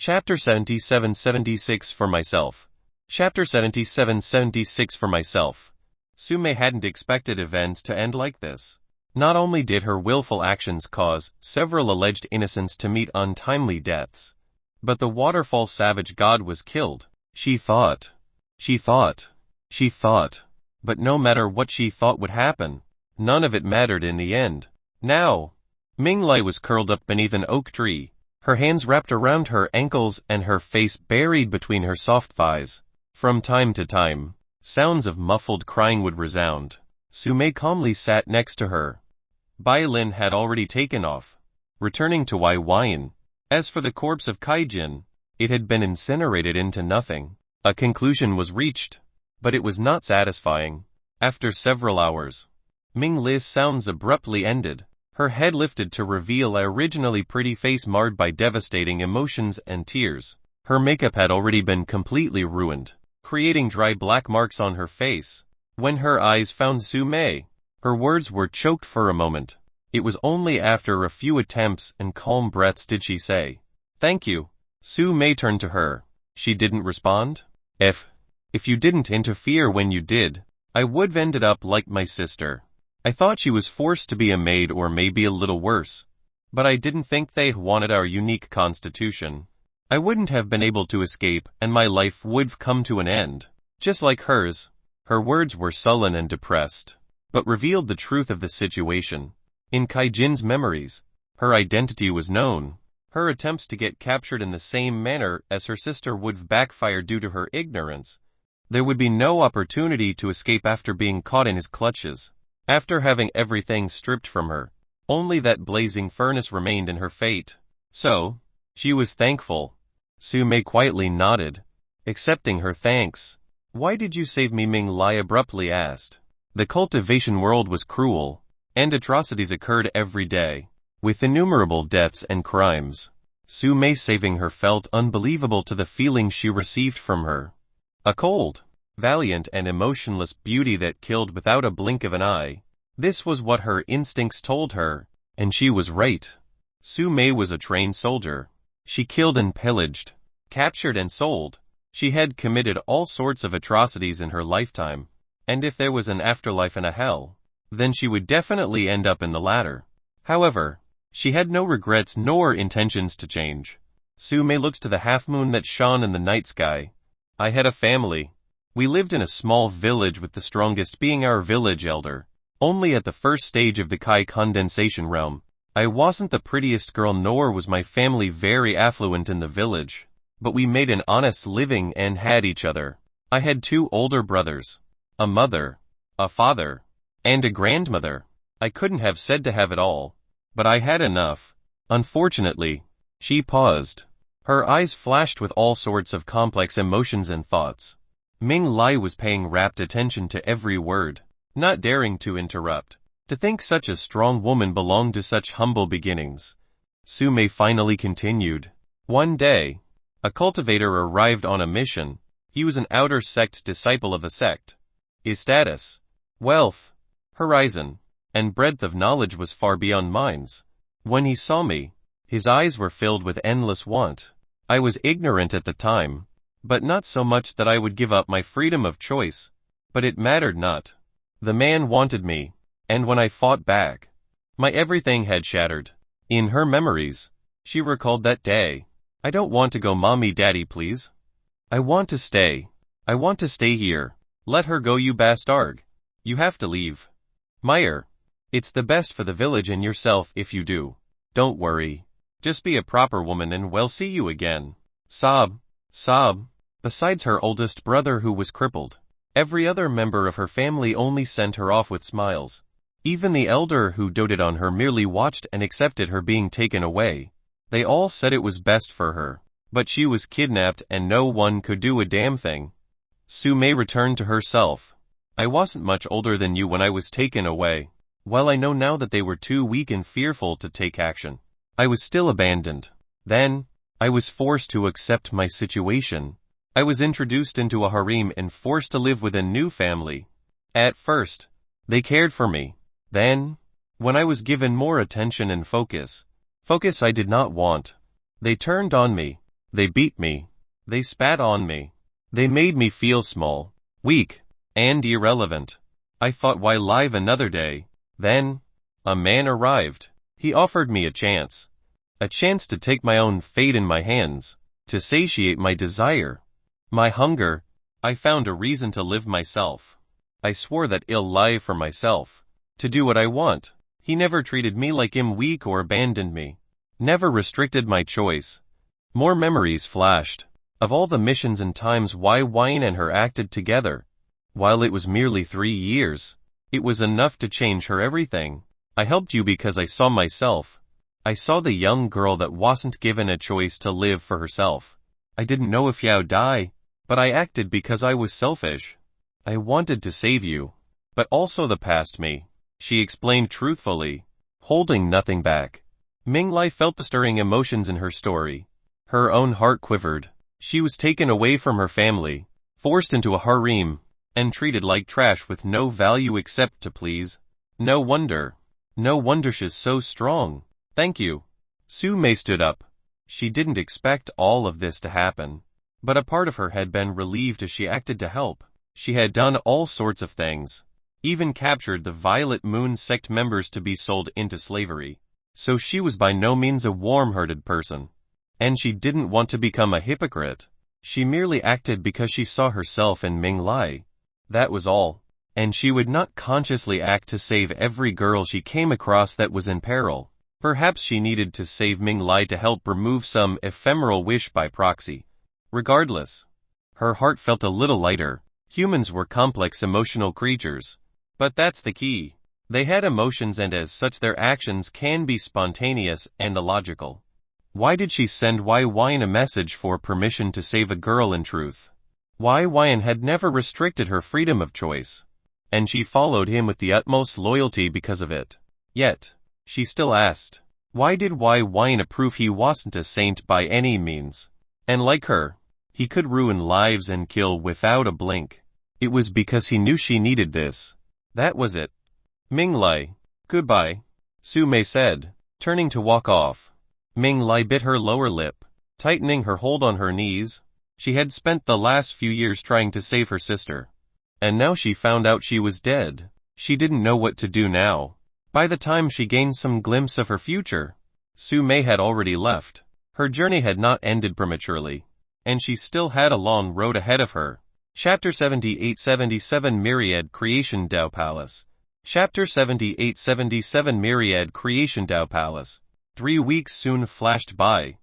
Chapter 77-76 for myself. Chapter 77-76 for myself. Sume hadn't expected events to end like this. Not only did her willful actions cause several alleged innocents to meet untimely deaths, but the waterfall savage god was killed. She thought. But no matter what she thought would happen, none of it mattered in the end. Now, Ming Li was curled up beneath an oak tree, her hands wrapped around her ankles and her face buried between her soft thighs. From time to time, sounds of muffled crying would resound. Sume calmly sat next to her. Byin had already taken off, returning to Byin. As for the corpse of Kaijin, it had been incinerated into nothing. A conclusion was reached, but it was not satisfying. After several hours, Ming Li's sounds abruptly ended. Her head lifted to reveal an originally pretty face marred by devastating emotions and tears. Her makeup had already been completely ruined, creating dry black marks on her face. When her eyes found Sume, her words were choked for a moment. It was only after a few attempts and calm breaths did she say, "Thank you." Sume turned to her. She didn't respond. If you didn't interfere when you did, I would've ended up like my sister. I thought she was forced to be a maid or maybe a little worse. But I didn't think they wanted our unique constitution. I wouldn't have been able to escape and my life would've come to an end. Just like hers. Her words were sullen and depressed, but revealed the truth of the situation. In Kaijin's memories, her identity was known. Her attempts to get captured in the same manner as her sister would've backfired due to her ignorance. There would be no opportunity to escape after being caught in his clutches. After having everything stripped from her, only that blazing furnace remained in her fate. So, she was thankful. Sume quietly nodded, accepting her thanks. "Why did you save me?" Ming Li abruptly asked. The cultivation world was cruel, and atrocities occurred every day, with innumerable deaths and crimes. Sume saving her felt unbelievable to the feeling she received from her. A cold, valiant and emotionless beauty that killed without a blink of an eye. This was what her instincts told her, and she was right. Sume was a trained soldier. She killed and pillaged, captured and sold. She had committed all sorts of atrocities in her lifetime, and if there was an afterlife and a hell, then she would definitely end up in the latter. However, she had no regrets nor intentions to change. Sume looked to the half-moon that shone in the night sky. "I had a family. We lived in a small village with the strongest being our village elder. Only at the first stage of the Kai condensation realm. I wasn't the prettiest girl nor was my family very affluent in the village. But we made an honest living and had each other. I had 2 older brothers, a mother, a father, and a grandmother. I couldn't have said to have it all, but I had enough. Unfortunately." She paused. Her eyes flashed with all sorts of complex emotions and thoughts. Ming Li was paying rapt attention to every word, not daring to interrupt. To think such a strong woman belonged to such humble beginnings. Sume finally continued. "One day, a cultivator arrived on a mission. He was an outer sect disciple of the sect. His status, wealth, horizon, and breadth of knowledge was far beyond mine's. When he saw me, his eyes were filled with endless want. I was ignorant at the time, but not so much that I would give up my freedom of choice. But it mattered not. The man wanted me, and when I fought back, my everything had shattered." In her memories, she recalled that day. "I don't want to go, mommy, daddy, please. I want to stay. I want to stay here." "Let her go, you bastard. You have to leave. Meyer, it's the best for the village and yourself if you do. Don't worry. Just be a proper woman and we'll see you again." Sob. Besides her oldest brother who was crippled, every other member of her family only sent her off with smiles. Even the elder who doted on her merely watched and accepted her being taken away. They all said it was best for her, but she was kidnapped and no one could do a damn thing. Sume returned to herself. "I wasn't much older than you when I was taken away. Well, I know now that they were too weak and fearful to take action. I was still abandoned. Then, I was forced to accept my situation. I was introduced into a harem and forced to live with a new family. At first, they cared for me. Then, when I was given more attention and focus I did not want, they turned on me. They beat me. They spat on me. They made me feel small, weak, and irrelevant. I thought, why live another day? Then, a man arrived. He offered me a chance. A chance to take my own fate in my hands, to satiate my desire, my hunger. I found a reason to live myself. I swore that I'll live for myself, to do what I want. He never treated me like I'm weak or abandoned me. Never restricted my choice. More memories flashed, of all the missions and times Byin and her acted together. While it was merely 3 years, it was enough to change her everything. I helped you because I saw myself. I saw the young girl that wasn't given a choice to live for herself. I didn't know if you'd die, but I acted because I was selfish. I wanted to save you, but also the past me, she explained truthfully, holding nothing back. Ming Li felt the stirring emotions in her story. Her own heart quivered. She was taken away from her family, forced into a harem, and treated like trash with no value except to please. No wonder she's so strong. Thank you. Su Mei stood up. She didn't expect all of this to happen, but a part of her had been relieved as she acted to help. She had done all sorts of things, even captured the Violet Moon sect members to be sold into slavery. So she was by no means a warm-hearted person. And she didn't want to become a hypocrite. She merely acted because she saw herself in Ming Li. That was all. And she would not consciously act to save every girl she came across that was in peril. Perhaps she needed to save Ming Li to help remove some ephemeral wish by proxy. Regardless, her heart felt a little lighter. Humans were complex emotional creatures. But that's the key. They had emotions, and as such their actions can be spontaneous and illogical. Why did she send Byin a message for permission to save a girl in truth? Byin had never restricted her freedom of choice, and she followed him with the utmost loyalty because of it. Yet, she still asked, why did Byin approve? He wasn't a saint by any means. And like her, he could ruin lives and kill without a blink. It was because he knew she needed this. That was it. Ming Li, goodbye, Su Mei said, turning to walk off. Ming Li bit her lower lip, tightening her hold on her knees. She had spent the last few years trying to save her sister. And now she found out she was dead. She didn't know what to do now. By the time she gained some glimpse of her future, Su Mei had already left. Her journey had not ended prematurely, and she still had a long road ahead of her. Chapter 78-77 Myriad Creation Dao Palace. Chapter 78-77 Myriad Creation Dao Palace. 3 weeks soon flashed by.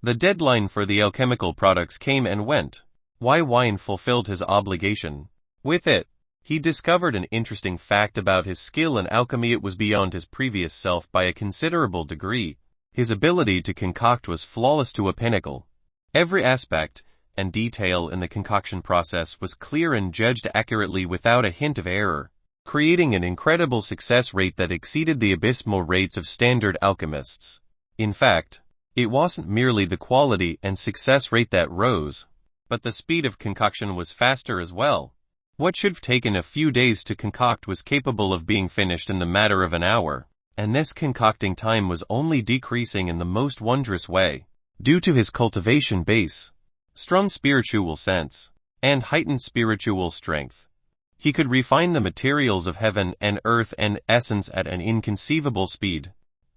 The deadline for the alchemical products came and went. Byin fulfilled his obligation. With it, he discovered an interesting fact about his skill in alchemy. It was beyond his previous self by a considerable degree. His ability to concoct was flawless to a pinnacle. Every aspect and detail in the concoction process was clear and judged accurately without a hint of error, creating an incredible success rate that exceeded the abysmal rates of standard alchemists. In fact, it wasn't merely the quality and success rate that rose, but the speed of concoction was faster as well. What should have taken a few days to concoct was capable of being finished in the matter of an hour, and this concocting time was only decreasing in the most wondrous way, due to his cultivation base, strong spiritual sense, and heightened spiritual strength. He could refine the materials of heaven and earth and essence at an inconceivable speed.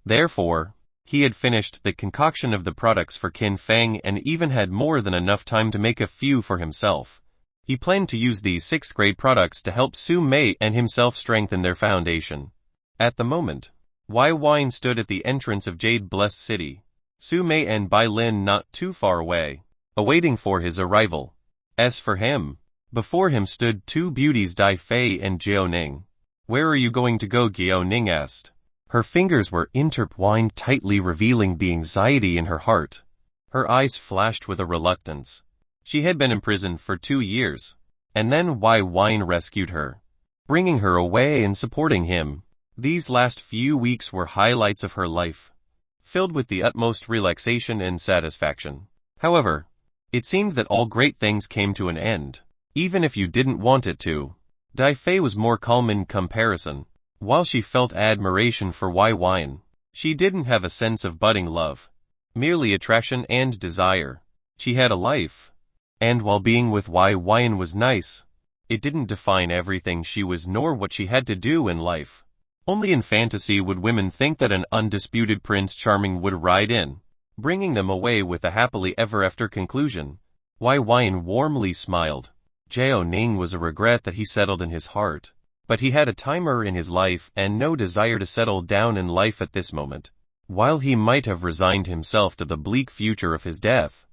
Therefore, he had finished the concoction of the products for Qin Feng and even had more than enough time to make a few for himself. He planned to use these 6th-grade products to help Su Mei and himself strengthen their foundation. At the moment, Byin stood at the entrance of Jade Blessed City, Su Mei and Byin not too far away, awaiting for his arrival. As for him, before him stood 2 beauties, Dai Fei and Jiao Ning. Where are you going to go? Jiao Ning asked. Her fingers were intertwined tightly, revealing the anxiety in her heart. Her eyes flashed with a reluctance. She had been imprisoned for 2 years, and then Byin rescued her, bringing her away and supporting him. These last few weeks were highlights of her life, filled with the utmost relaxation and satisfaction. However, it seemed that all great things came to an end, even if you didn't want it to. Dai Fei was more calm in comparison. While she felt admiration for Byin, she didn't have a sense of budding love, merely attraction and desire. She had a life. And while being with Byin was nice, it didn't define everything she was nor what she had to do in life. Only in fantasy would women think that an undisputed Prince Charming would ride in, bringing them away with a happily ever after conclusion. Byin warmly smiled. Jiao Ning was a regret that he settled in his heart. But he had a timer in his life and no desire to settle down in life at this moment. While he might have resigned himself to the bleak future of his death,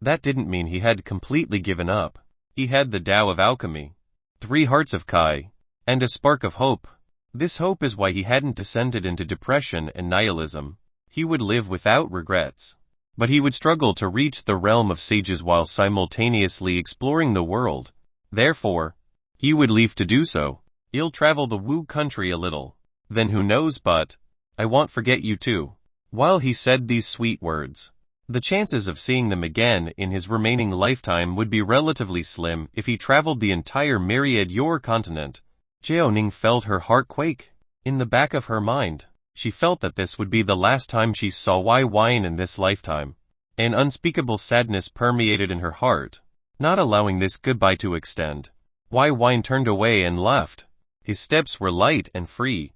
that didn't mean he had completely given up. He had the Tao of Alchemy, 3 hearts of Kai, and a spark of hope. This hope is why he hadn't descended into depression and nihilism. He would live without regrets. But he would struggle to reach the realm of sages while simultaneously exploring the world. Therefore, he would leave to do so. He'll travel the Wu country a little. Then who knows, but I won't forget you too. While he said these sweet words, the chances of seeing them again in his remaining lifetime would be relatively slim if he traveled the entire myriad Yor continent. Jiao Ning felt her heart quake. In the back of her mind, she felt that this would be the last time she saw Byin in this lifetime. An unspeakable sadness permeated in her heart, not allowing this goodbye to extend. Byin turned away and left. His steps were light and free,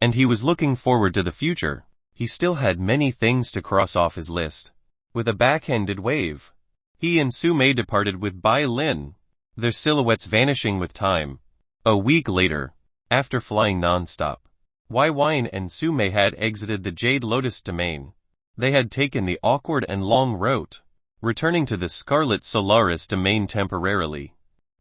and he was looking forward to the future. He still had many things to cross off his list. With a backhanded wave, he and Su Mei departed with Byin, their silhouettes vanishing with time. A week later, after flying non-stop, Byin and Su Mei had exited the Jade Lotus domain. They had taken the awkward and long route, returning to the Scarlet Solaris domain temporarily.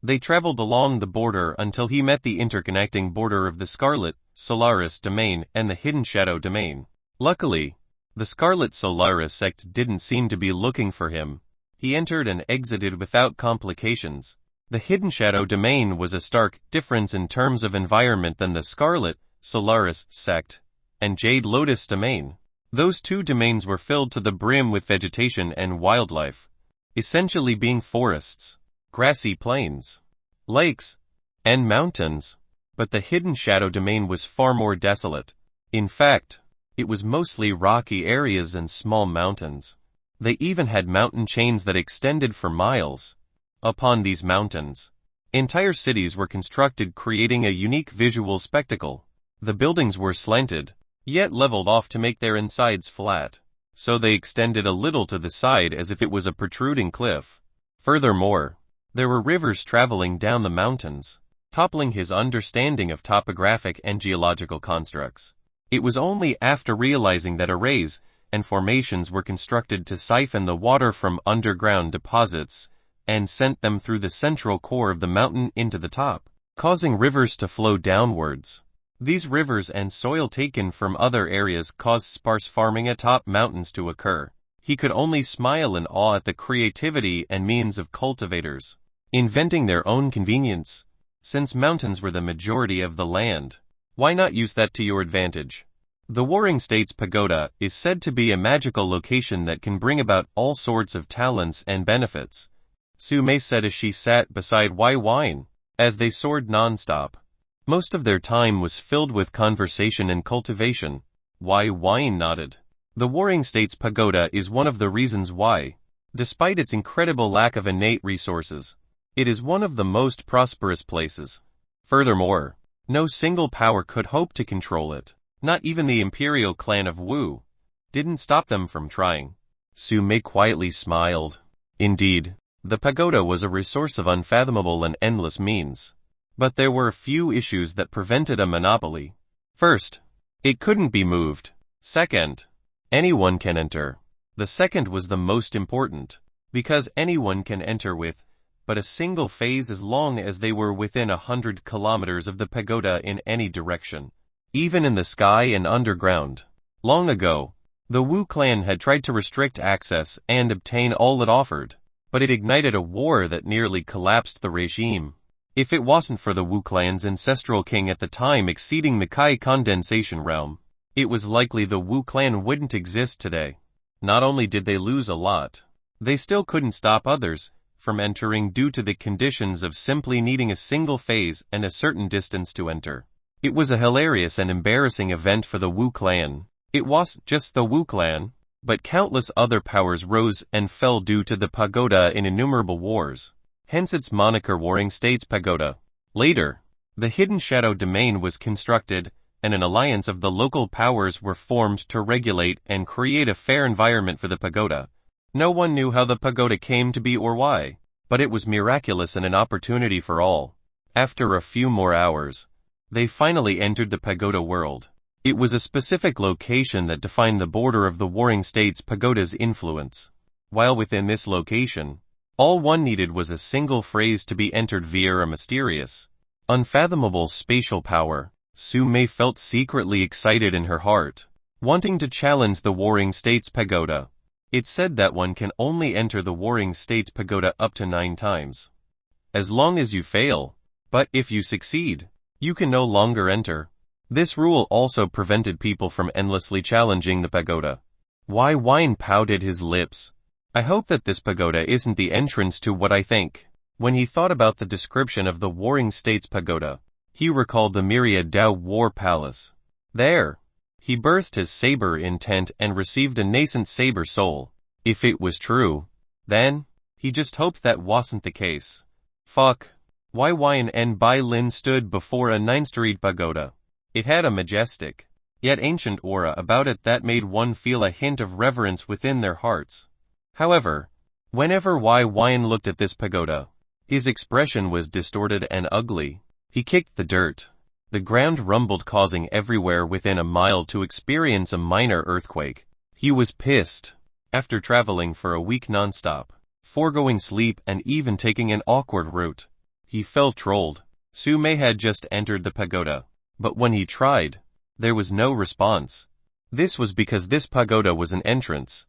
They traveled along the border until he met the interconnecting border of the Scarlet Solaris domain and the Hidden Shadow domain. Luckily, the Scarlet Solaris sect didn't seem to be looking for him. He entered and exited without complications. The Hidden Shadow domain was a stark difference in terms of environment than the Scarlet Solaris sect and Jade Lotus domain. Those 2 domains were filled to the brim with vegetation and wildlife, essentially being forests, grassy plains, lakes, and mountains. But the Hidden Shadow domain was far more desolate. In fact, it was mostly rocky areas and small mountains. They even had mountain chains that extended for miles. Upon these mountains, entire cities were constructed, creating a unique visual spectacle. The buildings were slanted, yet leveled off to make their insides flat, so they extended a little to the side as if it was a protruding cliff. Furthermore, there were rivers traveling down the mountains, toppling his understanding of topographic and geological constructs. It was only after realizing that arrays and formations were constructed to siphon the water from underground deposits and sent them through the central core of the mountain into the top, causing rivers to flow downwards. These rivers and soil taken from other areas caused sparse farming atop mountains to occur. He could only smile in awe at the creativity and means of cultivators, inventing their own convenience. Since mountains were the majority of the land, why not use that to your advantage? The Warring States Pagoda is said to be a magical location that can bring about all sorts of talents and benefits, Su Mei said as she sat beside Byin, as they soared non-stop. Most of their time was filled with conversation and cultivation. Byin nodded. The Warring States Pagoda is one of the reasons why, despite its incredible lack of innate resources, it is one of the most prosperous places. Furthermore, no single power could hope to control it. Not even the Imperial clan of Wu didn't stop them from trying. Su Mei quietly smiled. Indeed, the pagoda was a resource of unfathomable and endless means. But there were a few issues that prevented a monopoly. First, it couldn't be moved. Second, anyone can enter. The second was the most important, because anyone can enter with but a single phase as long as they were within 100 kilometers of the pagoda in any direction, even in the sky and underground. Long ago, the Wu clan had tried to restrict access and obtain all it offered, but it ignited a war that nearly collapsed the regime. If it wasn't for the Wu clan's ancestral king at the time exceeding the Kai condensation realm, it was likely the Wu clan wouldn't exist today. Not only did they lose a lot, they still couldn't stop others from entering due to the conditions of simply needing a single phase and a certain distance to enter. It was a hilarious and embarrassing event for the Wu clan. It wasn't just the Wu clan, but countless other powers rose and fell due to the Pagoda in innumerable wars. Hence its moniker Warring States Pagoda. Later, the Hidden Shadow Domain was constructed, and an alliance of the local powers were formed to regulate and create a fair environment for the Pagoda. No one knew how the Pagoda came to be or why, but it was miraculous and an opportunity for all. After a few more hours, they finally entered the Pagoda world. It was a specific location that defined the border of the Warring States Pagoda's influence. While within this location, all one needed was a single phrase to be entered via a mysterious, unfathomable spatial power. Su Mei felt secretly excited in her heart, wanting to challenge the Warring States Pagoda. It said that one can only enter the Warring States Pagoda up to 9 times. As long as you fail, but if you succeed, you can no longer enter. This rule also prevented people from endlessly challenging the Pagoda. Byin pouted his lips. I hope that this Pagoda isn't the entrance to what I think. When he thought about the description of the Warring States Pagoda, he recalled the Myriad Dao War Palace. There, he burst his saber intent and received a nascent saber soul. If it was true, then, he just hoped that wasn't the case. Fuck. Byin and Byin stood before a 9-storied pagoda. It had a majestic, yet ancient aura about it that made one feel a hint of reverence within their hearts. However, whenever Byin looked at this pagoda, his expression was distorted and ugly. He kicked the dirt. The ground rumbled, causing everywhere within a mile to experience a minor earthquake. He was pissed. After traveling for a week non-stop, foregoing sleep and even taking an awkward route, he felt trolled. Su Mei had just entered the pagoda, but when he tried, there was no response. This was because this pagoda was an entrance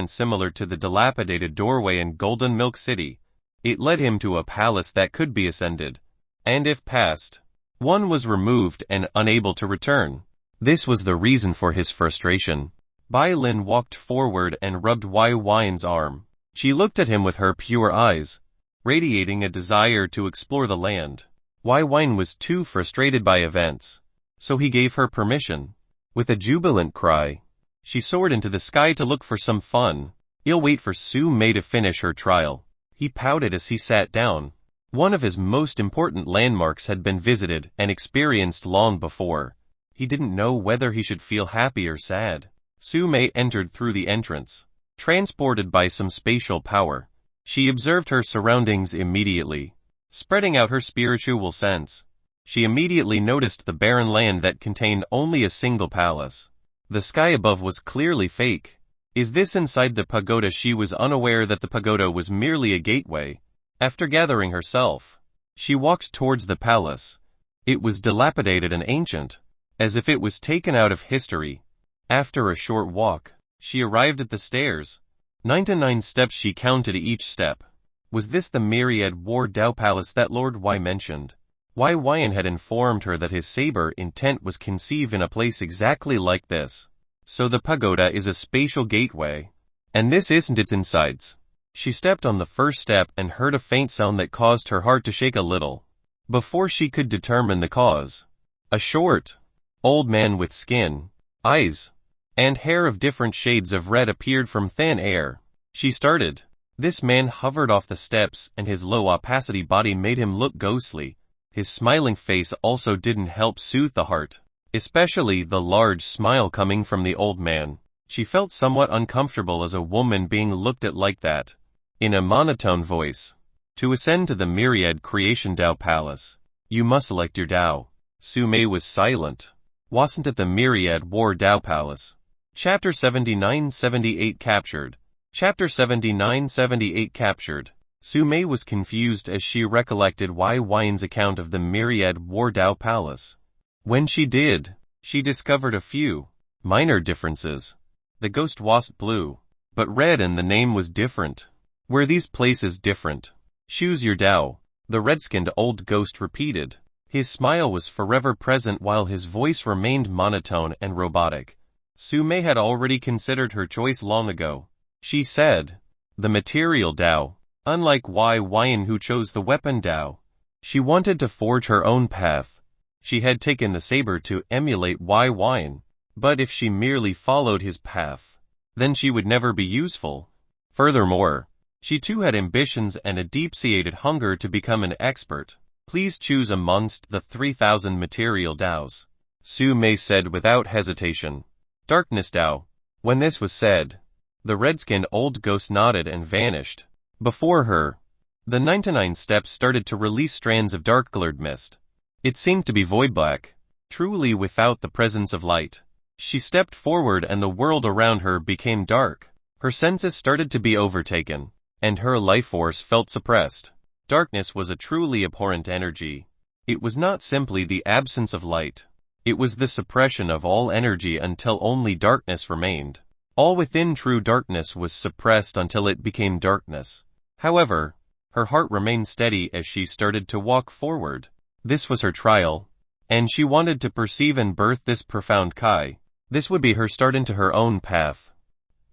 similar to the dilapidated doorway in Golden Milk City. It led him to a palace that could be ascended, and if passed, one was removed and unable to return. This was the reason for his frustration. Byin walked forward and rubbed Byin arm. She looked at him with her pure eyes, radiating a desire to explore the land. Byin was too frustrated by events, so he gave her permission. With a jubilant cry, she soared into the sky to look for some fun. He'll wait for Su Mei to finish her trial. He pouted as he sat down. One of his most important landmarks had been visited and experienced long before. He didn't know whether he should feel happy or sad. Su Mei entered through the entrance, transported by some spatial power. She observed her surroundings immediately, spreading out her spiritual sense. She immediately noticed the barren land that contained only a single palace. The sky above was clearly fake. Is this inside the pagoda? She was unaware that the pagoda was merely a gateway. After gathering herself, she walked towards the palace. It was dilapidated and ancient, as if it was taken out of history. After a short walk, she arrived at the stairs. 99 steps she counted each step. Was this the Myriad War Dao Palace that Lord Y mentioned? Byin had informed her that his saber intent was conceived in a place exactly like this. So the pagoda is a spatial gateway, and this isn't its insides. She stepped on the first step and heard a faint sound that caused her heart to shake a little. Before she could determine the cause, a short, old man with skin, eyes, and hair of different shades of red appeared from thin air. She started. This man hovered off the steps, and his low opacity body made him look ghostly. His smiling face also didn't help soothe the heart, especially the large smile coming from the old man. She felt somewhat uncomfortable as a woman being looked at like that. In a monotone voice, to ascend to the Myriad Creation Dao Palace, you must select your Dao. Su Mei was silent. Wasn't it the Myriad War Dao Palace? Chapter 79-78 Captured. Chapter 79-78 Captured. Su Mei was confused as she recollected Byin's account of the Myriad War Dao Palace. When she did, she discovered a few minor differences. The ghost wasn't blue, but red, and the name was different. Were these places different? Choose your Dao, the red-skinned old ghost repeated. His smile was forever present while his voice remained monotone and robotic. Su Mei had already considered her choice long ago. She said, the material Dao. Unlike Byin, who chose the weapon Dao, she wanted to forge her own path. She had taken the saber to emulate Byin, but if she merely followed his path, then she would never be useful. Furthermore, she too had ambitions and a deep-seated hunger to become an expert. Please choose amongst the 3,000 material Daos, Su Mei said without hesitation. Darkness Dao. When this was said, the red-skinned old ghost nodded and vanished. Before her, the 99 steps started to release strands of dark-colored mist. It seemed to be void-black, truly without the presence of light. She stepped forward and the world around her became dark. Her senses started to be overtaken, and her life force felt suppressed. Darkness was a truly abhorrent energy. It was not simply the absence of light. It was the suppression of all energy until only darkness remained. All within true darkness was suppressed until it became darkness. However, her heart remained steady as she started to walk forward. This was her trial, and she wanted to perceive and birth this profound Kai. This would be her start into her own path.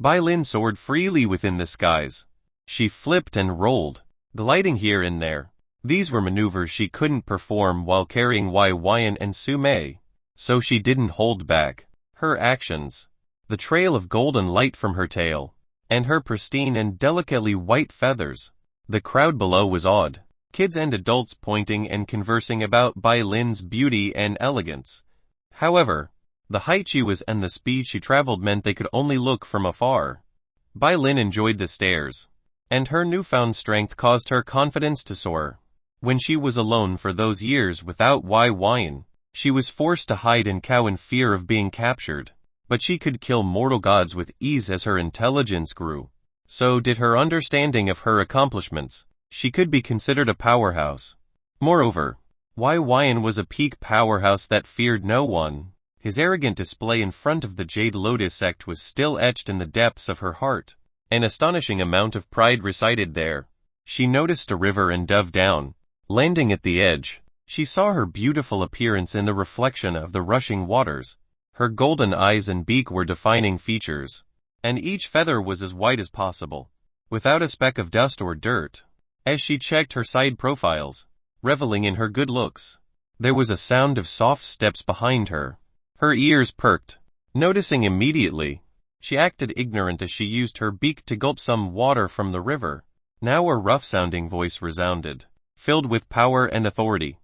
Byin soared freely within the skies. She flipped and rolled, gliding here and there. These were maneuvers she couldn't perform while carrying Byin and Su Mei, so she didn't hold back. Her actions, the trail of golden light from her tail, and her pristine and delicately white feathers. The crowd below was awed, kids and adults pointing and conversing about Byin's beauty and elegance. However, the height she was and the speed she traveled meant they could only look from afar. Byin enjoyed the stares, and her newfound strength caused her confidence to soar. When she was alone for those years without Byin, she was forced to hide and cower in fear of being captured. But she could kill mortal gods with ease as her intelligence grew. So did her understanding of her accomplishments. She could be considered a powerhouse. Moreover, Byin was a peak powerhouse that feared no one. His arrogant display in front of the Jade Lotus sect was still etched in the depths of her heart. An astonishing amount of pride resided there. She noticed a river and dove down. Landing at the edge, she saw her beautiful appearance in the reflection of the rushing waters. Her golden eyes and beak were defining features, and each feather was as white as possible, without a speck of dust or dirt. As she checked her side profiles, reveling in her good looks, there was a sound of soft steps behind her. Her ears perked. Noticing immediately, she acted ignorant as she used her beak to gulp some water from the river. Now a rough-sounding voice resounded, filled with power and authority.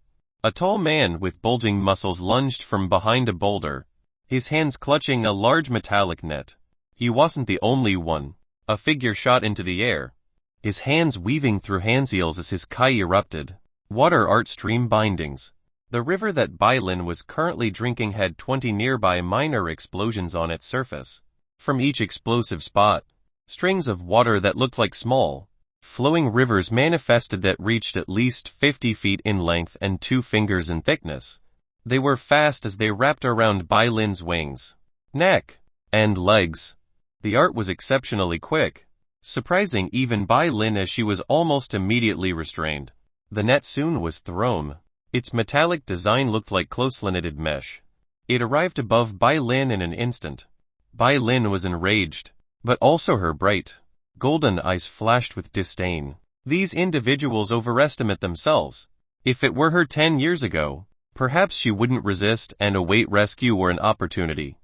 A tall man with bulging muscles lunged from behind a boulder, his hands clutching a large metallic net. He wasn't the only one. A figure shot into the air, his hands weaving through hand seals as his Kai erupted. Water art stream bindings. The river that Byin was currently drinking had 20 nearby minor explosions on its surface. From each explosive spot, strings of water that looked like small, flowing rivers manifested that reached at least 50 feet in length and 2 fingers in thickness. They were fast as they wrapped around Byin's wings, neck, and legs. The art was exceptionally quick, surprising even Byin as she was almost immediately restrained. The net soon was thrown. Its metallic design looked like closely knitted mesh. It arrived above Byin in an instant. Byin was enraged, but also her bright, golden eyes flashed with disdain. These individuals overestimate themselves. If it were her 10 years ago, perhaps she wouldn't resist and await rescue or an opportunity.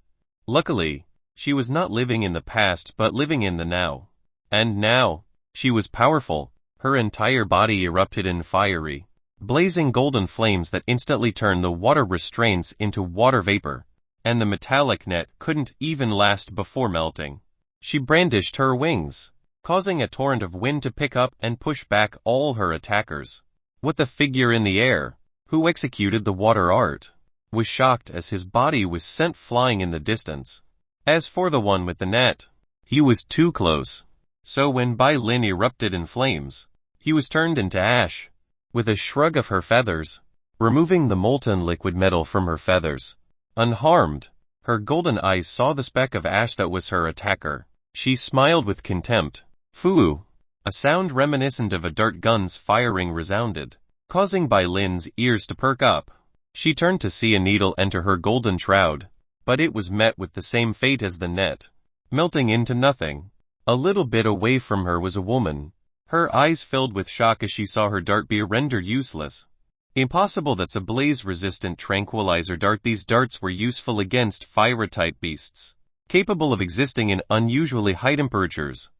Luckily, she was not living in the past but living in the now. And now, she was powerful. Her entire body erupted in fiery, blazing golden flames that instantly turned the water restraints into water vapor, and the metallic net couldn't even last before melting. She brandished her wings, causing a torrent of wind to pick up and push back all her attackers. What the figure in the air, who executed the water art, was shocked as his body was sent flying in the distance. As for the one with the net, he was too close. So when Byin erupted in flames, he was turned into ash. With a shrug of her feathers, removing the molten liquid metal from her feathers, unharmed, her golden eyes saw the speck of ash that was her attacker. She smiled with contempt. Foo! A sound reminiscent of a dart gun's firing resounded, causing Byin's ears to perk up. She turned to see a needle enter her golden shroud, but it was met with the same fate as the net, melting into nothing. A little bit away from her was a woman. Her eyes filled with shock as she saw her dart be rendered useless. Impossible, that's a blaze-resistant tranquilizer dart. These darts were useful against fire-type beasts. capable of existing in unusually high temperatures.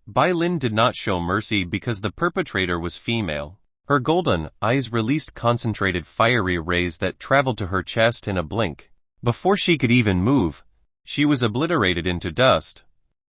Byin did not show mercy because the perpetrator was female. Her golden eyes released concentrated fiery rays that traveled to her chest in a blink. Before she could even move, she was obliterated into dust.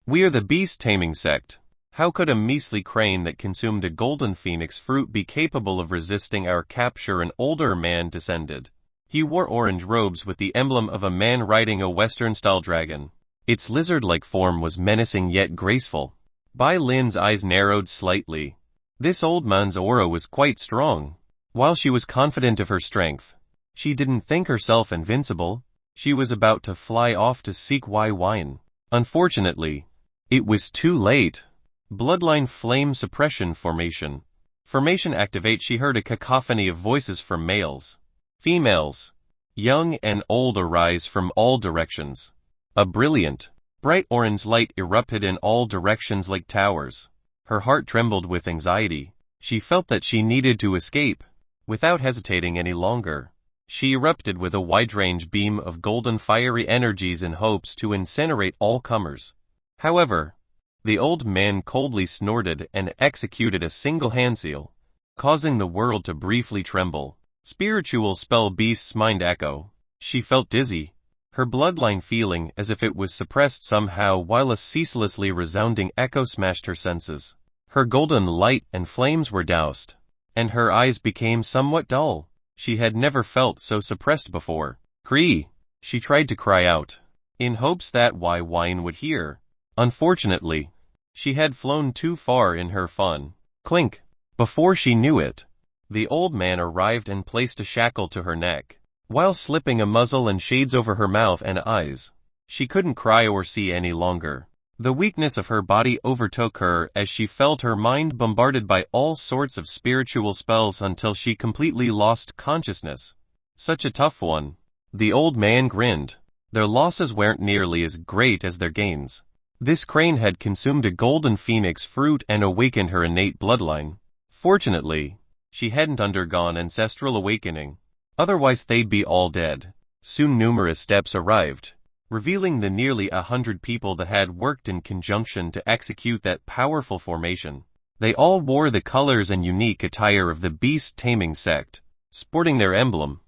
"We are the beast taming sect. How could a measly crane that consumed a golden phoenix fruit be capable of resisting our capture?" An older man descended. He wore orange robes with the emblem of a man riding a Western-style dragon. Its lizard-like form was menacing yet graceful. Byin's eyes narrowed slightly. This old man's aura was quite strong. While she was confident of her strength, she didn't think herself invincible. She was about to fly off to seek Byin. Unfortunately, it was too late. Bloodline flame suppression formation. Formation activate. She heard a cacophony of voices from males, females, young and old arise from all directions. A brilliant, bright orange light erupted in all directions like towers. Her heart trembled with anxiety. She felt that she needed to escape. Without hesitating any longer, she erupted with a wide-range beam of golden fiery energies in hopes to incinerate all comers. However, the old man coldly snorted and executed a single hand seal, causing the world to briefly tremble. Spiritual spell beast's mind echo. She felt dizzy, her bloodline feeling as if it was suppressed somehow, while a ceaselessly resounding echo smashed her senses. Her golden light and flames were doused, and her eyes became somewhat dull. She had never felt so suppressed before. "Cree!" She tried to cry out, in hopes that Byin would hear. Unfortunately, she had flown too far in her fun. Clink! Before she knew it, the old man arrived and placed a shackle to her neck, while slipping a muzzle and shades over her mouth and eyes. She couldn't cry or see any longer. The weakness of her body overtook her as she felt her mind bombarded by all sorts of spiritual spells until she completely lost consciousness. Such a tough one. The old man grinned. Their losses weren't nearly as great as their gains. This crane had consumed a golden phoenix fruit and awakened her innate bloodline. Fortunately, she hadn't undergone ancestral awakening. Otherwise they'd be all dead. Soon numerous steps arrived, revealing the nearly 100 people that had worked in conjunction to execute that powerful formation. They all wore the colors and unique attire of the beast taming sect, sporting their emblem.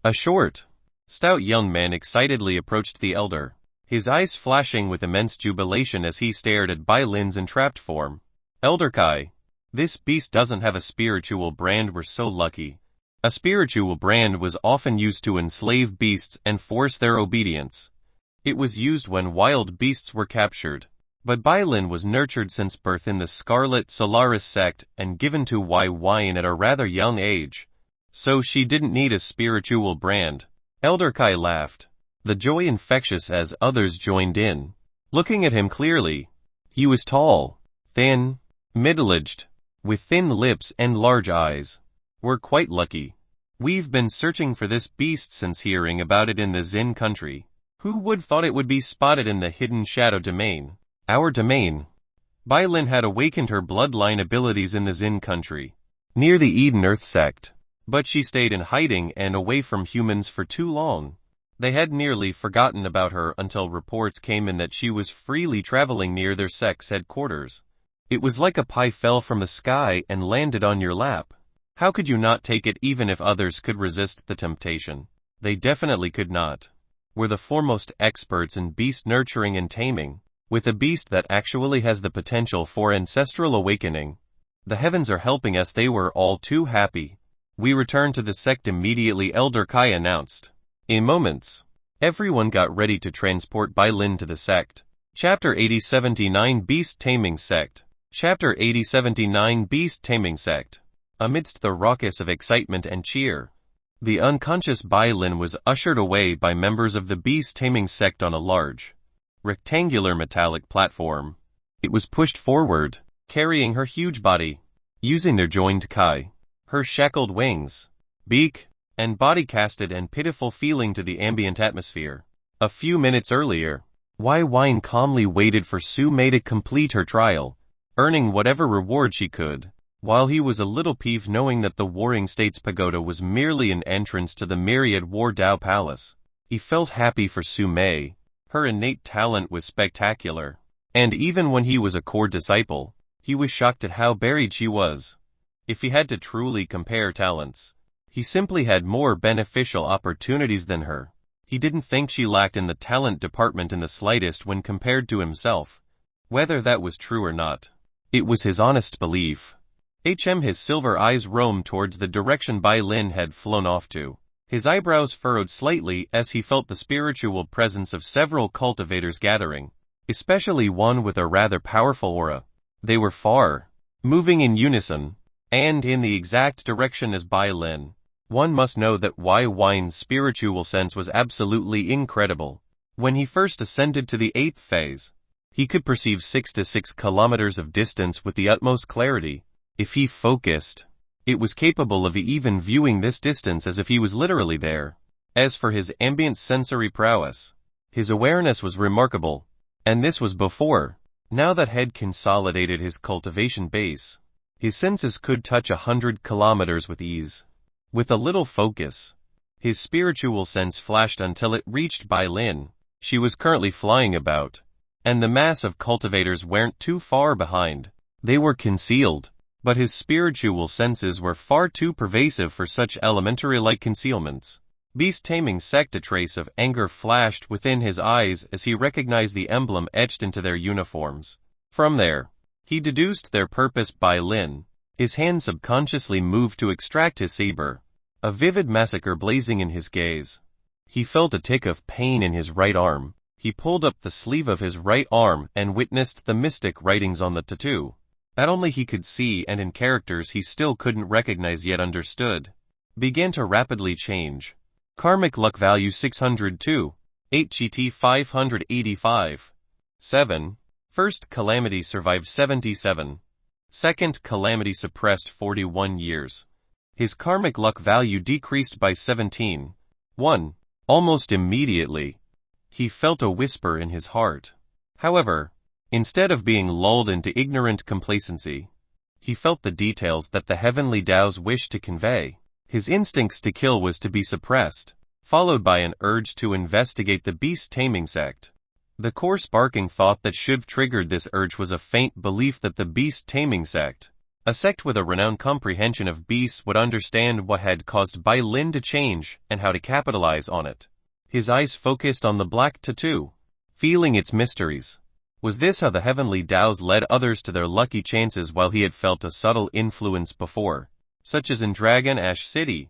A short, stout young man excitedly approached the elder, his eyes flashing with immense jubilation as he stared at Byin's entrapped form. "Elder Kai, this beast doesn't have a spiritual brand. We're so lucky." A spiritual brand was often used to enslave beasts and force their obedience. It was used when wild beasts were captured. But Byin was nurtured since birth in the Scarlet Solaris sect and given to Byin at a rather young age. So she didn't need a spiritual brand. Elder Kai laughed, the joy infectious as others joined in. Looking at him clearly, he was tall, thin, middle-aged, with thin lips and large eyes. "We're quite lucky. We've been searching for this beast since hearing about it in the Xin country. Who would thought it would be spotted in the hidden shadow domain? Our domain." Byin had awakened her bloodline abilities in the Xin country, near the Eden Earth sect. But she stayed in hiding and away from humans for too long. They had nearly forgotten about her until reports came in that she was freely traveling near their sect's headquarters. It was like a pie fell from the sky and landed on your lap. How could you not take it even if others could resist the temptation? They definitely could not. We're the foremost experts in beast nurturing and taming, with a beast that actually has the potential for ancestral awakening. The heavens are helping us. They were all too happy. We returned to the sect immediately, Elder Kai announced. In moments, everyone got ready to transport Byin to the sect. Chapter 8079 Beast Taming Sect. Chapter 8079 Beast Taming Sect. Amidst the raucous of excitement and cheer, the unconscious Byin was ushered away by members of the beast taming sect on a large, rectangular metallic platform. It was pushed forward, carrying her huge body, using their joined kai, her shackled wings, beak, and body casted and pitiful feeling to the ambient atmosphere. A few minutes earlier, Byin calmly waited for Su Mei to complete her trial, earning whatever reward she could. While he was a little peeved knowing that the Warring States Pagoda was merely an entrance to the myriad War Dao Palace, he felt happy for Su Mei. Her innate talent was spectacular. And even when he was a core disciple, he was shocked at how buried she was. If he had to truly compare talents, he simply had more beneficial opportunities than her. He didn't think she lacked in the talent department in the slightest when compared to himself. Whether that was true or not, it was his honest belief. His silver eyes roamed towards the direction Byin had flown off to. His eyebrows furrowed slightly as he felt the spiritual presence of several cultivators gathering, especially one with a rather powerful aura. They were far, moving in unison, and in the exact direction as Byin. One must know that Byi's spiritual sense was absolutely incredible. When he first ascended to the 8th phase, he could perceive 6 to 6 kilometers of distance with the utmost clarity. If he focused, it was capable of even viewing this distance as if he was literally there. As for his ambient sensory prowess, his awareness was remarkable, and this was before. Now that had consolidated his cultivation base, his senses could touch 100 kilometers with ease. With a little focus, his spiritual sense flashed until it reached Byin. She was currently flying about, and the mass of cultivators weren't too far behind. They were concealed, but his spiritual senses were far too pervasive for such elementary-like concealments. Taming Sect. A trace of anger flashed within his eyes as he recognized the emblem etched into their uniforms. From there, he deduced their purpose. Byin. His hand subconsciously moved to extract his saber, a vivid massacre blazing in his gaze. He felt a tick of pain in his right arm. He pulled up the sleeve of his right arm and witnessed the mystic writings on the tattoo. That only he could see, and in characters he still couldn't recognize yet understood, began to rapidly change. Karmic luck value 602, HGT 585. 7. First calamity survived 77. Second calamity suppressed 41 years. His karmic luck value decreased by 17. 1. Almost immediately, he felt a whisper in his heart. However, instead of being lulled into ignorant complacency, he felt the details that the heavenly Daos wished to convey. His instincts to kill was to be suppressed, followed by an urge to investigate the Taming Sect. The core sparking thought that should have triggered this urge was a faint belief that the Taming Sect, a sect with a renowned comprehension of beasts, would understand what had caused Byin to change and how to capitalize on it. His eyes focused on the black tattoo, feeling its mysteries. Was this how the heavenly Daos led others to their lucky chances while he had felt a subtle influence before, such as in Dragon Ash City?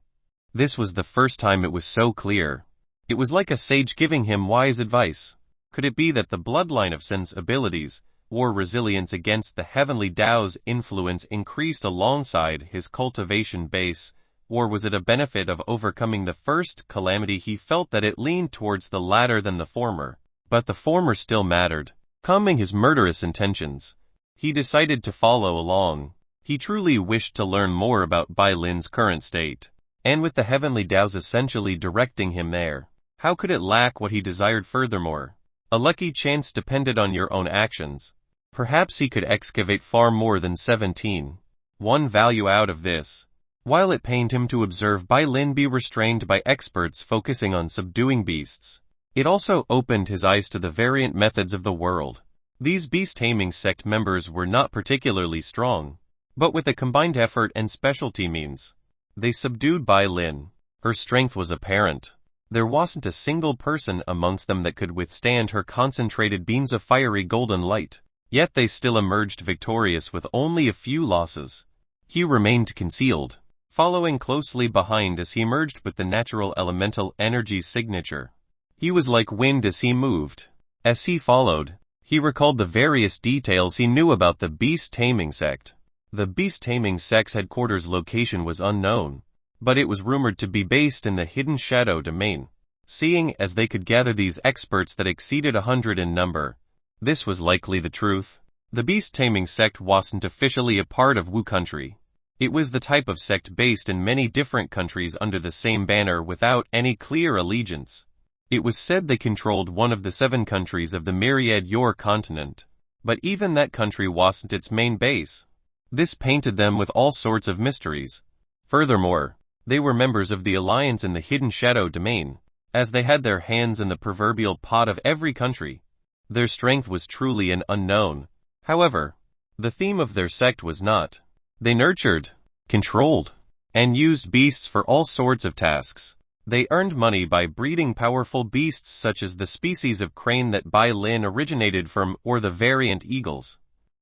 This was the first time it was so clear. It was like a sage giving him wise advice. Could it be that the bloodline of sense abilities, or resilience against the heavenly Dao's influence, increased alongside his cultivation base, or was it a benefit of overcoming the first calamity? He felt that it leaned towards the latter than the former, but the former still mattered. Calming his murderous intentions, he decided to follow along. He truly wished to learn more about Bylin's current state, and with the heavenly Daos essentially directing him there, how could it lack what he desired? Furthermore, a lucky chance depended on your own actions. Perhaps he could excavate far more than 17. 1 value out of this. While it pained him to observe Byin be restrained by experts focusing on subduing beasts, it also opened his eyes to the variant methods of the world. These Taming Sect members were not particularly strong, but with a combined effort and specialty means, they subdued Byin. Her strength was apparent. There wasn't a single person amongst them that could withstand her concentrated beams of fiery golden light. Yet they still emerged victorious with only a few losses. He remained concealed, following closely behind as he merged with the natural elemental energy signature. He was like wind as he moved. As he followed, he recalled the various details he knew about the Taming Sect. The Taming Sect's headquarters location was unknown, but it was rumored to be based in the hidden shadow domain. Seeing as they could gather these experts that exceeded 100 in number, this was likely the truth. The Taming Sect wasn't officially a part of Wu country. It was the type of sect based in many different countries under the same banner without any clear allegiance. It was said they controlled one of the 7 countries of the myriad Yor continent, but even that country wasn't its main base. This painted them with all sorts of mysteries. Furthermore, they were members of the alliance in the hidden shadow domain. As they had their hands in the proverbial pot of every country, their strength was truly an unknown. However, the theme of their sect was not. They nurtured, controlled, and used beasts for all sorts of tasks. They earned money by breeding powerful beasts such as the species of crane that Byin originated from, or the variant eagles.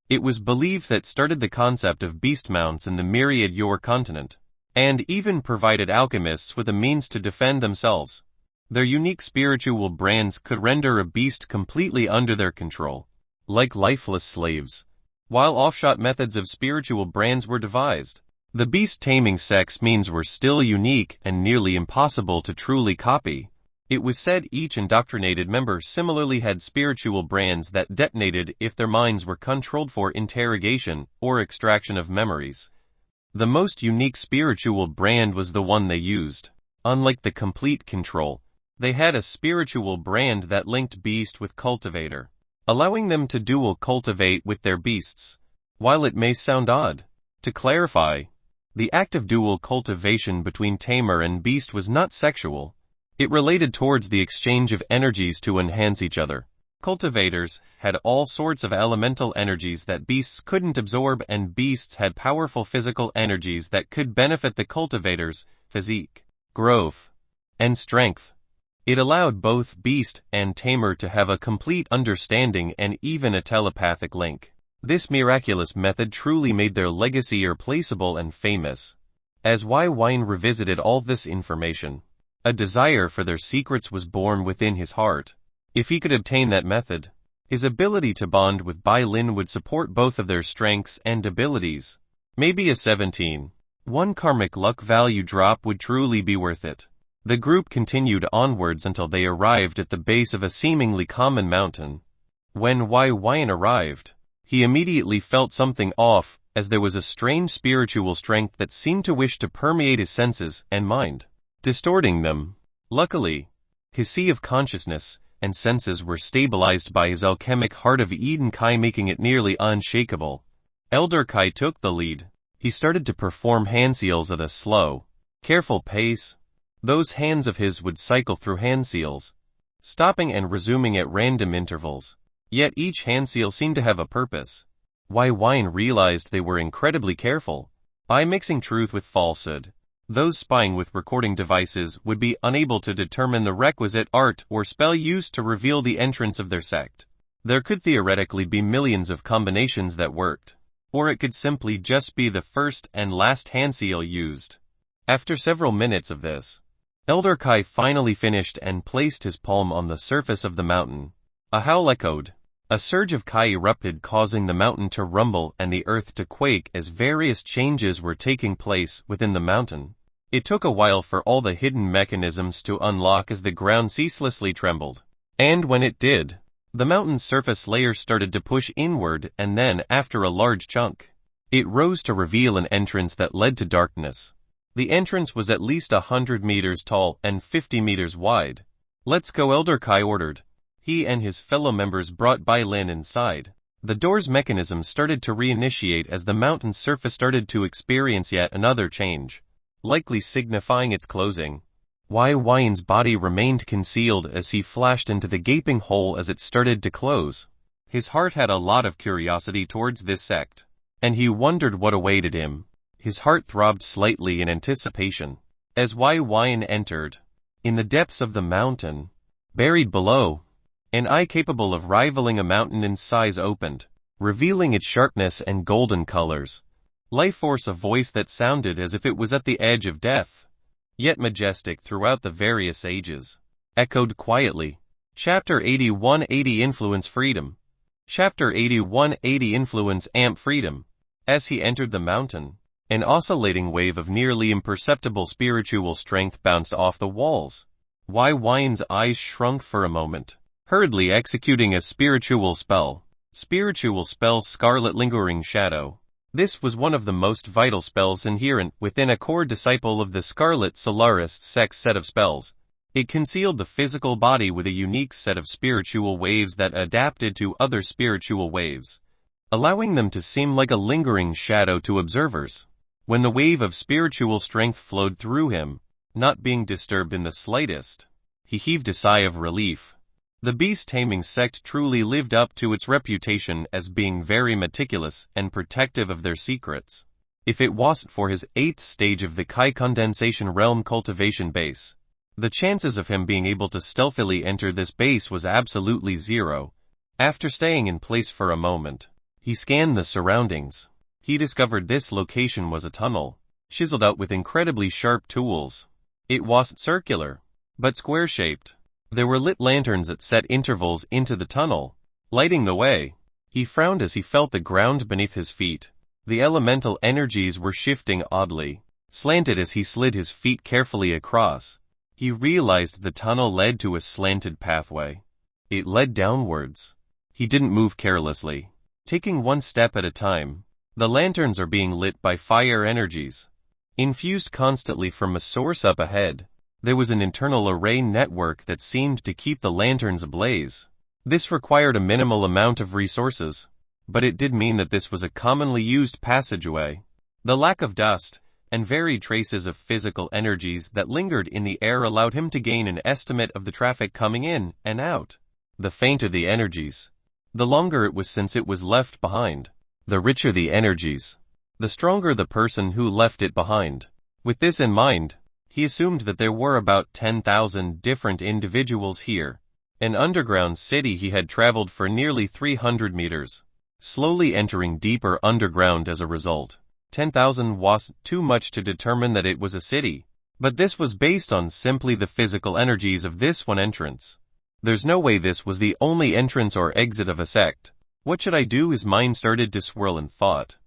It was believed that started the concept of beast mounts in the myriad Yor continent, and even provided alchemists with a means to defend themselves. Their unique spiritual brands could render a beast completely under their control, like lifeless slaves, while offshot methods of spiritual brands were devised. The beast taming sect's means were still unique and nearly impossible to truly copy. It was said each indoctrinated member similarly had spiritual brands that detonated if their minds were controlled for interrogation or extraction of memories. The most unique spiritual brand was the one they used. Unlike the complete control, they had a spiritual brand that linked beast with cultivator, allowing them to dual cultivate with their beasts. While it may sound odd, to clarify, the act of dual cultivation between tamer and beast was not sexual. It related towards the exchange of energies to enhance each other. Cultivators had all sorts of elemental energies that beasts couldn't absorb, and beasts had powerful physical energies that could benefit the cultivators' physique, growth, and strength. It allowed both beast and tamer to have a complete understanding and even a telepathic link. This miraculous method truly made their legacy irreplaceable and famous. As Byin revisited all this information, a desire for their secrets was born within his heart. If he could obtain that method, his ability to bond with Byin would support both of their strengths and abilities. Maybe a 17-1 karmic luck value drop would truly be worth it. The group continued onwards until they arrived at the base of a seemingly common mountain. When Byin arrived, he immediately felt something off, as there was a strange spiritual strength that seemed to wish to permeate his senses and mind, distorting them. Luckily, his sea of consciousness and senses were stabilized by his alchemic heart of Eden Kai, making it nearly unshakable. Elder Kai took the lead. He started to perform hand seals at a slow, careful pace. Those hands of his would cycle through hand seals, stopping and resuming at random intervals. Yet each hand seal seemed to have a purpose. Byin realized they were incredibly careful. By mixing truth with falsehood, those spying with recording devices would be unable to determine the requisite art or spell used to reveal the entrance of their sect. There could theoretically be millions of combinations that worked, or it could simply just be the first and last hand seal used. After several minutes of this, Elder Kai finally finished and placed his palm on the surface of the mountain. A howl echoed. A surge of Kai erupted, causing the mountain to rumble and the earth to quake as various changes were taking place within the mountain. It took a while for all the hidden mechanisms to unlock as the ground ceaselessly trembled. And when it did, the mountain's surface layer started to push inward, and then, after a large chunk, it rose to reveal an entrance that led to darkness. The entrance was at least 100 meters tall and 50 meters wide. "Let's go," Elder Kai ordered. He and his fellow members brought Byin inside. The door's mechanism started to reinitiate as the mountain's surface started to experience yet another change, likely signifying its closing. Byin's body remained concealed as he flashed into the gaping hole as it started to close. His heart had a lot of curiosity towards this sect, and he wondered what awaited him. His heart throbbed slightly in anticipation. As Byin entered, in the depths of the mountain, buried below, an eye capable of rivaling a mountain in size opened, revealing its sharpness and golden colors. Life force, a voice that sounded as if it was at the edge of death, yet majestic throughout the various ages, echoed quietly. Chapter 8180 Influence Freedom. Chapter 8180 Influence Amp Freedom. As he entered the mountain, an oscillating wave of nearly imperceptible spiritual strength bounced off the walls. Byin's eyes shrunk for a moment, hurriedly executing a spiritual spell. Spiritual spell Scarlet Lingering Shadow. This was one of the most vital spells inherent within a core disciple of the Scarlet Solaris Sect's set of spells. It concealed the physical body with a unique set of spiritual waves that adapted to other spiritual waves, allowing them to seem like a lingering shadow to observers. When the wave of spiritual strength flowed through him, not being disturbed in the slightest, He heaved a sigh of relief. The beast taming sect truly lived up to its reputation as being very meticulous and protective of their secrets. If it wasn't for his 8th stage of the Kai condensation realm cultivation base, the chances of him being able to stealthily enter this base was absolutely zero. After staying in place for a moment, he scanned the surroundings. He discovered this location was a tunnel, chiseled out with incredibly sharp tools. It wasn't circular, but square-shaped. There were lit lanterns at set intervals into the tunnel, lighting the way. He frowned as he felt the ground beneath his feet. The elemental energies were shifting oddly, slanted as he slid his feet carefully across. He realized the tunnel led to a slanted pathway. It led downwards. He didn't move carelessly, taking one step at a time. The lanterns are being lit by fire energies, infused constantly from a source up ahead. There was an internal array network that seemed to keep the lanterns ablaze. This required a minimal amount of resources, but it did mean that this was a commonly used passageway. The lack of dust and varied traces of physical energies that lingered in the air allowed him to gain an estimate of the traffic coming in and out. The fainter the energies, the longer it was since it was left behind. The richer the energies, the stronger the person who left it behind. With this in mind, he assumed that there were about 10,000 different individuals here. An underground city he had traveled for nearly 300 meters, slowly entering deeper underground as a result. 10,000 wasn't too much to determine that it was a city, but this was based on simply the physical energies of this one entrance. There's no way this was the only entrance or exit of a sect. What should I do? His mind started to swirl in thought.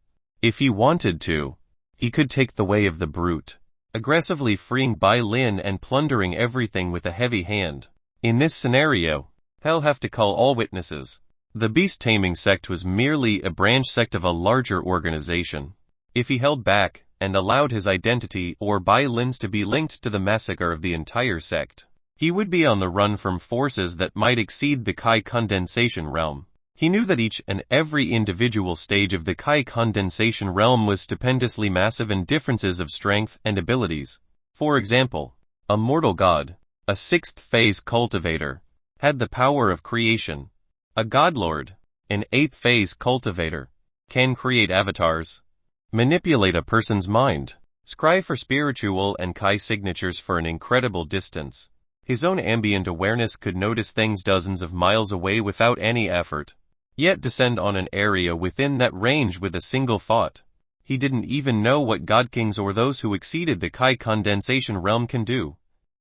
If he wanted to, he could take the way of the brute, aggressively freeing Byin and plundering everything with a heavy hand. In this scenario, he'll have to call all witnesses. The beast taming sect was merely a branch sect of a larger organization. If he held back and allowed his identity or Bylin's to be linked to the massacre of the entire sect, he would be on the run from forces that might exceed the Kai condensation realm. He knew that each and every individual stage of the Kai condensation realm was stupendously massive in differences of strength and abilities. For example, a mortal god, a 6th phase cultivator, had the power of creation. A godlord, an 8th phase cultivator, can create avatars, manipulate a person's mind, scry for spiritual and Kai signatures for an incredible distance. His own ambient awareness could notice things dozens of miles away without any effort, yet descend on an area within that range with a single thought. He didn't even know what godkings or those who exceeded the Kai condensation realm can do.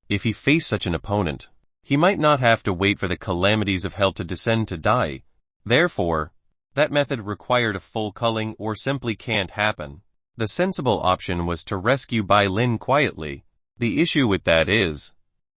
If he faced such an opponent, he might not have to wait for the calamities of hell to descend to die. Therefore, that method required a full culling or simply can't happen. The sensible option was to rescue Byin quietly. The issue with that is,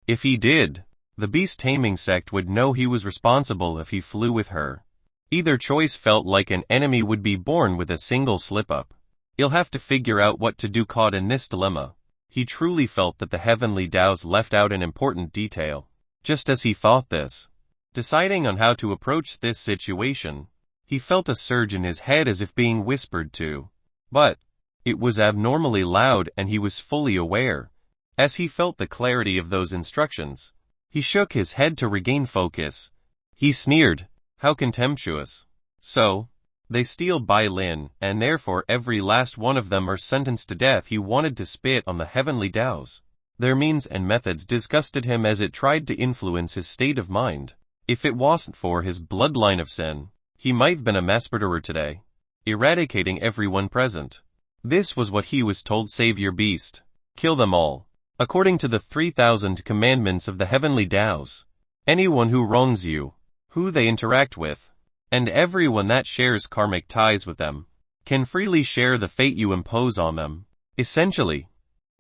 if he did, the beast taming sect would know he was responsible if he flew with her. Either choice felt like an enemy would be born with a single slip-up. He'll have to figure out what to do caught in this dilemma. He truly felt that the heavenly Daos left out an important detail. Just as he thought this, deciding on how to approach this situation, he felt a surge in his head as if being whispered to. But it was abnormally loud and he was fully aware. As he felt the clarity of those instructions, he shook his head to regain focus. He sneered, "How contemptuous. So, they steal Byin, and therefore every last one of them are sentenced to death." He wanted to spit on the heavenly Daos. Their means and methods disgusted him as it tried to influence his state of mind. If it wasn't for his bloodline of sin, he might have been a mass murderer today, eradicating everyone present. This was what he was told: save your beast. Kill them all. According to the 3,000 commandments of the heavenly Daos, anyone who wrongs you, who they interact with, and everyone that shares karmic ties with them, can freely share the fate you impose on them. Essentially,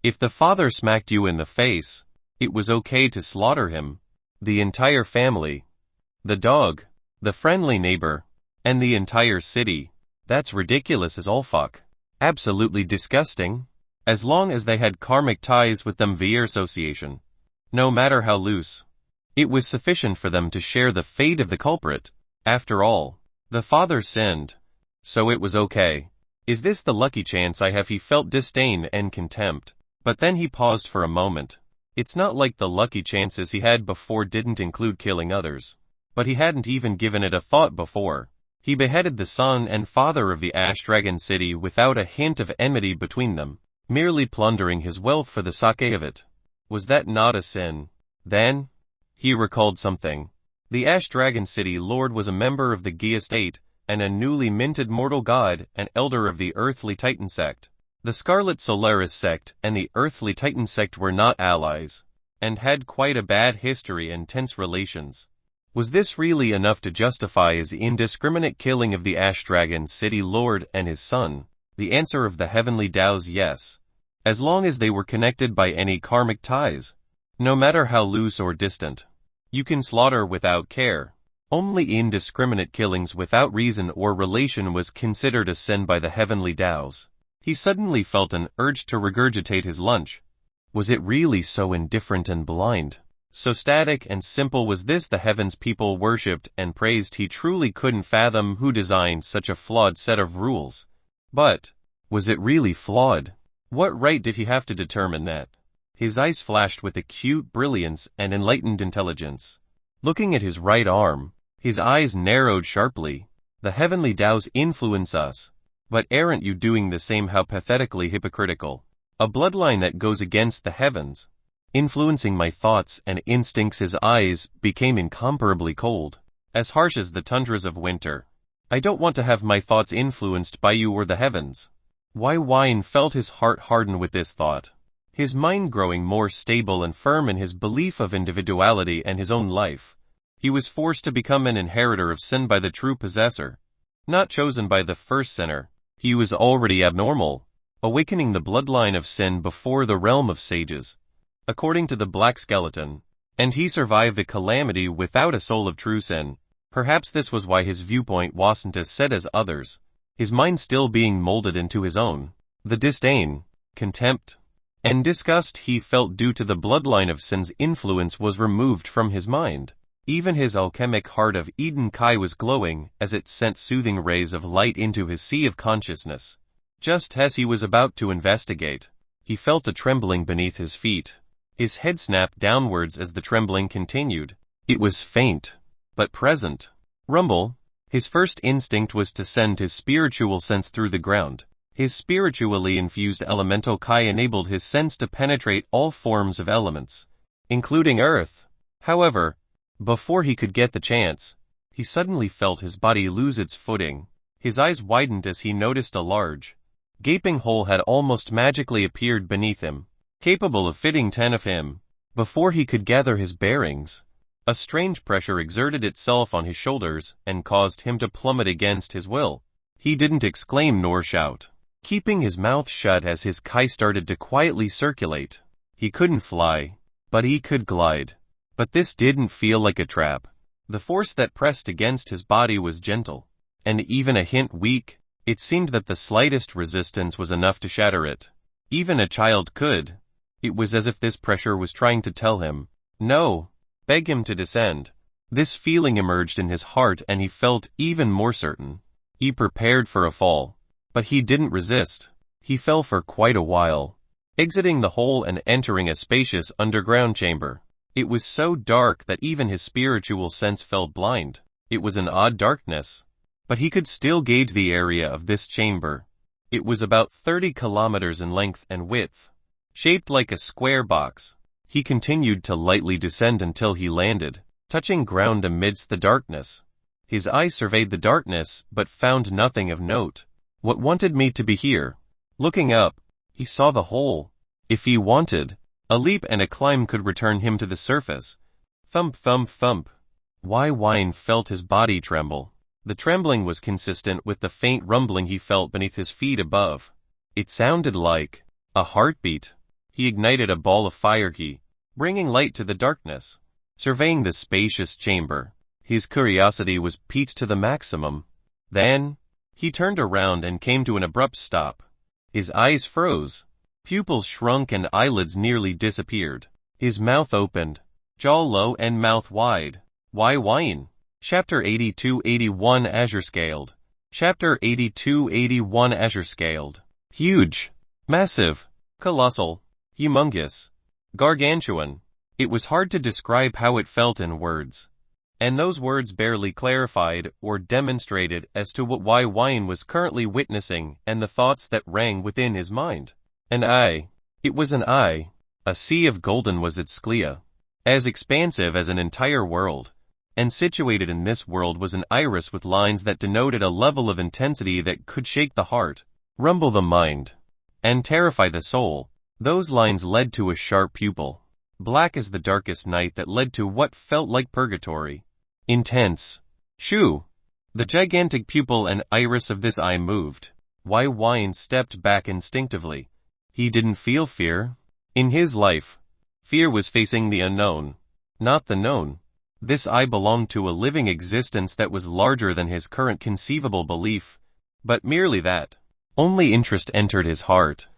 if the father smacked you in the face, it was okay to slaughter him. The entire family, the dog, the friendly neighbor, and the entire city. That's ridiculous as all fuck. Absolutely disgusting. As long as they had karmic ties with them via association, no matter how loose, it was sufficient for them to share the fate of the culprit. After all, the father sinned, so it was okay. Is this the lucky chance I have? He felt disdain and contempt, but then he paused for a moment. It's not like the lucky chances he had before didn't include killing others. But he hadn't even given it a thought before. He beheaded the son and father of the Azure Dragon city without a hint of enmity between them, merely plundering his wealth for the sake of it. Was that not a sin? Then, he recalled something. The Azure Dragon city lord was a member of the Gya state, and a newly minted mortal god, an elder of the earthly Titan sect. The Scarlet Solaris sect and the earthly Titan sect were not allies, and had quite a bad history and tense relations. Was this really enough to justify his indiscriminate killing of the Azure Dragon city lord and his son? The answer of the heavenly Dao's yes. As long as they were connected by any karmic ties. No matter how loose or distant. You can slaughter without care. Only indiscriminate killings without reason or relation was considered a sin by the heavenly Daos. He suddenly felt an urge to regurgitate his lunch. Was it really so indifferent and blind? So static and simple was this the heavens people worshipped and praised? He truly couldn't fathom who designed such a flawed set of rules. But, was it really flawed? What right did he have to determine that? His eyes flashed with acute brilliance and enlightened intelligence. Looking at his right arm, his eyes narrowed sharply. The heavenly Daos influence us. But aren't you doing the same? How pathetically hypocritical. A bloodline that goes against the heavens. Influencing my thoughts and instincts. His eyes became incomparably cold. As harsh as the tundras of winter. I don't want to have my thoughts influenced by you or the heavens. Byin felt his heart harden with this thought. His mind growing more stable and firm in his belief of individuality and his own life. He was forced to become an inheritor of sin by the true possessor. Not chosen by the first sinner. He was already abnormal. Awakening the bloodline of sin before the realm of sages. According to the black skeleton. And he survived the calamity without a soul of true sin. Perhaps this was why his viewpoint wasn't as set as others. His mind still being molded into his own. The disdain, contempt, and disgust he felt due to the bloodline of sin's influence was removed from his mind. Even his alchemic heart of Eden Kai was glowing as it sent soothing rays of light into his sea of consciousness. Just as he was about to investigate, he felt a trembling beneath his feet. His head snapped downwards as the trembling continued. It was faint, but present. Rumble. His first instinct was to send his spiritual sense through the ground. His spiritually infused elemental Kai enabled his sense to penetrate all forms of elements, including earth. However, before he could get the chance, he suddenly felt his body lose its footing. His eyes widened as he noticed a large, gaping hole had almost magically appeared beneath him, capable of fitting 10 of him. Before he could gather his bearings, a strange pressure exerted itself on his shoulders and caused him to plummet against his will. He didn't exclaim nor shout, keeping his mouth shut as his Kai started to quietly circulate. He couldn't fly, but he could glide. But this didn't feel like a trap. The force that pressed against his body was gentle, and even a hint weak. It seemed that the slightest resistance was enough to shatter it. Even a child could. It was as if this pressure was trying to tell him, no, beg him to descend. This feeling emerged in his heart and he felt even more certain. He prepared for a fall. But he didn't resist. He fell for quite a while, exiting the hole and entering a spacious underground chamber. It was so dark that even his spiritual sense felt blind. It was an odd darkness. But he could still gauge the area of this chamber. It was about 30 kilometers in length and width, shaped like a square box. He continued to lightly descend until he landed, touching ground amidst the darkness. His eyes surveyed the darkness, but found nothing of note. What wanted me to be here? Looking up, he saw the hole. If he wanted, a leap and a climb could return him to the surface. Thump, thump, thump. Byin felt his body tremble. The trembling was consistent with the faint rumbling he felt beneath his feet above. It sounded like a heartbeat. He ignited a ball of fire key, bringing light to the darkness. Surveying the spacious chamber, his curiosity was piqued to the maximum. Then, he turned around and came to an abrupt stop. His eyes froze. Pupils shrunk and eyelids nearly disappeared. His mouth opened, jaw low and mouth wide. Byin. Chapter 82-81 Azure Scaled. Chapter 82-81 Azure Scaled. Huge. Massive. Colossal. Humongous. Gargantuan. It was hard to describe how it felt in words. And those words barely clarified or demonstrated as to what Byin was currently witnessing and the thoughts that rang within his mind. An eye. It was an eye. A sea of golden was its sclea. As expansive as an entire world. And situated in this world was an iris with lines that denoted a level of intensity that could shake the heart, rumble the mind, and terrify the soul. Those lines led to a sharp pupil, black as the darkest night, that led to what felt like purgatory. Intense. Shoo! The gigantic pupil and iris of this eye moved. Byin stepped back instinctively. He didn't feel fear. In his life, fear was facing the unknown, not the known. This eye belonged to a living existence that was larger than his current conceivable belief, but merely that. Only interest entered his heart.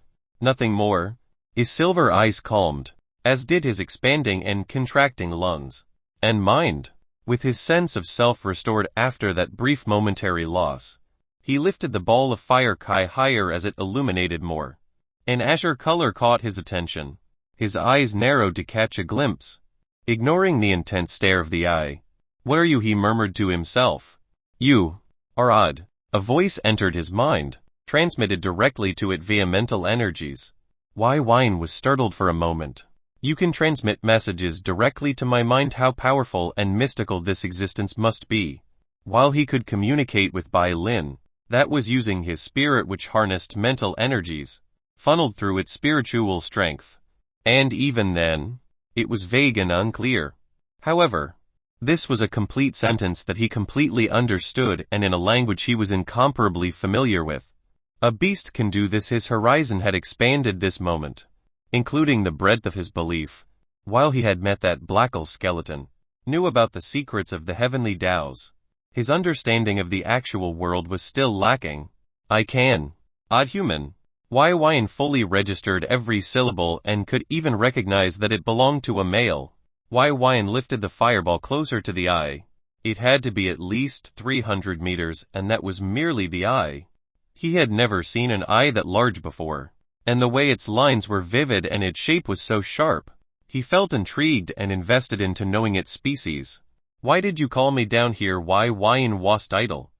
Nothing more. His silver eyes calmed, as did his expanding and contracting lungs. And mind. With his sense of self restored after that brief momentary loss, he lifted the ball of fire higher as it illuminated more. An azure color caught his attention. His eyes narrowed to catch a glimpse. Ignoring the intense stare of the eye. "What are you?" he murmured to himself. "You are odd." A voice entered his mind, transmitted directly to it via mental energies. Byin was startled for a moment. "You can transmit messages directly to my mind. How powerful and mystical this existence must be." While he could communicate with Byin, that was using his spirit, which harnessed mental energies, funneled through its spiritual strength. And even then, it was vague and unclear. However, this was a complete sentence that he completely understood and in a language he was incomparably familiar with. A beast can do this. His horizon had expanded this moment, including the breadth of his belief. While he had met that blackle skeleton, knew about the secrets of the heavenly Daos, his understanding of the actual world was still lacking. "I can." Odd human. Byin fully registered every syllable and could even recognize that it belonged to a male. Byin lifted the fireball closer to the eye. It had to be at least 300 meters, and that was merely the eye. He had never seen an eye that large before, and the way its lines were vivid and its shape was so sharp. He felt intrigued and invested into knowing its species. "Why did you call me down here?" Byin was idle.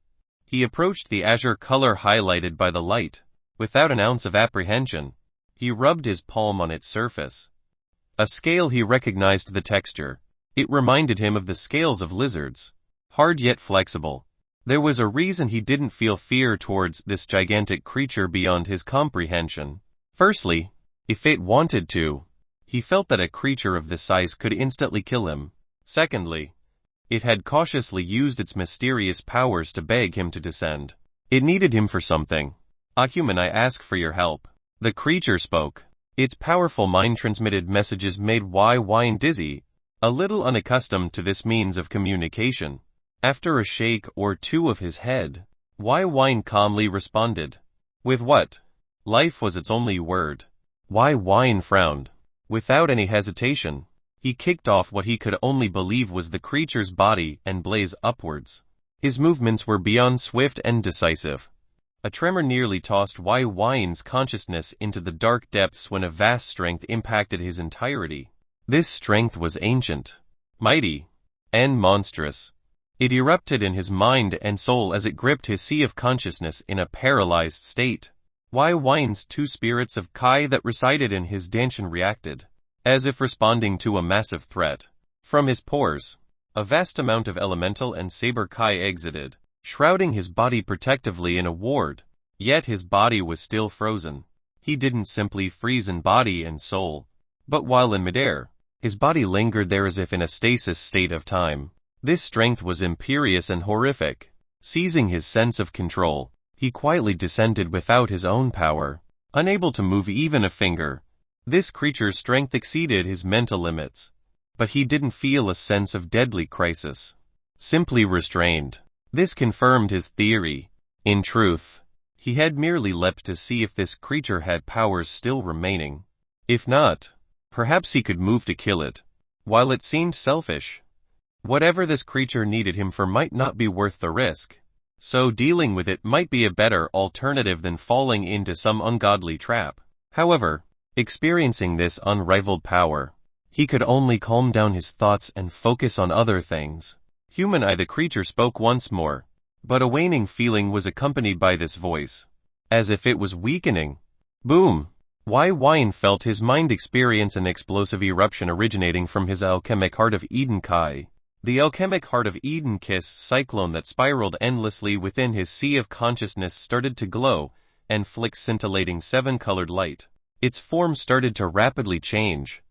He approached the azure color highlighted by the light. Without an ounce of apprehension, he rubbed his palm on its surface. A scale. He recognized the texture. It reminded him of the scales of lizards. Hard yet flexible. There was a reason he didn't feel fear towards this gigantic creature beyond his comprehension. Firstly, if it wanted to, he felt that a creature of this size could instantly kill him. Secondly, it had cautiously used its mysterious powers to beg him to descend. It needed him for something. "A human, I ask for your help." The creature spoke. Its powerful mind-transmitted messages made Byin dizzy, a little unaccustomed to this means of communication. After a shake or two of his head, Byin calmly responded. "With what?" Life was its only word. Byin frowned. Without any hesitation, he kicked off what he could only believe was the creature's body and blazed upwards. His movements were beyond swift and decisive. A tremor nearly tossed Byin's consciousness into the dark depths when a vast strength impacted his entirety. This strength was ancient, mighty, and monstrous. It erupted in his mind and soul as it gripped his sea of consciousness in a paralyzed state. Byin's two spirits of Kai that resided in his danshan reacted, as if responding to a massive threat. From his pores, a vast amount of elemental and saber Kai exited, shrouding his body protectively in a ward. Yet his body was still frozen. He didn't simply freeze in body and soul, but while in midair, his body lingered there as if in a stasis state of time. This strength was imperious and horrific. Seizing his sense of control, he quietly descended without his own power, unable to move even a finger. This creature's strength exceeded his mental limits, but he didn't feel a sense of deadly crisis. Simply restrained. This confirmed his theory. In truth, he had merely leapt to see if this creature had powers still remaining. If not, perhaps he could move to kill it. While it seemed selfish, whatever this creature needed him for might not be worth the risk. So dealing with it might be a better alternative than falling into some ungodly trap. However, Experiencing this unrivaled power, he could only calm down his thoughts and focus on other things. Human I, the creature spoke once more, but a waning feeling was accompanied by this voice, as if it was weakening. Boom! Byin felt his mind experience an explosive eruption originating from his alchemic heart of Eden Kai. The alchemic heart of Eden Kiss cyclone that spiraled endlessly within his sea of consciousness started to glow and flick scintillating seven-colored light. Its form started to rapidly change.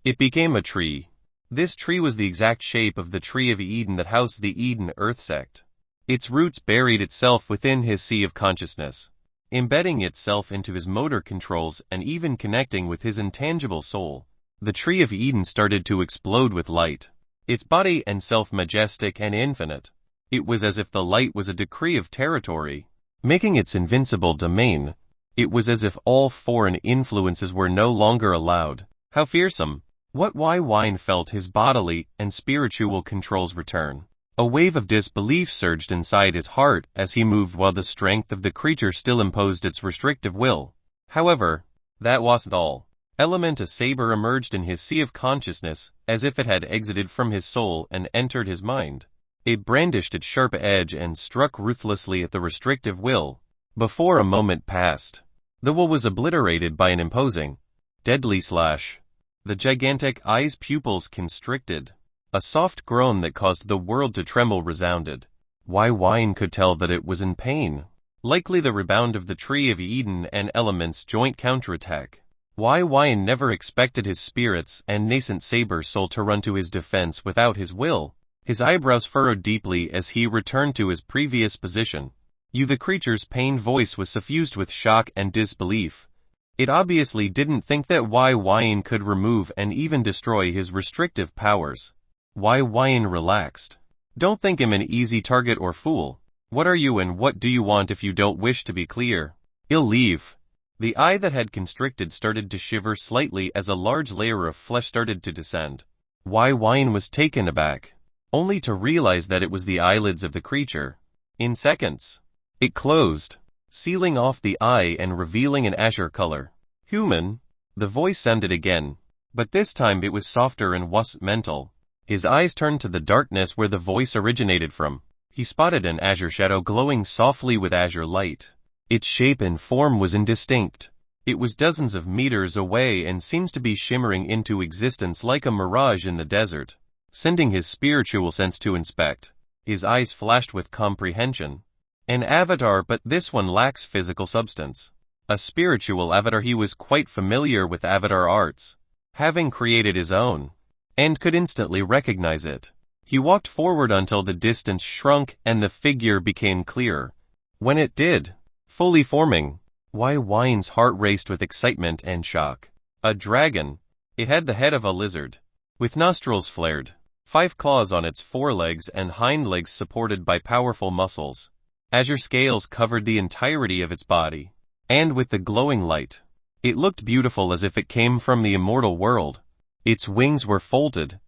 It became a tree. This tree was the exact shape of the tree of Eden that housed the Eden Earth sect. Its roots buried itself within his sea of consciousness, embedding itself into his motor controls and even connecting with his intangible soul. The tree of Eden started to explode with light, its body and self majestic and infinite. It was as if the light was a decree of territory, making its invincible domain. It was as if all foreign influences were no longer allowed. How fearsome! What Byin felt his bodily and spiritual controls return. A wave of disbelief surged inside his heart as he moved while the strength of the creature still imposed its restrictive will. However, that wasn't all. A saber emerged in his sea of consciousness, as if it had exited from his soul and entered his mind. It brandished its sharp edge and struck ruthlessly at the restrictive will. Before a moment passed, the will was obliterated by an imposing, deadly slash. The gigantic eye's pupils constricted. A soft groan that caused the world to tremble resounded. Byin could tell that it was in pain. Likely the rebound of the Tree of Eden and Element's joint counterattack. Byin never expected his spirits and nascent saber soul to run to his defense without his will. His eyebrows furrowed deeply as he returned to his previous position. The creature's pained voice was suffused with shock and disbelief. It obviously didn't think that Byin could remove and even destroy his restrictive powers. Byin relaxed. Don't think him an easy target or fool. What are you and what do you want if you don't wish to be clear? He'll leave. The eye that had constricted started to shiver slightly as a large layer of flesh started to descend. Byin was taken aback, only to realize that it was the eyelids of the creature. In seconds, it closed, sealing off the eye and revealing an azure color. Human, the voice sounded again, but this time it was softer and wasn't mental. His eyes turned to the darkness where the voice originated from. He spotted an azure shadow glowing softly with azure light. Its shape and form was indistinct. It was dozens of meters away and seemed to be shimmering into existence like a mirage in the desert. Sending his spiritual sense to inspect, his eyes flashed with comprehension. An avatar, but this one lacks physical substance. A spiritual avatar. He was quite familiar with avatar arts, having created his own, and could instantly recognize it. He walked forward until the distance shrunk and the figure became clearer. When it did, fully forming, Byin's heart raced with excitement and shock. A dragon. It had the head of a lizard, with nostrils flared, 5 claws on its forelegs and hind legs supported by powerful muscles. Azure scales covered the entirety of its body, and with the glowing light, it looked beautiful as if it came from the immortal world. Its wings were folded,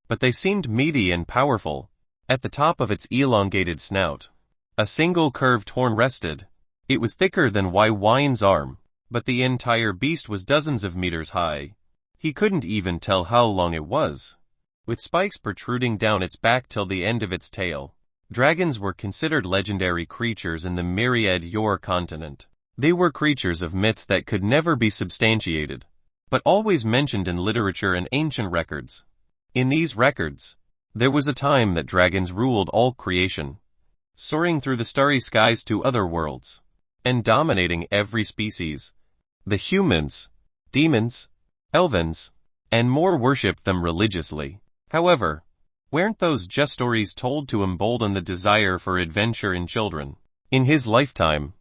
but they seemed meaty and powerful. At the top of its elongated snout, a single curved horn rested. It was thicker than Byin's arm, but the entire beast was dozens of meters high. He couldn't even tell how long it was. With spikes protruding down its back till the end of its tail, dragons were considered legendary creatures in the myriad Yor continent. They were creatures of myths that could never be substantiated, but always mentioned in literature and ancient records. In these records, there was a time that dragons ruled all creation, soaring through the starry skies to other worlds, and dominating every species. The humans, demons, elvens, and more worshipped them religiously. However, weren't those just stories told to embolden the desire for adventure in children? In his lifetime,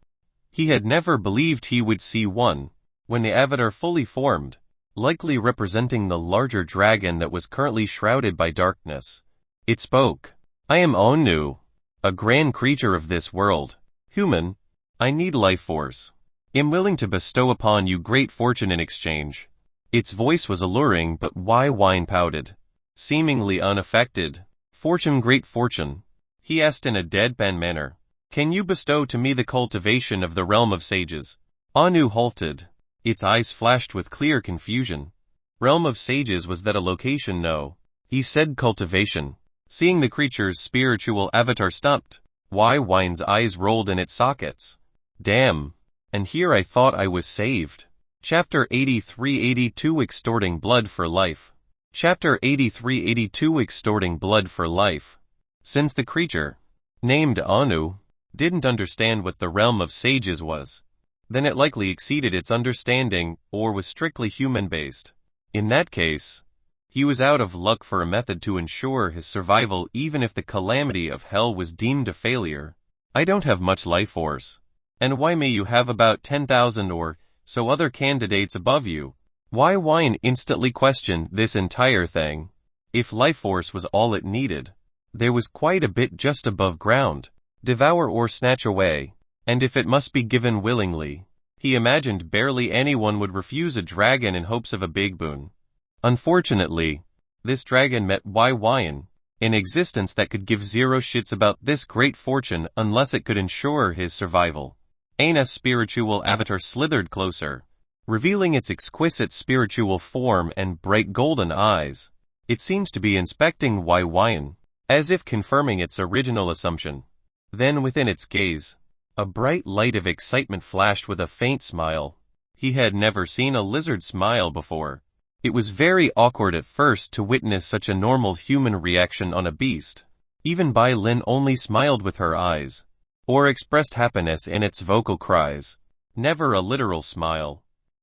he had never believed he would see one. When the avatar fully formed, likely representing the larger dragon that was currently shrouded by darkness, it spoke. I am Onu, a grand creature of this world. Human, I need life force. Am willing to bestow upon you great fortune in exchange. Its voice was alluring, but Byin pouted, seemingly unaffected. Fortune, great fortune? He asked in a deadpan manner. Can you bestow to me the cultivation of the realm of sages? Anu halted, Its eyes flashed with clear confusion. Realm of Sages, was that a location? No. He said cultivation. Seeing the creature's spiritual avatar stopped, Byn's eyes rolled in its sockets. Damn. And here I thought I was saved. Chapter 83-82 Extorting Blood for Life. Chapter 83-82 Extorting Blood for Life. Since the creature, named Anu, didn't understand what the Realm of Sages was, then it likely exceeded its understanding, or was strictly human-based. In that case, he was out of luck for a method to ensure his survival even if the calamity of hell was deemed a failure. I don't have much life force. And why may you have about 10,000 or so other candidates above you? Byin instantly questioned this entire thing. If life force was all it needed, there was quite a bit just above ground. Devour or snatch away. And if it must be given willingly, he imagined barely anyone would refuse a dragon in hopes of a big boon. Unfortunately, this dragon met Byin, an existence that could give zero shits about this great fortune unless it could ensure his survival. Ana's spiritual avatar slithered closer, revealing its exquisite spiritual form and bright golden eyes. It seemed to be inspecting Byin, as if confirming its original assumption. Then within its gaze, a bright light of excitement flashed with a faint smile. He had never seen a lizard smile before. It was very awkward at first to witness such a normal human reaction on a beast. Even Byin only smiled with her eyes, or expressed happiness in its vocal cries. Never a literal smile.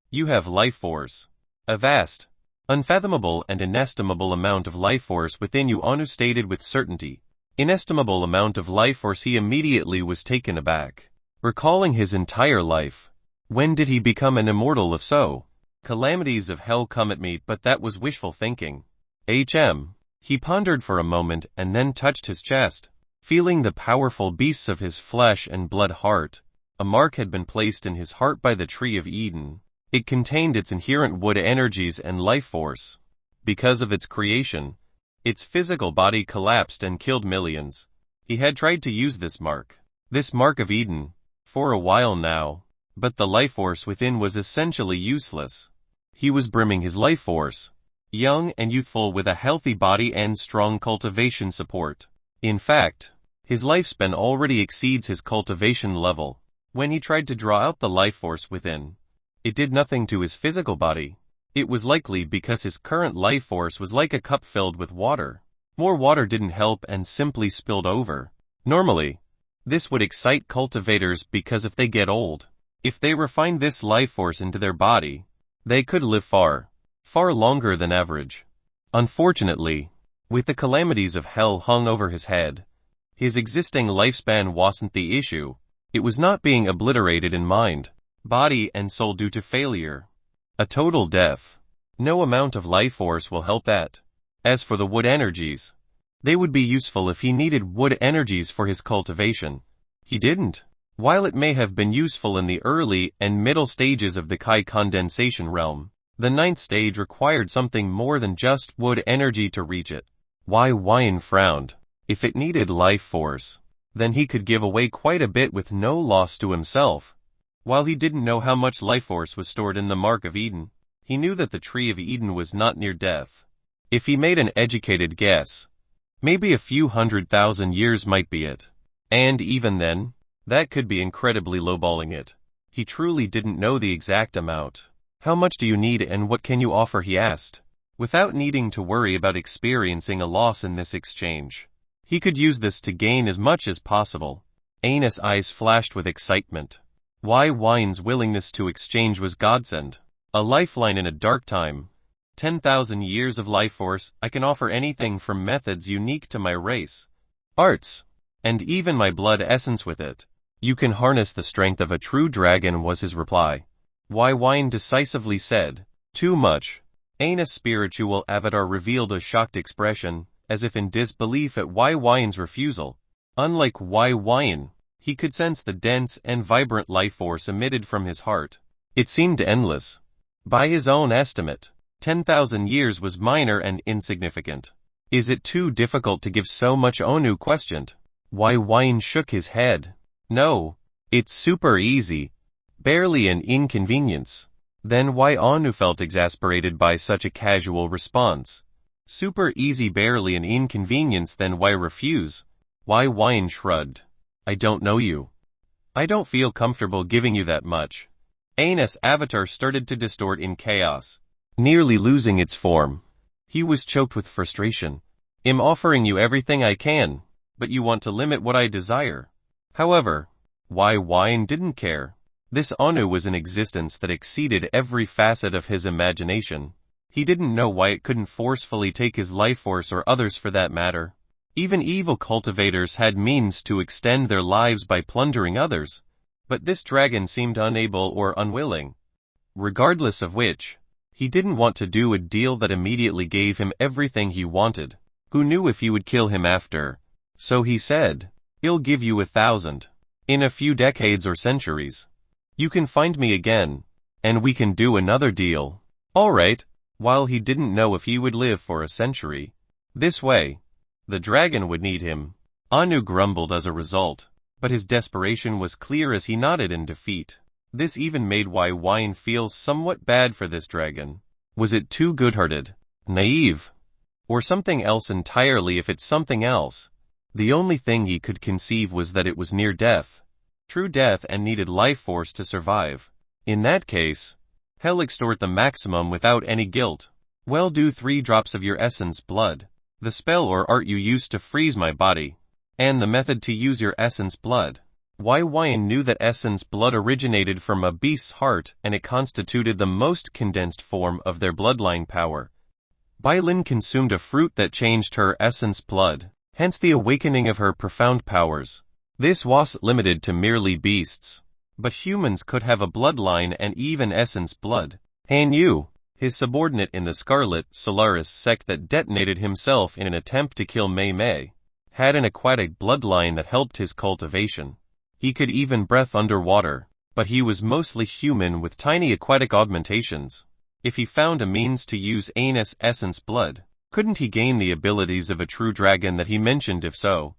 You have life force. A vast, unfathomable and inestimable amount of life force within you, Anu stated with certainty. Inestimable amount of life force. He immediately was taken aback, recalling his entire life. When did he become an immortal if so? Calamities of hell come at me, but that was wishful thinking. He pondered for a moment and then touched his chest, feeling the powerful beasts of his flesh and blood heart. A mark had been placed in his heart by the Tree of Eden. It contained its inherent wood energies and life force. Because of its creation, its physical body collapsed and killed millions. He had tried to use this mark of Eden, for a while now, but the life force within was essentially useless. He was brimming his life force, young and youthful with a healthy body and strong cultivation support. In fact, his lifespan already exceeds his cultivation level. When he tried to draw out the life force within, it did nothing to his physical body. It was likely because his current life force was like a cup filled with water. More water didn't help and simply spilled over. Normally, this would excite cultivators because if they get old, if they refine this life force into their body, they could live far longer than average. Unfortunately, with the calamities of hell hung over his head, his existing lifespan wasn't the issue. It was not being obliterated in mind, body and soul due to failure. A total death. No amount of life force will help that. As for the wood energies, they would be useful if he needed wood energies for his cultivation. He didn't. While it may have been useful in the early and middle stages of the Kai condensation realm, the 9th stage required something more than just wood energy to reach it. Byin frowned. If it needed life force, then he could give away quite a bit with no loss to himself. While he didn't know how much life force was stored in the Mark of Eden, he knew that the Tree of Eden was not near death. If he made an educated guess, maybe a few 100,000 years might be it. And even then, that could be incredibly lowballing it. He truly didn't know the exact amount. How much do you need and what can you offer, he asked, without needing to worry about experiencing a loss in this exchange. He could use this to gain as much as possible. Ana's eyes flashed with excitement. Byn's willingness to exchange was godsend. A lifeline in a dark time. 10,000 years of life force. I can offer anything from methods unique to my race, arts, and even my blood essence with it. You can harness the strength of a true dragon, was his reply. Byin decisively said. Too much. Ana's spiritual avatar revealed a shocked expression, as if in disbelief at Byn's refusal. Unlike Byin, he could sense the dense and vibrant life force emitted from his heart. It seemed endless. By his own estimate, 10,000 years was minor and insignificant. Is it too difficult to give so much? Anu questioned. Byin shook his head. No, it's super easy. Barely an inconvenience. Then why Anu felt exasperated by such a casual response. Super easy, barely an inconvenience, then why refuse? Why Byin shrugged. I don't know you. I don't feel comfortable giving you that much. Anus' avatar started to distort in chaos, nearly losing its form. He was choked with frustration. I'm offering you everything I can, but you want to limit what I desire. However, why Byin didn't care. This Anu was an existence that exceeded every facet of his imagination. He didn't know why it couldn't forcefully take his life force, or others for that matter. Even evil cultivators had means to extend their lives by plundering others, but this dragon seemed unable or unwilling. Regardless of which, he didn't want to do a deal that immediately gave him everything he wanted. Who knew if he would kill him after? So he said, I'll give you 1,000. In a few decades or centuries. You can find me again, and we can do another deal. Alright. While he didn't know if he would live for a century. This way, the dragon would need him. Anu grumbled as a result, but his desperation was clear as he nodded in defeat. This even made Byin feel somewhat bad for this dragon. Was it too good-hearted, naive, or something else entirely? If it's something else, the only thing he could conceive was that it was near death. True death, and needed life force to survive. In that case, hell, extort the maximum without any guilt. Well, do 3 drops of your essence blood. The spell or art you used to freeze my body. And the method to use your essence blood. Byin knew that essence blood originated from a beast's heart, and it constituted the most condensed form of their bloodline power. Byin consumed a fruit that changed her essence blood, hence the awakening of her profound powers. This wasn't limited to merely beasts. But humans could have a bloodline and even essence blood. Han Yu, his subordinate in the Scarlet Solaris sect that detonated himself in an attempt to kill Mei Mei, had an aquatic bloodline that helped his cultivation. He could even breathe underwater, but he was mostly human with tiny aquatic augmentations. If he found a means to use Anus' essence blood, couldn't he gain the abilities of a true dragon that he mentioned? If so,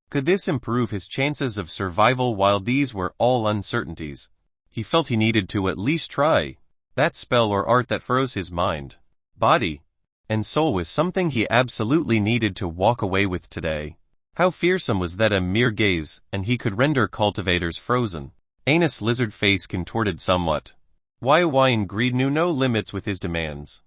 could this improve his chances of survival? While these were all uncertainties, he felt he needed to at least try. That spell or art that froze his mind, body, and soul was something he absolutely needed to walk away with today. How fearsome was that? A mere gaze, and he could render cultivators frozen. Anus' lizard face contorted somewhat. Byin greed knew no limits with his demands.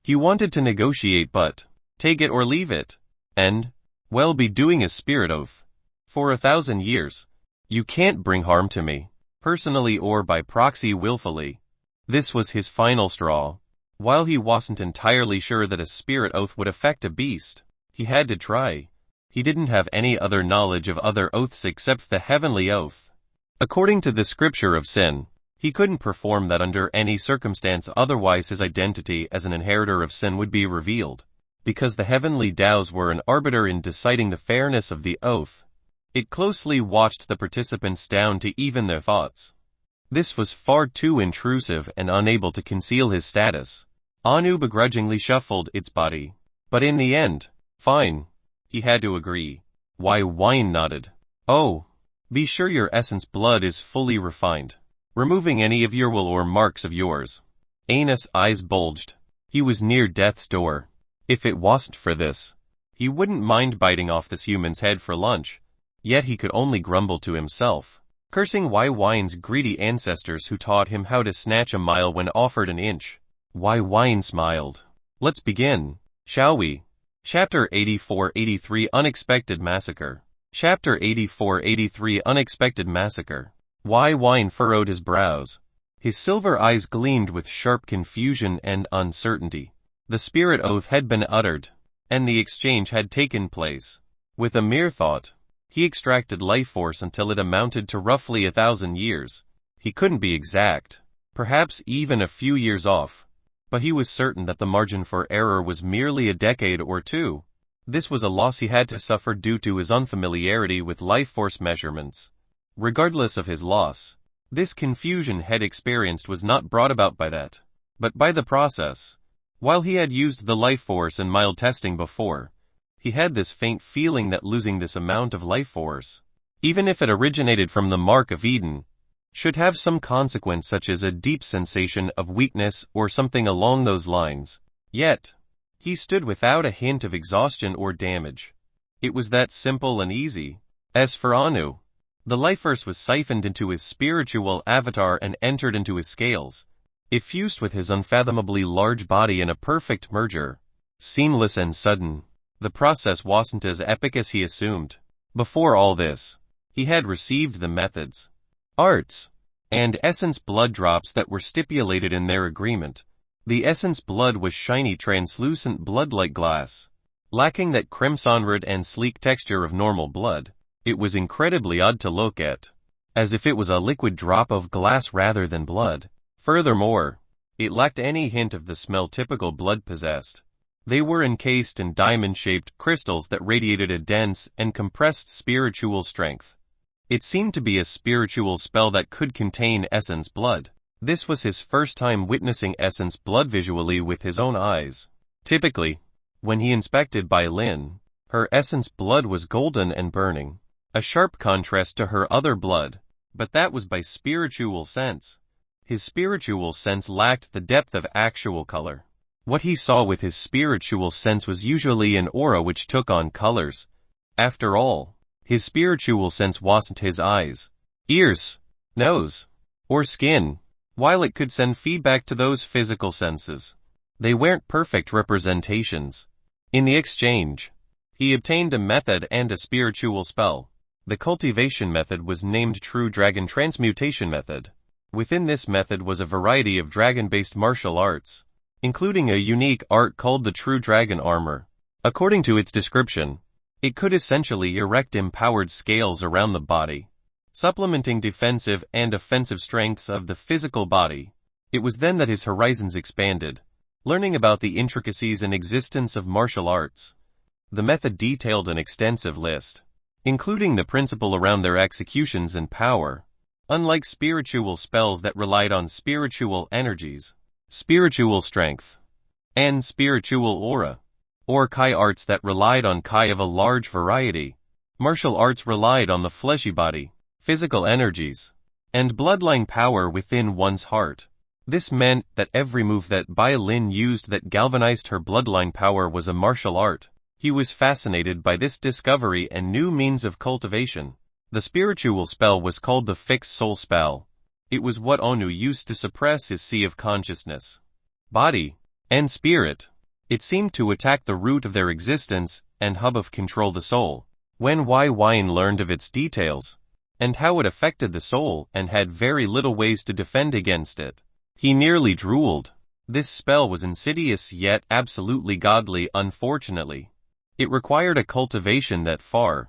He wanted to negotiate, but take it or leave it, and, well, be doing a spirit oath. For 1,000 years, you can't bring harm to me, personally or by proxy willfully. This was his final straw. While he wasn't entirely sure that a spirit oath would affect a beast, he had to try. He didn't have any other knowledge of other oaths except the heavenly oath. According to the scripture of sin, he couldn't perform that under any circumstance, otherwise his identity as an inheritor of sin would be revealed. Because the heavenly Daos were an arbiter in deciding the fairness of the oath, it closely watched the participants down to even their thoughts. This was far too intrusive, and unable to conceal his status, Anu begrudgingly shuffled its body. But in the end, fine. He had to agree. Byin nodded. Oh, be sure your essence blood is fully refined, removing any of your will or marks of yours. Anus' eyes bulged. He was near death's door. If it wasn't for this, he wouldn't mind biting off this human's head for lunch. Yet he could only grumble to himself, cursing Byin's greedy ancestors who taught him how to snatch a mile when offered an inch. Byin smiled. Let's begin, shall we? Chapter 84-83 Unexpected Massacre. Chapter 84-83 Unexpected Massacre. Byin furrowed his brows. His silver eyes gleamed with sharp confusion and uncertainty. The spirit oath had been uttered, and the exchange had taken place. With a mere thought, he extracted life force until it amounted to roughly 1,000 years. He couldn't be exact, perhaps even a few years off, but he was certain that the margin for error was merely a decade or two. This was a loss he had to suffer due to his unfamiliarity with life force measurements. Regardless of his loss, this confusion he'd experienced was not brought about by that, but by the process. While he had used the life force in mild testing before, he had this faint feeling that losing this amount of life force, even if it originated from the Mark of Eden, should have some consequence such as a deep sensation of weakness or something along those lines. Yet, he stood without a hint of exhaustion or damage. It was that simple and easy. As for Anu, the life force was siphoned into his spiritual avatar and entered into his scales. It fused with his unfathomably large body in a perfect merger. Seamless and sudden. The process wasn't as epic as he assumed. Before all this, he had received the methods, arts, and essence blood drops that were stipulated in their agreement. The essence blood was shiny translucent blood like glass. Lacking that crimson red and sleek texture of normal blood, it was incredibly odd to look at, as if it was a liquid drop of glass rather than blood. Furthermore, it lacked any hint of the smell typical blood possessed. They were encased in diamond-shaped crystals that radiated a dense and compressed spiritual strength. It seemed to be a spiritual spell that could contain essence blood. This was his first time witnessing essence blood visually with his own eyes. Typically, when he inspected Byin, her essence blood was golden and burning, a sharp contrast to her other blood, but that was by spiritual sense. His spiritual sense lacked the depth of actual color. What he saw with his spiritual sense was usually an aura which took on colors. After all, his spiritual sense wasn't his eyes, ears, nose, or skin. While it could send feedback to those physical senses, they weren't perfect representations. In the exchange, he obtained a method and a spiritual spell. The cultivation method was named True Dragon Transmutation Method. Within this method was a variety of dragon-based martial arts, including a unique art called the True Dragon Armor. According to its description, it could essentially erect empowered scales around the body, supplementing defensive and offensive strengths of the physical body. It was then that his horizons expanded, learning about the intricacies and existence of martial arts. The method detailed an extensive list, including the principle around their executions and power. Unlike spiritual spells that relied on spiritual energies, spiritual strength, and spiritual aura, or Kai arts that relied on Kai of a large variety, martial arts relied on the fleshy body, physical energies, and bloodline power within one's heart. This meant that every move that Byin used that galvanized her bloodline power was a martial art. He was fascinated by this discovery and new means of cultivation. The spiritual spell was called the Fixed Soul Spell. It was what Onu used to suppress his sea of consciousness, body, and spirit. It seemed to attack the root of their existence and hub of control, the soul. When Byin learned of its details, and how it affected the soul and had very little ways to defend against it, he nearly drooled. This spell was insidious yet absolutely godly. Unfortunately, it required a cultivation that far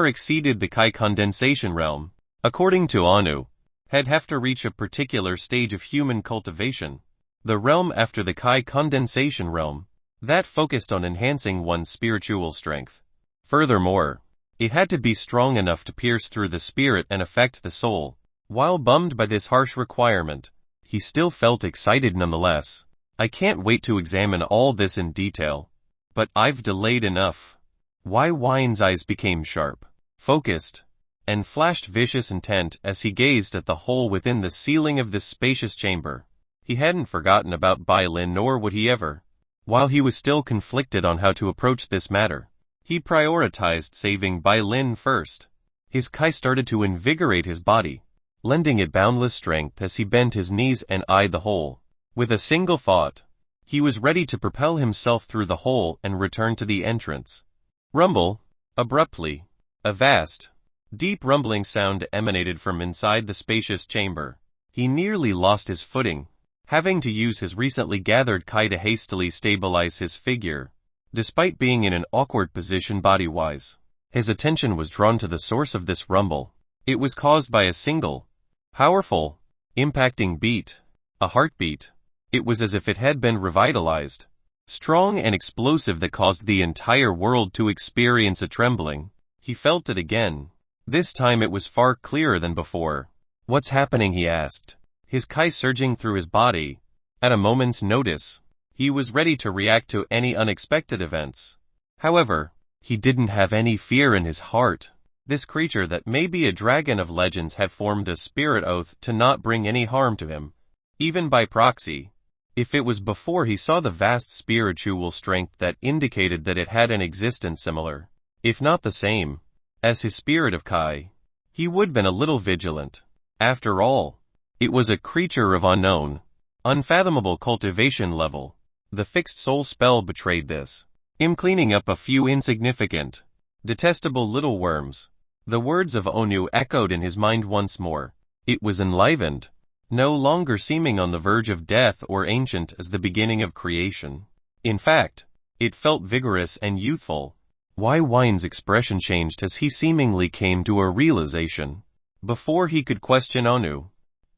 exceeded the Kai condensation realm. According to Anu, had have to reach a particular stage of human cultivation, the realm after the Kai condensation realm, that focused on enhancing one's spiritual strength. Furthermore, it had to be strong enough to pierce through the spirit and affect the soul. While bummed by this harsh requirement, he still felt excited nonetheless. I can't wait to examine all this in detail. But I've delayed enough. Byi's eyes became sharp, focused, and flashed vicious intent as he gazed at the hole within the ceiling of this spacious chamber. He hadn't forgotten about Byin, nor would he ever. While he was still conflicted on how to approach this matter, he prioritized saving Byin first. His Kai started to invigorate his body, lending it boundless strength as he bent his knees and eyed the hole. With a single thought, he was ready to propel himself through the hole and return to the entrance. Rumble. Abruptly, a vast, deep rumbling sound emanated from inside the spacious chamber. He nearly lost his footing, having to use his recently gathered Kai to hastily stabilize his figure. Despite being in an awkward position body-wise, his attention was drawn to the source of this rumble. It was caused by a single, powerful, impacting beat, a heartbeat. It was as if it had been revitalized, strong and explosive, that caused the entire world to experience a trembling. He felt it again. This time it was far clearer than before. "What's happening?" he asked, his Kai surging through his body. At a moment's notice, he was ready to react to any unexpected events. However, he didn't have any fear in his heart. This creature that may be a dragon of legends had formed a spirit oath to not bring any harm to him, even by proxy. If it was before he saw the vast spiritual strength that indicated that it had an existence similar, if not the same, as his spirit of Kai, he would have been a little vigilant. After all, it was a creature of unknown, unfathomable cultivation level. The fixed soul spell betrayed this. Him cleaning up a few insignificant, detestable little worms. The words of Onu echoed in his mind once more. It was enlivened, no longer seeming on the verge of death or ancient as the beginning of creation. In fact, it felt vigorous and youthful. Byi's expression changed as he seemingly came to a realization. Before he could question Onu,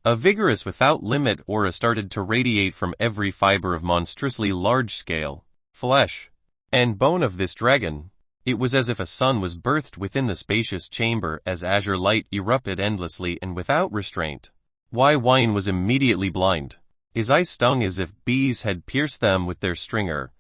a vigorous without limit aura started to radiate from every fiber of monstrously large-scale flesh and bone of this dragon. It was as if a sun was birthed within the spacious chamber as azure light erupted endlessly and without restraint. Byin was immediately blind. His eyes stung as if bees had pierced them with their stringer.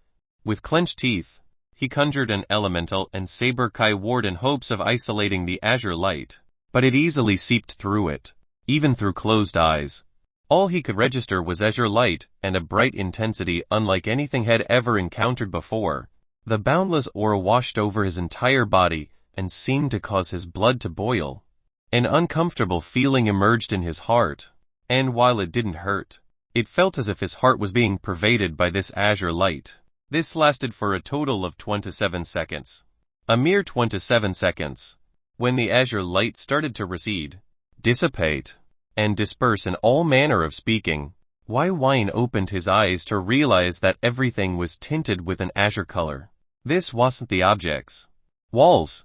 With clenched teeth, he conjured an elemental and saber Kai ward in hopes of isolating the azure light, but it easily seeped through it, even through closed eyes. All he could register was azure light and a bright intensity unlike anything had ever encountered before. The boundless aura washed over his entire body and seemed to cause his blood to boil. An uncomfortable feeling emerged in his heart, and while it didn't hurt, it felt as if his heart was being pervaded by this azure light. This lasted for a total of 27 seconds. A mere 27 seconds. When the azure light started to recede, dissipate, and disperse in all manner of speaking, Byin opened his eyes to realize that everything was tinted with an azure color. This wasn't the objects, walls,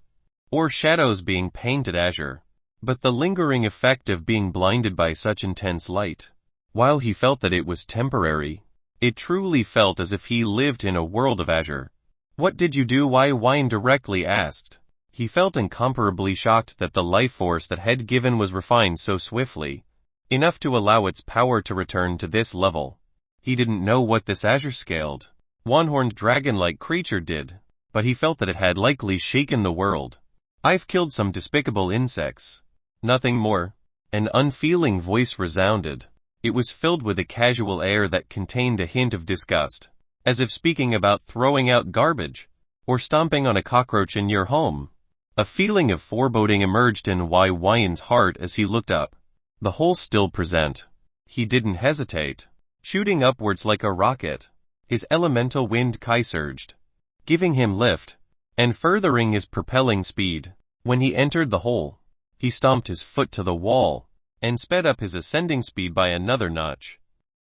or shadows being painted azure, but the lingering effect of being blinded by such intense light. While he felt that it was temporary, it truly felt as if he lived in a world of azure. "What did you do?" Byin directly asked. He felt incomparably shocked that the life force that had given was refined so swiftly, enough to allow its power to return to this level. He didn't know what this azure-scaled, one-horned dragon-like creature did, but he felt that it had likely shaken the world. "I've killed some despicable insects. Nothing more." An unfeeling voice resounded. It was filled with a casual air that contained a hint of disgust, as if speaking about throwing out garbage, or stomping on a cockroach in your home. A feeling of foreboding emerged in Byin's heart as he looked up. The hole still present. He didn't hesitate. Shooting upwards like a rocket, his elemental wind Kai surged, giving him lift, and furthering his propelling speed. When he entered the hole, he stomped his foot to the wall, and sped up his ascending speed by another notch.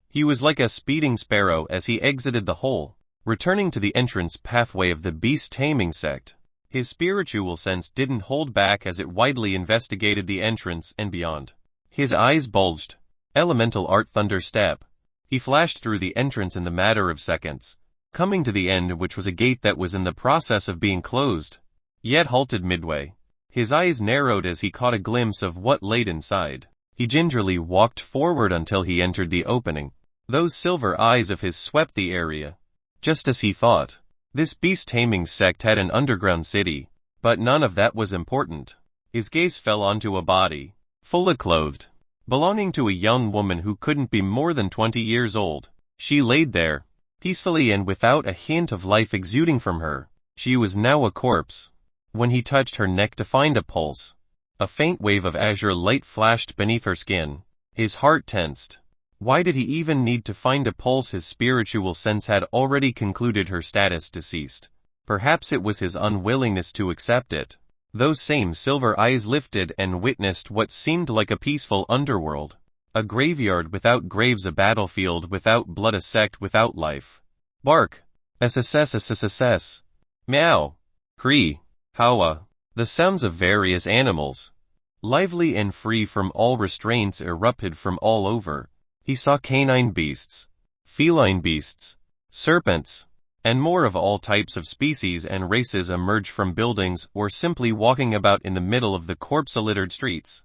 He was like a speeding sparrow as he exited the hole, returning to the entrance pathway of the beast Taming Sect. His spiritual sense didn't hold back as it widely investigated the entrance and beyond. His eyes bulged. Elemental art thunder step. He flashed through the entrance in the matter of seconds, coming to the end, which was a gate that was in the process of being closed, yet halted midway. His eyes narrowed as he caught a glimpse of what laid inside. He gingerly walked forward until he entered the opening. Those silver eyes of his swept the area. Just as he thought. This beast taming sect had an underground city, but none of that was important. His gaze fell onto a body, fully clothed, belonging to a young woman who couldn't be more than 20 years old. She laid there, peacefully and without a hint of life exuding from her. She was now a corpse. When he touched her neck to find a pulse, a faint wave of azure light flashed beneath her skin. His heart tensed. Why did he even need to find a pulse? His spiritual sense had already concluded her status deceased. Perhaps it was his unwillingness to accept it. Those same silver eyes lifted and witnessed what seemed like a peaceful underworld. A graveyard without graves, a battlefield without blood, a sect without life. Bark. SSSSSS. Meow. Cree. Howa. The sounds of various animals, lively and free from all restraints, erupted from all over. He saw canine beasts, feline beasts, serpents, and more of all types of species and races emerge from buildings or simply walking about in the middle of the corpse-littered streets.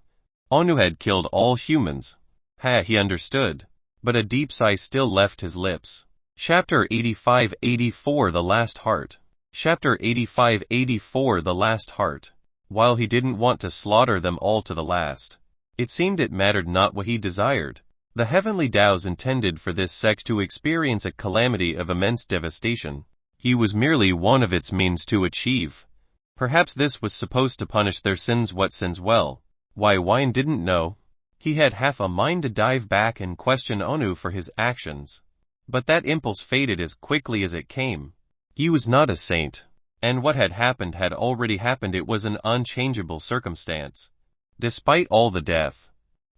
Onu had killed all humans. He understood, but a deep sigh still left his lips. Chapter 85-84 The Last Heart. Chapter 85-84 The Last Heart. while he didn't want to slaughter them all to the last. It seemed it mattered not what he desired. The heavenly Daos intended for this sect to experience a calamity of immense devastation. He was merely one of its means to achieve. Perhaps this was supposed to punish their sins. What sins? Well, Byin didn't know. He had half a mind to dive back and question Onu for his actions. But that impulse faded as quickly as it came. He was not a saint. And what had already happened. It was an unchangeable circumstance. Despite all the death,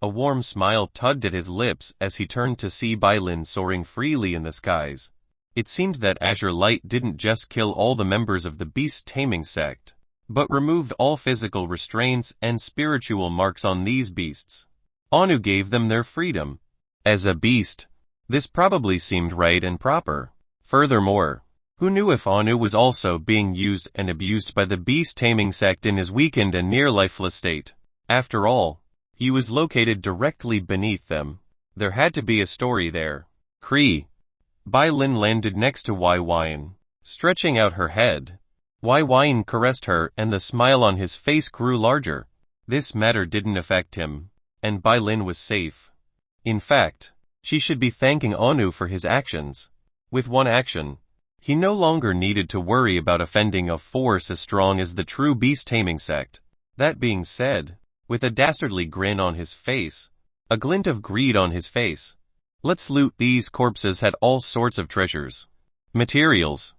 a warm smile tugged at his lips as he turned to see Byin soaring freely in the skies. It seemed that Azure Light didn't just kill all the members of the beast Taming Sect, but removed all physical restraints and spiritual marks on these beasts. Onu gave them their freedom. As a beast, this probably seemed right and proper. Furthermore, who knew if Onu was also being used and abused by the beast Taming Sect in his weakened and near-lifeless state? After all, he was located directly beneath them. There had to be a story there. Byin landed next to Byin, stretching out her head. Byin caressed her and the smile on his face grew larger. This matter didn't affect him, and Byin was safe. In fact, she should be thanking Onu for his actions. With one action, he no longer needed to worry about offending a force as strong as the true beast Taming Sect. That being said, with a dastardly grin on his face, a glint of greed on his face, let's loot these corpses. Had all sorts of treasures, materials,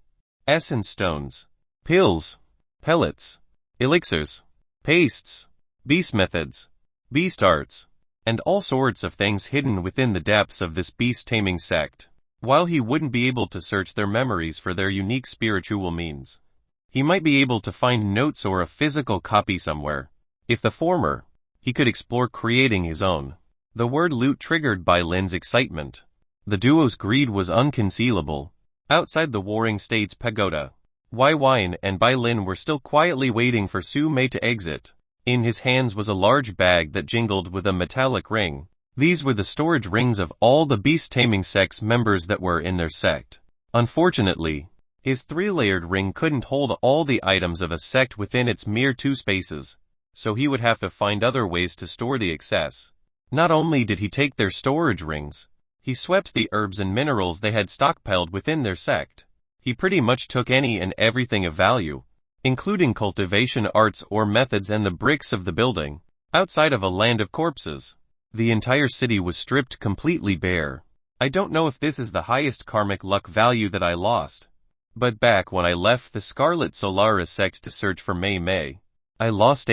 essence stones, pills, pellets, elixirs, pastes, beast methods, beast arts, and all sorts of things hidden within the depths of this beast Taming Sect. While he wouldn't be able to search their memories for their unique spiritual means, he might be able to find notes or a physical copy somewhere. If the former, he could explore creating his own. The word loot triggered Bylin's excitement. The duo's greed was unconcealable. Outside the Warring States Pagoda, Byin and Byin were still quietly waiting for Su Mei to exit. In his hands was a large bag that jingled with a metallic ring. These were the storage rings of all the beast Taming Sect's members that were in their sect. Unfortunately, his three-layered ring couldn't hold all the items of a sect within its mere 2 spaces. So he would have to find other ways to store the excess. Not only did he take their storage rings, he swept the herbs and minerals they had stockpiled within their sect. He pretty much took any and everything of value, including cultivation arts or methods and the bricks of the building. Outside of a land of corpses, the entire city was stripped completely bare. I don't know if this is the highest karmic luck value that I lost, but back when I left the Scarlet Solaris sect to search for Mei, I lost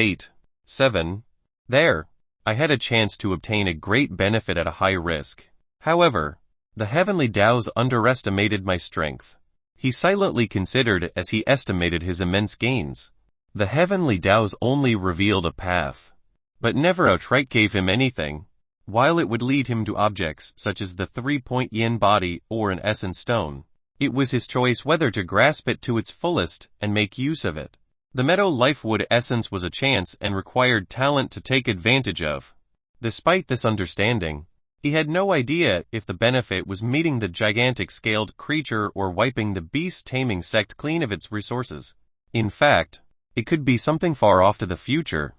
7. There, I had a chance to obtain a great benefit at a high risk. However, the heavenly Daos underestimated my strength. He silently considered as he estimated his immense gains. The heavenly Daos only revealed a path, but never outright gave him anything. While it would lead him to objects such as the 3-point yin body or an essence stone, it was his choice whether to grasp it to its fullest and make use of it. The meadow lifewood essence was a chance and required talent to take advantage of. Despite this understanding, he had no idea if the benefit was meeting the gigantic scaled creature or wiping the beast Taming Sect clean of its resources. In fact, it could be something far off to the future,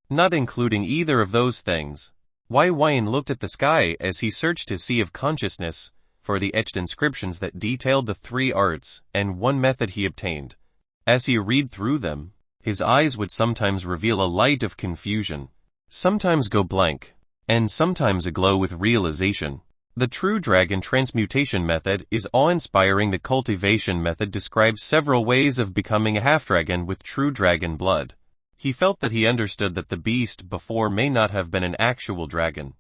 not including either of those things. Byin looked at the sky as he searched his sea of consciousness for the etched inscriptions that detailed the 3 arts and 1 method he obtained. As he read through them, his eyes would sometimes reveal a light of confusion, sometimes go blank, and sometimes aglow with realization. The True Dragon transmutation method is awe-inspiring. The cultivation method describes several ways of becoming a half-dragon with true dragon blood. He felt that he understood that the beast before may not have been an actual dragon,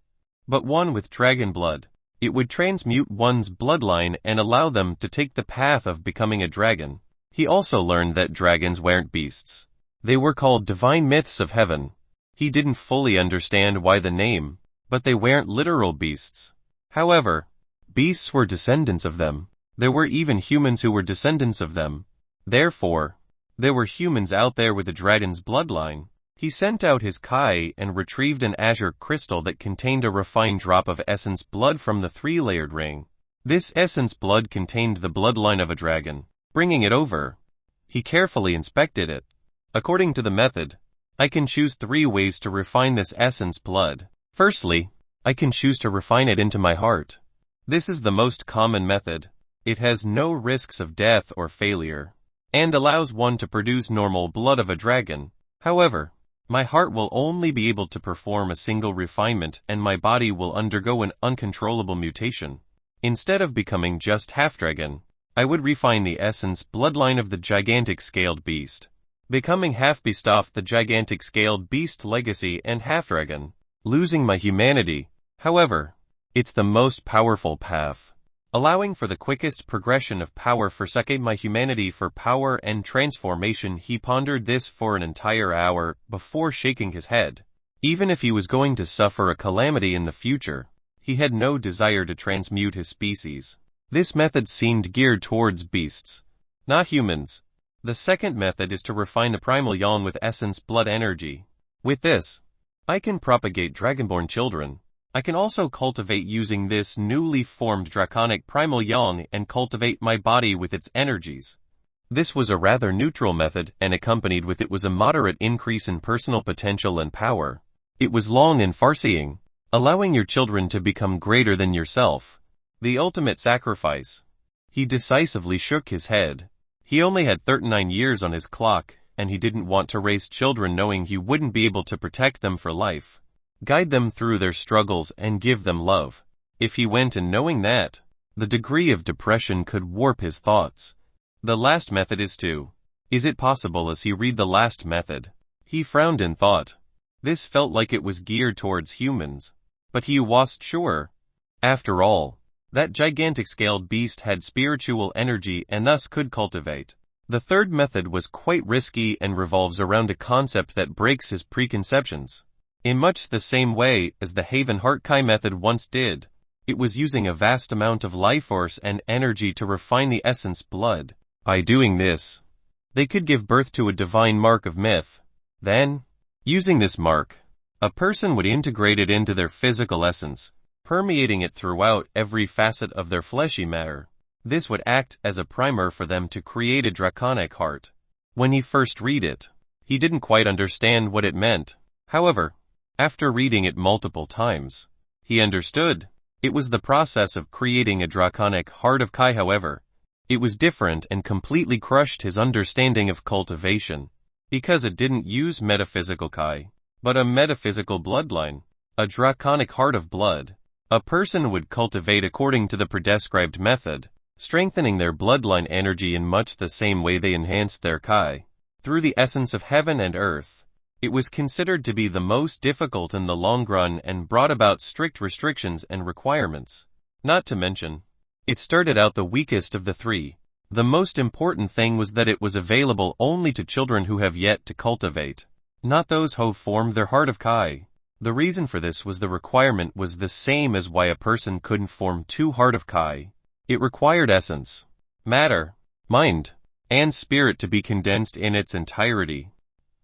but one with dragon blood. It would transmute one's bloodline and allow them to take the path of becoming a dragon. He also learned that dragons weren't beasts. They were called divine myths of heaven. He didn't fully understand why the name, but they weren't literal beasts. However, beasts were descendants of them. There were even humans who were descendants of them. Therefore, there were humans out there with a dragon's bloodline. He sent out his Kai and retrieved an azure crystal that contained a refined drop of essence blood from the 3-layered ring. This essence blood contained the bloodline of a dragon. Bringing it over, he carefully inspected it. According to the method, I can choose 3 ways to refine this essence blood. Firstly, I can choose to refine it into my heart. This is the most common method. It has no risks of death or failure, and allows one to produce normal blood of a dragon. However, my heart will only be able to perform a single refinement and my body will undergo an uncontrollable mutation. Instead of becoming just half-dragon, I would refine the essence bloodline of the gigantic scaled beast, becoming half-beast off the gigantic scaled beast legacy and half-dragon, losing my humanity. However, it's the most powerful path, allowing for the quickest progression of power. Forsaking my humanity for power and transformation. He pondered this for an entire hour before shaking his head. Even if he was going to suffer a calamity in the future, he had no desire to transmute his species. This method seemed geared towards beasts, not humans. The second method is to refine the primal yang with essence blood energy. With this, I can propagate dragonborn children. I can also cultivate using this newly formed draconic primal yang and cultivate my body with its energies. This was a rather neutral method, and accompanied with it was a moderate increase in personal potential and power. It was long and far-seeing, allowing your children to become greater than yourself. The ultimate sacrifice. He decisively shook his head. He only had 39 years on his clock, and he didn't want to raise children knowing he wouldn't be able to protect them for life, guide them through their struggles and give them love. If he went in knowing that, the degree of depression could warp his thoughts. The last method is it possible? As he read the last method, he frowned in thought. This felt like it was geared towards humans, but he wasn't sure. After all, that gigantic scaled beast had spiritual energy and thus could cultivate. The third method was quite risky and revolves around a concept that breaks his preconceptions. In much the same way as the Haven Heart Kai method once did, it was using a vast amount of life force and energy to refine the essence blood. By doing this, they could give birth to a divine mark of myth. Then, using this mark, a person would integrate it into their physical essence, permeating it throughout every facet of their fleshy matter. This would act as a primer for them to create a draconic heart. When he first read it, he didn't quite understand what it meant. However, after reading it multiple times, he understood. It was the process of creating a draconic heart of Kai. However, it was different and completely crushed his understanding of cultivation, because it didn't use metaphysical Kai, but a metaphysical bloodline, a draconic heart of blood. A person would cultivate according to the prescribed method, strengthening their bloodline energy in much the same way they enhanced their Kai. Through the essence of heaven and earth, it was considered to be the most difficult in the long run and brought about strict restrictions and requirements. Not to mention, it started out the weakest of the 3. The most important thing was that it was available only to children who have yet to cultivate, not those who formed their heart of Kai. The reason for this was the requirement was the same as why a person couldn't form 2 heart of Kai. It required essence, matter, mind, and spirit to be condensed in its entirety.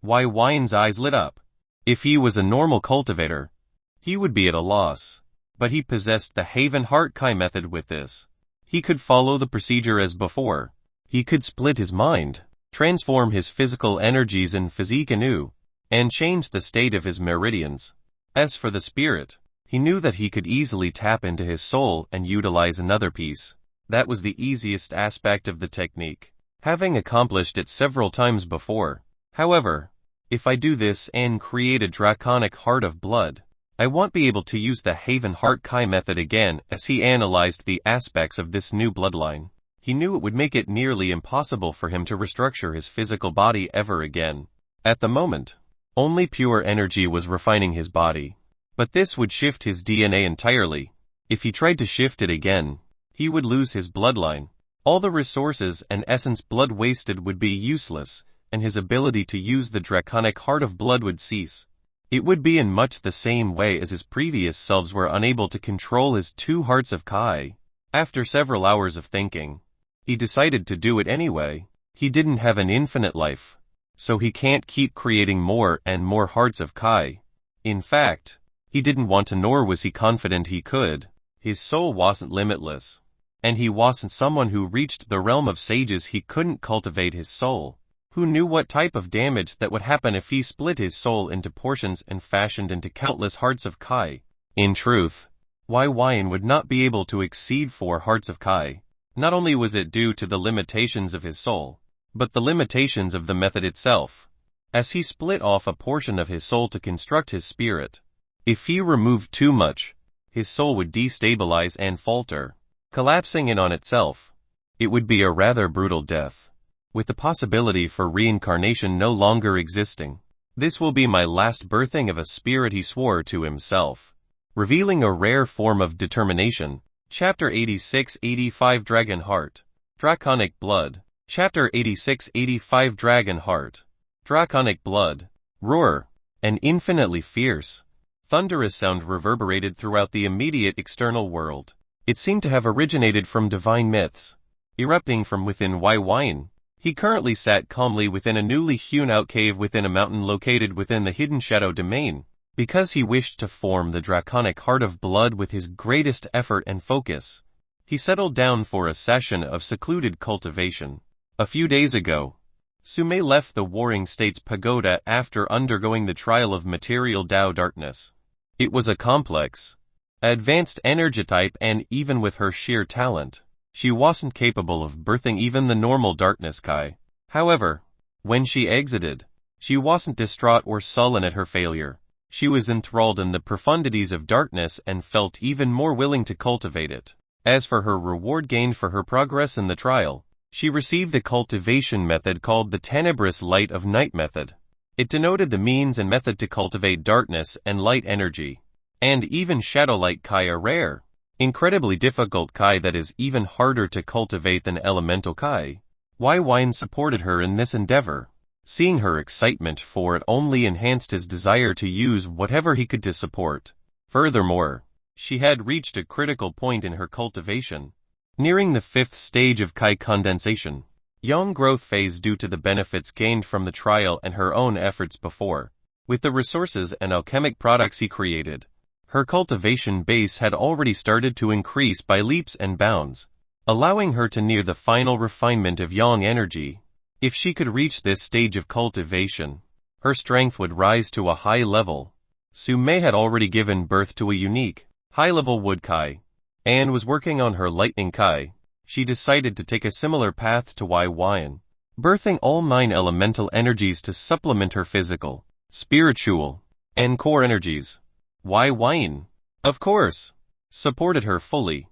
Why Byi's eyes lit up. If he was a normal cultivator, he would be at a loss. But he possessed the Haven Heart Kai method with this. He could follow the procedure as before. He could split his mind, transform his physical energies and physique anew, and change the state of his meridians. As for the spirit, he knew that he could easily tap into his soul and utilize another piece. That was the easiest aspect of the technique, having accomplished it several times before. However, if I do this and create a draconic heart of blood, I won't be able to use the Haven Heart Kai method again. As he analyzed the aspects of this new bloodline, he knew it would make it nearly impossible for him to restructure his physical body ever again. At the moment, only pure energy was refining his body. But this would shift his DNA entirely. If he tried to shift it again, he would lose his bloodline. All the resources and essence blood wasted would be useless, and his ability to use the draconic heart of blood would cease. It would be in much the same way as his previous selves were unable to control his 2 hearts of Kai. After several hours of thinking, he decided to do it anyway. He didn't have an infinite life, so he can't keep creating more and more hearts of Kai. In fact, he didn't want to, nor was he confident he could. His soul wasn't limitless, and he wasn't someone who reached the realm of sages. He couldn't cultivate his soul. Who knew what type of damage that would happen if he split his soul into portions and fashioned into countless hearts of Kai? In truth, Byin would not be able to exceed 4 hearts of Kai. Not only was it due to the limitations of his soul, but the limitations of the method itself, as he split off a portion of his soul to construct his spirit. If he removed too much, his soul would destabilize and falter, collapsing in on itself. It would be a rather brutal death, with the possibility for reincarnation no longer existing. This will be my last birthing of a spirit, he swore to himself, revealing a rare form of determination. Chapter 86-85 Dragon Heart. Draconic Blood. Chapter 86-85 Dragon Heart. Draconic Blood. Roar. An infinitely fierce, thunderous sound reverberated throughout the immediate external world. It seemed to have originated from divine myths, erupting from within Byin. He currently sat calmly within a newly hewn-out cave within a mountain located within the hidden shadow domain. Because he wished to form the draconic heart of blood with his greatest effort and focus, he settled down for a session of secluded cultivation. A few days ago, Sume left the Warring States Pagoda after undergoing the trial of material Dao darkness. It was a complex, advanced energy type, and even with her sheer talent, she wasn't capable of birthing even the normal darkness Kai. However, when she exited, she wasn't distraught or sullen at her failure. She was enthralled in the profundities of darkness and felt even more willing to cultivate it. As for her reward gained for her progress in the trial, she received a cultivation method called the Tenebrous Light of Night method. It denoted the means and method to cultivate darkness and light energy, and even shadowlight Kai, a rare, incredibly difficult Kai that is even harder to cultivate than elemental Kai. Byin supported her in this endeavor. Seeing her excitement for it only enhanced his desire to use whatever he could to support. Furthermore, she had reached a critical point in her cultivation, nearing the 5th stage of Kai condensation, young growth phase due to the benefits gained from the trial and her own efforts before. With the resources and alchemic products he created, her cultivation base had already started to increase by leaps and bounds, allowing her to near the final refinement of yang energy. If she could reach this stage of cultivation, her strength would rise to a high level. Sume had already given birth to a unique, high-level wood Kai, and was working on her lightning Kai. She decided to take a similar path to Byin, birthing all 9 elemental energies to supplement her physical, spiritual, and core energies. Byin, of course, supported her fully.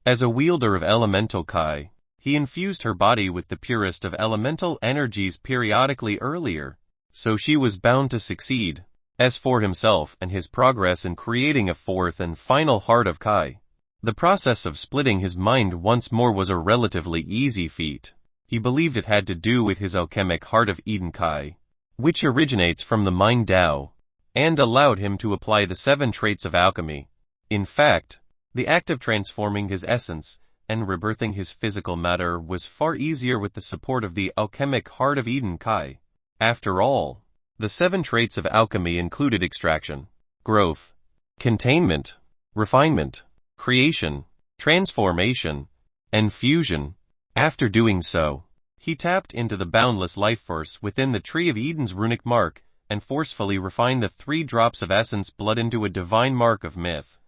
As a wielder of elemental Kai, he infused her body with the purest of elemental energies periodically earlier, so she was bound to succeed. As for himself and his progress in creating a 4th and final heart of Kai, the process of splitting his mind once more was a relatively easy feat. He believed it had to do with his alchemic heart of Eden Kai, which originates from the mind Dao, and allowed him to apply the 7 traits of alchemy. In fact, the act of transforming his essence and rebirthing his physical matter was far easier with the support of the alchemic heart of Eden Kai. After all, the 7 traits of alchemy included extraction, growth, containment, refinement, creation, transformation, and fusion. After doing so, he tapped into the boundless life force within the Tree of Eden's runic mark and forcefully refined the 3 drops of essence blood into a divine mark of myth.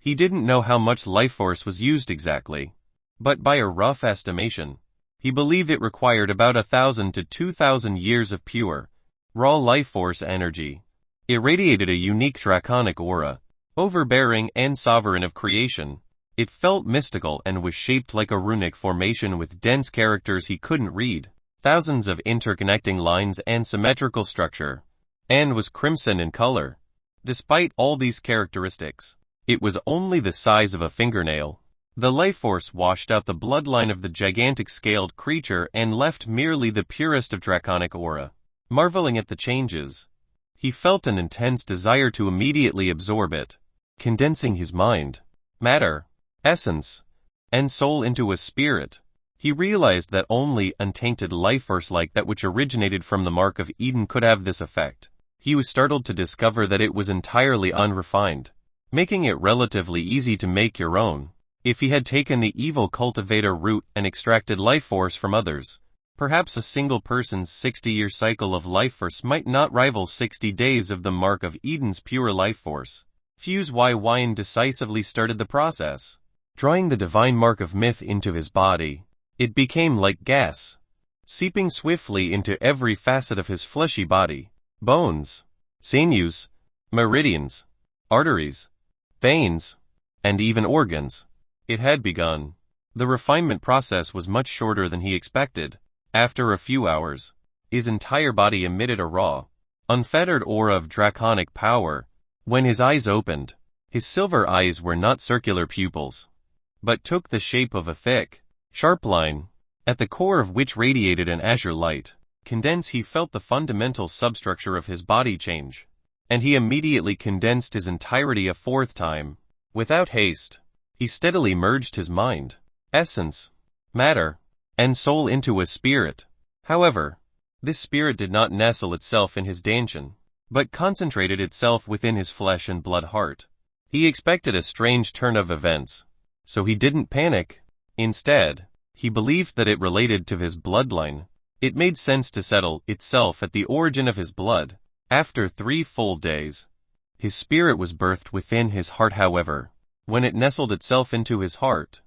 He didn't know how much life force was used exactly, but by a rough estimation, he believed it required about 1,000 to 2,000 years of pure, raw life force energy. It radiated a unique draconic aura, overbearing and sovereign of creation. It felt mystical and was shaped like a runic formation with dense characters he couldn't read, thousands of interconnecting lines and symmetrical structure, and was crimson in color. Despite all these characteristics, it was only the size of a fingernail. The life force washed out the bloodline of the gigantic scaled creature and left merely the purest of draconic aura. Marveling at the changes, he felt an intense desire to immediately absorb it, condensing his mind, matter, essence, and soul into a spirit. He realized that only untainted life force like that which originated from the mark of Eden could have this effect. He was startled to discover that it was entirely unrefined, making it relatively easy to make your own. If he had taken the evil cultivator route and extracted life force from others, Perhaps a single person's 60-year cycle of life force might not rival 60 days of the mark of Eden's pure life force. Fuse Byin decisively started the process, drawing the divine mark of myth into his body. It became like gas, seeping swiftly into every facet of his fleshy body. Bones, sinews, meridians, arteries, veins, and even organs. It had begun. The refinement process was much shorter than he expected. After a few hours, his entire body emitted a raw, unfettered aura of draconic power. When his eyes opened, his silver eyes were not circular pupils, but took the shape of a thick, sharp line, at the core of which radiated an azure light. Condense, he felt the fundamental substructure of his body change, and he immediately condensed his entirety a fourth time. Without haste, he steadily merged his mind, essence, matter, and soul into a spirit. However, this spirit did not nestle itself in his dantian, but concentrated itself within his flesh and blood heart. He expected a strange turn of events, so he didn't panic. Instead, he believed that it related to his bloodline. It made sense to settle itself at the origin of his blood. After 3 full days, his spirit was birthed within his heart. However, when it nestled itself into his heart,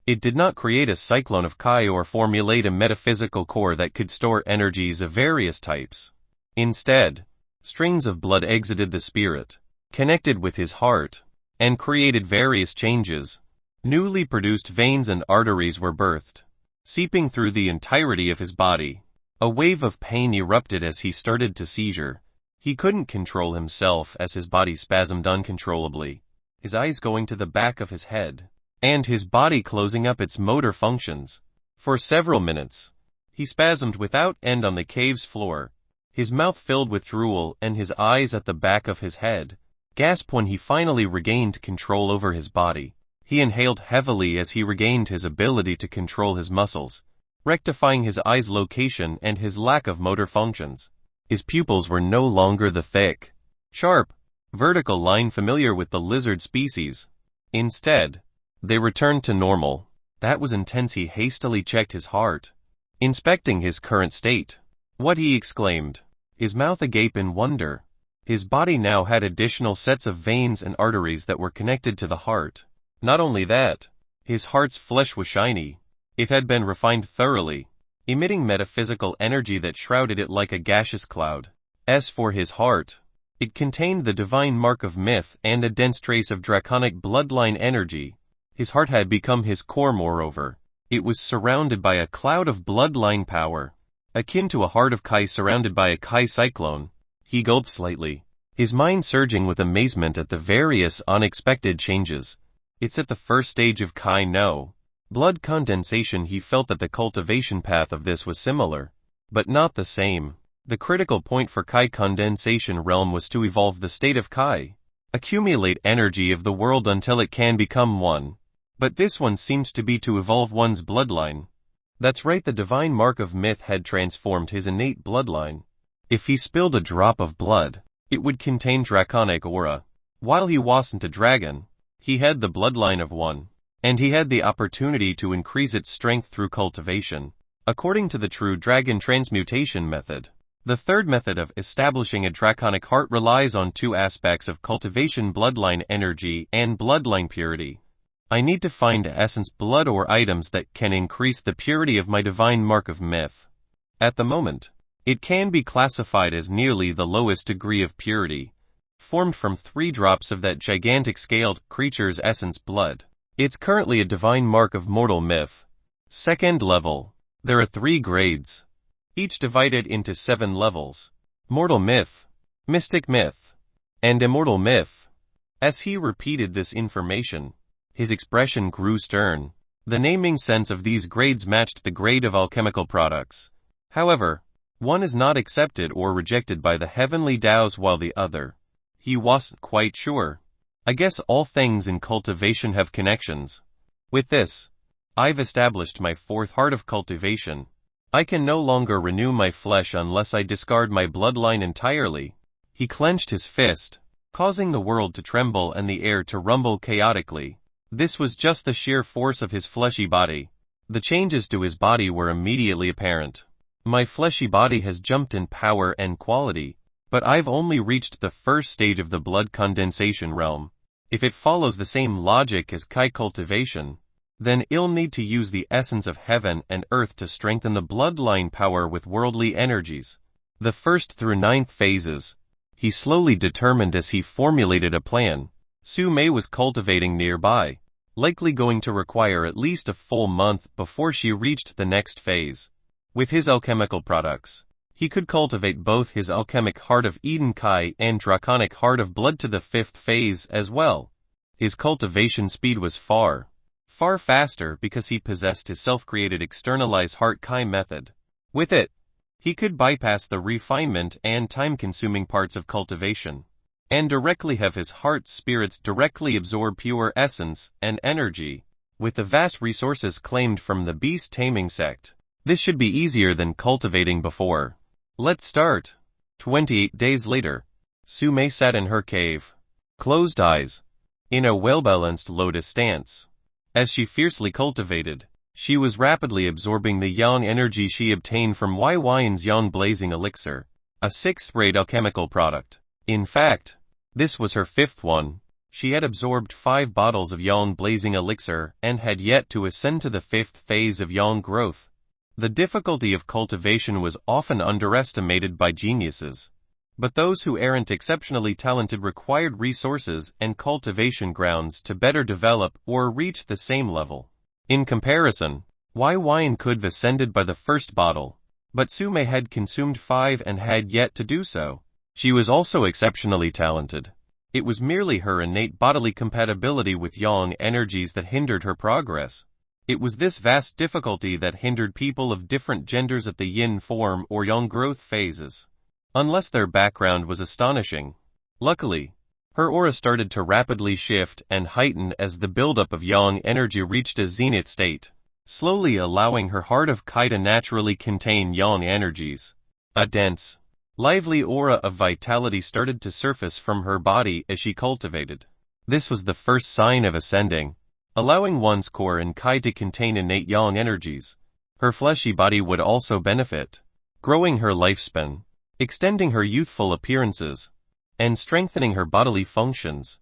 it did not create a cyclone of chi or formulate a metaphysical core that could store energies of various types. Instead, strings of blood exited the spirit, connected with his heart, and created various changes. Newly produced veins and arteries were birthed, seeping through the entirety of his body. A wave of pain erupted as he started to seizure. He couldn't control himself as his body spasmed uncontrollably, his eyes going to the back of his head, and his body closing up its motor functions. For several minutes, he spasmed without end on the cave's floor, his mouth filled with drool and his eyes at the back of his head. Gasp when he finally regained control over his body. He inhaled heavily as he regained his ability to control his muscles, rectifying his eyes' location and his lack of motor functions. His pupils were no longer the thick, sharp, vertical line familiar with the lizard species. Instead, they returned to normal. That was intense. He hastily checked his heart, inspecting his current state. What, he exclaimed, his mouth agape in wonder. His body now had additional sets of veins and arteries that were connected to the heart. Not only that, his heart's flesh was shiny. It had been refined thoroughly, emitting metaphysical energy that shrouded it like a gaseous cloud. As for his heart, it contained the divine mark of myth and a dense trace of draconic bloodline energy. His heart had become his core. Moreover, it was surrounded by a cloud of bloodline power, akin to a heart of Kai surrounded by a Kai cyclone. He gulped slightly, his mind surging with amazement at the various unexpected changes. It's at the first stage of Kai no blood condensation. He felt that the cultivation path of this was similar, but not the same. The critical point for Kai condensation realm was to evolve the state of Kai, accumulate energy of the world until it can become one. But this one seemed to be to evolve one's bloodline. That's right, the divine mark of myth had transformed his innate bloodline. If he spilled a drop of blood, it would contain draconic aura. While he wasn't a dragon, he had the bloodline of one, and he had the opportunity to increase its strength through cultivation. According to the true dragon transmutation method, the third method of establishing a draconic heart relies on 2 aspects of cultivation: bloodline energy and bloodline purity. I need to find essence blood or items that can increase the purity of my divine mark of myth. At the moment, it can be classified as nearly the lowest degree of purity, formed from 3 drops of that gigantic scaled creature's essence blood. It's currently a divine mark of mortal myth. Second level. There are 3 grades, each divided into 7 levels: mortal myth, mystic myth, and immortal myth. As he repeated this information, his expression grew stern. The naming sense of these grades matched the grade of alchemical products. However, one is not accepted or rejected by the heavenly Daos while the other. He wasn't quite sure. I guess all things in cultivation have connections. With this, I've established my 4th heart of cultivation. I can no longer renew my flesh unless I discard my bloodline entirely. He clenched his fist, causing the world to tremble and the air to rumble chaotically. This was just the sheer force of his fleshy body. The changes to his body were immediately apparent. My fleshy body has jumped in power and quality, but I've only reached the first stage of the blood condensation realm. If it follows the same logic as cultivation, then I'll need to use the essence of heaven and earth to strengthen the bloodline power with worldly energies. The first through ninth phases, he slowly determined as he formulated a plan. Su Mei was cultivating nearby, likely going to require at least a full month before she reached the next phase. With his alchemical products, he could cultivate both his alchemic Heart of Eden Kai and draconic Heart of Blood to the fifth phase as well. His cultivation speed was far faster because he possessed his self-created externalize Heart Kai method. With it, he could bypass the refinement and time-consuming parts of cultivation, and directly have his heart's spirits directly absorb pure essence and energy, with the vast resources claimed from the beast Taming Sect. This should be easier than cultivating before. Let's start. 28 days later, Su Mei sat in her cave, closed eyes, in a well-balanced lotus stance. As she fiercely cultivated, she was rapidly absorbing the yang energy she obtained from Byin yang blazing elixir, a sixth-rate alchemical product. In fact, this was her fifth one. She had absorbed 5 bottles of yang blazing elixir and had yet to ascend to the fifth phase of yang growth. The difficulty of cultivation was often underestimated by geniuses, but those who aren't exceptionally talented required resources and cultivation grounds to better develop or reach the same level. In comparison, Byin could have ascended by the first bottle, but Su Mei had consumed 5 and had yet to do so. She was also exceptionally talented. It was merely her innate bodily compatibility with yang energies that hindered her progress. It was this vast difficulty that hindered people of different genders at the yin form or yang growth phases, unless their background was astonishing. Luckily, her aura started to rapidly shift and heighten as the buildup of yang energy reached a zenith state, slowly allowing her heart of Kai to naturally contain yang energies. A dense, lively aura of vitality started to surface from her body as she cultivated. This was the first sign of ascending, allowing one's core and Kai to contain innate yang energies. Her fleshy body would also benefit, growing her lifespan, extending her youthful appearances, and strengthening her bodily functions.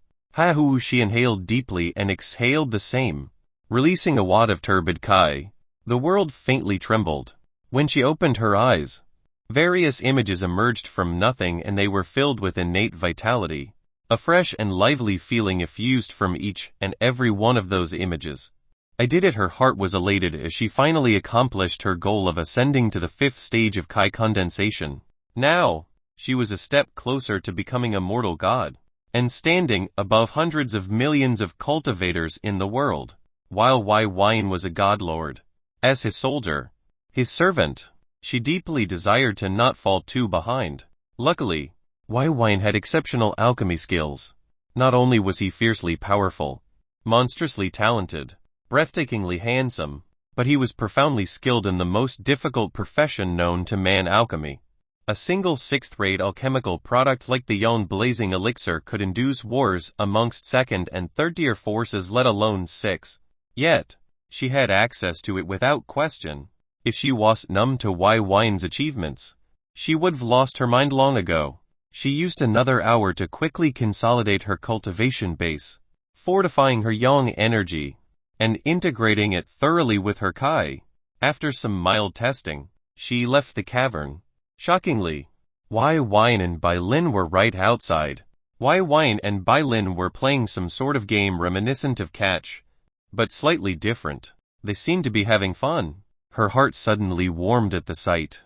She inhaled deeply and exhaled the same, releasing a wad of turbid Kai. The world faintly trembled. When she opened her eyes, various images emerged from nothing and they were filled with innate vitality. A fresh and lively feeling effused from each and every one of those images. I did it. Her heart was elated as she finally accomplished her goal of ascending to the fifth stage of Kai condensation. Now, she was a step closer to becoming a mortal god, and standing above hundreds of millions of cultivators in the world, while Byin was a god lord. As his soldier, his servant, she deeply desired to not fall too behind. Luckily, Byin had exceptional alchemy skills. Not only was he fiercely powerful, monstrously talented, breathtakingly handsome, but he was profoundly skilled in the most difficult profession known to man, alchemy. A single sixth-rate alchemical product like the yang blazing elixir could induce wars amongst second and third-tier forces, let alone six. Yet, she had access to it without question. If she was numb to Byin's achievements, she would have lost her mind long ago. She used another hour to quickly consolidate her cultivation base, fortifying her yang energy, and integrating it thoroughly with her Kai. After some mild testing, she left the cavern. Shockingly, Byin and Byin were right outside. Byin and Byin were playing some sort of game reminiscent of catch, but slightly different. They seemed to be having fun. Her heart suddenly warmed at the sight.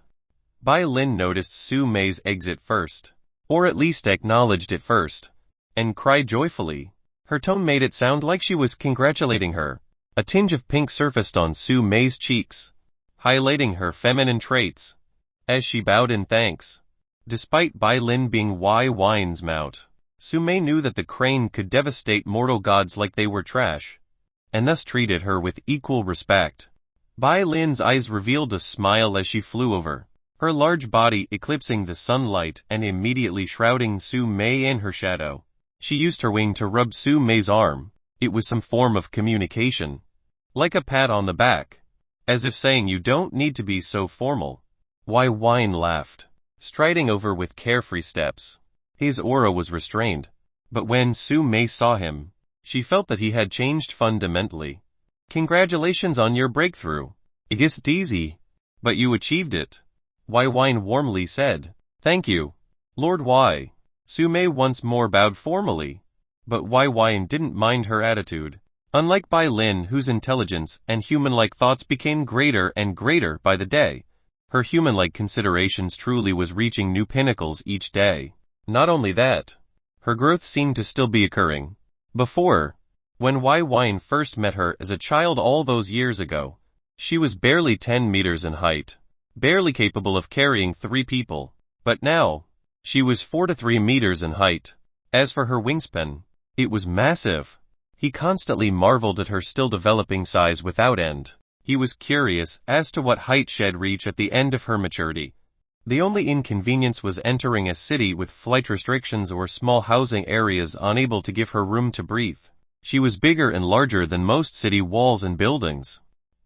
Byin noticed Su Mei's exit first, or at least acknowledged it first, and cried joyfully. Her tone made it sound like she was congratulating her. A tinge of pink surfaced on Su Mei's cheeks, highlighting her feminine traits, as she bowed in thanks. Despite Byin being Byin's mount, Su Mei knew that the crane could devastate mortal gods like they were trash, and thus treated her with equal respect. Byin's eyes revealed a smile as she flew over, her large body eclipsing the sunlight and immediately shrouding Su Mei in her shadow. She used her wing to rub Su Mei's arm. It was some form of communication, like a pat on the back, as if saying, "You don't need to be so formal." Wine laughed, striding over with carefree steps. His aura was restrained, but when Su Mei saw him, she felt that he had changed fundamentally. Congratulations on your breakthrough. It isn't easy, but you achieved it. Wine warmly said. Thank you, Lord Y. Su Mei once more bowed formally, but Wine didn't mind her attitude. Unlike Byin, whose intelligence and human-like thoughts became greater and greater by the day, her human-like considerations truly was reaching new pinnacles each day. Not only that, her growth seemed to still be occurring. Before, when Wine first met her as a child all those years ago, she was barely 10 meters in height, barely capable of carrying 3 people. But now, she was 4 to 3 meters in height. As for her wingspan, it was massive. He constantly marveled at her still developing size without end. He was curious as to what height she'd reach at the end of her maturity. The only inconvenience was entering a city with flight restrictions or small housing areas unable to give her room to breathe. She was bigger and larger than most city walls and buildings.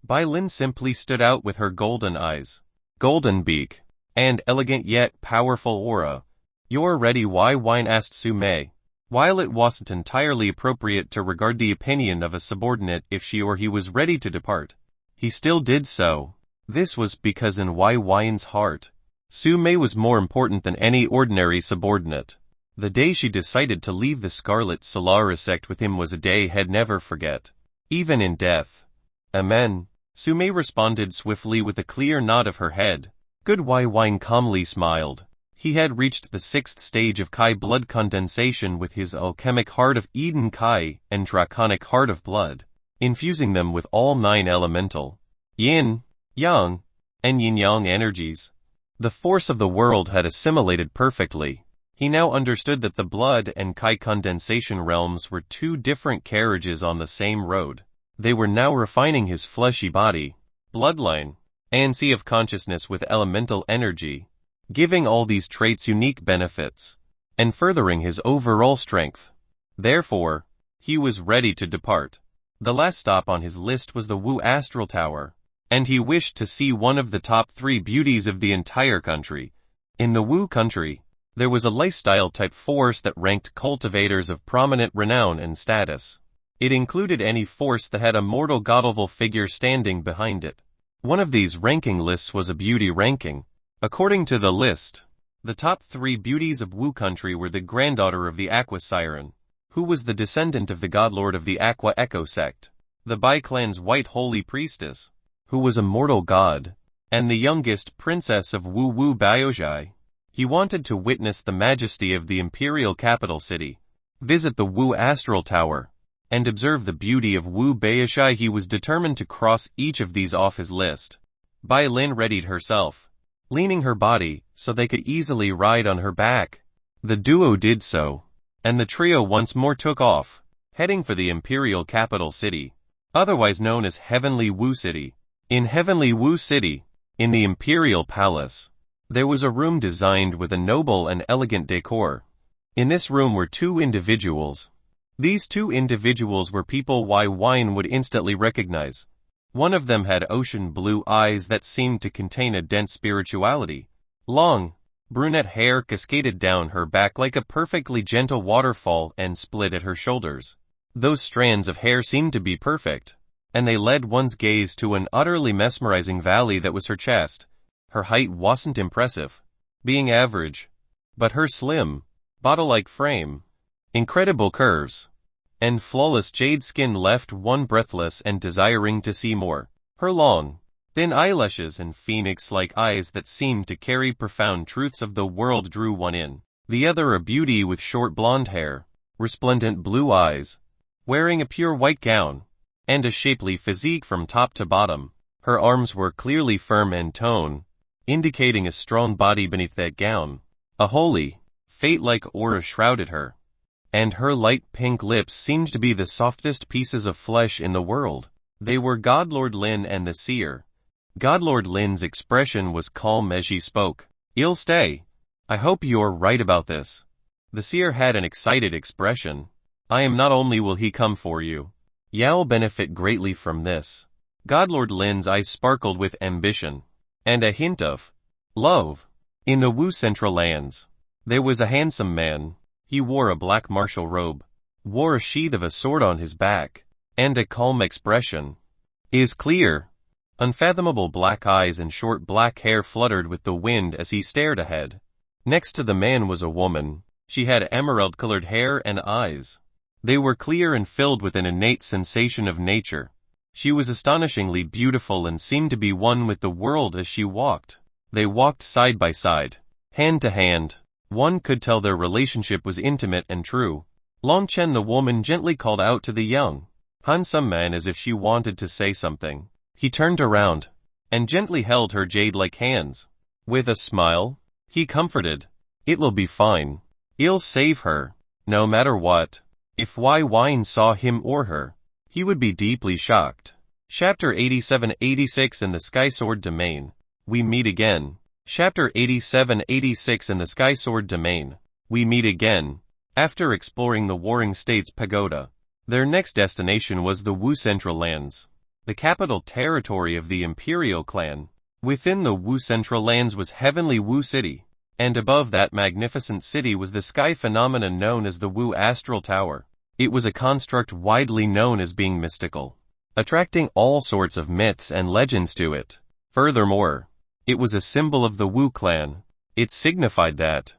Byin simply stood out with her golden eyes, golden beak, and elegant yet powerful aura. You're ready? Wine asked Su Mei. While it wasn't entirely appropriate to regard the opinion of a subordinate if she or he was ready to depart, he still did so. This was because in Wine's heart, Su Mei was more important than any ordinary subordinate. The day she decided to leave the Scarlet Solaris sect with him was a day he'd never forget, even in death. Amen. Su Mei responded swiftly with a clear nod of her head. Good. Wine calmly smiled. He had reached the 6th stage of Kai blood condensation with his alchemic heart of Eden Kai and draconic heart of blood, infusing them with all 9 elemental, yin, yang, and yin-yang energies. The force of the world had assimilated perfectly. He now understood that the blood and Kai condensation realms were 2 different carriages on the same road. They were now refining his fleshy body, bloodline, and sea of consciousness with elemental energy, giving all these traits unique benefits, and furthering his overall strength. Therefore, he was ready to depart. The last stop on his list was the Wu Astral Tower, and he wished to see one of the top 3 beauties of the entire country. In the Wu country, there was a lifestyle-type force that ranked cultivators of prominent renown and status. It included any force that had a mortal god-level figure standing behind it. One of these ranking lists was a beauty ranking. According to the list, the top 3 beauties of Wu country were the granddaughter of the Aqua Siren, who was the descendant of the godlord of the Aqua Echo sect, the Bai clan's white holy priestess, who was a mortal god, and the youngest princess of Wu Baozhai. He wanted to witness the majesty of the Imperial capital city, visit the Wu Astral Tower, and observe the beauty of Wu Baozhai. He was determined to cross each of these off his list. Byin readied herself, leaning her body so they could easily ride on her back. The duo did so, and the trio once more took off, heading for the Imperial capital city, otherwise known as Heavenly Wu City. In Heavenly Wu City, in the Imperial Palace, there was a room designed with a noble and elegant decor. In this room were 2 individuals. These 2 individuals were people Wine would instantly recognize. One of them had ocean blue eyes that seemed to contain a dense spirituality. Long, brunette hair cascaded down her back like a perfectly gentle waterfall and split at her shoulders. Those strands of hair seemed to be perfect, and they led one's gaze to an utterly mesmerizing valley that was her chest. Her height wasn't impressive, being average, but her slim, bottle-like frame, incredible curves, and flawless jade skin left one breathless and desiring to see more. Her long, thin eyelashes and phoenix-like eyes that seemed to carry profound truths of the world drew one in. The other a beauty with short blonde hair, resplendent blue eyes, wearing a pure white gown, and a shapely physique from top to bottom. Her arms were clearly firm and toned, indicating a strong body beneath that gown. A holy, fate-like aura shrouded her, and her light pink lips seemed to be the softest pieces of flesh in the world. They were Godlord Lin and the seer. Godlord Lin's expression was calm as she spoke. "You'll stay. I hope you're right about this." The seer had an excited expression. "I am. Not only will he come for you, you'll benefit greatly from this." Godlord Lin's eyes sparkled with ambition, and a hint of Love. In the Wu Central lands, there was a handsome man. He wore a black martial robe, wore a sheath of a sword on his back, and a calm expression. His clear, unfathomable black eyes and short black hair fluttered with the wind as he stared ahead. Next to the man was a woman. She had emerald-colored hair and eyes. They were clear and filled with an innate sensation of nature. She was astonishingly beautiful and seemed to be one with the world as she walked. They walked side by side, hand to hand. One could tell their relationship was intimate and true. Long Chen, the woman, gently called out to the young, handsome man as if she wanted to say something. He turned around and gently held her jade-like hands. With a smile, he comforted. It'll be fine. He'll save her. No matter what. If Byin saw him or her, he would be deeply shocked. Chapter 87-86 in the Sky Sword Domain. We meet again. Chapter 87-86 in the Sky Sword Domain. We meet again. After exploring the Warring States Pagoda, their next destination was the Wu Central lands, the capital territory of the Imperial clan. Within the Wu Central lands was Heavenly Wu City, and above that magnificent city was the sky phenomenon known as the Wu Astral Tower. It was a construct widely known as being mystical, attracting all sorts of myths and legends to it. Furthermore, it was a symbol of the Wu clan. It signified that,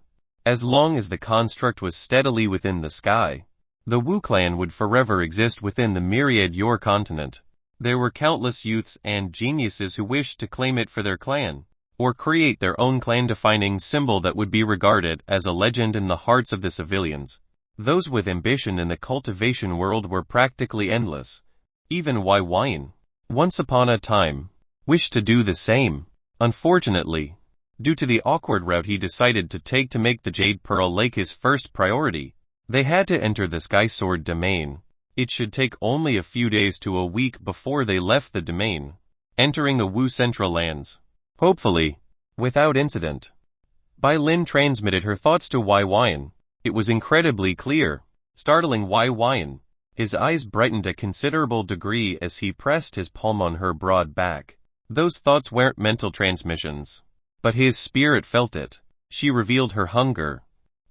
as long as the construct was steadily within the sky, the Wu clan would forever exist within the myriad Yor continent. There were countless youths and geniuses who wished to claim it for their clan, or create their own clan-defining symbol that would be regarded as a legend in the hearts of the civilians. Those with ambition in the cultivation world were practically endless. Even Byin, once upon a time, wished to do the same. Unfortunately, due to the awkward route he decided to take to make the Jade Pearl Lake his first priority, they had to enter the Sky Sword Domain. It should take only a few days to a week before they left the domain, entering the Wu Central lands. Hopefully, without incident. Byin transmitted her thoughts to Byin. It was incredibly clear, startling Byin. His eyes brightened a considerable degree as he pressed his palm on her broad back. Those thoughts weren't mental transmissions, but his spirit felt it. She revealed her hunger.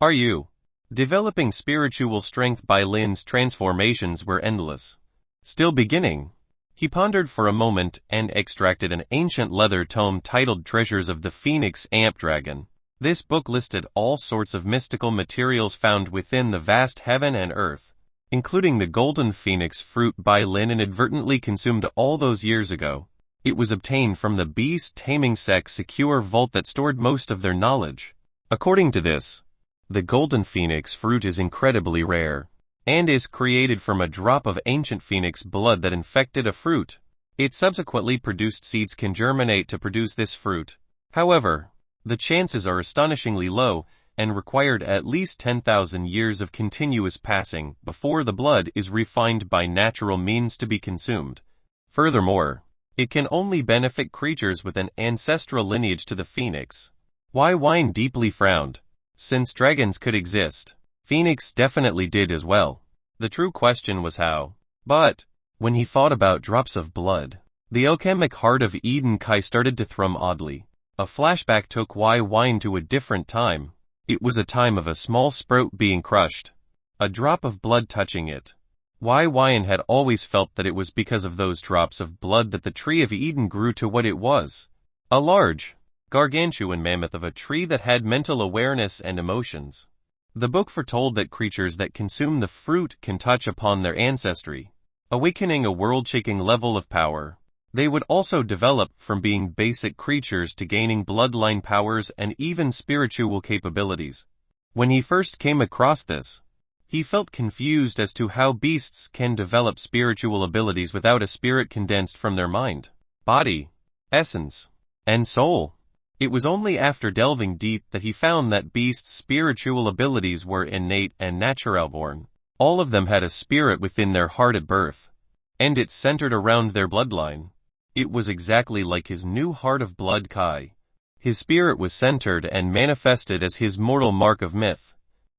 Are you developing spiritual strength? Byin's transformations were endless. Still beginning. He pondered for a moment and extracted an ancient leather tome titled Treasures of the Phoenix Amp Dragon. This book listed all sorts of mystical materials found within the vast heaven and earth, including the golden phoenix fruit Byin inadvertently consumed all those years ago. It was obtained from the beast Taming Sect secure vault that stored most of their knowledge. According to this, the golden phoenix fruit is incredibly rare, and is created from a drop of ancient phoenix blood that infected a fruit. It subsequently produced seeds can germinate to produce this fruit. However, the chances are astonishingly low, and required at least 10,000 years of continuous passing before the blood is refined by natural means to be consumed. Furthermore, it can only benefit creatures with an ancestral lineage to the phoenix. Byin deeply frowned. Since dragons could exist, phoenix definitely did as well. The true question was how. But, when he thought about drops of blood, the alchemic heart of Eden Kai started to thrum oddly. A flashback took Byin to a different time. It was a time of a small sprout being crushed, a drop of blood touching it. Byin had always felt that it was because of those drops of blood that the tree of Eden grew to what it was. A large, gargantuan mammoth of a tree that had mental awareness and emotions. The book foretold that creatures that consume the fruit can touch upon their ancestry, awakening a world-shaking level of power. They would also develop from being basic creatures to gaining bloodline powers and even spiritual capabilities. When he first came across this, he felt confused as to how beasts can develop spiritual abilities without a spirit condensed from their mind, body, essence, and soul. It was only after delving deep that he found that beasts' spiritual abilities were innate and natural born. All of them had a spirit within their heart at birth, and it centered around their bloodline. It was exactly like his new heart of blood Kai. His spirit was centered and manifested as his mortal mark of myth,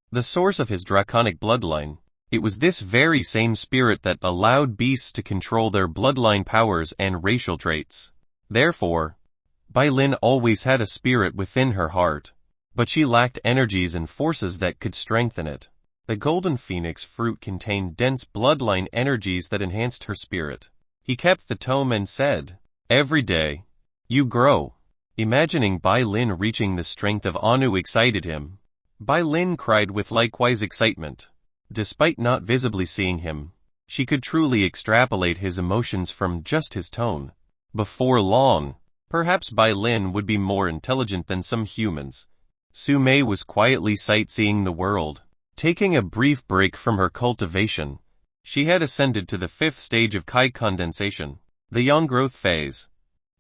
the source of his draconic bloodline. It was this very same spirit that allowed beasts to control their bloodline powers and racial traits. Therefore, Byin always had a spirit within her heart, but she lacked energies and forces that could strengthen it. The golden phoenix fruit contained dense bloodline energies that enhanced her spirit. He kept the tome and said, "Every day, you grow." Imagining Byin reaching the strength of Anu excited him. Byin cried with likewise excitement. Despite not visibly seeing him, she could truly extrapolate his emotions from just his tone. Before long, perhaps Byin would be more intelligent than some humans. Su Mei was quietly sightseeing the world. Taking a brief break from her cultivation, she had ascended to the 5th stage of Kai condensation, the young growth phase,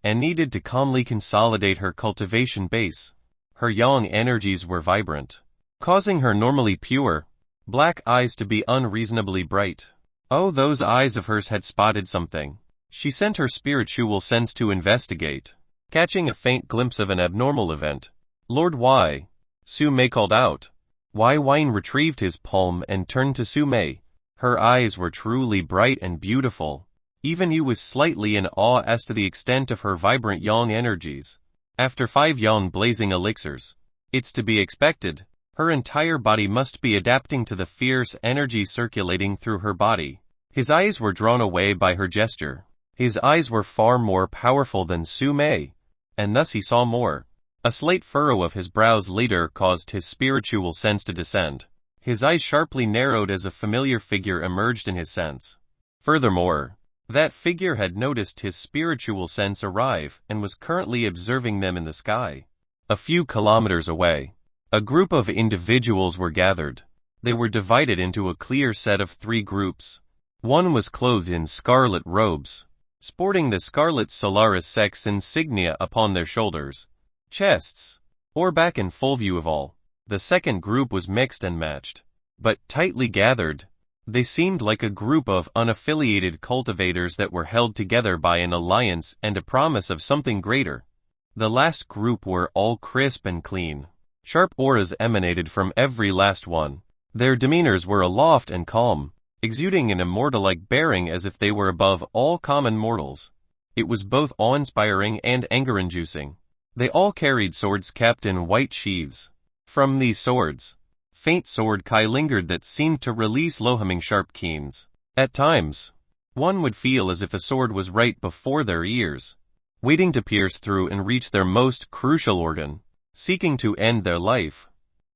and needed to calmly consolidate her cultivation base. Her yang energies were vibrant, causing her normally pure, black eyes to be unreasonably bright. Oh, those eyes of hers had spotted something. She sent her spiritual sense to investigate, catching a faint glimpse of an abnormal event. "Lord Y," Su Mei called out. Byin retrieved his palm and turned to Su Mei. Her eyes were truly bright and beautiful. Even he was slightly in awe as to the extent of her vibrant yang energies. After 5 yang blazing elixirs, it's to be expected. Her entire body must be adapting to the fierce energy circulating through her body. His eyes were drawn away by her gesture. His eyes were far more powerful than Su Mei, and thus he saw more. A slight furrow of his brows later caused his spiritual sense to descend. His eyes sharply narrowed as a familiar figure emerged in his sense. Furthermore, that figure had noticed his spiritual sense arrive and was currently observing them in the sky. A few kilometers away, a group of individuals were gathered. They were divided into a clear set of 3 groups. One was clothed in scarlet robes, sporting the Scarlet Solaris Sect's insignia upon their shoulders, chests, or back in full view of all. The second group was mixed and matched, but tightly gathered. They seemed like a group of unaffiliated cultivators that were held together by an alliance and a promise of something greater. The last group were all crisp and clean. Sharp auras emanated from every last one. Their demeanors were aloft and calm, exuding an immortal-like bearing as if they were above all common mortals. It was both awe-inspiring and anger-inducing. They all carried swords kept in white sheaths. From these swords, faint sword kai lingered that seemed to release low-humming sharp keens. At times, one would feel as if a sword was right before their ears, waiting to pierce through and reach their most crucial organ, seeking to end their life.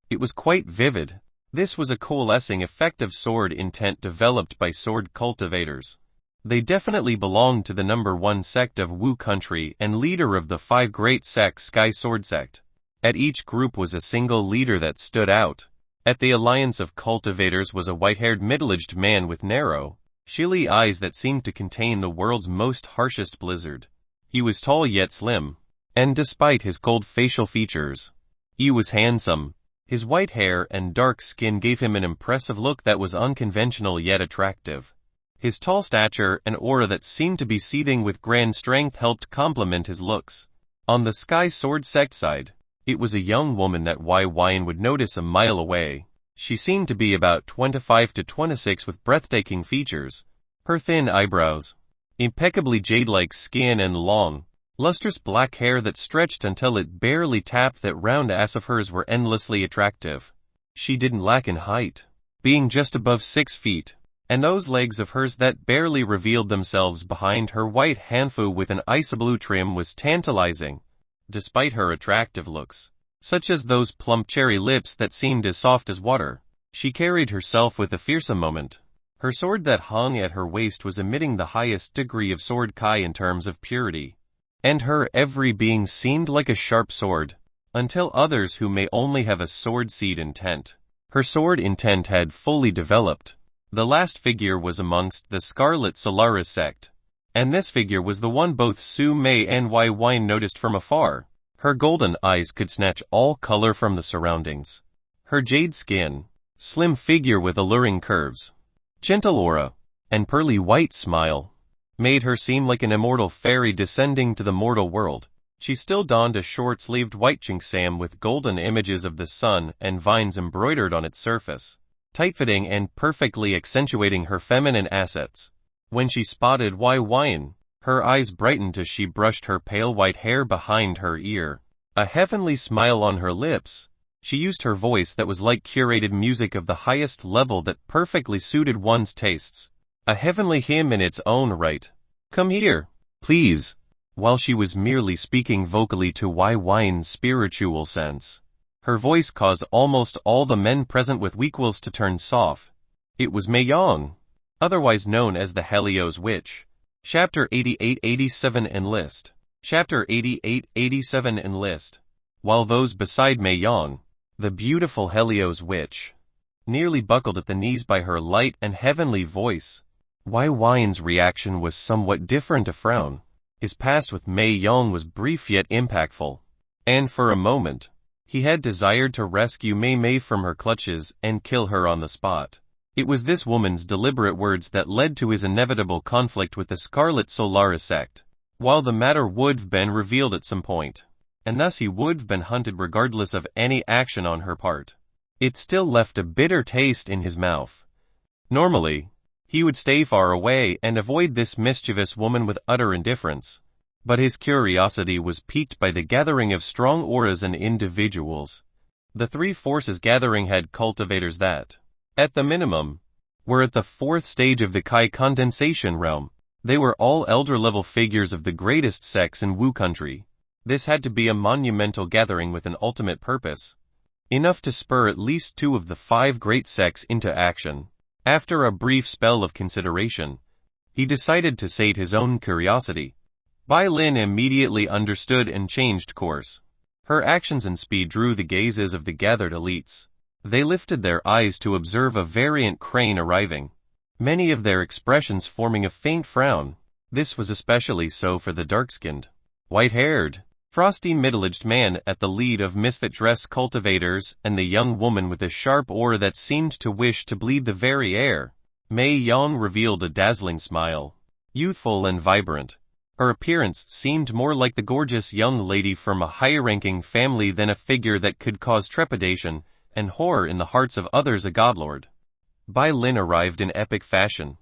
It was quite vivid. This was a coalescing effect of sword intent developed by sword cultivators. They definitely belonged to the number 1 sect of Wu country and leader of the 5 great sects Sky Sword Sect. At each group was a single leader that stood out. At the alliance of cultivators was a white-haired middle-aged man with narrow, chilly eyes that seemed to contain the world's most harshest blizzard. He was tall yet slim, and despite his cold facial features, he was handsome. His white hair and dark skin gave him an impressive look that was unconventional yet attractive. His tall stature and aura that seemed to be seething with grand strength helped complement his looks. On the Sky Sword Sect side, it was a young woman that Byin would notice a mile away. She seemed to be about 25 to 26 with breathtaking features. Her thin eyebrows, impeccably jade-like skin and long, lustrous black hair that stretched until it barely tapped that round ass of hers were endlessly attractive. She didn't lack in height, being just above 6 feet, and those legs of hers that barely revealed themselves behind her white hanfu with an ice blue trim was tantalizing. Despite her attractive looks, such as those plump cherry lips that seemed as soft as water, she carried herself with a fearsome moment. Her sword that hung at her waist was emitting the highest degree of sword kai in terms of purity, and her every being seemed like a sharp sword, until others who may only have a sword seed intent. Her sword intent had fully developed. The last figure was amongst the Scarlet Solaris Sect, and this figure was the one both Su Mei and Byin noticed from afar. Her golden eyes could snatch all color from the surroundings. Her jade skin, slim figure with alluring curves, gentle aura, and pearly white smile made her seem like an immortal fairy descending to the mortal world. She still donned a short-sleeved white cheongsam with golden images of the sun and vines embroidered on its surface, tight-fitting and perfectly accentuating her feminine assets. When she spotted Byin, Her eyes brightened as she brushed her pale white hair behind her ear. A heavenly smile on her lips, she used her voice that was like curated music of the highest level that perfectly suited one's tastes. A heavenly hymn in its own right. "Come here, please," while she was merely speaking vocally to Byi's spiritual sense. Her voice caused almost all the men present with weak-wills to turn soft. It was Mei Yang, otherwise known as the Helios Witch. Chapter 88-87 Enlist. Chapter 88-87 Enlist. While those beside Mei Yang, the beautiful Helios Witch, nearly buckled at the knees by her light and heavenly voice, Byi's reaction was somewhat different. A frown. His past with Mei Yang was brief yet impactful, and for a moment, he had desired to rescue Mei from her clutches and kill her on the spot. It was this woman's deliberate words that led to his inevitable conflict with the Scarlet Solaris sect. While the matter would have been revealed at some point, and thus he would have been hunted regardless of any action on her part, it still left a bitter taste in his mouth. Normally, he would stay far away and avoid this mischievous woman with utter indifference, but his curiosity was piqued by the gathering of strong auras and individuals. The three forces gathering had cultivators that, at the minimum, were at the fourth stage of the Kai condensation realm. They were all elder-level figures of the greatest sects in Wu country. This had to be a monumental gathering with an ultimate purpose, enough to spur at least 2 of the 5 great sects into action. After a brief spell of consideration, he decided to sate his own curiosity. Byin immediately understood and changed course. Her actions and speed drew the gazes of the gathered elites. They lifted their eyes to observe a variant crane arriving, many of their expressions forming a faint frown. This was especially so for the dark-skinned, white-haired, frosty middle-aged man at the lead of misfit-dressed cultivators and the young woman with a sharp aura that seemed to wish to bleed the very air. Mei Yang revealed a dazzling smile, youthful and vibrant. Her appearance seemed more like the gorgeous young lady from a high-ranking family than a figure that could cause trepidation and horror in the hearts of others. A godlord. Byin arrived in epic fashion,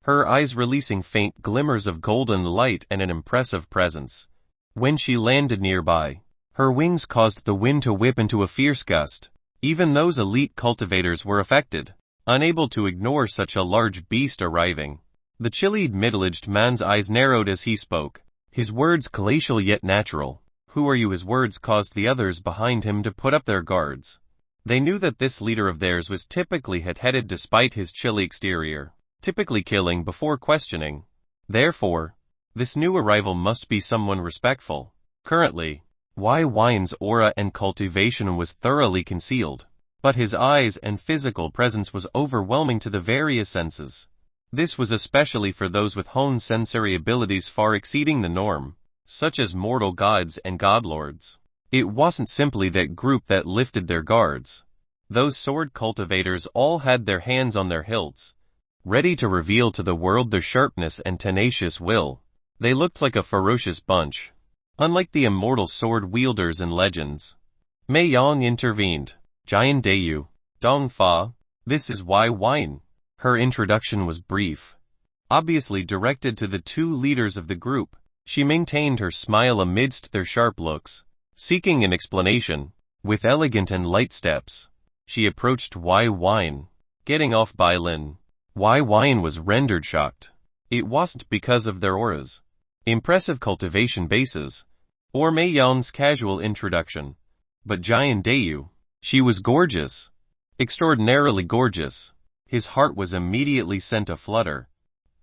her eyes releasing faint glimmers of golden light and an impressive presence. When she landed nearby, her wings caused the wind to whip into a fierce gust. Even those elite cultivators were affected, unable to ignore such a large beast arriving. The chillied middle-aged man's eyes narrowed as he spoke, his words glacial yet natural. "Who are you?" His words caused the others behind him to put up their guards. They knew that this leader of theirs was typically hot-headed despite his chilly exterior, typically killing before questioning. Therefore, this new arrival must be someone respectful. Currently, Byi's aura and cultivation was thoroughly concealed, but his eyes and physical presence was overwhelming to the various senses. This was especially for those with honed sensory abilities far exceeding the norm, such as mortal gods and godlords. It wasn't simply that group that lifted their guards. Those sword cultivators all had their hands on their hilts, ready to reveal to the world their sharpness and tenacious will. They looked like a ferocious bunch, unlike the immortal sword wielders in legends. Mei Yang intervened. "Jian Dao, Dong Fa, this is Byin." Her introduction was brief, obviously directed to the 2 leaders of the group. She maintained her smile amidst their sharp looks, seeking an explanation. With elegant and light steps, she approached Byin, getting off Byin. Byin was rendered shocked. It wasn't because of their auras, impressive cultivation bases, or Mei Yang's casual introduction, but Jian Dao. She was gorgeous, extraordinarily gorgeous. His heart was immediately sent aflutter.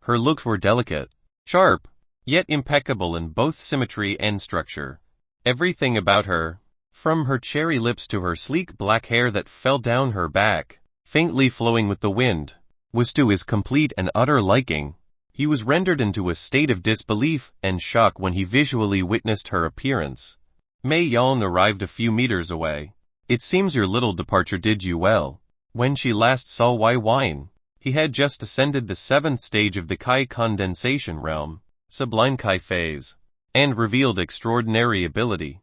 Her looks were delicate, sharp, yet impeccable in both symmetry and structure. Everything about her, from her cherry lips to her sleek black hair that fell down her back, faintly flowing with the wind, was to his complete and utter liking. He was rendered into a state of disbelief and shock when he visually witnessed her appearance. Mei Yang arrived a few meters away. "It seems your little departure did you well." When she last saw Byin, he had just ascended the 7th stage of the Kai condensation realm, sublime Kai phase, and revealed extraordinary ability.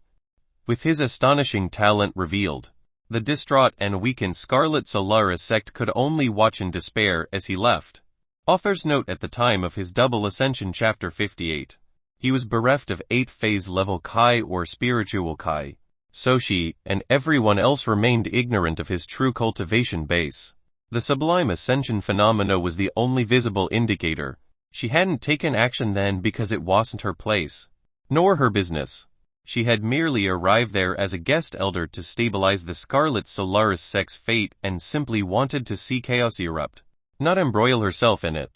With his astonishing talent revealed, the distraught and weakened Scarlet Solaris sect could only watch in despair as he left. Author's note: at the time of his double ascension chapter 58, he was bereft of 8 phase level Kai or spiritual Kai, so she and everyone else remained ignorant of his true cultivation base. The sublime ascension phenomena was the only visible indicator. She hadn't taken action then because it wasn't her place, nor her business. She had merely arrived there as a guest elder to stabilize the Scarlet Solaris sect's fate and simply wanted to see chaos erupt, not embroil herself in it.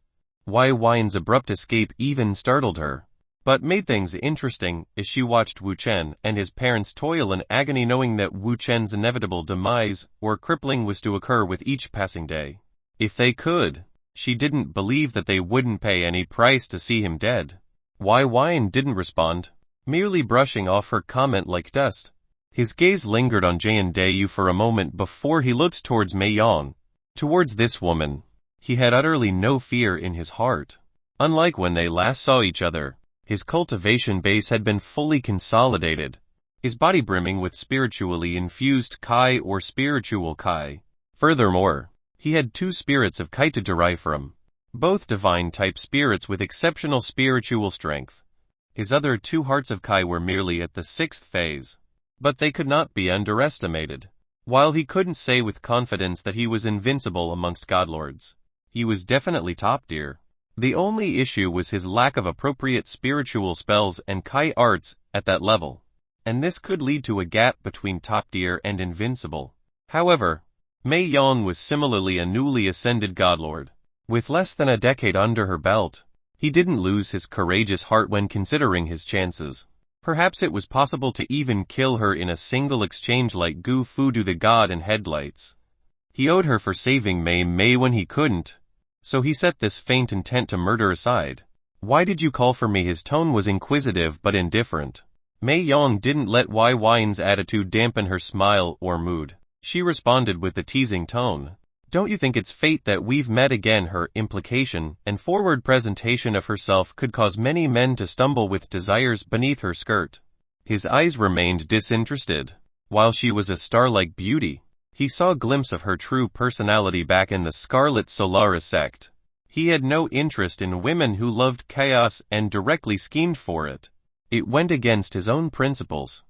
Byin abrupt escape even startled her. But made things interesting as she watched Wu Chen and his parents toil in agony, knowing that Wu Chen's inevitable demise or crippling was to occur with each passing day. If they could, she didn't believe that they wouldn't pay any price to see him dead. Byin didn't respond, merely brushing off her comment like dust. His gaze lingered on Jian Dayu for a moment before he looked towards Mei Yang. Towards this woman, he had utterly no fear in his heart. Unlike when they last saw each other, his cultivation base had been fully consolidated, his body brimming with spiritually infused Kai or spiritual Kai. Furthermore, he had 2 spirits of Kai to derive from, both divine-type spirits with exceptional spiritual strength. His other 2 hearts of Kai were merely at the 6th phase, but they could not be underestimated. While he couldn't say with confidence that he was invincible amongst godlords, he was definitely top tier. The only issue was his lack of appropriate spiritual spells and Kai arts at that level, and this could lead to a gap between top tier and invincible. However, Mei Yang was similarly a newly ascended godlord. With less than a decade under her belt, he didn't lose his courageous heart when considering his chances. Perhaps it was possible to even kill her in a single exchange like Gu Fudu the god in headlights. He owed her for saving Mei when he couldn't, so he set this faint intent to murder aside. "Why did you call for me?" His tone was inquisitive but indifferent. Mei Yang didn't let Byin attitude dampen her smile or mood. She responded with a teasing tone. "Don't you think it's fate that we've met again?" Her implication and forward presentation of herself could cause many men to stumble with desires beneath her skirt. His eyes remained disinterested. While she was a star-like beauty, he saw a glimpse of her true personality back in the Scarlet Solaris sect. He had no interest in women who loved chaos and directly schemed for it. It went against his own principles.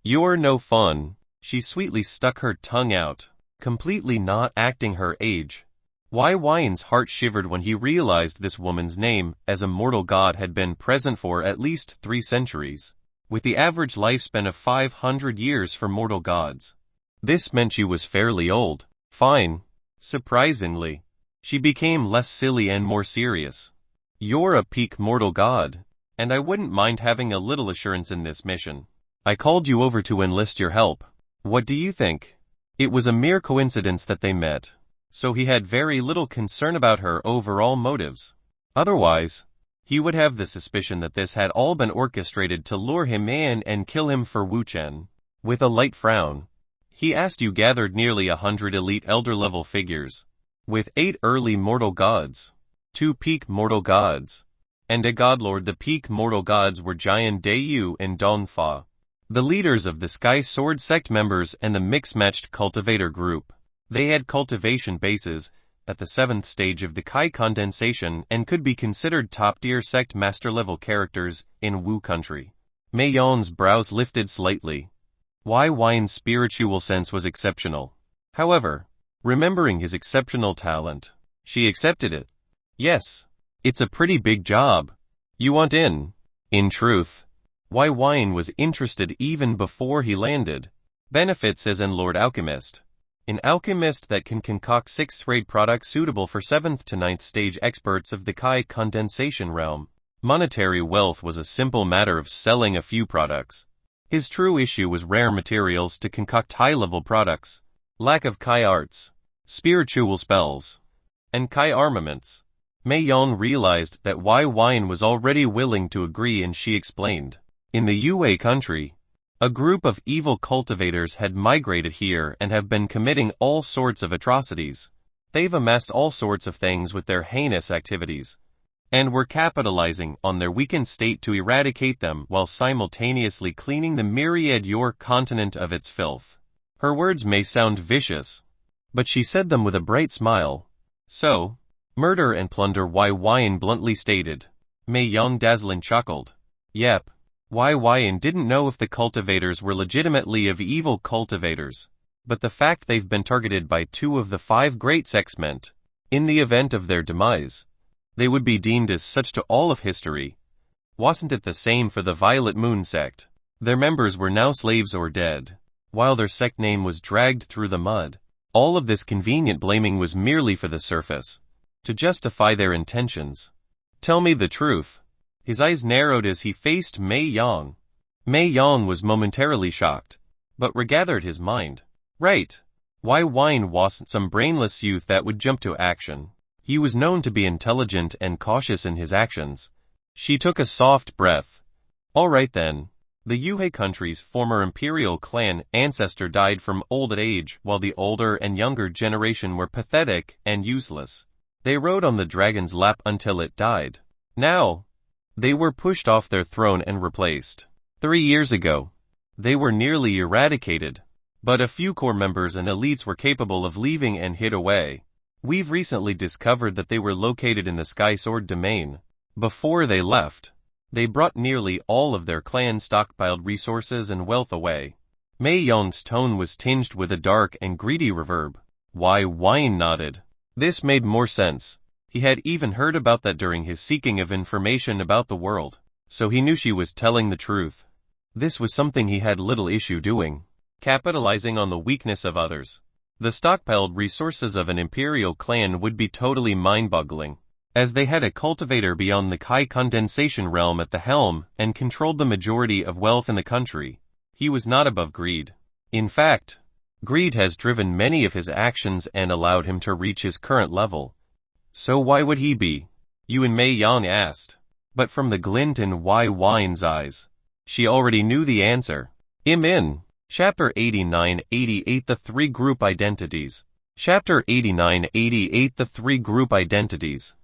"You're no fun." She sweetly stuck her tongue out, completely not acting her age. Byn's heart shivered when he realized this woman's name as a mortal god had been present for at least 3 centuries, with the average lifespan of 500 years for mortal gods. This meant she was fairly old. Fine. Surprisingly, she became less silly and more serious. "You're a peak mortal god, and I wouldn't mind having a little assurance in this mission. I called you over to enlist your help. What do you think?" It was a mere coincidence that they met, so he had very little concern about her overall motives. Otherwise, he would have the suspicion that this had all been orchestrated to lure him in and kill him for Wu Chen. With a light frown, he asked, "You gathered nearly 100 elite elder-level figures, with 8 early mortal gods, 2 peak mortal gods, and a godlord." The peak mortal gods were Jian Dayu and Dongfa, the leaders of the Sky Sword sect members and the mix-matched cultivator group. They had cultivation bases at the 7th stage of the Kai condensation and could be considered top-tier sect master-level characters in Wu country. Mei Yang's brows lifted slightly. Byn's spiritual sense was exceptional. However, remembering his exceptional talent, she accepted it. "Yes, it's a pretty big job. You want in?" In truth, Byin was interested even before he landed. Benefits as an Lord Alchemist. An alchemist that can concoct 6th-grade products suitable for 7th to 9th stage experts of the Kai condensation realm. Monetary wealth was a simple matter of selling a few products. His true issue was rare materials to concoct high-level products, lack of Kai arts, spiritual spells, and Kai armaments. Mei Yang realized that Byin was already willing to agree, and she explained. "In the Yue country, a group of evil cultivators had migrated here and have been committing all sorts of atrocities. They've amassed all sorts of things with their heinous activities, and were capitalizing on their weakened state to eradicate them while simultaneously cleaning the myriad your continent of its filth." Her words may sound vicious, but she said them with a bright smile. "So, Murder and plunder, Byin bluntly stated. Mei Yang dazzling chuckled. Yep. Byin didn't know if the cultivators were legitimately of evil cultivators, but the fact they've been targeted by 2 of the 5 great sects meant, in the event of their demise, they would be deemed as such to all of history. Wasn't it the same for the Violet Moon sect? Their members were now slaves or dead, while their sect name was dragged through the mud. All of this convenient blaming was merely for the surface, to justify their intentions. Tell me the truth. His eyes narrowed as he faced Mei Yang. Mei Yang was momentarily shocked, but regathered his mind. Right. Byin wasn't some brainless youth that would jump to action. He was known to be intelligent and cautious in his actions. She took a soft breath. All right then. The Yuhe country's former Imperial clan ancestor died from old age, while the older and younger generation were pathetic and useless. They rode on the dragon's lap until it died. Now, they were pushed off their throne and replaced. 3 years ago, they were nearly eradicated, but a few core members and elites were capable of leaving and hid away. We've recently discovered that they were located in the Sky Sword domain. Before they left, they brought nearly all of their clan's stockpiled resources and wealth away. Mei Yang's tone was tinged with a dark and greedy reverb. Byin nodded. This made more sense. He had even heard about that during his seeking of information about the world, so he knew she was telling the truth. This was something he had little issue doing, capitalizing on the weakness of others. The stockpiled resources of an Imperial clan would be totally mind-boggling, as they had a cultivator beyond the Kai condensation realm at the helm and controlled the majority of wealth in the country. He was not above greed. In fact, greed has driven many of his actions and allowed him to reach his current level. So why would he be? Yuan Mei Yang asked. But from the glint in Byn's eyes, she already knew the answer. In Chapter 89-88 The 3 Group Identities. Chapter 89-88 The 3 Group Identities.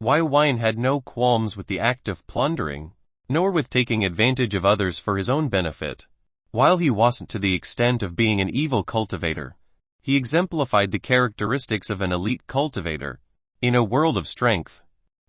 Byin had no qualms with the act of plundering, nor with taking advantage of others for his own benefit. While he wasn't to the extent of being an evil cultivator, he exemplified the characteristics of an elite cultivator. In a world of strength,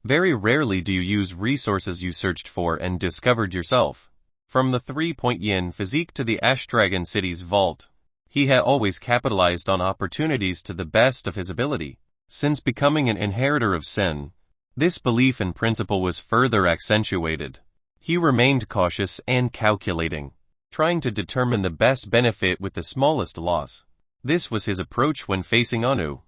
very rarely do you use resources you searched for and discovered yourself. From the 3-point yin physique to the Ash Dragon City's vault, he had always capitalized on opportunities to the best of his ability. Since becoming an inheritor of sin, this belief and principle was further accentuated. He remained cautious and calculating, trying to determine the best benefit with the smallest loss. This was his approach when facing Anu,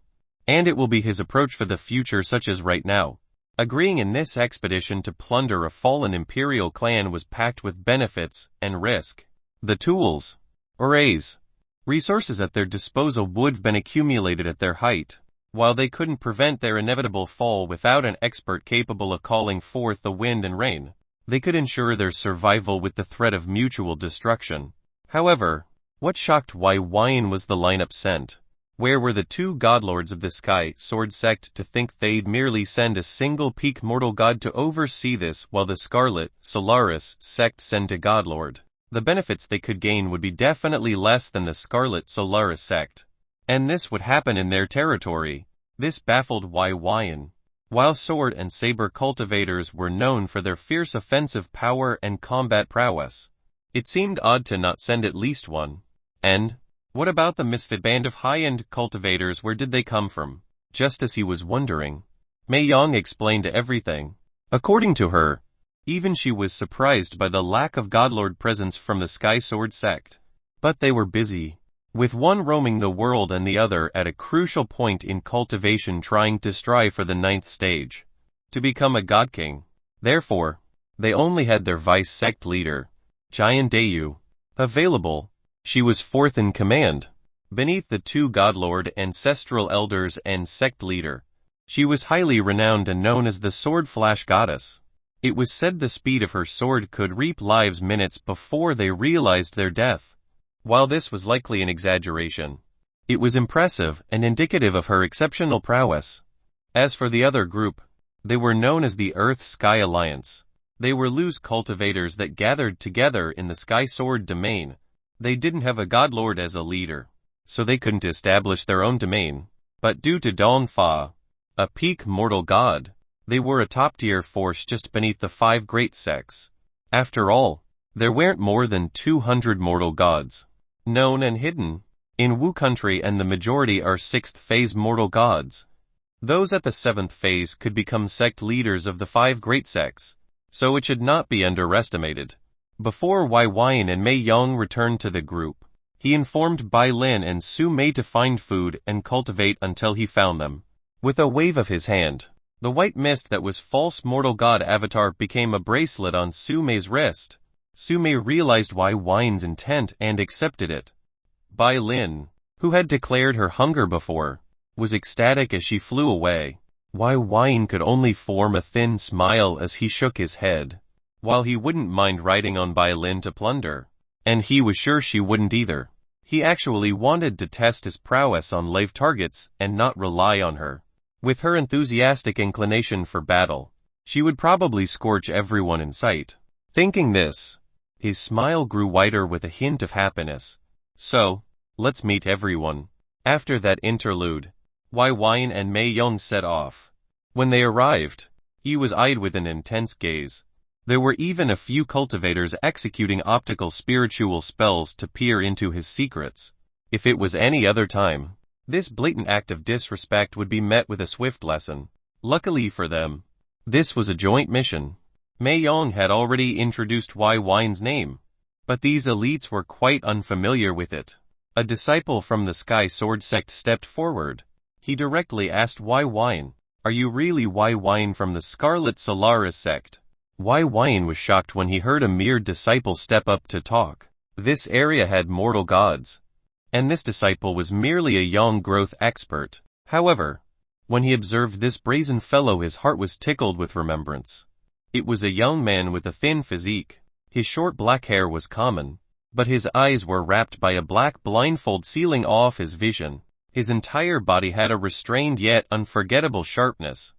and it will be his approach for the future, such as right now. Agreeing in this expedition to plunder a fallen Imperial clan was packed with benefits and risk. The tools, arrays, resources at their disposal would have been accumulated at their height, while they couldn't prevent their inevitable fall without an expert capable of calling forth the wind and rain. They could ensure their survival with the threat of mutual destruction. However, what shocked Byin was the lineup sent. Where were the 2 godlords of the Sky Sword sect to think they'd merely send a single peak mortal god to oversee this, while the Scarlet Solaris sect sent a godlord? The benefits they could gain would be definitely less than the Scarlet Solaris sect, and this would happen in their territory. This baffled Byin. While sword and saber cultivators were known for their fierce offensive power and combat prowess, it seemed odd to not send at least one. And what about the misfit band of high-end cultivators? Where did they come from? Just as he was wondering, Mei Yang explained everything. According to her, even she was surprised by the lack of godlord presence from the Sky Sword sect. But they were busy, with one roaming the world and the other at a crucial point in cultivation trying to strive for the 9th stage, to become a god king. Therefore, they only had their vice sect leader, Jian Dayu, available. She was 4th in command, beneath the 2 godlord ancestral elders and sect leader. She was highly renowned and known as the Sword Flash Goddess. It was said the speed of her sword could reap lives minutes before they realized their death. While this was likely an exaggeration, it was impressive and indicative of her exceptional prowess. As for the other group, they were known as the Earth-Sky Alliance. They were loose cultivators that gathered together in the Sky Sword domain. They didn't have a godlord as a leader, so they couldn't establish their own domain. But due to Dong Fa, a peak mortal god. They were a top-tier force just beneath the 5 great sects. After all, there weren't more than 200 mortal gods known and hidden in Wu country, and the majority are 6th phase mortal gods. Those at the 7th phase could become sect leaders of the 5 great sects, so it should not be underestimated. Before Byin and Mei Yong returned to the group, he informed Byin and Su Mei to find food and cultivate until he found them. With a wave of his hand, the white mist that was false mortal god avatar became a bracelet on Su Mei's wrist. Su Mei realized Byin's intent and accepted it. Byin, who had declared her hunger before, was ecstatic as she flew away. Byin could only form a thin smile as he shook his head. While he wouldn't mind riding on Byin to plunder, and he was sure she wouldn't either, he actually wanted to test his prowess on live targets and not rely on her. With her enthusiastic inclination for battle, she would probably scorch everyone in sight. Thinking this, his smile grew wider with a hint of happiness. So, let's meet everyone. After that interlude, Byin and Mei Yong set off. When they arrived, he was eyed with an intense gaze. There were even a few cultivators executing optical spiritual spells to peer into his secrets. If it was any other time, this blatant act of disrespect would be met with a swift lesson. Luckily for them, this was a joint mission. Mei Yong had already introduced Byin's name, but these elites were quite unfamiliar with it. A disciple from the Sky Sword sect stepped forward. He directly asked Byin, "Are you really Byin from the Scarlet Solaris sect?" Byin was shocked when he heard a mere disciple step up to talk. This area had mortal gods, and this disciple was merely a young growth expert. However, when he observed this brazen fellow, his heart was tickled with remembrance. It was a young man with a thin physique. His short black hair was common, but his eyes were wrapped by a black blindfold sealing off his vision. His entire body had a restrained yet unforgettable sharpness.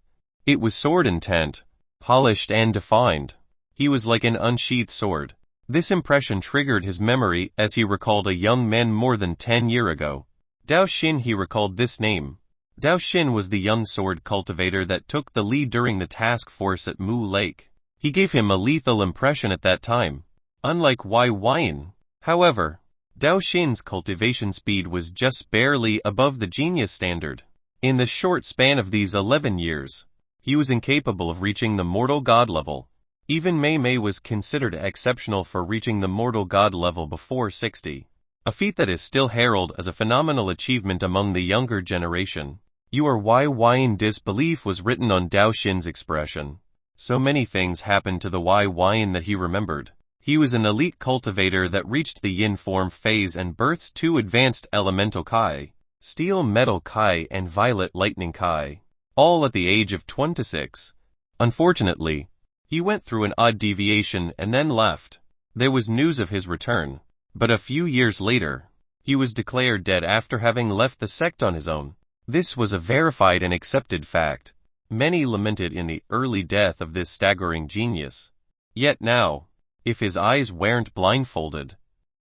It was sword intent, polished and defined. He was like an unsheathed sword. This impression triggered his memory as he recalled a young man more than 10 years ago. Dao Xin. He recalled this name. Dao Xin was the young sword cultivator that took the lead during the task force at Mu Lake. He gave him a lethal impression at that time. Unlike Byin, however, Dao Xin's cultivation speed was just barely above the genius standard. In the short span of these 11 years, he was incapable of reaching the mortal god level. Even Mei Mei was considered exceptional for reaching the mortal god level before 60. A feat that is still heralded as a phenomenal achievement among the younger generation. "You are Byin." Disbelief was written on Dao Xin's expression. So many things happened to the Byin that he remembered. He was an elite cultivator that reached the yin form phase and birthed 2 advanced elemental kai, steel metal kai and violet lightning kai, all at the age of 26. Unfortunately, he went through an odd deviation and then left. There was news of his return, but a few years later, he was declared dead after having left the sect on his own. This was a verified and accepted fact. Many lamented in the early death of this staggering genius. Yet now, if his eyes weren't blindfolded,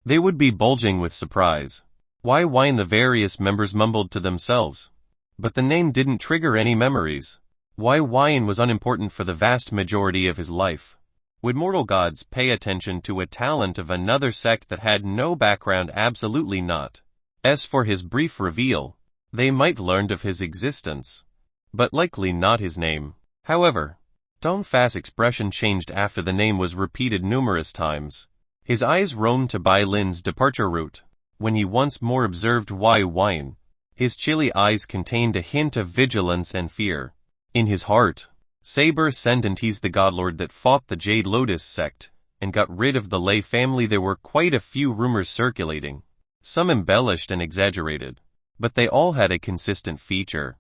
they would be bulging with surprise. Byin. The various members mumbled to themselves, but the name didn't trigger any memories. Byin was unimportant for the vast majority of his life. Would mortal gods pay attention to a talent of another sect that had no background? Absolutely not. As for his brief reveal, they might learned of his existence, but likely not his name. However, Dong Fa's expression changed after the name was repeated numerous times. His eyes roamed to Byin's departure route. When he once more observed Byin, his chilly eyes contained a hint of vigilance and fear. In his heart, Saber ascendant, he's the godlord that fought the Jade Lotus sect and got rid of the Lei family. There were quite a few rumors circulating, some embellished and exaggerated, but they all had a consistent feature.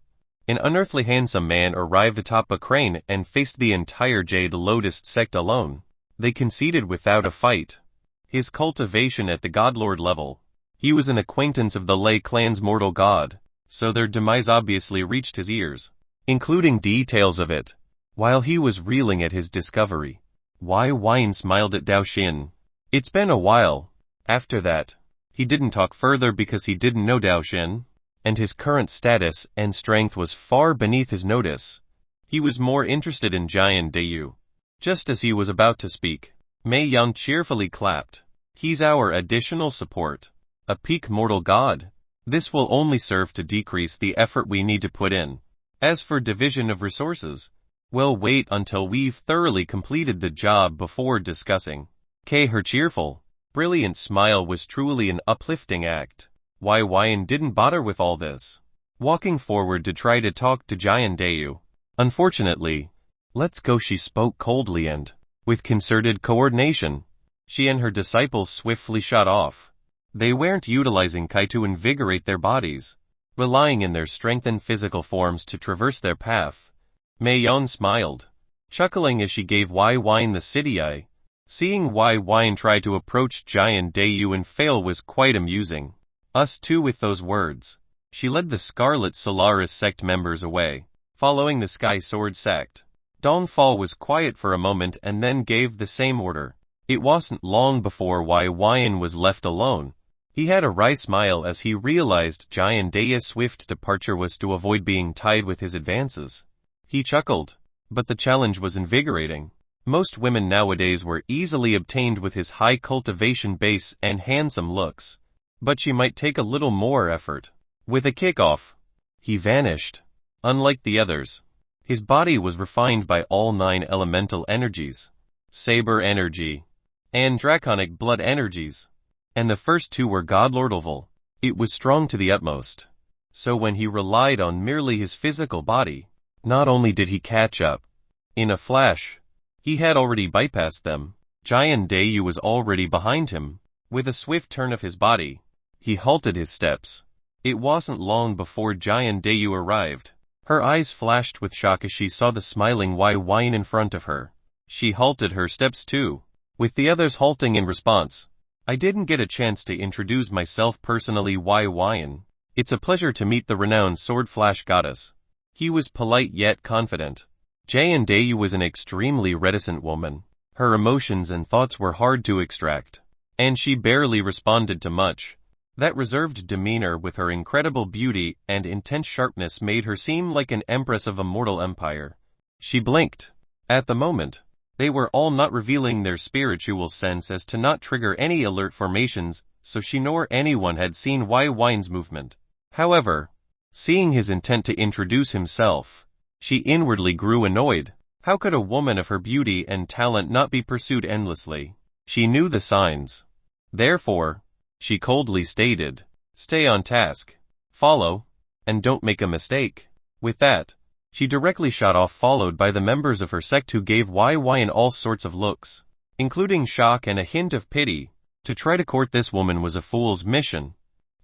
An unearthly handsome man arrived atop a crane and faced the entire Jade Lotus sect alone. They conceded without a fight. His cultivation at the godlord level. He was an acquaintance of the Lei clan's mortal god, so their demise obviously reached his ears, including details of it. While he was reeling at his discovery, Byin smiled at Dao Xin. It's been a while. After that, he didn't talk further because he didn't know Dao Xin. and his current status and strength was far beneath his notice. He was more interested in Giant Dao. Just as he was about to speak, Mei Yang cheerfully clapped. He's our additional support. A peak mortal god. This will only serve to decrease the effort we need to put in. As for division of resources, we'll wait until we've thoroughly completed the job before discussing. Her cheerful, brilliant smile was truly an uplifting act. Byin didn't bother with all this, walking forward to try to talk to Giant Dao. Unfortunately, let's go, she spoke coldly and, with concerted coordination, she and her disciples swiftly shot off. They weren't utilizing Kai to invigorate their bodies, relying in their strengthened physical forms to traverse their path. Mei Yang smiled, chuckling as she gave Byin the city eye. Seeing Byin try to approach Giant Dao and fail was quite amusing. Us too. With those words, she led the Scarlet Solaris sect members away, following the Sky Sword sect. Dongfall was quiet for a moment and then gave the same order. It wasn't long before Byin was left alone. He had a wry smile as he realized Giant Dao's swift departure was to avoid being tied with his advances. He chuckled, but the challenge was invigorating. Most women nowadays were easily obtained with his high cultivation base and handsome looks. But she might take a little more effort. With a kickoff, he vanished. Unlike the others, his body was refined by all 9 elemental energies, saber energy, and draconic blood energies. And the first 2 were godlord level. It was strong to the utmost. So when he relied on merely his physical body, not only did he catch up, in a flash, he had already bypassed them. Giant Dao was already behind him. With a swift turn of his body, he halted his steps. It wasn't long before Giant Dao arrived. Her eyes flashed with shock as she saw the smiling Byin in front of her. She halted her steps too, with the others halting in response. I didn't get a chance to introduce myself personally. Byin. It's a pleasure to meet the renowned sword flash goddess. He was polite yet confident. Giant Dao was an extremely reticent woman. Her emotions and thoughts were hard to extract, and she barely responded to much. That reserved demeanor with her incredible beauty and intense sharpness made her seem like an empress of a mortal empire. She blinked. At the moment, they were all not revealing their spiritual sense as to not trigger any alert formations, so she nor anyone had seen Byin's movement. However, seeing his intent to introduce himself, she inwardly grew annoyed. How could a woman of her beauty and talent not be pursued endlessly? She knew the signs. Therefore, she coldly stated, "Stay on task, follow, and don't make a mistake." With that, she directly shot off, followed by the members of her sect who gave Byin all sorts of looks, including shock and a hint of pity. To try to court this woman was a fool's mission,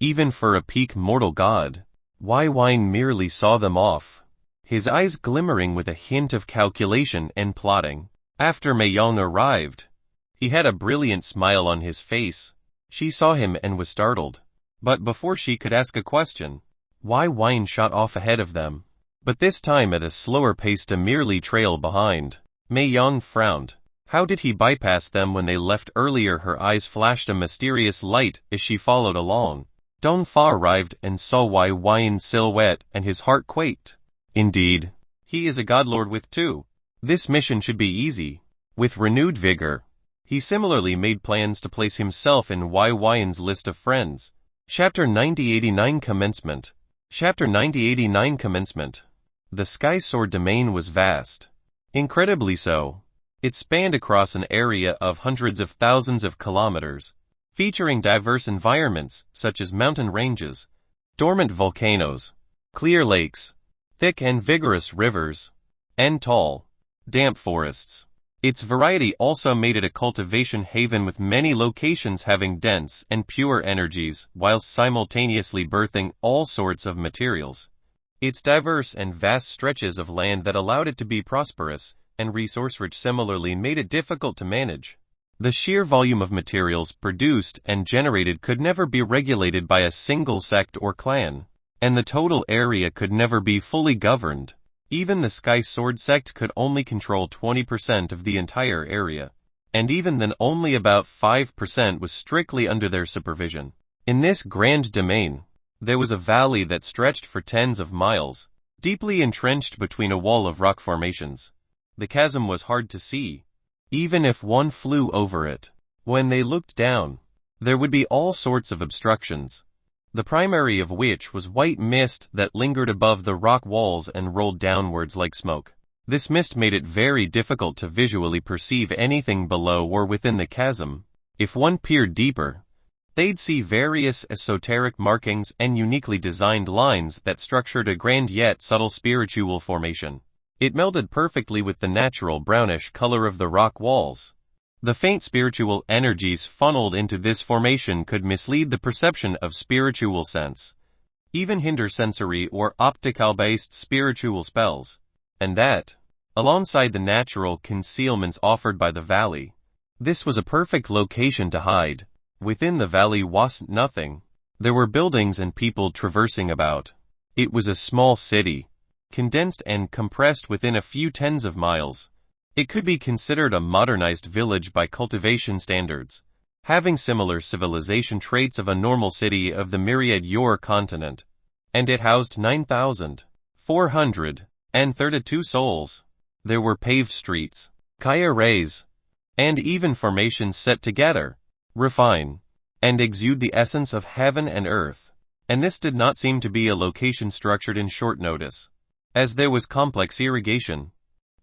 even for a peak mortal god. Byin merely saw them off, his eyes glimmering with a hint of calculation and plotting. After Mei Yang arrived, he had a brilliant smile on his face. She saw him and was startled. But before she could ask a question, Byin shot off ahead of them. But this time at a slower pace to merely trail behind. Mei Yang frowned. How did he bypass them when they left earlier? Her eyes flashed a mysterious light as she followed along. Dongfa arrived and saw Byin's silhouette and his heart quaked. Indeed, he is a godlord with 2. This mission should be easy. With renewed vigor, he similarly made plans to place himself in Byin's list of friends. Chapter 9089 Commencement. Chapter 9089 Commencement. The Sky Sword domain was vast. Incredibly so. It spanned across an area of hundreds of thousands of kilometers, featuring diverse environments such as mountain ranges, dormant volcanoes, clear lakes, thick and vigorous rivers, and tall, damp forests. Its variety also made it a cultivation haven with many locations having dense and pure energies whilst simultaneously birthing all sorts of materials. Its diverse and vast stretches of land that allowed it to be prosperous and resource-rich similarly made it difficult to manage. The sheer volume of materials produced and generated could never be regulated by a single sect or clan, and the total area could never be fully governed. Even the Sky Sword sect could only control 20% of the entire area, and even then only about 5% was strictly under their supervision. In this grand domain, There was a valley that stretched for tens of miles, deeply entrenched between a wall of rock formations. The chasm was hard to see, even if one flew over it. When they looked down, there would be all sorts of obstructions, the primary of which was white mist that lingered above the rock walls and rolled downwards like smoke. This mist made it very difficult to visually perceive anything below or within the chasm. If one peered deeper, they'd see various esoteric markings and uniquely designed lines that structured a grand yet subtle spiritual formation. It melded perfectly with the natural brownish color of the rock walls. The faint spiritual energies funneled into this formation could mislead the perception of spiritual sense, even hinder sensory or optical-based spiritual spells. And that, alongside the natural concealments offered by the valley, this was a perfect location to hide. Within the valley wasn't nothing. There were buildings and people traversing about. It was a small city, condensed and compressed within a few tens of miles. It could be considered a modernized village by cultivation standards, having similar civilization traits of a normal city of the myriad Yor continent. And it housed 9,432 souls. There were paved streets, kaya-rays, and even formations set together, refine, and exude the essence of heaven and earth. And this did not seem to be a location structured in short notice, as there was complex irrigation,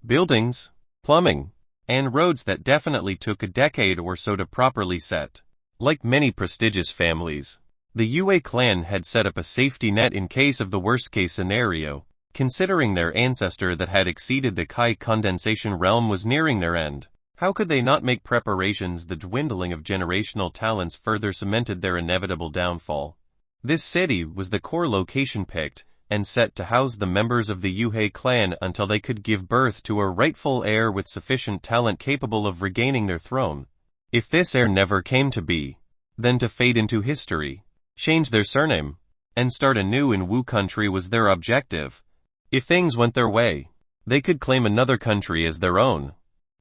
buildings, plumbing, and roads that definitely took a decade or so to properly set. Like many prestigious families, the Yue clan had set up a safety net in case of the worst-case scenario, considering their ancestor that had exceeded the Kai condensation realm was nearing their end. How could they not make preparations? The dwindling of generational talents further cemented their inevitable downfall. This city was the core location picked and set to house the members of the Yue clan until they could give birth to a rightful heir with sufficient talent capable of regaining their throne. If this heir never came to be, then to fade into history, change their surname, and start anew in Wu country was their objective. If things went their way, they could claim another country as their own,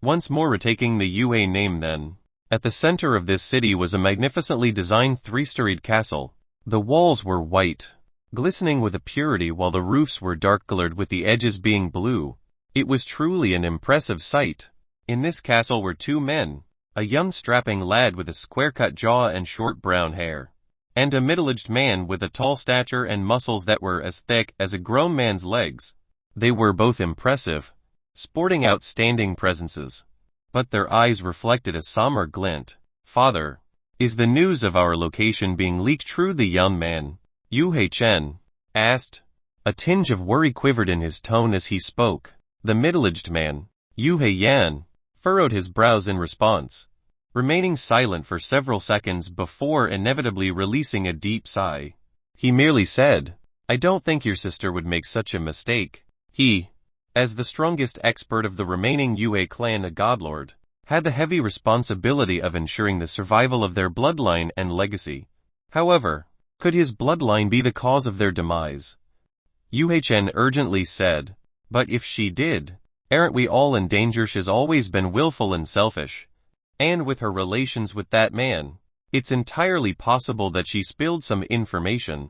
once more retaking the Yue name then. At the center of this city was a magnificently designed three-storied castle. The walls were white, glistening with a purity, while the roofs were dark-colored with the edges being blue. It was truly an impressive sight. In this castle were two men, a young strapping lad with a square-cut jaw and short brown hair, and a middle-aged man with a tall stature and muscles that were as thick as a grown man's legs. They were both impressive, sporting outstanding presences, but their eyes reflected a somber glint. "Father, is the news of our location being leaked true?" the young man, Yu Chen, asked. A tinge of worry quivered in his tone as he spoke. The middle-aged man, Yu Yan, furrowed his brows in response, remaining silent for several seconds before inevitably releasing a deep sigh. He merely said, "I don't think your sister would make such a mistake." He, as the strongest expert of the remaining Yue clan, a godlord, had the heavy responsibility of ensuring the survival of their bloodline and legacy. However, could his bloodline be the cause of their demise? Yu Chen urgently said, "But if she did, aren't we all in danger? She's always been willful and selfish. And with her relations with that man, it's entirely possible that she spilled some information.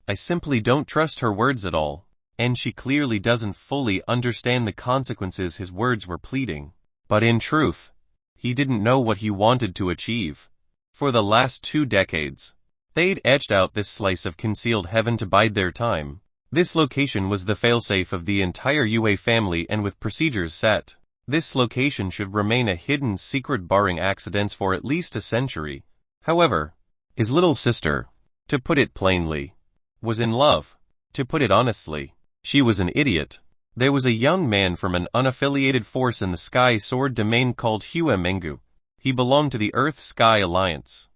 I simply don't trust her words at all. And she clearly doesn't fully understand the consequences." His words were pleading, but in truth, he didn't know what he wanted to achieve. For the last 2 decades, they'd etched out this slice of concealed heaven to bide their time. This location was the failsafe of the entire Yue family, and with procedures set, this location should remain a hidden secret barring accidents for at least a century. However, his little sister, to put it plainly, was in love. To put it honestly, she was an idiot. There was a young man from an unaffiliated force in the Sky Sword domain called Hue Mengu. He belonged to the Earth-Sky Alliance,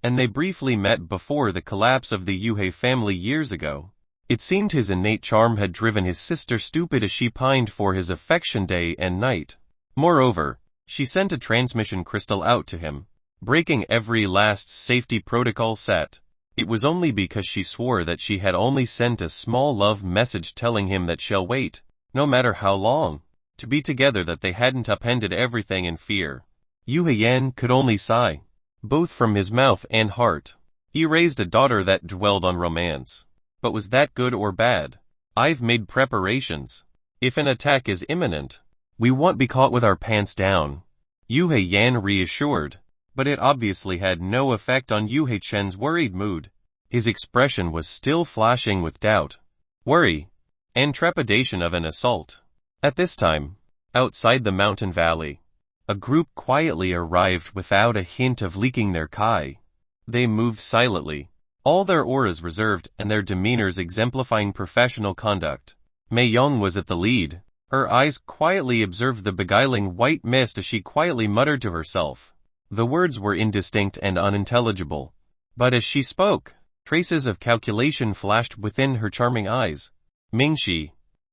and they briefly met before the collapse of the Yue family years ago. It seemed his innate charm had driven his sister stupid as she pined for his affection day and night. Moreover, she sent a transmission crystal out to him, breaking every last safety protocol set. It was only because she swore that she had only sent a small love message telling him that she'll wait, no matter how long, to be together that they hadn't upended everything in fear. Yu Yan could only sigh, both from his mouth and heart. He raised a daughter that dwelled on romance, But was that good or bad? I've made preparations. If an attack is imminent, we won't be caught with our pants down. Yu Yan reassured, but it obviously had no effect on Yu Chen's worried mood. His expression was still flashing with doubt, worry, and trepidation of an assault. At this time, outside the mountain valley, a group quietly arrived without a hint of leaking their kai. They moved silently, all their auras reserved and their demeanors exemplifying professional conduct. Mei Yong was at the lead. Her eyes quietly observed the beguiling white mist as she quietly muttered to herself. The words were indistinct and unintelligible, but as she spoke, traces of calculation flashed within her charming eyes. Mingxi,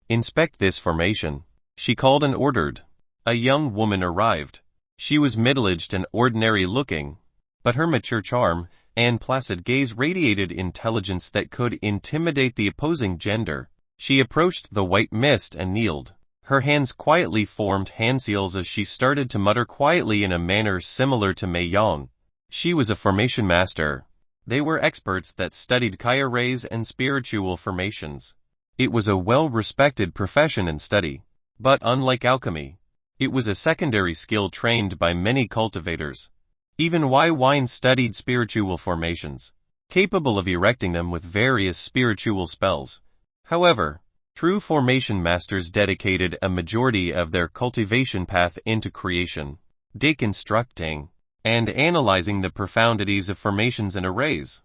inspect this formation, she called and ordered. A young woman arrived. She was middle-aged and ordinary-looking, but her mature charm and placid gaze radiated intelligence that could intimidate the opposing gender. She approached the white mist and kneeled. Her hands quietly formed hand seals as she started to mutter quietly in a manner similar to Mei Yong. She was a formation master. They were experts that studied kaya rays and spiritual formations. It was a well-respected profession and study. But unlike alchemy, it was a secondary skill trained by many cultivators. Even Byin studied spiritual formations, capable of erecting them with various spiritual spells. However, true formation masters dedicated a majority of their cultivation path into creation, deconstructing, and analyzing the profundities of formations and arrays.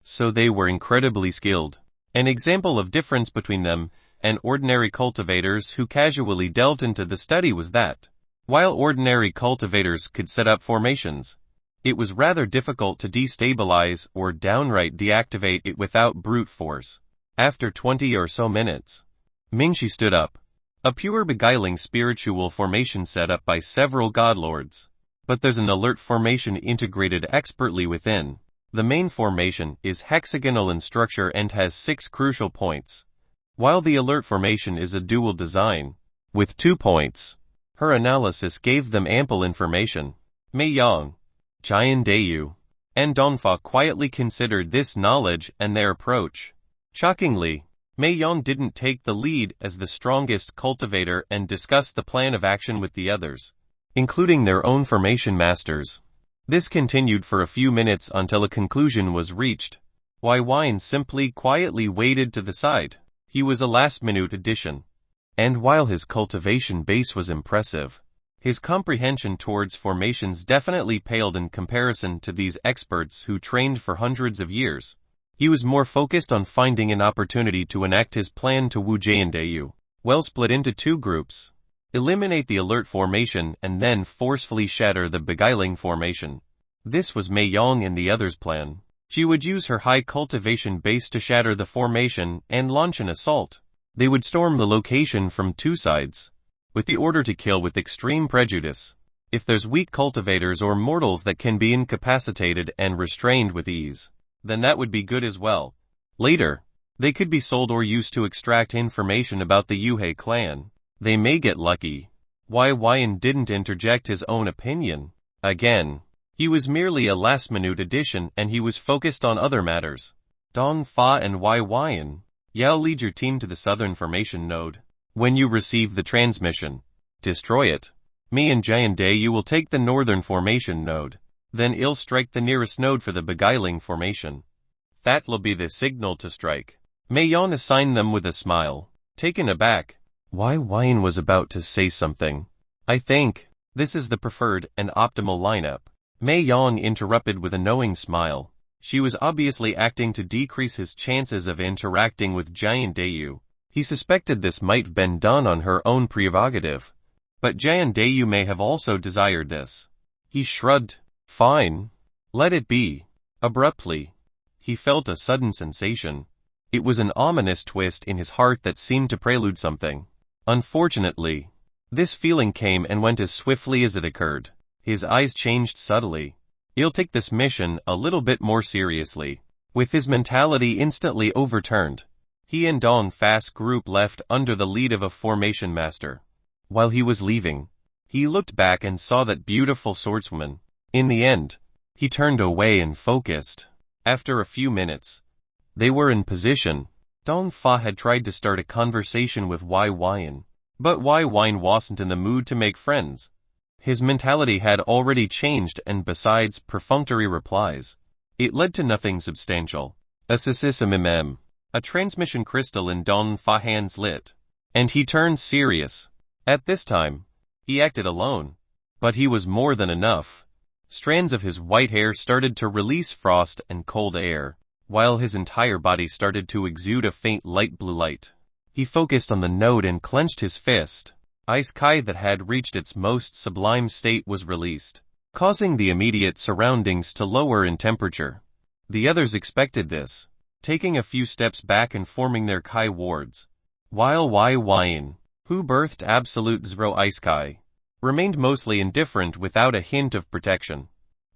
So they were incredibly skilled. An example of difference between them and ordinary cultivators who casually delved into the study was that, while ordinary cultivators could set up formations, it was rather difficult to destabilize or downright deactivate it without brute force. After 20 or so minutes, Mingxi stood up. A pure beguiling spiritual formation set up by several godlords. But there's an alert formation integrated expertly within. The main formation is hexagonal in structure and has 6 crucial points, while the alert formation is a dual design, with 2 points. Her analysis gave them ample information. Mei Yong, Jian Dayu, and Dongfa quietly considered this knowledge and their approach. Shockingly, Mei Yong didn't take the lead as the strongest cultivator and discuss the plan of action with the others, including their own formation masters. This continued for a few minutes until a conclusion was reached. Byin simply quietly waited to the side. He was a last-minute addition. And while his cultivation base was impressive, his comprehension towards formations definitely paled in comparison to these experts who trained for hundreds of years. He was more focused on finding an opportunity to enact his plan to Wu Jiandayu. Well, split into 2 groups. Eliminate the alert formation and then forcefully shatter the beguiling formation. This was Mei Yong and the others' plan. She would use her high cultivation base to shatter the formation and launch an assault. They would storm the location from 2 sides, with the order to kill with extreme prejudice. If there's weak cultivators or mortals that can be incapacitated and restrained with ease, then that would be good as well. Later, they could be sold or used to extract information about the Yuhei clan. They may get lucky. Byin didn't interject his own opinion. Again, he was merely a last-minute addition and he was focused on other matters. Dongfa and Byin, Yao, lead your team to the southern formation node. When you receive the transmission, destroy it. Me and Jian Dayu will take the northern formation node. Then I'll strike the nearest node for the beguiling formation. That'll be the signal to strike. Mei Yong assigned them with a smile. Taken aback, Byin was about to say something. I think this is the preferred and optimal lineup. Mei Yong interrupted with a knowing smile. She was obviously acting to decrease his chances of interacting with Jian Dayu. He suspected this might have been done on her own prerogative. But Jian Dayu may have also desired this. He shrugged. Fine. Let it be. Abruptly, he felt a sudden sensation. It was an ominous twist in his heart that seemed to prelude something. Unfortunately, this feeling came and went as swiftly as it occurred. His eyes changed subtly. He'll take this mission a little bit more seriously. With his mentality instantly overturned, he and Dongfa's group left under the lead of a formation master. While he was leaving, he looked back and saw that beautiful swordswoman. In the end, he turned away and focused. After a few minutes, they were in position. Dong Fa had tried to start a conversation with Byin, but Byin wasn't in the mood to make friends. His mentality had already changed, and besides perfunctory replies, it led to nothing substantial. A transmission crystal in Dong Fa hands lit, and he turned serious. At this time, he acted alone, but he was more than enough. Strands of his white hair started to release frost and cold air, while his entire body started to exude a faint light blue light. He focused on the node and clenched his fist. Ice Kai that had reached its most sublime state was released, causing the immediate surroundings to lower in temperature. The others expected this, taking a few steps back and forming their Kai wards, while Byin, who birthed absolute zero Ice Kai, remained mostly indifferent without a hint of protection.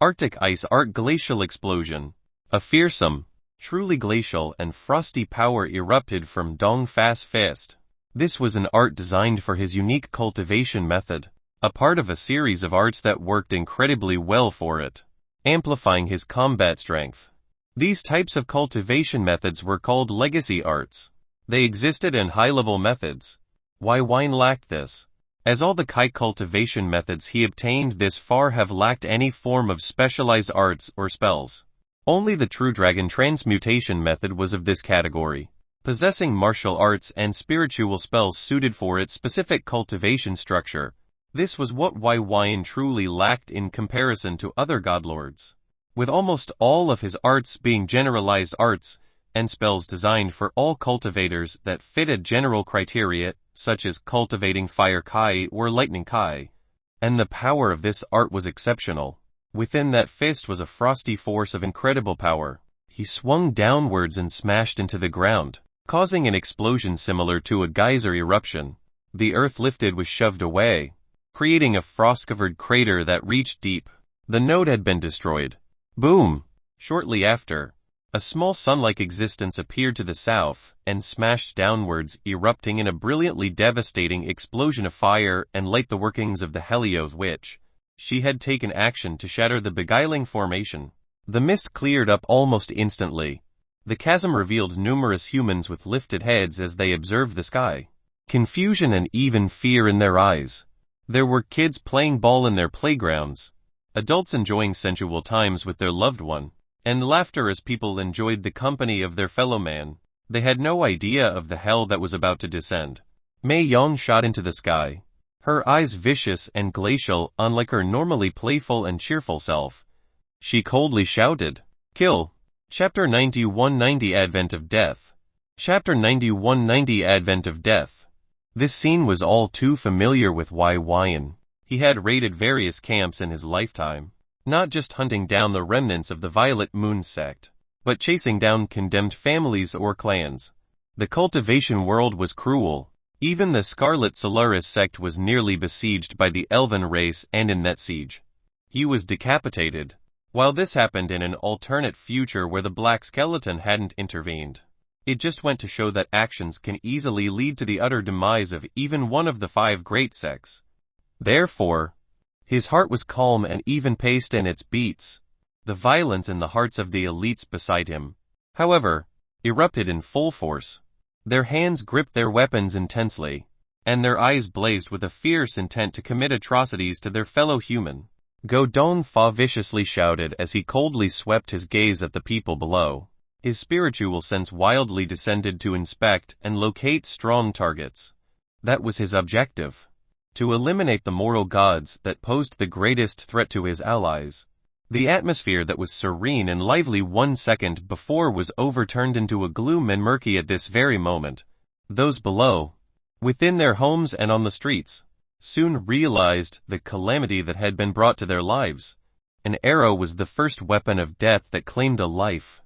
Arctic ice art glacial explosion. A fearsome, truly glacial and frosty power erupted from Dong Fa's fist. This was an art designed for his unique cultivation method, a part of a series of arts that worked incredibly well for it, amplifying his combat strength. These types of cultivation methods were called legacy arts. They existed in high-level methods. Byin lacked this, as all the Kai cultivation methods he obtained this far have lacked any form of specialized arts or spells. Only the True Dragon transmutation method was of this category, possessing martial arts and spiritual spells suited for its specific cultivation structure. This was what Byin truly lacked in comparison to other godlords. With almost all of his arts being generalized arts and spells designed for all cultivators that fit a general criteria, such as cultivating fire Kai or lightning Kai, and the power of this art was exceptional. Within that fist was a frosty force of incredible power. He swung downwards and smashed into the ground, causing an explosion similar to a geyser eruption. The earth lifted was shoved away, creating a frost-covered crater that reached deep. The node had been destroyed. Boom! Shortly after, a small sun-like existence appeared to the south and smashed downwards, erupting in a brilliantly devastating explosion of fire and light. The workings of the Helios witch. She had taken action to shatter the beguiling formation. The mist cleared up almost instantly. The chasm revealed numerous humans with lifted heads as they observed the sky. Confusion and even fear in their eyes. There were kids playing ball in their playgrounds, adults enjoying sensual times with their loved one, and laughter as people enjoyed the company of their fellow man. They had no idea of the hell that was about to descend. Mei Yong shot into the sky, her eyes vicious and glacial, unlike her normally playful and cheerful self. She coldly shouted, "Kill!" Chapter 9190 Advent of Death. Chapter 9190 Advent of Death. This scene was all too familiar with Byin. He had raided various camps in his lifetime, not just hunting down the remnants of the Violet Moon sect, but chasing down condemned families or clans. The cultivation world was cruel. Even the Scarlet Solaris sect was nearly besieged by the Elven race, and in that siege, he was decapitated. While this happened in an alternate future where the Black Skeleton hadn't intervened, it just went to show that actions can easily lead to the utter demise of even one of the 5 great sects. Therefore, his heart was calm and even-paced in its beats. The violence in the hearts of the elites beside him, however, erupted in full force. Their hands gripped their weapons intensely, and their eyes blazed with a fierce intent to commit atrocities to their fellow human. Go Dong Fa viciously shouted as he coldly swept his gaze at the people below. His spiritual sense wildly descended to inspect and locate strong targets. That was his objective: to eliminate the moral gods that posed the greatest threat to his allies. The atmosphere that was serene and lively 1 second before was overturned into a gloom and murky at this very moment. Those below, within their homes and on the streets, soon realized the calamity that had been brought to their lives. An arrow was the first weapon of death that claimed a life.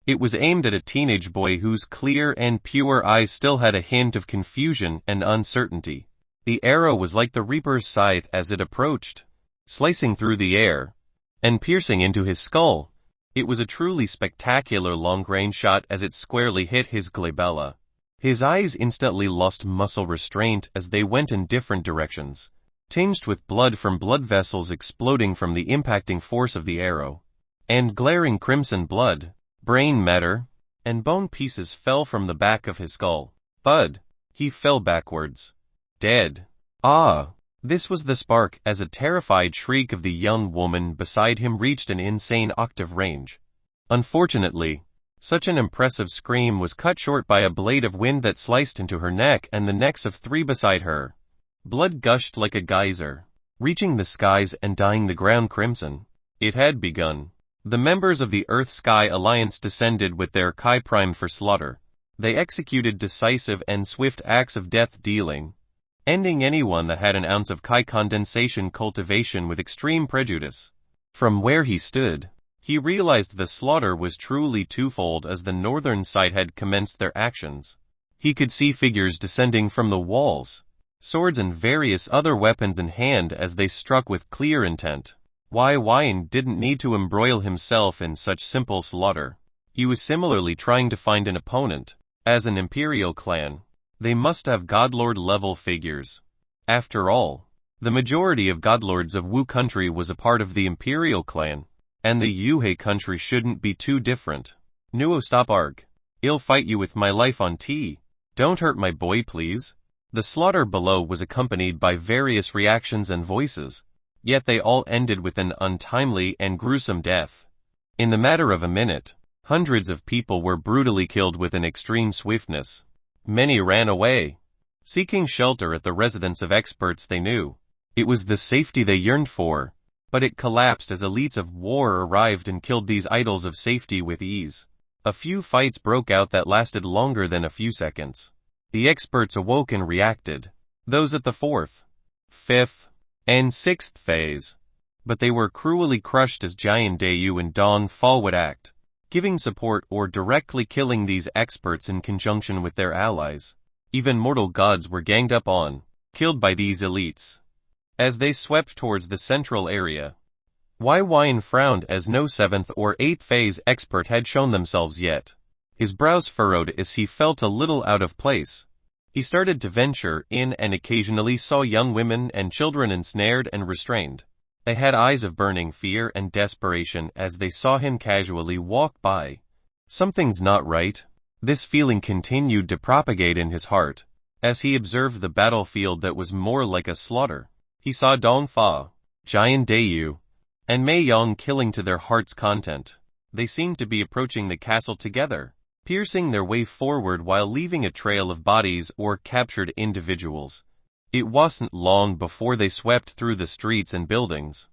It was aimed at a teenage boy whose clear and pure eyes still had a hint of confusion and uncertainty. The arrow was like the Reaper's scythe as it approached, slicing through the air and piercing into his skull. It was a truly spectacular long-range shot as it squarely hit his glabella. His eyes instantly lost muscle restraint as they went in different directions, tinged with blood from blood vessels exploding from the impacting force of the arrow, and glaring crimson blood, brain matter, and bone pieces fell from the back of his skull. Thud! He fell backwards. Dead. Ah! This was the spark as a terrified shriek of the young woman beside him reached an insane octave range. Unfortunately, such an impressive scream was cut short by a blade of wind that sliced into her neck and the necks of 3 beside her. Blood gushed like a geyser, reaching the skies and dyeing the ground crimson. It had begun. The members of the Earth-Sky Alliance descended with their Kai primed for slaughter. They executed decisive and swift acts of death-dealing, ending anyone that had an ounce of Kai condensation cultivation with extreme prejudice. From where he stood, he realized the slaughter was truly twofold as the northern side had commenced their actions. He could see figures descending from the walls, swords and various other weapons in hand as they struck with clear intent. Byin didn't need to embroil himself in such simple slaughter. He was similarly trying to find an opponent. As an Imperial clan, they must have Godlord-level figures. After all, the majority of Godlords of Wu country was a part of the Imperial clan, and the Yuhei country shouldn't be too different. Nuo stop arg. I'll fight you with my life on T. Don't hurt my boy please. The slaughter below was accompanied by various reactions and voices, yet they all ended with an untimely and gruesome death. In the matter of a minute, hundreds of people were brutally killed with an extreme swiftness. Many ran away, seeking shelter at the residence of experts they knew. It was the safety they yearned for, but it collapsed as elites of war arrived and killed these idols of safety with ease. A few fights broke out that lasted longer than a few seconds. The experts awoke and reacted, those at the 4th, 5th, and 6th phase. But they were cruelly crushed as Jian Dayu and Dong Fa would act, giving support or directly killing these experts in conjunction with their allies. Even mortal gods were ganged up on, killed by these elites. As they swept towards the central area, Byin frowned as no 7th or 8th phase expert had shown themselves yet. His brows furrowed as he felt a little out of place. He started to venture in and occasionally saw young women and children ensnared and restrained. They had eyes of burning fear and desperation as they saw him casually walk by. Something's not right. This feeling continued to propagate in his heart. As he observed the battlefield that was more like a slaughter, he saw Dong Fa, Jian Dayu, and Mei Yang killing to their heart's content. They seemed to be approaching the castle together, piercing their way forward while leaving a trail of bodies or captured individuals. It wasn't long before they swept through the streets and buildings,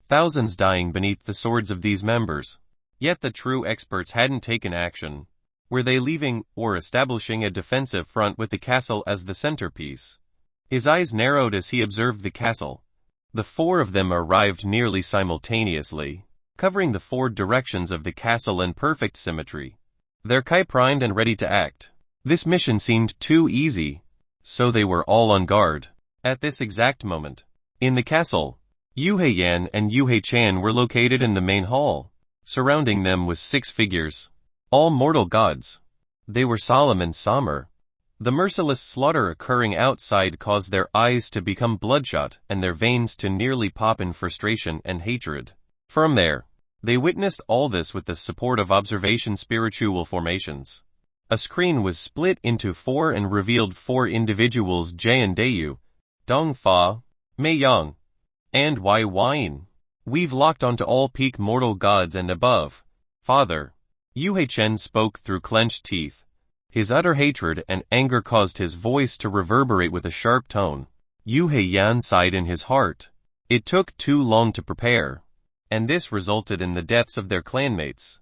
thousands dying beneath the swords of these members. Yet the true experts hadn't taken action. Were they leaving or establishing a defensive front with the castle as the centerpiece? His eyes narrowed as he observed the castle. The 4 of them arrived nearly simultaneously, covering the 4 directions of the castle in perfect symmetry. Their Kai primed and ready to act. This mission seemed too easy, so they were all on guard. At this exact moment, in the castle, Yuhei Yan and Yuhei Chan were located in the main hall. Surrounding them was 6 figures, all mortal gods. They were solemn and somber. The merciless slaughter occurring outside caused their eyes to become bloodshot and their veins to nearly pop in frustration and hatred. From there, they witnessed all this with the support of observation spiritual formations. A screen was split into 4 and revealed 4 individuals: Jian Dayu, Dong Fa, Mei Yang, and Byin. We've locked onto all peak mortal gods and above, Father. Yuhei Chen spoke through clenched teeth. His utter hatred and anger caused his voice to reverberate with a sharp tone. Yuhei Yan sighed in his heart. It took too long to prepare, and this resulted in the deaths of their clanmates.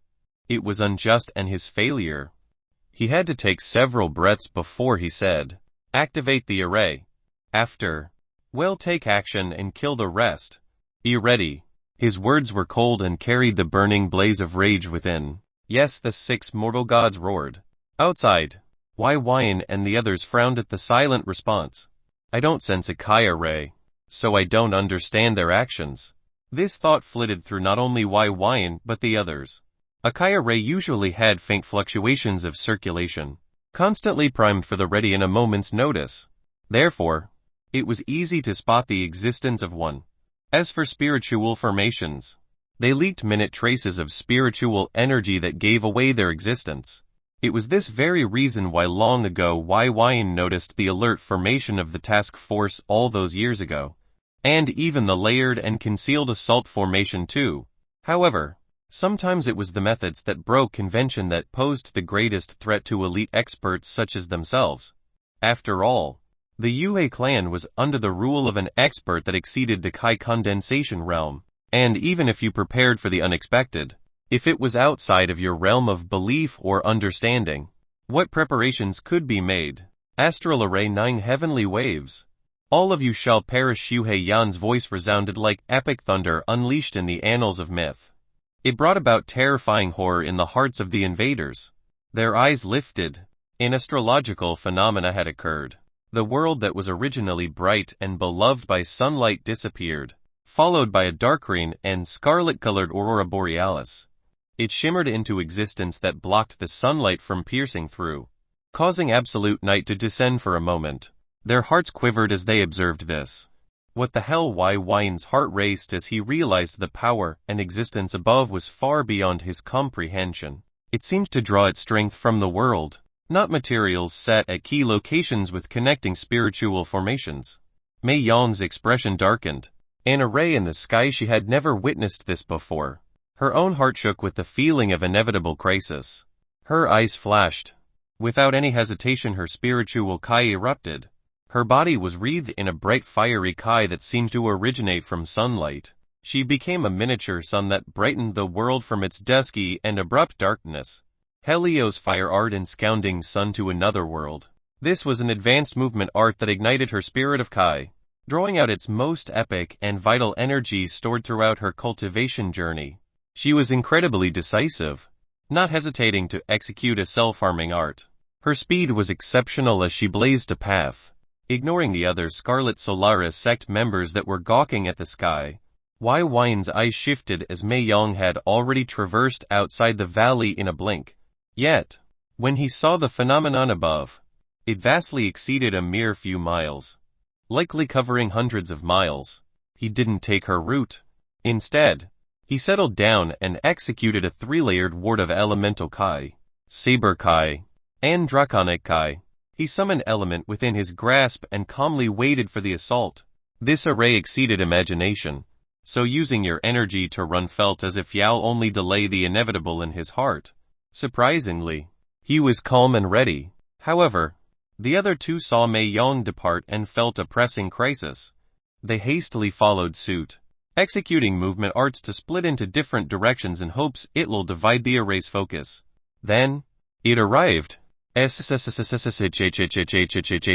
It was unjust and his failure. He had to take several breaths before he said, "Activate the array. After, well, take action and kill the rest. Be ready." His words were cold and carried the burning blaze of rage within. Yes, the 6 mortal gods roared. Outside, Byin and the others frowned at the silent response. I don't sense a Kai array, so I don't understand their actions. This thought flitted through not only Byin but the others. A Kai array usually had faint fluctuations of circulation, constantly primed for the ready in a moment's notice. Therefore, it was easy to spot the existence of one. As for spiritual formations, they leaked minute traces of spiritual energy that gave away their existence. It was this very reason why long ago Byin noticed the alert formation of the task force all those years ago. And even the layered and concealed assault formation too. However, sometimes it was the methods that broke convention that posed the greatest threat to elite experts such as themselves. After all, the Yue clan was under the rule of an expert that exceeded the Kai condensation realm, and even if you prepared for the unexpected, if it was outside of your realm of belief or understanding, what preparations could be made? Astral Array 9 Heavenly Waves. All of you shall perish. Xu Yan's voice resounded like epic thunder unleashed in the annals of myth. It brought about terrifying horror in the hearts of the invaders. Their eyes lifted. An astrological phenomena had occurred. The world that was originally bright and beloved by sunlight disappeared, followed by a dark green and scarlet-colored aurora borealis. It shimmered into existence that blocked the sunlight from piercing through, causing absolute night to descend for a moment. Their hearts quivered as they observed this. What the hell? Byn's heart raced as he realized the power and existence above was far beyond his comprehension. It seemed to draw its strength from the world, not materials set at key locations with connecting spiritual formations. Mei Yang's expression darkened. An array in the sky. She had never witnessed this before. Her own heart shook with the feeling of inevitable crisis. Her eyes flashed. Without any hesitation her spiritual Kai erupted. Her body was wreathed in a bright fiery Kai that seemed to originate from sunlight. She became a miniature sun that brightened the world from its dusky and abrupt darkness. Helios fire art enscounding sun to another world. This was an advanced movement art that ignited her spirit of Kai, drawing out its most epic and vital energies stored throughout her cultivation journey. She was incredibly decisive, not hesitating to execute a self-harming art. Her speed was exceptional as she blazed a path, ignoring the other Scarlet Solaris sect members that were gawking at the sky. Byn's eyes shifted as Mei Yang had already traversed outside the valley in a blink. Yet, when he saw the phenomenon above, it vastly exceeded a mere few miles, likely covering hundreds of miles. He didn't take her route. Instead, he settled down and executed a three-layered ward of elemental Kai, Saber Kai, and Draconic Kai. He summoned element within his grasp and calmly waited for the assault. This array exceeded imagination, so using your energy to run felt as if Yao only delay the inevitable in his heart. Surprisingly, he was calm and ready. However, the other two saw Mei Yang depart and felt a pressing crisis. They hastily followed suit, executing movement arts to split into different directions in hopes it'll divide the array's focus. Then, it arrived.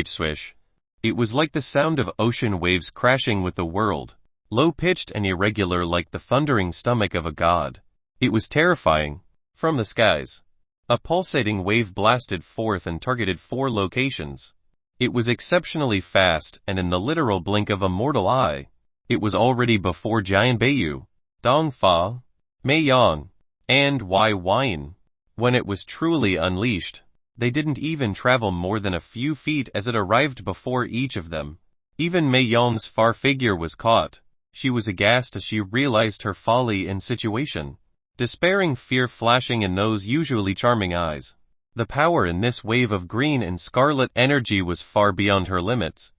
Swish. It was like the sound of ocean waves crashing with the world, low-pitched and irregular like the thundering stomach of a god. It was terrifying. From the skies, a pulsating wave blasted forth and targeted 4 locations. It was exceptionally fast, and in the literal blink of a mortal eye, it was already before Giant Beiyu, Dongfa, Mei Yang, and Byin. When it was truly unleashed, they didn't even travel more than a few feet as it arrived before each of them. Even Mei Yang's far figure was caught. She was aghast as she realized her folly and situation. Despairing fear flashing in those usually charming eyes. The power in this wave of green and scarlet energy was far beyond her limits.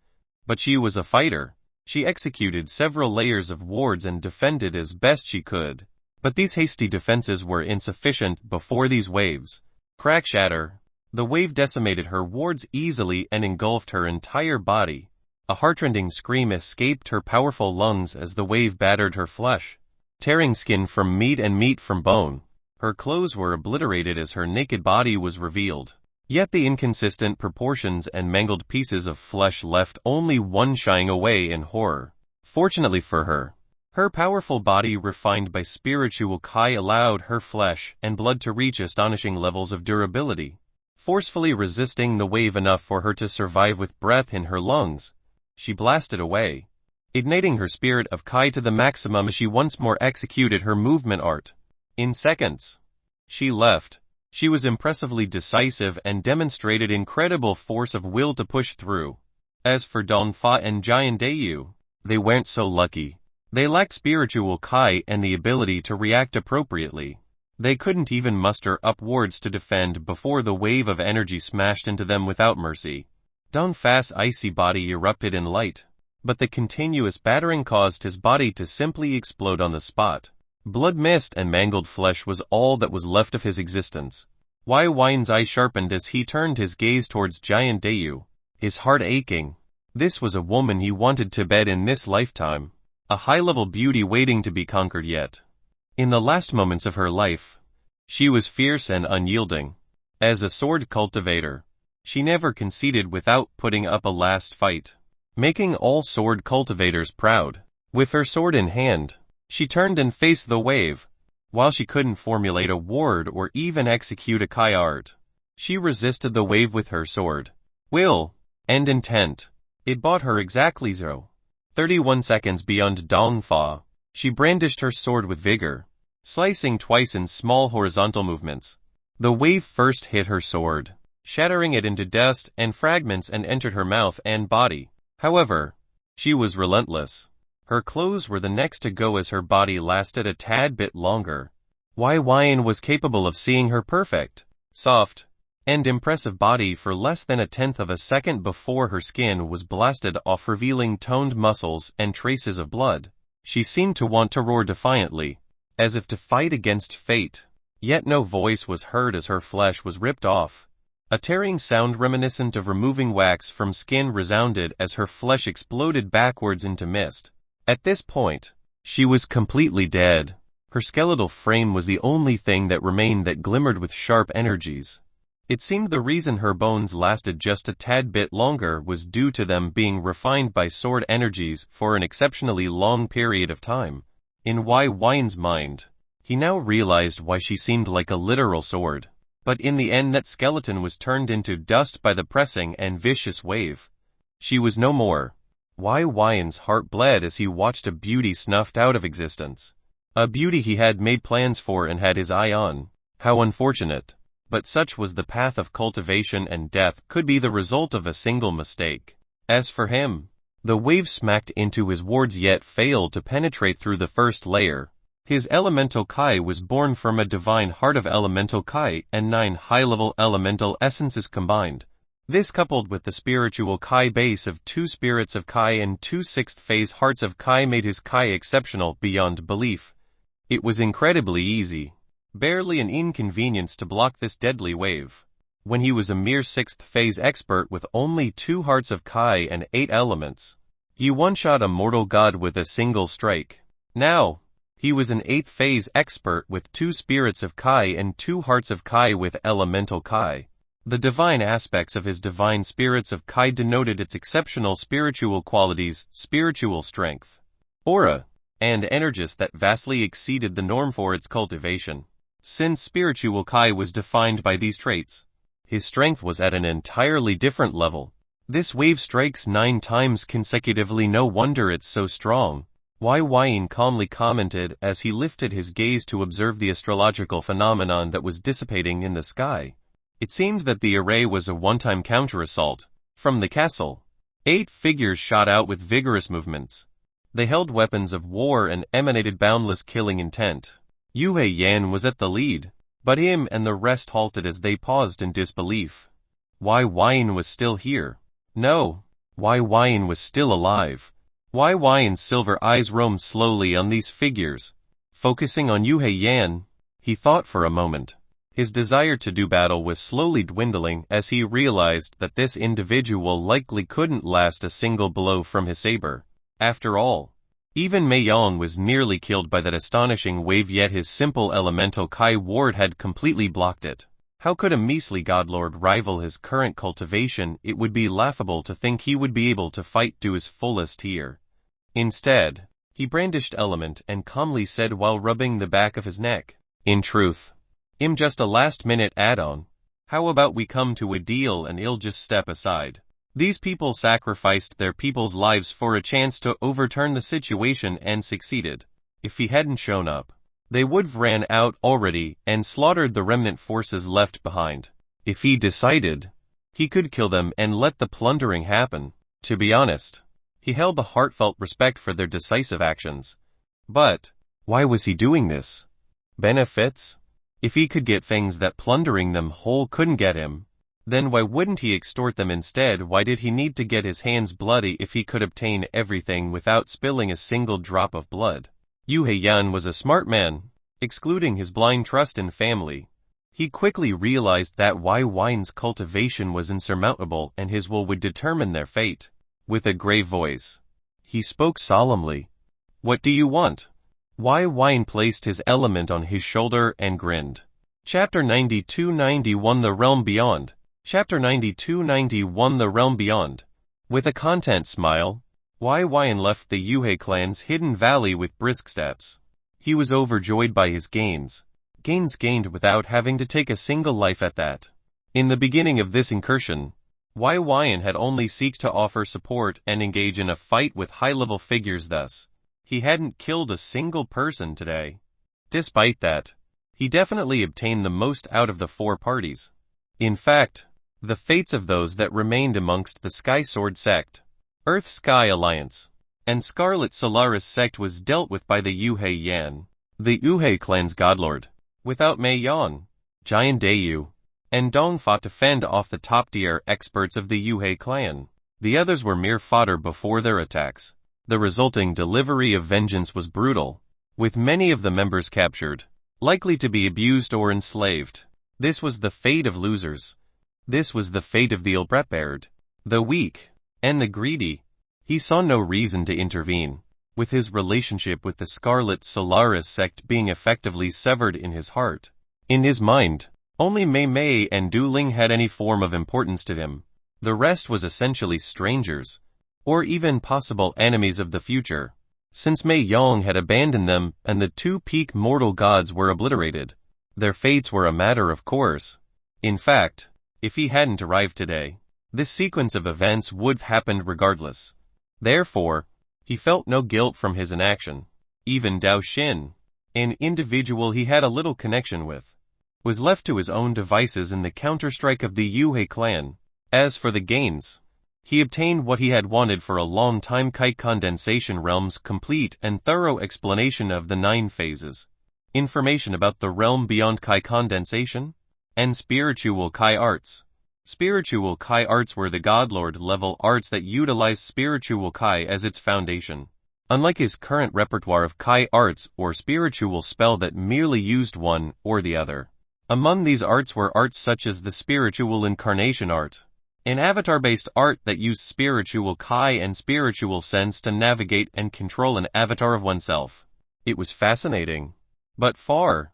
But she was a fighter. She executed several layers of wards and defended as best she could. But these hasty defenses were insufficient before these waves. Crack shatter. The wave decimated her wards easily and engulfed her entire body. A heartrending scream escaped her powerful lungs as the wave battered her flesh, tearing skin from meat and meat from bone. Her clothes were obliterated as her naked body was revealed. Yet the inconsistent proportions and mangled pieces of flesh left only one shying away in horror. Fortunately for her, her powerful body refined by spiritual Kai allowed her flesh and blood to reach astonishing levels of durability, forcefully resisting the wave enough for her to survive with breath in her lungs. She blasted away, igniting her spirit of Kai to the maximum as she once more executed her movement art. In seconds, she left. She was impressively decisive and demonstrated incredible force of will to push through. As for Dongfa and Giant Dayu, they weren't so lucky. They lacked spiritual Kai and the ability to react appropriately. They couldn't even muster up words to defend before the wave of energy smashed into them without mercy. Dongfast's icy body erupted in light, but the continuous battering caused his body to simply explode on the spot. Blood mist and mangled flesh was all that was left of his existence. Byn's eye sharpened as he turned his gaze towards Giant Dao, his heart aching. This was a woman he wanted to bed in this lifetime, a high-level beauty waiting to be conquered yet. In the last moments of her life, she was fierce and unyielding. As a sword cultivator, she never conceded without putting up a last fight, making all sword cultivators proud. With her sword in hand, she turned and faced the wave. While she couldn't formulate a word or even execute a Kai art, she resisted the wave with her sword, will, and intent. It bought her exactly 0.31 seconds beyond Dongfa. She brandished her sword with vigor, slicing twice in small horizontal movements. The wave first hit her sword, shattering it into dust and fragments, and entered her mouth and body. However, she was relentless. Her clothes were the next to go as her body lasted a tad bit longer. Byin was capable of seeing her perfect, soft, and impressive body for less than 1/10 of a second before her skin was blasted off, revealing toned muscles and traces of blood. She seemed to want to roar defiantly, as if to fight against fate. Yet no voice was heard as her flesh was ripped off. A tearing sound reminiscent of removing wax from skin resounded as her flesh exploded backwards into mist. At this point, she was completely dead. Her skeletal frame was the only thing that remained that glimmered with sharp energies. It seemed the reason her bones lasted just a tad bit longer was due to them being refined by sword energies for an exceptionally long period of time. In Byn's mind, he now realized why she seemed like a literal sword. But in the end that skeleton was turned into dust by the pressing and vicious wave. She was no more. Byn's heart bled as he watched a beauty snuffed out of existence. A beauty he had made plans for and had his eye on. How unfortunate. But such was the path of cultivation, and death could be the result of a single mistake. As for him, the wave smacked into his wards yet failed to penetrate through the first layer. His elemental Kai was born from a divine heart of elemental Kai and 9 high-level elemental essences combined. This, coupled with the spiritual Kai base of 2 spirits of Kai and 2 sixth-phase hearts of Kai, made his Kai exceptional beyond belief. It was incredibly easy, barely an inconvenience, to block this deadly wave. When he was a mere 6th-phase expert with only 2 hearts of Kai and 8 elements, he one-shot a mortal god with a single strike. Now, he was an 8th-phase expert with 2 spirits of Kai and 2 hearts of Kai with elemental Kai. The divine aspects of his divine spirits of Kai denoted its exceptional spiritual qualities, spiritual strength, aura, and energies that vastly exceeded the norm for its cultivation. Since spiritual Kai was defined by these traits, his strength was at an entirely different level. This wave strikes 9 times consecutively, no wonder it's so strong. Byin calmly commented as he lifted his gaze to observe the astrological phenomenon that was dissipating in the sky. It seemed that the array was a one-time counter-assault. From the castle, 8 figures shot out with vigorous movements. They held weapons of war and emanated boundless killing intent. Yan was at the lead, but him and the rest halted as they paused in disbelief. Byin was still here. No, Byin was still alive. Byn's silver eyes roamed slowly on these figures. Focusing on Yan, he thought for a moment. His desire to do battle was slowly dwindling as he realized that this individual likely couldn't last a single blow from his saber. After all, even Mei Yong was nearly killed by that astonishing wave, yet his simple elemental Kai ward had completely blocked it. How could a measly godlord rival his current cultivation? It would be laughable to think he would be able to fight to his fullest here. Instead, he brandished element and calmly said while rubbing the back of his neck, "In truth, I'm just a last-minute add-on. How about we come to a deal and I'll just step aside?" These people sacrificed their people's lives for a chance to overturn the situation and succeeded. If he hadn't shown up, they would've ran out already and slaughtered the remnant forces left behind. If he decided, he could kill them and let the plundering happen. To be honest, he held a heartfelt respect for their decisive actions. But, why was he doing this? Benefits? If he could get things that plundering them whole couldn't get him, then why wouldn't he extort them instead? Why did he need to get his hands bloody if he could obtain everything without spilling a single drop of blood? Yu Heiyan was a smart man, excluding his blind trust in family. He quickly realized that Byin cultivation was insurmountable and his will would determine their fate. With a grave voice, he spoke solemnly. "What do you want?" Byin placed his element on his shoulder and grinned. Chapter 92-91 The Realm Beyond. Chapter 92-91 The Realm Beyond. With a content smile, Byin left the Yuhei clan's hidden valley with brisk steps. He was overjoyed by his gains gained without having to take a single life at that. In the beginning of this incursion, Byin had only sought to offer support and engage in a fight with high-level figures. Thus, he hadn't killed a single person today. Despite that, he definitely obtained the most out of the four parties. In fact, the fates of those that remained amongst the Sky Sword Sect, Earth-Sky Alliance, and Scarlet Solaris Sect was dealt with by the Yu Heiyan, the Yuhei clan's godlord. Without Mei Yang, Giant Dayu, and Dong fought to fend off the top-tier experts of the Yuhei clan. The others were mere fodder before their attacks. The resulting delivery of vengeance was brutal, with many of the members captured, likely to be abused or enslaved. This was the fate of losers. This was the fate of the ill-prepared, the weak, and the greedy. He saw no reason to intervene, with his relationship with the Scarlet Solaris Sect being effectively severed in his heart. In his mind, only Mei Mei and Du Ling had any form of importance to him. The rest was essentially strangers, or even possible enemies of the future. Since Mei Yang had abandoned them and the two peak mortal gods were obliterated, their fates were a matter of course. In fact, if he hadn't arrived today, this sequence of events would have happened regardless. Therefore, he felt no guilt from his inaction. Even Dao Xin, an individual he had a little connection with, was left to his own devices in the counterstrike of the Yuhei clan. As for the gains, he obtained what he had wanted for a long time: Kai Condensation Realm's complete and thorough explanation of the 9 phases, information about the realm beyond Kai Condensation, and spiritual Kai arts. Spiritual Kai arts were the godlord-level arts that utilized spiritual Kai as its foundation. Unlike his current repertoire of Kai arts or spiritual spell that merely used one or the other. Among these arts were arts such as the spiritual incarnation art, an avatar-based art that used spiritual Kai and spiritual sense to navigate and control an avatar of oneself. It was fascinating, but far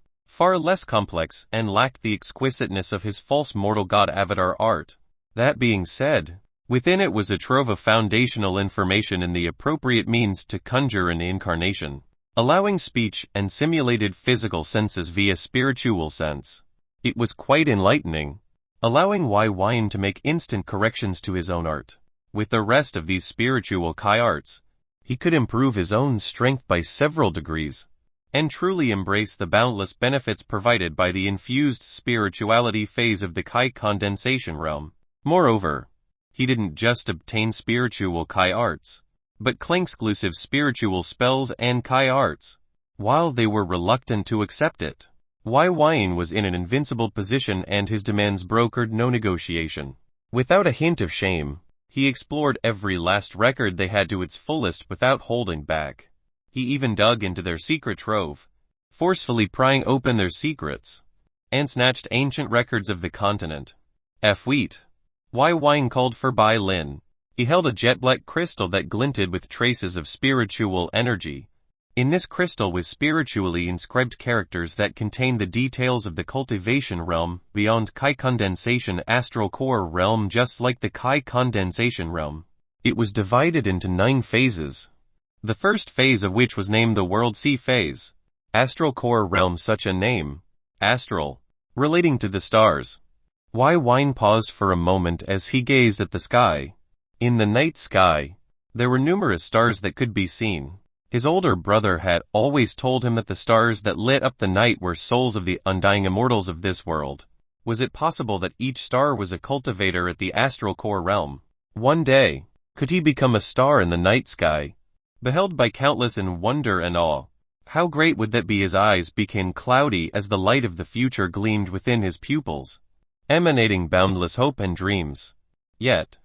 less complex and lacked the exquisiteness of his false mortal god avatar art. That being said, within it was a trove of foundational information in the appropriate means to conjure an incarnation, allowing speech and simulated physical senses via spiritual sense. It was quite enlightening, allowing Byin to make instant corrections to his own art. With the rest of these spiritual Kai arts, he could improve his own strength by several degrees, and truly embrace the boundless benefits provided by the infused spirituality phase of the Kai Condensation realm. Moreover, he didn't just obtain spiritual Kai arts, but claim-exclusive spiritual spells and Kai arts. While they were reluctant to accept it, Byin was in an invincible position and his demands brokered no negotiation. Without a hint of shame, he explored every last record they had to its fullest without holding back. He even dug into their secret trove, forcefully prying open their secrets, and snatched ancient records of the continent. Byin called for Byin. He held a jet-black crystal that glinted with traces of spiritual energy. In this crystal was spiritually inscribed characters that contained the details of the cultivation realm beyond Kai Condensation astral core realm, just like the Kai Condensation realm. It was divided into 9 phases, the first phase of which was named the World Sea phase. Astral core realm, such a name, astral, relating to the stars. Byin paused for a moment as he gazed at the sky. In the night sky, there were numerous stars that could be seen. His older brother had always told him that the stars that lit up the night were souls of the undying immortals of this world. Was it possible that each star was a cultivator at the astral core realm? One day, could he become a star in the night sky, beheld by countless in wonder and awe? How great would that be? His eyes became cloudy as the light of the future gleamed within his pupils, emanating boundless hope and dreams. Yet,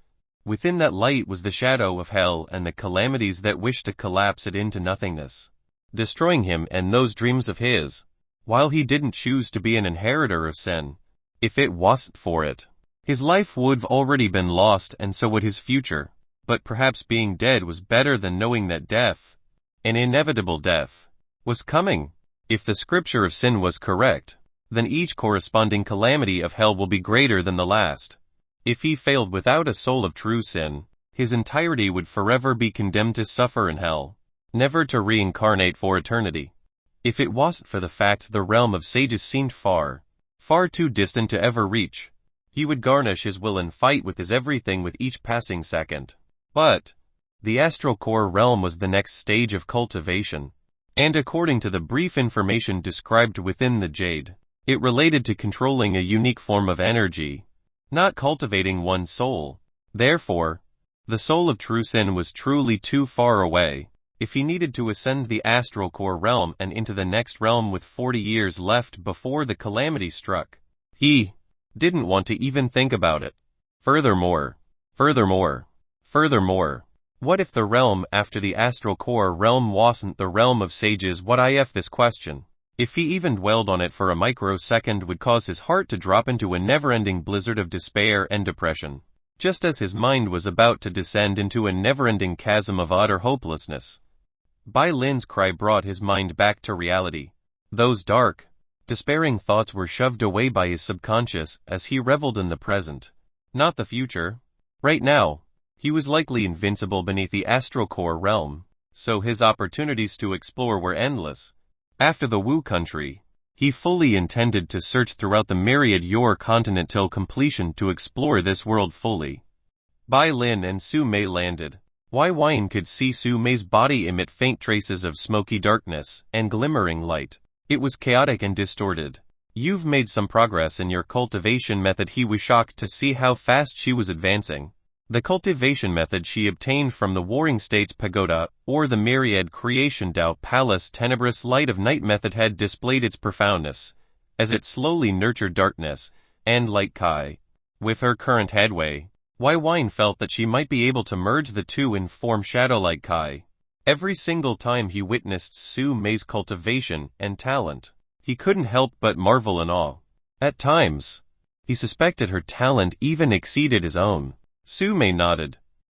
within that light was the shadow of hell and the calamities that wished to collapse it into nothingness, destroying him and those dreams of his. While he didn't choose to be an inheritor of sin, if it wasn't for it, his life would've already been lost, and so would his future. But perhaps being dead was better than knowing that death, an inevitable death, was coming. If the scripture of sin was correct, then each corresponding calamity of hell will be greater than the last. If he failed without a soul of true sin, his entirety would forever be condemned to suffer in hell, never to reincarnate for eternity. If it wasn't for the fact the realm of sages seemed far, far too distant to ever reach, he would garnish his will and fight with his everything with each passing second. But the astral core realm was the next stage of cultivation, and according to the brief information described within the jade, it related to controlling a unique form of energy, not cultivating one's soul. Therefore, the soul of true sin was truly too far away. If he needed to ascend the astral core realm and into the next realm with 40 years left before the calamity struck, he didn't want to even think about it. Furthermore, what if the realm after the astral core realm wasn't the realm of sages? What if this question, if he even dwelled on it for a microsecond, would cause his heart to drop into a never-ending blizzard of despair and depression, just as his mind was about to descend into a never-ending chasm of utter hopelessness. Byin's cry brought his mind back to reality. Those dark, despairing thoughts were shoved away by his subconscious as he reveled in the present, not the future. Right now, he was likely invincible beneath the astral core realm, so his opportunities to explore were endless. After the Wu country, he fully intended to search throughout the myriad Yor continent till completion to explore this world fully. Byin and Su Mei landed. Byin could see Su Mei's body emit faint traces of smoky darkness and glimmering light. It was chaotic and distorted. You've made some progress in your cultivation method. He was shocked to see how fast she was advancing. The cultivation method she obtained from the Warring States Pagoda, or the myriad creation Dao Palace tenebrous light of night method, had displayed its profoundness, as it slowly nurtured darkness and light Kai. With her current headway, Byin felt that she might be able to merge the two and form shadow-like Kai. Every single time he witnessed Su Mei's cultivation and talent, he couldn't help but marvel in awe. At times, he suspected her talent even exceeded his own. Su Mei nodded.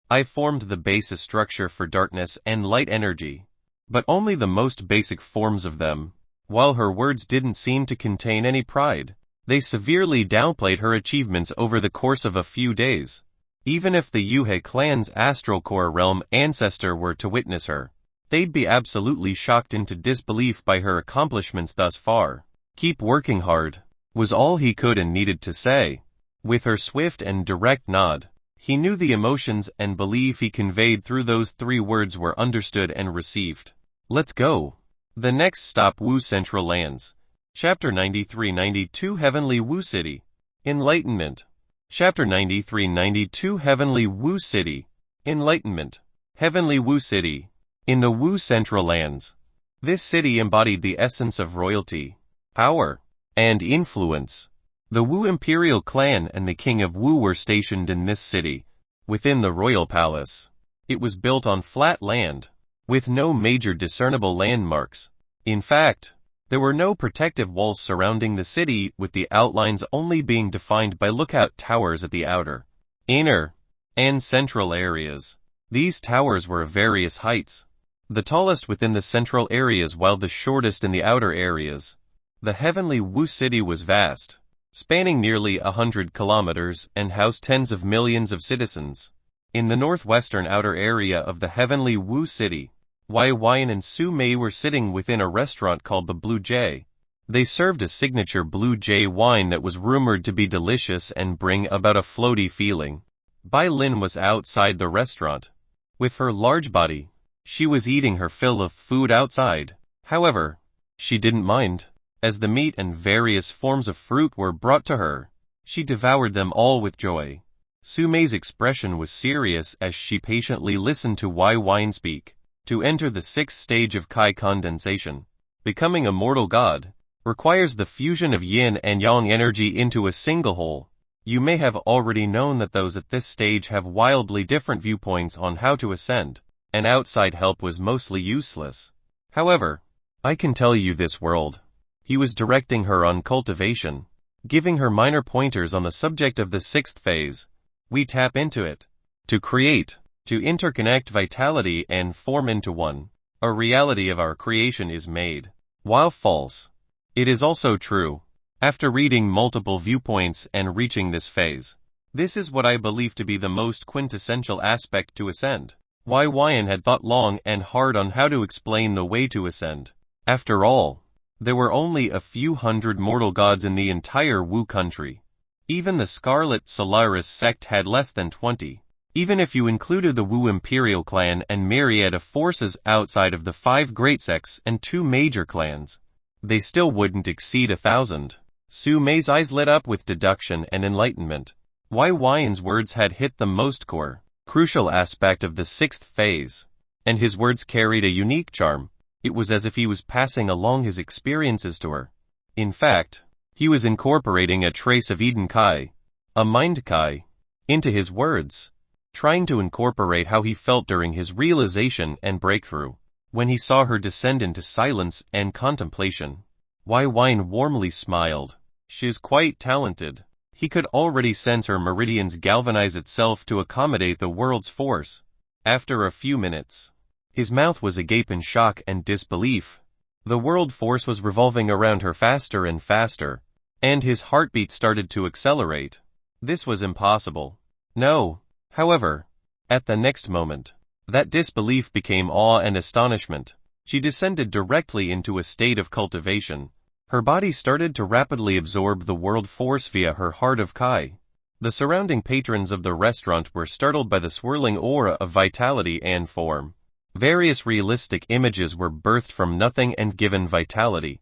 I formed the basis structure for darkness and light energy, but only the most basic forms of them. While her words didn't seem to contain any pride, they severely downplayed her achievements over the course of a few days. Even if the Yuhe clan's astral core realm ancestor were to witness her, they'd be absolutely shocked into disbelief by her accomplishments thus far. Keep working hard, was all he could and needed to say. With her swift and direct nod, he knew the emotions and belief he conveyed through those 3 words were understood and received. Let's go. The next stop, Wu Central Lands. Chapter 93-92 Heavenly Wu City. Enlightenment. Chapter 93-92 Heavenly Wu City. Enlightenment. Heavenly Wu City. In the Wu Central Lands. This city embodied the essence of royalty, power, and influence. The Wu Imperial clan and the King of Wu were stationed in this city, within the royal palace. It was built on flat land, with no major discernible landmarks. In fact, there were no protective walls surrounding the city, with the outlines only being defined by lookout towers at the outer, inner, and central areas. These towers were of various heights, the tallest within the central areas while the shortest in the outer areas. The Heavenly Wu City was vast, spanning nearly 100 kilometers and housed tens of millions of citizens. In the northwestern outer area of the Heavenly Wu City, Byin and Su Mei were sitting within a restaurant called the Blue Jay. They served a signature Blue Jay wine that was rumored to be delicious and bring about a floaty feeling. Byin was outside the restaurant. With her large body, she was eating her fill of food outside. However, she didn't mind. As the meat and various forms of fruit were brought to her, she devoured them all with joy. Su Mei's expression was serious as she patiently listened to Byin speak. To enter the 6th stage of Kai condensation, becoming a mortal god, requires the fusion of yin and yang energy into a single whole. You may have already known that those at this stage have wildly different viewpoints on how to ascend, and outside help was mostly useless. However, I can tell you this world. He was directing her on cultivation, giving her minor pointers on the subject of the sixth phase. We tap into it. To create, to interconnect vitality and form into one. A reality of our creation is made. While false, it is also true. After reading multiple viewpoints and reaching this phase, this is what I believe to be the most quintessential aspect to ascend. Byin had thought long and hard on how to explain the way to ascend. After all, there were only a few hundred mortal gods in the entire Wu country. Even the Scarlet Solaris sect had less than 20. Even if you included the Wu Imperial clan and myriad of forces outside of the 5 great sects and 2 major clans, they still wouldn't exceed 1,000. Su Mei's eyes lit up with deduction and enlightenment. Byi's words had hit the most core, crucial aspect of the sixth phase, and his words carried a unique charm. It was as if he was passing along his experiences to her. In fact, he was incorporating a trace of Eden Kai, a mind Kai, into his words, trying to incorporate how he felt during his realization and breakthrough, when he saw her descend into silence and contemplation. Byin warmly smiled. She's quite talented. He could already sense her meridians galvanize itself to accommodate the world's force. After a few minutes, his mouth was agape in shock and disbelief. The world force was revolving around her faster and faster, and his heartbeat started to accelerate. This was impossible. No. However, at the next moment, that disbelief became awe and astonishment. She descended directly into a state of cultivation. Her body started to rapidly absorb the world force via her heart of Kai. The surrounding patrons of the restaurant were startled by the swirling aura of vitality and form. Various realistic images were birthed from nothing and given vitality.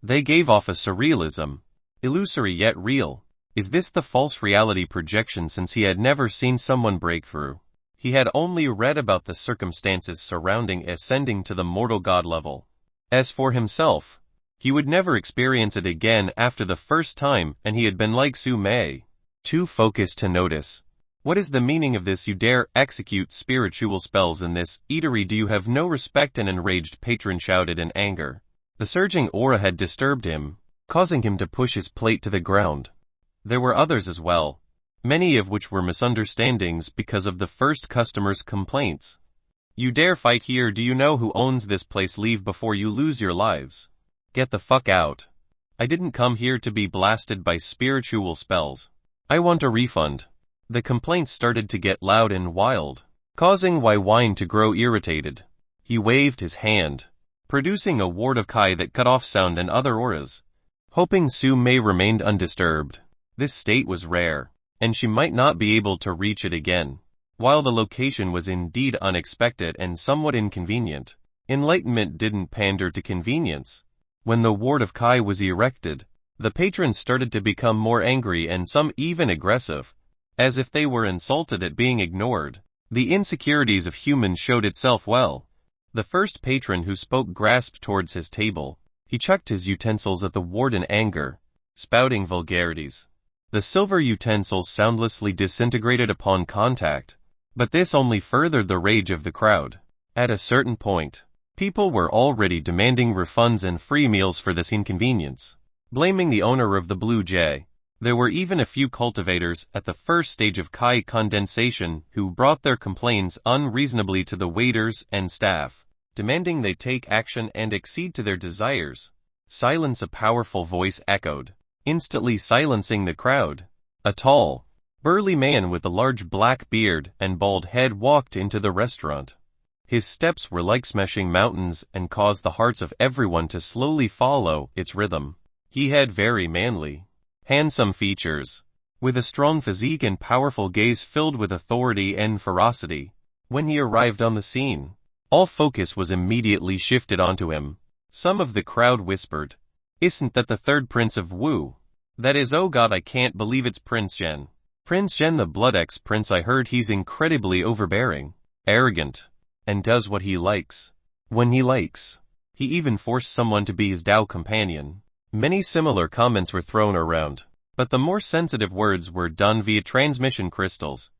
They gave off a surrealism, illusory yet real. Is this the false reality projection, since he had never seen someone break through? He had only read about the circumstances surrounding ascending to the mortal god level. As for himself, he would never experience it again after the first time, and he had been like Su Mei, too focused to notice. What is the meaning of this? You dare execute spiritual spells in this eatery? Do you have no respect? An enraged patron shouted in anger. The surging aura had disturbed him, causing him to push his plate to the ground. There were others as well, many of which were misunderstandings because of the first customer's complaints. You dare fight here? Do you know who owns this place? Leave before you lose your lives. Get the fuck out. I didn't come here to be blasted by spiritual spells. I want a refund. The complaints started to get loud and wild, causing Byin to grow irritated. He waved his hand, producing a ward of Kai that cut off sound and other auras, hoping Su Mei remained undisturbed. This state was rare, and she might not be able to reach it again. While the location was indeed unexpected and somewhat inconvenient, enlightenment didn't pander to convenience. When the ward of Kai was erected, the patrons started to become more angry and some even aggressive, as if they were insulted at being ignored. The insecurities of humans showed itself well. The first patron who spoke grasped towards his table. He chucked his utensils at the ward in anger, spouting vulgarities. The silver utensils soundlessly disintegrated upon contact, but this only furthered the rage of the crowd. At a certain point, people were already demanding refunds and free meals for this inconvenience, blaming the owner of the Blue Jay. There were even a few cultivators at the first stage of Kai condensation who brought their complaints unreasonably to the waiters and staff, demanding they take action and accede to their desires. Silence. A powerful voice echoed, instantly silencing the crowd. A tall, burly man with a large black beard and bald head walked into the restaurant. His steps were like smashing mountains and caused the hearts of everyone to slowly follow its rhythm. He had very manly, handsome features, with a strong physique and powerful gaze filled with authority and ferocity. When he arrived on the scene, all focus was immediately shifted onto him. Some of the crowd whispered, "Isn't that the third prince of Wu? That is, oh god, I can't believe it's Prince Zhen. Prince Zhen, the Blood X-Prince. I heard he's incredibly overbearing, arrogant, and does what he likes, when he likes." He even forced someone to be his Dao companion. Many similar comments were thrown around, but the more sensitive words were done via transmission crystals.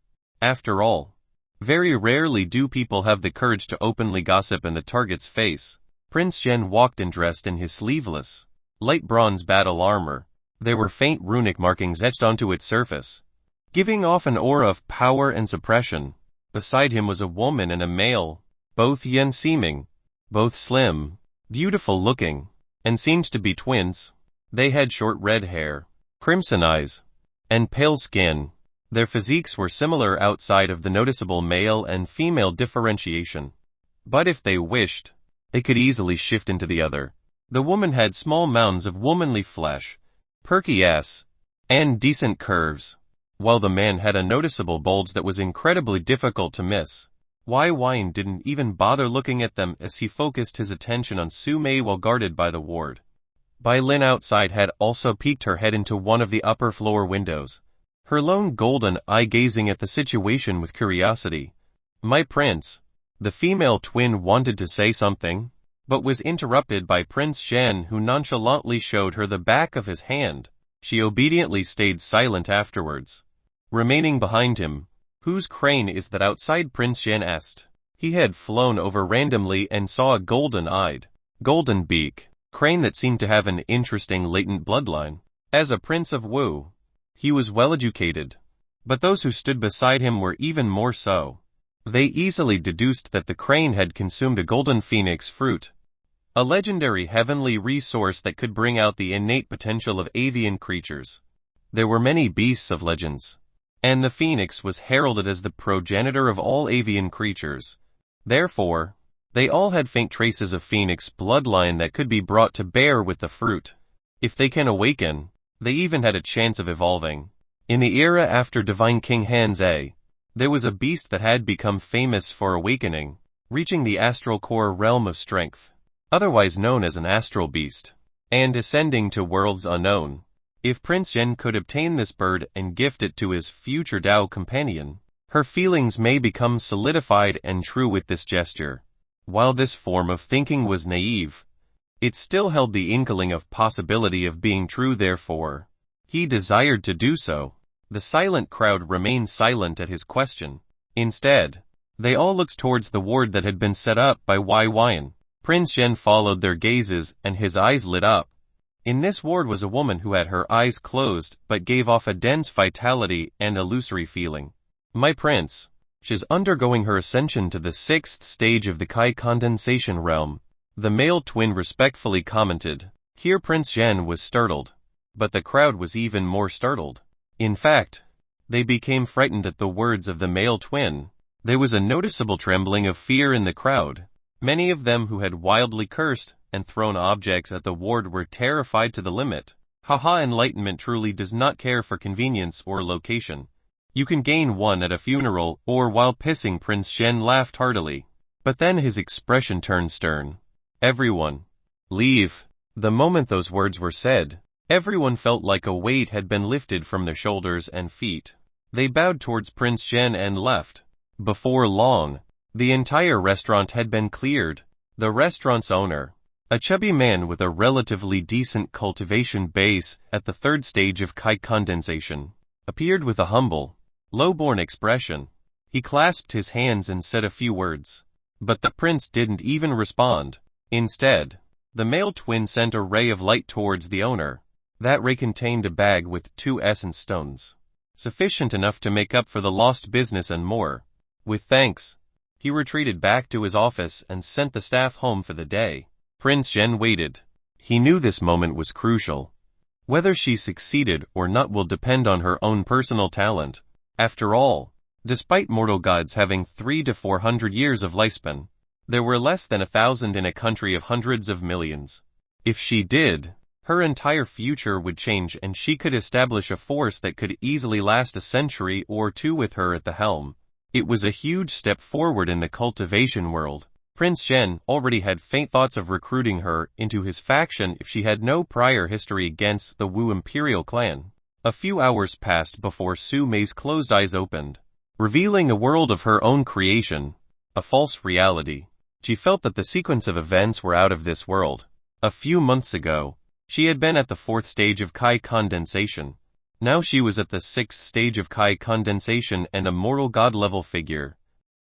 After all, very rarely do people have the courage to openly gossip in the target's face. Prince Zhen walked and dressed in his sleeveless, light bronze battle armor. There were faint runic markings etched onto its surface, giving off an aura of power and suppression. Beside him was a woman and a male, both young seeming, both slim, beautiful looking, and seemed to be twins. They had short red hair, crimson eyes, and pale skin. Their physiques were similar outside of the noticeable male and female differentiation. But if they wished, they could easily shift into the other. The woman had small mounds of womanly flesh, perky ass, and decent curves, while the man had a noticeable bulge that was incredibly difficult to miss. Byin didn't even bother looking at them as he focused his attention on Su Mei while guarded by the ward. Byin outside had also peeked her head into one of the upper floor windows, her lone golden eye gazing at the situation with curiosity. "My prince." The female twin wanted to say something, but was interrupted by Prince Zhen, who nonchalantly showed her the back of his hand. She obediently stayed silent afterwards, remaining behind him. "Whose crane is that outside?" Prince Zhen asked. He had flown over randomly and saw a golden-eyed, golden beak crane that seemed to have an interesting latent bloodline. As a prince of Wu, he was well-educated, but those who stood beside him were even more so. They easily deduced that the crane had consumed a golden phoenix fruit, a legendary heavenly resource that could bring out the innate potential of avian creatures. There were many beasts of legends, and the phoenix was heralded as the progenitor of all avian creatures. Therefore, they all had faint traces of phoenix bloodline that could be brought to bear with the fruit. If they can awaken, they even had a chance of evolving. In the era after Divine King Hanzei, there was a beast that had become famous for awakening, reaching the astral core realm of strength, otherwise known as an astral beast, and ascending to worlds unknown. If Prince Zhen could obtain this bird and gift it to his future Dao companion, her feelings may become solidified and true with this gesture. While this form of thinking was naive, it still held the inkling of possibility of being true. Therefore, he desired to do so. The silent crowd remained silent at his question. Instead, they all looked towards the ward that had been set up by Byin. Prince Zhen followed their gazes and his eyes lit up. In this ward was a woman who had her eyes closed but gave off a dense vitality and illusory feeling. "My prince, she's undergoing her ascension to the 6th stage of the condensation realm," the male twin respectfully commented. Here Prince Zhen was startled, but the crowd was even more startled. In fact, they became frightened at the words of the male twin. There was a noticeable trembling of fear in the crowd. Many of them who had wildly cursed and thrown objects at the ward were terrified to the limit. Haha, enlightenment truly does not care for convenience or location. You can gain one at a funeral or while pissing. Prince Zhen laughed heartily, but then his expression turned stern. "Everyone, leave." The moment those words were said, everyone felt like a weight had been lifted from their shoulders and feet. They bowed towards Prince Zhen and left. Before long, the entire restaurant had been cleared. The restaurant's owner, a chubby man with a relatively decent cultivation base at the 3rd stage of condensation, appeared with a humble, low-born expression. He clasped his hands and said a few words, but the prince didn't even respond. Instead, the male twin sent a ray of light towards the owner. That ray contained a bag with 2 essence stones, sufficient enough to make up for the lost business and more. With thanks, he retreated back to his office and sent the staff home for the day. Prince Zhen waited. He knew this moment was crucial. Whether she succeeded or not will depend on her own personal talent. After all, despite mortal gods having 300 to 400 years of lifespan, there were less than 1,000 in a country of hundreds of millions. If she did, her entire future would change and she could establish a force that could easily last a century or two with her at the helm. It was a huge step forward in the cultivation world. Prince Zhen already had faint thoughts of recruiting her into his faction if she had no prior history against the Wu Imperial clan. A few hours passed before Su Mei's closed eyes opened, revealing a world of her own creation, a false reality. She felt that the sequence of events were out of this world. A few months ago, she had been at the 4th stage of Kai condensation. Now she was at the 6th stage of Kai condensation and a mortal god-level figure.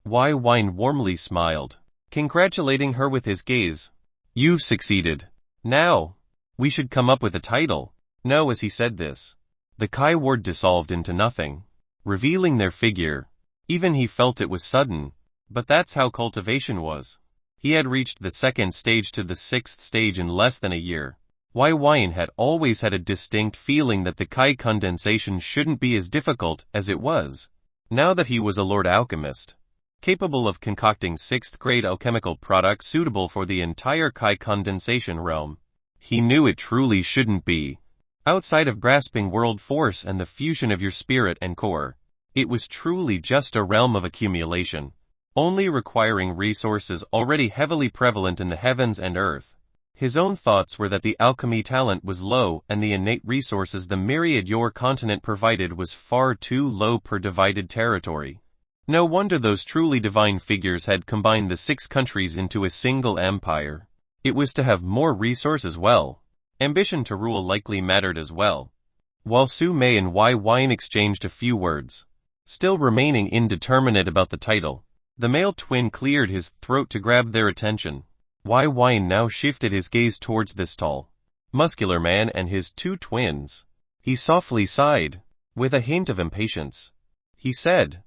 Byin warmly smiled, congratulating her with his gaze. You've succeeded. Now, we should come up with a title. No, as he said this, the Kai ward dissolved into nothing, revealing their figure. Even he felt it was sudden, but that's how cultivation was. He had reached the 2nd stage to the 6th stage in less than a year. Byin had always had a distinct feeling that the Kai condensation shouldn't be as difficult as it was. Now that he was a Lord Alchemist, capable of concocting 6th-grade alchemical products suitable for the entire Kai condensation realm, he knew it truly shouldn't be. Outside of grasping world force and the fusion of your spirit and core, it was truly just a realm of accumulation, only requiring resources already heavily prevalent in the heavens and earth. His own thoughts were that the alchemy talent was low and the innate resources the myriad your continent provided was far too low per divided territory. No wonder those truly divine figures had combined the 6 countries into a single empire. It was to have more resources. Well, ambition to rule likely mattered as well. While Su Mei and Byin exchanged a few words, still remaining indeterminate about the title, the male twin cleared his throat to grab their attention. Byin now shifted his gaze towards this tall, muscular man and his 2 twins. He softly sighed, with a hint of impatience. He said,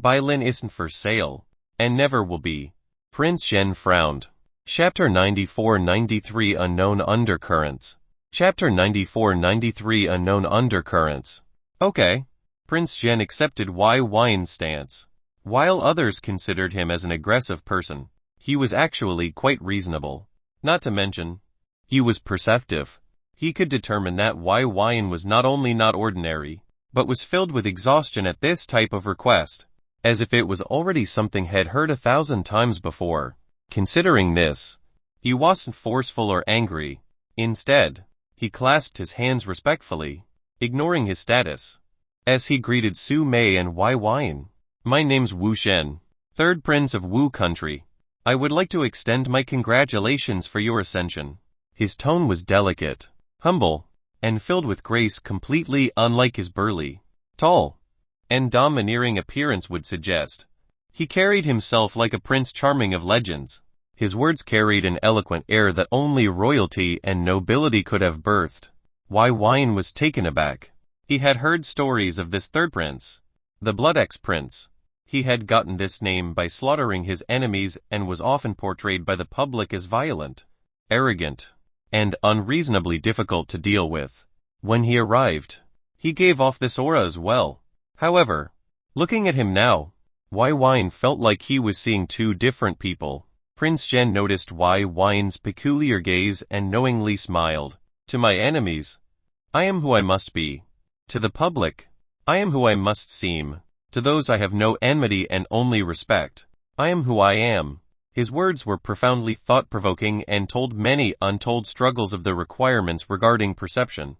Byin isn't for sale, and never will be. Prince Shen frowned. Chapter 94-93 Unknown Undercurrents. Chapter 94-93 Unknown Undercurrents. Okay. Prince Shen accepted Byin's stance. While others considered him as an aggressive person, he was actually quite reasonable. Not to mention, he was perceptive. He could determine that Byin was not only not ordinary, but was filled with exhaustion at this type of request, as if it was already something he'd heard 1,000 times before. Considering this, he wasn't forceful or angry. Instead, he clasped his hands respectfully, ignoring his status, as he greeted Su Mei and Byin. My name's Wu Shen, 3rd Prince of Wu Country. I would like to extend my congratulations for your ascension. His tone was delicate, humble, and filled with grace, completely unlike his burly, tall, and domineering appearance would suggest. He carried himself like a prince charming of legends. His words carried an eloquent air that only royalty and nobility could have birthed. Byin was taken aback. He had heard stories of this 3rd prince, the Blood Prince. He had gotten this name by slaughtering his enemies and was often portrayed by the public as violent, arrogant, and unreasonably difficult to deal with. When he arrived, he gave off this aura as well. However, looking at him now, Byin felt like he was seeing 2 different people. Prince Shen noticed Byin's peculiar gaze and knowingly smiled. To my enemies, I am who I must be. To the public, I am who I must seem. To those I have no enmity and only respect, I am who I am. His words were profoundly thought-provoking and told many untold struggles of the requirements regarding perception.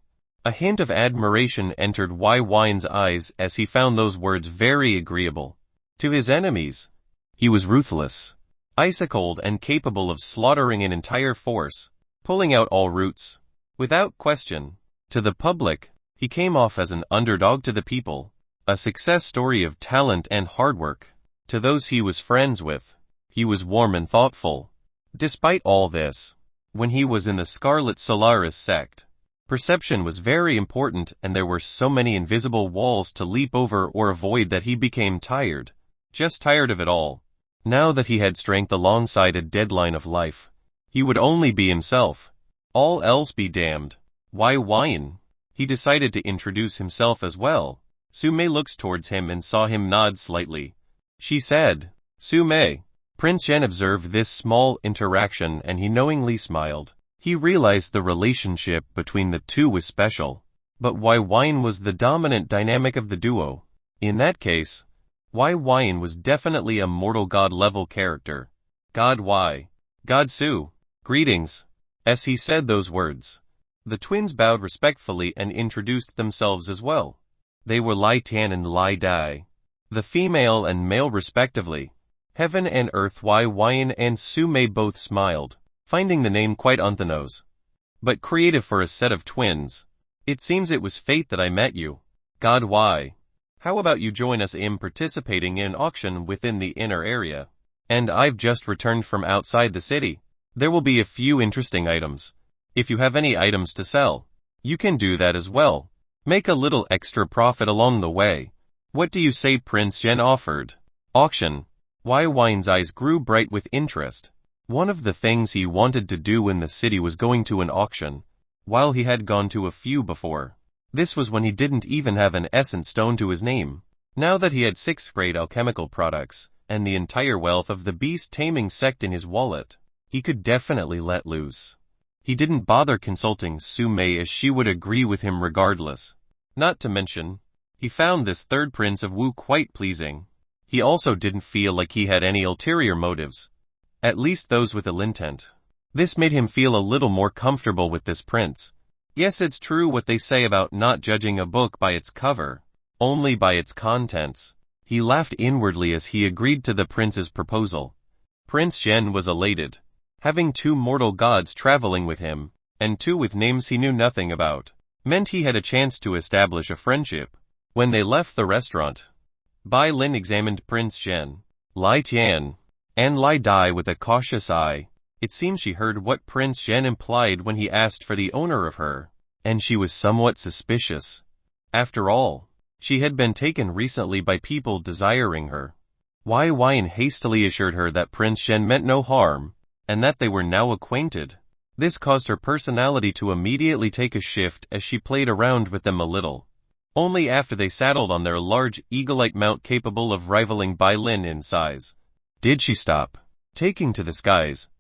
A hint of admiration entered Byin's eyes as he found those words very agreeable. To his enemies, he was ruthless, ice-cold and capable of slaughtering an entire force, pulling out all roots. Without question, to the public, he came off as an underdog to the people. A success story of talent and hard work. To those he was friends with, he was warm and thoughtful. Despite all this, when he was in the Scarlet Solaris sect, perception was very important and there were so many invisible walls to leap over or avoid that he became tired. Just tired of it all. Now that he had strength alongside a deadline of life, he would only be himself. All else be damned. Byin. He decided to introduce himself as well. Su Mei looked towards him and saw him nod slightly. She said, Su Mei. Prince Shen observed this small interaction and he knowingly smiled. He realized the relationship between the 2 was special. But Byin was the dominant dynamic of the duo. In that case, Byin was definitely a mortal god-level character. God Y. God Su. Greetings. As he said those words, the twins bowed respectfully and introduced themselves as well. They were Lai Tian and Lai Dai, the female and male respectively. Heaven and earth. Byin and Su Mei both smiled, finding the name quite on the nose. But creative for a set of twins. It seems it was fate that I met you. God, why? How about you join us in participating in an auction within the inner area? And I've just returned from outside the city. There will be a few interesting items. If you have any items to sell, you can do that as well. Make a little extra profit along the way. What do you say? Prince Zhen offered. Auction. Byen's eyes grew bright with interest. One of the things he wanted to do in the city was going to an auction, while he had gone to a few before. This was when he didn't even have an essence stone to his name. Now that he had 6th-grade alchemical products, and the entire wealth of the beast Taming Sect in his wallet, he could definitely let loose. He didn't bother consulting Su Mei as she would agree with him regardless. Not to mention, he found this third prince of Wu quite pleasing. He also didn't feel like he had any ulterior motives. At least those with ill intent. This made him feel a little more comfortable with this prince. Yes, it's true what they say about not judging a book by its cover, only by its contents. He laughed inwardly as he agreed to the prince's proposal. Prince Zhen was elated. Having 2 mortal gods traveling with him, and 2 with names he knew nothing about, meant he had a chance to establish a friendship. When they left the restaurant, Byin examined Prince Zhen, Lai Tian, and Lai Dai with a cautious eye. It seemed she heard what Prince Zhen implied when he asked for the owner of her, and she was somewhat suspicious. After all, she had been taken recently by people desiring her. Byin hastily assured her that Prince Zhen meant no harm, and that they were now acquainted. This caused her personality to immediately take a shift as she played around with them a little. Only after they saddled on their large eagle-like mount capable of rivaling Byin in size, did she stop, taking to the skies.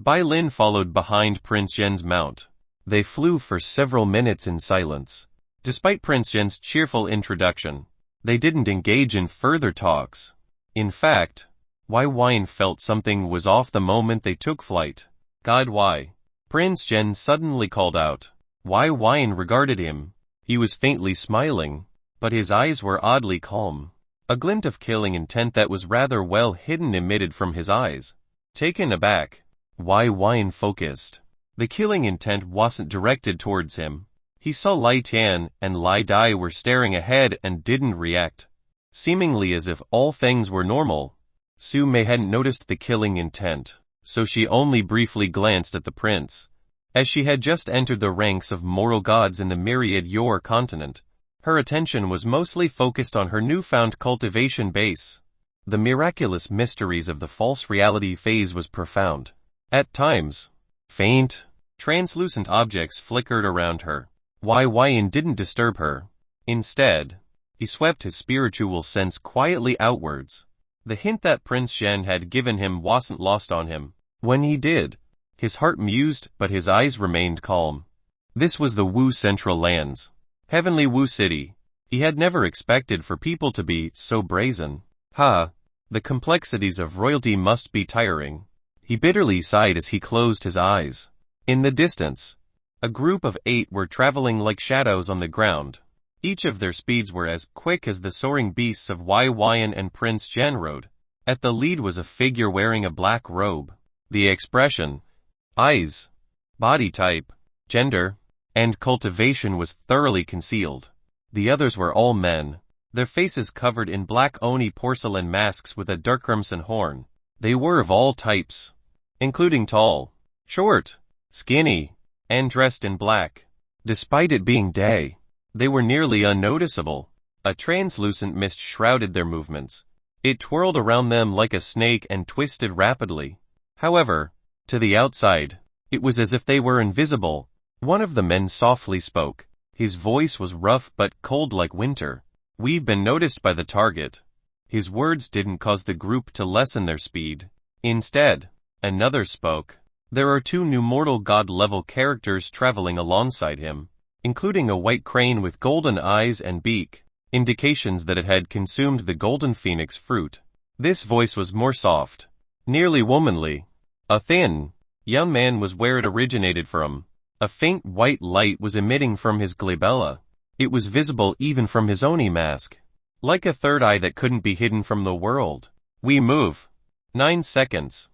Byin followed behind Prince Zhen's mount. They flew for several minutes in silence. Despite Prince Zhen's cheerful introduction, they didn't engage in further talks. In fact, Byin felt something was off the moment they took flight. God, why? Prince Zhen suddenly called out. Byin regarded him. He was faintly smiling, but his eyes were oddly calm. A glint of killing intent that was rather well hidden emitted from his eyes. Taken aback, Byin focused. The killing intent wasn't directed towards him. He saw Lai Tian and Lai Dai were staring ahead and didn't react. Seemingly as if all things were normal. Su Mei hadn't noticed the killing intent, so she only briefly glanced at the prince. As she had just entered the ranks of moral gods in the myriad Yor continent, her attention was mostly focused on her newfound cultivation base. The miraculous mysteries of the false reality phase was profound. At times, faint, translucent objects flickered around her. Byin didn't disturb her. Instead, he swept his spiritual sense quietly outwards. The hint that Prince Zhen had given him wasn't lost on him. When he did, his heart mused, but his eyes remained calm. This was the Wu Central Lands. Heavenly Wu City. He had never expected for people to be so brazen. The complexities of royalty must be tiring. He bitterly sighed as he closed his eyes. In the distance, a group of 8 were traveling like shadows on the ground. Each of their speeds were as quick as the soaring beasts of Byin and Prince Zhen rode. At the lead was a figure wearing a black robe. The expression, eyes, body type, gender, and cultivation was thoroughly concealed. The others were all men, their faces covered in black oni porcelain masks with a dark crimson horn. They were of all types, including tall, short, skinny, and dressed in black. Despite it being day, they were nearly unnoticeable. A translucent mist shrouded their movements. It twirled around them like a snake and twisted rapidly. However, to the outside, it was as if they were invisible. One of the men softly spoke. His voice was rough but cold like winter. We've been noticed by the target. His words didn't cause the group to lessen their speed. Instead, another spoke. There are 2 new mortal god-level characters traveling alongside him, including a white crane with golden eyes and beak, indications that it had consumed the golden phoenix fruit. This voice was more soft, nearly womanly. A thin, young man was where it originated from. A faint white light was emitting from his glabella. It was visible even from his oni mask. Like a third eye that couldn't be hidden from the world. We move. 9 seconds.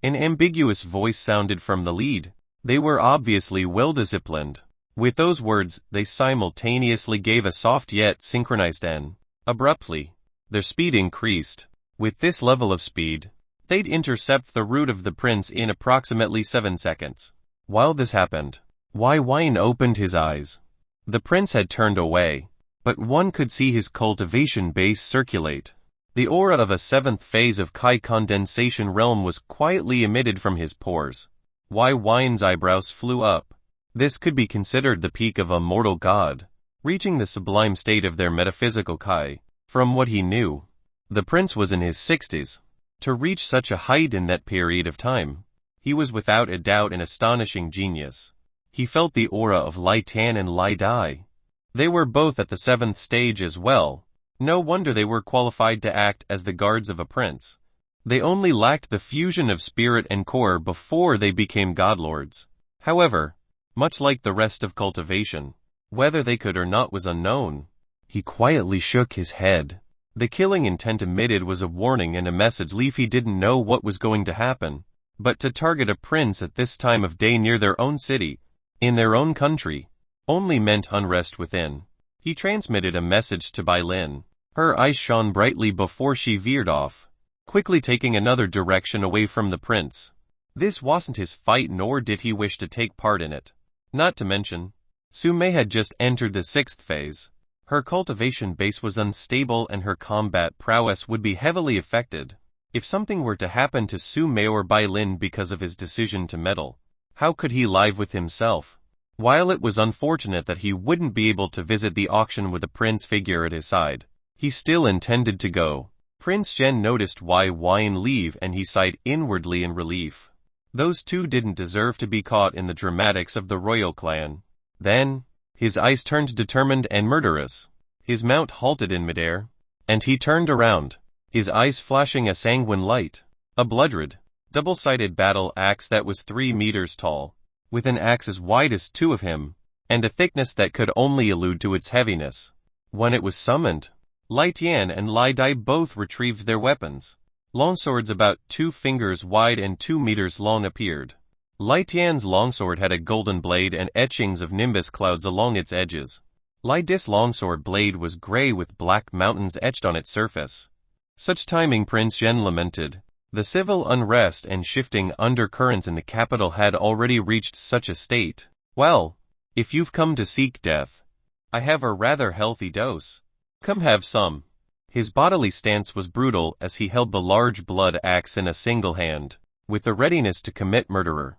An ambiguous voice sounded from the lead. They were obviously well-disciplined. With those words, they simultaneously gave a soft yet synchronized N. Abruptly, their speed increased. With this level of speed, they'd intercept the route of the prince in approximately 7 seconds. While this happened, Byin opened his eyes. The prince had turned away, but one could see his cultivation base circulate. The aura of a 7th phase of Kai condensation realm was quietly emitted from his pores. Byin's eyebrows flew up. This could be considered the peak of a mortal god, reaching the sublime state of their metaphysical Kai. From what he knew, the prince was in his 60s. To reach such a height in that period of time, he was without a doubt an astonishing genius. He felt the aura of Lai Tan and Lai Dai. They were both at the 7th stage as well. No wonder they were qualified to act as the guards of a prince. They only lacked the fusion of spirit and core before they became godlords. However, much like the rest of cultivation, whether they could or not was unknown. He quietly shook his head. The killing intent emitted was a warning and a message. Leafy didn't know what was going to happen, but to target a prince at this time of day near their own city, in their own country, only meant unrest within. He transmitted a message to Byin. Her eyes shone brightly before she veered off, quickly taking another direction away from the prince. This wasn't his fight, nor did he wish to take part in it. Not to mention, Su Mei had just entered the 6th phase. Her cultivation base was unstable and her combat prowess would be heavily affected. If something were to happen to Su Mei or Byin because of his decision to meddle, how could he live with himself? While it was unfortunate that he wouldn't be able to visit the auction with a prince figure at his side, he still intended to go. Prince Zhen noticed Byin leave and he sighed inwardly in relief. Those two didn't deserve to be caught in the dramatics of the royal clan. Then, his eyes turned determined and murderous. His mount halted in midair, and he turned around, his eyes flashing a sanguine light. A bloodred, double-sided battle axe that was 3 meters tall, with an axe as wide as 2 of him, and a thickness that could only allude to its heaviness. When it was summoned, Lai Tian and Lai Dai both retrieved their weapons. Longswords about 2 fingers wide and 2 meters long appeared. Lai Tian's longsword had a golden blade and etchings of nimbus clouds along its edges. Lai Dai's longsword blade was gray with black mountains etched on its surface. Such timing, Prince Zhen lamented. The civil unrest and shifting undercurrents in the capital had already reached such a state. Well, if you've come to seek death, I have a rather healthy dose. Come have some. His bodily stance was brutal as he held the large blood axe in a single hand, with the readiness to commit murder.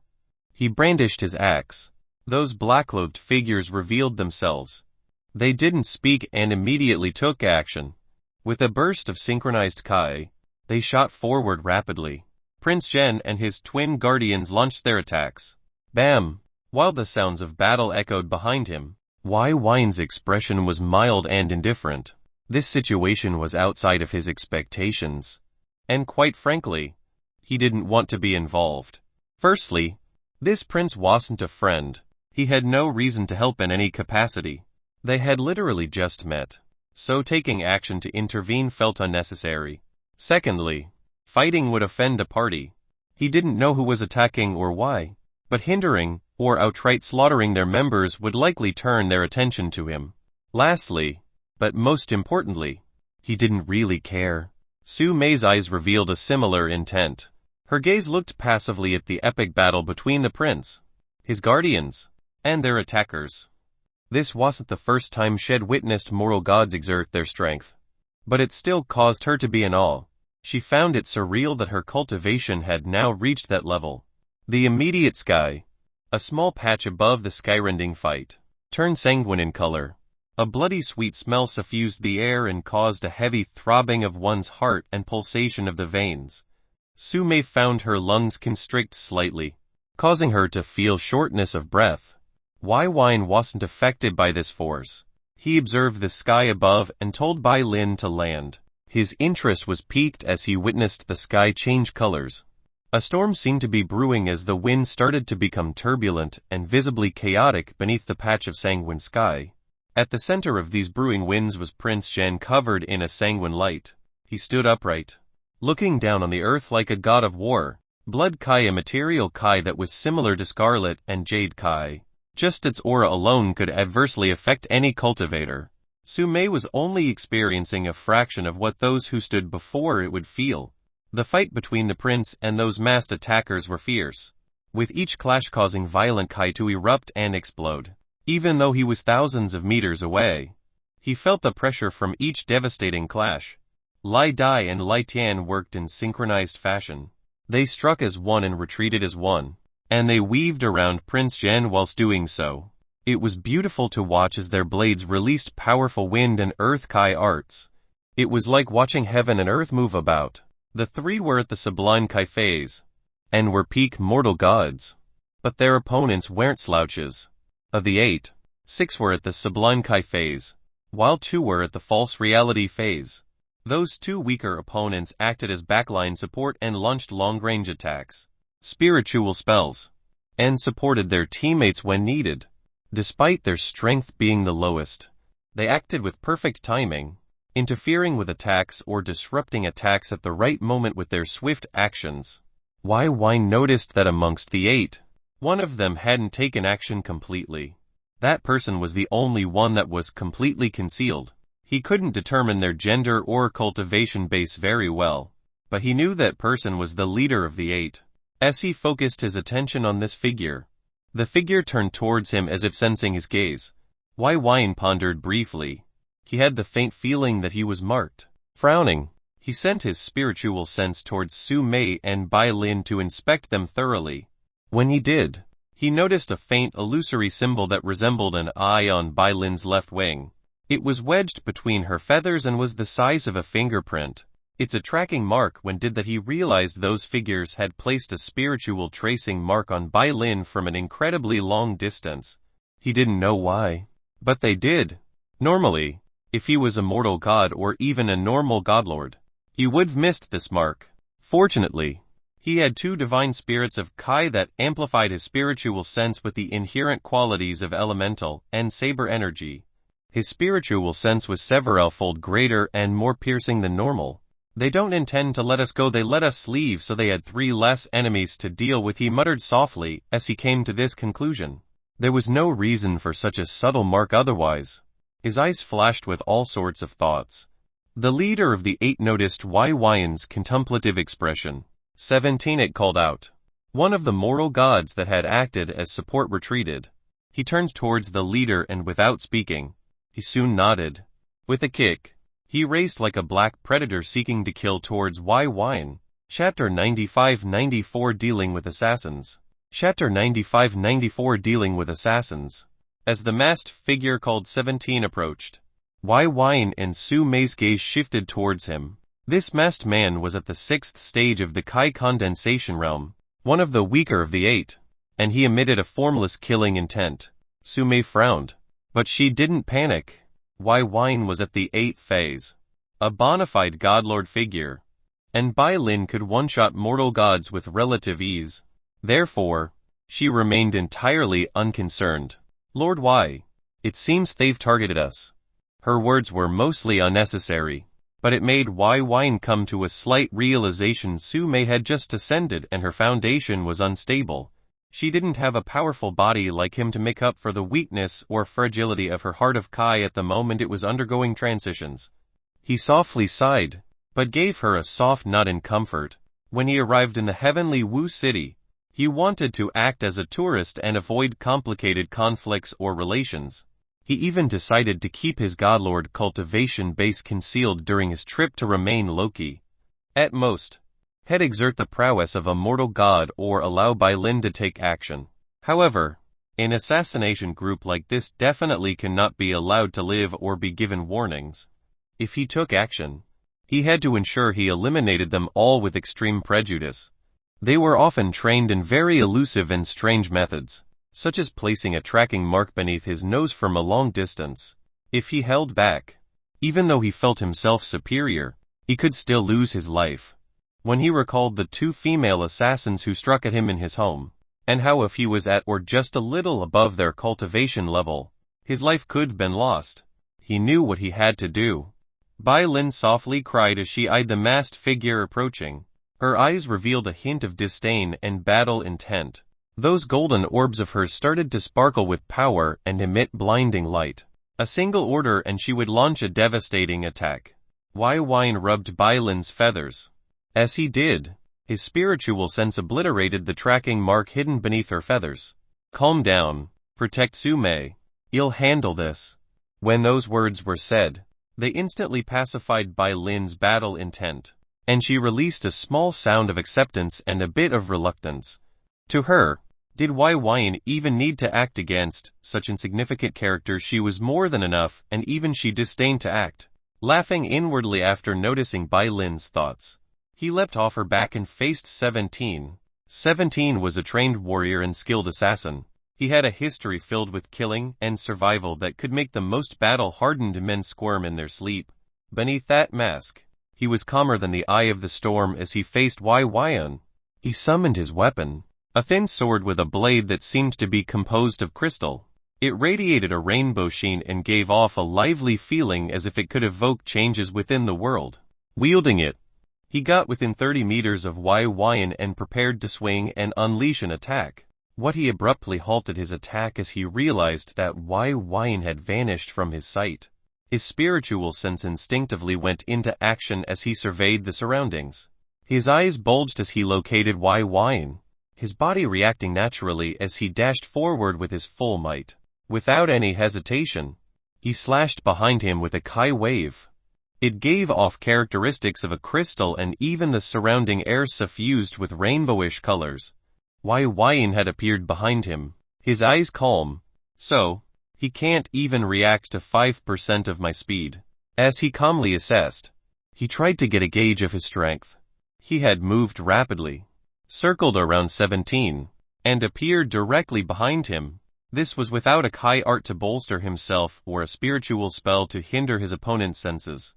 He brandished his axe. Those black-clothed figures revealed themselves. They didn't speak and immediately took action. With a burst of synchronized Kai, they shot forward rapidly. Prince Zhen and his twin guardians launched their attacks. Bam! While the sounds of battle echoed behind him, Byin's expression was mild and indifferent. This situation was outside of his expectations. And quite frankly, he didn't want to be involved. Firstly, this prince wasn't a friend. He had no reason to help in any capacity. They had literally just met, so taking action to intervene felt unnecessary. Secondly, fighting would offend a party. He didn't know who was attacking or why, but hindering, or outright slaughtering their members would likely turn their attention to him. Lastly, but most importantly, he didn't really care. Su Mei's eyes revealed a similar intent. Her gaze looked passively at the epic battle between the prince, his guardians, and their attackers. This wasn't the first time she'd witnessed moral gods exert their strength, but it still caused her to be in awe. She found it surreal that her cultivation had now reached that level. The immediate sky, a small patch above the skyrending fight, turned sanguine in color. A bloody sweet smell suffused the air and caused a heavy throbbing of one's heart and pulsation of the veins. Su Mei found her lungs constrict slightly, causing her to feel shortness of breath. Byin wasn't affected by this force. He observed the sky above and told Byin to land. His interest was piqued as he witnessed the sky change colors. A storm seemed to be brewing as the wind started to become turbulent and visibly chaotic beneath the patch of sanguine sky. At the center of these brewing winds was Prince Zhen, covered in a sanguine light. He stood upright, looking down on the earth like a god of war. Blood Kai, a material Kai that was similar to Scarlet and Jade Kai. Just its aura alone could adversely affect any cultivator. Su Mei was only experiencing a fraction of what those who stood before it would feel. The fight between the prince and those masked attackers were fierce, with each clash causing violent Kai to erupt and explode. Even though he was thousands of meters away, he felt the pressure from each devastating clash. Lai Dai and Lai Tian worked in synchronized fashion. They struck as one and retreated as one, and they weaved around Prince Zhen whilst doing so. It was beautiful to watch as their blades released powerful wind and earth Kai arts. It was like watching heaven and earth move about. The three were at the sublime Kai phase, and were peak mortal gods. But their opponents weren't slouches. Of the 8, 6 were at the sublime Kai phase, while 2 were at the false reality phase. Those 2 weaker opponents acted as backline support and launched long-range attacks, spiritual spells, and supported their teammates when needed. Despite their strength being the lowest, they acted with perfect timing, interfering with attacks or disrupting attacks at the right moment with their swift actions. Byin noticed that amongst the 8, one of them hadn't taken action completely. That person was the only one that was completely concealed. He couldn't determine their gender or cultivation base very well, but he knew that person was the leader of the 8. As he focused his attention on this figure, the figure turned towards him as if sensing his gaze. Byin pondered briefly. He had the faint feeling that he was marked. Frowning, he sent his spiritual sense towards Su Mei and Byin to inspect them thoroughly. When he did, he noticed a faint illusory symbol that resembled an eye on Bylin's left wing. It was wedged between her feathers and was the size of a fingerprint. It's a tracking mark. When did that he realized those figures had placed a spiritual tracing mark on Byin from an incredibly long distance. He didn't know why, but they did. Normally, if he was a mortal god or even a normal godlord, he would've missed this mark. Fortunately, he had 2 divine spirits of Kai that amplified his spiritual sense with the inherent qualities of elemental and saber energy. His spiritual sense was several-fold greater and more piercing than normal. They don't intend to let us go, they let us leave, so they had 3 less enemies to deal with, he muttered softly as he came to this conclusion. There was no reason for such a subtle mark otherwise. His eyes flashed with all sorts of thoughts. The leader of the 8 noticed Byin's contemplative expression. 17, it called out. One of the mortal gods that had acted as support retreated. He turned towards the leader and without speaking, he soon nodded. With a kick, he raced like a black predator seeking to kill towards Byin. Chapter 95-94 Dealing with Assassins. Chapter 95-94 Dealing with Assassins. As the masked figure called 17 approached, Byin and Su Mei's gaze shifted towards him. This masked man was at the 6th stage of the Kai condensation realm, one of the weaker of the 8, and he emitted a formless killing intent. Su Mei frowned, but she didn't panic. Byin was at the 8th phase, a bona fide godlord figure, and Byin could one-shot mortal gods with relative ease. Therefore, she remained entirely unconcerned. Lord Y, it seems they've targeted us. Her words were mostly unnecessary, but it made Byin come to a slight realization. Su Mei had just ascended and her foundation was unstable. She didn't have a powerful body like him to make up for the weakness or fragility of her heart of Kai at the moment it was undergoing transitions. He softly sighed, but gave her a soft nod in comfort. When he arrived in the heavenly Wu city, he wanted to act as a tourist and avoid complicated conflicts or relations. He even decided to keep his godlord cultivation base concealed during his trip to remain low-key. At most, he'd exert the prowess of a mortal god or allow Byin to take action. However, an assassination group like this definitely cannot be allowed to live or be given warnings. If he took action, he had to ensure he eliminated them all with extreme prejudice. They were often trained in very elusive and strange methods, such as placing a tracking mark beneath his nose from a long distance. If he held back, even though he felt himself superior, he could still lose his life. When he recalled the 2 female assassins who struck at him in his home, and how if he was at or just a little above their cultivation level, his life could have been lost, he knew what he had to do. Byin softly cried as she eyed the masked figure approaching. Her eyes revealed a hint of disdain and battle intent. Those golden orbs of hers started to sparkle with power and emit blinding light. A single order and she would launch a devastating attack. Byin rubbed Bylin's feathers. As he did, his spiritual sense obliterated the tracking mark hidden beneath her feathers. Calm down, protect Sume. You'll handle this. When those words were said, they instantly pacified Bylin's battle intent, and she released a small sound of acceptance and a bit of reluctance. To her, did Byin even need to act against such insignificant characters? She was more than enough, and even she disdained to act. Laughing inwardly after noticing Bylin's thoughts, he leapt off her back and faced 17. 17 was a trained warrior and skilled assassin. He had a history filled with killing and survival that could make the most battle-hardened men squirm in their sleep. Beneath that mask, he was calmer than the eye of the storm as he faced Byin. He summoned his weapon, a thin sword with a blade that seemed to be composed of crystal. It radiated a rainbow sheen and gave off a lively feeling as if it could evoke changes within the world. Wielding it, he got within 30 meters of Byin and prepared to swing and unleash an attack. He abruptly halted his attack as he realized that Byin had vanished from his sight. His spiritual sense instinctively went into action as he surveyed the surroundings. His eyes bulged as he located Byin, his body reacting naturally as he dashed forward with his full might. Without any hesitation, he slashed behind him with a Kai wave. It gave off characteristics of a crystal and even the surrounding air suffused with rainbowish colors. Byin had appeared behind him, his eyes calm. So, he can't even react to 5% of my speed. As he calmly assessed, he tried to get a gauge of his strength. He had moved rapidly, circled around 17, and appeared directly behind him. This was without a Kai art to bolster himself or a spiritual spell to hinder his opponent's senses.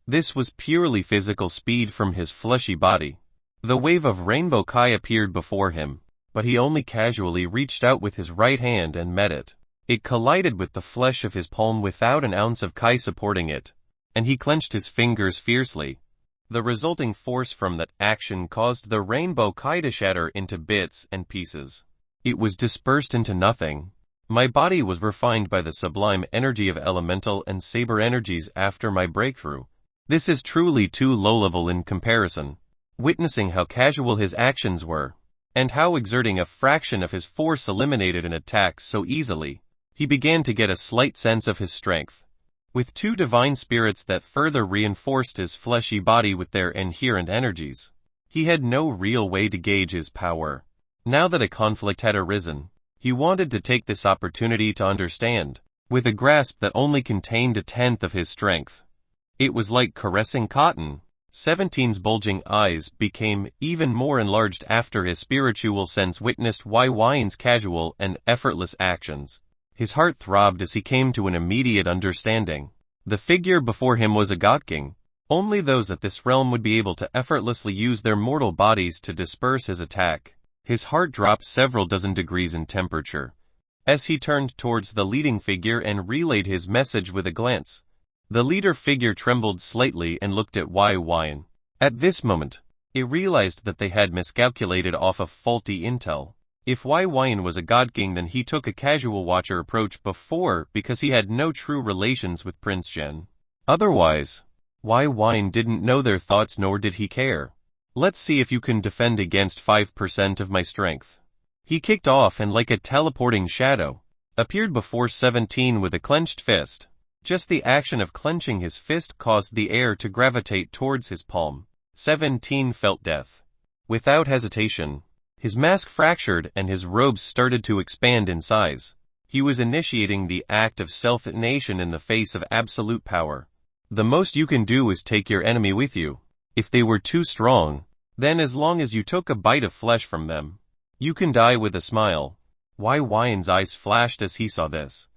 This was purely physical speed from his fleshy body. The wave of rainbow Kai appeared before him, but he only casually reached out with his right hand and met it. It collided with the flesh of his palm without an ounce of Kai supporting it, and he clenched his fingers fiercely. The resulting force from that action caused the rainbow Kai to shatter into bits and pieces. It was dispersed into nothing. My body was refined by the sublime energy of elemental and saber energies after my breakthrough. This is truly too low-level in comparison. Witnessing how casual his actions were, and how exerting a fraction of his force eliminated an attack so easily, he began to get a slight sense of his strength. With two divine spirits that further reinforced his fleshy body with their inherent energies, he had no real way to gauge his power. Now that a conflict had arisen, he wanted to take this opportunity to understand, with a grasp that only contained a tenth of his strength. It was like caressing cotton. 17's bulging eyes became even more enlarged after his spiritual sense witnessed Byin's casual and effortless actions. His heart throbbed as he came to an immediate understanding. The figure before him was a god king. Only those at this realm would be able to effortlessly use their mortal bodies to disperse his attack. His heart dropped several dozen degrees in temperature as he turned towards the leading figure and relayed his message with a glance. The leader figure trembled slightly and looked at Byin. At this moment, it realized that they had miscalculated off of faulty intel. If Byin was a god king, then he took a casual watcher approach before because he had no true relations with Prince Zhen. Otherwise, Byin didn't know their thoughts nor did he care. Let's see if you can defend against 5% of my strength. He kicked off and like a teleporting shadow, appeared before 17 with a clenched fist. Just the action of clenching his fist caused the air to gravitate towards his palm. 17 felt death. Without hesitation, his mask fractured and his robes started to expand in size. He was initiating the act of self-detonation in the face of absolute power. The most you can do is take your enemy with you. If they were too strong, then as long as you took a bite of flesh from them, you can die with a smile. Byin's eyes flashed as he saw this.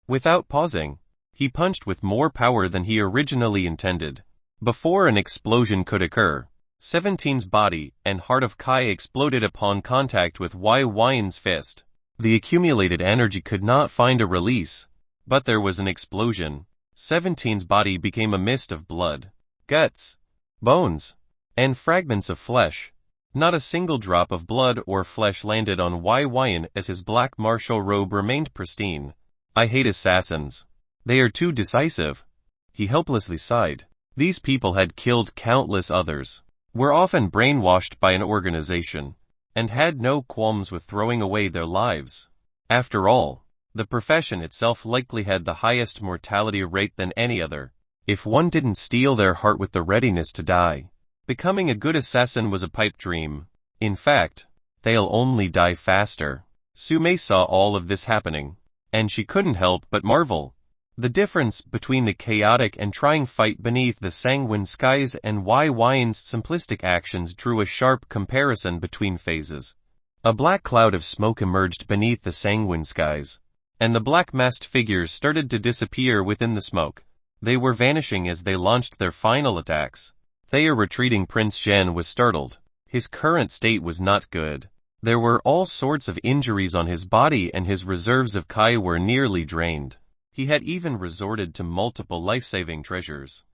Without pausing, he punched with more power than he originally intended. Before an explosion could occur, 17's body and heart of Kai exploded upon contact with Byin's fist. The accumulated energy could not find a release, but there was an explosion. 17's body became a mist of blood, guts, bones, and fragments of flesh. Not a single drop of blood or flesh landed on Byin as his black martial robe remained pristine. I hate assassins. They are too decisive. He helplessly sighed. These people had killed countless others, were often brainwashed by an organization, and had no qualms with throwing away their lives. After all, the profession itself likely had the highest mortality rate than any other. If one didn't steal their heart with the readiness to die, becoming a good assassin was a pipe dream. In fact, they'll only die faster. Sume saw all of this happening, and she couldn't help but marvel. The difference between the chaotic and trying fight beneath the sanguine skies and Byi's simplistic actions drew a sharp comparison between phases. A black cloud of smoke emerged beneath the sanguine skies, and the black masked figures started to disappear within the smoke. They were vanishing as they launched their final attacks. Their retreating Prince Zhen was startled. His current state was not good. There were all sorts of injuries on his body and his reserves of Kai were nearly drained. He had even resorted to multiple life-saving treasures.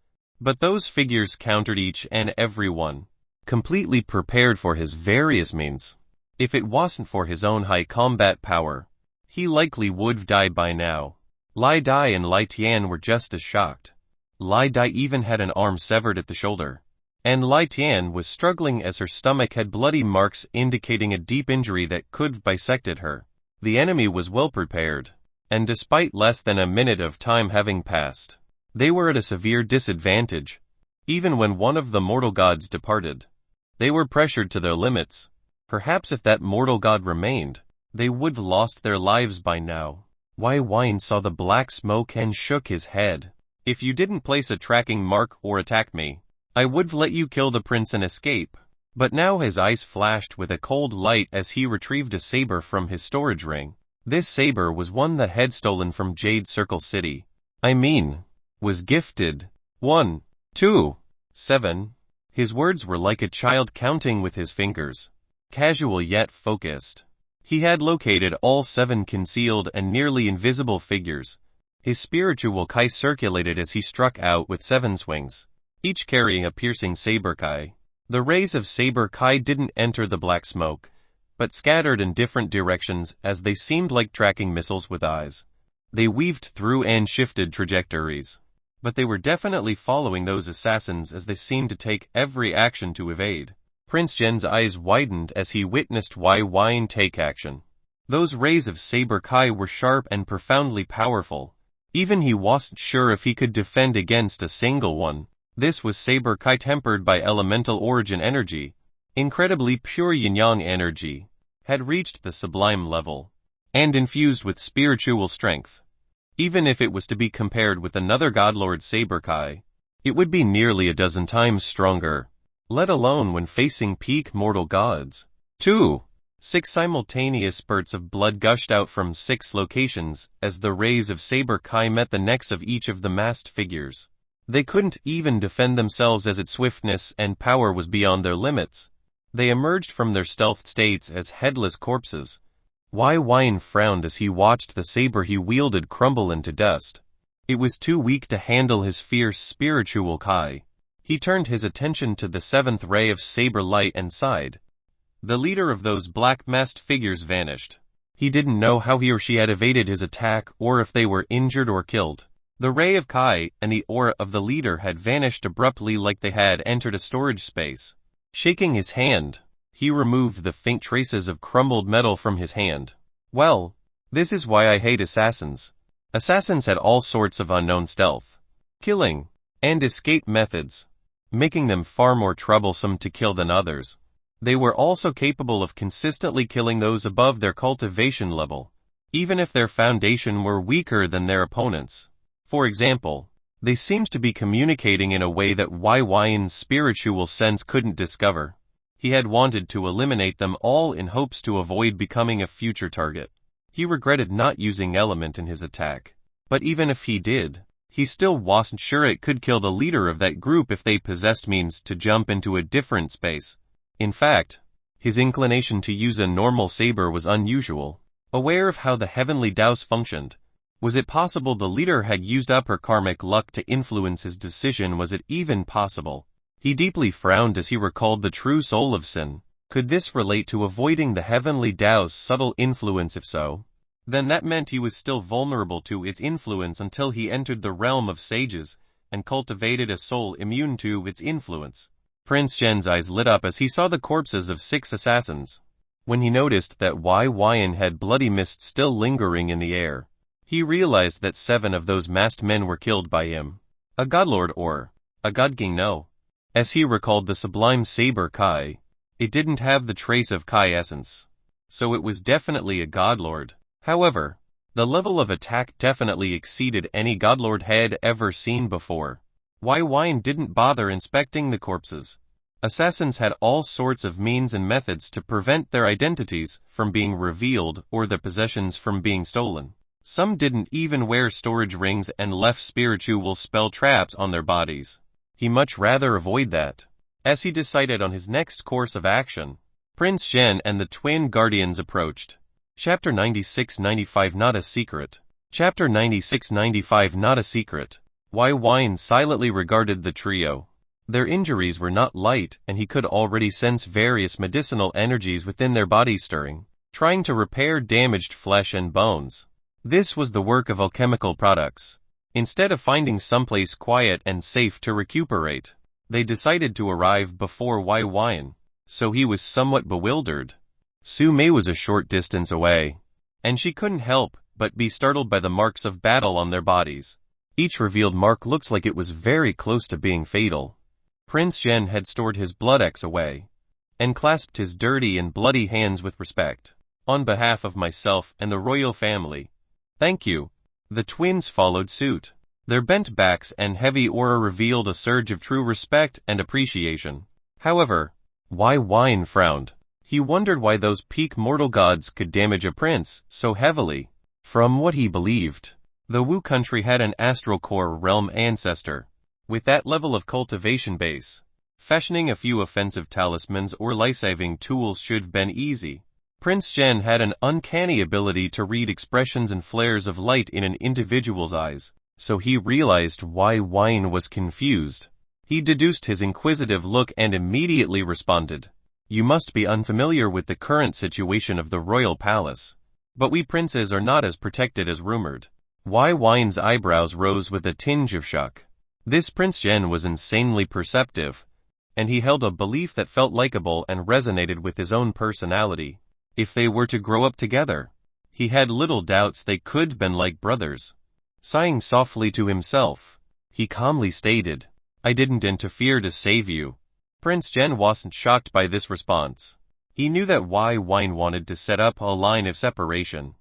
But those figures countered each and every one, completely prepared for his various means. If it wasn't for his own high combat power, he likely would've died by now. Lai Dai and Lai Tian were just as shocked. Lai Dai even had an arm severed at the shoulder, and Lai Tian was struggling as her stomach had bloody marks indicating a deep injury that could've bisected her. The enemy was well prepared, and despite less than a minute of time having passed, they were at a severe disadvantage. Even when one of the mortal gods departed, they were pressured to their limits. Perhaps if that mortal god remained, they would've lost their lives by now. Byin saw the black smoke and shook his head. If you didn't place a tracking mark or attack me, I would've let you kill the prince and escape. But now his eyes flashed with a cold light as he retrieved a saber from his storage ring. This saber was one that had stolen from Jade Circle City. Was gifted. 1, 2, 7. His words were like a child counting with his fingers. Casual yet focused. He had located all 7 concealed and nearly invisible figures. His spiritual Kai circulated as he struck out with 7 swings, each carrying a piercing saber Kai. The rays of saber Kai didn't enter the black smoke, but scattered in different directions as they seemed like tracking missiles with eyes. They weaved through and shifted trajectories, but they were definitely following those assassins as they seemed to take every action to evade. Prince Zhen's eyes widened as he witnessed Byin take action. Those rays of saber Kai were sharp and profoundly powerful. Even he wasn't sure if he could defend against a single one. This was saber Kai tempered by elemental origin energy. Incredibly pure yin-yang energy, had reached the sublime level, and infused with spiritual strength. Even if it was to be compared with another godlord saber Kai, it would be nearly a dozen times stronger, let alone when facing peak mortal gods. 2. 6 simultaneous spurts of blood gushed out from 6 locations as the rays of saber Kai met the necks of each of the masked figures. They couldn't even defend themselves as its swiftness and power was beyond their limits. They emerged from their stealth states as headless corpses. Byin frowned as he watched the saber he wielded crumble into dust. It was too weak to handle his fierce spiritual Kai. He turned his attention to the 7th ray of saber light and sighed. The leader of those black masked figures vanished. He didn't know how he or she had evaded his attack or if they were injured or killed. The ray of Kai and the aura of the leader had vanished abruptly like they had entered a storage space. Shaking his hand, he removed the faint traces of crumbled metal from his hand. Well, this is why I hate assassins. Assassins had all sorts of unknown stealth, killing, and escape methods, making them far more troublesome to kill than others. They were also capable of consistently killing those above their cultivation level, even if their foundation were weaker than their opponents. For example, they seemed to be communicating in a way that Byi's spiritual sense couldn't discover. He had wanted to eliminate them all in hopes to avoid becoming a future target. He regretted not using element in his attack. But even if he did, he still wasn't sure it could kill the leader of that group if they possessed means to jump into a different space. In fact, his inclination to use a normal saber was unusual. Aware of how the heavenly Daos functioned, Was it possible the leader had used up her karmic luck to influence his decision? Was it even possible? He deeply frowned as he recalled the true soul of sin. Could this relate to avoiding the heavenly Dao's subtle influence? If so, then that meant he was still vulnerable to its influence until he entered the realm of sages and cultivated a soul immune to its influence. Prince Zhen's eyes lit up as he saw the corpses of 6 assassins. When he noticed that Byin had bloody mist still lingering in the air, he realized that 7 of those masked men were killed by him. A godlord or a godking? No. As he recalled the sublime saber Kai, it didn't have the trace of Kai essence. So it was definitely a godlord. However, the level of attack definitely exceeded any godlord had ever seen before. Byin didn't bother inspecting the corpses. Assassins had all sorts of means and methods to prevent their identities from being revealed or their possessions from being stolen. Some didn't even wear storage rings and left spiritual spell traps on their bodies. He much rather avoid that. As he decided on his next course of action, Prince Zhen and the twin guardians approached. Chapter 96-95 Not a Secret. Chapter 96-95 Not a Secret. Byin silently regarded the trio. Their injuries were not light, and he could already sense various medicinal energies within their bodies stirring, trying to repair damaged flesh and bones. This was the work of alchemical products. Instead of finding someplace quiet and safe to recuperate, they decided to arrive before Byin, so he was somewhat bewildered. Su Mei was a short distance away, and she couldn't help but be startled by the marks of battle on their bodies. Each revealed mark looked like it was very close to being fatal. Prince Zhen had stored his blood axe away, and clasped his dirty and bloody hands with respect. On behalf of myself and the royal family, thank you. The twins followed suit. Their bent backs and heavy aura revealed a surge of true respect and appreciation. However, Byin frowned. He wondered why those peak mortal gods could damage a prince so heavily. From what he believed, the Wu country had an astral core realm ancestor. With that level of cultivation base, fashioning a few offensive talismans or life-saving tools should have been easy. Prince Zhen had an uncanny ability to read expressions and flares of light in an individual's eyes, so he realized why Byin was confused. He deduced his inquisitive look and immediately responded. You must be unfamiliar with the current situation of the royal palace. But we princes are not as protected as rumored. Byn's eyebrows rose with a tinge of shock. This Prince Zhen was insanely perceptive, and he held a belief that felt likable and resonated with his own personality. If they were to grow up together, he had little doubts they could have been like brothers. Sighing softly to himself, he calmly stated, I didn't interfere to save you. Prince Zhen wasn't shocked by this response. He knew that Byin wanted to set up a line of separation.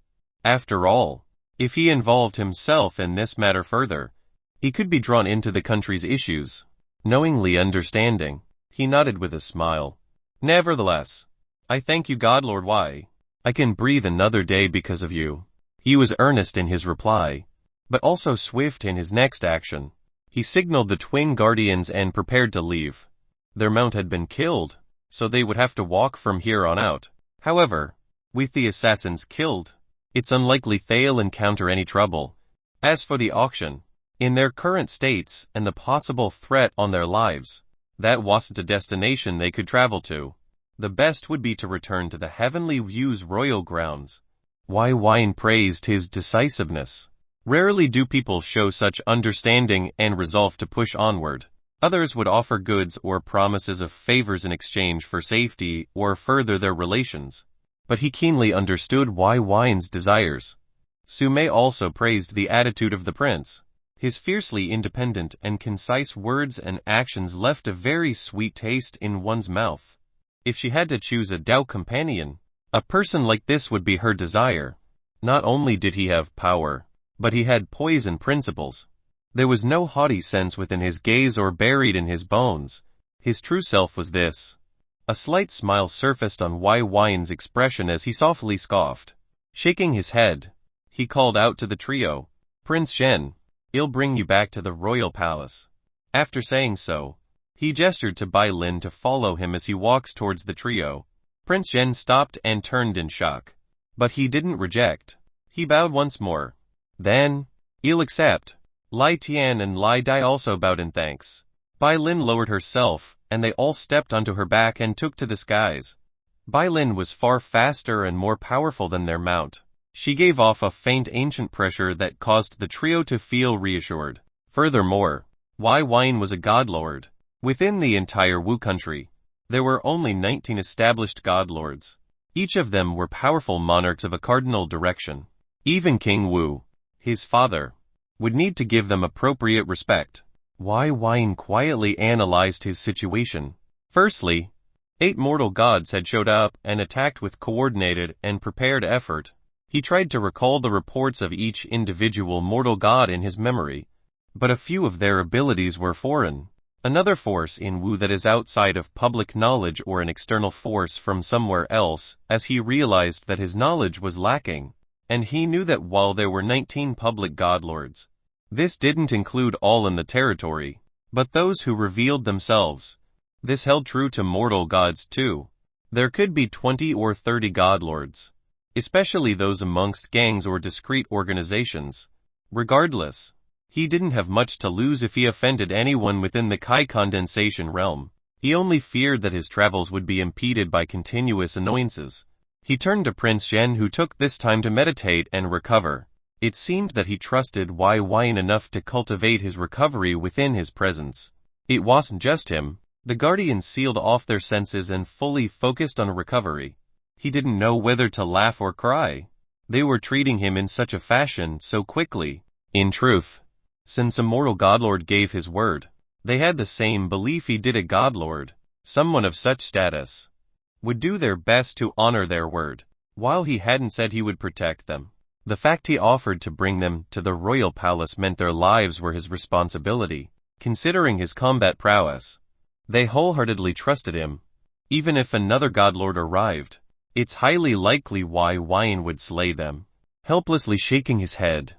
After all, if he involved himself in this matter further, he could be drawn into the country's issues. Knowingly understanding, he nodded with a smile. Nevertheless, I thank you, Godlord Y. I can breathe another day because of you. He was earnest in his reply, but also swift in his next action. He signaled the twin guardians and prepared to leave. Their mount had been killed, so they would have to walk from here on out. However, with the assassins killed, it's unlikely they'll encounter any trouble. As for the auction, in their current states and the possible threat on their lives, that wasn't a destination they could travel to. The best would be to return to the Heavenly View's royal grounds. Byin praised his decisiveness. Rarely do people show such understanding and resolve to push onward. Others would offer goods or promises of favors in exchange for safety or further their relations. But he keenly understood Byn's desires. Su Mei also praised the attitude of the prince. His fiercely independent and concise words and actions left a very sweet taste in one's mouth. If she had to choose a Dao companion, a person like this would be her desire. Not only did he have power, but he had poison principles. There was no haughty sense within his gaze or buried in his bones. His true self was this. A slight smile surfaced on Byn's expression as he softly scoffed. Shaking his head, he called out to the trio, Prince Zhen, I'll bring you back to the royal palace. After saying so, he gestured to Byin to follow him as he walked towards the trio. Prince Zhen stopped and turned in shock. But he didn't reject. He bowed once more. Then, "I'll accept." Lai Tian and Lai Dai also bowed in thanks. Byin lowered herself, and they all stepped onto her back and took to the skies. Byin was far faster and more powerful than their mount. She gave off a faint ancient pressure that caused the trio to feel reassured. Furthermore, Byin was a godlord. Within the entire Wu country, there were only 19 established godlords. Each of them were powerful monarchs of a cardinal direction. Even King Wu, his father, would need to give them appropriate respect. Byin quietly analyzed his situation. Firstly, 8 mortal gods had showed up and attacked with coordinated and prepared effort. He tried to recall the reports of each individual mortal god in his memory, but a few of their abilities were foreign. Another force in Wu that is outside of public knowledge or an external force from somewhere else, as he realized that his knowledge was lacking. And he knew that while there were 19 public godlords, this didn't include all in the territory, but those who revealed themselves. This held true to mortal gods too. There could be 20 or 30 godlords, especially those amongst gangs or discrete organizations. Regardless, he didn't have much to lose if he offended anyone within the Kai condensation realm. He only feared that his travels would be impeded by continuous annoyances. He turned to Prince Zhen, who took this time to meditate and recover. It seemed that he trusted Byin enough to cultivate his recovery within his presence. It wasn't just him. The guardians sealed off their senses and fully focused on recovery. He didn't know whether to laugh or cry. They were treating him in such a fashion so quickly. In truth, since a mortal godlord gave his word, they had the same belief he did. A godlord, someone of such status, would do their best to honor their word. While he hadn't said he would protect them, the fact he offered to bring them to the royal palace meant their lives were his responsibility. Considering his combat prowess, they wholeheartedly trusted him. Even if another godlord arrived, it's highly likely Byin would slay them. Helplessly shaking his head,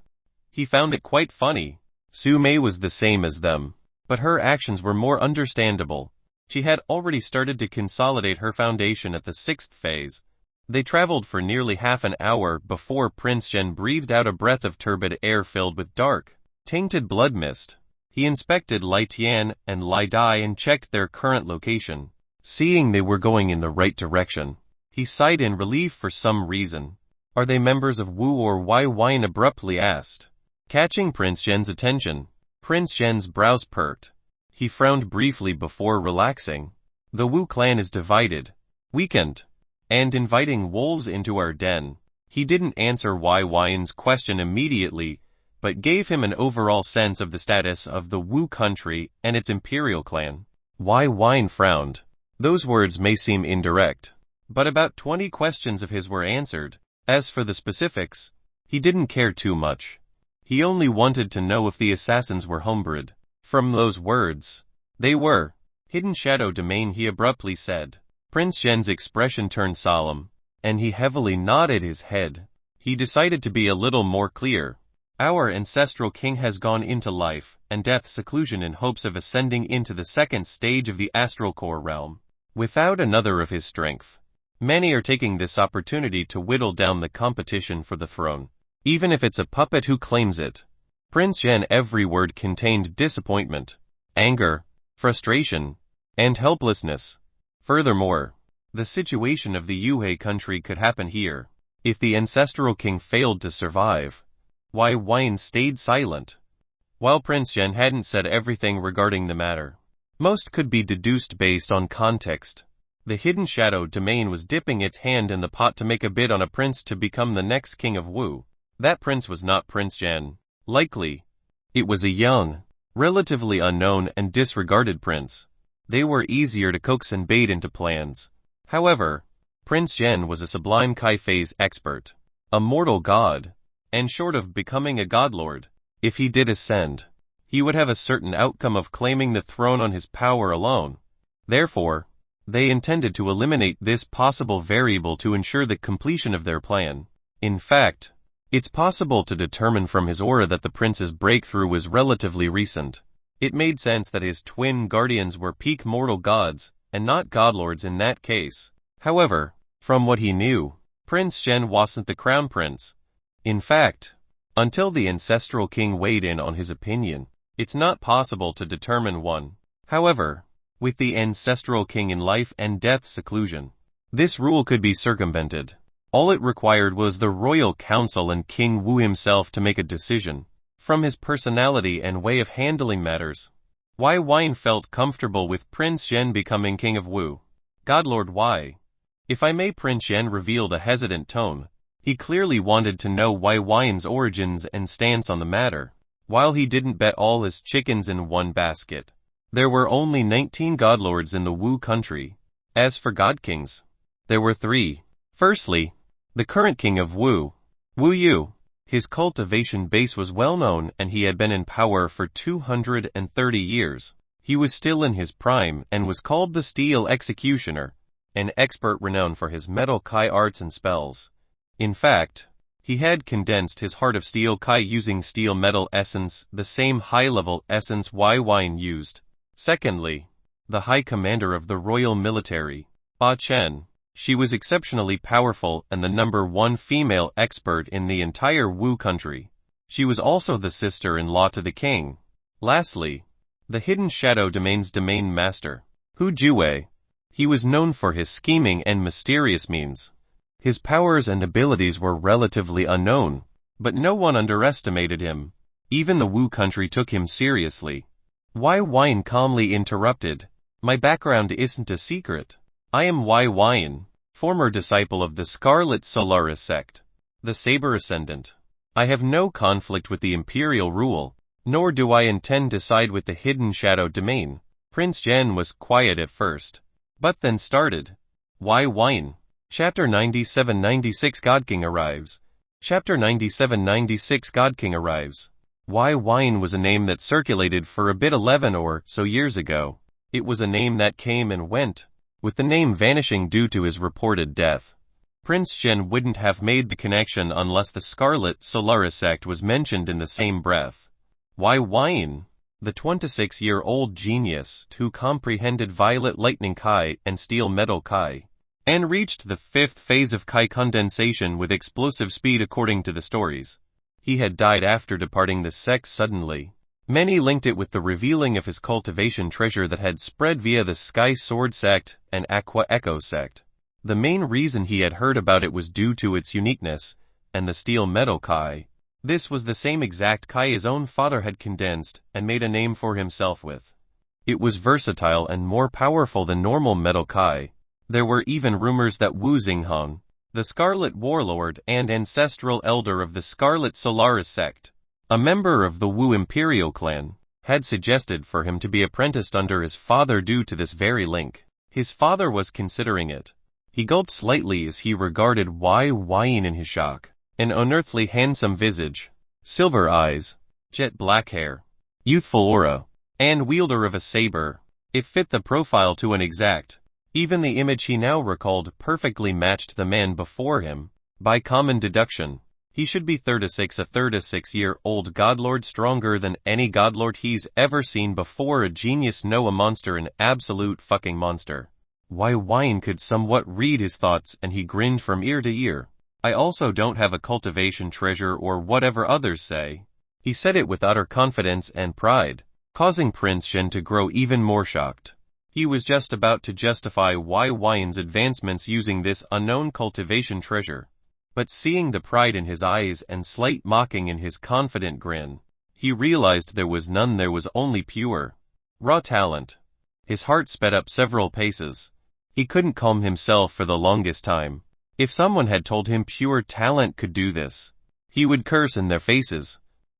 he found it quite funny. Su Mei was the same as them, but her actions were more understandable. She had already started to consolidate her foundation at the 6th phase. They traveled for nearly half an hour before Prince Zhen breathed out a breath of turbid air filled with dark, tainted blood mist. He inspected Lai Tian and Lai Dai and checked their current location. Seeing they were going in the right direction, he sighed in relief for some reason. "Are they members of Wu or Byin abruptly asked, catching Prince Zhen's attention. Prince Zhen's brows perked. He frowned briefly before relaxing. "The Wu clan is divided, weakened, and inviting wolves into our den." He didn't answer Byn's question immediately, but gave him an overall sense of the status of the Wu country and its Imperial clan. Byin frowned. Those words may seem indirect, but about 20 questions of his were answered. As for the specifics, he didn't care too much. He only wanted to know if the assassins were homebred. From those words, they were. "Hidden shadow domain," he abruptly said. Prince Zhen's expression turned solemn, and he heavily nodded his head. He decided to be a little more clear. "Our ancestral king has gone into life and death seclusion in hopes of ascending into the 2nd stage of the astral core realm, without another of his strength. Many are taking this opportunity to whittle down the competition for the throne, even if it's a puppet who claims it." Prince Zhen, every word contained disappointment, anger, frustration, and helplessness. Furthermore, the situation of the Yuhe country could happen here. If the ancestral king failed to survive, Byin stayed silent. While Prince Zhen hadn't said everything regarding the matter, most could be deduced based on context. The hidden shadow domain was dipping its hand in the pot to make a bid on a prince to become the next king of Wu. That prince was not Prince Zhen. Likely, it was a young, relatively unknown and disregarded prince. They were easier to coax and bait into plans. However, Prince Zhen was a sublime Kai phase expert, a mortal god, and short of becoming a godlord, if he did ascend, he would have a certain outcome of claiming the throne on his power alone. Therefore, they intended to eliminate this possible variable to ensure the completion of their plan. In fact, it's possible to determine from his aura that the prince's breakthrough was relatively recent. It made sense that his twin guardians were peak mortal gods, and not godlords in that case. However, from what he knew, Prince Zhen wasn't the crown prince. In fact, Until the ancestral king weighed in on his opinion, it's not possible to determine one. However, with the ancestral king in life and death seclusion, this rule could be circumvented. All it required was the royal council and King Wu himself to make a decision. From his personality and way of handling matters, Byin felt comfortable with Prince Zhen becoming King of Wu. Godlord Y. If I may, Prince Zhen revealed a hesitant tone. He clearly wanted to know Byn's origins and stance on the matter. While he didn't bet all his chickens in one basket, there were only 19 godlords in the Wu country. As for god kings, there were 3. Firstly, the current king of Wu, Wu Yu. His cultivation base was well known and he had been in power for 230 years. He was still in his prime and was called the Steel Executioner, an expert renowned for his metal kai arts and spells. In fact, he had condensed his heart of steel kai using steel metal essence, the same high-level essence Byin used. Secondly, the High Commander of the Royal Military, Ba Chen. She was exceptionally powerful and the #1 female expert in the entire Wu country. She was also the sister-in-law to the king. Lastly, the Hidden Shadow Domain's domain master, Hu Juwei. He was known for his scheming and mysterious means. His powers and abilities were relatively unknown, but no one underestimated him. Even the Wu country took him seriously. Byin calmly interrupted. My background isn't a secret. I am Byin, former disciple of the Scarlet Solaris sect, the Saber Ascendant. I have no conflict with the Imperial rule, nor do I intend to side with the Hidden Shadow Domain. Prince Zhen was quiet at first, but then started. Byin. Chapter 97-96 God King arrives. Chapter 97-96 God King arrives. Byin was a name that circulated for a bit 11 or so years ago. It was a name that came and went, with the name vanishing due to his reported death. Prince Zhen wouldn't have made the connection unless the Scarlet Solaris sect was mentioned in the same breath. Byin, the 26-year-old genius who comprehended Violet Lightning Kai and Steel Metal Kai, and reached the 5th phase of Kai condensation with explosive speed according to the stories. He had died after departing the sect suddenly. Many linked it with the revealing of his cultivation treasure that had spread via the Sky Sword sect and Aqua Echo sect. The main reason he had heard about it was due to its uniqueness, and the Steel Metal Kai. This was the same exact Kai his own father had condensed and made a name for himself with. It was versatile and more powerful than normal Metal Kai. There were even rumors that Wu Xinghan, the Scarlet Warlord and ancestral elder of the Scarlet Solaris sect, a member of the Wu Imperial clan, had suggested for him to be apprenticed under his father due to this very link. His father was considering it. He gulped slightly as he regarded Byin in his shock. An unearthly handsome visage, silver eyes, jet black hair, youthful aura, and wielder of a saber. It fit the profile to an exact. Even the image he now recalled perfectly matched the man before him. By common deduction, he should be 36, a 36-year-old godlord stronger than any godlord he's ever seen before, a genius, no, a monster, an absolute fucking monster. Byin could somewhat read his thoughts and he grinned from ear to ear. I also don't have a cultivation treasure or whatever others say. He said it with utter confidence and pride, causing Prince Zhen to grow even more shocked. He was just about to justify Byn's advancements using this unknown cultivation treasure. But seeing the pride in his eyes and slight mocking in his confident grin, he realized there was none, there was only pure, raw talent. His heart sped up several paces. He couldn't calm himself for the longest time. If someone had told him pure talent could do this, he would curse in their faces.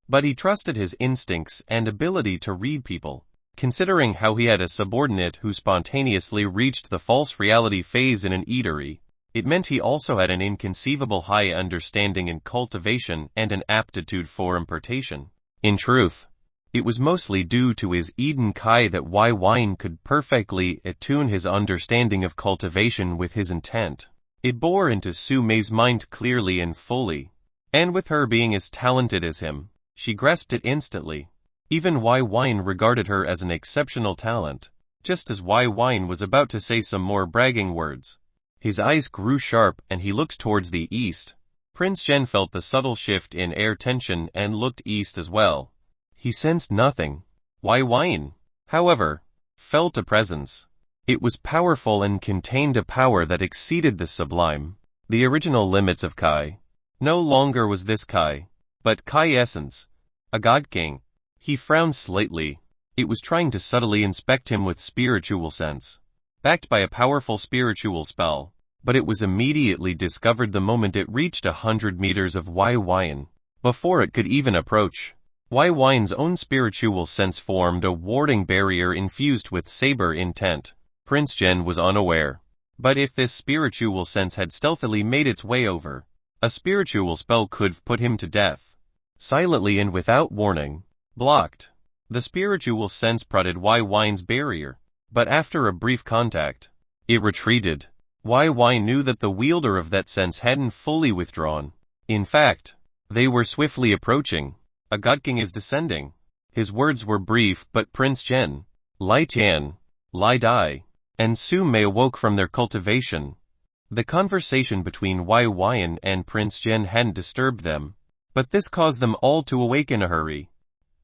But he trusted his instincts and ability to read people. Considering how he had a subordinate who spontaneously reached the false reality phase in an eatery, it meant he also had an inconceivable high understanding in cultivation and an aptitude for impartation. In truth, it was mostly due to his Eden Kai that Byin could perfectly attune his understanding of cultivation with his intent. It bore into Su Mei's mind clearly and fully, and with her being as talented as him, she grasped it instantly. Even Byin regarded her as an exceptional talent. Just as Byin was about to say some more bragging words, his eyes grew sharp and he looked towards the east. Prince Zhen felt the subtle shift in air tension and looked east as well. He sensed nothing. Byin, however, felt a presence. It was powerful and contained a power that exceeded the sublime, the original limits of Kai. No longer was this Kai, but Kai essence, a god king. He frowned slightly. It was trying to subtly inspect him with spiritual sense, backed by a powerful spiritual spell, but it was immediately discovered the moment it reached 100 meters of Byin, before it could even approach. Byin's own spiritual sense formed a warding barrier infused with saber intent. Prince Zhen was unaware. But if this spiritual sense had stealthily made its way over, a spiritual spell could have put him to death. Silently and without warning, blocked. The spiritual sense prodded Byin barrier, but after a brief contact, it retreated. Byin knew that the wielder of that sense hadn't fully withdrawn. In fact, they were swiftly approaching. A god king is descending. His words were brief, but Prince Zhen, Lai Tian, Lai Dai, and Su Mei awoke from their cultivation. The conversation between Byin and Prince Zhen hadn't disturbed them, but this caused them all to awake in a hurry.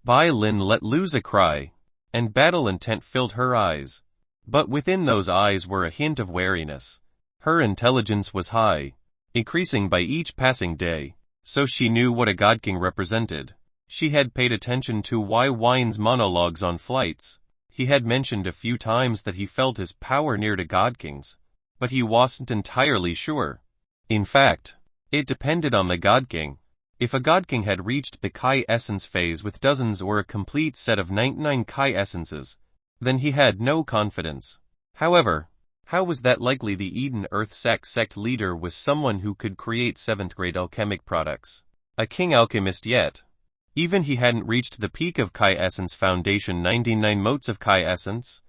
Byin let loose a cry, and battle intent filled her eyes. But within those eyes were a hint of wariness. Her intelligence was high, increasing by each passing day, so she knew what a god king represented. She had paid attention to Byin's monologues on flights. He had mentioned a few times that he felt his power near to god kings, but he wasn't entirely sure. In fact, it depended on the god king. If a god king had reached the Kai essence phase with dozens or a complete set of 99 Kai essences, then he had no confidence. However, how was that likely? The Eden Earth sect leader was someone who could create 7th-grade alchemic products. A king alchemist yet. Even he hadn't reached the peak of Kai Essence Foundation 99 motes of Kai Essence.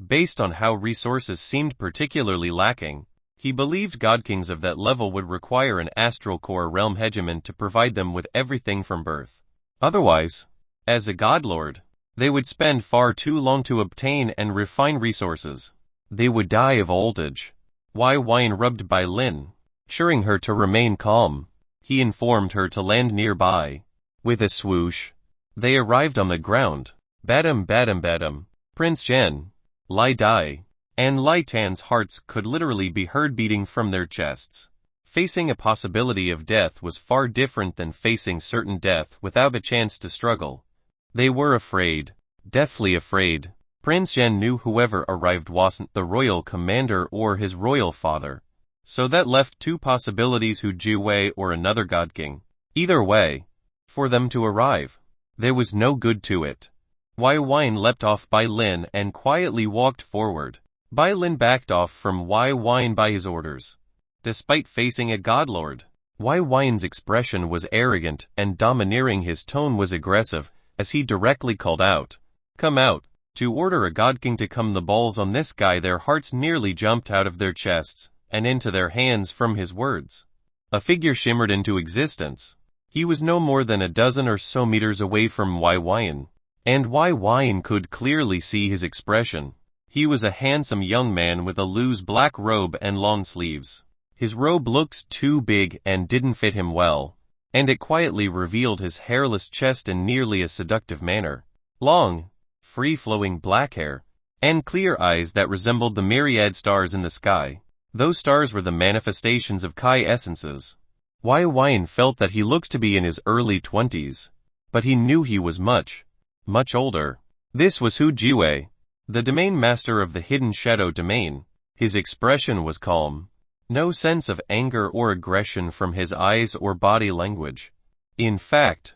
Based on how resources seemed particularly lacking, he believed god kings of that level would require an astral core realm hegemon to provide them with everything from birth. Otherwise, as a godlord, they would spend far too long to obtain and refine resources. They would die of old age. Byin rubbed Byin, assuring her to remain calm. He informed her to land nearby. With a swoosh, they arrived on the ground. Badum badum badum. Prince Zhen, Lai Dai, and Lai Tan's hearts could literally be heard beating from their chests. Facing a possibility of death was far different than facing certain death without a chance to struggle. They were afraid, deathly afraid. Prince Zhen knew whoever arrived wasn't the royal commander or his royal father. So that left two possibilities: Hu Jiwei or another god king. Either way, for them to arrive, there was no good to it. Byin leapt off Byin and quietly walked forward. Byin backed off from Byin by his orders. Despite facing a godlord, Byin's expression was arrogant and domineering. His tone was aggressive, as he directly called out, "Come out." To order a god king to come the balls on this guy, their hearts nearly jumped out of their chests and into their hands from his words. A figure shimmered into existence. He was no more than a dozen or so meters away from Byin, and Byin could clearly see his expression. He was a handsome young man with a loose black robe and long sleeves. His robe looked too big and didn't fit him well, and it quietly revealed his hairless chest in nearly a seductive manner. Long, free-flowing black hair, and clear eyes that resembled the myriad stars in the sky. Those stars were the manifestations of Kai essences. Byin felt that he looked to be in his early 20s, but he knew he was much, much older. This was Hu Jiwei, the domain master of the hidden shadow domain. His expression was calm. No sense of anger or aggression from his eyes or body language. In fact,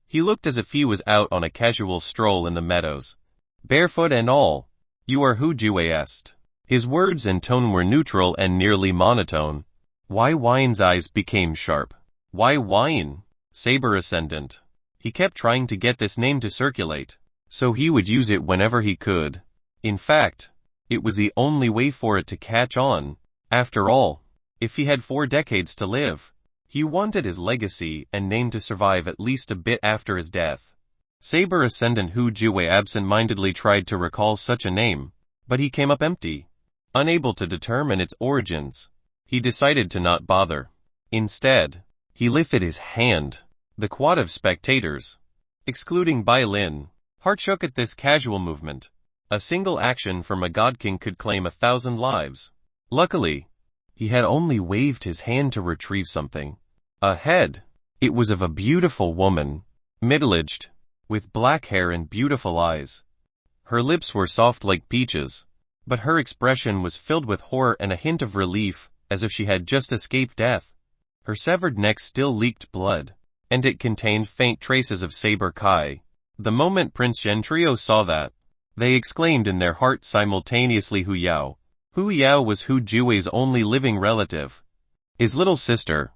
he looked as if he was out on a casual stroll in the meadows, barefoot and all. "You are Hu Jiwei est." His words and tone were neutral and nearly monotone. Byin's eyes became sharp. Byin, Saber Ascendant. He kept trying to get this name to circulate, so he would use it whenever he could. In fact, it was the only way for it to catch on. After all, if he had 4 decades to live, he wanted his legacy and name to survive at least a bit after his death. Saber Ascendant Hu Jiwei absent-mindedly tried to recall such a name, but he came up empty. Unable to determine its origins, he decided to not bother. Instead, He lifted his hand. The quad of spectators, excluding Byin, heart shook at this casual movement. A single action from a god king could claim 1,000 lives. Luckily, he had only waved his hand to retrieve something. A head. It was of a beautiful woman, middle-aged, with black hair and beautiful eyes. Her lips were soft like peaches, but her expression was filled with horror and a hint of relief, as if she had just escaped death. Her severed neck still leaked blood, and it contained faint traces of saber kai. The moment Prince Zhen Trio saw that, they exclaimed in their hearts simultaneously Hu Yao. Hu Yao was Hu Jue's only living relative. His little sister.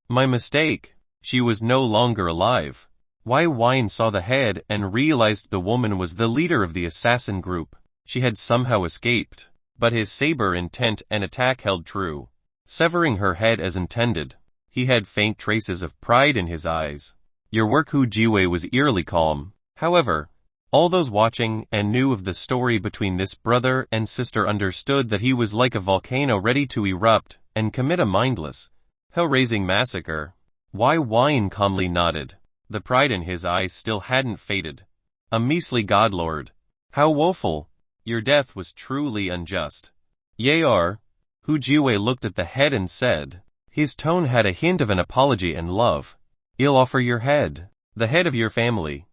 My mistake. She was no longer alive. Byin saw the head and realized the woman was the leader of the assassin group. She had somehow escaped, but his saber intent and attack held true, severing her head as intended. He had faint traces of pride in his eyes. Your work Hu Jue was eerily calm. However, all those watching and knew of the story between this brother and sister understood that he was like a volcano ready to erupt and commit a mindless, hell-raising massacre. Byin calmly nodded. The pride in his eyes still hadn't faded. A measly godlord. How woeful. Your death was truly unjust. Yar. Hu Jue looked at the head and said. His tone had a hint of an apology and love. I'll offer your head, the head of your family,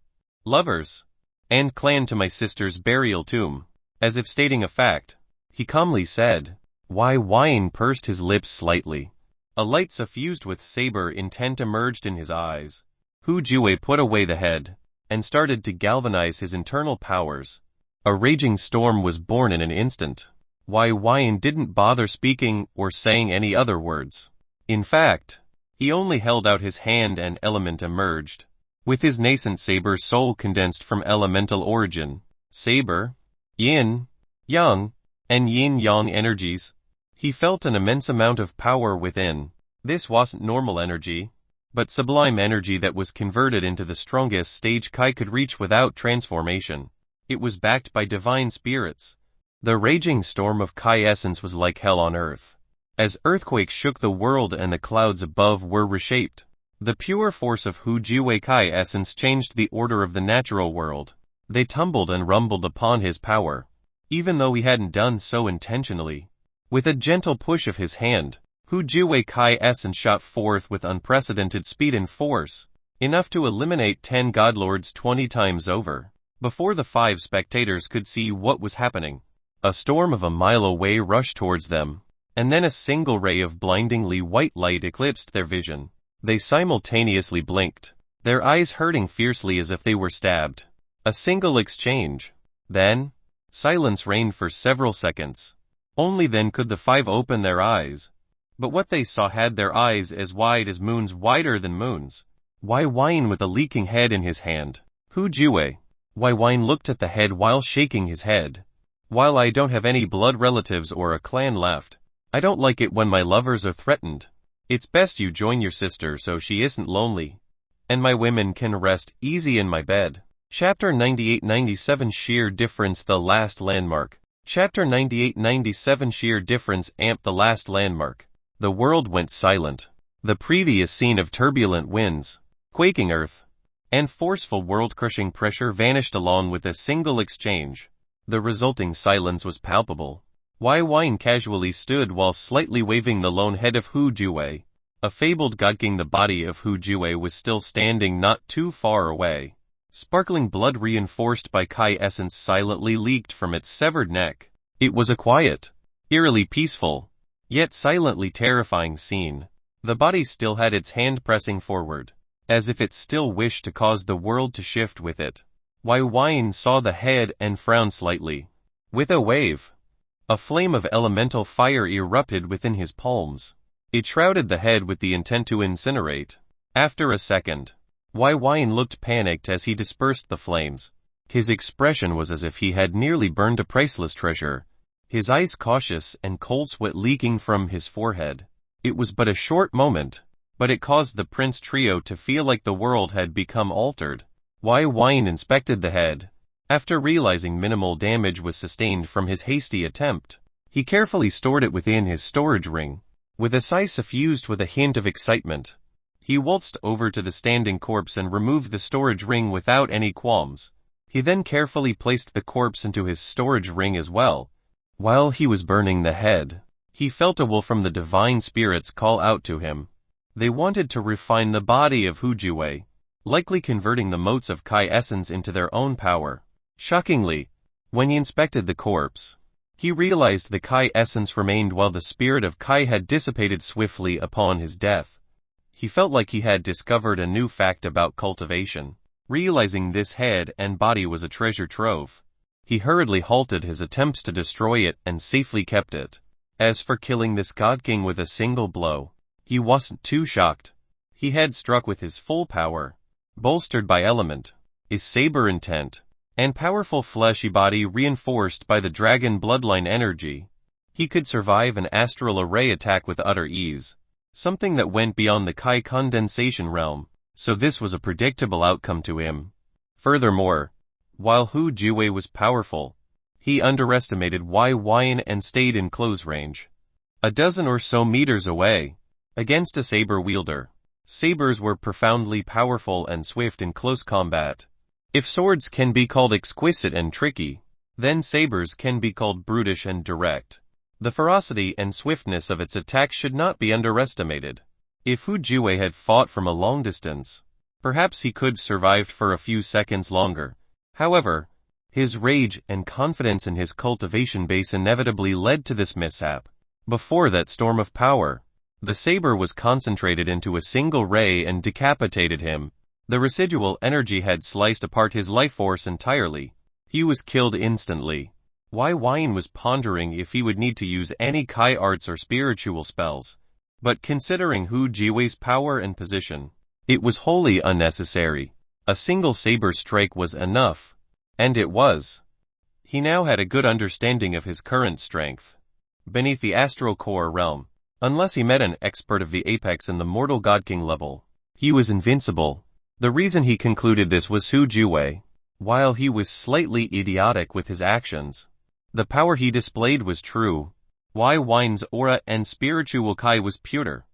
lovers, and clan to my sister's burial tomb. As if stating a fact, he calmly said. Byin pursed his lips slightly. A light suffused with saber intent emerged in his eyes. Hu Jue put away the head, and started to galvanize his internal powers. A raging storm was born in an instant. Byin didn't bother speaking or saying any other words. In fact, he only held out his hand and element emerged. With his nascent saber soul condensed from elemental origin, saber, yin, yang, and yin-yang energies, he felt an immense amount of power within. This wasn't normal energy, but sublime energy that was converted into the strongest stage Kai could reach without transformation. It was backed by divine spirits. The raging storm of Kai essence was like hell on earth. As earthquakes shook the world and the clouds above were reshaped, the pure force of Hu Jue Kai essence changed the order of the natural world. They tumbled and rumbled upon his power, even though he hadn't done so intentionally. With a gentle push of his hand, Hu Jue Kai essence shot forth with unprecedented speed and force, enough to eliminate 10 godlords 20 times over. Before the 5 spectators could see what was happening, a storm of a mile away rushed towards them. And then a single ray of blindingly white light eclipsed their vision. They simultaneously blinked, their eyes hurting fiercely as if they were stabbed. A single exchange. Then, silence reigned for several seconds. Only then could the 5 open their eyes. But what they saw had their eyes as wide as moons, wider than moons. Byin with a leaking head in his hand. Hu Jue. Byin looked at the head while shaking his head. While I don't have any blood relatives or a clan left, I don't like it when my lovers are threatened. It's best you join your sister so she isn't lonely, and my women can rest easy in my bed. Chapter 98-97 Sheer Difference The Last Landmark. Chapter 98-97 Sheer Difference Amp The Last Landmark. The world went silent. The previous scene of turbulent winds, quaking earth, and forceful world-crushing pressure vanished along with a single exchange. The resulting silence was palpable. Byin casually stood while slightly waving the lone head of Hu Jue. A fabled god king. The body of Hu Jue was still standing not too far away. Sparkling blood reinforced by Kai essence silently leaked from its severed neck. It was a quiet, eerily peaceful, yet silently terrifying scene. The body still had its hand pressing forward, as if it still wished to cause the world to shift with it. Byin saw the head and frowned slightly. With a wave, a flame of elemental fire erupted within his palms. It shrouded the head with the intent to incinerate. After a second, Byin looked panicked as he dispersed the flames. His expression was as if he had nearly burned a priceless treasure. His eyes cautious and cold sweat leaking from his forehead. It was but a short moment, but it caused the Prince Trio to feel like the world had become altered. Byin inspected the head. After realizing minimal damage was sustained from his hasty attempt, he carefully stored it within his storage ring. With a sigh suffused with a hint of excitement, He waltzed over to the standing corpse and removed the storage ring without any qualms. He then carefully placed the corpse into his storage ring as well. While he was burning the head, he felt a will from the divine spirits call out to him. They wanted to refine the body of Hu Jiwei, likely converting the motes of Kai essence into their own power. Shockingly, when he inspected the corpse, he realized the Kai essence remained while the spirit of Kai had dissipated swiftly upon his death. He felt like he had discovered a new fact about cultivation. Realizing this head and body was a treasure trove, he hurriedly halted his attempts to destroy it and safely kept it. As for killing this God King with a single blow, he wasn't too shocked. He had struck with his full power, bolstered by element, his saber intent, and powerful fleshy body reinforced by the dragon bloodline energy. He could survive an astral array attack with utter ease, something that went beyond the Kai condensation realm, so this was a predictable outcome to him. Furthermore, while Hu Jiwei was powerful, he underestimated Byin and stayed in close range, a dozen or so meters away, against a saber wielder. Sabers were profoundly powerful and swift in close combat. If swords can be called exquisite and tricky, then sabers can be called brutish and direct. The ferocity and swiftness of its attack should not be underestimated. If Hu Jiwei had fought from a long distance, perhaps he could survive for a few seconds longer. However, his rage and confidence in his cultivation base inevitably led to this mishap. Before that storm of power, the saber was concentrated into a single ray and decapitated him. The residual energy had sliced apart his life force entirely. He was killed instantly. Byin was pondering if he would need to use any Kai arts or spiritual spells, but considering Hu Jiwei's power and position, it was wholly unnecessary. A single saber strike was enough, and it was. He now had a good understanding of his current strength. Beneath the astral core realm, unless he met an expert of the apex in the mortal God King level, he was invincible. The reason he concluded this was Hu Jiwei. While he was slightly idiotic with his actions, the power he displayed was true. Byin's aura and spiritual Kai was purer,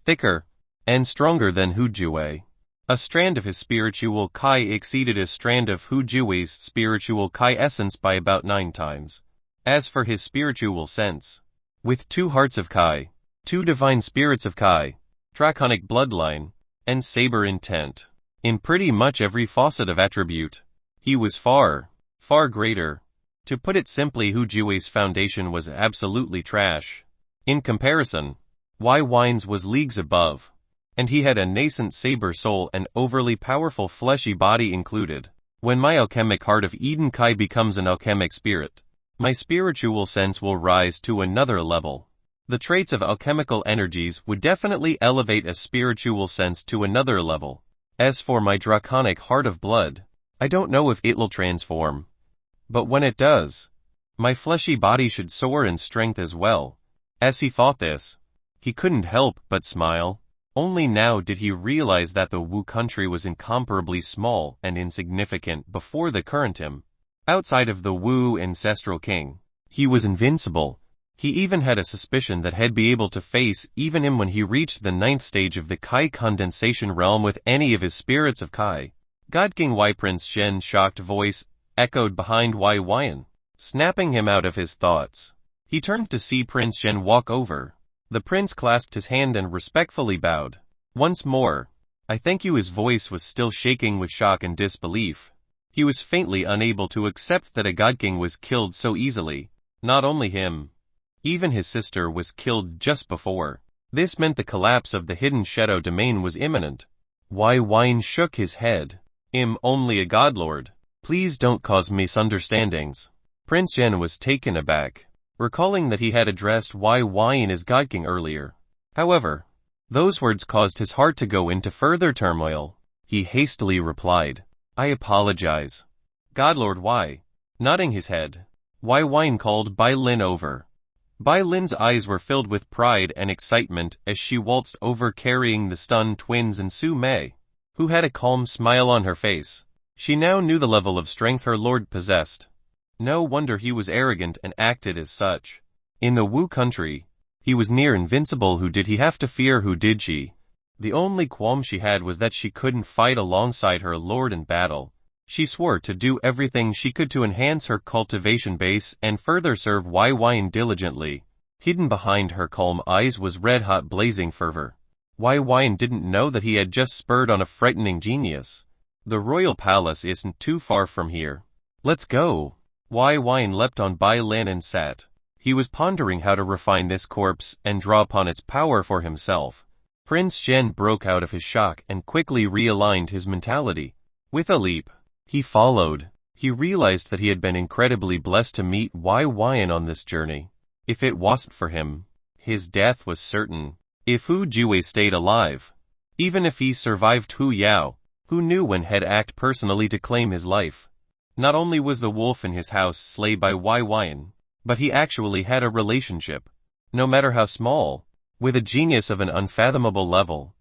thicker, and stronger than Hu Jiwei. A strand of his spiritual Kai exceeded a strand of Hu Jiwei's spiritual Kai essence by about 9 times. As for his spiritual sense, with 2 hearts of Kai, 2 divine spirits of Kai, draconic bloodline, and saber intent, in pretty much every facet of attribute, he was far, far greater. To put it simply, Hu Jiwei's foundation was absolutely trash. In comparison, Byin's was leagues above, and he had a nascent saber soul and overly powerful fleshy body included. When my alchemic heart of Eden Kai becomes an alchemic spirit, my spiritual sense will rise to another level. The traits of alchemical energies would definitely elevate a spiritual sense to another level. As for my draconic heart of blood, I don't know if it'll transform. But when it does, my fleshy body should soar in strength as well. As he thought this, he couldn't help but smile. Only now did he realize that the Wu country was incomparably small and insignificant before the current him. Outside of the Wu ancestral king, he was invincible. He even had a suspicion that he'd be able to face even him when he reached the 9th stage of the Kai condensation realm with any of his spirits of Kai. God King Y. Prince Shen's shocked voice echoed behind Byin, snapping him out of his thoughts. He turned to see Prince Shen walk over. The prince clasped his hand and respectfully bowed. Once more, I thank you. His voice was still shaking with shock and disbelief. He was faintly unable to accept that a God King was killed so easily. Not only him, even his sister was killed just before. This meant the collapse of the hidden shadow domain was imminent. Byin shook his head. Only a godlord. Please don't cause misunderstandings. Prince Shen was taken aback, recalling that he had addressed Byin as God King earlier. However, those words caused his heart to go into further turmoil. He hastily replied, I apologize. Godlord Y. Nodding his head, Byin called Byin over. Byin's eyes were filled with pride and excitement as she waltzed over carrying the stunned twins and Su Mei, who had a calm smile on her face. She now knew the level of strength her lord possessed. No wonder he was arrogant and acted as such. In the Wu country, he was near invincible. Who did he have to fear? Who did she? The only qualm she had was that she couldn't fight alongside her lord in battle. She swore to do everything she could to enhance her cultivation base and further serve Byin diligently. Hidden behind her calm eyes was red-hot blazing fervor. Byin didn't know that he had just spurred on a frightening genius. The royal palace isn't too far from here. Let's go. Byin leapt on Byin and sat. He was pondering how to refine this corpse and draw upon its power for himself. Prince Shen broke out of his shock and quickly realigned his mentality. With a leap, he followed. He realized that he had been incredibly blessed to meet Byin on this journey. If it wasn't for him, his death was certain. If Hu Jue stayed alive, even if he survived Hu Yao, who knew when he'd act personally to claim his life. Not only was the wolf in his house slain by Byin, but he actually had a relationship, no matter how small, with a genius of an unfathomable level.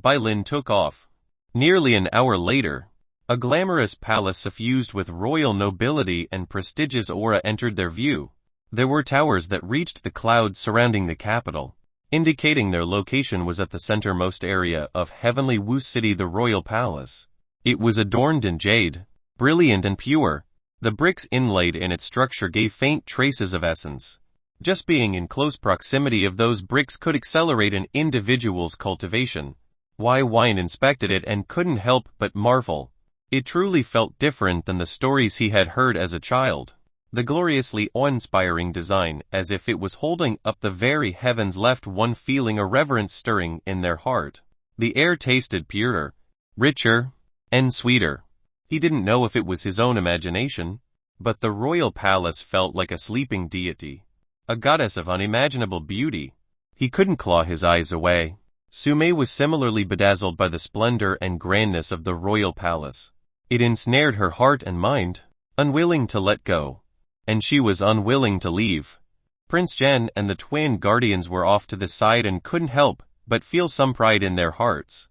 Byin took off. Nearly an hour later, a glamorous palace suffused with royal nobility and prestigious aura entered their view. There were towers that reached the clouds surrounding the capital, indicating their location was at the centermost area of Heavenly Wu City, the royal palace. It was adorned in jade, brilliant and pure. The bricks inlaid in its structure gave faint traces of essence. Just being in close proximity of those bricks could accelerate an individual's cultivation. Byin inspected it and couldn't help but marvel. It truly felt different than the stories he had heard as a child. The gloriously awe-inspiring design, as if it was holding up the very heavens, left one feeling a reverence stirring in their heart. The air tasted purer, richer, and sweeter. He didn't know if it was his own imagination, but the royal palace felt like a sleeping deity, a goddess of unimaginable beauty. He couldn't claw his eyes away. Sume was similarly bedazzled by the splendor and grandness of the royal palace. It ensnared her heart and mind, unwilling to let go. And she was unwilling to leave. Prince Jen and the twin guardians were off to the side and couldn't help but feel some pride in their hearts.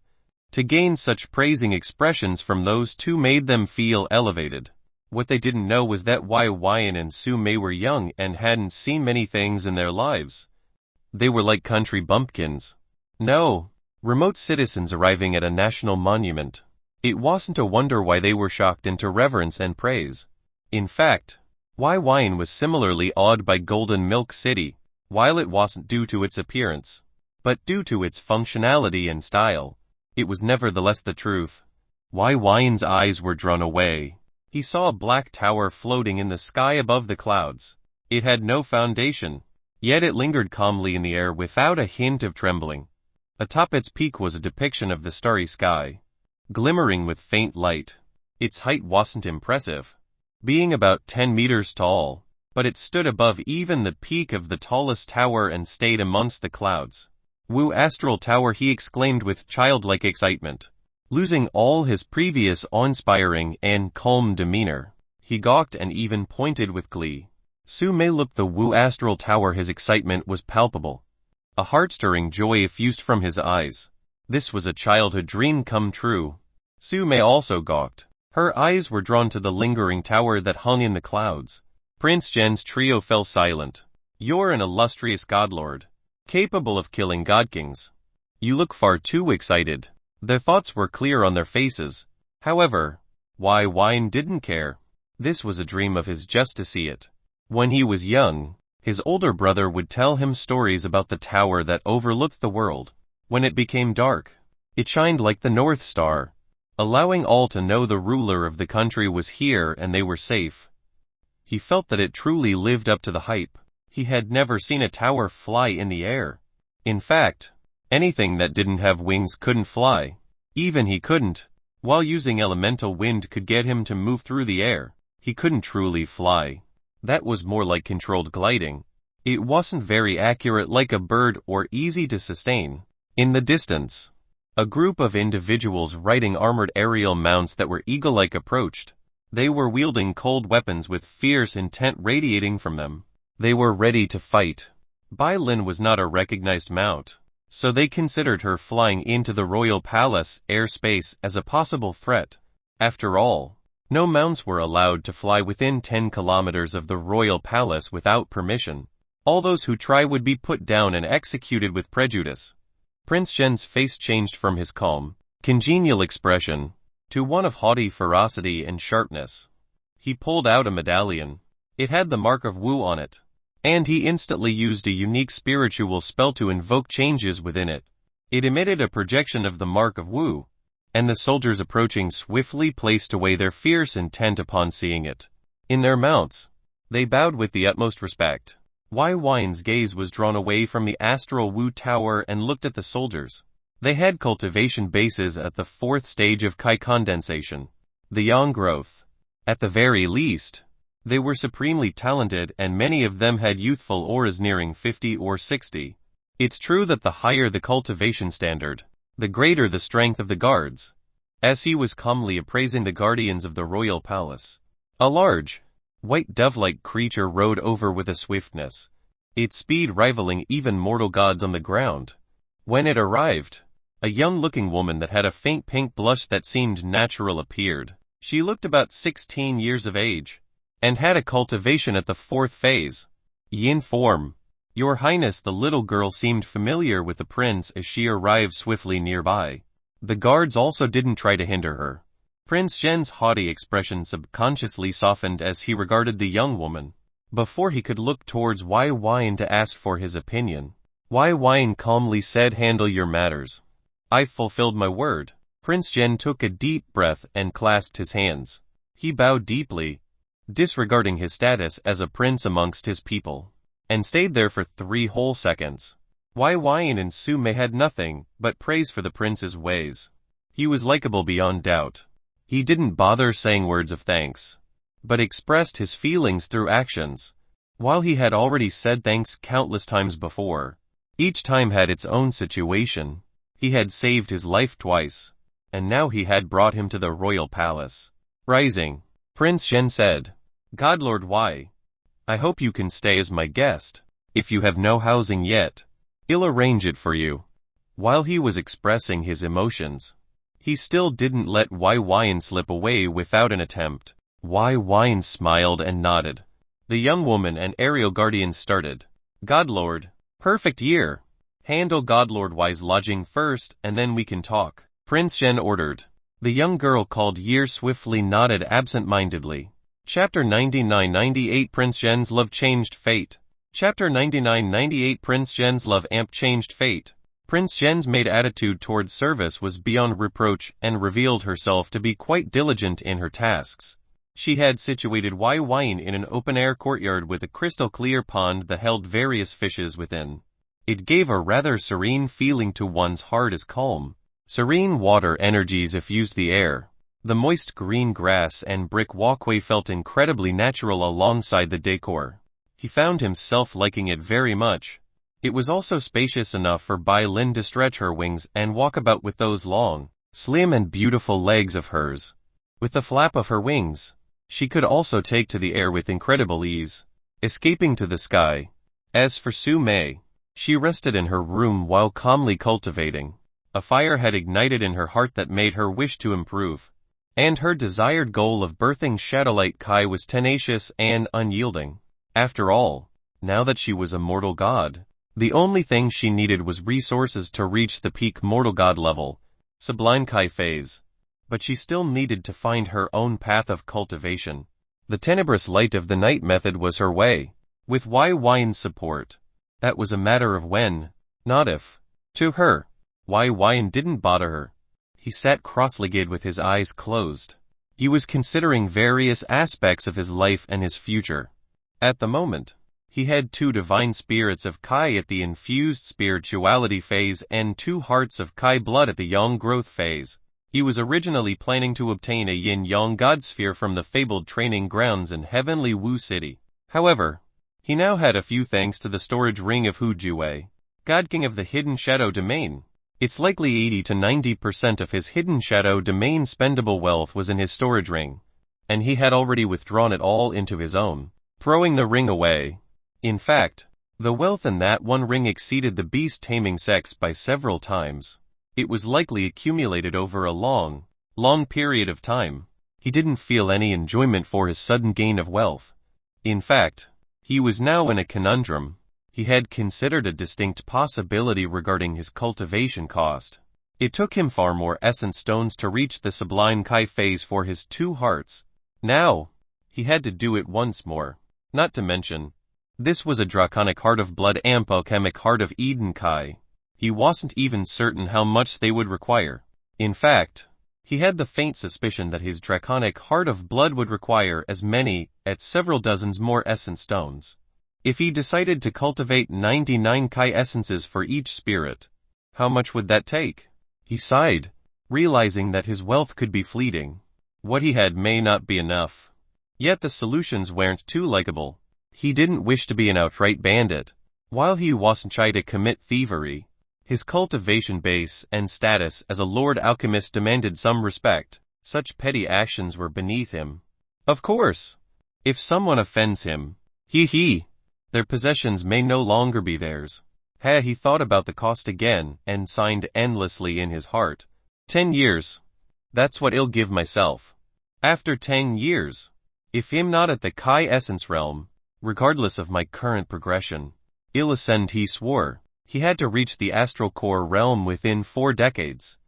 To gain such praising expressions from those two made them feel elevated. What they didn't know was that Byin and Sume were young and hadn't seen many things in their lives. They were like country bumpkins. No, remote citizens arriving at a national monument. It wasn't a wonder why they were shocked into reverence and praise. In fact, Byin was similarly awed by Golden Milk City, while it wasn't due to its appearance, but due to its functionality and style. It was nevertheless the truth. Byin's eyes were drawn away. He saw a black tower floating in the sky above the clouds. It had no foundation, yet it lingered calmly in the air without a hint of trembling. Atop its peak was a depiction of the starry sky, glimmering with faint light. Its height wasn't impressive, being about 10 meters tall, but it stood above even the peak of the tallest tower and stayed amongst the clouds. "Wu Astral Tower," he exclaimed with childlike excitement. Losing all his previous awe-inspiring and calm demeanor, he gawked and even pointed with glee. Sume looked the Wu Astral Tower. His excitement was palpable. A heart-stirring joy effused from his eyes. This was a childhood dream come true. Sume also gawked. Her eyes were drawn to the lingering tower that hung in the clouds. Prince Zhen's trio fell silent. "You're an illustrious godlord, capable of killing godkings. You look far too excited." Their thoughts were clear on their faces. However, Byin didn't care. This was a dream of his just to see it. When he was young, his older brother would tell him stories about the tower that overlooked the world. When it became dark, it shined like the North Star, allowing all to know the ruler of the country was here and they were safe. He felt that it truly lived up to the hype. He had never seen a tower fly in the air. In fact, anything that didn't have wings couldn't fly. Even he couldn't. While using elemental wind could get him to move through the air, he couldn't truly fly. That was more like controlled gliding. It wasn't very accurate like a bird or easy to sustain. In the distance, a group of individuals riding armored aerial mounts that were eagle-like approached. They were wielding cold weapons with fierce intent radiating from them. They were ready to fight. Byin was not a recognized mount, so they considered her flying into the royal palace airspace as a possible threat. After all, no mounts were allowed to fly within 10 kilometers of the royal palace without permission. All those who try would be put down and executed with prejudice. Prince Zhen's face changed from his calm, congenial expression to one of haughty ferocity and sharpness. He pulled out a medallion. It had the mark of Wu on it, and he instantly used a unique spiritual spell to invoke changes within it. It emitted a projection of the mark of Wu, and the soldiers approaching swiftly placed away their fierce intent upon seeing it. In their mounts, they bowed with the utmost respect. Byin gaze was drawn away from the astral Wu tower and looked at the soldiers. They had cultivation bases at the 4th stage of Kai condensation, the yang growth. At the very least, they were supremely talented and many of them had youthful auras nearing 50 or 60. It's true that the higher the cultivation standard, the greater the strength of the guards. As he was calmly appraising the guardians of the royal palace, a large, white dove-like creature rode over with a swiftness, its speed rivaling even mortal gods on the ground. When it arrived, a young-looking woman that had a faint pink blush that seemed natural appeared. She looked about 16 years of age, and had a cultivation at the 4th phase. Yin form. Your Highness, the little girl seemed familiar with the prince as she arrived swiftly nearby. The guards also didn't try to hinder her. Prince Zhen's haughty expression subconsciously softened as he regarded the young woman. Before he could look towards Byin to ask for his opinion, Byin calmly said, "Handle your matters. I've fulfilled my word." Prince Zhen took a deep breath and clasped his hands. He bowed deeply, disregarding his status as a prince amongst his people, and stayed there for 3 whole seconds. Byin and Su Mei had nothing but praise for the prince's ways. He was likable beyond doubt. He didn't bother saying words of thanks, but expressed his feelings through actions. While he had already said thanks countless times before, each time had its own situation. He had saved his life twice, and now he had brought him to the royal palace. Rising, Prince Zhen said, "Godlord Y, I hope you can stay as my guest. If you have no housing yet, I'll arrange it for you." While he was expressing his emotions, he still didn't let Byin slip away without an attempt. Byin smiled and nodded. The young woman and aerial guardians started. "Godlord, perfect year. Handle Godlord Y's lodging first and then we can talk," Prince Zhen ordered. The young girl called Year swiftly nodded absent-mindedly. Chapter 99-98 Prince Zhen's love changed fate. Chapter 99-98 Prince Zhen's love amp changed fate. Prince Zhen's maid attitude towards service was beyond reproach and revealed herself to be quite diligent in her tasks. She had situated Byin in an open-air courtyard with a crystal-clear pond that held various fishes within. It gave a rather serene feeling to one's heart as calm, serene water energies effused the air. The moist green grass and brick walkway felt incredibly natural alongside the decor. He found himself liking it very much. It was also spacious enough for Byin to stretch her wings and walk about with those long, slim and beautiful legs of hers. With the flap of her wings, she could also take to the air with incredible ease, escaping to the sky. As for Su Mei, she rested in her room while calmly cultivating. A fire had ignited in her heart that made her wish to improve, and her desired goal of birthing Shadowlight Kai was tenacious and unyielding. After all, now that she was a mortal god, the only thing she needed was resources to reach the peak mortal god level, Sublime Kai phase. But she still needed to find her own path of cultivation. The tenebrous light of the night method was her way. With Byin's support, that was a matter of when, not if. To her, Byin didn't bother her. He sat cross-legged with his eyes closed. He was considering various aspects of his life and his future. At the moment, he had 2 divine spirits of Kai at the infused spirituality phase and 2 hearts of Kai blood at the yang growth phase. He was originally planning to obtain a yin-yang god sphere from the fabled training grounds in Heavenly Wu City. However, he now had a few thanks to the storage ring of Hu Juwei, God King of the Hidden Shadow Domain. It's likely 80 to 90% of his Hidden Shadow Domain spendable wealth was in his storage ring, and he had already withdrawn it all into his own, throwing the ring away. In fact, the wealth in that one ring exceeded the beast Taming Sect by several times. It was likely accumulated over a long period of time. He didn't feel any enjoyment for his sudden gain of wealth. In fact, he was now in a conundrum. He had considered a distinct possibility regarding his cultivation cost. It took him far more essence stones to reach the sublime Kai phase for his 2 hearts. Now, he had to do it once more. Not to mention, this was a draconic heart of blood amp alchemic heart of Eden Kai. He wasn't even certain how much they would require. In fact, he had the faint suspicion that his draconic heart of blood would require as many, at several dozens more essence stones. If he decided to cultivate 99 Kai essences for each spirit, how much would that take? He sighed, realizing that his wealth could be fleeting. What he had may not be enough. Yet the solutions weren't too likable. He didn't wish to be an outright bandit. While he wasn't shy to commit thievery, his cultivation base and status as a Lord Alchemist demanded some respect. Such petty actions were beneath him. Of course, if someone offends him, their possessions may no longer be theirs. He thought about the cost again and signed endlessly in his heart. 10 years. That's what I'll give myself. After 10 years, if I'm not at the Kai essence realm, regardless of my current progression, I'll ascend, he swore. He had to reach the astral core realm within 4 decades.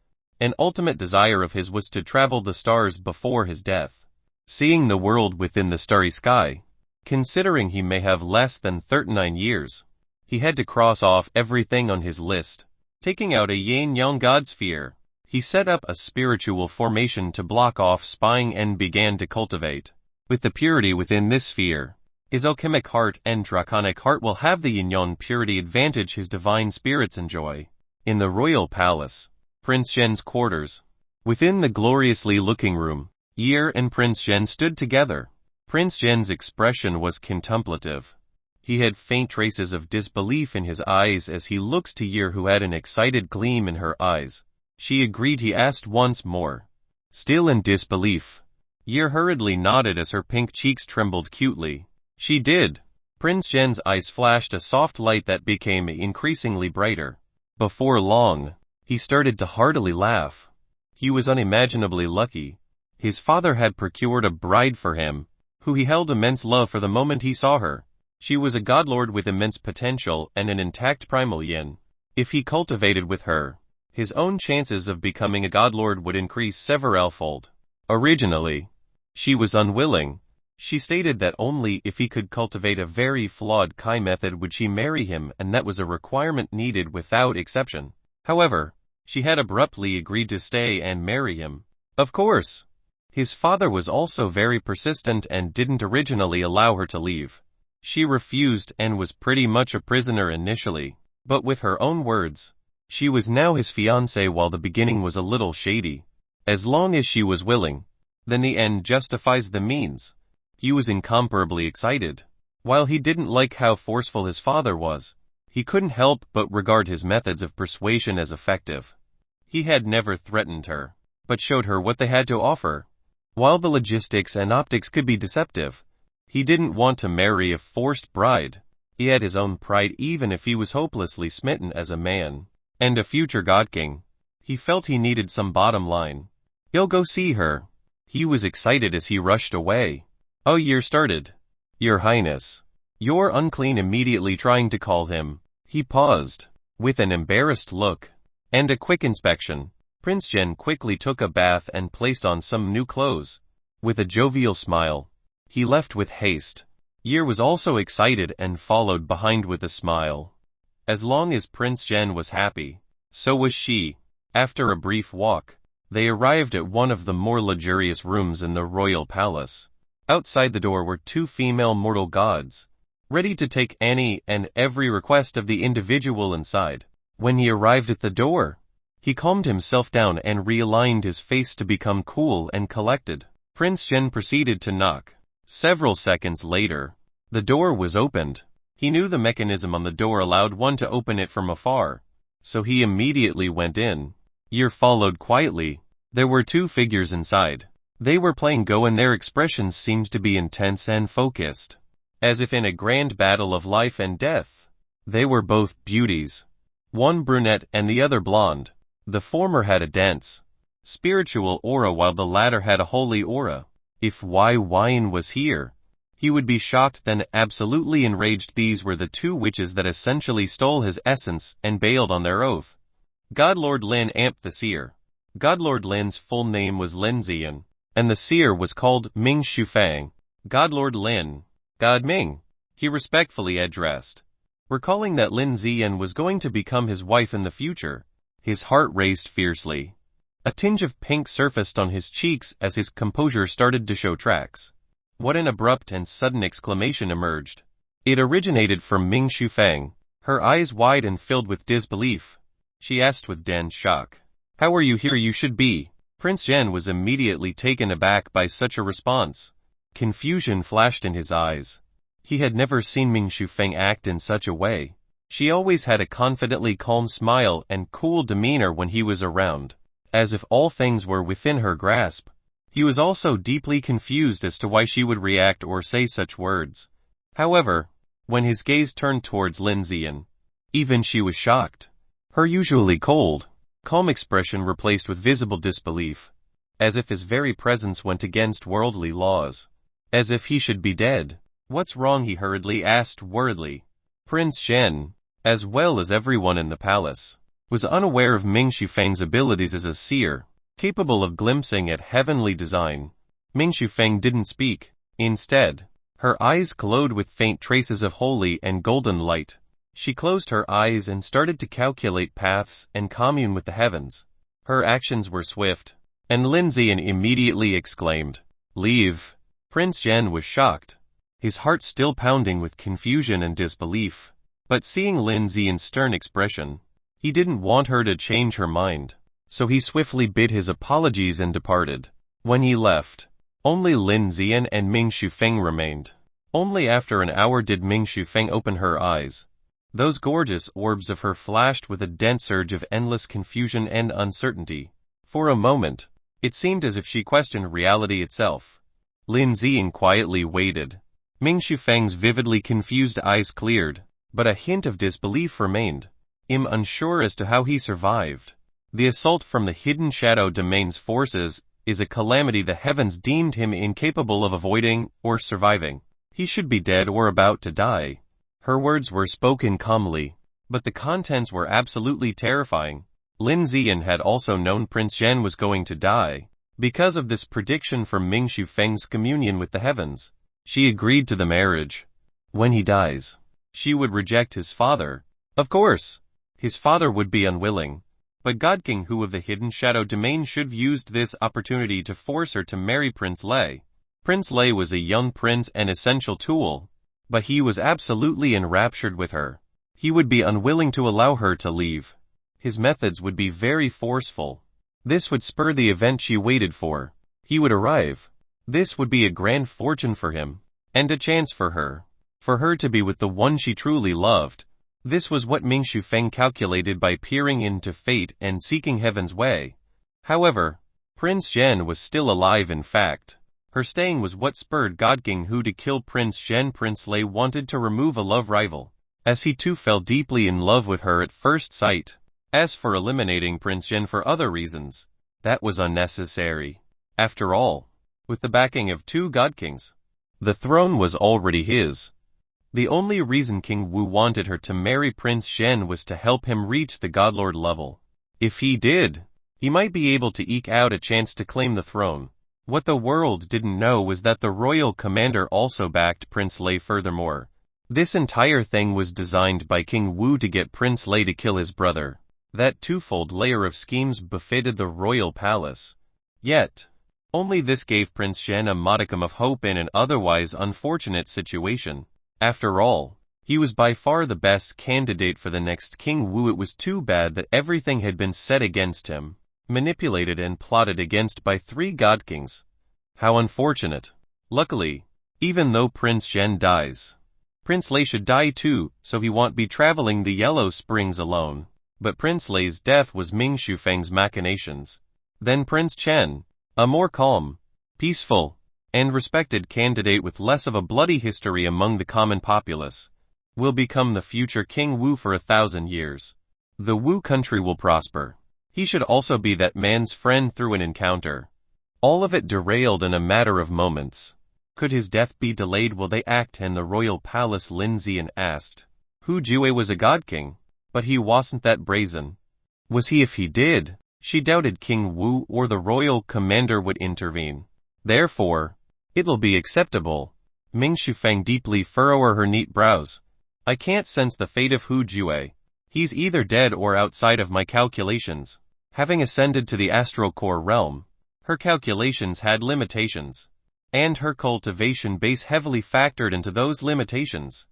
An ultimate desire of his was to travel the stars before his death, seeing the world within the starry sky. Considering he may have less than 39 years, he had to cross off everything on his list. Taking out a yin-yang god sphere, he set up a spiritual formation to block off spying and began to cultivate. With the purity within this sphere, his alchemic heart and draconic heart will have the yin-yang purity advantage his divine spirits enjoy. In the royal palace, Prince Zhen's quarters. Within the gloriously looking room, Yi and Prince Zhen stood together. Prince Zhen's expression was contemplative. He had faint traces of disbelief in his eyes as he looked to Yi, who had an excited gleam in her eyes. She agreed. He asked once more. Still in disbelief, Yi hurriedly nodded as her pink cheeks trembled cutely. She did. Prince Zhen's eyes flashed a soft light that became increasingly brighter. Before long, he started to heartily laugh. He was unimaginably lucky. His father had procured a bride for him, who he held immense love for the moment he saw her. She was a godlord with immense potential and an intact primal yin. If he cultivated with her, his own chances of becoming a godlord would increase severalfold. Originally, she was unwilling. She stated that only if he could cultivate a very flawed Kai method would she marry him, and that was a requirement needed without exception. However, she had abruptly agreed to stay and marry him. Of course, his father was also very persistent and didn't originally allow her to leave. She refused and was pretty much a prisoner initially, but with her own words, she was now his fiancée. While the beginning was a little shady, as long as she was willing, then the end justifies the means. He was incomparably excited. While he didn't like how forceful his father was, he couldn't help but regard his methods of persuasion as effective. He had never threatened her, but showed her what they had to offer. While the logistics and optics could be deceptive, he didn't want to marry a forced bride. He had his own pride. Even if he was hopelessly smitten as a man, and a future god king, he felt he needed some bottom line. He'll go see her. He was excited as he rushed away. Oh, Yi started. Your Highness. You're unclean. Immediately trying to call him, he paused. With an embarrassed look and a quick inspection, Prince Zhen quickly took a bath and placed on some new clothes. With a jovial smile, he left with haste. Yi was also excited and followed behind with a smile. As long as Prince Zhen was happy, so was she. After a brief walk, they arrived at one of the more luxurious rooms in the royal palace. Outside the door were 2 female mortal gods, ready to take any and every request of the individual inside. When he arrived at the door, he calmed himself down and realigned his face to become cool and collected. Prince Zhen proceeded to knock. Several seconds later, the door was opened. He knew the mechanism on the door allowed one to open it from afar, so he immediately went in. Yi followed quietly. There were 2 figures inside. They were playing Go and their expressions seemed to be intense and focused, as if in a grand battle of life and death. They were both beauties. One brunette and the other blonde. The former had a dense, spiritual aura while the latter had a holy aura. If Byin was here, He would be shocked, then absolutely enraged. These were the two witches that essentially stole his essence and bailed on their oath. Godlord Lin Amp the Seer. Godlord Lin's full name was Lin Ziyan, and the seer was called Ming Shufang. Godlord Lin, God Ming, he respectfully addressed. Recalling that Lin Ziyan was going to become his wife in the future, his heart raced fiercely. A tinge of pink surfaced on his cheeks as his composure started to show tracks. What an abrupt and sudden exclamation emerged. It originated from Ming Shufang, her eyes wide and filled with disbelief. She asked with dense shock, "How are you here? You should be." Prince Zhen was immediately taken aback by such a response. Confusion flashed in his eyes. He had never seen Ming Shufang act in such a way. She always had a confidently calm smile and cool demeanor when he was around, as if all things were within her grasp. He was also deeply confused as to why she would react or say such words. However, when his gaze turned towards Lin Ziyan, even she was shocked. Her usually cold, calm expression replaced with visible disbelief, as if his very presence went against worldly laws. As if he should be dead. "What's wrong?" he hurriedly asked worriedly. Prince Zhen, as well as everyone in the palace, was unaware of Ming Shufang's abilities as a seer, capable of glimpsing at heavenly design. Ming Shufang didn't speak. Instead, her eyes glowed with faint traces of holy and golden light. She closed her eyes and started to calculate paths and commune with the heavens. Her actions were swift, and Lin Ziyan immediately exclaimed, "Leave." Prince Zhen was shocked, his heart still pounding with confusion and disbelief. But seeing Lin Ziyan's stern expression, he didn't want her to change her mind, so he swiftly bid his apologies and departed. When he left, only Lin Ziyan and Ming Shufang remained. Only after an hour did Ming Shufang open her eyes. Those gorgeous orbs of her flashed with a dense surge of endless confusion and uncertainty. For a moment, it seemed as if she questioned reality itself. Lin Ziyan quietly waited. Ming Shufang's vividly confused eyes cleared, but a hint of disbelief remained. Unsure as to how he survived. The assault from the hidden shadow domain's forces is a calamity the heavens deemed him incapable of avoiding or surviving. He should be dead or about to die. Her words were spoken calmly, but the contents were absolutely terrifying. Lin Ziyan had also known Prince Zhen was going to die. Because of this prediction from Ming Shufang's communion with the heavens, she agreed to the marriage. When he dies, she would reject his father. Of course, his father would be unwilling, but God King Hu of the Hidden Shadow Domain should have used this opportunity to force her to marry Prince Lei. Prince Lei was a young prince and essential tool, but he was absolutely enraptured with her. He would be unwilling to allow her to leave. His methods would be very forceful. This would spur the event she waited for. He would arrive. This would be a grand fortune for him, and a chance for her to be with the one she truly loved. This was what Ming Shufang calculated by peering into fate and seeking heaven's way. However, Prince Zhen was still alive. In fact, her staying was what spurred God King Hu to kill Prince Zhen. Prince Lei wanted to remove a love rival, as he too fell deeply in love with her at first sight. As for eliminating Prince Zhen for other reasons, that was unnecessary. After all, with the backing of two God Kings, the throne was already his. The only reason King Wu wanted her to marry Prince Zhen was to help him reach the Godlord level. If he did, he might be able to eke out a chance to claim the throne. What the world didn't know was that the royal commander also backed Prince Lei. Furthermore, this entire thing was designed by King Wu to get Prince Lei to kill his brother. That twofold layer of schemes befitted the royal palace. Yet, only this gave Prince Zhen a modicum of hope in an otherwise unfortunate situation. After all, he was by far the best candidate for the next King Wu. It was too bad that everything had been set against him, manipulated and plotted against by three God Kings. How unfortunate. Luckily, even though Prince Zhen dies, Prince Lei should die too, so he won't be traveling the Yellow Springs alone. But Prince Lei's death was Ming Shufang's machinations. Then Prince Chen, a more calm, peaceful, and respected candidate with less of a bloody history among the common populace, will become the future King Wu for 1,000 years. The Wu country will prosper. He should also be that man's friend through an encounter. All of it derailed in a matter of moments. Could his death be delayed while they act in the royal palace? Lin Zian asked. Hu Jue was a god king, but he wasn't that brazen. Was he? If he did, she doubted King Wu or the royal commander would intervene. Therefore, it'll be acceptable. Ming Shufeng deeply furrowed her neat brows. I can't sense the fate of Hu Jue. He's either dead or outside of my calculations. Having ascended to the astral core realm, her calculations had limitations, and her cultivation base heavily factored into those limitations.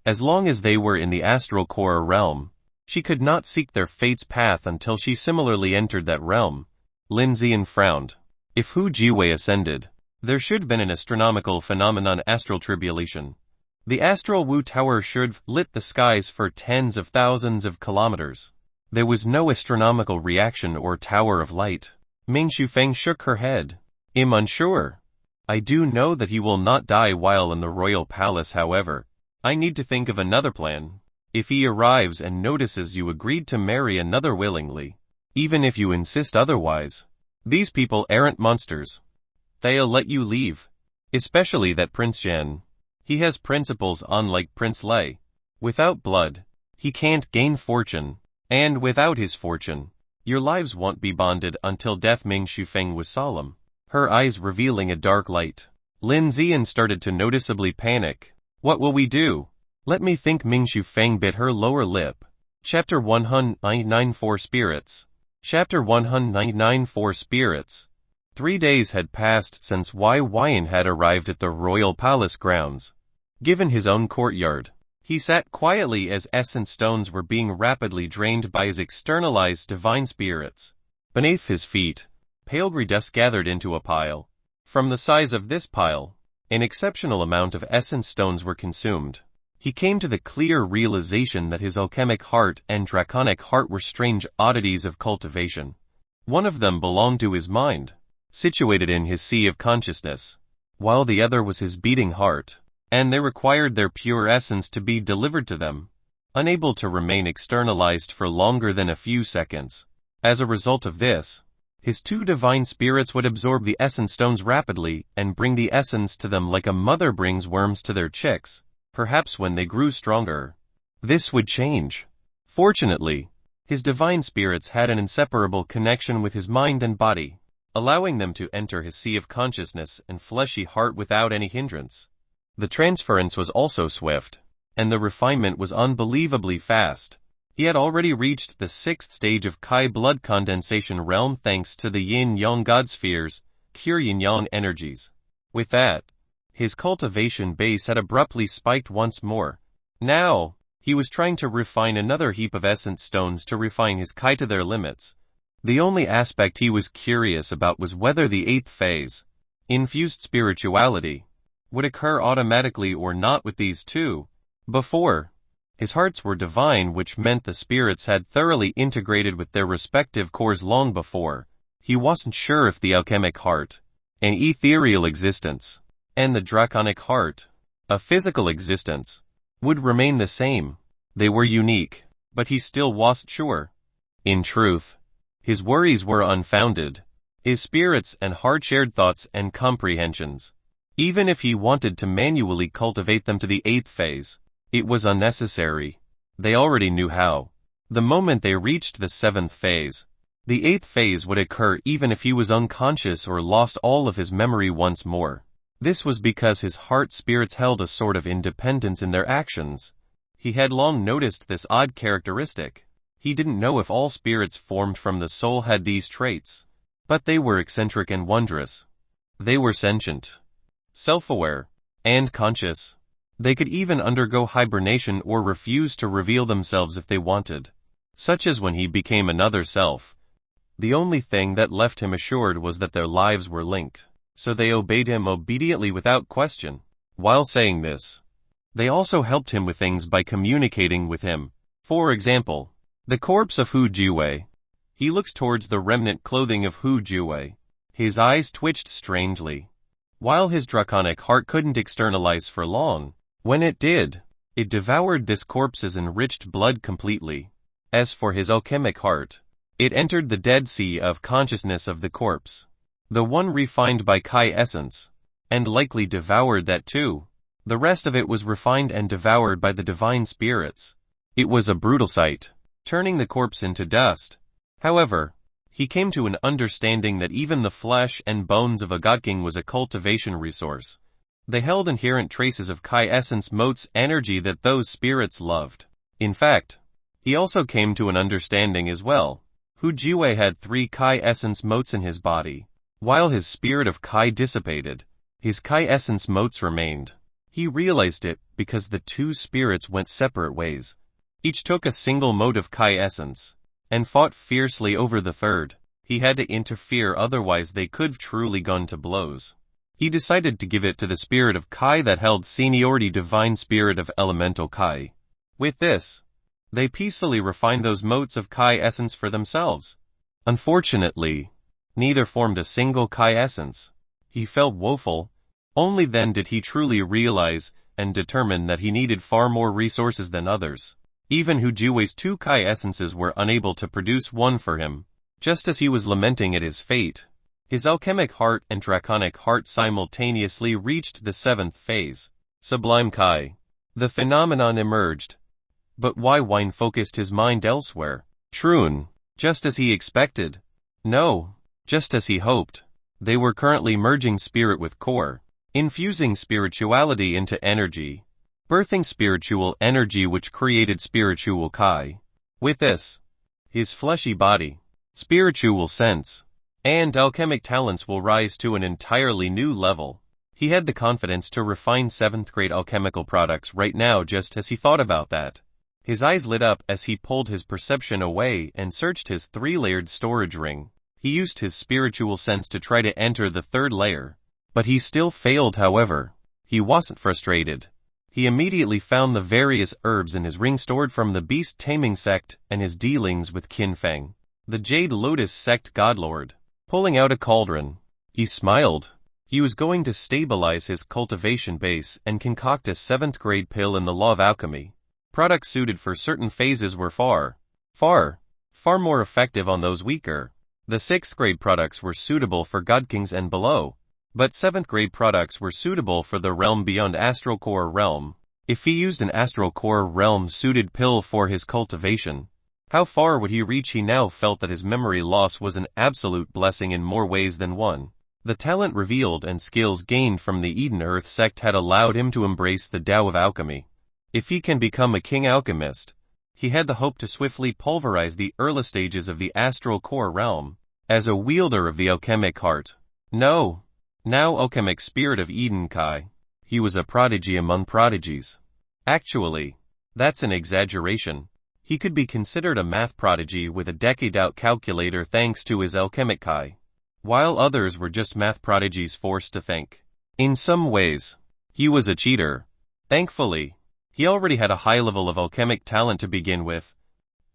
As long as they were in the astral core realm, she could not seek their fate's path until she similarly entered that realm. Lin Zian frowned. If Hu Jue ascended, there should have been an astronomical phenomenon, astral tribulation. The astral Wu Tower should have lit the skies for tens of thousands of kilometers. There was no astronomical reaction or tower of light. Ming Shufeng shook her head. I'm unsure. I do know that he will not die while in the royal palace. However, I need to think of another plan. If he arrives and notices you agreed to marry another willingly, even if you insist otherwise, these people aren't monsters. They'll let you leave. Especially that Prince Zhen. He has principles unlike Prince Lei. Without blood, he can't gain fortune, and without his fortune, your lives won't be bonded until death. Ming Shufeng was solemn, her eyes revealing a dark light. Lin Zian started to noticeably panic. What will we do? Let me think. Ming Shufeng bit her lower lip. Chapter 194 Spirits. Chapter 194 Spirits. 3 days had passed since Byin had arrived at the royal palace grounds. Given his own courtyard, he sat quietly as essence stones were being rapidly drained by his externalized divine spirits. Beneath his feet, pale grey dust gathered into a pile. From the size of this pile, an exceptional amount of essence stones were consumed. He came to the clear realization that his alchemic heart and draconic heart were strange oddities of cultivation. One of them belonged to his mind, situated in his sea of consciousness, while the other was his beating heart, and they required their pure essence to be delivered to them, unable to remain externalized for longer than a few seconds. As a result of this, his two divine spirits would absorb the essence stones rapidly and bring the essence to them like a mother brings worms to their chicks. Perhaps when they grew stronger, this would change. Fortunately, his divine spirits had an inseparable connection with his mind and body, allowing them to enter his sea of consciousness and fleshy heart without any hindrance. The transference was also swift, and the refinement was unbelievably fast. He had already reached the 6th stage of Kai blood condensation realm thanks to the yin-yang god spheres, pure yin-yang energies. With that, his cultivation base had abruptly spiked once more. Now, he was trying to refine another heap of essence stones to refine his Kai to their limits. The only aspect he was curious about was whether the 8th phase, infused spirituality, would occur automatically or not with these two. Before, his hearts were divine, which meant the spirits had thoroughly integrated with their respective cores long before. He wasn't sure if the alchemic heart, an ethereal existence, and the draconic heart, a physical existence, would remain the same. They were unique, but he still wasn't sure. In truth, his worries were unfounded. His spirits and heart shared thoughts and comprehensions. Even if he wanted to manually cultivate them to the 8th phase, it was unnecessary. They already knew how. The moment they reached the 7th phase, the 8th phase would occur even if he was unconscious or lost all of his memory once more. This was because his heart spirits held a sort of independence in their actions. He had long noticed this odd characteristic. He didn't know if all spirits formed from the soul had these traits, but they were eccentric and wondrous. They were sentient, self-aware, and conscious. They could even undergo hibernation or refuse to reveal themselves if they wanted, such as when he became another self. The only thing that left him assured was that their lives were linked, so they obeyed him obediently without question. While saying this, they also helped him with things by communicating with him. For example, the corpse of Hu Jue. He looked towards the remnant clothing of Hu Jue. His eyes twitched strangely. While his draconic heart couldn't externalize for long, when it did, it devoured this corpse's enriched blood completely. As for his alchemic heart, it entered the dead sea of consciousness of the corpse, the one refined by Kai essence. and likely devoured that too. The rest of it was refined and devoured by the divine spirits. It was a brutal sight, turning the corpse into dust. However, he came to an understanding that even the flesh and bones of a god king was a cultivation resource. They held inherent traces of Kai essence motes energy that those spirits loved. In fact, he also came to an understanding as well. Hu Jiwei had 3 Kai essence motes in his body. While his spirit of Kai dissipated, his Kai essence motes remained. He realized it because the 2 spirits went separate ways. Each took a single mote of Kai essence, and fought fiercely over the third. He had to interfere, otherwise they could have truly gone to blows. He decided to give it to the spirit of Kai that held seniority, divine spirit of elemental Kai. With this, they peacefully refined those motes of Kai essence for themselves. Unfortunately, neither formed a single Kai essence. He felt woeful. Only then did he truly realize and determine that he needed far more resources than others. Even Hu Jiwei's 2 Kai essences were unable to produce one for him. Just as he was lamenting at his fate, his alchemic heart and draconic heart simultaneously reached the 7th phase, Sublime Kai. The phenomenon emerged. But Wine focused his mind elsewhere. Trun, just as he expected. No, just as he hoped. They were currently merging spirit with core, infusing spirituality into energy, birthing spiritual energy which created spiritual Kai. With this, his fleshy body, spiritual sense, and alchemic talents will rise to an entirely new level. He had the confidence to refine 7th grade alchemical products right now. Just as he thought about that, his eyes lit up as he pulled his perception away and searched his 3-layered storage ring. He used his spiritual sense to try to enter the 3rd layer, but he still failed. However, he wasn't frustrated. He immediately found the various herbs in his ring stored from the beast Taming Sect and his dealings with Qin Feng, the Jade Lotus Sect Godlord. Pulling out a cauldron, he smiled. He was going to stabilize his cultivation base and concoct a 7th grade pill in the law of alchemy. Products suited for certain phases were far more effective on those weaker. The 6th grade products were suitable for god kings and below, but 7th grade products were suitable for the realm beyond astral core realm. If he used an astral core realm suited pill for his cultivation, how far would he reach? He now felt that his memory loss was an absolute blessing in more ways than one. The talent revealed and skills gained from the Eden Earth sect had allowed him to embrace the Tao of alchemy. If he can become a king alchemist, he had the hope to swiftly pulverize the early stages of the astral core realm. As a wielder of the alchemic heart, now alchemic spirit of Eden Kai, he was a prodigy among prodigies. Actually, that's an exaggeration. He could be considered a math prodigy with a decade-out calculator thanks to his alchemic Kai, while others were just math prodigies forced to think. In some ways, he was a cheater. Thankfully, he already had a high level of alchemic talent to begin with.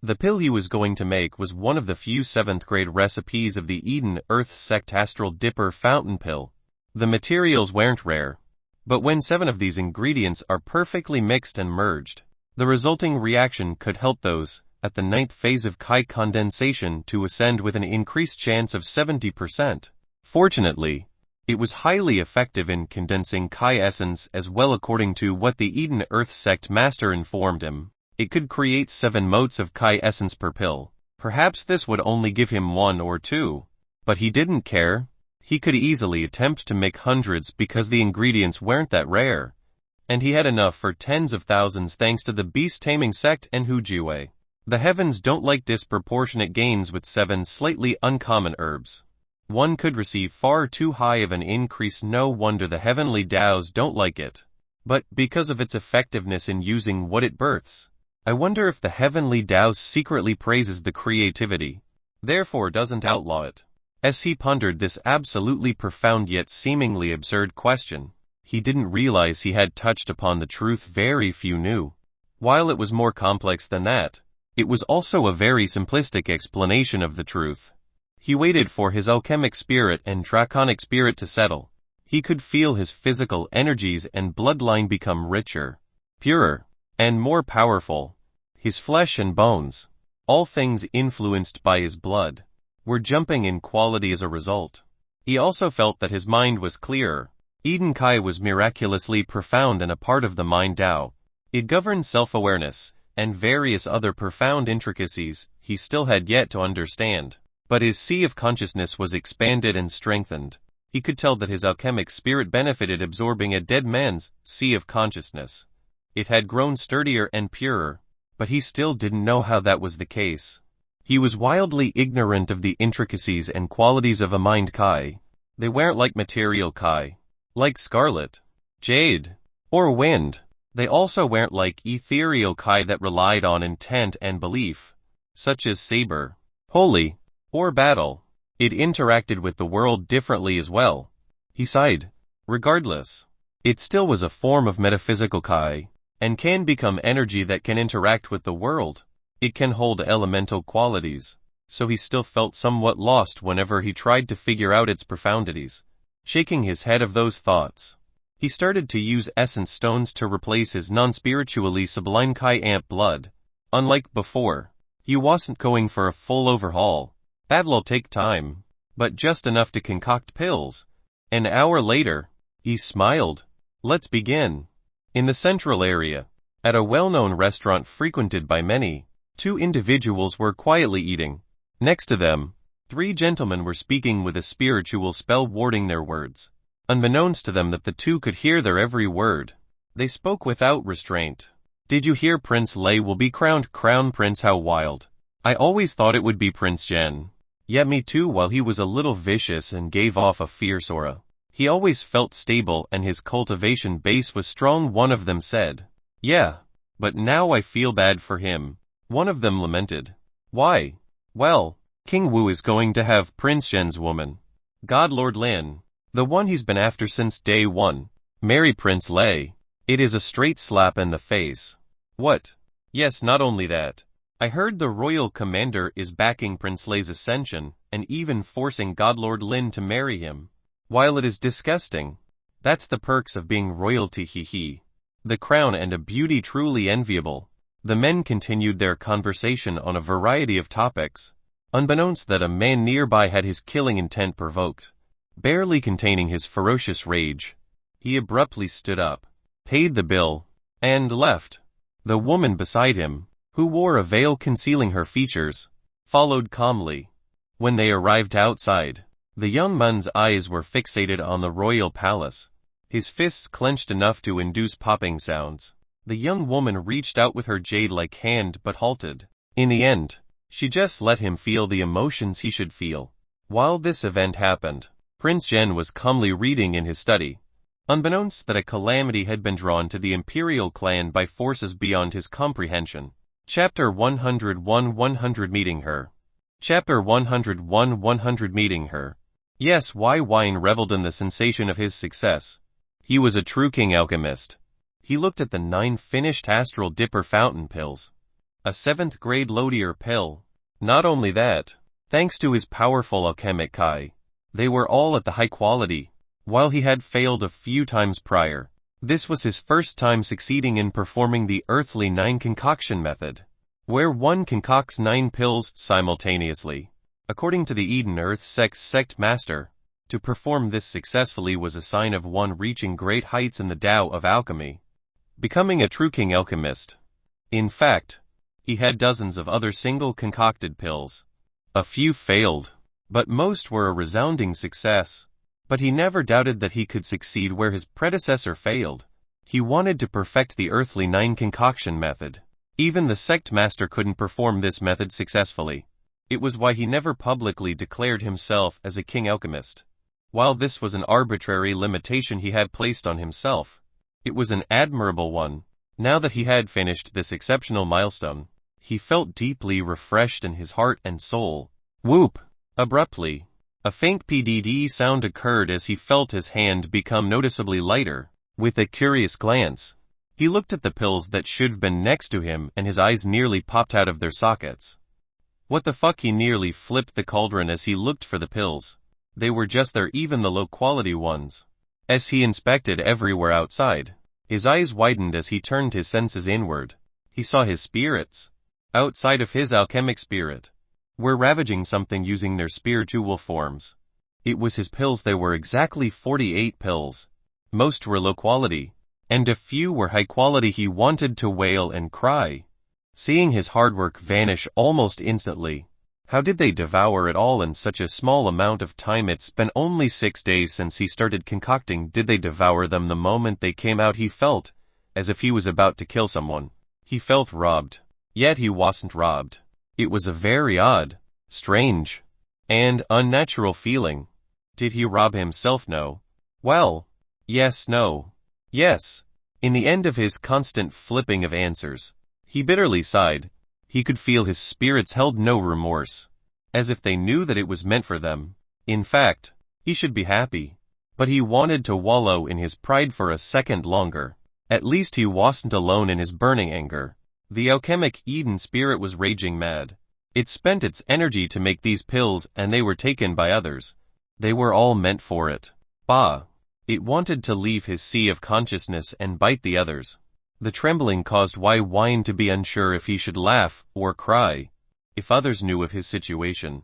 The pill he was going to make was one of the few 7th grade recipes of the Eden Earth Sect Astral Dipper Fountain Pill. The materials weren't rare, but when 7 of these ingredients are perfectly mixed and merged, the resulting reaction could help those at the 9th phase of Kai condensation to ascend with an increased chance of 70%. Fortunately, it was highly effective in condensing Kai essence as well. According to what the Eden Earth Sect Master informed him, it could create 7 motes of Kai essence per pill. Perhaps this would only give him 1 or 2, but he didn't care. He could easily attempt to make hundreds because the ingredients weren't that rare, and he had enough for tens of thousands thanks to the beast Taming Sect and Hu Jiwei. The heavens don't like disproportionate gains with 7 slightly uncommon herbs. One could receive far too high of an increase. No wonder the heavenly Daos don't like it. But because of its effectiveness in using what it births, I wonder if the heavenly Daos secretly praises the creativity, therefore doesn't outlaw it. As he pondered this absolutely profound yet seemingly absurd question, he didn't realize he had touched upon the truth very few knew. While it was more complex than that, it was also a very simplistic explanation of the truth. He waited for his alchemic spirit and draconic spirit to settle. He could feel his physical energies and bloodline become richer, purer, and more powerful. His flesh and bones, all things influenced by his blood, were jumping in quality as a result. He also felt that his mind was clearer. Eden Kai was miraculously profound and a part of the mind Dao. It governed self-awareness, and various other profound intricacies he still had yet to understand. But his sea of consciousness was expanded and strengthened. He could tell that his alchemic spirit benefited absorbing a dead man's sea of consciousness. It had grown sturdier and purer, but he still didn't know how that was the case. He was wildly ignorant of the intricacies and qualities of a mind Kai. They weren't like material Kai, like scarlet, jade, or wind. They also weren't like ethereal Kai that relied on intent and belief, such as saber, holy, or battle. It interacted with the world differently as well. He sighed. Regardless, it still was a form of metaphysical Kai, and can become energy that can interact with the world. It can hold elemental qualities, so he still felt somewhat lost whenever he tried to figure out its profundities. Shaking his head of those thoughts, he started to use essence stones to replace his non-spiritually sublime Kai amp blood. Unlike before, he wasn't going for a full overhaul. That'll take time, but just enough to concoct pills. An hour later, he smiled. Let's begin. In the central area, at a well-known restaurant frequented by many, 2 individuals were quietly eating. Next to them, 3 gentlemen were speaking with a spiritual spell warding their words. Unbeknownst to them that the 2 could hear their every word. They spoke without restraint. Did you hear Prince Lei will be crowned Crown Prince? How wild. I always thought it would be Prince Zhen. Yeah, me too. While he was a little vicious and gave off a fierce aura, he always felt stable and his cultivation base was strong, one of them said. Yeah, but now I feel bad for him, one of them lamented. Why? Well, King Wu is going to have Prince Zhen's woman, God Lord Lin, the one he's been after since day one, marry Prince Lei. It is a straight slap in the face. What? Yes, not only that. I heard the royal commander is backing Prince Lei's ascension, and even forcing Godlord Lin to marry him. While it is disgusting, that's the perks of being royalty, he. The crown and a beauty truly enviable. The men continued their conversation on a variety of topics, unbeknownst that a man nearby had his killing intent provoked. Barely containing his ferocious rage, he abruptly stood up, paid the bill, and left. The woman beside him, who wore a veil concealing her features, followed calmly. When they arrived outside, the young man's eyes were fixated on the royal palace, his fists clenched enough to induce popping sounds. The young woman reached out with her jade-like hand but halted. In the end, she just let him feel the emotions he should feel. While this event happened, Prince Zhen was calmly reading in his study, unbeknownst that a calamity had been drawn to the Imperial clan by forces beyond his comprehension. Chapter 101 100 Meeting Her. Chapter 101 100 Meeting Her. Yes, Byin reveled in the sensation of his success. He was a true king alchemist. He looked at the 9 finished astral dipper fountain pills. A 7th grade Lodier pill. Not only that, thanks to his powerful alchemic Kai, they were all at the high quality. While he had failed a few times prior, this was his first time succeeding in performing the earthly 9 concoction method, where one concocts 9 pills simultaneously. According to the Eden Earth Sect's sect master, to perform this successfully was a sign of one reaching great heights in the Tao of alchemy, becoming a true king alchemist. In fact, he had dozens of other single concocted pills. A few failed, but most were a resounding success. But he never doubted that he could succeed where his predecessor failed. He wanted to perfect the earthly 9 concoction method. Even the sect master couldn't perform this method successfully. It was why he never publicly declared himself as a king alchemist. While this was an arbitrary limitation he had placed on himself, it was an admirable one. Now that he had finished this exceptional milestone, he felt deeply refreshed in his heart and soul. Whoop! Abruptly, a faint PDD sound occurred as he felt his hand become noticeably lighter. With a curious glance, he looked at the pills that should have been next to him and his eyes nearly popped out of their sockets. What the fuck? He nearly flipped the cauldron as he looked for the pills. They were just there, even the low-quality ones. As he inspected everywhere outside, his eyes widened as he turned his senses inward. He saw his spirits, outside of his alchemic spirit, were ravaging something using their spiritual forms. It was his pills. There were exactly 48 pills. Most were low quality, and a few were high quality. He wanted to wail and cry, seeing his hard work vanish almost instantly. How did they devour it all in such a small amount of time? It's been only 6 days since he started concocting. Did they devour them the moment they came out? He felt as if he was about to kill someone. He felt robbed, yet he wasn't robbed. It was a very odd, strange, and unnatural feeling. Did he rob himself? No. Well, yes, no, yes. In the end of his constant flipping of answers, he bitterly sighed. He could feel his spirits held no remorse, as if they knew that it was meant for them. In fact, he should be happy. But he wanted to wallow in his pride for a second longer. At least he wasn't alone in his burning anger. The alchemic Eden spirit was raging mad. It spent its energy to make these pills, and they were taken by others. They were all meant for it. Bah! It wanted to leave his sea of consciousness and bite the others. The trembling caused Byin to be unsure if he should laugh or cry. If others knew of his situation,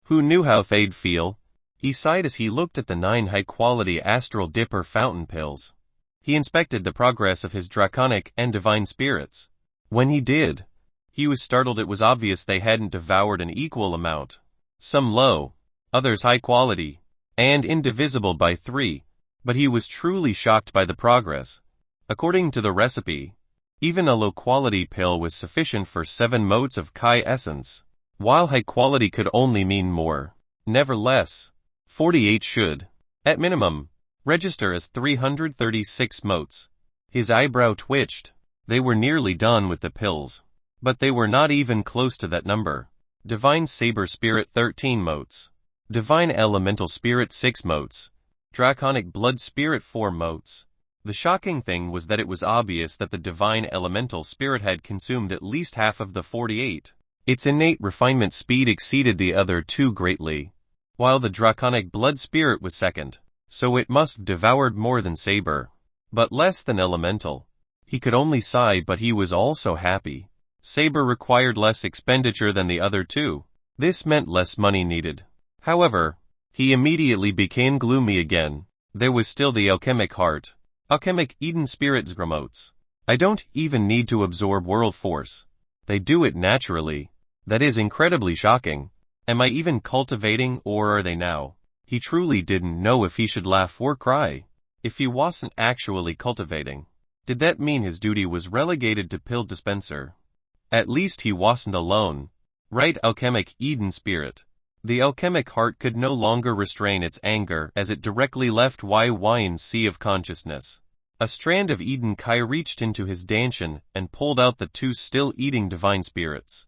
who knew how they'd feel? He sighed as he looked at the 9 high-quality astral dipper fountain pills. He inspected the progress of his draconic and divine spirits. When he did, he was startled. It was obvious they hadn't devoured an equal amount. Some low, others high quality, and indivisible by 3. But he was truly shocked by the progress. According to the recipe, even a low-quality pill was sufficient for 7 motes of Kai essence, while high quality could only mean more. Nevertheless, 48 should, at minimum, register as 336 motes. His eyebrow twitched. They were nearly done with the pills, but they were not even close to that number. Divine Saber Spirit 13 motes. Divine Elemental Spirit 6 motes. Draconic Blood Spirit 4 motes. The shocking thing was that it was obvious that the Divine Elemental Spirit had consumed at least half of the 48. Its innate refinement speed exceeded the other 2 greatly, while the Draconic Blood Spirit was second, so it must have devoured more than Saber, but less than Elemental. He could only sigh, but he was also happy. Saber required less expenditure than the other 2. This meant less money needed. However, he immediately became gloomy again. There was still the alchemic heart. Alchemic Eden Spirit's remotes. I don't even need to absorb world force. They do it naturally. That is incredibly shocking. Am I even cultivating, or are they now? He truly didn't know if he should laugh or cry. If he wasn't actually cultivating, did that mean his duty was relegated to pill dispenser? At least he wasn't alone. Right, alchemic Eden Spirit. The alchemic heart could no longer restrain its anger as it directly left Byn's sea of consciousness. A strand of Eden Kai reached into his dantian and pulled out the 2 still eating divine spirits.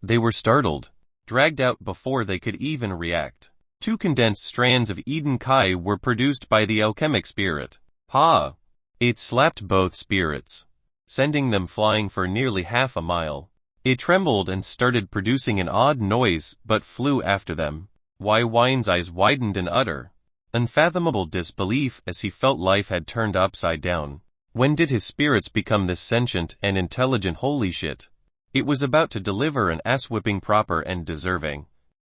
They were startled, dragged out before they could even react. 2 condensed strands of Eden Kai were produced by the alchemic spirit. Ha! It slapped both spirits, sending them flying for nearly half a mile. It trembled and started producing an odd noise, but flew after them. Byn's eyes widened in utter, unfathomable disbelief as he felt life had turned upside down. When did his spirits become this sentient and intelligent? Holy shit. It was about to deliver an ass-whipping proper and deserving.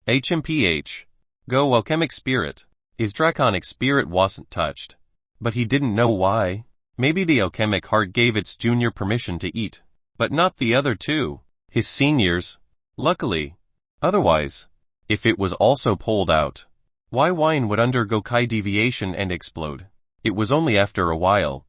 HMPH. Go alchemic spirit. His draconic spirit wasn't touched. But he didn't know why. Maybe the alchemic heart gave its junior permission to eat, but not the other 2. His seniors. Luckily. Otherwise, if it was also pulled out, Byin would undergo Kai deviation and explode. It was only after a while,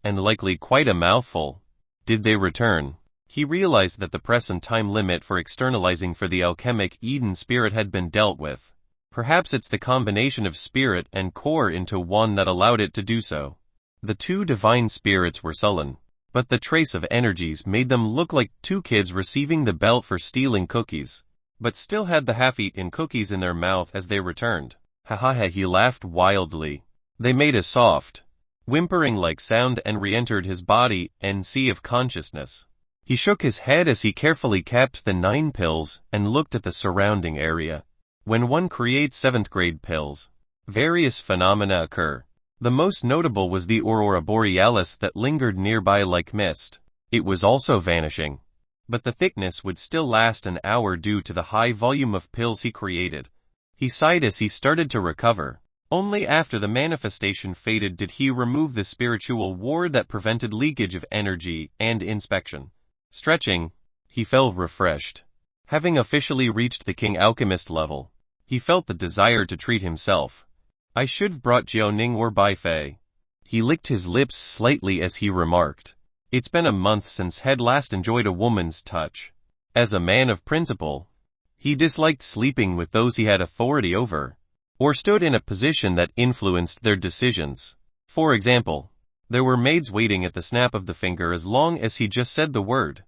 and likely quite a mouthful, did they return. He realized that the present time limit for externalizing for the alchemic Eden spirit had been dealt with. Perhaps it's the combination of spirit and core into one that allowed it to do so. The 2 divine spirits were sullen, but the trace of energies made them look like 2 kids receiving the belt for stealing cookies, but still had the half-eaten cookies in their mouth as they returned. Ha ha ha, he laughed wildly. They made a soft, whimpering-like sound and re-entered his body and sea of consciousness. He shook his head as he carefully capped the 9 pills and looked at the surrounding area. When one creates 7th-grade pills, various phenomena occur. The most notable was the aurora borealis that lingered nearby like mist. It was also vanishing, but the thickness would still last an hour due to the high volume of pills he created. He sighed as he started to recover. Only after the manifestation faded did he remove the spiritual ward that prevented leakage of energy and inspection. Stretching, he felt refreshed. Having officially reached the King Alchemist level, he felt the desire to treat himself. I should've brought Jiaoning or Baifei. He licked his lips slightly as he remarked. It's been a month since he'd last enjoyed a woman's touch. As a man of principle, he disliked sleeping with those he had authority over, or stood in a position that influenced their decisions. For example, there were maids waiting at the snap of the finger as long as he just said the word.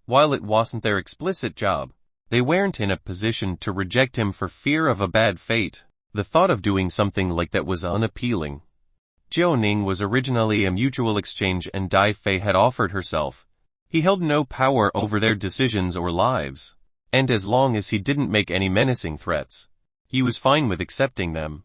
While it wasn't their explicit job, they weren't in a position to reject him for fear of a bad fate. The thought of doing something like that was unappealing. Jiaoning was originally a mutual exchange and Dai Fei had offered herself. He held no power over their decisions or lives, and as long as he didn't make any menacing threats, he was fine with accepting them.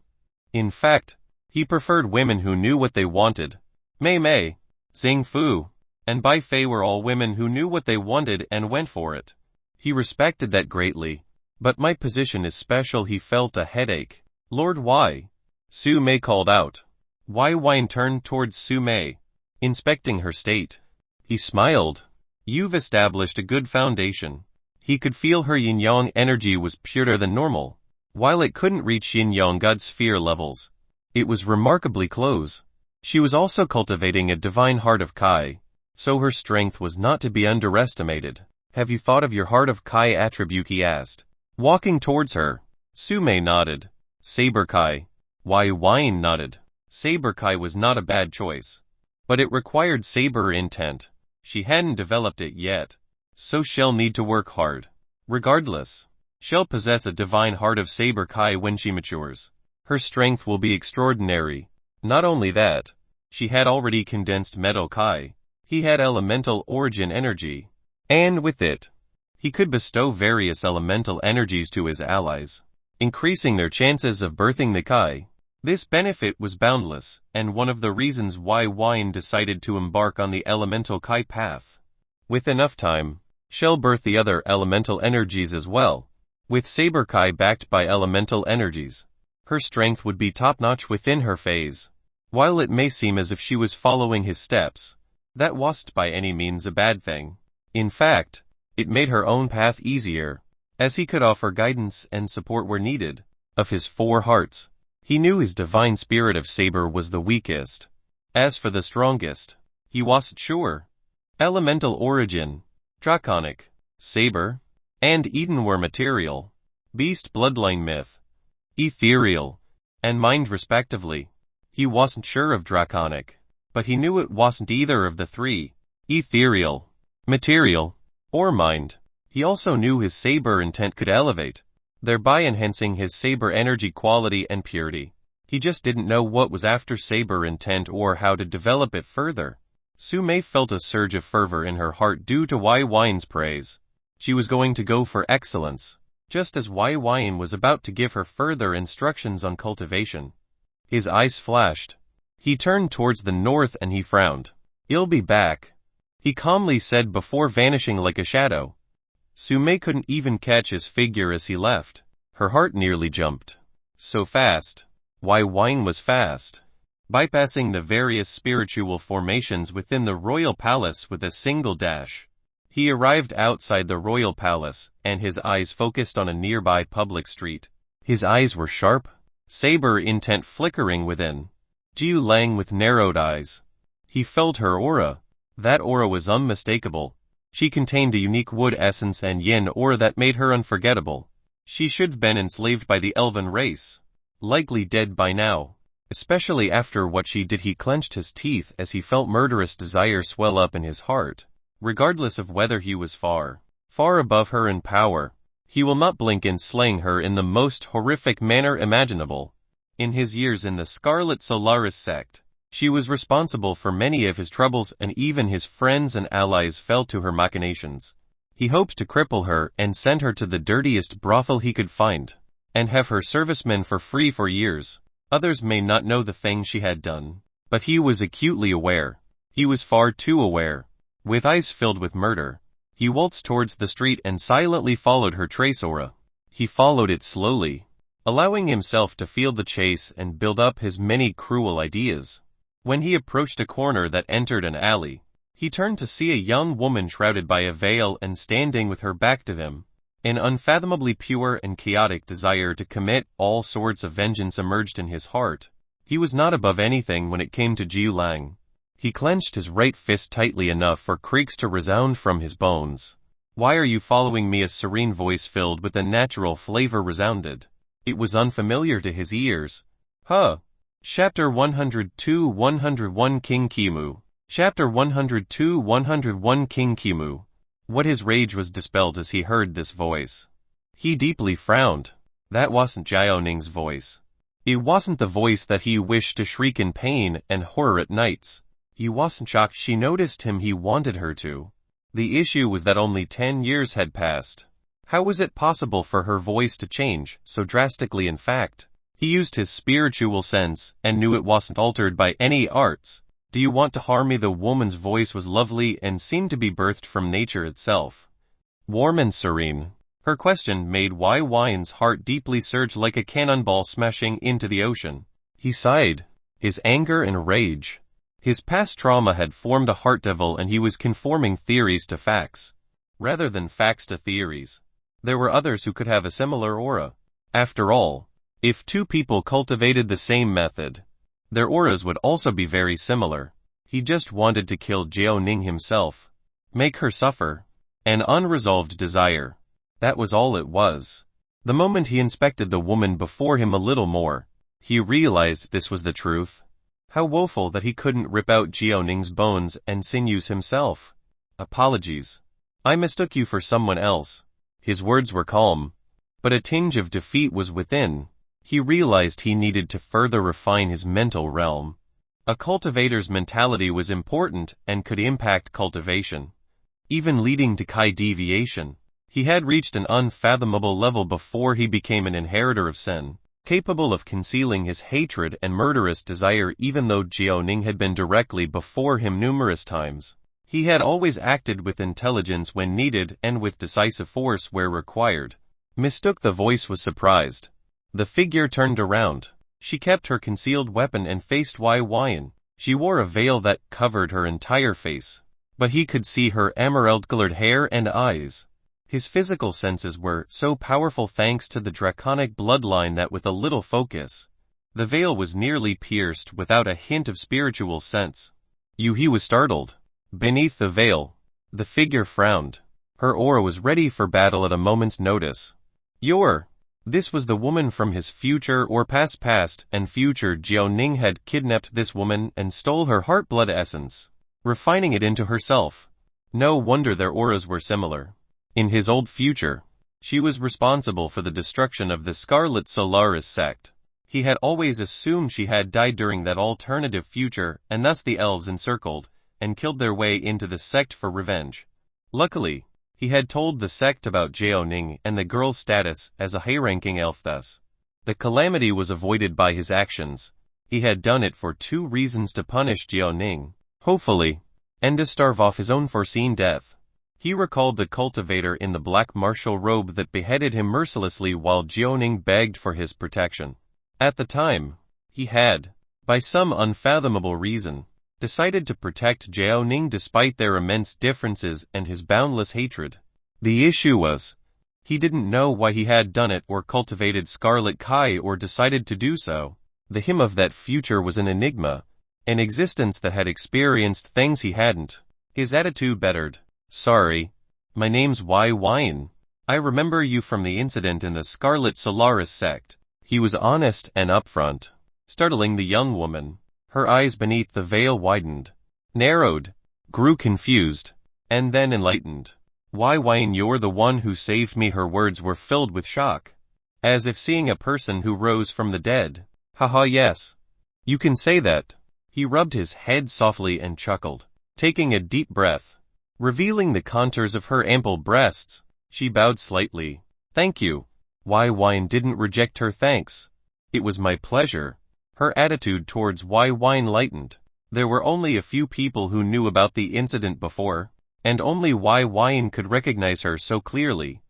In fact, he preferred women who knew what they wanted. Mei Mei, Xing Fu, and Bai Fei were all women who knew what they wanted and went for it. He respected that greatly, but my position is special. He felt a headache. Lord Wai, Su Mei called out. Wai Wine turned towards Su Mei, inspecting her state. He smiled. You've established a good foundation. He could feel her yin-yang energy was purer than normal. While it couldn't reach yin-yang god sphere levels, it was remarkably close. She was also cultivating a divine heart of Kai, so her strength was not to be underestimated. Have you thought of your heart of Kai attribute? He asked. Walking towards her, Su Mei nodded. Saber Kai. Wai Wine nodded. Saber Kai was not a bad choice, but it required saber intent. She hadn't developed it yet, so she'll need to work hard. Regardless, she'll possess a divine heart of Saber Kai when she matures. Her strength will be extraordinary. Not only that, she had already condensed metal Kai. He had elemental origin energy, and with it, he could bestow various elemental energies to his allies, increasing their chances of birthing the Kai. This benefit was boundless, and one of the reasons why Wine decided to embark on the elemental Kai path. With enough time, she'll birth the other elemental energies as well. With Saber Kai backed by elemental energies, her strength would be top-notch within her phase. While it may seem as if she was following his steps, that wasn't by any means a bad thing. In fact, it made her own path easier, as he could offer guidance and support where needed. Of his 4 hearts, he knew his divine spirit of Saber was the weakest. As for the strongest, he wasn't sure. Elemental origin, Draconic, Saber, and Eden were material, beast bloodline myth, ethereal, and mind respectively. He wasn't sure of Draconic, but he knew it wasn't either of the 3, ethereal, material, or mind. He also knew his Saber intent could elevate, thereby enhancing his Saber energy quality and purity. He just didn't know what was after Saber intent or how to develop it further. Su Mei felt a surge of fervor in her heart due to Wai Wine's praise. She was going to go for excellence, just as Wai Wine was about to give her further instructions on cultivation. His eyes flashed. He turned towards the north and he frowned. "I'll be back," he calmly said before vanishing like a shadow. Su Mei couldn't even catch his figure as he left. Her heart nearly jumped. So fast. Wai Wine was fast. Bypassing the various spiritual formations within the royal palace with a single dash, he arrived outside the royal palace, and his eyes focused on a nearby public street. His eyes were sharp, saber intent flickering within. Jiu Lang with narrowed eyes. He felt her aura. That aura was unmistakable. She contained a unique wood essence and yin aura that made her unforgettable. She should have been enslaved by the elven race. Likely dead by now. Especially after what she did. He clenched his teeth as he felt murderous desire swell up in his heart. Regardless of whether he was far above her in power, he will not blink in slaying her in the most horrific manner imaginable. In his years in the Scarlet Solaris sect, she was responsible for many of his troubles, and even his friends and allies fell to her machinations. He hoped to cripple her and send her to the dirtiest brothel he could find, and have her servicemen for free for years. Others may not know the thing she had done, but he was acutely aware. He was far too aware. With eyes filled with murder, he waltzed towards the street and silently followed her trace aura. He followed it slowly, allowing himself to feel the chase and build up his many cruel ideas. When he approached a corner that entered an alley, he turned to see a young woman shrouded by a veil and standing with her back to him. An unfathomably pure and chaotic desire to commit all sorts of vengeance emerged in his heart. He was not above anything when it came to Jiu Lang. He clenched his right fist tightly enough for creaks to resound from his bones. "Why are you following me?" A serene voice filled with a natural flavor resounded. It was unfamiliar to his ears. Huh. Chapter 102-101 King Kimu. Chapter 102-101 King Kimu. What his rage was dispelled as he heard this voice. He deeply frowned. That wasn't Jiaoning's voice. It wasn't the voice that he wished to shriek in pain and horror at nights. He wasn't shocked she noticed him. He wanted her to. The issue was that only 10 years had passed. How was it possible for her voice to change so drastically? In fact, he used his spiritual sense and knew it wasn't altered by any arts. "Do you want to harm me?" The woman's voice was lovely and seemed to be birthed from nature itself. Warm and serene. Her question made Yin's heart deeply surge like a cannonball smashing into the ocean. He sighed. His anger and rage. His past trauma had formed a heart devil, and he was conforming theories to facts, rather than facts to theories. There were others who could have a similar aura. After all, if two people cultivated the same method, their auras would also be very similar. He just wanted to kill Jiaoning himself. Make her suffer. An unresolved desire. That was all it was. The moment he inspected the woman before him a little more, he realized this was the truth. How woeful that he couldn't rip out Jiaoning's bones and sinews himself. "Apologies. I mistook you for someone else." His words were calm, but a tinge of defeat was within. He realized he needed to further refine his mental realm. A cultivator's mentality was important and could impact cultivation, even leading to Kai deviation. He had reached an unfathomable level before he became an inheritor of sin, capable of concealing his hatred and murderous desire. Even though Jiaoning had been directly before him numerous times, he had always acted with intelligence when needed and with decisive force where required. Mistook. The voice was surprised. The figure turned around. She kept her concealed weapon and faced Yin. She wore a veil that covered her entire face, but he could see her emerald-colored hair and eyes. His physical senses were so powerful thanks to the draconic bloodline that with a little focus, the veil was nearly pierced without a hint of spiritual sense. He was startled. Beneath the veil, the figure frowned. Her aura was ready for battle at a moment's notice. This was the woman from his future or past and future. Jiaoning had kidnapped this woman and stole her heart-blood essence, refining it into herself. No wonder their auras were similar. In his old future, she was responsible for the destruction of the Scarlet Solaris sect. He had always assumed she had died during that alternative future, and thus the elves encircled and killed their way into the sect for revenge. Luckily, he had told the sect about Jiaoning and the girl's status as a high-ranking elf. Thus, the calamity was avoided by his actions. He had done it for 2 reasons: to punish Jiaoning, hopefully, and to starve off his own foreseen death. He recalled the cultivator in the black martial robe that beheaded him mercilessly while Jiaoning begged for his protection. At the time, he had, by some unfathomable reason, decided to protect Jiaoning despite their immense differences and his boundless hatred. The issue was, he didn't know why he had done it or cultivated Scarlet Kai or decided to do so. The him of that future was an enigma, an existence that had experienced things he hadn't. His attitude bettered. "Sorry. My name's Yin. I remember you from the incident in the Scarlet Solaris sect." He was honest and upfront, startling the young woman. Her eyes beneath the veil widened, narrowed, grew confused, and then enlightened. "Yin, you're the one who saved me." Her words were filled with shock, as if seeing a person who rose from the dead. "Haha, yes. You can say that." He rubbed his head softly and chuckled, taking a deep breath, revealing the contours of her ample breasts. She bowed slightly. "Thank you." Yin didn't reject her thanks. "It was my pleasure." Her attitude towards Yin lightened. There were only a few people who knew about the incident before, and only Yin could recognize her so clearly.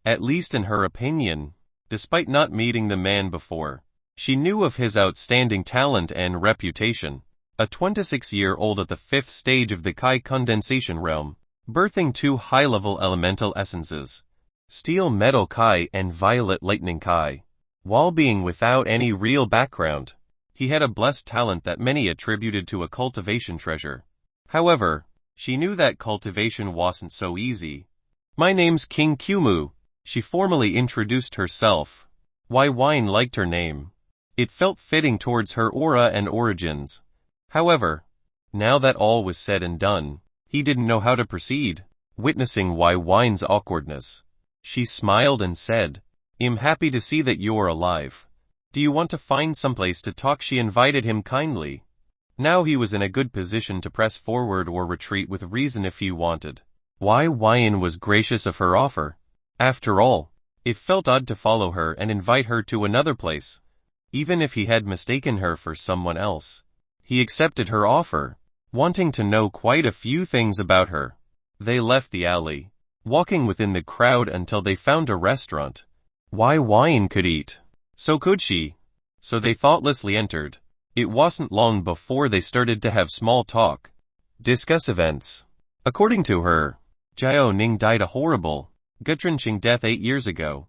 At least in her opinion. despite not meeting the man before. She knew of his outstanding talent and reputation. A 26-year-old at the 5th stage of the Kai condensation realm, birthing 2 high-level elemental essences, Steel Metal Kai and Violet Lightning Kai. While being without any real background, he had a blessed talent that many attributed to a cultivation treasure. However, she knew that cultivation wasn't so easy. "My name's King Kumu," she formally introduced herself. Wine liked her name. It felt fitting towards her aura and origins. However, now that all was said and done, he didn't know how to proceed. Witnessing Wine's awkwardness, she smiled and said, "I'm happy to see that you're alive. Do you want to find someplace to talk?" She invited him kindly. Now he was in a good position to press forward or retreat with reason if he wanted. Wyin was gracious of her offer. After all, it felt odd to follow her and invite her to another place. Even if he had mistaken her for someone else, he accepted her offer, wanting to know quite a few things about her. They left the alley, walking within the crowd until they found a restaurant. Wyin could eat. So could she. So they thoughtlessly entered. It wasn't long before they started to have small talk, discuss events. According to her, Jiao Ning died a horrible, gut-wrenching death 8 years ago.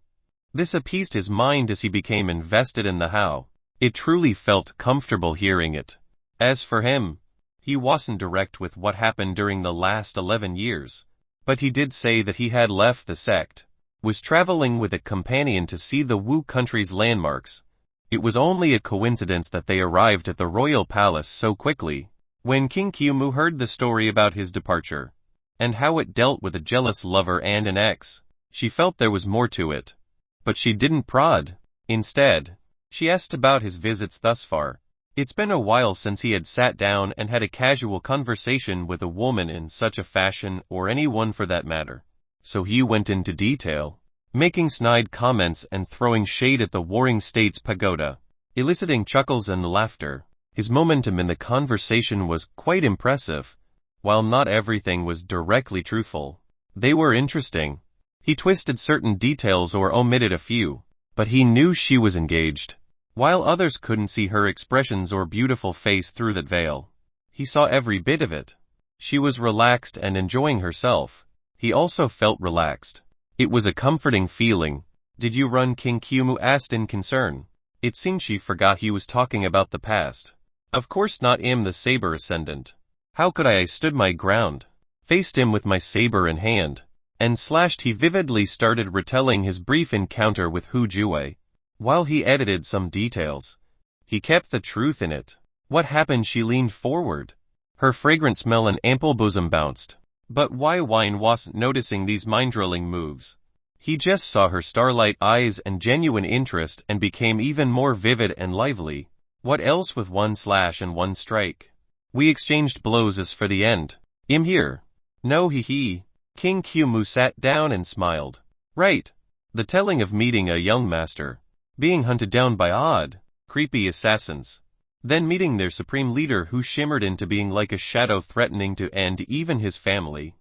This appeased his mind as he became invested in the how. It truly felt comfortable hearing it. As for him, he wasn't direct with what happened during the last 11 years, but he did say that he had left the sect, was traveling with a companion to see the Wu country's landmarks. It was only a coincidence that they arrived at the royal palace so quickly. When King Kumu heard the story about his departure, and how it dealt with a jealous lover and an ex, she felt there was more to it. But she didn't prod. Instead, she asked about his visits thus far. It's been a while since he had sat down and had a casual conversation with a woman in such a fashion, or anyone for that matter. So he went into detail, making snide comments and throwing shade at the warring state's pagoda, eliciting chuckles and laughter. His momentum in the conversation was quite impressive. While not everything was directly truthful, they were interesting. He twisted certain details or omitted a few, but he knew she was engaged. While others couldn't see her expressions or beautiful face through that veil, he saw every bit of it. She was relaxed and enjoying herself. He also felt relaxed. It was a comforting feeling. "Did you run?" King Kumu asked in concern. It seemed she forgot he was talking about the past. "Of course not, I'm the saber ascendant. How could I stood my ground, faced him with my saber in hand, and slashed." He vividly started retelling his brief encounter with Hu Jue. While he edited some details, he kept the truth in it. "What happened?" She leaned forward. Her fragrant smell and ample bosom bounced. But Wyin wasn't noticing these mind-drilling moves. He just saw her starlight eyes and genuine interest and became even more vivid and lively. "What else with one slash and one strike? We exchanged blows as for the end. I'm here." "No, he." King Kumu sat down and smiled. "Right. The telling of meeting a young master, being hunted down by odd, creepy assassins, then meeting their supreme leader who shimmered into being like a shadow threatening to end even his family.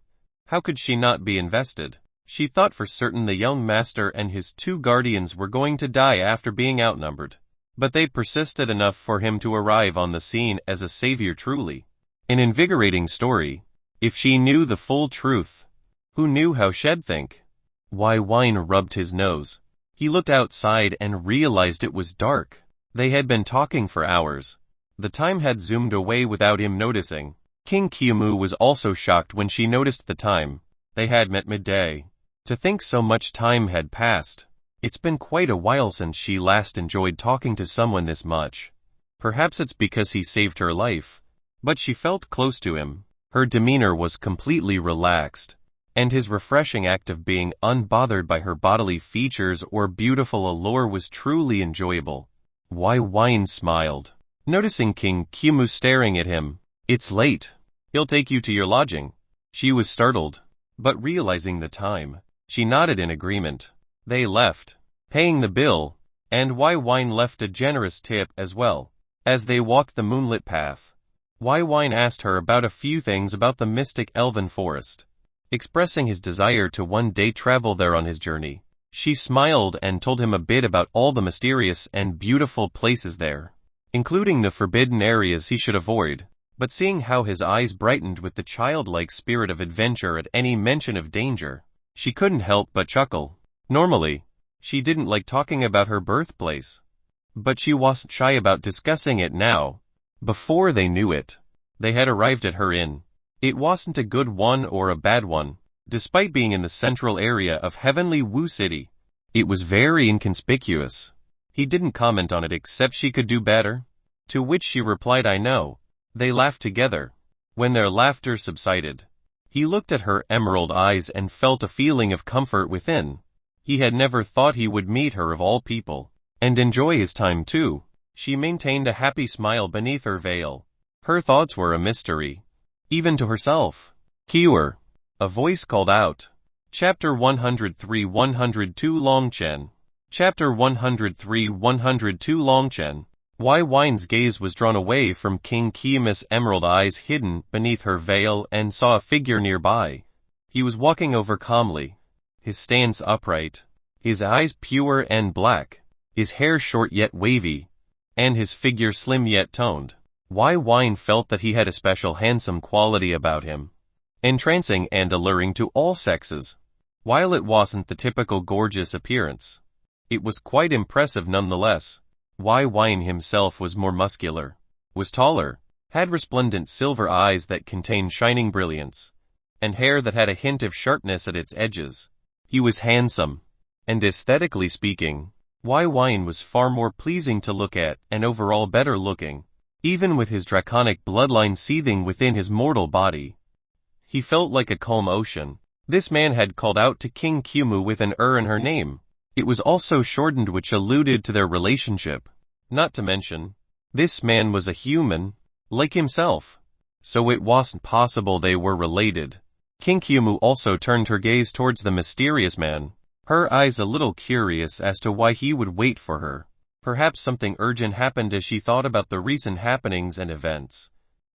How could she not be invested? She thought for certain the young master and his 2 guardians were going to die after being outnumbered. But they persisted enough for him to arrive on the scene as a savior. Truly an invigorating story. If she knew the full truth, who knew how she'd think? Wyin rubbed his nose. He looked outside and realized it was dark. They had been talking for hours. The time had zoomed away without him noticing. King Kumu was also shocked when she noticed the time. They had met midday. To think so much time had passed. It's been quite a while since she last enjoyed talking to someone this much. Perhaps it's because he saved her life, but she felt close to him. Her demeanor was completely relaxed, and his refreshing act of being unbothered by her bodily features or beautiful allure was truly enjoyable. Wyin smiled, noticing King Kumu staring at him. "It's late. He'll take you to your lodging." She was startled, but realizing the time, she nodded in agreement. They left, paying the bill, and Wyin left a generous tip as well. As they walked the moonlit path, Wyin asked her about a few things about the mystic elven forest, expressing his desire to one day travel there on his journey. She smiled and told him a bit about all the mysterious and beautiful places there, including the forbidden areas he should avoid. But seeing how his eyes brightened with the childlike spirit of adventure at any mention of danger, she couldn't help but chuckle. Normally, she didn't like talking about her birthplace, but she wasn't shy about discussing it now. Before they knew it, they had arrived at her inn. It wasn't a good one or a bad one. Despite being in the central area of Heavenly Wu City, it was very inconspicuous. He didn't comment on it except she could do better, to which she replied, "I know." They laughed together. When their laughter subsided, he looked at her emerald eyes and felt a feeling of comfort within. He had never thought he would meet her of all people, and enjoy his time too. She maintained a happy smile beneath her veil. Her thoughts were a mystery, even to herself. "Kiwer," a voice called out. Chapter 103-102 Longchen. Chapter 103-102 Longchen. Byn's gaze was drawn away from King Kiamus' emerald eyes hidden beneath her veil and saw a figure nearby. He was walking over calmly, his stance upright, his eyes pure and black, his hair short yet wavy, and his figure slim yet toned. Byin felt that he had a special handsome quality about him, entrancing and alluring to all sexes. While it wasn't the typical gorgeous appearance, it was quite impressive nonetheless. Byin himself was more muscular, was taller, had resplendent silver eyes that contained shining brilliance, and hair that had a hint of sharpness at its edges. He was handsome, and aesthetically speaking, Byin was far more pleasing to look at and overall better looking. Even with his draconic bloodline seething within his mortal body, he felt like a calm ocean. This man had called out to King Kiamu with an in her name. It was also shortened, which alluded to their relationship. Not to mention, this man was a human, like himself, so it wasn't possible they were related. King Kiamu also turned her gaze towards the mysterious man, her eyes a little curious as to why he would wait for her. Perhaps something urgent happened as she thought about the recent happenings and events.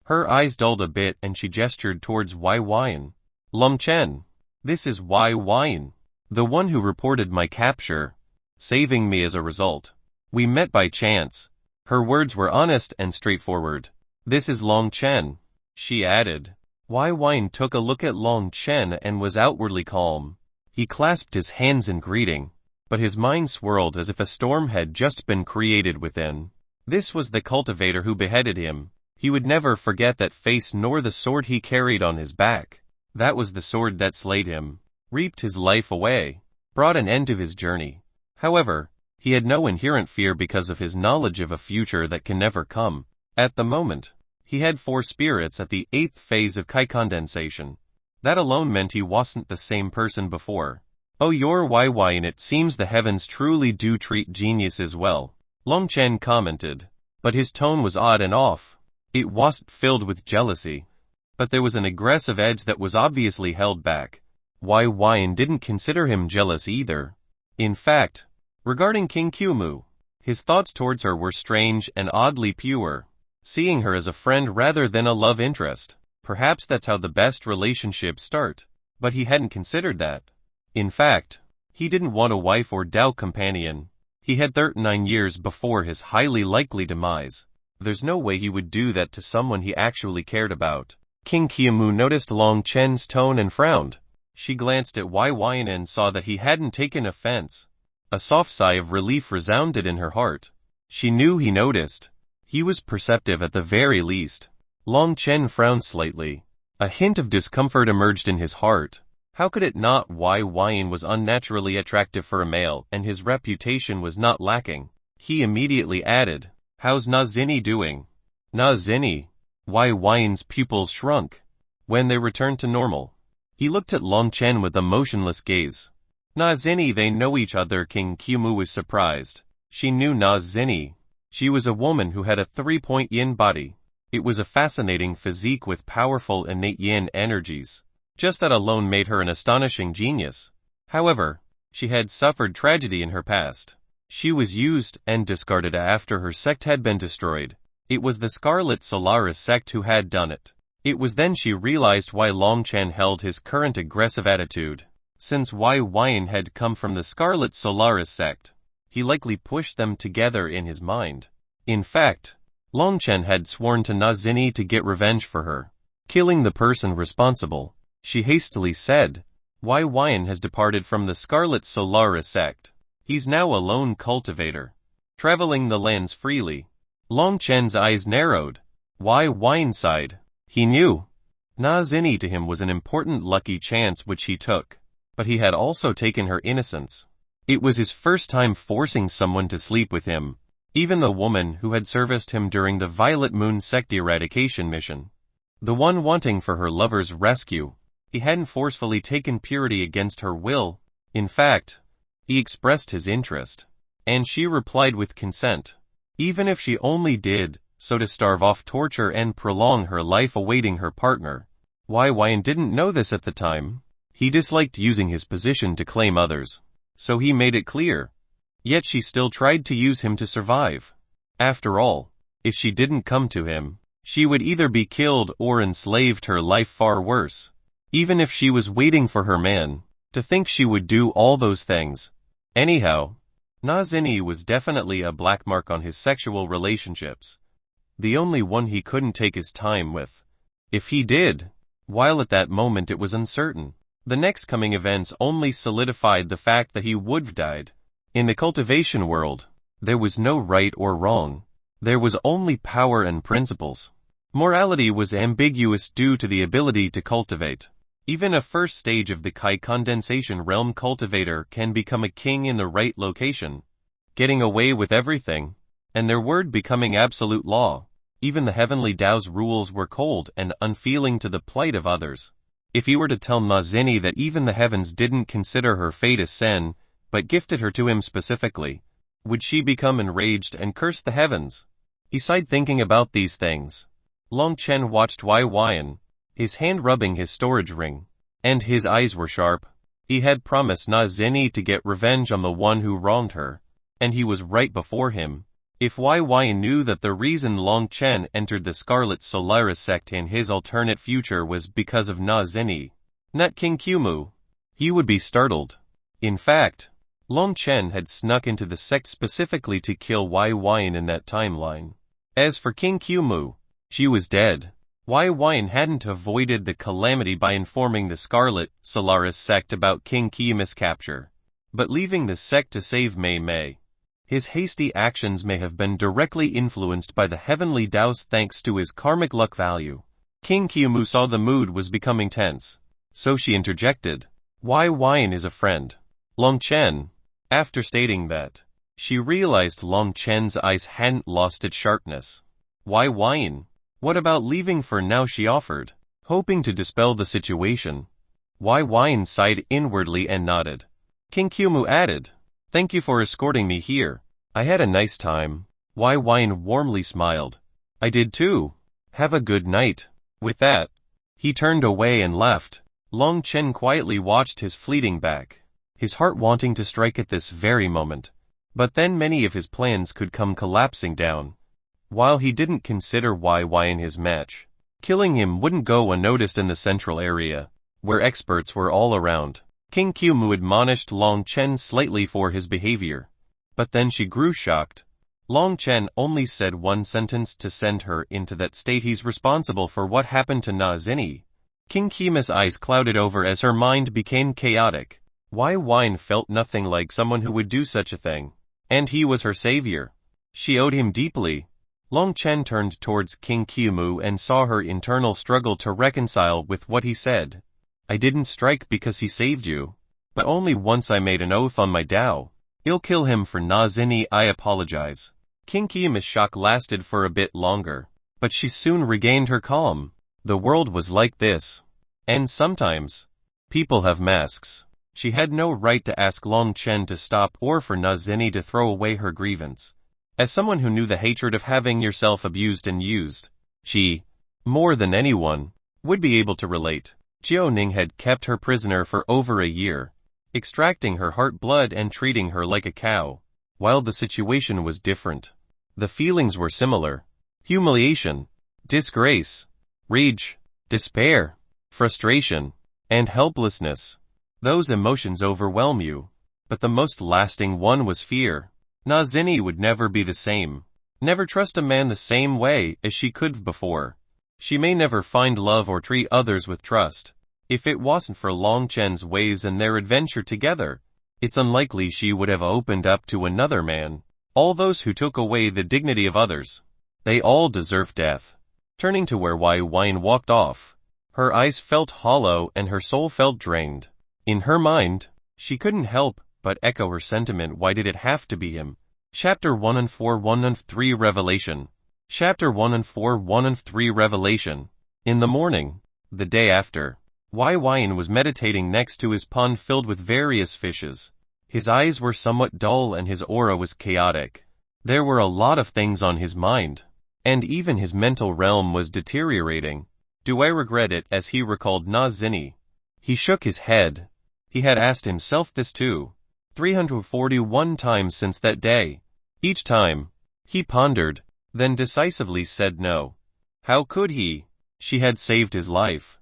Her eyes dulled a bit and she gestured towards Byin. "Longchen, this is Byin, the one who reported my capture, saving me as a result. We met by chance." Her words were honest and straightforward. "This is Longchen," she added. Byin took a look at Longchen and was outwardly calm. He clasped his hands in greeting, but his mind swirled as if a storm had just been created within. This was the cultivator who beheaded him. He would never forget that face nor the sword he carried on his back. That was the sword that slayed him, reaped his life away, brought an end to his journey. However, he had no inherent fear because of his knowledge of a future that can never come. At the moment, he had 4 spirits at the 8th phase of Kai condensation. That alone meant he wasn't the same person before. "Oh, you're Byin, it seems the heavens truly do treat geniuses well," Longchen commented, but his tone was odd and off. It wasn't filled with jealousy, but there was an aggressive edge that was obviously held back. Byin didn't consider him jealous either. In fact, regarding King Kiamu, his thoughts towards her were strange and oddly pure, seeing her as a friend rather than a love interest. Perhaps that's how the best relationships start, but he hadn't considered that. In fact, he didn't want a wife or Dao companion. He had 39 years before his highly likely demise. There's no way he would do that to someone he actually cared about. King Kiamu noticed Longchen's tone and frowned. She glanced at Byin and saw that he hadn't taken offense. A soft sigh of relief resounded in her heart. She knew he noticed. He was perceptive at the very least. Longchen frowned slightly. A hint of discomfort emerged in his heart. How could it not? Byin was unnaturally attractive for a male, and his reputation was not lacking. He immediately added, "How's Nazini doing?" Nazini? Byin's pupils shrunk. When they returned to normal, he looked at Longchen with a motionless gaze. Nazini, they know each other. King Kiamu was surprised. She knew Nazini. She was a woman who had a 3-point yin body. It was a fascinating physique with powerful innate yin energies. Just that alone made her an astonishing genius. However, she had suffered tragedy in her past. She was used and discarded after her sect had been destroyed. It was the Scarlet Solaris sect who had done it. It was then she realized why Longchen held his current aggressive attitude. Since Byin had come from the Scarlet Solaris sect, he likely pushed them together in his mind. In fact, Long Chen had sworn to Na Xinyi to get revenge for her, killing the person responsible. She hastily said, Byin has departed from the Scarlet Solaris sect. He's now a lone cultivator, traveling the lands freely. Long Chen's eyes narrowed. Byin sighed. He knew Na Xinyi to him was an important lucky chance which he took, but he had also taken her innocence. It was his first time forcing someone to sleep with him, even the woman who had serviced him during the Violet Moon sect eradication mission. The one wanting for her lover's rescue. He hadn't forcefully taken purity against her will. In fact, he expressed his interest, and she replied with consent, even if she only did so to starve off torture and prolong her life awaiting her partner. Byin didn't know this at the time. He disliked using his position to claim others, so he made it clear. Yet she still tried to use him to survive. After all, if she didn't come to him, she would either be killed or enslaved, her life far worse. Even if she was waiting for her man, to think she would do all those things. Anyhow, Na Xinyi was definitely a black mark on his sexual relationships. The only one he couldn't take his time with. If he did, while at that moment it was uncertain, the next coming events only solidified the fact that he would have died. In the cultivation world, there was no right or wrong. There was only power and principles. Morality was ambiguous due to the ability to cultivate. Even a first stage of the Kai condensation realm cultivator can become a king in the right location, getting away with everything, and their word becoming absolute law. Even the heavenly Dao's rules were cold and unfeeling to the plight of others. If he were to tell Na Xinyi that even the heavens didn't consider her fate a sin, but gifted her to him specifically, would she become enraged and curse the heavens? He sighed thinking about these things. Long Chen watched Byin, his hand rubbing his storage ring, and his eyes were sharp. He had promised Na Xinyi to get revenge on the one who wronged her, and he was right before him. If Byin knew that the reason Long Chen entered the Scarlet Solaris sect in his alternate future was because of Na Xinyi, not King Kumu, he would be startled. In fact, Long Chen had snuck into the sect specifically to kill Byin in that timeline. As for King Kumu, she was dead. Byin hadn't avoided the calamity by informing the Scarlet Solaris sect about King Kumu's capture, but leaving the sect to save Mei Mei. His hasty actions may have been directly influenced by the heavenly Daos thanks to his karmic luck value. King Kumu saw the mood was becoming tense, so she interjected, Byin is a friend. Long Chen. After stating that, she realized Long Chen's eyes hadn't lost its sharpness. Byin? What about leaving for now, she offered, hoping to dispel the situation. Byin sighed inwardly and nodded. King Kumu added, Thank you for escorting me here. I had a nice time. Byin warmly smiled. I did too. Have a good night. With that, he turned away and left. Long Chen quietly watched his fleeting back, his heart wanting to strike at this very moment. But then many of his plans could come collapsing down. While he didn't consider Byin his match, killing him wouldn't go unnoticed in the central area, where experts were all around. King Kumu admonished Long Chen slightly for his behavior. But then she grew shocked. Long Chen only said one sentence to send her into that state. He's responsible for what happened to Na Xinyi. King Kumu's eyes clouded over as her mind became chaotic. Byin felt nothing like someone who would do such a thing. And he was her savior. She owed him deeply. Long Chen turned towards King Kumu and saw her internal struggle to reconcile with what he said. I didn't strike because he saved you, but only once I made an oath on my Dao. I'll kill him for Na Xinyi. I apologize. King Kumu's shock lasted for a bit longer, but she soon regained her calm. The world was like this. And sometimes, people have masks. She had no right to ask Long Chen to stop or for Na Xinyi to throw away her grievance. As someone who knew the hatred of having yourself abused and used, she, more than anyone, would be able to relate. Jiaoning had kept her prisoner for over a year, extracting her heart blood and treating her like a cow. While the situation was different, the feelings were similar. Humiliation, disgrace, rage, despair, frustration, and helplessness. Those emotions overwhelm you. But the most lasting one was fear. Na Zinni would never be the same. Never trust a man the same way as she could've before. She may never find love or treat others with trust. If it wasn't for Long Chen's ways and their adventure together, it's unlikely she would have opened up to another man. All those who took away the dignity of others, they all deserve death. Turning to where Byin walked off, her eyes felt hollow and her soul felt drained. In her mind, she couldn't help but echo her sentiment. Why did it have to be him? Chapter 1 and 4 1 and 3 Revelation. Chapter 1 and 4 1 and 3 Revelation. In the morning, the day after, Byin was meditating next to his pond filled with various fishes. His eyes were somewhat dull and his aura was chaotic. There were a lot of things on his mind, and even his mental realm was deteriorating. Do I regret it? As he recalled Na Zinni, he shook his head. He had asked himself this too, 341 times since that day. Each time, he pondered, then decisively said no. How could he? She had saved his life.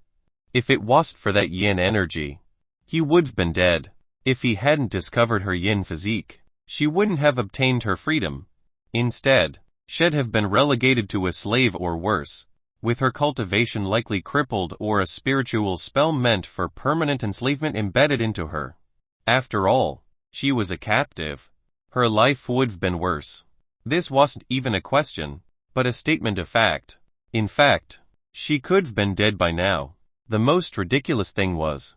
If it wasn't for that yin energy, he would've been dead. If he hadn't discovered her yin physique, she wouldn't have obtained her freedom. Instead, she'd have been relegated to a slave or worse, with her cultivation likely crippled or a spiritual spell meant for permanent enslavement embedded into her. After all, she was a captive. Her life would've been worse. This wasn't even a question, but a statement of fact. In fact, she could've been dead by now. The most ridiculous thing was,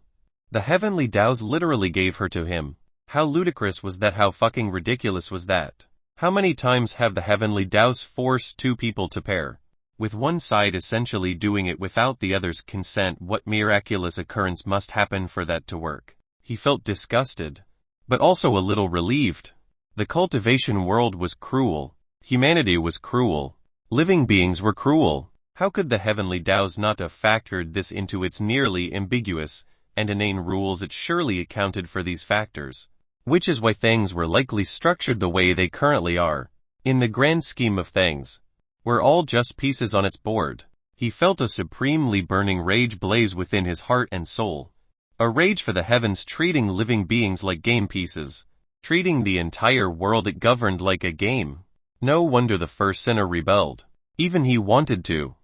the heavenly Daos literally gave her to him. How ludicrous was that? How fucking ridiculous was that? How many times have the heavenly Daos forced two people to pair, with one side essentially doing it without the other's consent? What miraculous occurrence must happen for that to work? He felt disgusted, but also a little relieved. The cultivation world was cruel. Humanity was cruel. Living beings were cruel. How could the heavenly Daos not have factored this into its nearly ambiguous and inane rules? It surely accounted for these factors, which is why things were likely structured the way they currently are. In the grand scheme of things, we're all just pieces on its board. He felt a supremely burning rage blaze within his heart and soul. A rage for the heavens treating living beings like game pieces, treating the entire world it governed like a game. No wonder the first sinner rebelled. Even he wanted to.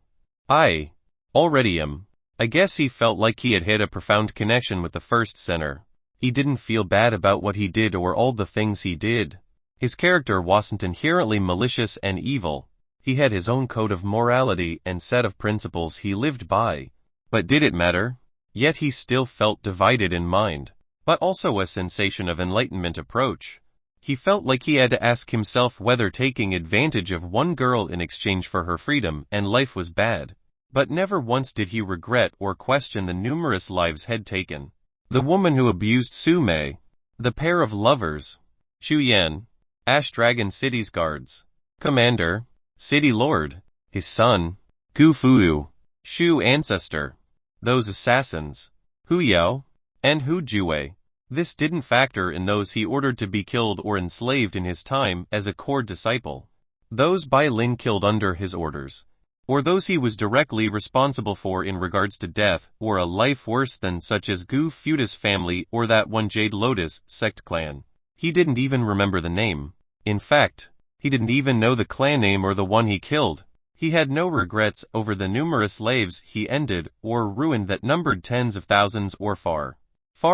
I guess he felt like he had hit a profound connection with the first sinner. He didn't feel bad about what he did or all the things he did. His character wasn't inherently malicious and evil. He had his own code of morality and set of principles he lived by. But did it matter? Yet he still felt divided in mind, but also a sensation of enlightenment approach. He felt like he had to ask himself whether taking advantage of one girl in exchange for her freedom and life was bad. But never once did he regret or question the numerous lives he'd taken. The woman who abused Su Mei, the pair of lovers, Shu Yan, Azure Dragon City's guards, commander, city lord, his son, Gu Fu, Shu ancestor, those assassins, Hu Yao, and Hu Jue. This didn't factor in those he ordered to be killed or enslaved in his time as a core disciple, those Byin killed under his orders, or those he was directly responsible for in regards to death or a life worse than, such as Gu Fuda's family or that one Jade Lotus sect clan. He didn't even remember the name. In fact, he didn't even know the clan name or the one he killed. He had no regrets over the numerous lives he ended or ruined that numbered tens of thousands or far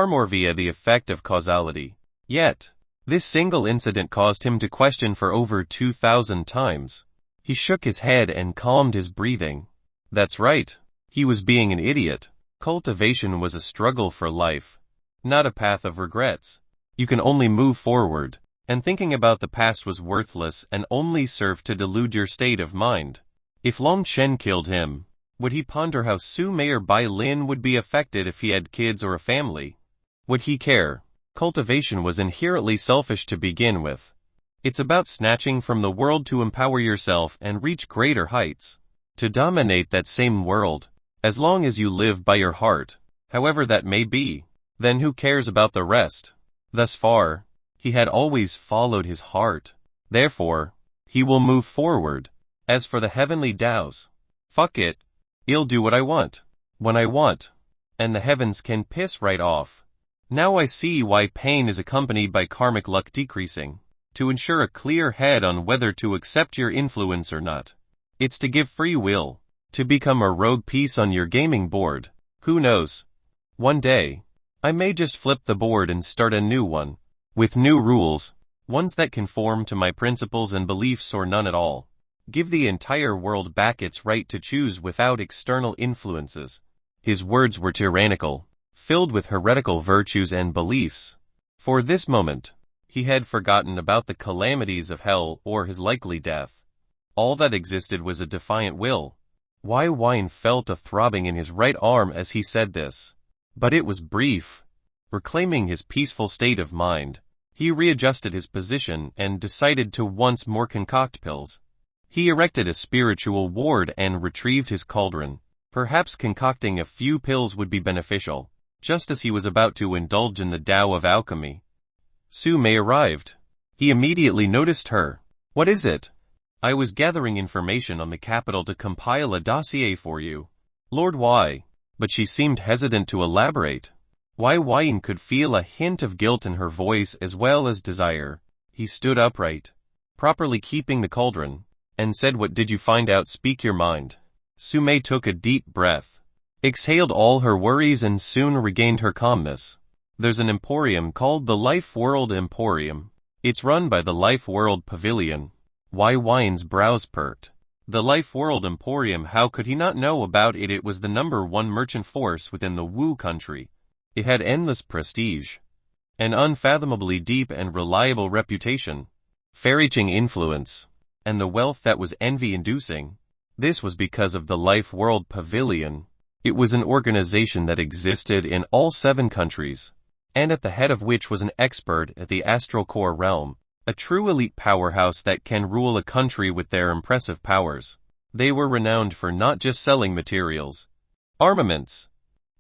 more via the effect of causality. Yet, this single incident caused him to question for over 2,000 times. He shook his head and calmed his breathing. That's right. He was being an idiot. Cultivation was a struggle for life, not a path of regrets. You can only move forward, and thinking about the past was worthless and only served to delude your state of mind. If Long Chen killed him, would he ponder how Su Mei or Byin would be affected if he had kids or a family? Would he care? Cultivation was inherently selfish to begin with. It's about snatching from the world to empower yourself and reach greater heights. To dominate that same world, as long as you live by your heart, however that may be, then who cares about the rest? Thus far, he had always followed his heart. Therefore, he will move forward. As for the heavenly Daos, fuck it. I'll do what I want, when I want, and the heavens can piss right off. Now I see why pain is accompanied by karmic luck decreasing. To ensure a clear head on whether to accept your influence or not. It's to give free will. To become a rogue piece on your gaming board. Who knows? One day, I may just flip the board and start a new one. With new rules. Ones that conform to my principles and beliefs or none at all. Give the entire world back its right to choose without external influences. His words were tyrannical, filled with heretical virtues and beliefs. For this moment, he had forgotten about the calamities of hell or his likely death. All that existed was a defiant will. Byin felt a throbbing in his right arm as he said this. But it was brief. Reclaiming his peaceful state of mind, he readjusted his position and decided to once more concoct pills. He erected a spiritual ward and retrieved his cauldron. Perhaps concocting a few pills would be beneficial. Just as he was about to indulge in the Tao of alchemy, Su Mei arrived. He immediately noticed her. What is it? I was gathering information on the capital to compile a dossier for you. Lord Y. But she seemed hesitant to elaborate. Byin could feel a hint of guilt in her voice as well as desire. He stood upright, properly keeping the cauldron, and said, what did you find out? Speak your mind. Su Mei took a deep breath, exhaled all her worries and soon regained her calmness. There's an emporium called the Life World Emporium. It's run by the Life World Pavilion. Byin's brows perked. The Life World Emporium, how could he not know about it? It was the #1 merchant force within the Wu country. It had endless prestige, an unfathomably deep and reliable reputation, far-reaching influence, and the wealth that was envy-inducing. This was because of the Life World Pavilion. It was an organization that existed in all 7 countries, and at the head of which was an expert at the astral core realm, a true elite powerhouse that can rule a country with their impressive powers. They were renowned for not just selling materials, armaments,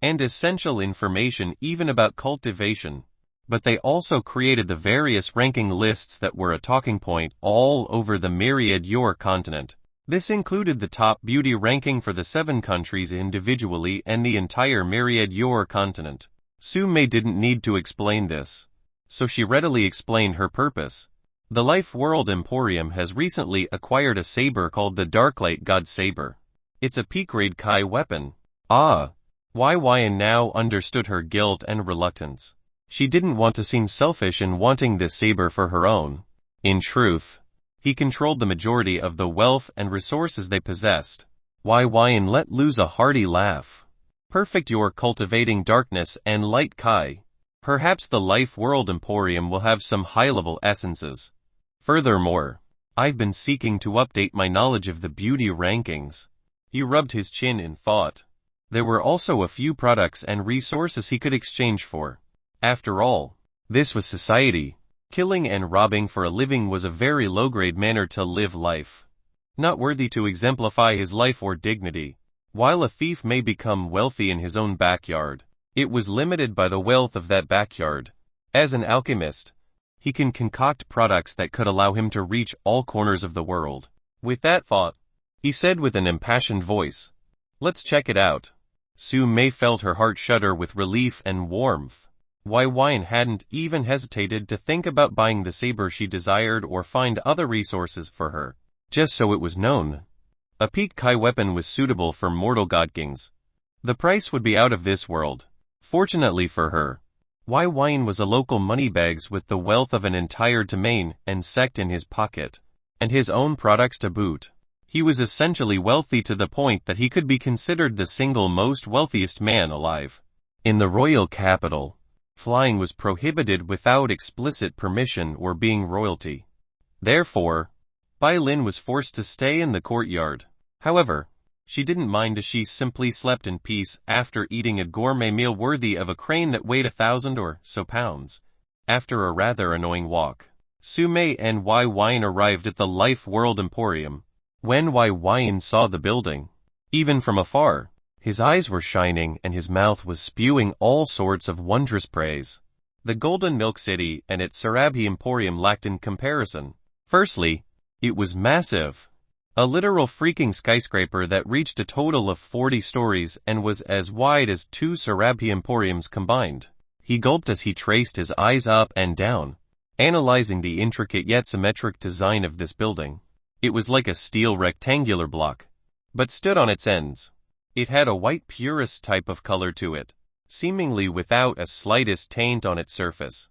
and essential information even about cultivation, but they also created the various ranking lists that were a talking point all over the myriad Yor continent. This included the top beauty ranking for the 7 countries individually and the entire myriad Yor continent. Su Mei didn't need to explain this, so she readily explained her purpose. The Life World Emporium has recently acquired a saber called the Darklight God Saber. It's a peak-grade Kai weapon. Byin now understood her guilt and reluctance. She didn't want to seem selfish in wanting this saber for her own. In truth, he controlled the majority of the wealth and resources they possessed. Byin let loose a hearty laugh. Perfect. You're cultivating darkness and light Kai. Perhaps the Life World Emporium will have some high-level essences. Furthermore, I've been seeking to update my knowledge of the beauty rankings. He rubbed his chin in thought. There were also a few products and resources he could exchange for. After all, this was society. Killing and robbing for a living was a very low-grade manner to live life, not worthy to exemplify his life or dignity. While a thief may become wealthy in his own backyard, it was limited by the wealth of that backyard. As an alchemist, he can concoct products that could allow him to reach all corners of the world. With that thought, he said with an impassioned voice, let's check it out. Su Mei felt her heart shudder with relief and warmth. Byin hadn't even hesitated to think about buying the saber she desired or find other resources for her. Just so it was known, a peak Kai weapon was suitable for mortal godkings. The price would be out of this world. Fortunately for her, Byin was a local moneybags with the wealth of an entire Taming Sect in his pocket, and his own products to boot. He was essentially wealthy to the point that he could be considered the single most wealthiest man alive. In the royal capital, flying was prohibited without explicit permission or being royalty. Therefore, Byin was forced to stay in the courtyard. However, she didn't mind as she simply slept in peace after eating a gourmet meal worthy of a crane that weighed 1,000 or so pounds. After a rather annoying walk, Su Mei and Byin arrived at the Life World Emporium. When Byin saw the building, even from afar, his eyes were shining and his mouth was spewing all sorts of wondrous praise. The Golden Milk City and its Sarabhi Emporium lacked in comparison. Firstly, it was massive. A literal freaking skyscraper that reached a total of 40 stories and was as wide as 2 Sarabhi Emporiums combined. He gulped as he traced his eyes up and down, analyzing the intricate yet symmetric design of this building. It was like a steel rectangular block, but stood on its ends. It had a white purest type of color to it, seemingly without a slightest taint on its surface.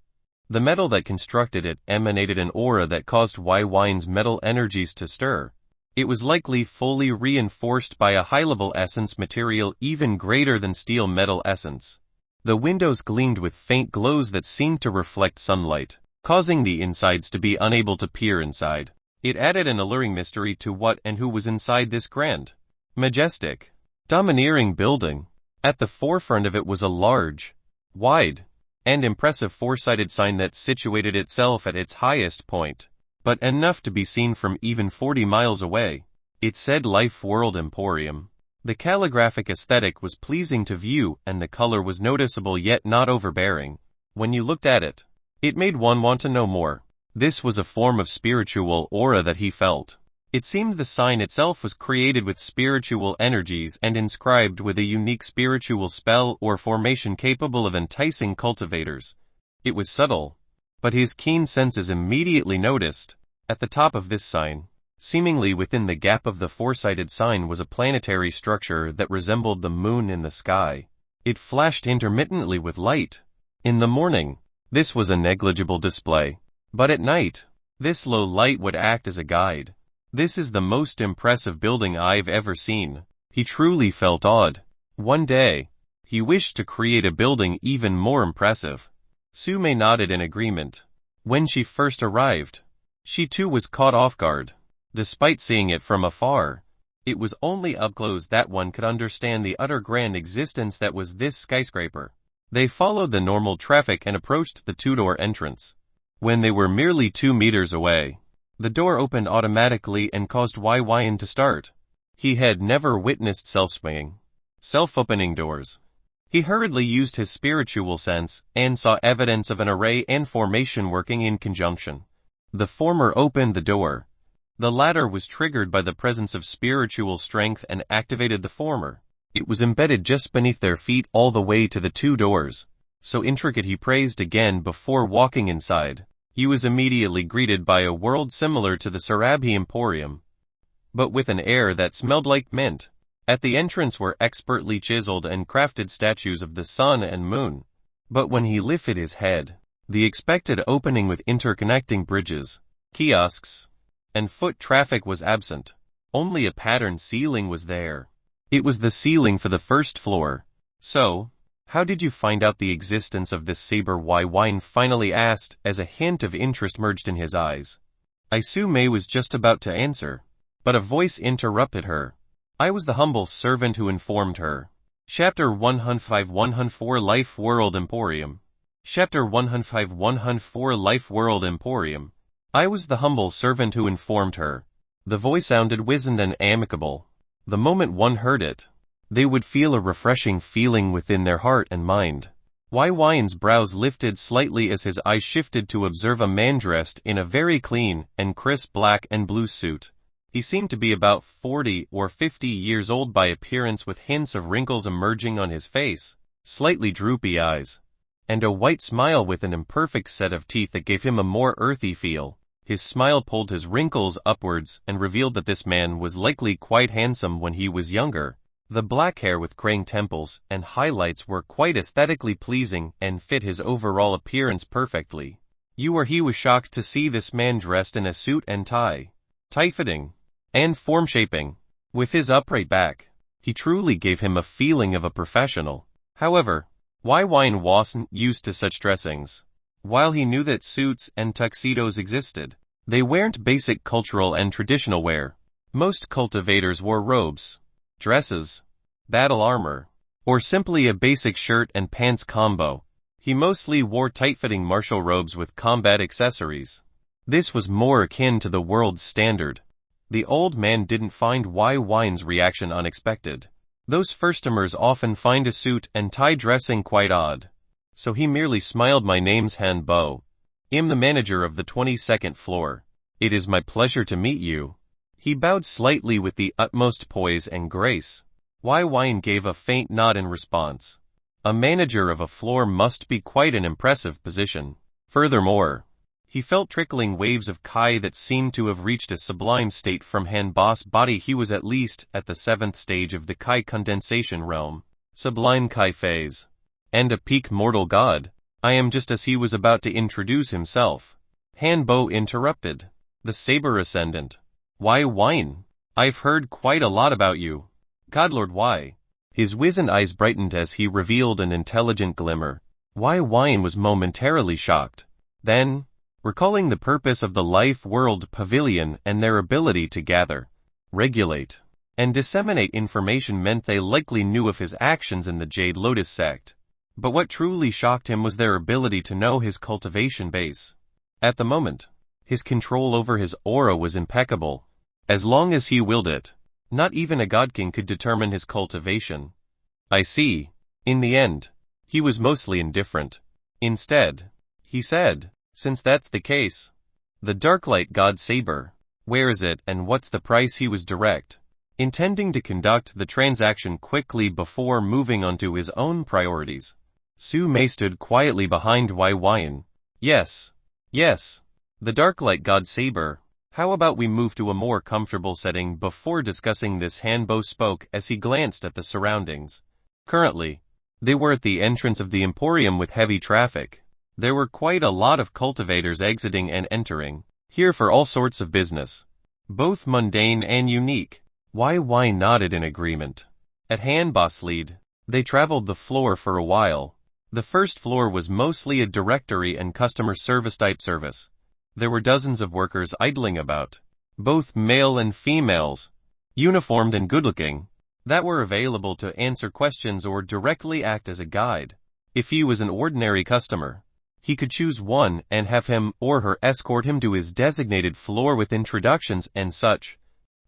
The metal that constructed it emanated an aura that caused Byi's metal energies to stir. It was likely fully reinforced by a high-level essence material even greater than steel metal essence. The windows gleamed with faint glows that seemed to reflect sunlight, causing the insides to be unable to peer inside. It added an alluring mystery to what and who was inside this grand, majestic, domineering building. At the forefront of it was a large, wide, and impressive four-sided sign that situated itself at its highest point, but enough to be seen from even 40 miles away. It said Life World Emporium. The calligraphic aesthetic was pleasing to view and the color was noticeable yet not overbearing. When you looked at it, it made one want to know more. This was a form of spiritual aura that he felt. It seemed the sign itself was created with spiritual energies and inscribed with a unique spiritual spell or formation capable of enticing cultivators. It was subtle, but his keen senses immediately noticed. At the top of this sign, seemingly within the gap of the four-sided sign, was a planetary structure that resembled the moon in the sky. It flashed intermittently with light. In the morning, this was a negligible display. But at night, this low light would act as a guide. This is the most impressive building I've ever seen. He truly felt awed. One day, he wished to create a building even more impressive. Sume nodded in agreement. When she first arrived, she too was caught off guard. Despite seeing it from afar, it was only up close that one could understand the utter grand existence that was this skyscraper. They followed the normal traffic and approached the two-door entrance. When they were merely 2 meters away, the door opened automatically and caused Byin to start. He had never witnessed self-opening doors. He hurriedly used his spiritual sense and saw evidence of an array and formation working in conjunction. The former opened the door. The latter was triggered by the presence of spiritual strength and activated the former. It was embedded just beneath their feet all the way to the 2 doors. So intricate, he praised again before walking inside. He was immediately greeted by a world similar to the Surabhi Emporium, but with an air that smelled like mint. At the entrance were expertly chiseled and crafted statues of the sun and moon. But when he lifted his head, the expected opening with interconnecting bridges, kiosks, and foot traffic was absent. Only a patterned ceiling was there. It was the ceiling for the first floor. So, how did you find out the existence of this saber? Byin finally asked as a hint of interest merged in his eyes. Sume was just about to answer, but a voice interrupted her. I was the humble servant who informed her. Chapter 105-104 Life World Emporium. Chapter 105-104 Life World Emporium. I was the humble servant who informed her. The voice sounded wizened and amicable. The moment one heard it, they would feel a refreshing feeling within their heart and mind. Byin's brows lifted slightly as his eyes shifted to observe a man dressed in a very clean and crisp black and blue suit. He seemed to be about 40 or 50 years old by appearance, with hints of wrinkles emerging on his face, slightly droopy eyes, and a white smile with an imperfect set of teeth that gave him a more earthy feel. His smile pulled his wrinkles upwards and revealed that this man was likely quite handsome when he was younger. The black hair with graying temples and highlights were quite aesthetically pleasing and fit his overall appearance perfectly. He was shocked to see this man dressed in a suit and tie, tight-fitting, and form-shaping. With his upright back, he truly gave him a feeling of a professional. However, Byin wasn't used to such dressings. While he knew that suits and tuxedos existed, they weren't basic cultural and traditional wear. Most cultivators wore robes, dresses, battle armor, or simply a basic shirt and pants combo. He mostly wore tight-fitting martial robes with combat accessories. This was more akin to the world's standard. The old man didn't find Byin's reaction unexpected. Those first-timers often find a suit and tie dressing quite odd. So he merely smiled. My name's Han Bo. I'm the manager of the 22nd floor. It is my pleasure to meet you. He bowed slightly with the utmost poise and grace. Byin gave a faint nod in response. A manager of a floor must be quite an impressive position. Furthermore, he felt trickling waves of Kai that seemed to have reached a sublime state from Han Bo's body. He was at least at the 7th stage of the Kai condensation realm, sublime Kai phase, and a peak mortal god. I am just as he was about to introduce himself. Han Bo interrupted. The Saber Ascendant. Why Byin? I've heard quite a lot about you. Godlord why? His wizened eyes brightened as he revealed an intelligent glimmer. Byin was momentarily shocked. Then, recalling the purpose of the Life World Pavilion and their ability to gather, regulate, and disseminate information meant they likely knew of his actions in the Jade Lotus sect. But what truly shocked him was their ability to know his cultivation base. At the moment, his control over his aura was impeccable. As long as he willed it, not even a godking could determine his cultivation. I see. In the end, he was mostly indifferent. Instead, he said, since that's the case, the Darklight God Saber, where is it and what's the price? He was direct, intending to conduct the transaction quickly before moving on to his own priorities. Su Mei stood quietly behind Byin. Yes, the Darklight God Saber. How about we move to a more comfortable setting before discussing this? Han Bo spoke as he glanced at the surroundings. Currently, they were at the entrance of the Emporium with heavy traffic. There were quite a lot of cultivators exiting and entering, here for all sorts of business, both mundane and unique. Byin nodded in agreement. At Han Bo's lead, they traveled the floor for a while. The first floor was mostly a directory and customer service type service. There were dozens of workers idling about, both male and females, uniformed and good-looking, that were available to answer questions or directly act as a guide. If he was an ordinary customer, he could choose one and have him or her escort him to his designated floor with introductions and such.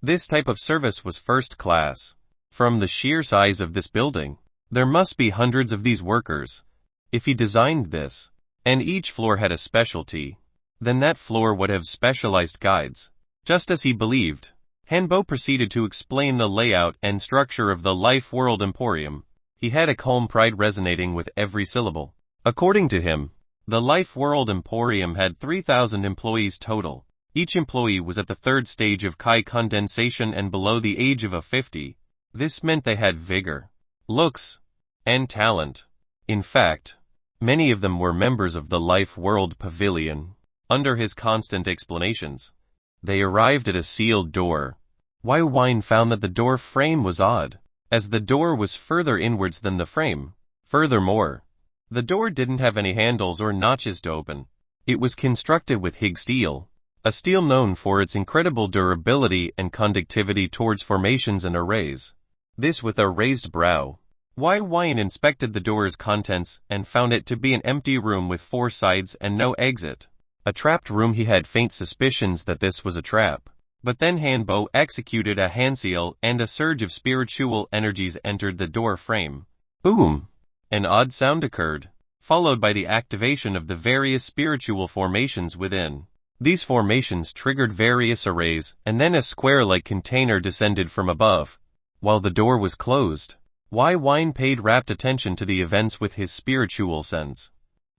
This type of service was first class. From the sheer size of this building, there must be hundreds of these workers. If he designed this, and each floor had a specialty, then that floor would have specialized guides. Just as he believed, Han Bo proceeded to explain the layout and structure of the Life World Emporium. He had a calm pride resonating with every syllable. According to him, the Life World Emporium had 3,000 employees total. Each employee was at the 3rd stage of Kai condensation and below the age of 50. This meant they had vigor, looks, and talent. In fact, many of them were members of the Life World Pavilion. Under his constant explanations, they arrived at a sealed door. Byin found that the door frame was odd, as the door was further inwards than the frame. Furthermore, the door didn't have any handles or notches to open. It was constructed with Hig steel, a steel known for its incredible durability and conductivity towards formations and arrays. This with a raised brow. Byin inspected the door's contents and found it to be an empty room with 4 sides and no exit. A trapped room. He had faint suspicions that this was a trap. But then Han Bo executed a hand seal and a surge of spiritual energies entered the door frame. Boom! An odd sound occurred, followed by the activation of the various spiritual formations within. These formations triggered various arrays, and then a square-like container descended from above. While the door was closed, Byin paid rapt attention to the events with his spiritual sense.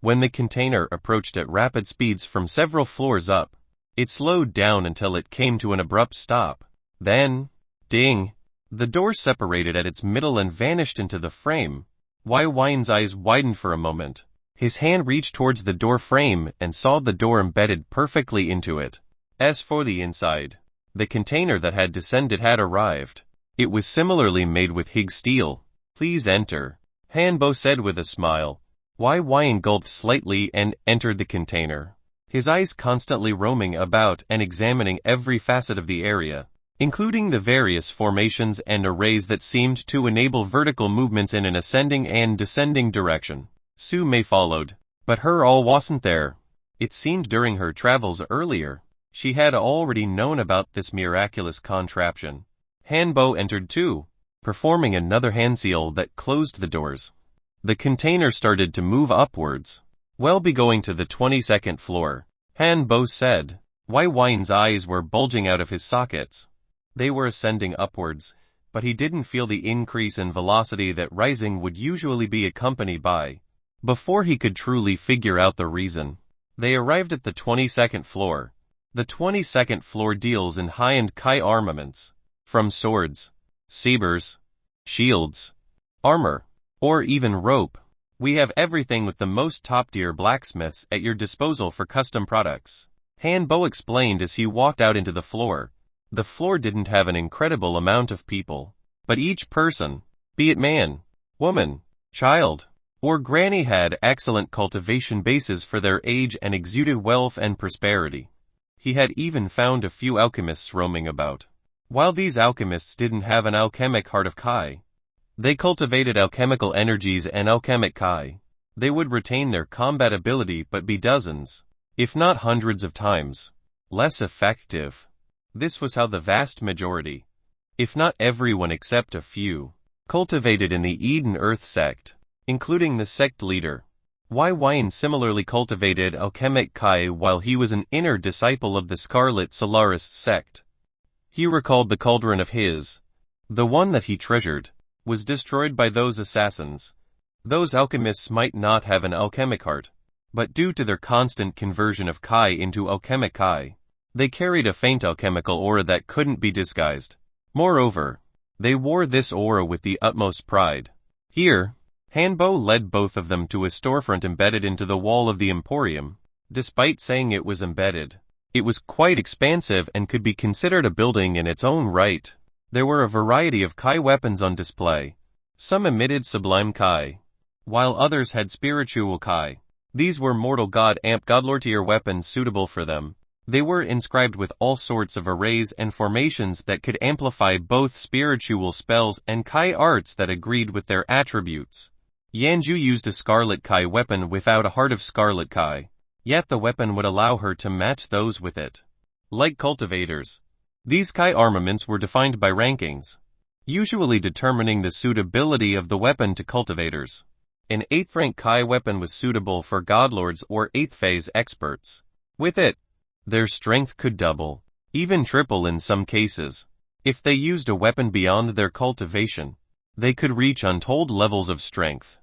When the container approached at rapid speeds from several floors up, it slowed down until it came to an abrupt stop. Then, ding! The door separated at its middle and vanished into the frame. Byin's eyes widened for a moment. His hand reached towards the door frame and saw the door embedded perfectly into it. As for the inside, the container that had descended had arrived. It was similarly made with Hig steel. Please enter, Han Bo said with a smile. Byin gulped slightly and entered the container, his eyes constantly roaming about and examining every facet of the area, including the various formations and arrays that seemed to enable vertical movements in an ascending and descending direction. Su Mei followed, but her all wasn't there. It seemed during her travels earlier, she had already known about this miraculous contraption. Han Bo entered too, performing another hand seal that closed the doors. The container started to move upwards. We'll be going to the 22nd floor, Han Bo said. Byin's eyes were bulging out of his sockets. They were ascending upwards, but he didn't feel the increase in velocity that rising would usually be accompanied by. Before he could truly figure out the reason, they arrived at the 22nd floor. The 22nd floor deals in high-end Kai armaments, from swords, sabers, shields, armor, or even rope. We have everything with the most top-tier blacksmiths at your disposal for custom products. Han Bo explained as he walked out into the floor. The floor didn't have an incredible amount of people, but each person, be it man, woman, child, or granny, had excellent cultivation bases for their age and exuded wealth and prosperity. He had even found a few alchemists roaming about. While these alchemists didn't have an alchemic heart of Kai, they cultivated alchemical energies and alchemic Kai. They would retain their combat ability but be dozens, if not hundreds of times, less effective. This was how the vast majority, if not everyone except a few, cultivated in the Eden Earth sect, including the sect leader. Byin similarly cultivated alchemic Kai while he was an inner disciple of the Scarlet Solaris sect. He recalled the cauldron of his, the one that he treasured, was destroyed by those assassins. Those alchemists might not have an alchemic heart, but due to their constant conversion of Kai into alchemic Kai, they carried a faint alchemical aura that couldn't be disguised. Moreover, they wore this aura with the utmost pride. Here, Han Bo led both of them to a storefront embedded into the wall of the Emporium. Despite saying it was embedded, it was quite expansive and could be considered a building in its own right. There were a variety of Kai weapons on display. Some emitted sublime Kai, while others had spiritual Kai. These were mortal god amp godlord tier weapons suitable for them. They were inscribed with all sorts of arrays and formations that could amplify both spiritual spells and Kai arts that agreed with their attributes. Yanju used a Scarlet Kai weapon without a heart of Scarlet Kai, yet the weapon would allow her to match those with it. Like cultivators, these Kai armaments were defined by rankings, usually determining the suitability of the weapon to cultivators. An 8th rank Kai weapon was suitable for godlords or 8th phase experts. With it, their strength could double, even triple in some cases. If they used a weapon beyond their cultivation, they could reach untold levels of strength.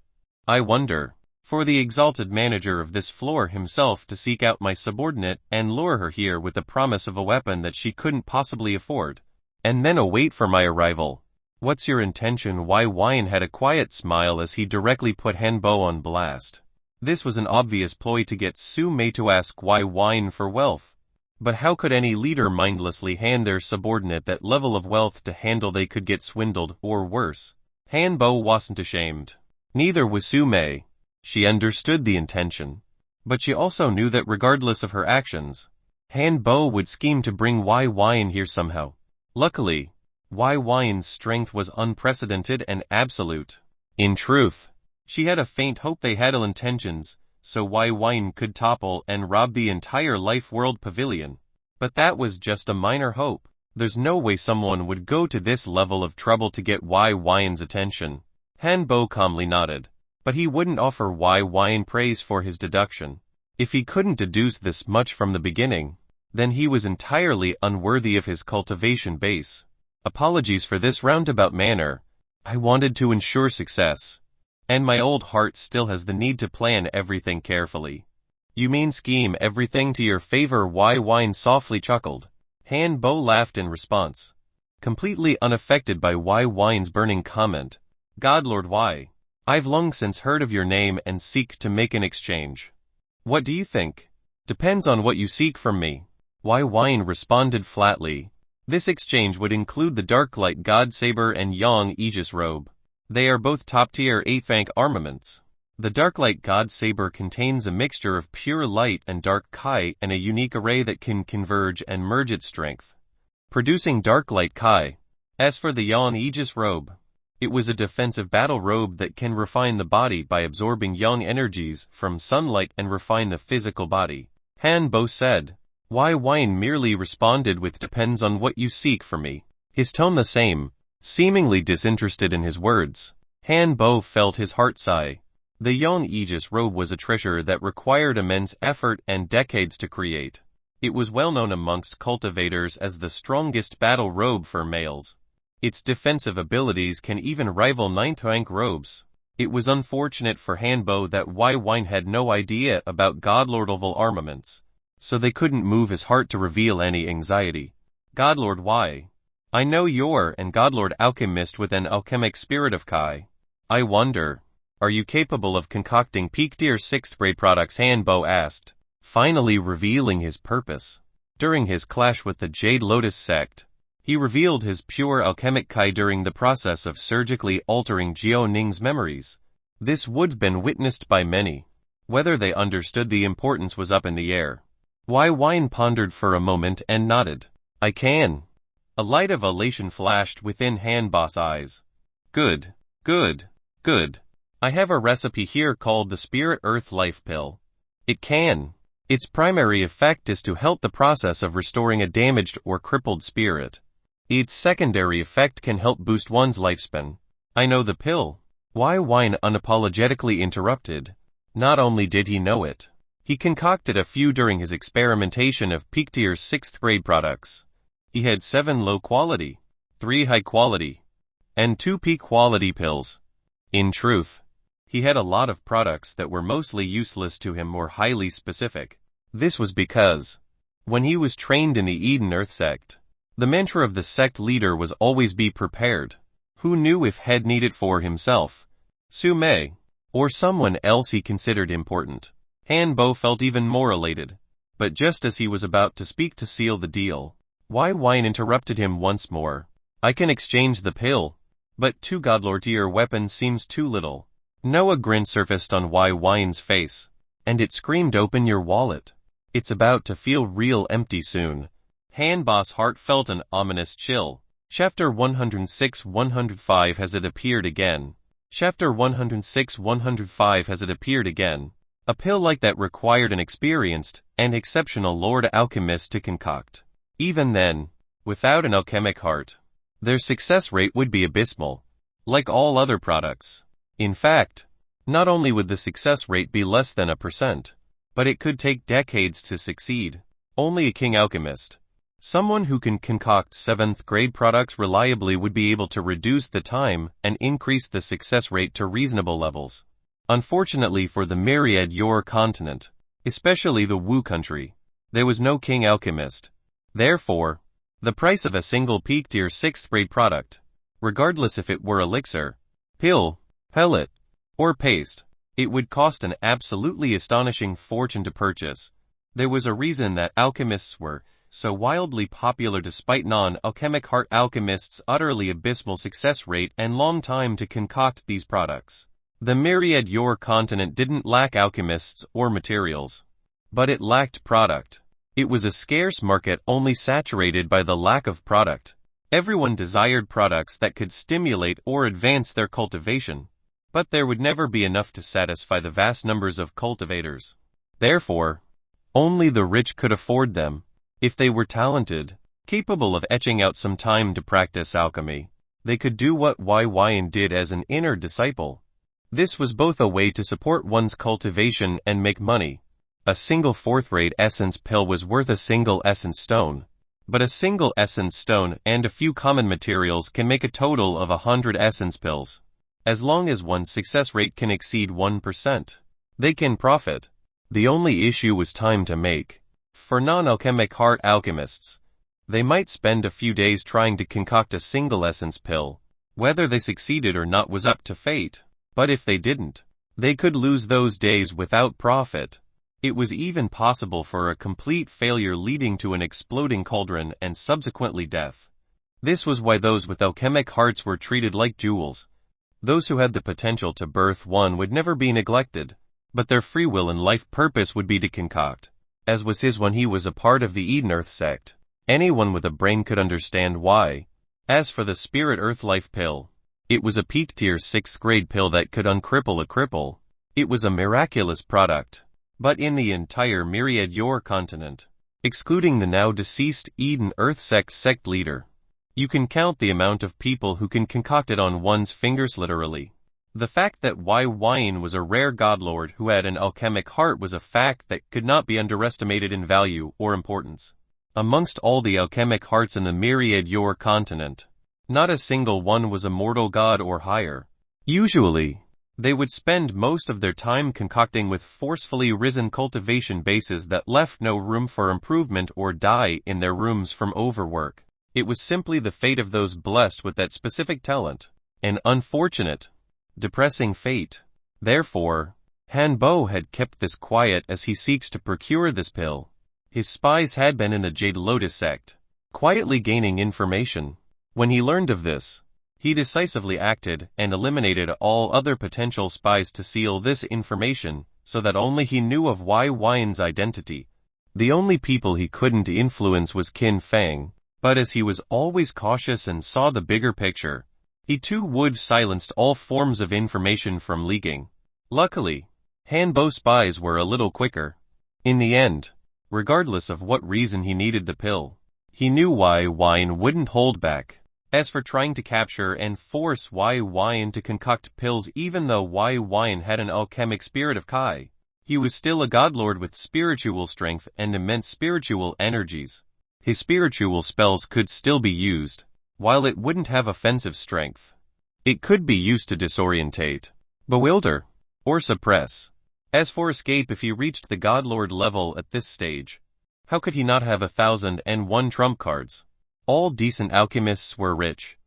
I wonder, for the exalted manager of this floor himself to seek out my subordinate and lure her here with the promise of a weapon that she couldn't possibly afford, and then await for my arrival. What's your intention? Byin had a quiet smile as he directly put Han Bo on blast. This was an obvious ploy to get Su Mei to ask Byin for wealth. But how could any leader mindlessly hand their subordinate that level of wealth to handle? They could get swindled, or worse. Han Bo wasn't ashamed. Neither was Su Mei. She understood the intention, but she also knew that regardless of her actions, Han Bo would scheme to bring Byin here somehow. Luckily, Byin's strength was unprecedented and absolute. In truth, she had a faint hope they had ill intentions, so Byin could topple and rob the entire Life World Pavilion. But that was just a minor hope. There's no way someone would go to this level of trouble to get Byin's attention. Han Bo calmly nodded, but he wouldn't offer Byin praise for his deduction. If he couldn't deduce this much from the beginning, then he was entirely unworthy of his cultivation base. Apologies for this roundabout manner. I wanted to ensure success, and my old heart still has the need to plan everything carefully. You mean scheme everything to your favor? Byin softly chuckled. Han Bo laughed in response, completely unaffected by Byin's burning comment. Godlord Y, I've long since heard of your name and seek to make an exchange. What do you think? Depends on what you seek from me. Byin responded flatly. This exchange would include the Darklight God Saber and Yang Aegis Robe. They are both top-tier 8th rank armaments. The Darklight God Saber contains a mixture of pure light and dark Kai and a unique array that can converge and merge its strength, producing Darklight Kai. As for the Yang Aegis Robe, it was a defensive battle robe that can refine the body by absorbing yang energies from sunlight and refine the physical body. Han Bo said. Byin merely responded with depends on what you seek from me. His tone the same, seemingly disinterested in his words. Han Bo felt his heart sigh. The Yang Aegis robe was a treasure that required immense effort and decades to create. It was well known amongst cultivators as the strongest battle robe for males. Its defensive abilities can even rival 9th rank robes. It was unfortunate for Hanbo that Byin had no idea about Godlord level armaments, so they couldn't move his heart to reveal any anxiety. Godlord Y. I know you're an Godlord alchemist with an alchemic spirit of Kai. I wonder, are you capable of concocting peak tier 6th grade products? Hanbo asked, finally revealing his purpose. During his clash with the Jade Lotus sect, he revealed his pure alchemic Kai during the process of surgically altering Jiao Ning's memories. This would have been witnessed by many. Whether they understood the importance was up in the air. Byin pondered for a moment and nodded. I can. A light of elation flashed within Hanbo's eyes. Good, good, good. I have a recipe here called the Spirit Earth Life Pill. It can. Its primary effect is to help the process of restoring a damaged or crippled spirit. Its secondary effect can help boost one's lifespan. I know the pill. Byin unapologetically interrupted. Not only did he know it, he concocted a few during his experimentation of peak tier 6th grade products. He had 7 low quality, 3 high quality, and 2 peak quality pills. In truth, he had a lot of products that were mostly useless to him or highly specific. This was because, when he was trained in the Eden Earth sect, the mantra of the sect leader was always be prepared. Who knew if he'd need it for himself, Su Mei, or someone else he considered important? Hanbo felt even more elated. But just as he was about to speak to seal the deal, Byin interrupted him once more. I can exchange the pill, but 2 Godlord tier weapons seems too little. Noah grin surfaced on Byn's face, and it screamed open your wallet. It's about to feel real empty soon. Hanbo's heart felt an ominous chill. Chapter 106-105 Has it appeared again? Chapter 106-105 Has it appeared again? A pill like that required an experienced and exceptional Lord Alchemist to concoct. Even then, without an alchemic heart, their success rate would be abysmal, like all other products. In fact, not only would the success rate be less than 1%, but it could take decades to succeed. Only a king alchemist, someone who can concoct 7th grade products reliably, would be able to reduce the time and increase the success rate to reasonable levels. Unfortunately for the myriad Yor continent, especially the Wu country, there was no king alchemist. Therefore, the price of a single peak tier 6th grade product, regardless if it were elixir, pill, pellet, or paste, it would cost an absolutely astonishing fortune to purchase. There was a reason that alchemists were so wildly popular despite non-alchemic heart alchemists' utterly abysmal success rate and long time to concoct these products. The myriad Yor continent didn't lack alchemists or materials, but it lacked product. It was a scarce market only saturated by the lack of product. Everyone desired products that could stimulate or advance their cultivation, but there would never be enough to satisfy the vast numbers of cultivators. Therefore, only the rich could afford them. If they were talented, capable of etching out some time to practice alchemy, they could do what Byin did as an inner disciple. This was both a way to support one's cultivation and make money. A single 4th-rate essence pill was worth a single essence stone, but a single essence stone and a few common materials can make a total of 100 essence pills. As long as one's success rate can exceed 1%, they can profit. The only issue was time to make. For non-alchemic heart alchemists, they might spend a few days trying to concoct a single essence pill. Whether they succeeded or not was up to fate, but if they didn't, they could lose those days without profit. It was even possible for a complete failure leading to an exploding cauldron and subsequently death. This was why those with alchemic hearts were treated like jewels. Those who had the potential to birth one would never be neglected, but their free will and life purpose would be to concoct. As was his when he was a part of the Eden Earth sect. Anyone with a brain could understand why. As for the Spirit Earth Life Pill, it was a peak tier 6th grade pill that could uncripple a cripple. It was a miraculous product. But in the entire myriad Yor continent, excluding the now deceased Eden Earth sect leader, you can count the amount of people who can concoct it on one's fingers literally. The fact that Byin was a rare godlord who had an alchemic heart was a fact that could not be underestimated in value or importance. Amongst all the alchemic hearts in the myriad Yor continent, Not a single one was a mortal god or higher. Usually, they would spend most of their time concocting with forcefully risen cultivation bases that left no room for improvement or die in their rooms from overwork. It was simply the fate of those blessed with that specific talent. An unfortunate, depressing fate. Therefore, Han Bo had kept this quiet as he seeks to procure this pill. His spies had been in the Jade Lotus sect, quietly gaining information. When he learned of this, he decisively acted and eliminated all other potential spies to seal this information so that only he knew of Byin identity. The only people he couldn't influence was Qin Fang, but as he was always cautious and saw the bigger picture, he too would silence all forms of information from leaking. Luckily, Han Bo spies were a little quicker. In the end, regardless of what reason he needed the pill, he knew Byin wouldn't hold back. As for trying to capture and force Byin to concoct pills, even though Byin had an alchemic spirit of Kai, he was still a godlord with spiritual strength and immense spiritual energies. His spiritual spells could still be used, while it wouldn't have offensive strength. It could be used to disorientate, bewilder, or suppress. As for escape, if he reached the godlord level at this stage, how could he not have 1,001 trump cards? All decent alchemists were rich.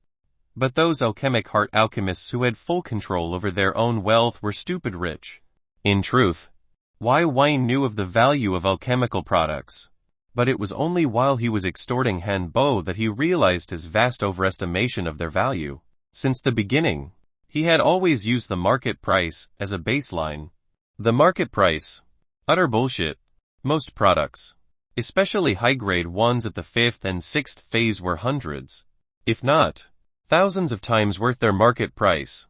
But those alchemic heart alchemists who had full control over their own wealth were stupid rich. In truth, Byin knew of the value of alchemical products. But it was only while he was extorting Han Bo that he realized his vast overestimation of their value. Since the beginning, he had always used the market price as a baseline. The market price. Utter bullshit. Most products, especially high-grade ones at the 5th and 6th phase, were hundreds, if not thousands of times worth their market price.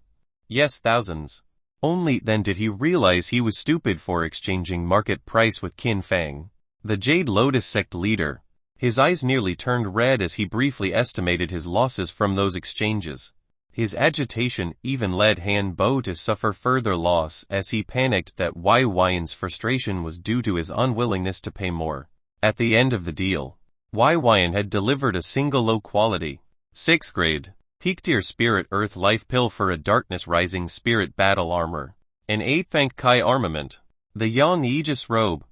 Yes, thousands. Only then did he realize he was stupid for exchanging market price with Qin Fang, the Jade Lotus sect leader. His eyes nearly turned red as he briefly estimated his losses from those exchanges. His agitation even led Han Bo to suffer further loss as he panicked that Byin's frustration was due to his unwillingness to pay more. At the end of the deal, Byin had delivered a single low-quality, 6th grade, peak-tier Spirit Earth Life Pill for a Darkness Rising Spirit Battle Armor, an 8th rank Kai armament, the Yang Aegis Robe,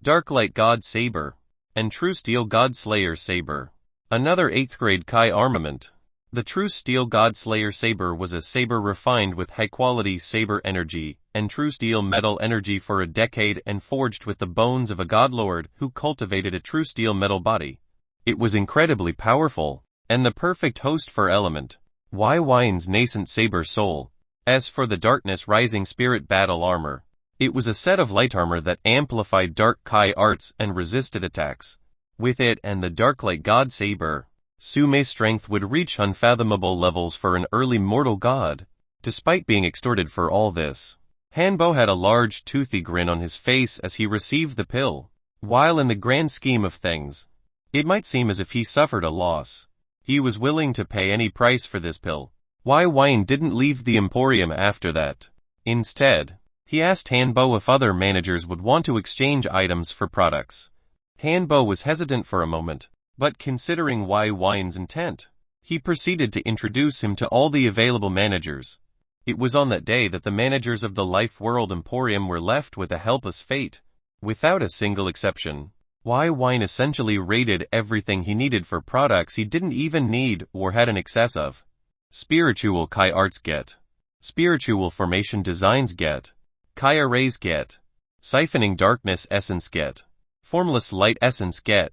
Darklight God Saber, and True Steel God Slayer Saber. Another 8th grade Kai armament. The True Steel God Slayer Saber was a saber refined with high-quality saber energy and true steel metal energy for a decade and forged with the bones of a godlord who cultivated a true steel metal body. It was incredibly powerful, and the perfect host for element Byin's nascent saber soul. As for the Darkness Rising Spirit Battle Armor, it was a set of light armor that amplified dark Kai arts and resisted attacks. With it and the Darklight God Saber, Sumei's strength would reach unfathomable levels for an early mortal god. Despite being extorted for all this, Han Bo had a large toothy grin on his face as he received the pill. While in the grand scheme of things, it might seem as if he suffered a loss, he was willing to pay any price for this pill. Byin didn't leave the Emporium after that. Instead, he asked Han Bo if other managers would want to exchange items for products. Han Bo was hesitant for a moment, but considering Byin's intent, he proceeded to introduce him to all the available managers. It was on that day that the managers of the Life World Emporium were left with a helpless fate. Without a single exception, Byin essentially raided everything he needed for products he didn't even need or had an excess of. Spiritual Kai arts get. Spiritual formation designs get. Kai arrays get. Siphoning darkness essence get. Formless light essence get.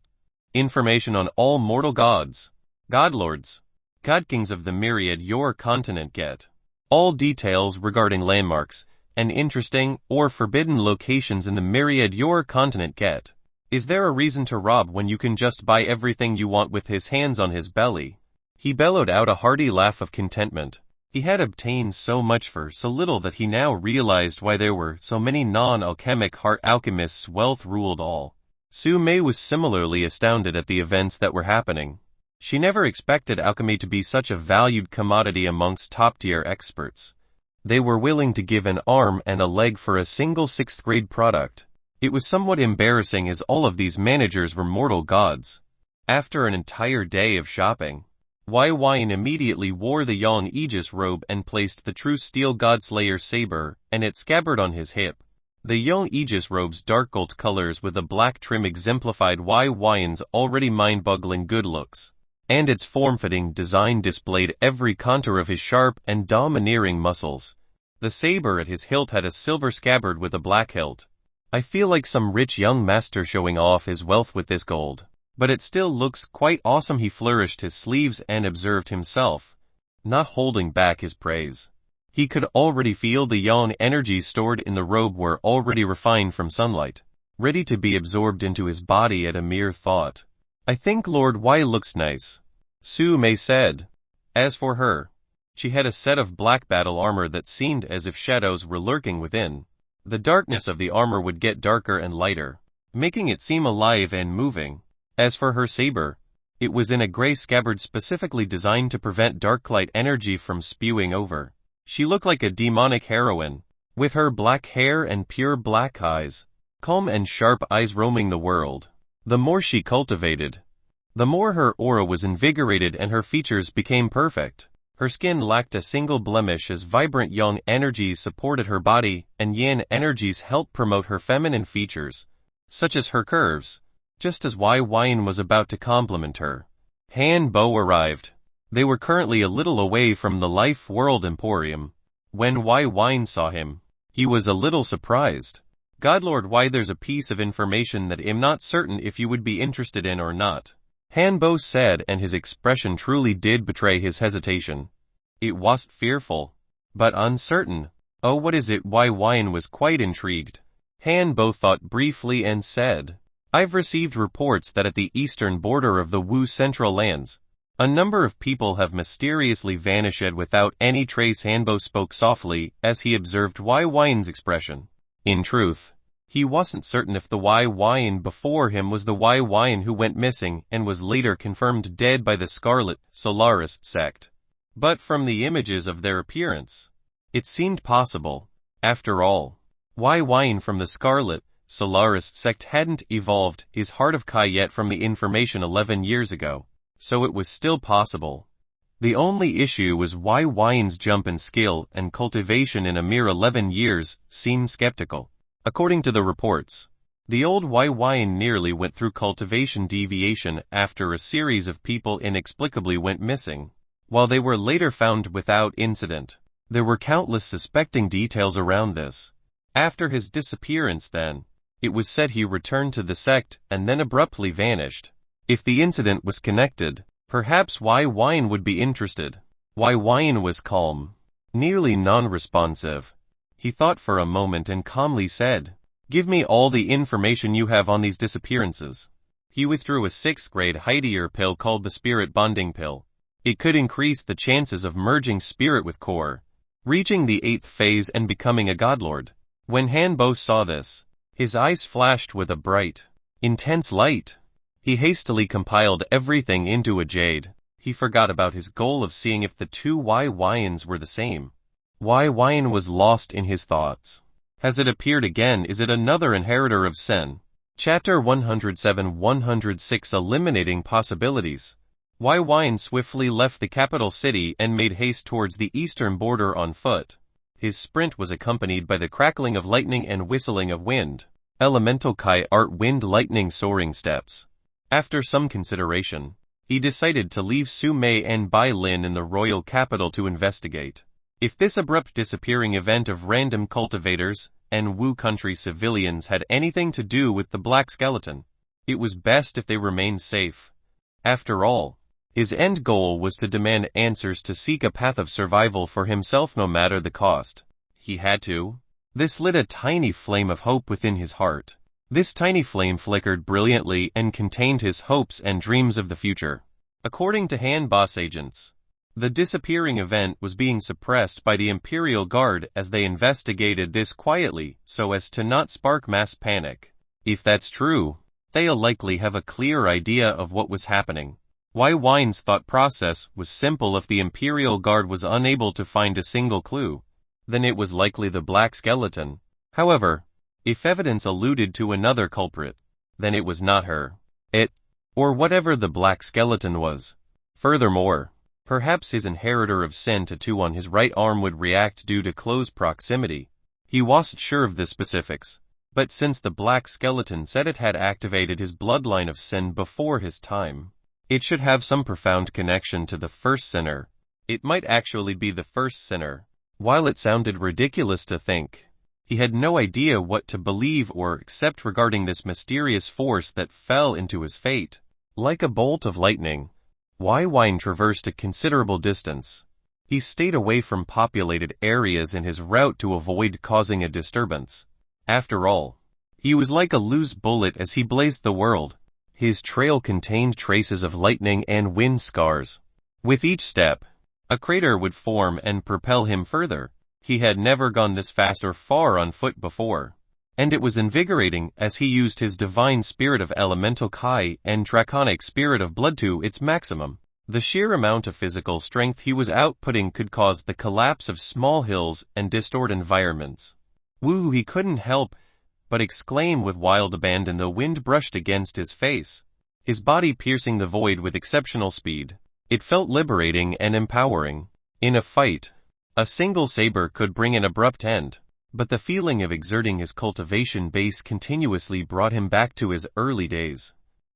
Information on all mortal gods, godlords, godkings of the myriad your continent get. All details regarding landmarks and interesting or forbidden locations in the myriad your continent get. Is there a reason to rob when you can just buy everything you want with his hands on his belly? He bellowed out a hearty laugh of contentment. He had obtained so much for so little that he now realized why there were so many non-alchemic heart alchemists. Wealth ruled all. Sumei was similarly astounded at the events that were happening. She never expected alchemy to be such a valued commodity amongst top-tier experts. They were willing to give an arm and a leg for a single 6th grade product. It was somewhat embarrassing as all of these managers were mortal gods. After an entire day of shopping, Byin immediately wore the Yang Aegis robe and placed the true steel godslayer saber and its scabbard on his hip. The Yang Aegis robe's dark gold colors with a black trim exemplified Byin's already mind-boggling good looks, and its form-fitting design displayed every contour of his sharp and domineering muscles. The saber at his hilt had a silver scabbard with a black hilt. I feel like some rich young master showing off his wealth with this gold. But it still looks quite awesome. He flourished his sleeves and observed himself, not holding back his praise. He could already feel the yang energies stored in the robe were already refined from sunlight, ready to be absorbed into his body at a mere thought. I think Lord Y looks nice, Su Mei said. As for her, she had a set of black battle armor that seemed as if shadows were lurking within. The darkness of the armor would get darker and lighter, making it seem alive and moving. As for her saber, it was in a gray scabbard specifically designed to prevent dark light energy from spewing over. She looked like a demonic heroine, with her black hair and pure black eyes, calm and sharp eyes roaming the world. The more she cultivated, the more her aura was invigorated and her features became perfect. Her skin lacked a single blemish as vibrant yang energies supported her body and yin energies helped promote her feminine features, such as her curves. Just as Byin was about to compliment her, Han Bo arrived. They were currently a little away from the Life World Emporium. When Byin saw him, he was a little surprised. Godlord Y, there's a piece of information that I'm not certain if you would be interested in or not, Han Bo said, and his expression truly did betray his hesitation. It wasn't fearful, but uncertain. Oh, what is it? Byin was quite intrigued. Han Bo thought briefly and said, I've received reports that at the eastern border of the Wu Central lands, a number of people have mysteriously vanished without any trace. Hanbo spoke softly as he observed Byin expression. In truth, he wasn't certain if the Byin before him was the Byin who went missing and was later confirmed dead by the Scarlet Solaris sect. But from the images of their appearance, it seemed possible. After all, Byin from the Scarlet Solaris sect hadn't evolved his heart of Kai yet from the information 11 years ago, so it was still possible. The only issue was Byin's jump in skill and cultivation in a mere 11 years seemed skeptical. According to the reports, the old Byin nearly went through cultivation deviation after a series of people inexplicably went missing, while they were later found without incident. There were countless suspecting details around this. After his disappearance then, it was said he returned to the sect and then abruptly vanished. If the incident was connected, perhaps Byin would be interested. Byin was calm, nearly non-responsive. He thought for a moment and calmly said, Give me all the information you have on these disappearances. He withdrew a 6th grade Heidier pill called the Spirit Bonding Pill. It could increase the chances of merging spirit with core, reaching the 8th phase and becoming a godlord. When Hanbo saw this, his eyes flashed with a bright, intense light. He hastily compiled everything into a jade. He forgot about his goal of seeing if the two Byins were the same. Byin was lost in his thoughts. Has it appeared again? Is it another inheritor of Sen? Chapter 107-106 Eliminating Possibilities. Byin swiftly left the capital city and made haste towards the eastern border on foot. His sprint was accompanied by the crackling of lightning and whistling of wind. Elemental Kai Art Wind Lightning Soaring Steps. After some consideration, he decided to leave Su Mei and Byin in the royal capital to investigate. If this abrupt disappearing event of random cultivators and Wu country civilians had anything to do with the Black Skeleton, it was best if they remained safe. After all, his end goal was to demand answers, to seek a path of survival for himself no matter the cost. He had to. This lit a tiny flame of hope within his heart. This tiny flame flickered brilliantly and contained his hopes and dreams of the future. According to Han Boss agents, the disappearing event was being suppressed by the Imperial Guard as they investigated this quietly so as to not spark mass panic. If that's true, they'll likely have a clear idea of what was happening. Byin's thought process was simple. If the Imperial Guard was unable to find a single clue, then it was likely the Black Skeleton. However, if evidence alluded to another culprit, then it was not her, it, or whatever the Black Skeleton was. Furthermore, Perhaps his inheritor of sin tattoo on his right arm would react due to close proximity. He wasn't sure of the specifics, but since the black skeleton said it had activated his bloodline of sin before his time, it should have some profound connection to the first sinner. It might actually be the first sinner. While it sounded ridiculous to think, he had no idea what to believe or accept regarding this mysterious force that fell into his fate. Like a bolt of lightning, Byin traversed a considerable distance. He stayed away from populated areas in his route to avoid causing a disturbance. After all, he was like a loose bullet as he blazed the world. His trail contained traces of lightning and wind scars. With each step, a crater would form and propel him further. He had never gone this fast or far on foot before, and it was invigorating as he used his divine spirit of elemental Kai and draconic spirit of blood to its maximum. The sheer amount of physical strength he was outputting could cause the collapse of small hills and distort environments. Woo! He couldn't help but exclaim with wild abandon. The wind brushed against his face, his body piercing the void with exceptional speed. It felt liberating and empowering. In a fight, a single saber could bring an abrupt end, but the feeling of exerting his cultivation base continuously brought him back to his early days.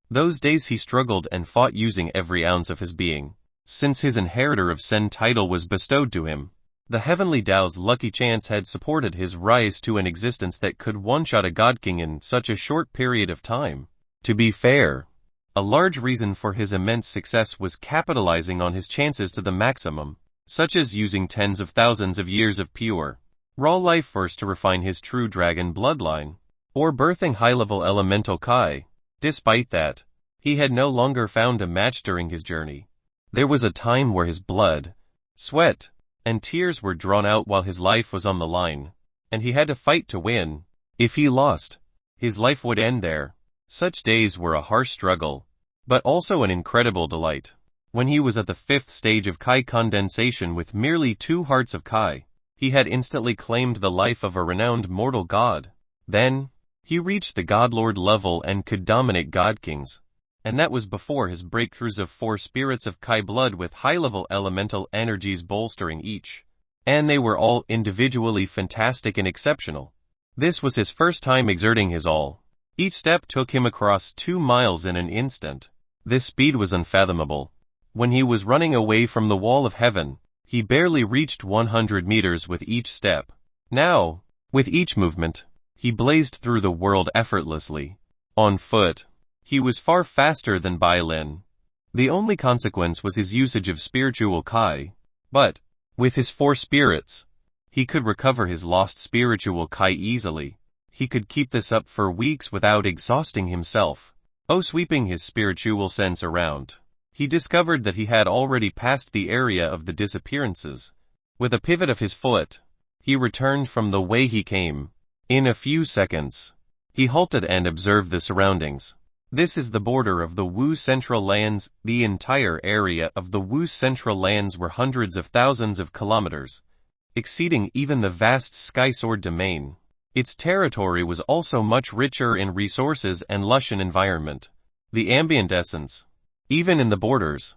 Those days he struggled and fought using every ounce of his being. Since his inheritor of Sen title was bestowed to him, the Heavenly Dao's lucky chance had supported his rise to an existence that could one-shot a God King in such a short period of time. To be fair, a large reason for his immense success was capitalizing on his chances to the maximum, such as using tens of thousands of years of pure, raw life force to refine his true dragon bloodline, or birthing high-level elemental Kai. Despite that, he had no longer found a match during his journey. There was a time where his blood, sweat, and tears were drawn out while his life was on the line, and he had to fight to win. If he lost, his life would end there. Such days were a harsh struggle, but also an incredible delight. When he was at the 5th stage of Kai condensation with merely 2 hearts of Kai, he had instantly claimed the life of a renowned mortal god. Then, he reached the Godlord level and could dominate God Kings. And that was before his breakthroughs of 4 spirits of Kai blood with high-level elemental energies bolstering each. And they were all individually fantastic and exceptional. This was his first time exerting his all. Each step took him across 2 miles in an instant. This speed was unfathomable. When he was running away from the wall of heaven, he barely reached 100 meters with each step. Now, with each movement, he blazed through the world effortlessly. On foot, he was far faster than Byin. The only consequence was his usage of spiritual Kai. But, with his 4 spirits, he could recover his lost spiritual Kai easily. He could keep this up for weeks without exhausting himself. Sweeping his spiritual sense around, he discovered that he had already passed the area of the disappearances. With a pivot of his foot, he returned from the way he came. In a few seconds, he halted and observed the surroundings. This is the border of the Wu Central Lands. The entire area of the Wu Central Lands were hundreds of thousands of kilometers, exceeding even the vast Sky Sword domain. Its territory was also much richer in resources and lush in environment. The ambient essence, even in the borders,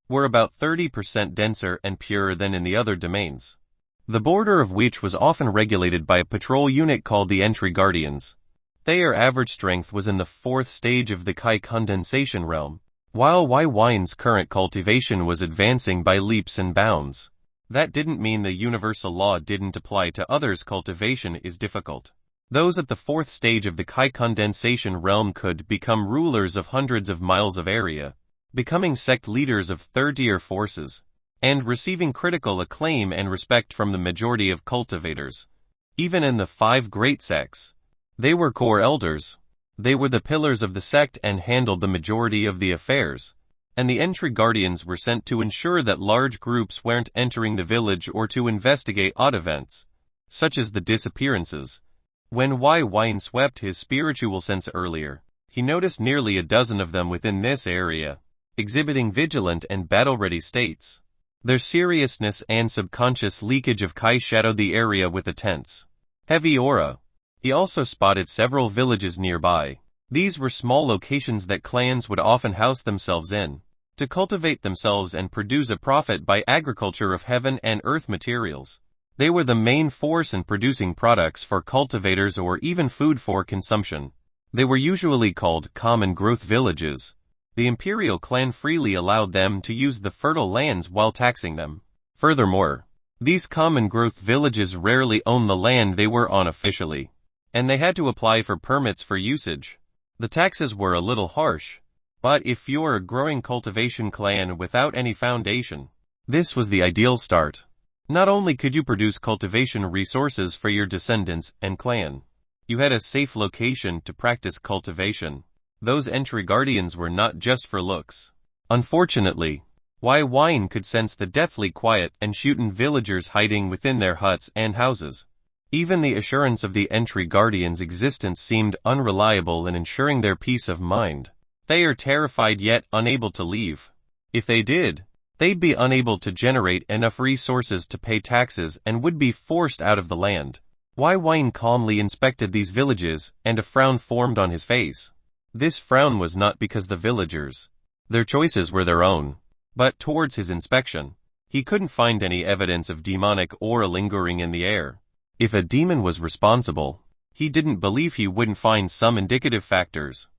were about 30% denser and purer than in the other domains, the border of which was often regulated by a patrol unit called the Entry Guardians. Their average strength was in the 4th stage of the Kai condensation realm, while Byin's current cultivation was advancing by leaps and bounds. That didn't mean the universal law didn't apply to others. Cultivation is difficult. Those at the 4th stage of the Kai condensation realm could become rulers of hundreds of miles of area, becoming sect leaders of 3rd-tier forces, and receiving critical acclaim and respect from the majority of cultivators. Even in the 5 great sects, they were core elders. They were the pillars of the sect and handled the majority of the affairs. And the Entry Guardians were sent to ensure that large groups weren't entering the village or to investigate odd events, such as the disappearances. When Byin swept his spiritual sense earlier, he noticed nearly a dozen of them within this area, exhibiting vigilant and battle-ready states. Their seriousness and subconscious leakage of Kai shadowed the area with a tense, heavy aura. He also spotted several villages nearby. These were small locations that clans would often house themselves in. to cultivate themselves and produce a profit by agriculture of heaven and earth materials. They were the main force in producing products for cultivators or even food for consumption. They were usually called common growth villages. The Imperial clan freely allowed them to use the fertile lands while taxing them. Furthermore, these common growth villages rarely owned the land they were on officially, and they had to apply for permits for usage. The taxes were a little harsh, but if you're a growing cultivation clan without any foundation, this was the ideal start. Not only could you produce cultivation resources for your descendants and clan, you had a safe location to practice cultivation. Those entry guardians were not just for looks. Unfortunately, Byin could sense the deathly quiet and shootin' villagers hiding within their huts and houses. Even the assurance of the entry guardians' existence seemed unreliable in ensuring their peace of mind. They are terrified yet unable to leave. If they did, they'd be unable to generate enough resources to pay taxes and would be forced out of the land. Byin calmly inspected these villages, and a frown formed on his face. This frown was not because the villagers, their choices were their own, but towards his inspection. He couldn't find any evidence of demonic aura lingering in the air. If a demon was responsible, he didn't believe he wouldn't find some indicative factors.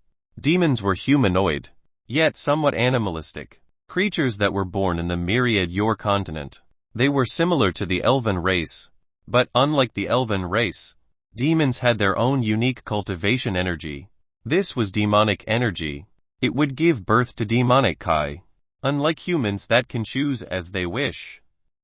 Demons were humanoid, yet somewhat animalistic, creatures that were born in the myriad Yor continent. They were similar to the elven race, but unlike the elven race, demons had their own unique cultivation energy. This was demonic energy. It would give birth to demonic Kai, unlike humans that can choose as they wish.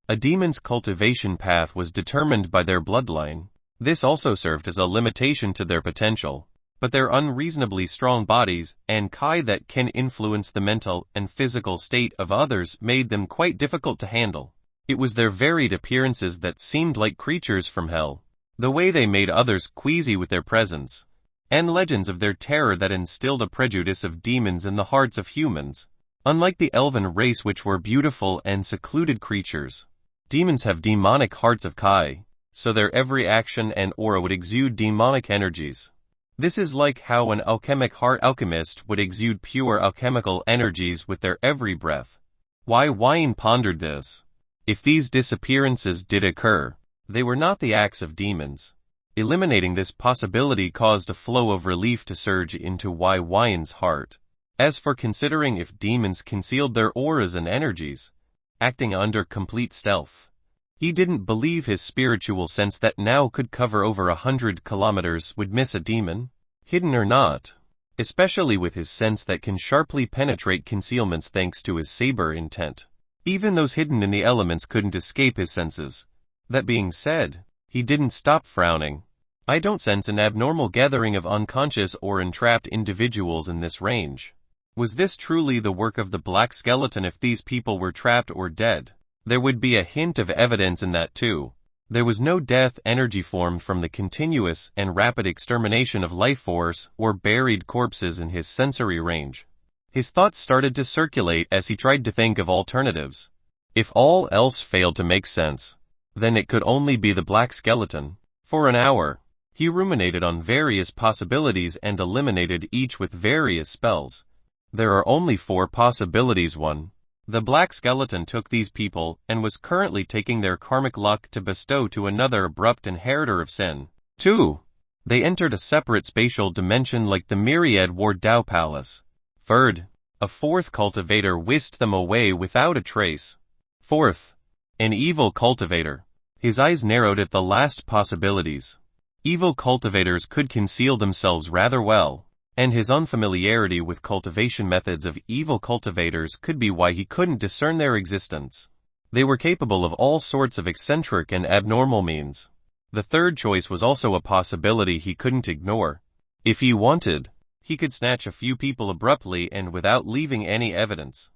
A demon's cultivation path was determined by their bloodline. This also served as a limitation to their potential, but their unreasonably strong bodies and Kai that can influence the mental and physical state of others made them quite difficult to handle. It was their varied appearances that seemed like creatures from hell, the way they made others queasy with their presence, and legends of their terror that instilled a prejudice of demons in the hearts of humans. Unlike the elven race, which were beautiful and secluded creatures, demons have demonic hearts of Kai, so their every action and aura would exude demonic energies. This is like how an alchemic heart alchemist would exude pure alchemical energies with their every breath. Byin pondered this. If these disappearances did occur, they were not the acts of demons. Eliminating this possibility caused a flow of relief to surge into Byin's heart. As for considering if demons concealed their auras and energies, acting under complete stealth, he didn't believe his spiritual sense that now could cover over 100 kilometers would miss a demon, hidden or not, especially with his sense that can sharply penetrate concealments thanks to his saber intent. Even those hidden in the elements couldn't escape his senses. That being said, he didn't stop frowning. I don't sense an abnormal gathering of unconscious or entrapped individuals in this range. Was this truly the work of the Black Skeleton? If these people were trapped or dead, there would be a hint of evidence in that too. There was no death energy formed from the continuous and rapid extermination of life force or buried corpses in his sensory range. His thoughts started to circulate as he tried to think of alternatives. If all else failed to make sense, then it could only be the Black Skeleton. For an hour, he ruminated on various possibilities and eliminated each with various spells. There are only 4 possibilities. 1. The Black Skeleton took these people and was currently taking their karmic luck to bestow to another abrupt inheritor of sin. 2. They entered a separate spatial dimension like the Myriad Ward Dao Palace. 3rd. A 4th cultivator whisked them away without a trace. 4th. An evil cultivator. His eyes narrowed at the last possibilities. Evil cultivators could conceal themselves rather well, and his unfamiliarity with cultivation methods of evil cultivators could be why he couldn't discern their existence. They were capable of all sorts of eccentric and abnormal means. The 3rd choice was also a possibility he couldn't ignore. If he wanted, he could snatch a few people abruptly and without leaving any evidence.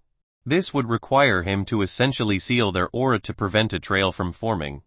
This would require him to essentially seal their aura to prevent a trail from forming.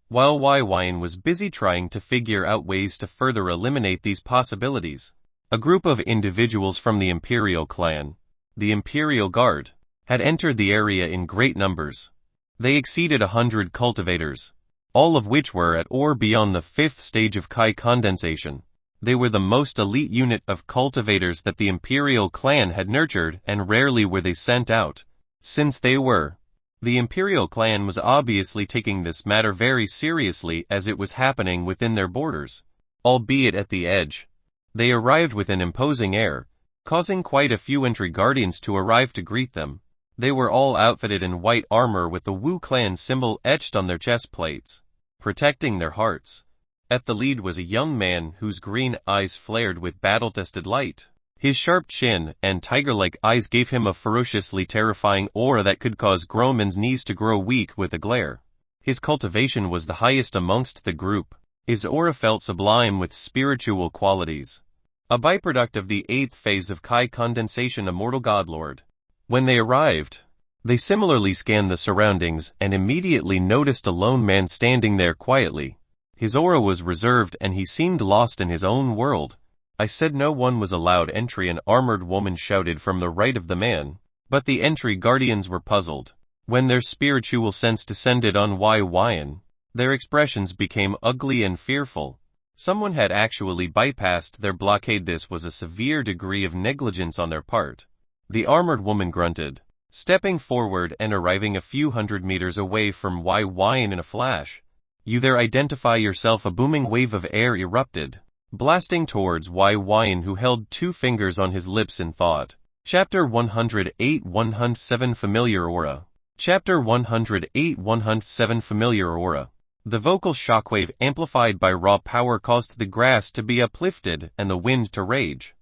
While Byin was busy trying to figure out ways to further eliminate these possibilities, a group of individuals from the Imperial clan, the Imperial Guard, had entered the area in great numbers. They exceeded 100 cultivators, all of which were at or beyond the 5th stage of Kai condensation. They were the most elite unit of cultivators that the Imperial clan had nurtured, and rarely were they sent out. Since they were, the Imperial clan was obviously taking this matter very seriously as it was happening within their borders. Albeit at the edge, they arrived with an imposing air, causing quite a few entry guardians to arrive to greet them. They were all outfitted in white armor with the Wu clan symbol etched on their chest plates, protecting their hearts. At the lead was a young man whose green eyes flared with battle-tested light. His sharp chin and tiger-like eyes gave him a ferociously terrifying aura that could cause grown men's knees to grow weak with a glare. His cultivation was the highest amongst the group. His aura felt sublime with spiritual qualities. A byproduct of the 8th phase of Kai condensation, immortal godlord. When they arrived, they similarly scanned the surroundings and immediately noticed a lone man standing there quietly. His aura was reserved and he seemed lost in his own world. I said no one was allowed entry, an armored woman shouted from the right of the man. But the entry guardians were puzzled. When their spiritual sense descended on Byin, their expressions became ugly and fearful. Someone had actually bypassed their blockade. This was a severe degree of negligence on their part. The armored woman grunted, stepping forward and arriving a few hundred meters away from Byin in a flash. You there, identify yourself. A booming wave of air erupted, blasting towards Byin, who held 2 fingers on his lips in thought. Chapter 108-107 Familiar Aura. Chapter 108-107 Familiar Aura. The vocal shockwave amplified by raw power caused the grass to be uplifted and the wind to rage.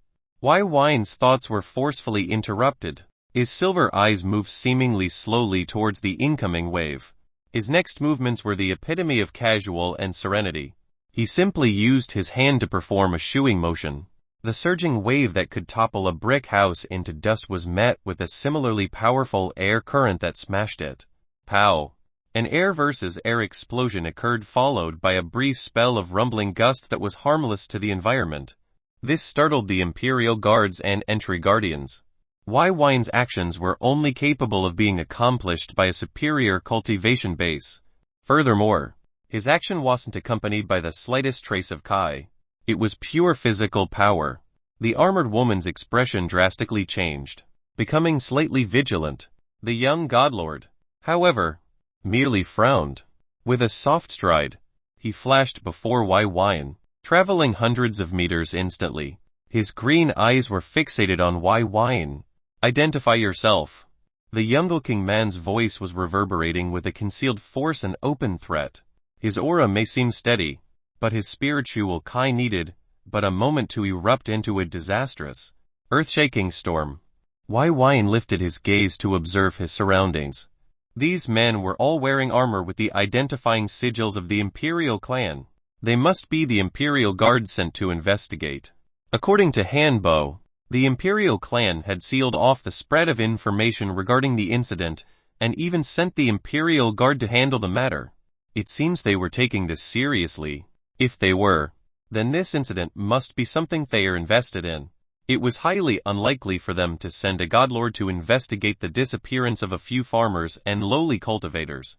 Byin's thoughts were forcefully interrupted. His silver eyes moved seemingly slowly towards the incoming wave. His next movements were the epitome of casual and serenity. He simply used his hand to perform a shooing motion. The surging wave that could topple a brick house into dust was met with a similarly powerful air current that smashed it. Pow! An air versus air explosion occurred, followed by a brief spell of rumbling gust that was harmless to the environment. This startled the Imperial guards and entry guardians. Byin's actions were only capable of being accomplished by a superior cultivation base. Furthermore, his action wasn't accompanied by the slightest trace of Kai. It was pure physical power. The armored woman's expression drastically changed, becoming slightly vigilant. The young godlord, however, merely frowned. With a soft stride, he flashed before Byin, traveling hundreds of meters instantly. His green eyes were fixated on Byin. Identify yourself. The young-looking man's voice was reverberating with a concealed force and open threat. His aura may seem steady, but his spiritual Kai needed but a moment to erupt into a disastrous, earth-shaking storm. Byin lifted his gaze to observe his surroundings. These men were all wearing armor with the identifying sigils of the Imperial clan. They must be the Imperial Guard sent to investigate. According to Hanbo, the Imperial clan had sealed off the spread of information regarding the incident and even sent the Imperial Guard to handle the matter. It seems they were taking this seriously. If they were, then this incident must be something they are invested in. It was highly unlikely for them to send a godlord to investigate the disappearance of a few farmers and lowly cultivators.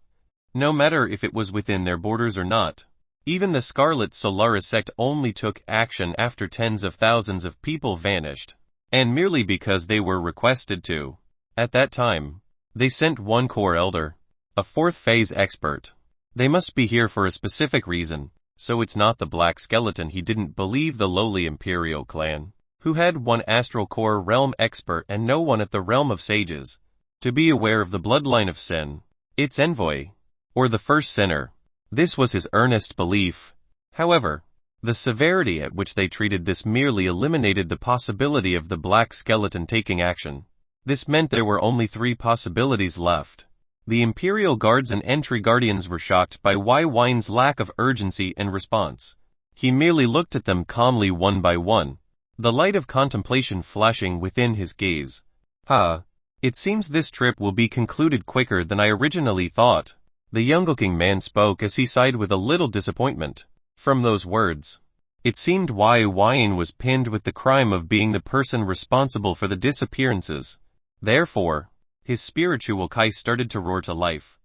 No matter if it was within their borders or not. Even the Scarlet Solaris sect only took action after tens of thousands of people vanished, and merely because they were requested to. At that time, they sent one core elder, a 4th phase expert. They must be here for a specific reason, so it's not the black skeleton. He didn't believe the lowly Imperial clan, who had one astral core realm expert and no one at the realm of sages, to be aware of the bloodline of sin, its envoy, or the first sinner. This was his earnest belief. However, the severity at which they treated this merely eliminated the possibility of the black skeleton taking action. This meant there were only 3 possibilities left. The Imperial guards and entry guardians were shocked by Byn's lack of urgency and response. He merely looked at them calmly one by one, the light of contemplation flashing within his gaze. It seems this trip will be concluded quicker than I originally thought. The young-looking man spoke as he sighed with a little disappointment. From those words, it seemed Byin was pinned with the crime of being the person responsible for the disappearances. Therefore, his spiritual Kai started to roar to life.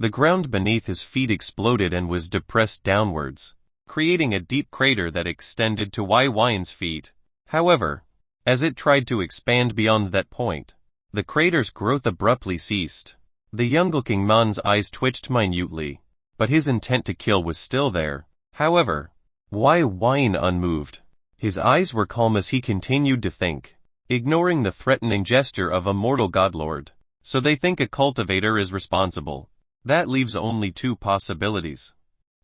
The ground beneath his feet exploded and was depressed downwards. creating a deep crater that extended to Byin feet. However, as it tried to expand beyond that point, the crater's growth abruptly ceased. The young-looking man's eyes twitched minutely, but his intent to kill was still there. However, Byin unmoved. His eyes were calm as he continued to think, ignoring the threatening gesture of a mortal godlord. So they think a cultivator is responsible. That leaves only two possibilities.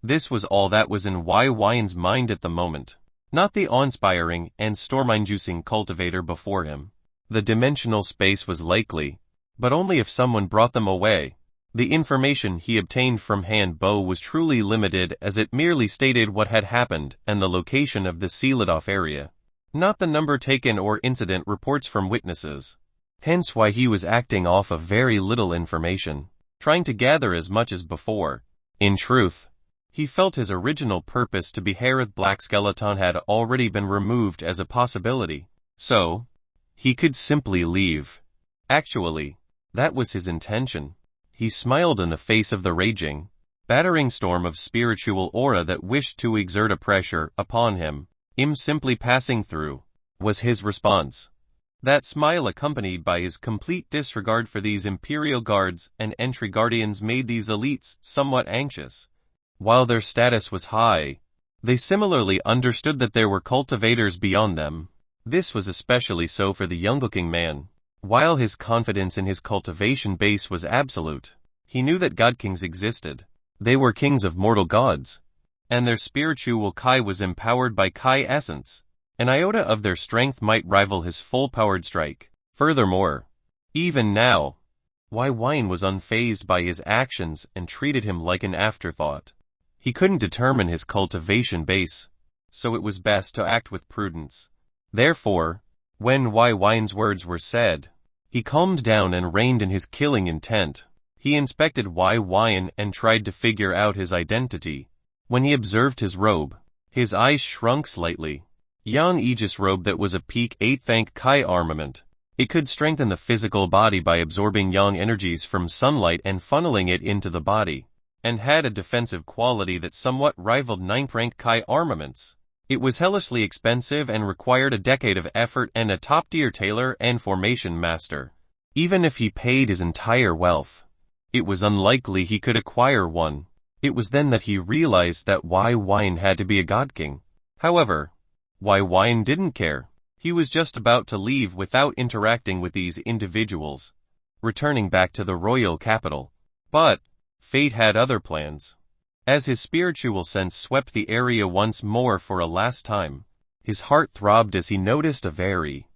This was all that was in Byn's mind at the moment. Not the awe-inspiring and storm-inducing cultivator before him. The dimensional space was likely, but only if someone brought them away. The information he obtained from Han Bo was truly limited as it merely stated what had happened and the location of the sealed-off area. Not the number taken or incident reports from witnesses. Hence why he was acting off of very little information, trying to gather as much as before. In truth, he felt his original purpose to be Harith Black Skeleton had already been removed as a possibility. So, he could simply leave. Actually, that was his intention. He smiled in the face of the raging, battering storm of spiritual aura that wished to exert a pressure upon him. Simply passing through was his response. That smile, accompanied by his complete disregard for these Imperial guards and entry guardians, made these elites somewhat anxious. While their status was high, they similarly understood that there were cultivators beyond them. This was especially so for the young-looking man. While his confidence in his cultivation base was absolute, he knew that god kings existed. They were kings of mortal gods, and their spiritual Kai was empowered by Kai essence. An iota of their strength might rival his full-powered strike. Furthermore, even now, Byin was unfazed by his actions and treated him like an afterthought. He couldn't determine his cultivation base, so it was best to act with prudence. Therefore, when Byn's words were said, he calmed down and reined in his killing intent. He inspected Byin and tried to figure out his identity. When he observed his robe, his eyes shrunk slightly. Yan Aegis robe that was a peak 8th rank Kai armament. It could strengthen the physical body by absorbing yang energies from sunlight and funneling it into the body, and had a defensive quality that somewhat rivaled 9th rank Kai armaments. It was hellishly expensive and required a decade of effort and a top-tier tailor and formation master. Even if he paid his entire wealth, it was unlikely he could acquire one. It was then that he realized that Byin had to be a god king. However, Byin didn't care. He was just about to leave without interacting with these individuals, returning back to the royal capital. But fate had other plans. As his spiritual sense swept the area once more for a last time, his heart throbbed as he noticed a very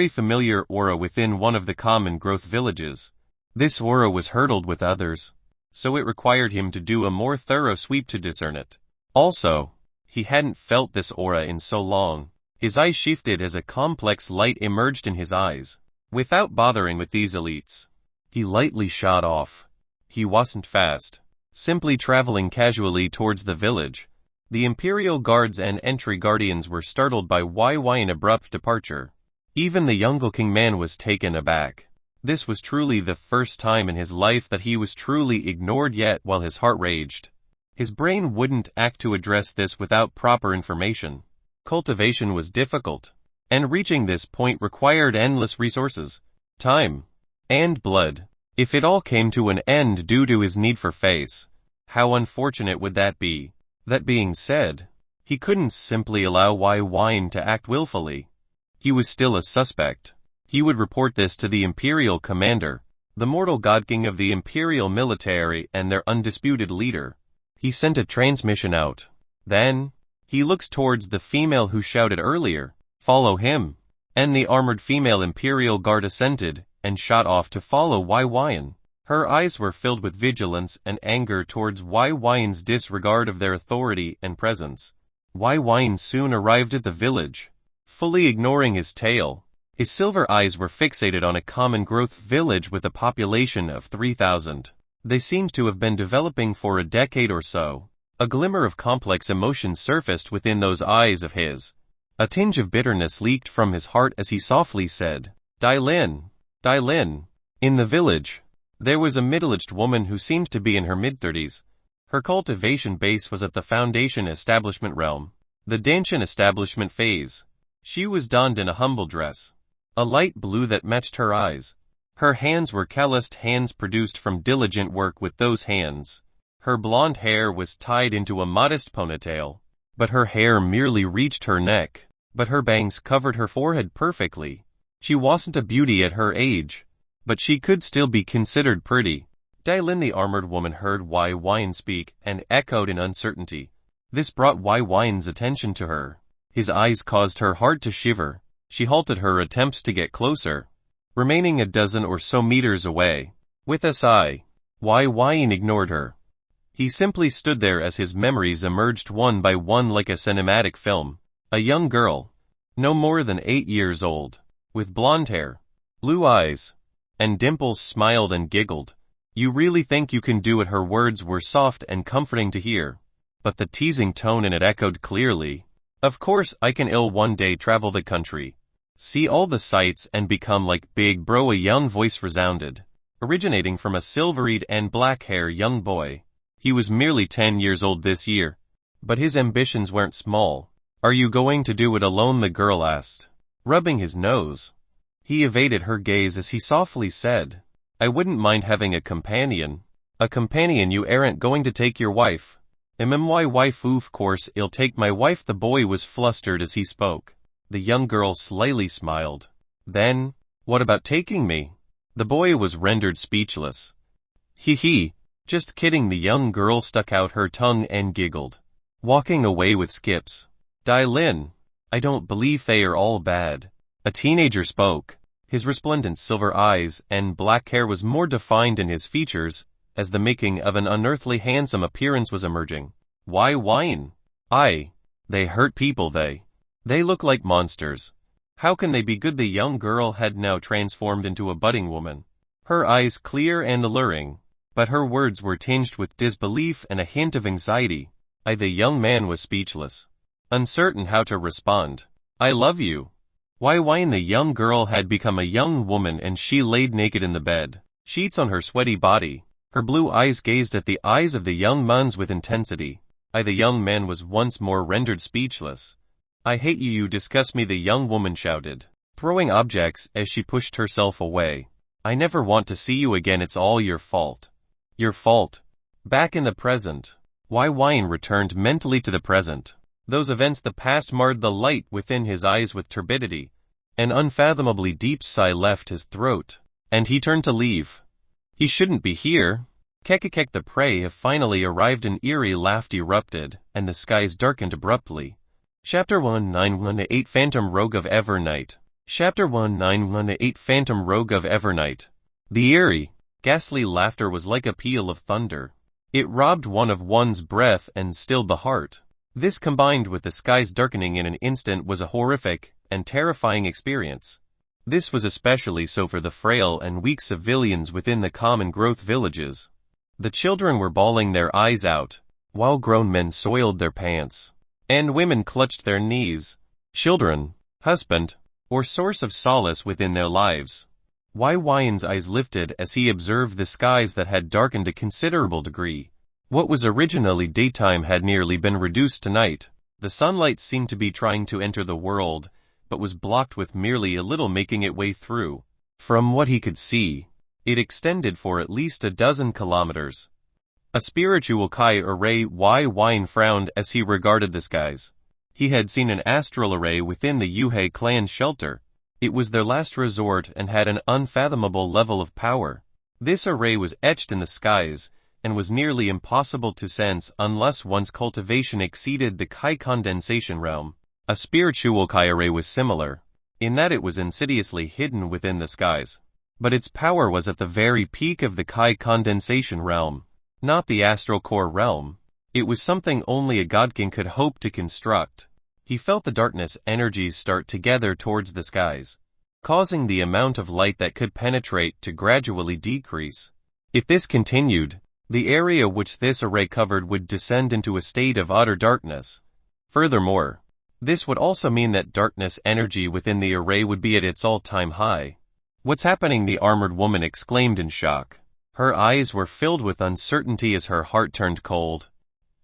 familiar aura within one of the common growth villages. This aura was hurdled with others, so it required him to do a more thorough sweep to discern it. Also, he hadn't felt this aura in so long. His eyes shifted as a complex light emerged in his eyes. Without bothering with these elites, he lightly shot off. He wasn't fast, simply traveling casually towards the village. The Imperial guards and entry guardians were startled by Byin abrupt departure. Even the young-looking man was taken aback. This was truly the first time in his life that he was truly ignored, yet while his heart raged, his brain wouldn't act to address this without proper information. Cultivation was difficult, and reaching this point required endless resources, time, and blood. If it all came to an end due to his need for face, how unfortunate would that be? That being said, he couldn't simply allow Byin to act willfully. He was still a suspect. He would report this to the Imperial commander, the mortal god king of the Imperial military and their undisputed leader. He sent a transmission out. Then, he looks towards the female who shouted earlier, "Follow him." And the armored female Imperial guard assented, and shot off to follow Byin. Her eyes were filled with vigilance and anger towards Byn's disregard of their authority and presence. Byin soon arrived at the village, fully ignoring his tail. His silver eyes were fixated on a common growth village with a population of 3,000. They seemed to have been developing for a decade or so. A glimmer of complex emotions surfaced within those eyes of his. A tinge of bitterness leaked from his heart as he softly said, Dylin. In the village, there was a middle-aged woman who seemed to be in her mid-30s. Her cultivation base was at the foundation establishment realm, the Danshan establishment phase. She was donned in a humble dress, a light blue that matched her eyes. Her hands were calloused hands produced from diligent work with those hands. Her blonde hair was tied into a modest ponytail, but her hair merely reached her neck, but her bangs covered her forehead perfectly. She wasn't a beauty at her age, but she could still be considered pretty. Byin the armored woman heard Byin speak and echoed in uncertainty. This brought Byn's attention to her. His eyes caused her heart to shiver. She halted her attempts to get closer, remaining a dozen or so meters away. With a sigh, Byin ignored her. He simply stood there as his memories emerged one by one like a cinematic film. A young girl, no more than 8 years old, with blonde hair, blue eyes, and dimples, smiled and giggled. You really think you can do it? Her words were soft and comforting to hear, but the teasing tone in it echoed clearly. Of course I can one day travel the country, see all the sights and become like Big Bro. A young voice resounded, originating from a silvery and black-haired young boy. He was merely 10 years old this year, but his ambitions weren't small. Are you going to do it alone? The girl asked, rubbing his nose. He evaded her gaze as he softly said, I wouldn't mind having a companion. A companion? You aren't going to take your wife? My wife? Of course I'll take my wife. The boy was flustered as he spoke. The young girl slyly smiled. Then, what about taking me? The boy was rendered speechless. He, just kidding. The young girl stuck out her tongue and giggled, walking away with skips. Byin, I don't believe they are all bad. A teenager spoke. His resplendent silver eyes and black hair was more defined in his features, as the making of an unearthly handsome appearance was emerging. Byin? They hurt people. They look like monsters. How can they be good? The young girl had now transformed into a budding woman, her eyes clear and alluring, but her words were tinged with disbelief and a hint of anxiety. The young man was speechless, uncertain how to respond. I love you. Byin. The young girl had become a young woman and she laid naked in the bed, sheets on her sweaty body. Her blue eyes gazed at the eyes of the young man's with intensity. The young man was once more rendered speechless. I hate you. You disgust me. The young woman shouted, throwing objects as she pushed herself away. I never want to see you again. It's all your fault. Your fault. Back in the present, Byin returned mentally to the present. Those events the past marred the light within his eyes with turbidity. An unfathomably deep sigh left his throat, and he turned to leave. He shouldn't be here. Kekekek. The prey have finally arrived. An eerie laugh erupted, and the skies darkened abruptly. Chapter 1918 Phantom Rogue of Evernight. Chapter 1918 Phantom Rogue of Evernight. The eerie, ghastly laughter was like a peal of thunder. It robbed one of one's breath and stilled the heart. This, combined with the skies darkening in an instant, was a horrific and terrifying experience. This was especially so for the frail and weak civilians within the common growth villages. The children were bawling their eyes out, while grown men soiled their pants, and women clutched their knees. Children, husband, or source of solace within their lives. Byn's eyes lifted as he observed the skies that had darkened a considerable degree. What was originally daytime had nearly been reduced to night. The sunlight seemed to be trying to enter the world, but was blocked with merely a little making its way through. From what he could see, it extended for at least a dozen kilometers. A spiritual Kai array. Byin frowned as he regarded the skies. He had seen an astral array within the Yuhei clan's shelter. It was their last resort and had an unfathomable level of power. This array was etched in the skies, and was nearly impossible to sense unless one's cultivation exceeded the Kai condensation realm. A spiritual Kai array was similar, in that it was insidiously hidden within the skies. But its power was at the very peak of the Kai condensation realm, not the astral core realm. It was something only a godkin could hope to construct. He felt the darkness energies start to gather towards the skies, causing the amount of light that could penetrate to gradually decrease. If this continued, the area which this array covered would descend into a state of utter darkness. Furthermore, this would also mean that darkness energy within the array would be at its all-time high. What's happening? The armored woman exclaimed in shock. Her eyes were filled with uncertainty as her heart turned cold.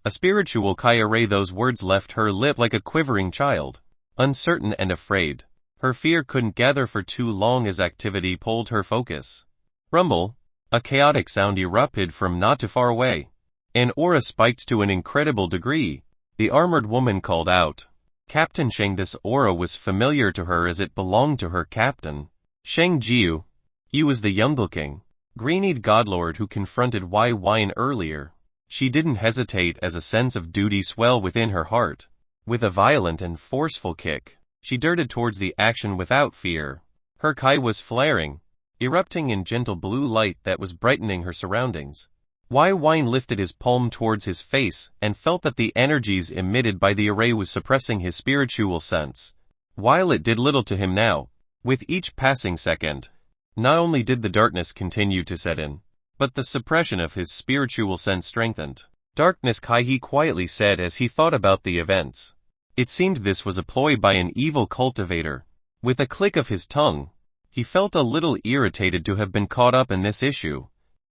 A spiritual Kai array, those words left her lip like a quivering child. Uncertain and afraid. Her fear couldn't gather for too long as activity pulled her focus. Rumble. A chaotic sound erupted from not too far away. An aura spiked to an incredible degree. The armored woman called out. Captain Sheng. This aura was familiar to her as it belonged to her captain. Sheng Jiu. He was the young-looking, green-eyed godlord who confronted Byin earlier. She didn't hesitate as a sense of duty swelled within her heart. With a violent and forceful kick, she darted towards the action without fear. Her Kai was flaring, erupting in gentle blue light that was brightening her surroundings. Byin lifted his palm towards his face and felt that the energies emitted by the array was suppressing his spiritual sense. While it did little to him now, with each passing second, not only did the darkness continue to set in, but the suppression of his spiritual sense strengthened. Darkness Kai, he quietly said as he thought about the events. It seemed this was a ploy by an evil cultivator. With a click of his tongue, he felt a little irritated to have been caught up in this issue.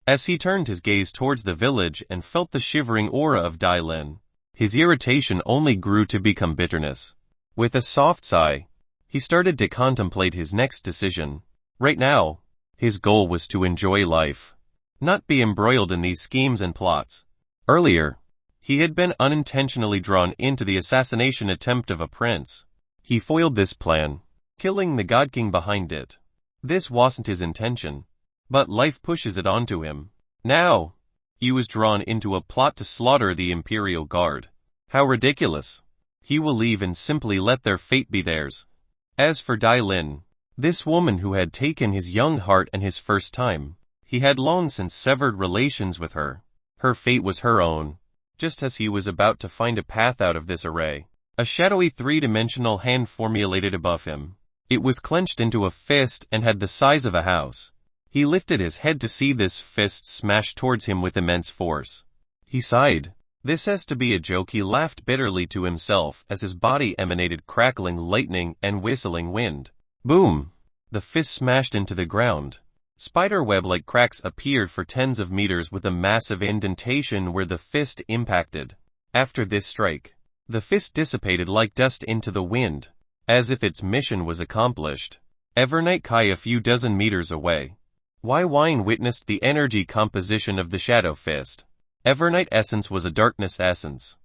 As he turned his gaze towards the village and felt the shivering aura of Dai Lin, his irritation only grew to become bitterness. With a soft sigh, he started to contemplate his next decision. Right now, his goal was to enjoy life, not be embroiled in these schemes and plots. Earlier, he had been unintentionally drawn into the assassination attempt of a prince. He foiled this plan, killing the God King behind it. This wasn't his intention, but life pushes it onto him. Now, he was drawn into a plot to slaughter the Imperial Guard. How ridiculous. He will leave and simply let their fate be theirs. As for Dai Lin, this woman who had taken his young heart and his first time, he had long since severed relations with her. Her fate was her own. Just as he was about to find a path out of this array, a shadowy three-dimensional hand formulated above him. It was clenched into a fist and had the size of a house. He lifted his head to see this fist smash towards him with immense force. He sighed. This has to be a joke. He laughed bitterly to himself as his body emanated crackling lightning and whistling wind. Boom! The fist smashed into the ground. Spiderweb-like cracks appeared for tens of meters with a massive indentation where the fist impacted. After this strike, the fist dissipated like dust into the wind, as if its mission was accomplished. Evernight Kai a few dozen meters away. Byin witnessed the energy composition of the shadow fist. Evernight essence was a darkness essence.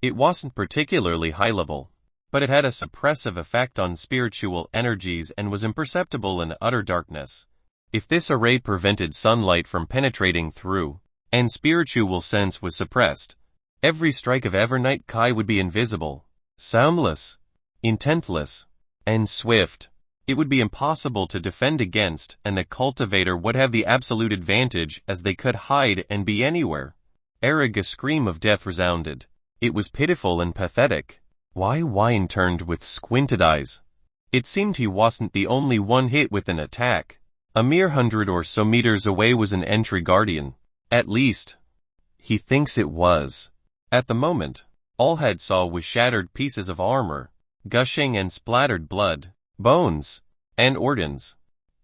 It wasn't particularly high level, but it had a suppressive effect on spiritual energies and was imperceptible in utter darkness. If this array prevented sunlight from penetrating through, and spiritual sense was suppressed, every strike of Evernight Kai would be invisible, soundless, intentless, and swift. It would be impossible to defend against, and the cultivator would have the absolute advantage as they could hide and be anywhere. A scream of death resounded. It was pitiful and pathetic. Byin turned with squinted eyes. It seemed he wasn't the only one hit with an attack. A mere 100 or so meters away was an entry guardian. At least, he thinks it was. At the moment, all had saw was shattered pieces of armor, gushing and splattered blood, bones, and organs.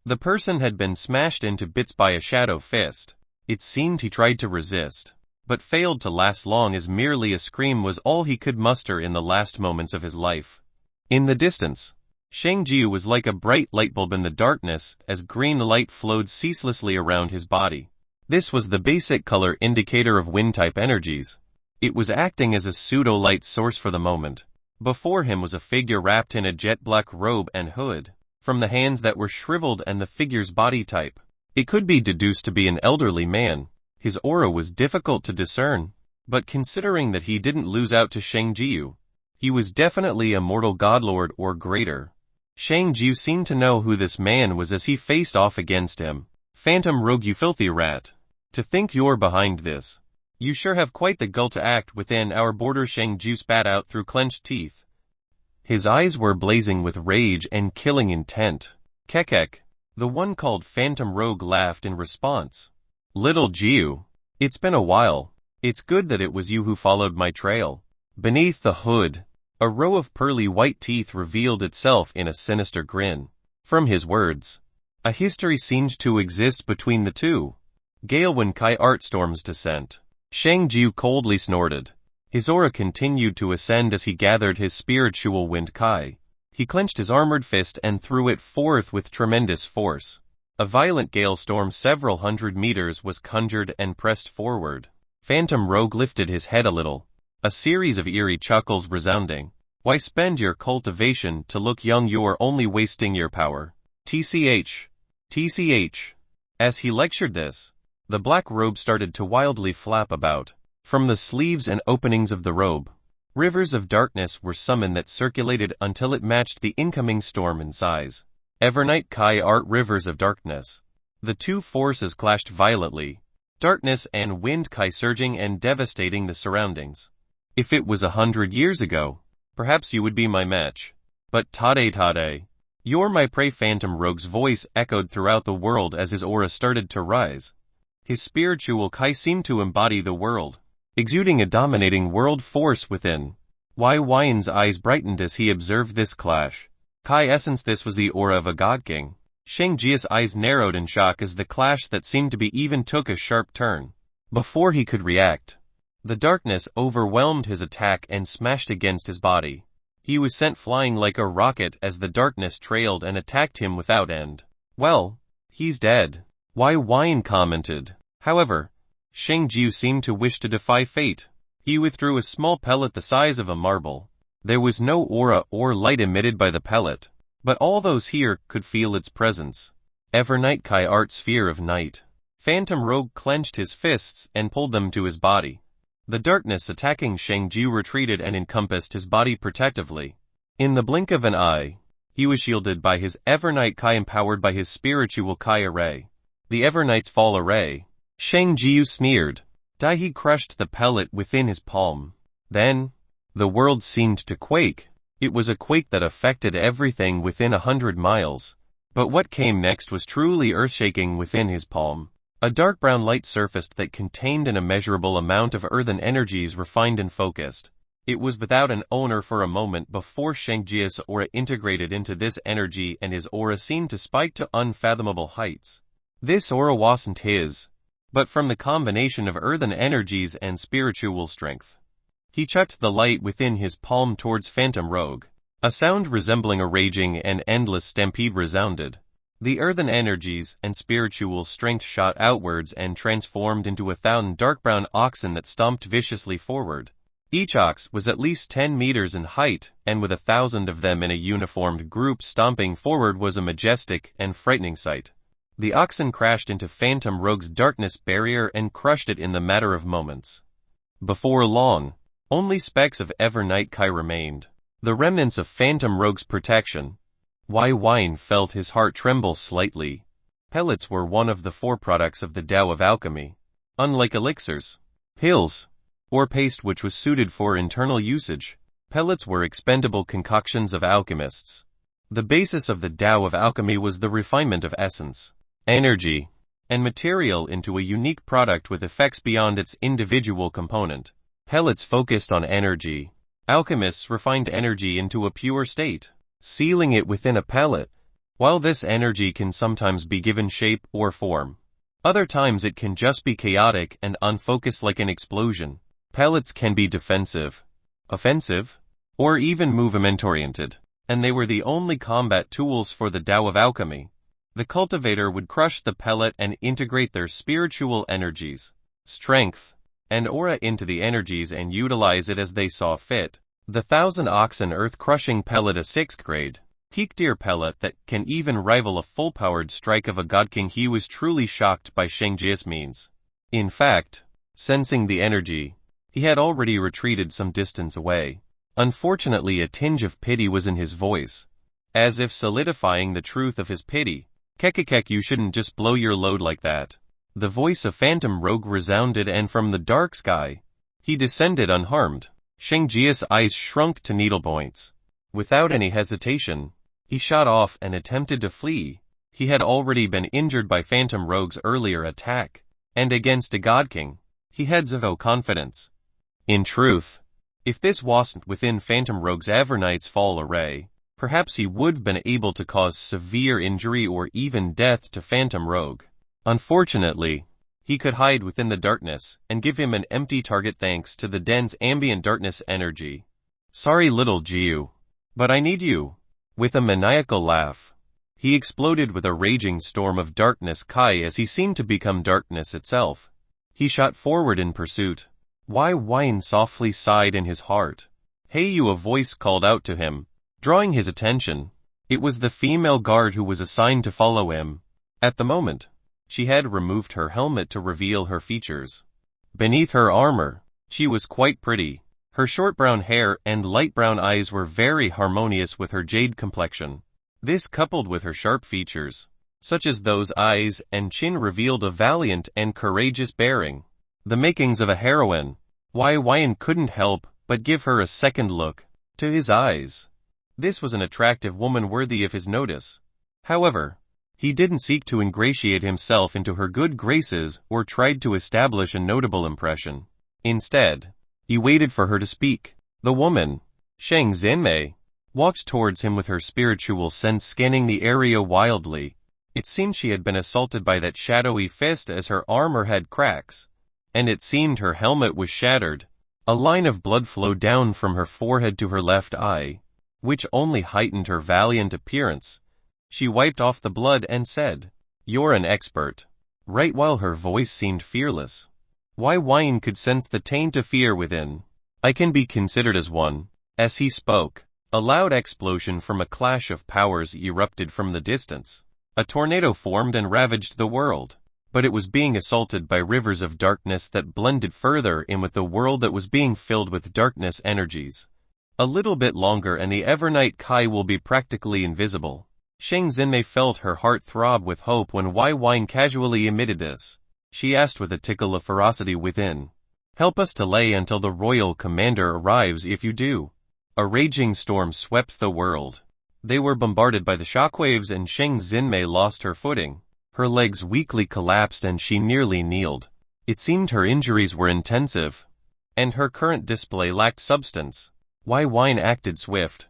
The person had been smashed into bits by a shadow fist. It seemed he tried to resist, but failed to last long as merely a scream was all he could muster in the last moments of his life. In the distance, Sheng Jiu was like a bright light bulb in the darkness as green light flowed ceaselessly around his body. This was the basic color indicator of wind-type energies. It was acting as a pseudo-light source for the moment. Before him was a figure wrapped in a jet-black robe and hood, from the hands that were shriveled and the figure's body type. It could be deduced to be an elderly man. His aura was difficult to discern, but considering that he didn't lose out to Sheng Jiu, he was definitely a mortal godlord or greater. Sheng Jiu seemed to know who this man was as he faced off against him. Phantom rogue, you filthy rat. To think you're behind this. You sure have quite the gall to act within our border, Sheng Jiu spat out through clenched teeth. His eyes were blazing with rage and killing intent. Kekek. The one called Phantom Rogue laughed in response. Little Jiu. It's been a while. It's good that it was you who followed my trail. Beneath the hood, a row of pearly white teeth revealed itself in a sinister grin. From his words, a history seemed to exist between the two. Gale when Kai Art storms descent. Shang Jiu coldly snorted. His aura continued to ascend as he gathered his spiritual wind Kai. He clenched his armored fist and threw it forth with tremendous force. A violent gale storm several hundred meters was conjured and pressed forward. Phantom Rogue lifted his head a little. A series of eerie chuckles resounding. Why spend your cultivation to look young? You're only wasting your power. TCH. TCH. As he lectured this, the black robe started to wildly flap about. From the sleeves and openings of the robe, rivers of darkness were summoned that circulated until it matched the incoming storm in size. Evernight Kai Art rivers of darkness. The two forces clashed violently, darkness and wind Kai surging and devastating the surroundings. If it was 100 years ago, perhaps you would be my match. But Tade, you're my prey. Phantom Rogue's voice echoed throughout the world as his aura started to rise. His spiritual Kai seemed to embody the world, exuding a dominating world force within. Yin's eyes brightened as he observed this clash. Kai essence, this was the aura of a god king. Shang Jia's eyes narrowed in shock as the clash that seemed to be even took a sharp turn. Before he could react, the darkness overwhelmed his attack and smashed against his body. He was sent flying like a rocket as the darkness trailed and attacked him without end. Well, he's dead. Yin commented. However, Shang Jiu seemed to wish to defy fate. He withdrew a small pellet the size of a marble. There was no aura or light emitted by the pellet, but all those here could feel its presence. Evernight Kai Art sphere of night. Phantom Rogue clenched his fists and pulled them to his body. The darkness attacking Shang Jiu retreated and encompassed his body protectively. In the blink of an eye, he was shielded by his Evernight Kai, empowered by his spiritual Kai array. The Evernight's fall array. Shang Jiu sneered. He crushed the pellet within his palm. Then, the world seemed to quake. It was a quake that affected everything within 100 miles. But what came next was truly earth-shaking. Within his palm, a dark brown light surfaced that contained an immeasurable amount of earthen energies, refined and focused. It was without an owner for a moment before Shang Jia's aura integrated into this energy, and his aura seemed to spike to unfathomable heights. This aura wasn't his, but from the combination of earthen energies and spiritual strength. He chucked the light within his palm towards Phantom Rogue. A sound resembling a raging and endless stampede resounded. The earthen energies and spiritual strength shot outwards and transformed into 1,000 dark brown oxen that stomped viciously forward. Each ox was at least 10 meters in height, and with 1,000 of them in a uniformed group stomping forward was a majestic and frightening sight. The oxen crashed into Phantom Rogue's darkness barrier and crushed it in the matter of moments. Before long, only specks of Evernight Kai remained, the remnants of Phantom Rogue's protection. Yin felt his heart tremble slightly. Pellets were one of the 4 products of the Dao of Alchemy. Unlike elixirs, pills, or paste which was suited for internal usage, pellets were expendable concoctions of alchemists. The basis of the Dao of Alchemy was the refinement of essence, energy, and material into a unique product with effects beyond its individual component. Pellets focused on energy. Alchemists refined energy into a pure state, sealing it within a pellet. While this energy can sometimes be given shape or form, other times it can just be chaotic and unfocused like an explosion. Pellets can be defensive, offensive, or even movement-oriented, and they were the only combat tools for the Dao of Alchemy. The cultivator would crush the pellet and integrate their spiritual energies, strength, and aura into the energies and utilize it as they saw fit. The 1,000 oxen earth-crushing pellet, a 6th grade, peak deer pellet that can even rival a full-powered strike of a god king. He was truly shocked by Shang Jia's means. In fact, sensing the energy, he had already retreated some distance away. Unfortunately, a tinge of pity was in his voice, as if solidifying the truth of his pity. Kekekek, you shouldn't just blow your load like that. The voice of Phantom Rogue resounded, and from the dark sky, he descended unharmed. Shang Jia's eyes shrunk to needlepoints. Without any hesitation, he shot off and attempted to flee. He had already been injured by Phantom Rogue's earlier attack, and against a god king, he had zero confidence. In truth, if this wasn't within Phantom Rogue's Evernight's fall array, perhaps he would have been able to cause severe injury or even death to Phantom Rogue. Unfortunately, He could hide within the darkness, and give him an empty target thanks to the dense ambient darkness energy. Sorry little Jiu. But I need you. With a maniacal laugh, he exploded with a raging storm of darkness Kai as he seemed to become darkness itself. He shot forward in pursuit. Byin softly sighed in his heart. Hey you, a voice called out to him, drawing his attention. It was the female guard who was assigned to follow him. At the moment, she had removed her helmet to reveal her features. Beneath her armor, she was quite pretty. Her short brown hair and light brown eyes were very harmonious with her jade complexion. This, coupled with her sharp features, such as those eyes and chin, revealed a valiant and courageous bearing. The makings of a heroine. Byin couldn't help but give her a second look. To his eyes, this was an attractive woman worthy of his notice. However, he didn't seek to ingratiate himself into her good graces or tried to establish a notable impression. Instead, he waited for her to speak. The woman, Shang Zenmei, walked towards him with her spiritual sense scanning the area wildly. It seemed she had been assaulted by that shadowy fist as her armor had cracks, and it seemed her helmet was shattered. A line of blood flowed down from her forehead to her left eye, which only heightened her valiant appearance. She wiped off the blood and said, "You're an expert." Right, while her voice seemed fearless. Byin could sense the taint of fear within. I can be considered as one. As he spoke, a loud explosion from a clash of powers erupted from the distance. A tornado formed and ravaged the world, but it was being assaulted by rivers of darkness that blended further in with the world that was being filled with darkness energies. A little bit longer and the Evernight Kai will be practically invisible. Shang Zenmei felt her heart throb with hope when Byin casually emitted this. She asked with a tickle of ferocity within. Help us to lay until the royal commander arrives if you do. A raging storm swept the world. They were bombarded by the shockwaves and Shang Zenmei lost her footing. Her legs weakly collapsed and she nearly kneeled. It seemed her injuries were intensive, and her current display lacked substance. Byin acted swift,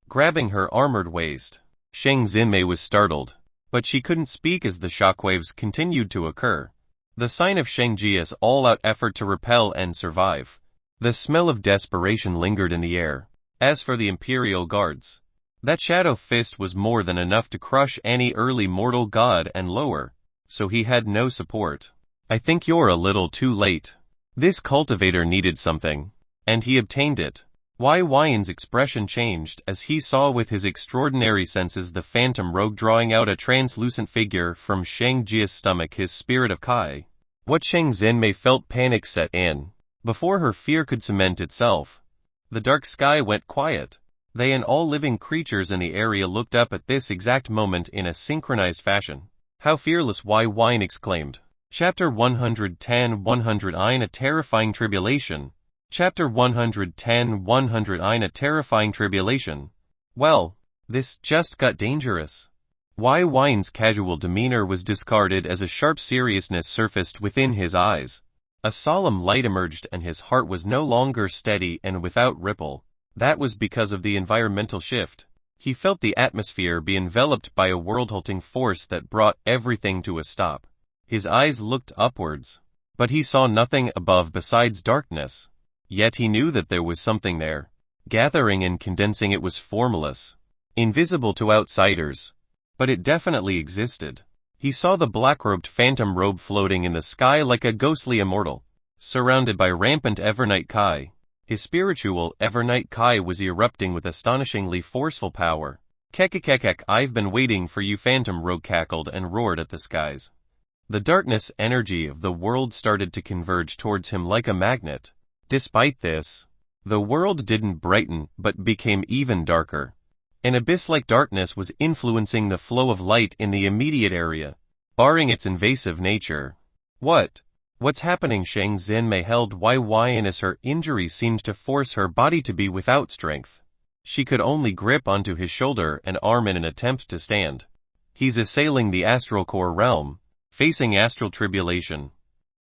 grabbing her armored waist. Shang Zenmei was startled, but she couldn't speak as the shockwaves continued to occur. The sign of Shang Jia's all-out effort to repel and survive. The smell of desperation lingered in the air. As for the Imperial guards, that shadow fist was more than enough to crush any early mortal god and lower, so he had no support. I think you're a little too late. This cultivator needed something, and he obtained it. Byin's expression changed as he saw with his extraordinary senses the phantom rogue drawing out a translucent figure from Shang Jia's stomach, his spirit of Kai. What Shang Zenmei felt panic set in. Before her fear could cement itself, the dark sky went quiet. They and all living creatures in the area looked up at this exact moment in a synchronized fashion. How fearless! Byin exclaimed. Chapter 110-100 A terrifying tribulation. Chapter 110-100 A terrifying tribulation. Well, this just got dangerous. Byin's casual demeanor was discarded as a sharp seriousness surfaced within his eyes. A solemn light emerged and his heart was no longer steady and without ripple. That was because of the environmental shift. He felt the atmosphere be enveloped by a world-halting force that brought everything to a stop. His eyes looked upwards, but he saw nothing above besides darkness. Yet he knew that there was something there. Gathering and condensing, it was formless, invisible to outsiders, but it definitely existed. He saw the black-robed phantom robe floating in the sky like a ghostly immortal, surrounded by rampant Evernight Kai. His spiritual Evernight Kai was erupting with astonishingly forceful power. Kekekekek, I've been waiting for you, phantom rogue cackled and roared at the skies. The darkness energy of the world started to converge towards him like a magnet. Despite this, the world didn't brighten but became even darker. An abyss-like darkness was influencing the flow of light in the immediate area, barring its invasive nature. What's happening? Shang Zenmei held Byin as her injury seemed to force her body to be without strength. She could only grip onto his shoulder and arm in an attempt to stand. He's assailing the astral core realm, facing astral tribulation.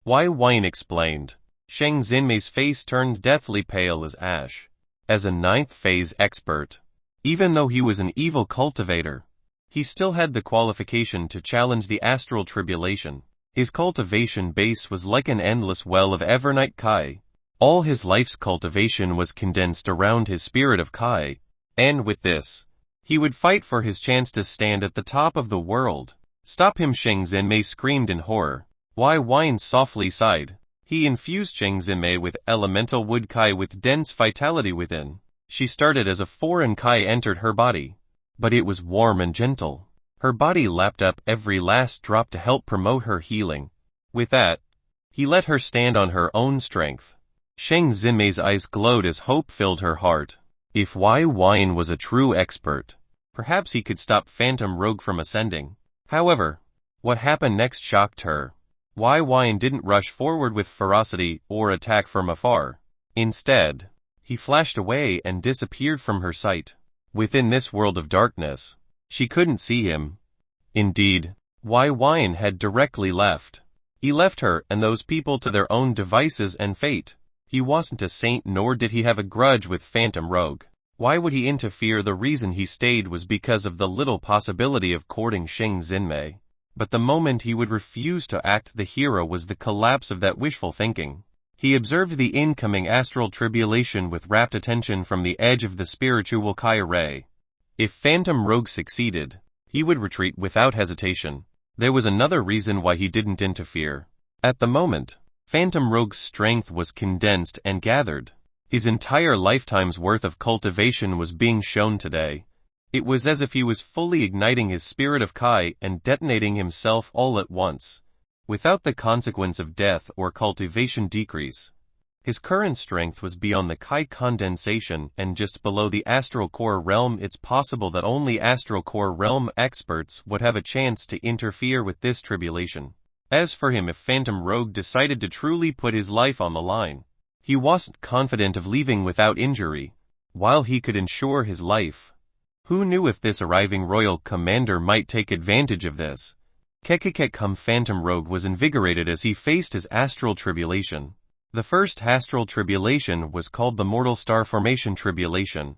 Byin explained. Shang Zenmei's face turned deathly pale as ash. As a ninth phase expert, even though he was an evil cultivator, he still had the qualification to challenge the astral tribulation. His cultivation base was like an endless well of evernight Kai. All his life's cultivation was condensed around his spirit of Kai, and with this, he would fight for his chance to stand at the top of the world. Stop him, Sheng Zinmei screamed in horror. Byin softly sighed. He infused Sheng Zinmei with elemental wood Kai with dense vitality within. She started as a foreign Kai entered her body, but it was warm and gentle. Her body lapped up every last drop to help promote her healing. With that, he let her stand on her own strength. Sheng Zinmei's eyes glowed as hope filled her heart. If Byin was a true expert, perhaps he could stop Phantom Rogue from ascending. However, what happened next shocked her. Byin didn't rush forward with ferocity or attack from afar. Instead, he flashed away and disappeared from her sight. Within this world of darkness, she couldn't see him. Indeed, Byin had directly left. He left her and those people to their own devices and fate. He wasn't a saint, nor did he have a grudge with Phantom Rogue. Why would he interfere? The reason he stayed was because of the little possibility of courting Sheng Zinmei. But the moment he would refuse to act the hero was the collapse of that wishful thinking. He observed the incoming astral tribulation with rapt attention from the edge of the spiritual Kai array. If Phantom Rogue succeeded, he would retreat without hesitation. There was another reason why he didn't interfere. At the moment, Phantom Rogue's strength was condensed and gathered. His entire lifetime's worth of cultivation was being shown today. It was as if he was fully igniting his spirit of Kai and detonating himself all at once, without the consequence of death or cultivation decrease. His current strength was beyond the Kai condensation and just below the astral core realm. It's possible that only astral core realm experts would have a chance to interfere with this tribulation. As for him, if Phantom Rogue decided to truly put his life on the line, he wasn't confident of leaving without injury. While he could ensure his life, who knew if this arriving royal commander might take advantage of this? Phantom Rogue was invigorated as he faced his astral tribulation. The first astral tribulation was called the Mortal Star Formation Tribulation,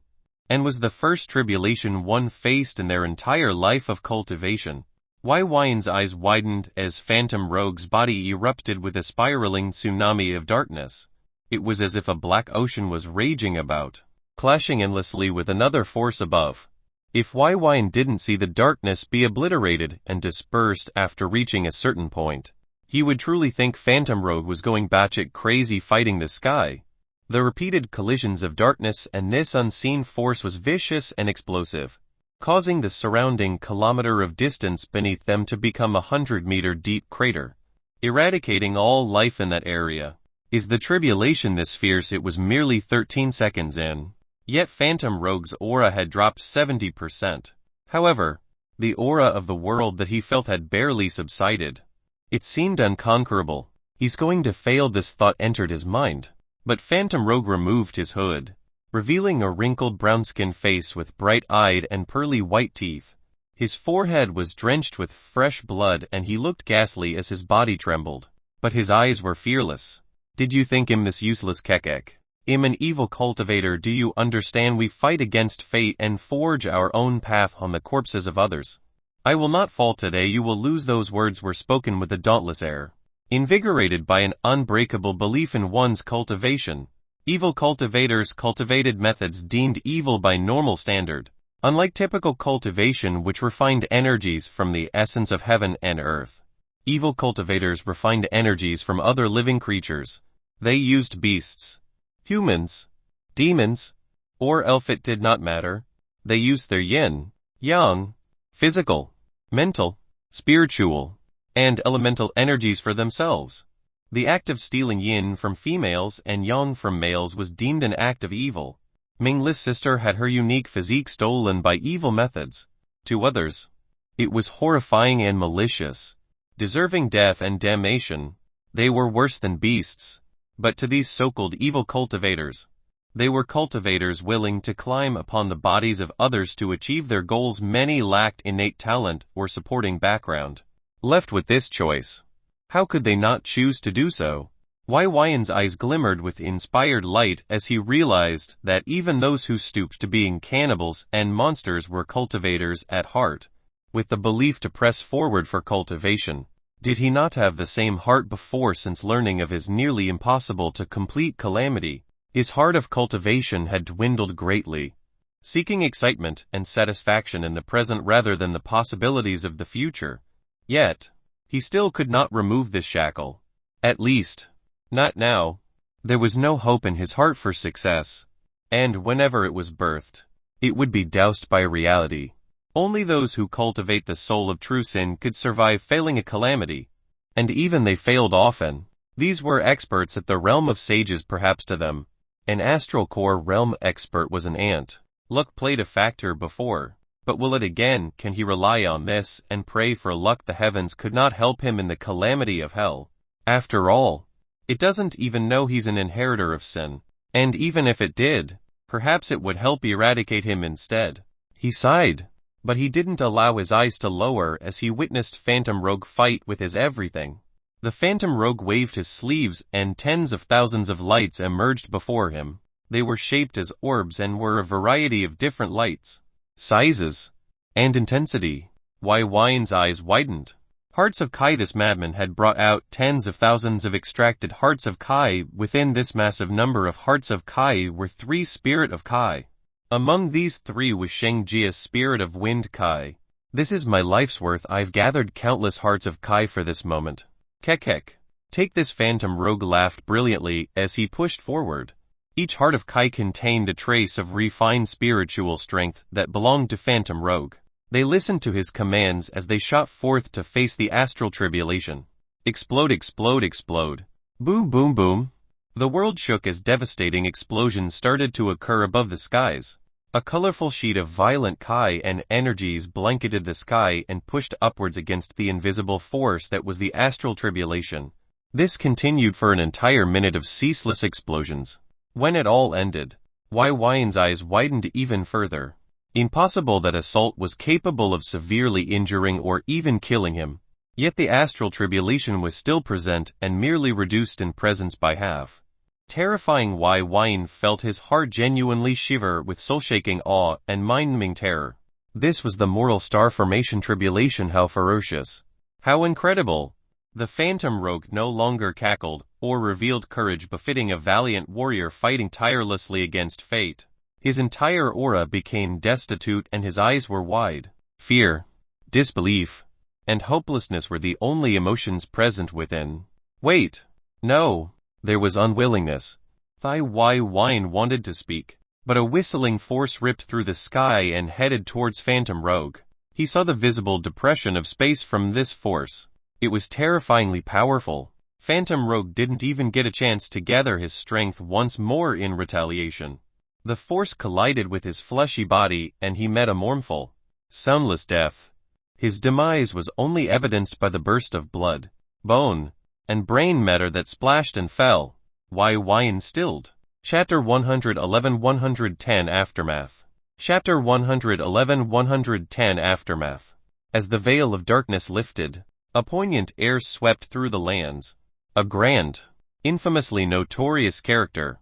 and was the first tribulation one faced in their entire life of cultivation. Byi's eyes widened as Phantom Rogue's body erupted with a spiraling tsunami of darkness. It was as if a black ocean was raging about, clashing endlessly with another force above. If Byin didn't see the darkness be obliterated and dispersed after reaching a certain point, he would truly think Phantom Rogue was going batshit crazy fighting the sky. The repeated collisions of darkness and this unseen force was vicious and explosive, causing the surrounding kilometer of distance beneath them to become 100-meter deep crater, eradicating all life in that area. Is the tribulation this fierce? It was merely 13 seconds in, yet Phantom Rogue's aura had dropped 70%. However, the aura of the world that he felt had barely subsided. It seemed unconquerable. He's going to fail, this thought entered his mind. But Phantom Rogue removed his hood, revealing a wrinkled brown-skinned face with bright-eyed and pearly white teeth. His forehead was drenched with fresh blood and he looked ghastly as his body trembled. But his eyes were fearless. Did you think him this useless kekek? I'm an evil cultivator, do you understand? We fight against fate and forge our own path on the corpses of others. I will not fall today, you will lose. Those words were spoken with a dauntless air, invigorated by an unbreakable belief in one's cultivation. Evil cultivators cultivated methods deemed evil by normal standard. Unlike typical cultivation, which refined energies from the essence of heaven and earth, evil cultivators refined energies from other living creatures. They used beasts, humans, demons, or elf, it did not matter. They used their yin, yang, physical, mental, spiritual, and elemental energies for themselves. The act of stealing yin from females and yang from males was deemed an act of evil. Ming Li's sister had her unique physique stolen by evil methods. To others, it was horrifying and malicious, deserving death and damnation. They were worse than beasts. But to these so-called evil cultivators, they were cultivators willing to climb upon the bodies of others to achieve their goals. Many lacked innate talent or supporting background. Left with this choice, how could they not choose to do so? Byi's eyes glimmered with inspired light as he realized that even those who stooped to being cannibals and monsters were cultivators at heart, with the belief to press forward for cultivation. Did he not have the same heart before? Since learning of his nearly impossible to complete calamity, his heart of cultivation had dwindled greatly, seeking excitement and satisfaction in the present rather than the possibilities of the future. Yet, he still could not remove this shackle. At least, not now. There was no hope in his heart for success, and whenever it was birthed, it would be doused by reality. Only those who cultivate the soul of true sin could survive failing a calamity, and even they failed often. These were experts at the realm of sages. Perhaps to them, an astral core realm expert was an ant. Luck played a factor before, but will it again? Can he rely on this and pray for luck? The heavens could not help him in the calamity of hell. After all, it doesn't even know he's an inheritor of sin, and even if it did, perhaps it would help eradicate him instead. He sighed, but he didn't allow his eyes to lower as he witnessed Phantom Rogue fight with his everything. The Phantom Rogue waved his sleeves and tens of thousands of lights emerged before him. They were shaped as orbs and were a variety of different lights, sizes, and intensity. Byn's eyes widened. Hearts of Kai. This madman had brought out tens of thousands of extracted hearts of Kai. Within this massive number of hearts of Kai were 3 spirit of Kai. Among these 3 was Shengjia's spirit of wind Kai. This is my life's worth. I've gathered countless hearts of Kai for this moment. Kek. Take this. Phantom Rogue laughed brilliantly as he pushed forward. Each heart of Kai contained a trace of refined spiritual strength that belonged to Phantom Rogue. They listened to his commands as they shot forth to face the astral tribulation. Explode, explode, explode. Boom, boom, boom. The world shook as devastating explosions started to occur above the skies. A colorful sheet of violent Kai and energies blanketed the sky and pushed upwards against the invisible force that was the astral tribulation. This continued for an entire minute of ceaseless explosions. When it all ended, Byn's eyes widened even further. Impossible that assault was capable of severely injuring or even killing him. Yet the astral tribulation was still present and merely reduced in presence by half. Terrifying. Byin felt his heart genuinely shiver with soul-shaking awe and mind-numbing terror. This was the moral star formation tribulation. How ferocious. How incredible. The Phantom Rogue no longer cackled or revealed courage befitting a valiant warrior fighting tirelessly against fate. His entire aura became destitute and his eyes were wide. Fear, disbelief, and hopelessness were the only emotions present within. Wait. No. There was unwillingness. Byin wanted to speak, but a whistling force ripped through the sky and headed towards Phantom Rogue. He saw the visible depression of space from this force. It was terrifyingly powerful. Phantom Rogue didn't even get a chance to gather his strength once more in retaliation. The force collided with his fleshy body and he met a mournful, soundless death. His demise was only evidenced by the burst of blood, bone, and brain matter that splashed and fell. Byin stilled. Chapter 111-110 Aftermath. Chapter 111-110 Aftermath. As the veil of darkness lifted, a poignant air swept through the lands. A grand, infamously notorious character,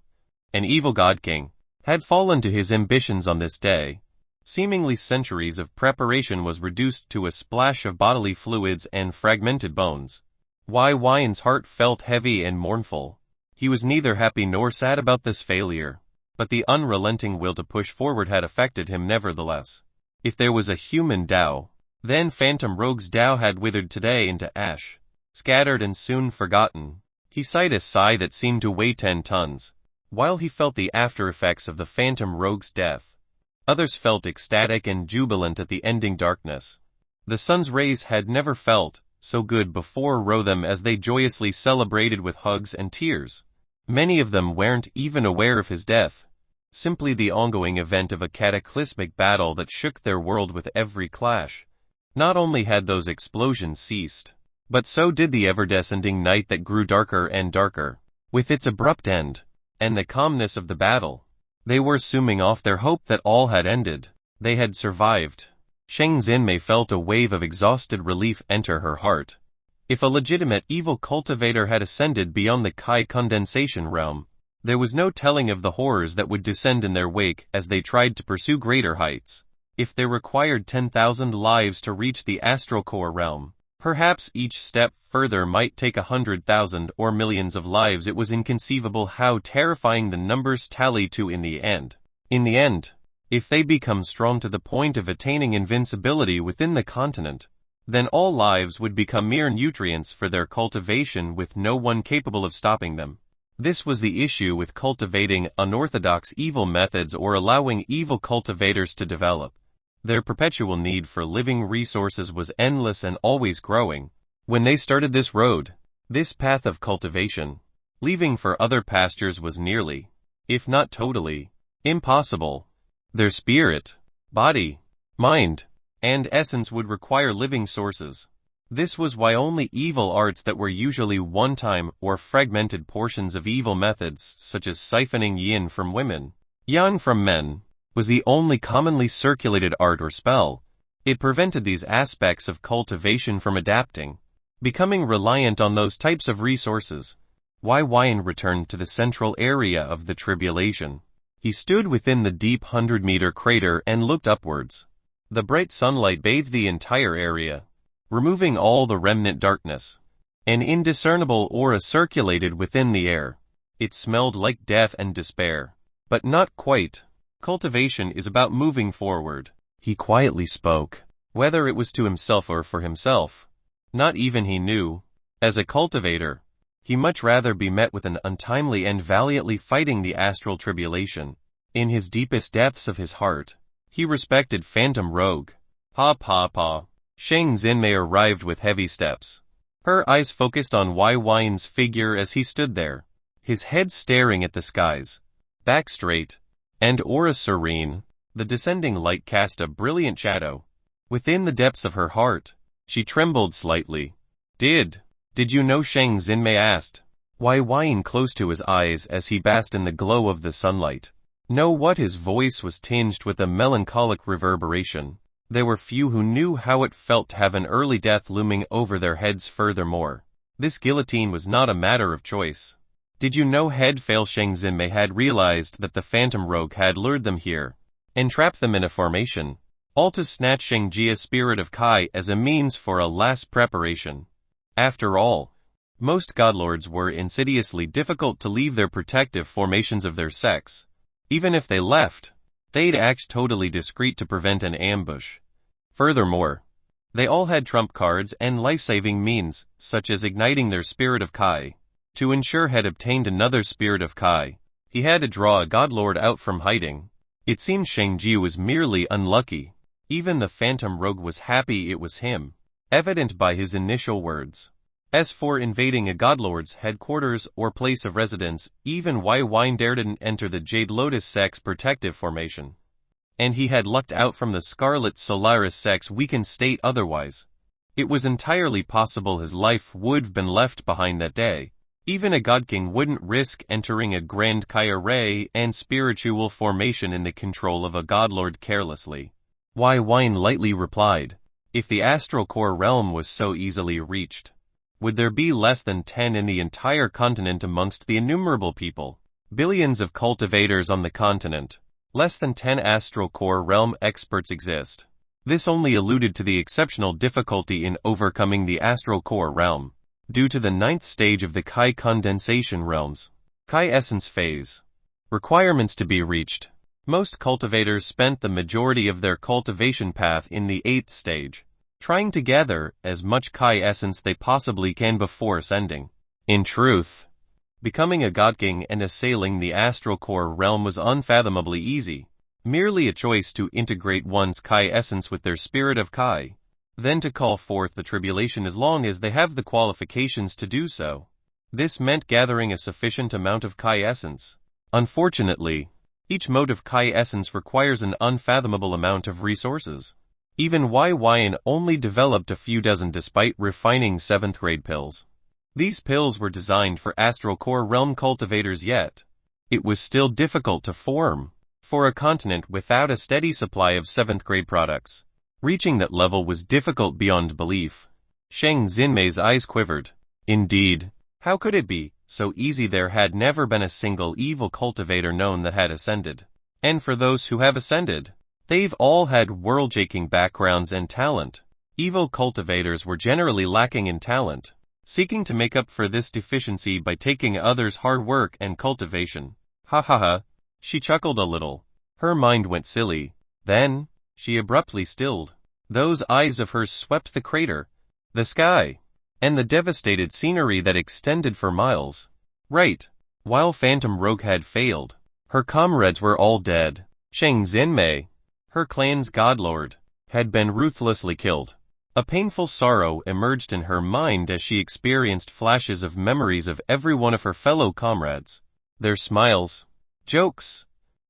an evil god king, had fallen to his ambitions on this day. Seemingly centuries of preparation was reduced to a splash of bodily fluids and fragmented bones. Byn's heart felt heavy and mournful. He was neither happy nor sad about this failure, but the unrelenting will to push forward had affected him nevertheless. If there was a human Dao, then Phantom Rogue's Dao had withered today into ash, scattered and soon forgotten. He sighed a sigh that seemed to weigh 10 tons. While he felt the after-effects of the Phantom Rogue's death, others felt ecstatic and jubilant at the ending darkness. The sun's rays had never felt so good before them as they joyously celebrated with hugs and tears. Many of them weren't even aware of his death, simply the ongoing event of a cataclysmic battle that shook their world with every clash. Not only had those explosions ceased, but so did the ever-descending night that grew darker and darker. With its abrupt end, and the calmness of the battle, they were assuming off their hope that all had ended. They had survived. Sheng Xinmei felt a wave of exhausted relief enter her heart. If a legitimate evil cultivator had ascended beyond the Kai condensation realm, there was no telling of the horrors that would descend in their wake as they tried to pursue greater heights. If they required 10,000 lives to reach the astral core realm, Perhaps each step further might take 100,000 or millions of lives. It was inconceivable how terrifying the numbers tally to in the end. In the end, if they become strong to the point of attaining invincibility within the continent, then all lives would become mere nutrients for their cultivation with no one capable of stopping them. This was the issue with cultivating unorthodox evil methods or allowing evil cultivators to develop. Their perpetual need for living resources was endless and always growing. When they started this road, this path of cultivation, leaving for other pastures was nearly, if not totally, impossible. Their spirit, body, mind, and essence would require living sources. This was why only evil arts that were usually one-time or fragmented portions of evil methods, such as siphoning yin from women, yang from men, was the only commonly circulated art or spell. It prevented these aspects of cultivation from adapting, becoming reliant on those types of resources. Byin returned to the central area of the tribulation. He stood within the deep 100-meter crater and looked upwards. The bright sunlight bathed the entire area, removing all the remnant darkness. An indiscernible aura circulated within the air. It smelled like death and despair. But not quite. Cultivation is about moving forward. He quietly spoke, whether it was to himself or for himself. Not even he knew. As a cultivator, he much rather be met with an untimely and valiantly fighting the astral tribulation. In his deepest depths of his heart, he respected Phantom Rogue. Pa. Shang Xinmei arrived with heavy steps. Her eyes focused on Byin figure as he stood there, his head staring at the skies. Back straight, and aura serene, the descending light cast a brilliant shadow. Within the depths of her heart, she trembled slightly. Did you know? Shang Xinmei asked. Byin close to his eyes as he basked in the glow of the sunlight. Know what? His voice was tinged with a melancholic reverberation. There were few who knew how it felt to have an early death looming over their heads. Furthermore, this guillotine was not a matter of choice. Did you know? Head fail. Shang Xinmei had realized that the Phantom Rogue had lured them here, entrapped them in a formation, all to snatch Shang Jia's spirit of Kai as a means for a last preparation. After all, most godlords were insidiously difficult to leave their protective formations of their sex. Even if they left, they'd act totally discreet to prevent an ambush. Furthermore, they all had trump cards and life-saving means, such as igniting their spirit of Kai. To ensure had obtained another spirit of Kai, he had to draw a godlord out from hiding. It seemed Shang Jia was merely unlucky. Even the Phantom Rogue was happy it was him, evident by his initial words. As for invading a godlord's headquarters or place of residence, even Byin daredn't enter the Jade Lotus Sect's protective formation. And he had lucked out from the Scarlet Solaris Sect's weakened state otherwise. It was entirely possible his life would've been left behind that day. Even a God King wouldn't risk entering a Grand Kai array and spiritual formation in the control of a godlord carelessly. Byin lightly replied, if the astral core realm was so easily reached, would there be less than 10 in the entire continent amongst the innumerable people? Billions of cultivators on the continent. Less than 10 astral core realm experts exist. This only alluded to the exceptional difficulty in overcoming the astral core realm. Due to the 9th stage of the Kai condensation realms, Kai essence phase. Requirements to be reached. Most cultivators spent the majority of their cultivation path in the 8th stage, trying to gather as much Kai essence they possibly can before ascending. In truth, becoming a God King and assailing the astral core realm was unfathomably easy, merely a choice to integrate one's Kai essence with their spirit of Kai, then to call forth the tribulation as long as they have the qualifications to do so. This meant gathering a sufficient amount of Kai essence. Unfortunately, each mode of Kai essence requires an unfathomable amount of resources. Even Byin only developed a few dozen despite refining 7th grade pills. These pills were designed for astral core realm cultivators, yet it was still difficult to form. For a continent without a steady supply of 7th grade products, reaching that level was difficult beyond belief. Shang Xinmei's eyes quivered. Indeed, how could it be so easy? There had never been a single evil cultivator known that had ascended. And for those who have ascended, they've all had world-shaking backgrounds and talent. Evil cultivators were generally lacking in talent, seeking to make up for this deficiency by taking others' hard work and cultivation. Ha ha ha, she chuckled a little. Her mind went silly. Then, she abruptly stilled. Those eyes of hers swept the crater, the sky, and the devastated scenery that extended for miles. Right. While Phantom Rogue had failed, her comrades were all dead. Sheng Zinmei, her clan's godlord, had been ruthlessly killed. A painful sorrow emerged in her mind as she experienced flashes of memories of every one of her fellow comrades. Their smiles, jokes,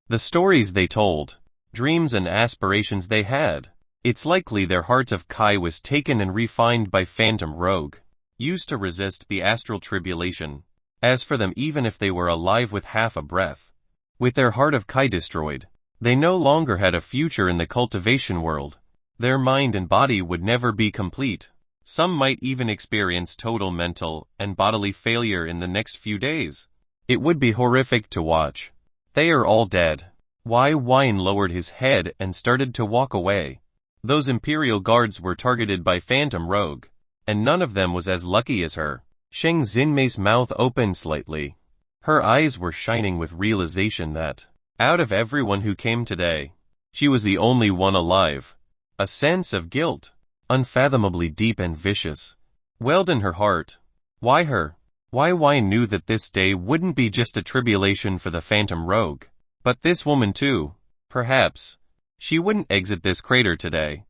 the stories they told, dreams and aspirations they had. It's likely their heart of Kai was taken and refined by Phantom Rogue, used to resist the astral tribulation. As for them, even if they were alive with half a breath, with their heart of Kai destroyed, they no longer had a future in the cultivation world. Their mind and body would never be complete. Some might even experience total mental and bodily failure in the next few days. It would be horrific to watch. They are all dead. Byin lowered his head and started to walk away. Those Imperial guards were targeted by Phantom Rogue, and none of them was as lucky as her. Sheng Zinmei's mouth opened slightly. Her eyes were shining with realization that, out of everyone who came today, she was the only one alive. A sense of guilt, unfathomably deep and vicious, welled in her heart. Why her? Byin knew that this day wouldn't be just a tribulation for the Phantom Rogue, but this woman too. Perhaps she wouldn't exit this crater today.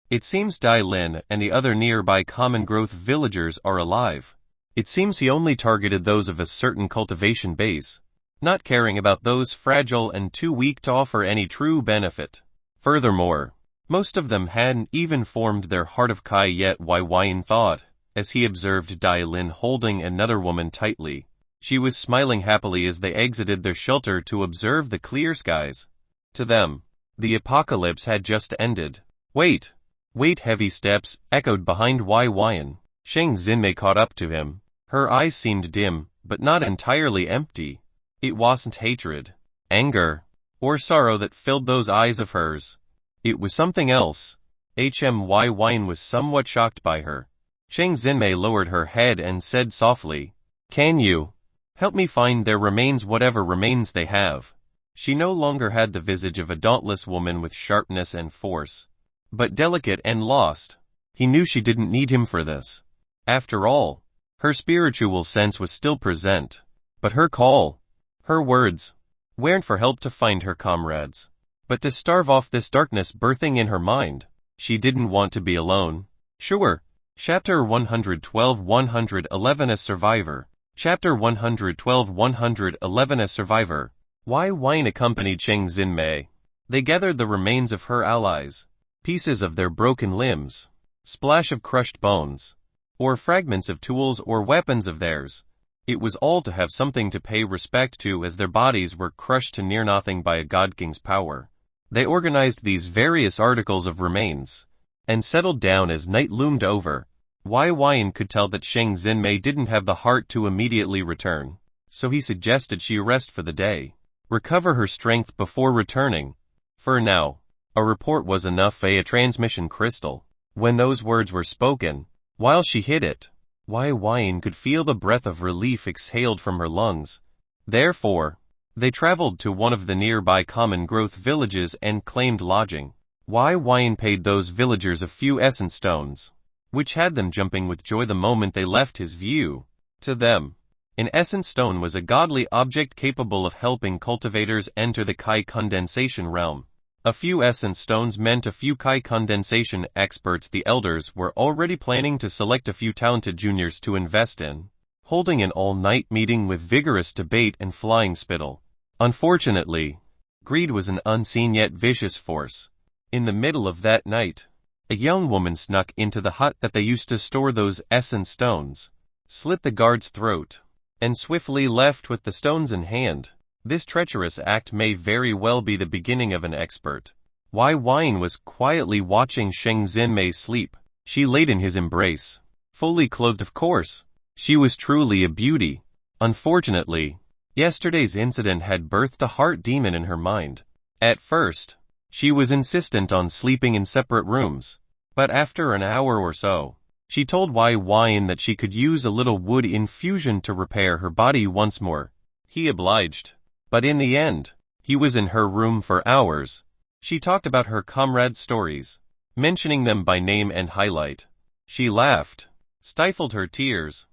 It seems Dai Lin and the other nearby common growth villagers are alive. It seems he only targeted those of a certain cultivation base, not caring about those fragile and too weak to offer any true benefit. Furthermore, most of them hadn't even formed their heart of Kai yet. Byin thought, as he observed Dai Lin holding another woman tightly. She was smiling happily as they exited their shelter to observe the clear skies. To them, the apocalypse had just ended. Wait! Heavy steps echoed behind Byin. Sheng Zinmei caught up to him. Her eyes seemed dim, but not entirely empty. It wasn't hatred, anger, or sorrow that filled those eyes of hers. It was something else. Byin was somewhat shocked by her. Sheng Zinmei lowered her head and said softly, "Can you help me find their remains, whatever remains they have?" She no longer had the visage of a dauntless woman with sharpness and force, but delicate and lost. He knew she didn't need him for this. After all, her spiritual sense was still present, but her call, her words, weren't for help to find her comrades, but to starve off this darkness birthing in her mind. She didn't want to be alone. Sure. Chapter 112-111 A Survivor. Chapter 112-111 A Survivor. Byin accompanied Sheng Zinmei. They gathered the remains of her allies, pieces of their broken limbs, splash of crushed bones, or fragments of tools or weapons of theirs. It was all to have something to pay respect to, as their bodies were crushed to near nothing by a god king's power. They organized these various articles of remains, and settled down as night loomed over. Byin could tell that Sheng Zinmei didn't have the heart to immediately return, so he suggested she rest for the day, recover her strength before returning. For now, a report was enough. A transmission crystal. When those words were spoken, while she hid it, Byin could feel the breath of relief exhaled from her lungs. Therefore, they traveled to one of the nearby common growth villages and claimed lodging. Byin paid those villagers a few essence stones, which had them jumping with joy the moment they left his view. To them, an essence stone was a godly object capable of helping cultivators enter the Kai condensation realm. A few essence stones meant a few Kai condensation experts. The elders were already planning to select a few talented juniors to invest in, holding an all-night meeting with vigorous debate and flying spittle. Unfortunately, greed was an unseen yet vicious force. In the middle of that night, a young woman snuck into the hut that they used to store those essence stones, slit the guard's throat, and swiftly left with the stones in hand. This treacherous act may very well be the beginning of an expert. Byin was quietly watching Sheng Zinmei sleep. She laid in his embrace, fully clothed of course. She was truly a beauty. Unfortunately, yesterday's incident had birthed a heart demon in her mind. At first, she was insistent on sleeping in separate rooms, But after an hour or so, she told Byin that she could use a little wood infusion to repair her body once more. He obliged. But in the end, he was in her room for hours. She talked about her comrades' stories, mentioning them by name and highlight. She laughed, stifled her tears,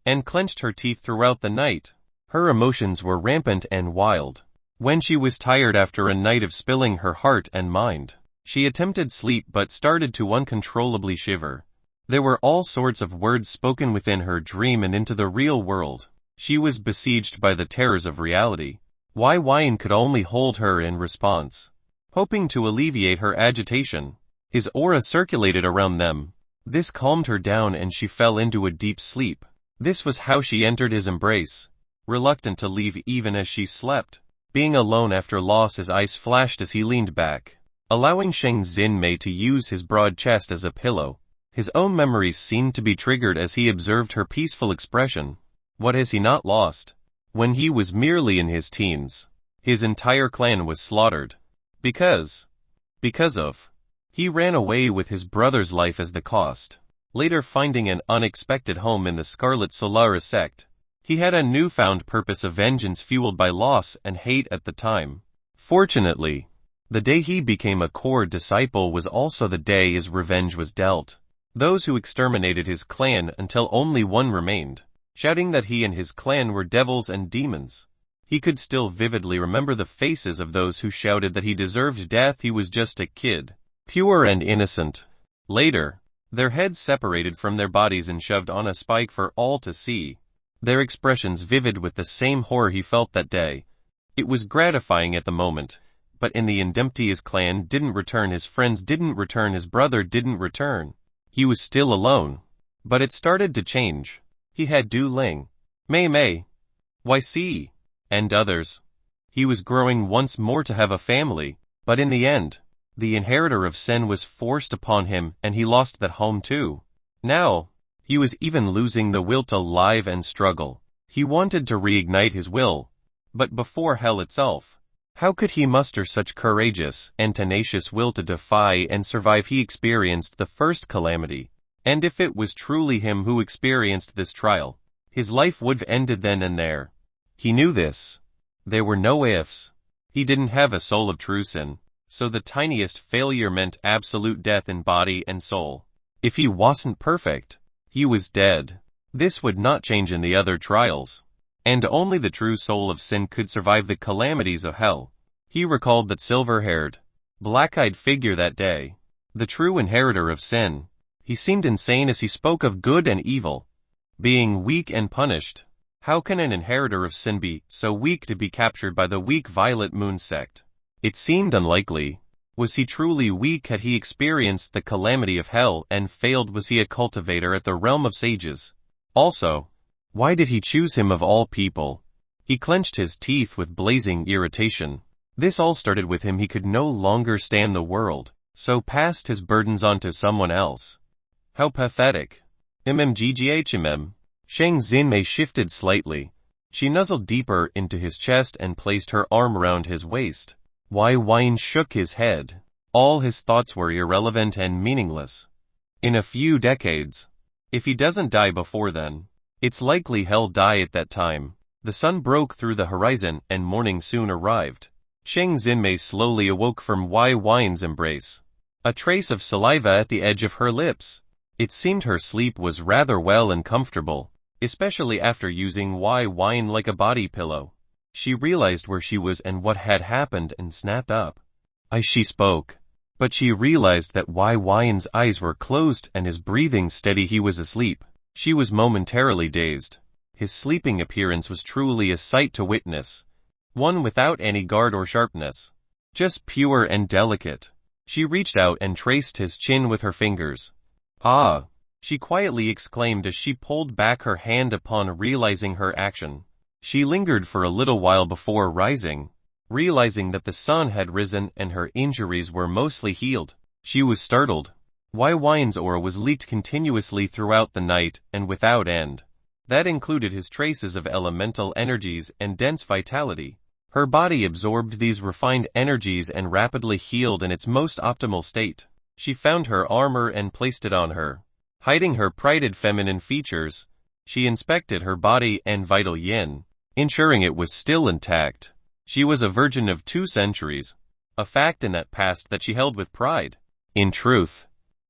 and clenched her teeth throughout the night. Her emotions were rampant and wild. When she was tired after a night of spilling her heart and mind, she attempted sleep but started to uncontrollably shiver. There were all sorts of words spoken within her dream and into the real world. She was besieged by the terrors of reality. Byin could only hold her in response, hoping to alleviate her agitation. His aura circulated around them. This calmed her down and she fell into a deep sleep. This was how she entered his embrace, reluctant to leave even as she slept. Being alone after loss, his eyes flashed as he leaned back, allowing Sheng Xinmei to use his broad chest as a pillow. His own memories seemed to be triggered as he observed her peaceful expression. What has he not lost? When he was merely in his teens, his entire clan was slaughtered. Because of. He ran away with his brother's life as the cost. Later, finding an unexpected home in the Scarlet Solaris sect, he had a newfound purpose of vengeance fueled by loss and hate at the time. Fortunately, the day he became a core disciple was also the day his revenge was dealt. Those who exterminated his clan until only one remained, shouting that he and his clan were devils and demons. He could still vividly remember the faces of those who shouted that he deserved death. He was just a kid, pure and innocent. Later, their heads separated from their bodies and shoved on a spike for all to see. Their expressions vivid with the same horror he felt that day. It was gratifying at the moment, but in the end his clan didn't return, his friends didn't return, his brother didn't return. He was still alone. But it started to change. He had Du Ling, Mei Mei, YC, and others. He was growing once more to have a family, but in the end, the inheritor of Sen was forced upon him and he lost that home too. Now, he was even losing the will to live and struggle. He wanted to reignite his will, but before hell itself, how could he muster such courageous and tenacious will to defy and survive? He experienced the first calamity, and if it was truly him who experienced this trial, his life would have ended then and there. He knew this. There were no ifs. He didn't have a soul of true sin, so the tiniest failure meant absolute death in body and soul. If he wasn't perfect, he was dead. This would not change in the other trials. And only the true soul of sin could survive the calamities of hell. He recalled that silver-haired, black-eyed figure that day, the true inheritor of sin. He seemed insane as he spoke of good and evil, being weak and punished. How can an inheritor of sin be so weak to be captured by the weak Violet Moon sect? It seemed unlikely. Was he truly weak? Had he experienced the calamity of hell and failed? Was he a cultivator at the realm of sages? Also, why did he choose him of all people? He clenched his teeth with blazing irritation. This all started with him. He could no longer stand the world, so passed his burdens on to someone else. How pathetic. MMGGHMM. Sheng Xinmei shifted slightly. She nuzzled deeper into his chest and placed her arm around his waist. Byin shook his head. All his thoughts were irrelevant and meaningless. In a few decades, if he doesn't die before then, it's likely he'll die at that time. The sun broke through the horizon and morning soon arrived. Sheng Xinmei slowly awoke from Byin's embrace. A trace of saliva at the edge of her lips. It seemed her sleep was rather well and comfortable, especially after using Byin like a body pillow. She realized where she was and what had happened and snapped up. She spoke. But she realized that Byin's eyes were closed and his breathing steady. He was asleep. She was momentarily dazed. His sleeping appearance was truly a sight to witness. One without any guard or sharpness. Just pure and delicate. She reached out and traced his chin with her fingers. "Ah!" she quietly exclaimed as she pulled back her hand upon realizing her action. She lingered for a little while before rising, realizing that the sun had risen and her injuries were mostly healed. She was startled. Byin's aura was leaked continuously throughout the night and without end. That included his traces of elemental energies and dense vitality. Her body absorbed these refined energies and rapidly healed in its most optimal state. She found her armor and placed it on her. Hiding her prided feminine features, she inspected her body and vital yin, ensuring it was still intact. She was a virgin of 2 centuries, a fact in that past that she held with pride. In truth,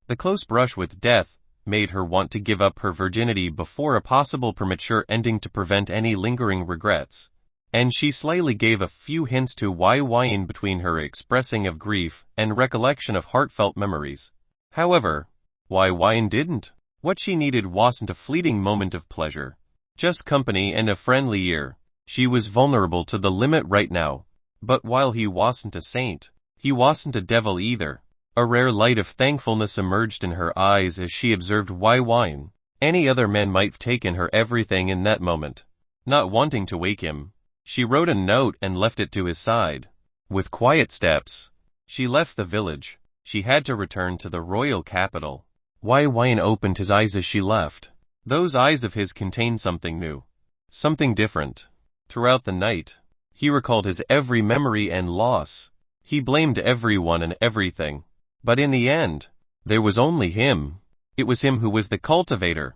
the close brush with death made her want to give up her virginity before a possible premature ending to prevent any lingering regrets, and she slyly gave a few hints to Byin between her expressing of grief and recollection of heartfelt memories. However, Byin didn't. What she needed wasn't a fleeting moment of pleasure, just company and a friendly ear. She was vulnerable to the limit right now. But while he wasn't a saint, he wasn't a devil either. A rare light of thankfulness emerged in her eyes as she observed Byin. Any other man might have taken her everything in that moment. Not wanting to wake him, she wrote a note and left it to his side. With quiet steps, she left the village. She had to return to the royal capital. Byin opened his eyes as she left. Those eyes of his contained something new. Something different. Throughout the night, he recalled his every memory and loss. He blamed everyone and everything. But in the end, there was only him. It was him who was the cultivator.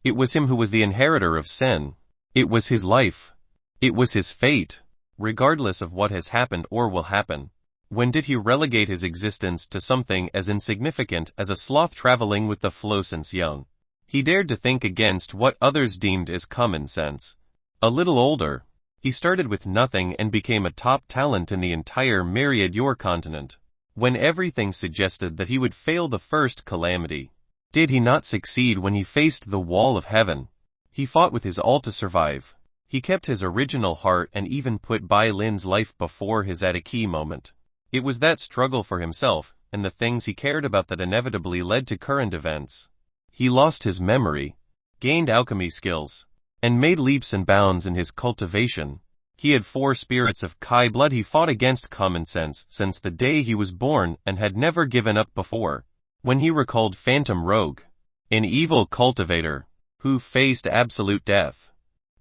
It was him who was the inheritor of sin. It was his life. It was his fate. Regardless of what has happened or will happen. When did he relegate his existence to something as insignificant as a sloth traveling with the flow since young? He dared to think against what others deemed as common sense. A little older, he started with nothing and became a top talent in the entire myriad your continent. When everything suggested that he would fail the first calamity, did he not succeed when he faced the wall of heaven? He fought with his all to survive. He kept his original heart and even put Byin's life before his at a key moment. It was that struggle for himself and the things he cared about that inevitably led to current events. He lost his memory, gained alchemy skills, and made leaps and bounds in his cultivation. He had 4 spirits of Kai blood. He fought against common sense since the day he was born and had never given up before. When he recalled Phantom Rogue, an evil cultivator, who faced absolute death.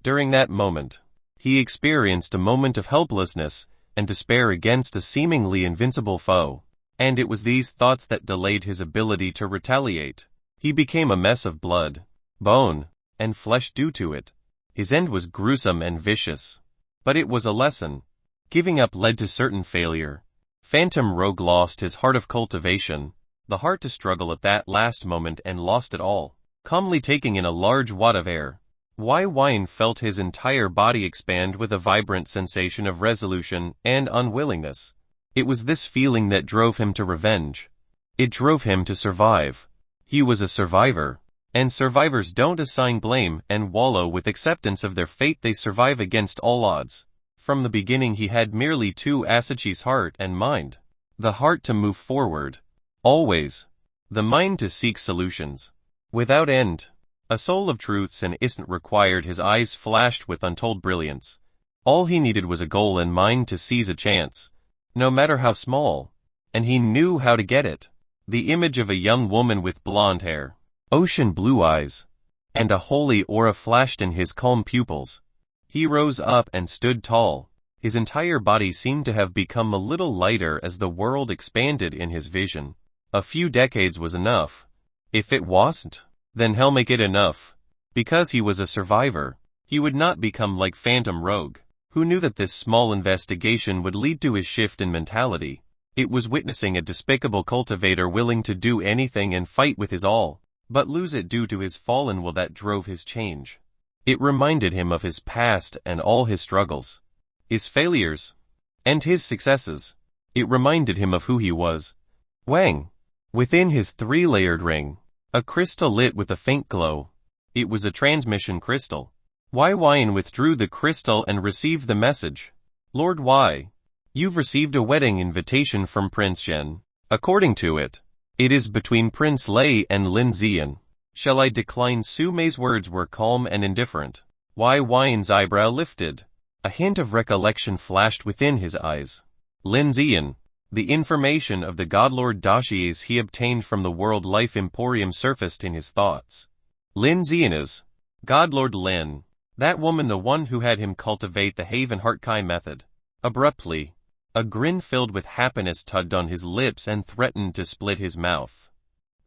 During that moment, he experienced a moment of helplessness and despair against a seemingly invincible foe. And it was these thoughts that delayed his ability to retaliate. He became a mess of blood, bone, and flesh due to it. His end was gruesome and vicious. But it was a lesson. Giving up led to certain failure. Phantom Rogue lost his heart of cultivation, the heart to struggle at that last moment, and lost it all. Calmly taking in a large wad of air, Byin felt his entire body expand with a vibrant sensation of resolution and unwillingness. It was this feeling that drove him to revenge. It drove him to survive. He was a survivor. And survivors don't assign blame and wallow with acceptance of their fate. They survive against all odds. From the beginning he had merely 2 Asachi's heart and mind. The heart to move forward. Always. The mind to seek solutions. Without end. A soul of truths and isn't required. His eyes flashed with untold brilliance. All he needed was a goal in mind to seize a chance. No matter how small. And he knew how to get it. The image of a young woman with blonde hair, ocean blue eyes, and a holy aura flashed in his calm pupils. He rose up and stood tall. His entire body seemed to have become a little lighter as the world expanded in his vision. A few decades was enough. If it wasn't, then hell make it enough. Because he was a survivor, he would not become like Phantom Rogue, who knew that this small investigation would lead to his shift in mentality. It was witnessing a despicable cultivator willing to do anything and fight with his all, but lose it due to his fallen will that drove his change. It reminded him of his past and all his struggles, his failures, and his successes. It reminded him of who he was. Wang. Within his 3-layered ring, a crystal lit with a faint glow. It was a transmission crystal. Byin withdrew the crystal and received the message. Lord Y. You've received a wedding invitation from Prince Shen. According to it, it is between Prince Lei and Lin Ziyan. Shall I decline? Su Mei's words were calm and indifferent. Byin eyebrow lifted. A hint of recollection flashed within his eyes. Lin Ziyan. The information of the Godlord dossiers he obtained from the World Life Emporium surfaced in his thoughts. Lin Ziyan is Godlord Lin. That woman, the one who had him cultivate the Haven Heart Kai method. Abruptly, A grin filled with happiness tugged on his lips and threatened to split his mouth.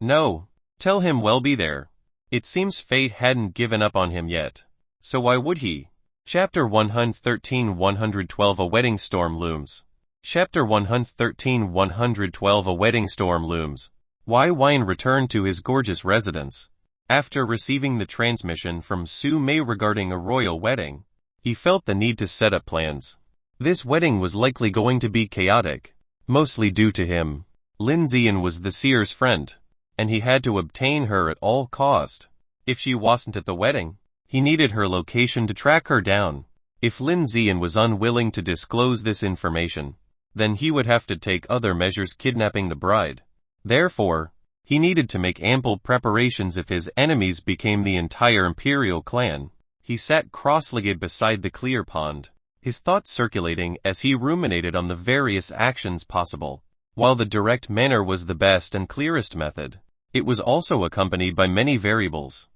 No, tell him we'll be there. It seems fate hadn't given up on him yet. So why would he? Chapter 113-112 A wedding storm looms. Chapter 113-112 A wedding storm looms. Byin returned to his gorgeous residence. After receiving the transmission from Su Mei regarding a royal wedding, he felt the need to set up plans. This wedding was likely going to be chaotic, mostly due to him. Lin Ziyan was the seer's friend, and he had to obtain her at all cost. If she wasn't at the wedding, he needed her location to track her down. If Lin Ziyan was unwilling to disclose this information, then he would have to take other measures kidnapping the bride. Therefore, he needed to make ample preparations if his enemies became the entire Imperial clan. He sat cross-legged beside the clear pond, his thoughts circulating as he ruminated on the various actions possible. While the direct manner was the best and clearest method, it was also accompanied by many variables.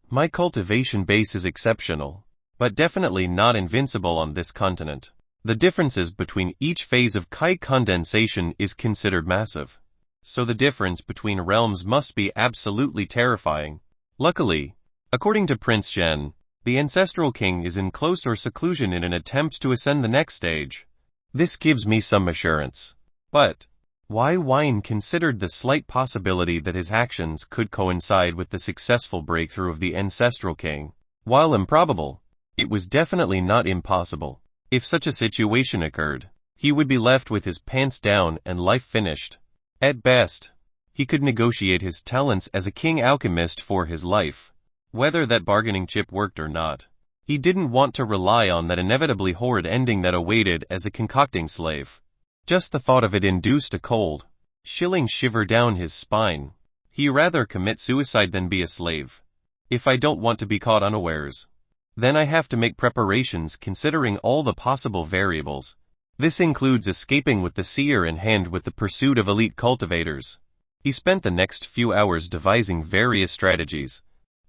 My cultivation base is exceptional, but definitely not invincible on this continent. The differences between each phase of Kai condensation is considered massive. So the difference between realms must be absolutely terrifying. Luckily, according to Prince Zhen, the ancestral king is in closer seclusion in an attempt to ascend the next stage. This gives me some assurance. But Byin considered the slight possibility that his actions could coincide with the successful breakthrough of the ancestral king. While improbable, it was definitely not impossible. If such a situation occurred, he would be left with his pants down and life finished. At best, he could negotiate his talents as a king alchemist for his life. Whether that bargaining chip worked or not, he didn't want to rely on that inevitably horrid ending that awaited as a concocting slave. Just the thought of it induced a cold, chilling shiver down his spine. He'd rather commit suicide than be a slave. If I don't want to be caught unawares, then I have to make preparations considering all the possible variables. This includes escaping with the seer in hand with the pursuit of elite cultivators. He spent the next few hours devising various strategies.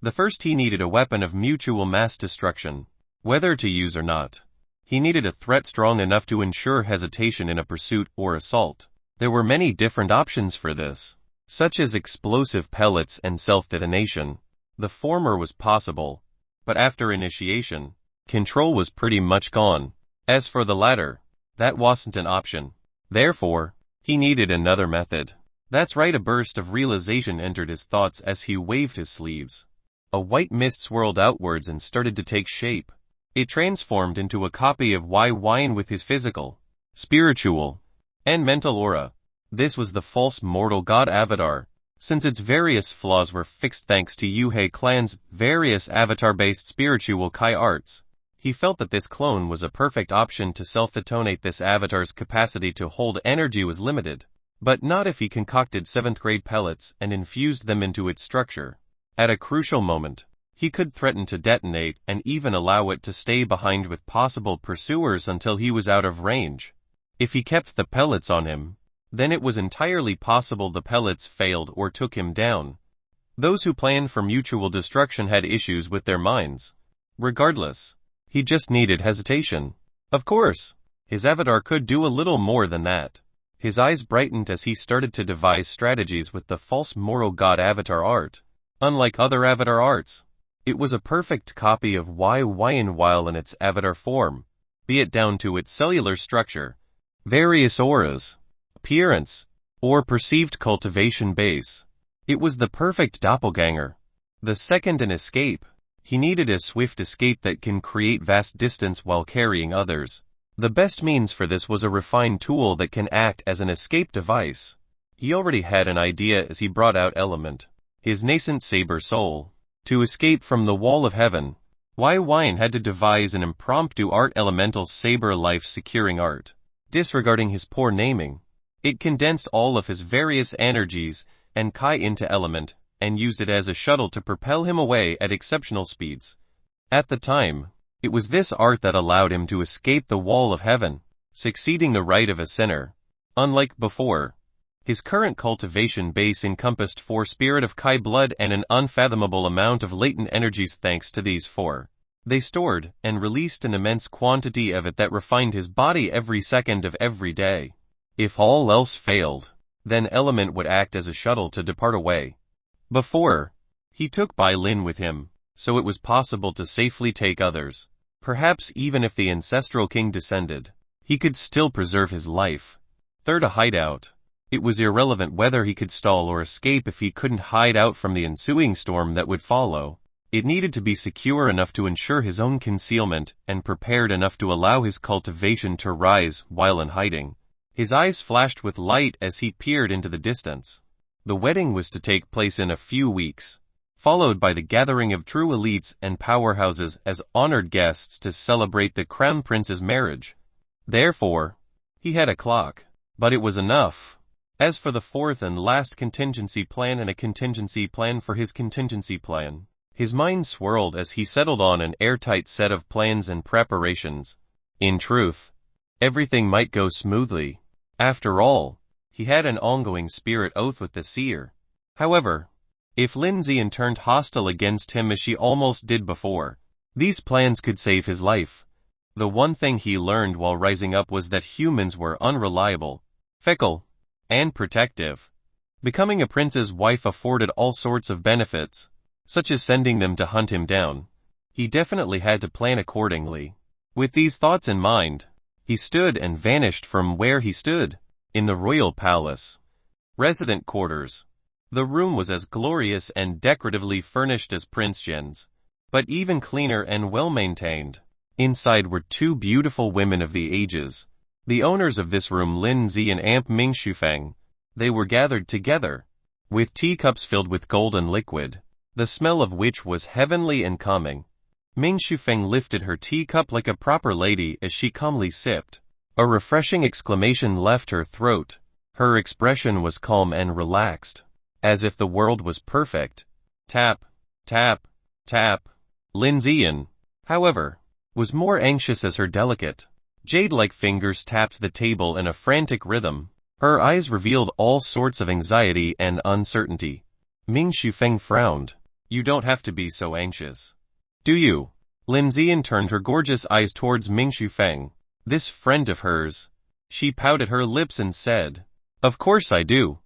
The first, he needed a weapon of mutual mass destruction. Whether to use or not, he needed a threat strong enough to ensure hesitation in a pursuit or assault. There were many different options for this, such as explosive pellets and self-detonation. The former was possible, but after initiation, control was pretty much gone. As for the latter, that wasn't an option. Therefore, he needed another method. That's right, a burst of realization entered his thoughts as he waved his sleeves. A white mist swirled outwards and started to take shape. It transformed into a copy of Byin with his physical, spiritual, and mental aura. This was the false mortal god avatar, since its various flaws were fixed thanks to Yuhei clan's various avatar-based spiritual Kai arts. He felt that this clone was a perfect option to self-detonate. This avatar's capacity to hold energy was limited, but not if he concocted 7th-grade pellets and infused them into its structure. At a crucial moment, he could threaten to detonate and even allow it to stay behind with possible pursuers until he was out of range. If he kept the pellets on him, then it was entirely possible the pellets failed or took him down. Those who planned for mutual destruction had issues with their minds. Regardless, he just needed hesitation. Of course, his avatar could do a little more than that. His eyes brightened as he started to devise strategies with the false moral god avatar art. Unlike other avatar arts, it was a perfect copy of Byin while in its avatar form, be it down to its cellular structure, various auras, appearance, or perceived cultivation base. It was the perfect doppelganger. The second, an escape. He needed a swift escape that can create vast distance while carrying others. The best means for this was a refined tool that can act as an escape device. He already had an idea as he brought out Element, his nascent saber soul. To escape from the wall of heaven, Byin had to devise an impromptu art elemental saber life securing art. Disregarding his poor naming, it condensed all of his various energies and Kai into Element, and used it as a shuttle to propel him away at exceptional speeds. At the time, it was this art that allowed him to escape the wall of heaven, succeeding the rite of a sinner. Unlike before, his current cultivation base encompassed 4 spirit of Kai blood and an unfathomable amount of latent energies. Thanks to these 4, They stored and released an immense quantity of it that refined his body every second of every day. If all else failed, then element would act as a shuttle to depart away. Before, he took Byin with him, so it was possible to safely take others. Perhaps even if the ancestral king descended, he could still preserve his life. Third, a hideout. It was irrelevant whether he could stall or escape if he couldn't hide out from the ensuing storm that would follow. It needed to be secure enough to ensure his own concealment and prepared enough to allow his cultivation to rise while in hiding. His eyes flashed with light as he peered into the distance. The wedding was to take place in a few weeks, followed by the gathering of true elites and powerhouses as honored guests to celebrate the crown prince's marriage. Therefore, he had a clock, but it was enough. As for the fourth and last contingency plan and a contingency plan for his contingency plan, his mind swirled as he settled on an airtight set of plans and preparations. In truth, everything might go smoothly. After all, he had an ongoing spirit oath with the seer. However, if Lin Zian turned hostile against him as she almost did before, these plans could save his life. The one thing he learned while rising up was that humans were unreliable, fickle, and protective. Becoming a prince's wife afforded all sorts of benefits, such as sending them to hunt him down. He definitely had to plan accordingly. With these thoughts in mind, he stood and vanished from where he stood, in the royal palace. Resident quarters. The room was as glorious and decoratively furnished as Prince Jin's, but even cleaner and well-maintained. Inside were two beautiful women of the ages. The owners of this room, Lin Zi and Amp Ming Shufeng. They were gathered together, with teacups filled with golden liquid, the smell of which was heavenly and calming. Ming Shufeng lifted her teacup like a proper lady as she calmly sipped. A refreshing exclamation left her throat. Her expression was calm and relaxed, as if the world was perfect. Tap, tap, tap. Lin Zian, however, was more anxious as her delicate, jade-like fingers tapped the table in a frantic rhythm. Her eyes revealed all sorts of anxiety and uncertainty. Ming Shufeng frowned. You don't have to be so anxious, do you? Lin Zian turned her gorgeous eyes towards Ming Shufeng. This friend of hers. She pouted her lips and said, Of course I do.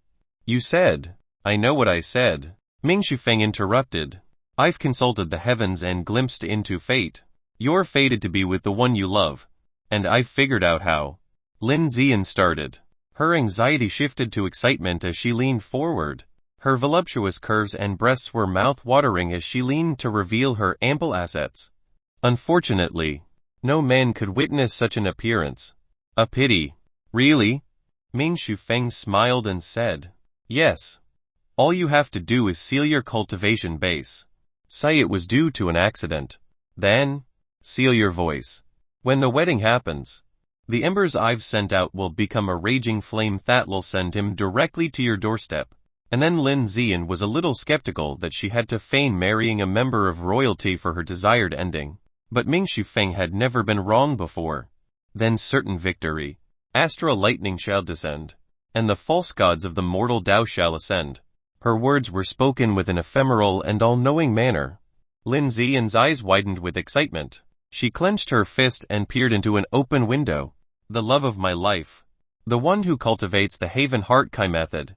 You said. I know what I said. Ming Shufeng interrupted. I've consulted the heavens and glimpsed into fate. You're fated to be with the one you love. And I've figured out how. Lin Zian started. Her anxiety shifted to excitement as she leaned forward. Her voluptuous curves and breasts were mouth-watering as she leaned to reveal her ample assets. Unfortunately, no man could witness such an appearance. A pity. Really? Ming Shufeng smiled and said, Yes. All you have to do is seal your cultivation base. Say it was due to an accident. Then, seal your voice. When the wedding happens, the embers I've sent out will become a raging flame that'll send him directly to your doorstep. And then Lin Zian was a little skeptical that she had to feign marrying a member of royalty for her desired ending. But Ming Shufeng had never been wrong before. Then certain victory. Astral lightning shall descend, and the false gods of the mortal Dao shall ascend. Her words were spoken with an ephemeral and all-knowing manner. Lin Zian's eyes widened with excitement. She clenched her fist and peered into an open window. The love of my life. The one who cultivates the Haven Heart Kai method.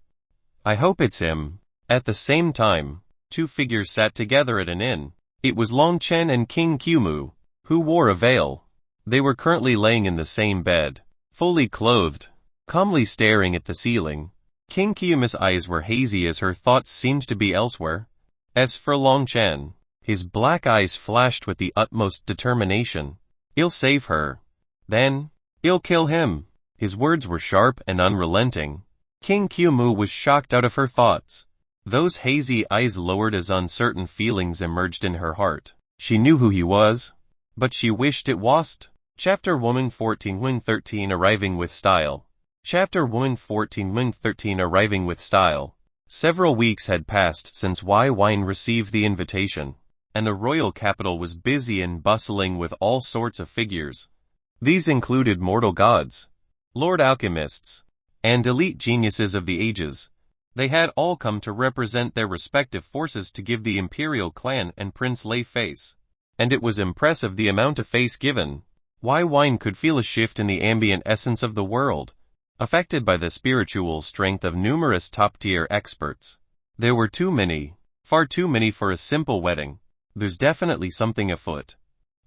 I hope it's him. At the same time, two figures sat together at an inn. It was Long Chen and King Qiumu, who wore a veil. They were currently laying in the same bed, fully clothed, calmly staring at the ceiling. King Qiumu's eyes were hazy as her thoughts seemed to be elsewhere. As for Long Chen, his black eyes flashed with the utmost determination. I'll save her. Then, I'll kill him. His words were sharp and unrelenting. King Qiumu was shocked out of her thoughts. Those hazy eyes lowered as uncertain feelings emerged in her heart. She knew who he was, but she wished it wasn't. Chapter 114 Wing 13 Arriving with Style. Chapter 114 Wing 13 Arriving with Style. Several weeks had passed since Wine received the invitation, and the royal capital was busy and bustling with all sorts of figures. These included mortal gods, lord alchemists, and elite geniuses of the ages. They had all come to represent their respective forces to give the Imperial clan and Prince Lei face. and it was impressive the amount of face given. Byin could feel a shift in the ambient essence of the world, affected by the spiritual strength of numerous top-tier experts. There were too many, far too many for a simple wedding. There's definitely something afoot.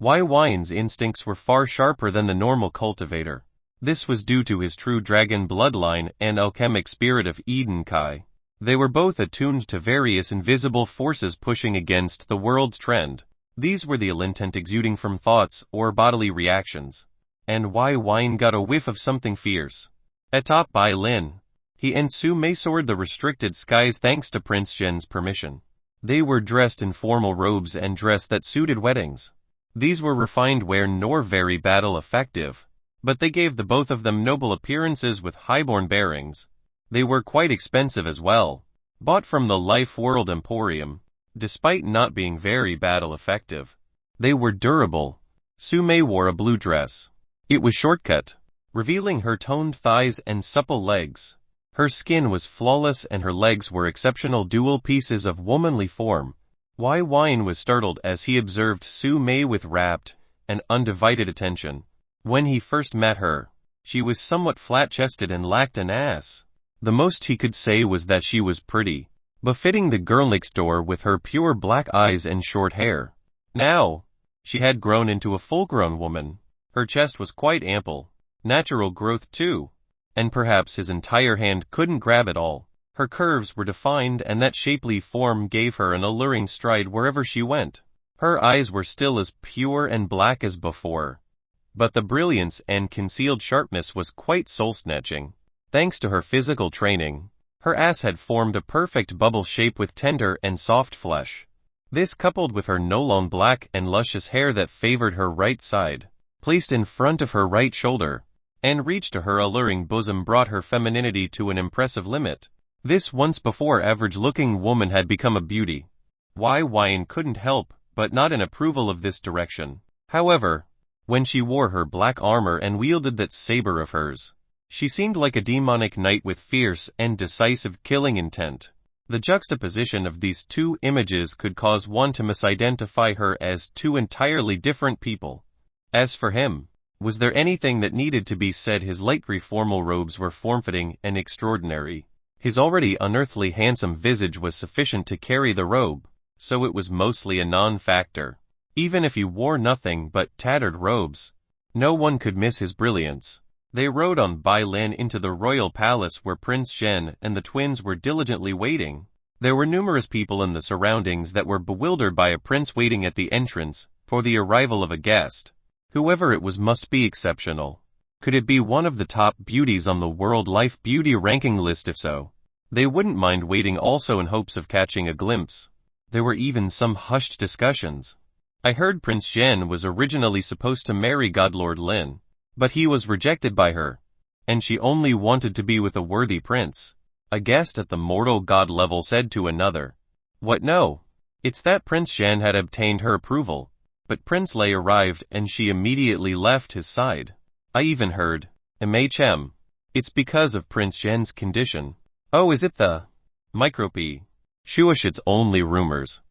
Byin's instincts were far sharper than the normal cultivator. This was due to his true dragon bloodline and alchemic spirit of Eden Kai. They were both attuned to various invisible forces pushing against the world's trend. These were the ill intent exuding from thoughts or bodily reactions. And Byin got a whiff of something fierce. Atop Byin, he and Su Mei soared the restricted skies thanks to Prince Zhen's permission. They were dressed in formal robes and dress that suited weddings. These were refined wear nor very battle effective, but they gave the both of them noble appearances with highborn bearings. They were quite expensive as well, bought from the Life World Emporium. Despite not being very battle effective, they were durable. Su Mei wore a blue dress. It was shortcut, revealing her toned thighs and supple legs. Her skin was flawless and her legs were exceptional dual pieces of womanly form. Byin was startled as he observed Su Mei with rapt and undivided attention. When he first met her, she was somewhat flat-chested and lacked an ass. The most he could say was that she was pretty, befitting the girl next door with her pure black eyes and short hair. Now, she had grown into a full-grown woman. Her chest was quite ample, natural growth too, and perhaps his entire hand couldn't grab it all. Her curves were defined and that shapely form gave her an alluring stride wherever she went. Her eyes were still as pure and black as before, but the brilliance and concealed sharpness was quite soul-snatching. Thanks to her physical training, her ass had formed a perfect bubble shape with tender and soft flesh. This, coupled with her no long black and luscious hair that favored her right side, placed in front of her right shoulder, and reached to her alluring bosom, brought her femininity to an impressive limit. This once before average-looking woman had become a beauty. Byin couldn't help but nod in approval of this direction. However, when she wore her black armor and wielded that saber of hers, she seemed like a demonic knight with fierce and decisive killing intent. The juxtaposition of these two images could cause one to misidentify her as two entirely different people. As for him, was there anything that needed to be said? His light gray formal robes were form-fitting and extraordinary. His already unearthly handsome visage was sufficient to carry the robe, so it was mostly a non-factor. Even if he wore nothing but tattered robes, no one could miss his brilliance. They rode on Byin into the royal palace where Prince Zhen and the twins were diligently waiting. There were numerous people in the surroundings that were bewildered by a prince waiting at the entrance for the arrival of a guest. Whoever it was must be exceptional. Could it be one of the top beauties on the World Life Beauty ranking list? If so, they wouldn't mind waiting also in hopes of catching a glimpse. There were even some hushed discussions. I heard Prince Zhen was originally supposed to marry Godlord Lin, but he was rejected by her, and she only wanted to be with a worthy prince. A guest at the mortal god level said to another. What? No. It's that Prince Zhen had obtained her approval, but Prince Lei arrived and she immediately left his side. I even heard, MHM. It's because of Prince Zhen's condition. Oh, is it the micropy? Shush, it's only rumors.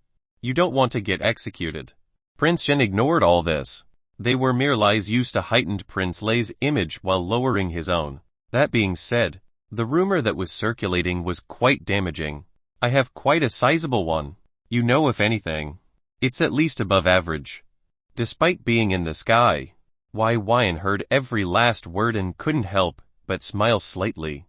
You don't want to get executed. Prince Zhen ignored all this. They were mere lies used to heighten Prince Lei's image while lowering his own. That being said, the rumor that was circulating was quite damaging. I have quite a sizable one. You know, if anything, it's at least above average. Despite being in the sky, Byin heard every last word and couldn't help but smile slightly.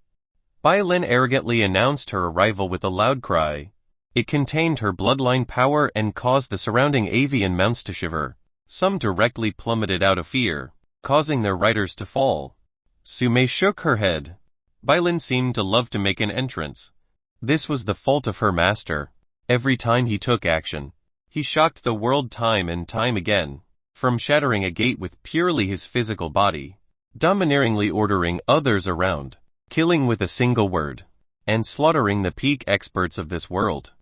Byin arrogantly announced her arrival with a loud cry. It contained her bloodline power and caused the surrounding avian mounts to shiver. Some directly plummeted out of fear, causing their riders to fall. Su Mei shook her head. Byin seemed to love to make an entrance. This was the fault of her master. Every time he took action, he shocked the world time and time again, from shattering a gate with purely his physical body, domineeringly ordering others around, killing with a single word, and slaughtering the peak experts of this world.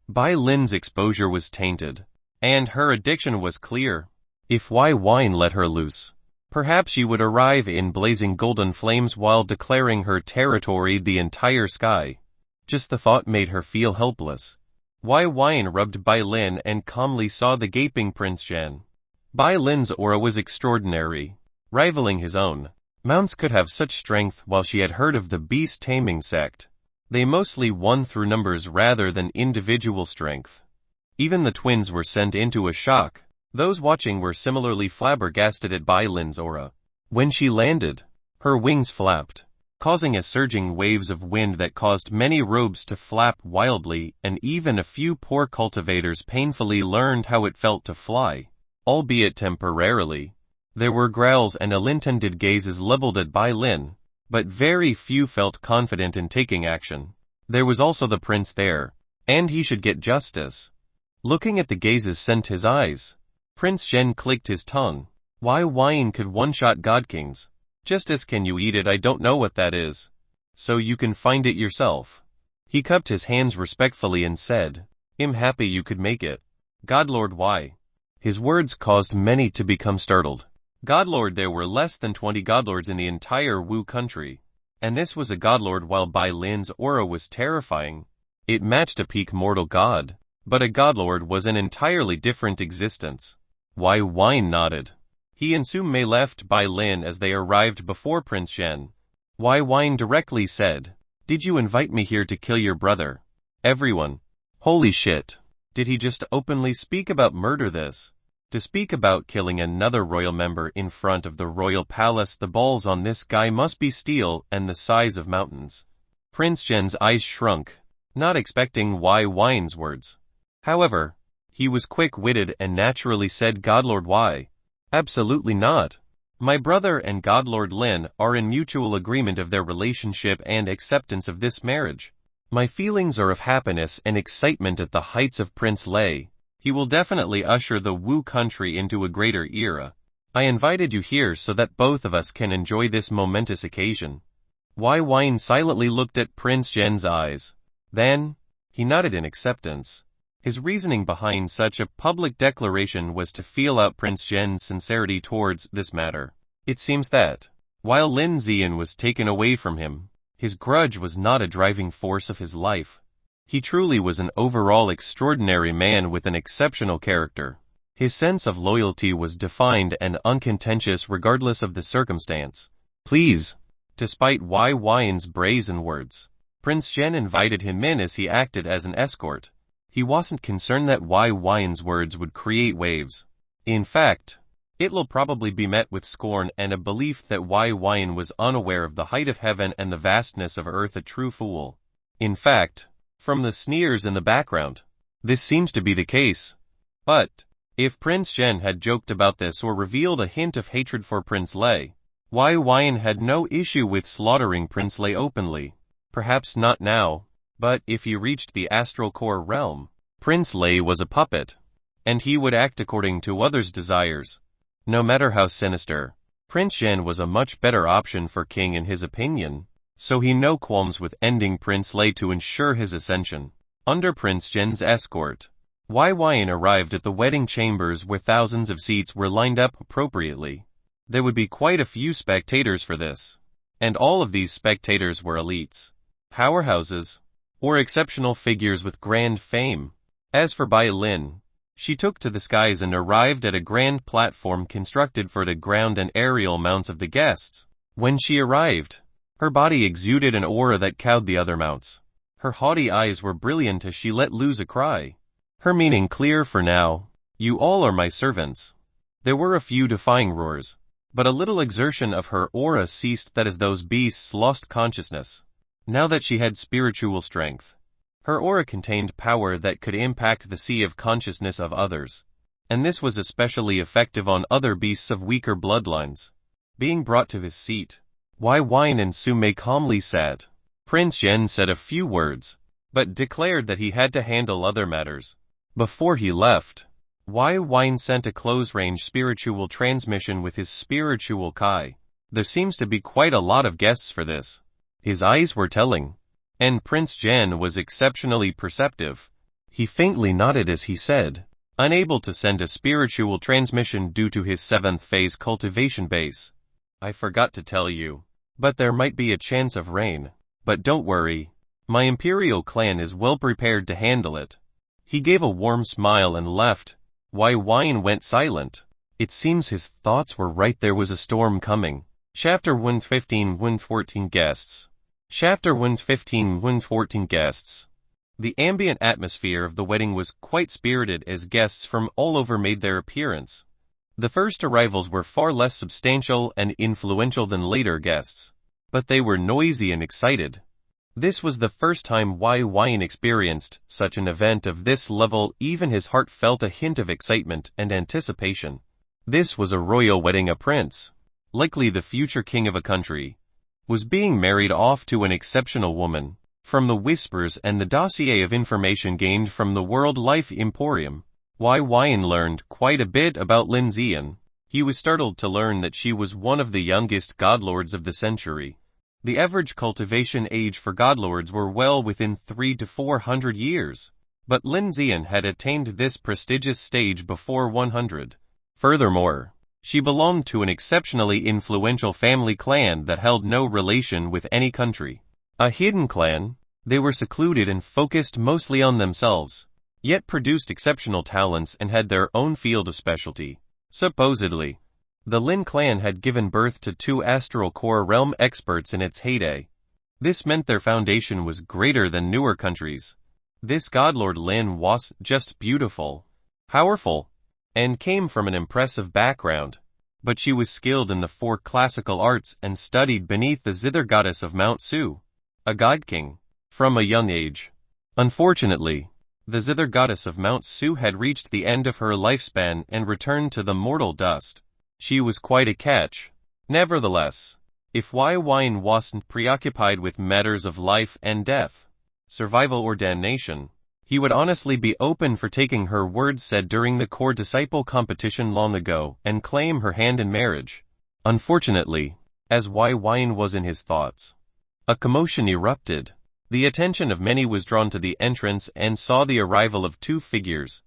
Byin's exposure was tainted, and her addiction was clear. If Byin let her loose, perhaps she would arrive in blazing golden flames while declaring her territory the entire sky. Just the thought made her feel helpless. Byin rubbed Byin and calmly saw the gaping Prince Zhen. Bylin's aura was extraordinary, rivaling his own. Mounts could have such strength while she had heard of the beast Taming Sect. They mostly won through numbers rather than individual strength. Even the twins were sent into a shock. Those watching were similarly flabbergasted at Bylin's aura. When she landed, her wings flapped, causing a surging waves of wind that caused many robes to flap wildly, and even a few poor cultivators painfully learned how it felt to fly, albeit temporarily. There were growls and ill-intended gazes leveled at Byin, but very few felt confident in taking action. There was also the prince there, and he should get justice. Looking at the gazes sent his eyes, Prince Zhen clicked his tongue. Byin could one-shot godkings. Justice, can you eat it? I don't know what that is. So you can find it yourself. He cupped his hands respectfully and said, I'm happy you could make it. Godlord, why? His words caused many to become startled. Godlord, there were less than 20 godlords in the entire Wu country. And this was a godlord. While Bylin's aura was terrifying, it matched a peak mortal god. But a godlord was an entirely different existence. Byin nodded. He and Sumei left Byin as they arrived before Prince Zhen. Byin directly said, Did you invite me here to kill your brother? Everyone. Holy shit. Did he just openly speak about murder this? To speak about killing another royal member in front of the royal palace? The balls on this guy must be steel and the size of mountains. Prince Zhen's eyes shrunk, not expecting Byin's words. However, he was quick-witted and naturally said, Godlord, why? Absolutely not. My brother and Godlord Lin are in mutual agreement of their relationship and acceptance of this marriage. My feelings are of happiness and excitement at the heights of Prince Lei. He will definitely usher the Wu country into a greater era. I invited you here so that both of us can enjoy this momentous occasion. Byin silently looked at Prince Zhen's eyes. Then, he nodded in acceptance. His reasoning behind such a public declaration was to feel out Prince Zhen's sincerity towards this matter. It seems that, while Lin Zian was taken away from him, his grudge was not a driving force of his life. He truly was an overall extraordinary man with an exceptional character. His sense of loyalty was defined and uncontentious regardless of the circumstance. Please. Despite Byin's brazen words, Prince Zhen invited him in as he acted as an escort. He wasn't concerned that Byin's words would create waves. In fact, it'll probably be met with scorn and a belief that Byin was unaware of the height of heaven and the vastness of earth, a true fool. In fact, from the sneers in the background, this seems to be the case. But, if Prince Zhen had joked about this or revealed a hint of hatred for Prince Lei, Byin had no issue with slaughtering Prince Lei openly. Perhaps not now. But if he reached the astral core realm, Prince Lei was a puppet, and he would act according to others' desires. No matter how sinister, Prince Zhen was a much better option for king in his opinion, so he no qualms with ending Prince Lei to ensure his ascension. Under Prince Zhen's escort, Byin arrived at the wedding chambers where thousands of seats were lined up appropriately. There would be quite a few spectators for this, and all of these spectators were elites, powerhouses, or exceptional figures with grand fame. As for Byin, she took to the skies and arrived at a grand platform constructed for the ground and aerial mounts of the guests. When she arrived, her body exuded an aura that cowed the other mounts. Her haughty eyes were brilliant as she let loose a cry. Her meaning clear for now, you all are my servants. There were a few defying roars, but a little exertion of her aura ceased that as those beasts lost consciousness. Now that she had spiritual strength, her aura contained power that could impact the sea of consciousness of others, and this was especially effective on other beasts of weaker bloodlines. Being brought to his seat, Byin and Sumei calmly sat. Prince Zhen said a few words, but declared that he had to handle other matters. Before he left, Byin sent a close-range spiritual transmission with his spiritual Kai. There seems to be quite a lot of guests for this. His eyes were telling, and Prince Zhen was exceptionally perceptive. He faintly nodded as he said, unable to send a spiritual transmission due to his 7th phase cultivation base. I forgot to tell you, but there might be a chance of rain. But don't worry, my Imperial clan is well prepared to handle it. He gave a warm smile and left. Byin went silent. It seems his thoughts were right. There was a storm coming. Chapter 115 114 Guests. Chapter 115 114 Guests. The ambient atmosphere of the wedding was quite spirited as guests from all over made their appearance. The first arrivals were far less substantial and influential than later guests, but they were noisy and excited. This was the first time Byin experienced such an event of this level. Even his heart felt a hint of excitement and anticipation. This was a royal wedding. A prince, likely the future king of a country, was being married off to an exceptional woman. From the whispers and the dossier of information gained from the World Life Emporium, Byin learned quite a bit about Lin Zian. He was startled to learn that she was one of the youngest godlords of the century. The average cultivation age for godlords were well within 300 to 400 years, but Lin Zian had attained this prestigious stage before 100. Furthermore, she belonged to an exceptionally influential family clan that held no relation with any country. A hidden clan, they were secluded and focused mostly on themselves, yet produced exceptional talents and had their own field of specialty. Supposedly, the Lin clan had given birth to 2 astral core realm experts in its heyday. This meant their foundation was greater than newer countries. This godlord Lin was just beautiful, powerful, and came from an impressive background. But she was skilled in the 4 classical arts and studied beneath the zither goddess of Mount Su, a god king, from a young age. Unfortunately, the zither goddess of Mount Su had reached the end of her lifespan and returned to the mortal dust. She was quite a catch. Nevertheless, if Byin wasn't preoccupied with matters of life and death, survival or damnation, he would honestly be open for taking her words said during the core disciple competition long ago and claim her hand in marriage. Unfortunately, as Byin was in his thoughts, a commotion erupted. The attention of many was drawn to the entrance and saw the arrival of 2 figures.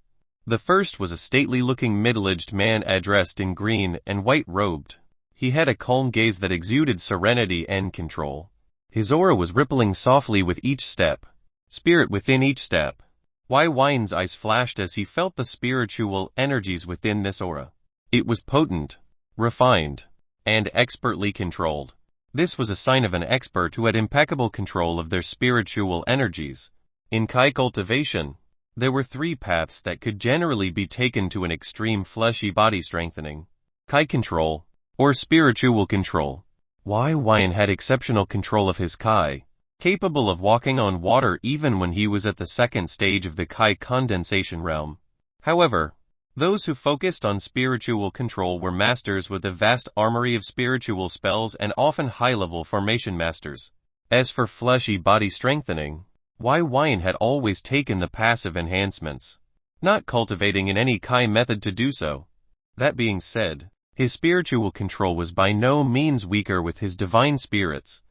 The first was a stately-looking middle-aged man dressed in green and white-robed. He had a calm gaze that exuded serenity and control. His aura was rippling softly with each step, spirit within each step. Byin's eyes flashed as he felt the spiritual energies within this aura. It was potent, refined, and expertly controlled. This was a sign of an expert who had impeccable control of their spiritual energies. In Kai cultivation, there were 3 paths that could generally be taken to an extreme fleshy body strengthening: Kai control, or spiritual control. Byin had exceptional control of his Kai, capable of walking on water even when he was at the 2nd stage of the Kai condensation realm. However, those who focused on spiritual control were masters with a vast armory of spiritual spells and often high-level formation masters. As for fleshy body strengthening, Byin had always taken the passive enhancements, not cultivating in any Kai method to do so. That being said, his spiritual control was by no means weaker with his divine spirits.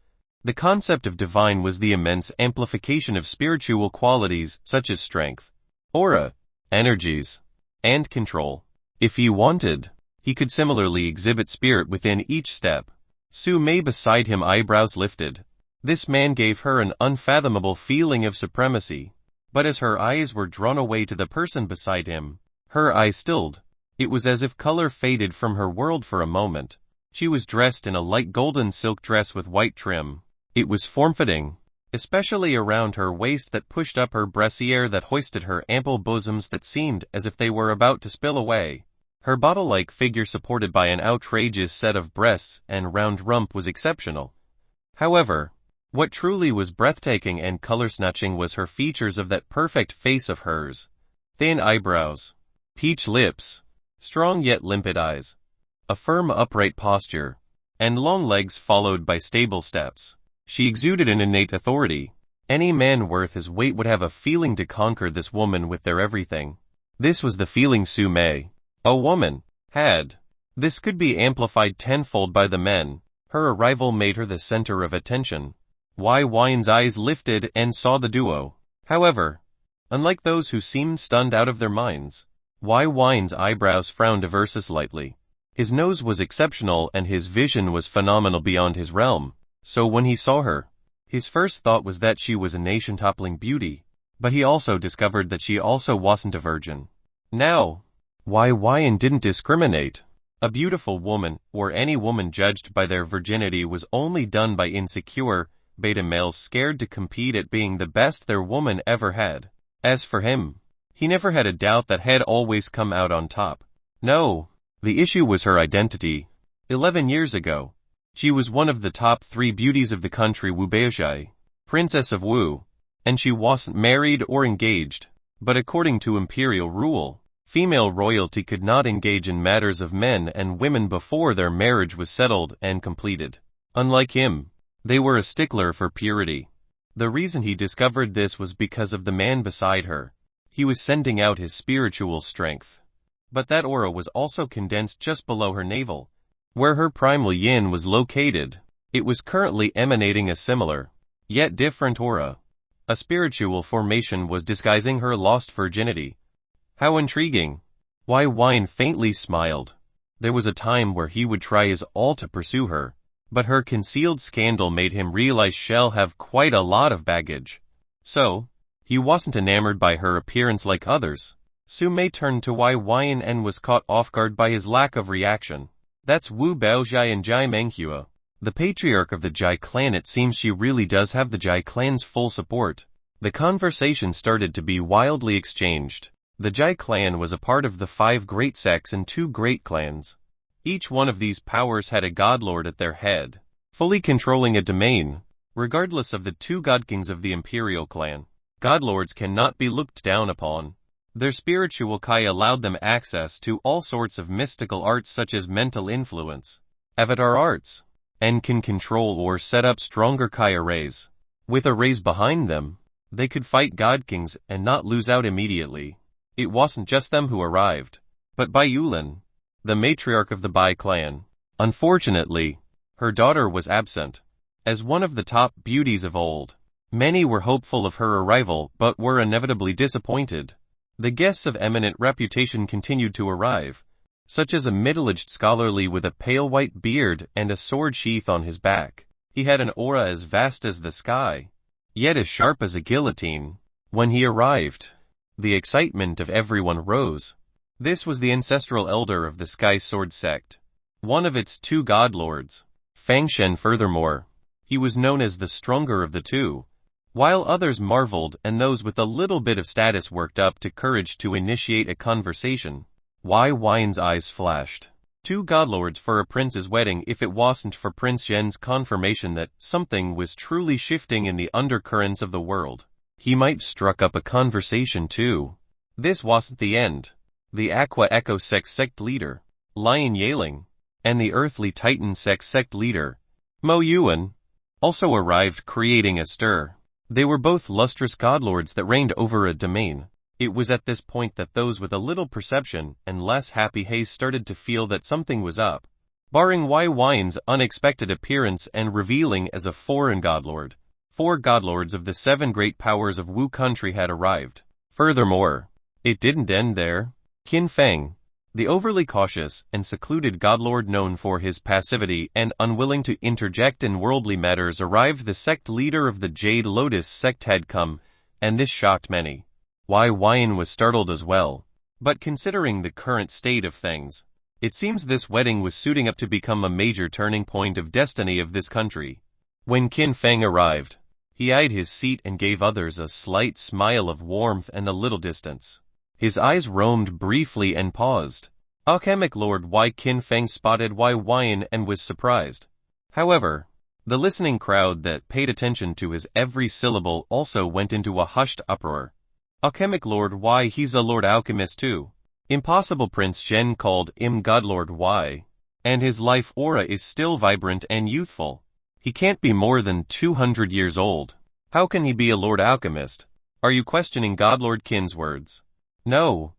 The concept of divine was the immense amplification of spiritual qualities such as strength, aura, energies, and control. If he wanted, he could similarly exhibit spirit within each step. Su Mei beside him, eyebrows lifted. This man gave her an unfathomable feeling of supremacy. But as her eyes were drawn away to the person beside him, her eyes stilled. It was as if color faded from her world for a moment. She was dressed in a light golden silk dress with white trim. It was form-fitting, especially around her waist that pushed up her brassiere that hoisted her ample bosoms that seemed as if they were about to spill away. Her bottle-like figure supported by an outrageous set of breasts and round rump was exceptional. However, what truly was breathtaking and color-snatching was her features of that perfect face of hers. Thin eyebrows, peach lips, strong yet limpid eyes, a firm upright posture, and long legs followed by stable steps. She exuded an innate authority. Any man worth his weight would have a feeling to conquer this woman with their everything. This was the feeling Su Mei, a woman, had. This could be amplified tenfold by the men. Her arrival made her the center of attention. Byin eyes lifted and saw the duo. However, unlike those who seemed stunned out of their minds, Byin eyebrows frowned ever so slightly. His nose was exceptional and his vision was phenomenal beyond his realm. So when he saw her, his first thought was that she was a nation-toppling beauty. But he also discovered that she also wasn't a virgin. Now, Byin didn't discriminate. A beautiful woman, or any woman judged by their virginity, was only done by insecure, beta males scared to compete at being the best their woman ever had. As for him, he never had a doubt that had always come out on top. No, the issue was her identity. 11 years ago, she was one of the top 3 beauties of the country, Wu Baozhai, Princess of Wu, and she wasn't married or engaged. But according to Imperial rule, female royalty could not engage in matters of men and women before their marriage was settled and completed. Unlike him, they were a stickler for purity. The reason he discovered this was because of the man beside her. He was sending out his spiritual strength. But that aura was also condensed just below her navel, where her primal yin was located. It was currently emanating a similar, yet different aura. A spiritual formation was disguising her lost virginity. How intriguing. Byin faintly smiled. There was a time where he would try his all to pursue her, but her concealed scandal made him realize she'll have quite a lot of baggage. So, he wasn't enamored by her appearance like others. Su Mei turned to Byin and was caught off guard by his lack of reaction. That's Wu Baozhai and Jai Menghua, the patriarch of the Jai clan. It seems she really does have the Jai clan's full support. The conversation started to be wildly exchanged. The Jai clan was a part of the 5 great sects and 2 great clans. Each one of these powers had a godlord at their head, fully controlling a domain. Regardless of the 2 godkings of the Imperial clan, godlords cannot be looked down upon. Their spiritual Kai allowed them access to all sorts of mystical arts such as mental influence, avatar arts, and can control or set up stronger Kai arrays. With arrays behind them, they could fight godkings and not lose out immediately. It wasn't just them who arrived, but Bai Yulin, the matriarch of the Bai clan. Unfortunately, her daughter was absent. As one of the top beauties of old, many were hopeful of her arrival but were inevitably disappointed. The guests of eminent reputation continued to arrive, such as a middle-aged scholarly with a pale white beard and a sword sheath on his back. He had an aura as vast as the sky, yet as sharp as a guillotine. When he arrived, the excitement of everyone rose. This was the ancestral elder of the Sky Sword sect, one of its 2 godlords, Fang Shen. Furthermore, he was known as the stronger of the 2. While others marveled and those with a little bit of status worked up to courage to initiate a conversation, Byin's eyes flashed. 2 godlords for a prince's wedding. If it wasn't for Prince Zhen's confirmation that something was truly shifting in the undercurrents of the world, he might struck up a conversation too. This wasn't the end. The Aqua Echo sect leader, Lion Yaling, and the Earthly Titan sect leader, Mo Yuan, also arrived, creating a stir. They were both lustrous godlords that reigned over a domain. It was at this point that those with a little perception and less happy haze started to feel that something was up. Barring Byin's unexpected appearance and revealing as a foreign godlord, 4 godlords of the 7 great powers of Wu country had arrived. Furthermore, it didn't end there. Qin Feng, the overly cautious and secluded godlord known for his passivity and unwilling to interject in worldly matters, arrived. The sect leader of the Jade Lotus sect had come, and this shocked many. Byin was startled as well. But considering the current state of things, it seems this wedding was suiting up to become a major turning point of destiny of this country. When Qin Feng arrived, he eyed his seat and gave others a slight smile of warmth and a little distance. His eyes roamed briefly and paused. Alchemic Lord Qin Feng spotted Byin and was surprised. However, the listening crowd that paid attention to his every syllable also went into a hushed uproar. Alchemic Lord Y, he's a Lord Alchemist too. Impossible. Prince Zhen called him Godlord Y, and his life aura is still vibrant and youthful. He can't be more than 200 years old. How can he be a Lord Alchemist? Are you questioning Godlord Qin's words? No.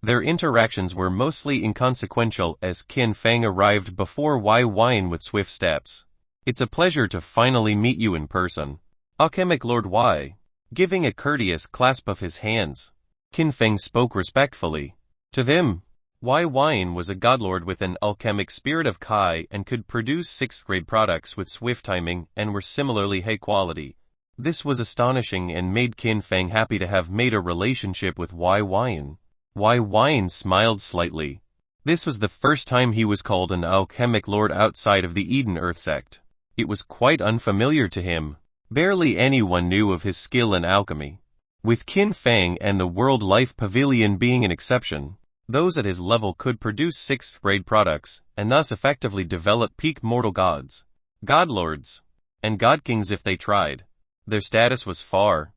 Their interactions were mostly inconsequential as Qin Feng arrived before Byin with swift steps. It's a pleasure to finally meet you in person. Alchemic Lord Y, giving a courteous clasp of his hands, Qin Feng spoke respectfully. To them, Byin was a godlord with an alchemic spirit of Kai and could produce 6th grade products with swift timing and were similarly high quality. This was astonishing and made Qin Feng happy to have made a relationship with Byin. Byin smiled slightly. This was the first time he was called an alchemic lord outside of the Eden Earth sect. It was quite unfamiliar to him. Barely anyone knew of his skill in alchemy. With Qin Feng and the World Life Pavilion being an exception, those at his level could produce 6th-grade products, and thus effectively develop peak mortal gods, godlords, and godkings if they tried. Their status was far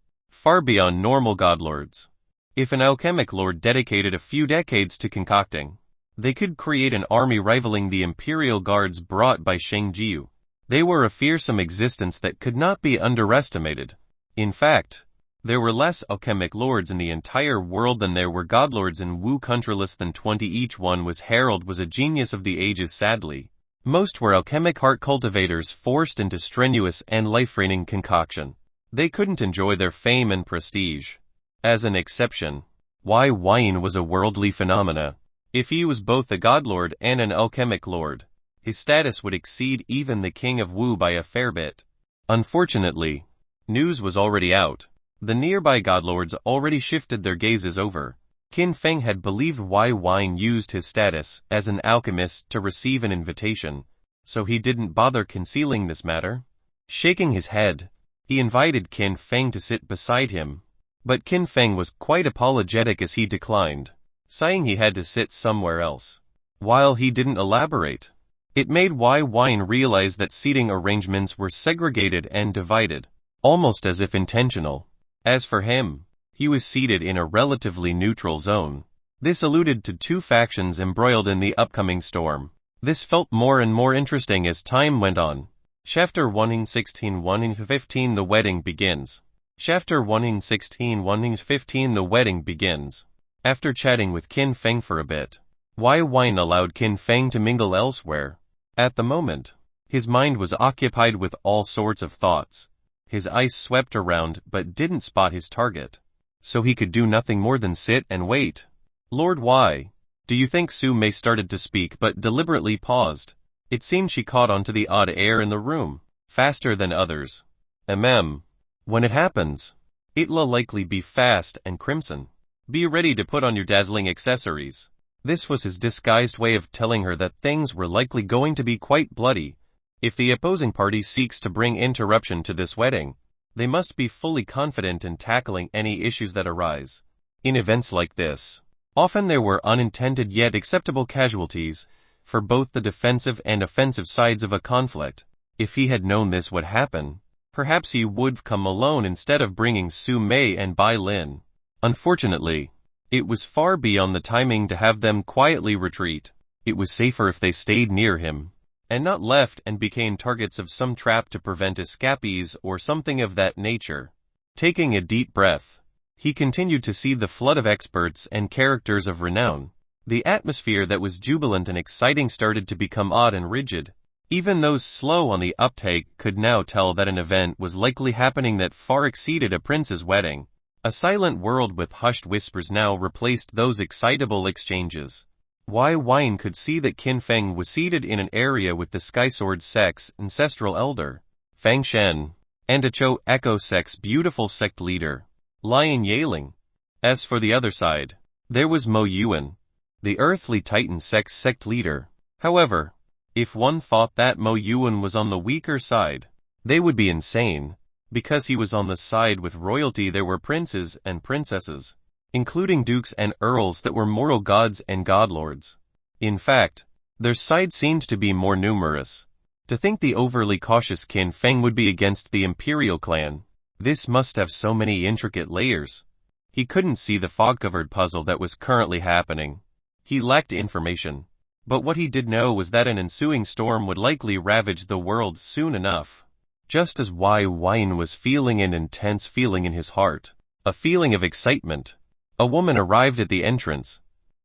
beyond normal godlords. If an alchemic lord dedicated a few decades to concocting, they could create an army rivaling the Imperial guards brought by Sheng Jiu. They were a fearsome existence that could not be underestimated. In fact, there were less alchemic lords in the entire world than there were godlords in Wu country. Less than 20 each. One was Harold, was a genius of the ages. Sadly, most were alchemic heart cultivators forced into strenuous and life-draining concoction. They couldn't enjoy their fame and prestige. As an exception, Byin was a worldly phenomena. If he was both a godlord and an alchemic lord, his status would exceed even the king of Wu by a fair bit. Unfortunately, news was already out. The nearby godlords already shifted their gazes over. Qin Feng had believed Byin used his status as an alchemist to receive an invitation, so he didn't bother concealing this matter. Shaking his head, he invited Qin Feng to sit beside him, but Qin Feng was quite apologetic as he declined, saying he had to sit somewhere else. While he didn't elaborate, it made Byin realize that seating arrangements were segregated and divided, almost as if intentional. As for him, he was seated in a relatively neutral zone. This alluded to two factions embroiled in the upcoming storm. This felt more and more interesting as time went on. Chapter 116-115 The Wedding Begins. Chapter 116-115 The Wedding Begins. After chatting with Qin Feng for a bit, Byin allowed Qin Feng to mingle elsewhere. At the moment, his mind was occupied with all sorts of thoughts. His eyes swept around but didn't spot his target, so he could do nothing more than sit and wait. Lord Y, do you think Su Mei started to speak but deliberately paused? It seemed she caught on to the odd air in the room, faster than others. When it happens, it'll likely be fast and crimson. Be ready to put on your dazzling accessories. This was his disguised way of telling her that things were likely going to be quite bloody. If the opposing party seeks to bring interruption to this wedding, they must be fully confident in tackling any issues that arise. In events like this, often there were unintended yet acceptable casualties for both the defensive and offensive sides of a conflict. If he had known this would happen, perhaps he would come alone instead of bringing Su Mei and Byin. Unfortunately, it was far beyond the timing to have them quietly retreat. It was safer if they stayed near him, and not left and became targets of some trap to prevent escapees or something of that nature. Taking a deep breath, he continued to see the flood of experts and characters of renown. The atmosphere that was jubilant and exciting started to become odd and rigid. Even those slow on the uptake could now tell that an event was likely happening that far exceeded a prince's wedding. A silent world with hushed whispers now replaced those excitable exchanges. Byin could see that Qin Feng was seated in an area with the Skysword Sect's ancestral elder, Fang Shen, and a Cho Echo Sect's beautiful sect leader, Lion Yaling. As for the other side, there was Mo Yuan, the earthly Titan Sect's sect leader. However, if one thought that Mo Yuan was on the weaker side, they would be insane. Because he was on the side with royalty, there were princes and princesses, including dukes and earls that were mortal gods and godlords. In fact, their side seemed to be more numerous. To think the overly cautious Qin Feng would be against the Imperial clan, this must have so many intricate layers. He couldn't see the fog-covered puzzle that was currently happening. He lacked information, but what he did know was that an ensuing storm would likely ravage the world soon enough. Just as Byin was feeling an intense feeling in his heart, a feeling of excitement, a woman arrived at the entrance.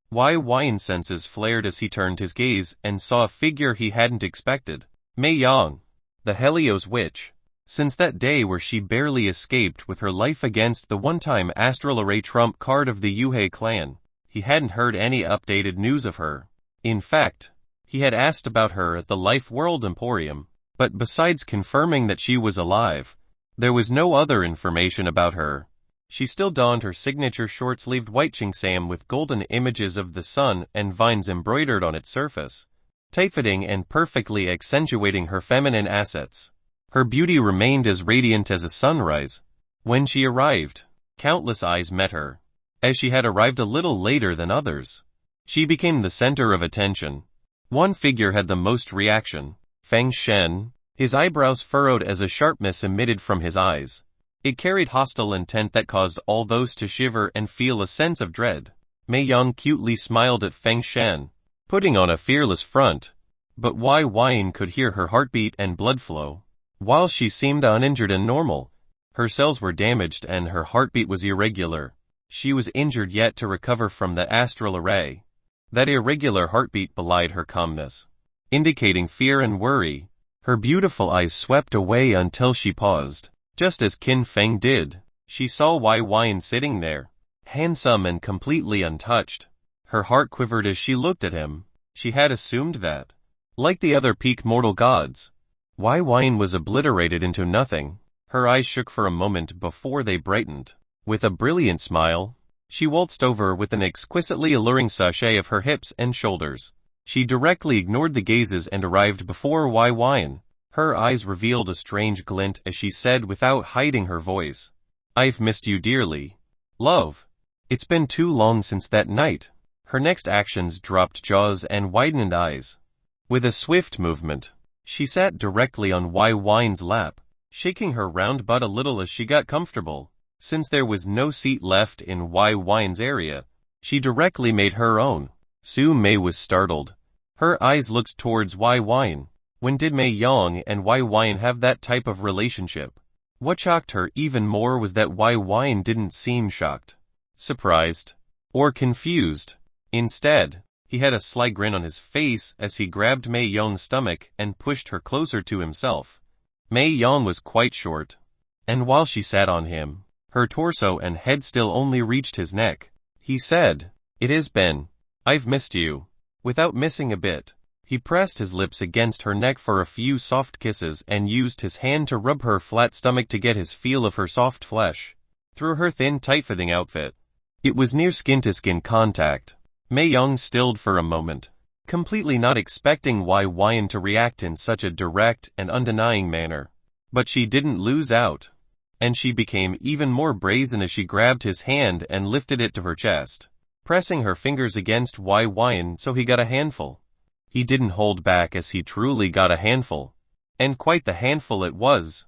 Byin's senses flared as he turned his gaze and saw a figure he hadn't expected. Mei Yang, the Helios witch. Since that day where she barely escaped with her life against the one-time astral array trump card of the Yuhei clan, he hadn't heard any updated news of her. In fact, he had asked about her at the Life World Emporium, but besides confirming that she was alive, There was no other information about her. She still donned her signature short-sleeved white cheongsam with golden images of the sun and vines embroidered on its surface, tight-fitting and perfectly accentuating her feminine assets. Her beauty remained as radiant as a sunrise. When she arrived, countless eyes met her. As she had arrived a little later than others, she became the center of attention. One figure had the most reaction. Feng Shen, his eyebrows furrowed as a sharpness emitted from his eyes. It carried hostile intent that caused all those to shiver and feel a sense of dread. Mei Yang cutely smiled at Feng Shen, putting on a fearless front. But Byin could hear her heartbeat and blood flow. While she seemed uninjured and normal, her cells were damaged and her heartbeat was irregular. She was injured yet to recover from the astral array. That irregular heartbeat belied her calmness, indicating fear and worry. Her beautiful eyes swept away until she paused. Just as Qin Feng did, she saw Byin sitting there, handsome and completely untouched. Her heart quivered as she looked at him. She had assumed that, like the other peak mortal gods, Byin was obliterated into nothing. Her eyes shook for a moment before they brightened. With a brilliant smile, she waltzed over with an exquisitely alluring sachet of her hips and shoulders. She directly ignored the gazes and arrived before Byin. Her eyes revealed a strange glint as she said without hiding her voice, "I've missed you dearly, love. It's been too long since that night." Her next actions dropped jaws and widened eyes. With a swift movement, she sat directly on Byin's lap, shaking her round butt a little as she got comfortable. Since there was no seat left in Byin's area, she directly made her own. Su Mei was startled. Her eyes looked towards Byin. When did Mei Yang and Byin have that type of relationship? What shocked her even more was that Byin didn't seem shocked, surprised, or confused. Instead, he had a sly grin on his face as he grabbed Mei Yang's stomach and pushed her closer to himself. Mei Yang was quite short, and while she sat on him, her torso and head still only reached his neck. He said, "It has been. I've missed you." Without missing a bit, he pressed his lips against her neck for a few soft kisses and used his hand to rub her flat stomach to get his feel of her soft flesh. Through her thin tight-fitting outfit, it was near skin-to-skin contact. Mei Yang stilled for a moment, completely not expecting Byin to react in such a direct and undenying manner. But she didn't lose out, and she became even more brazen as she grabbed his hand and lifted it to her chest, pressing her fingers against Byin so he got a handful. He didn't hold back as he truly got a handful. And quite the handful it was.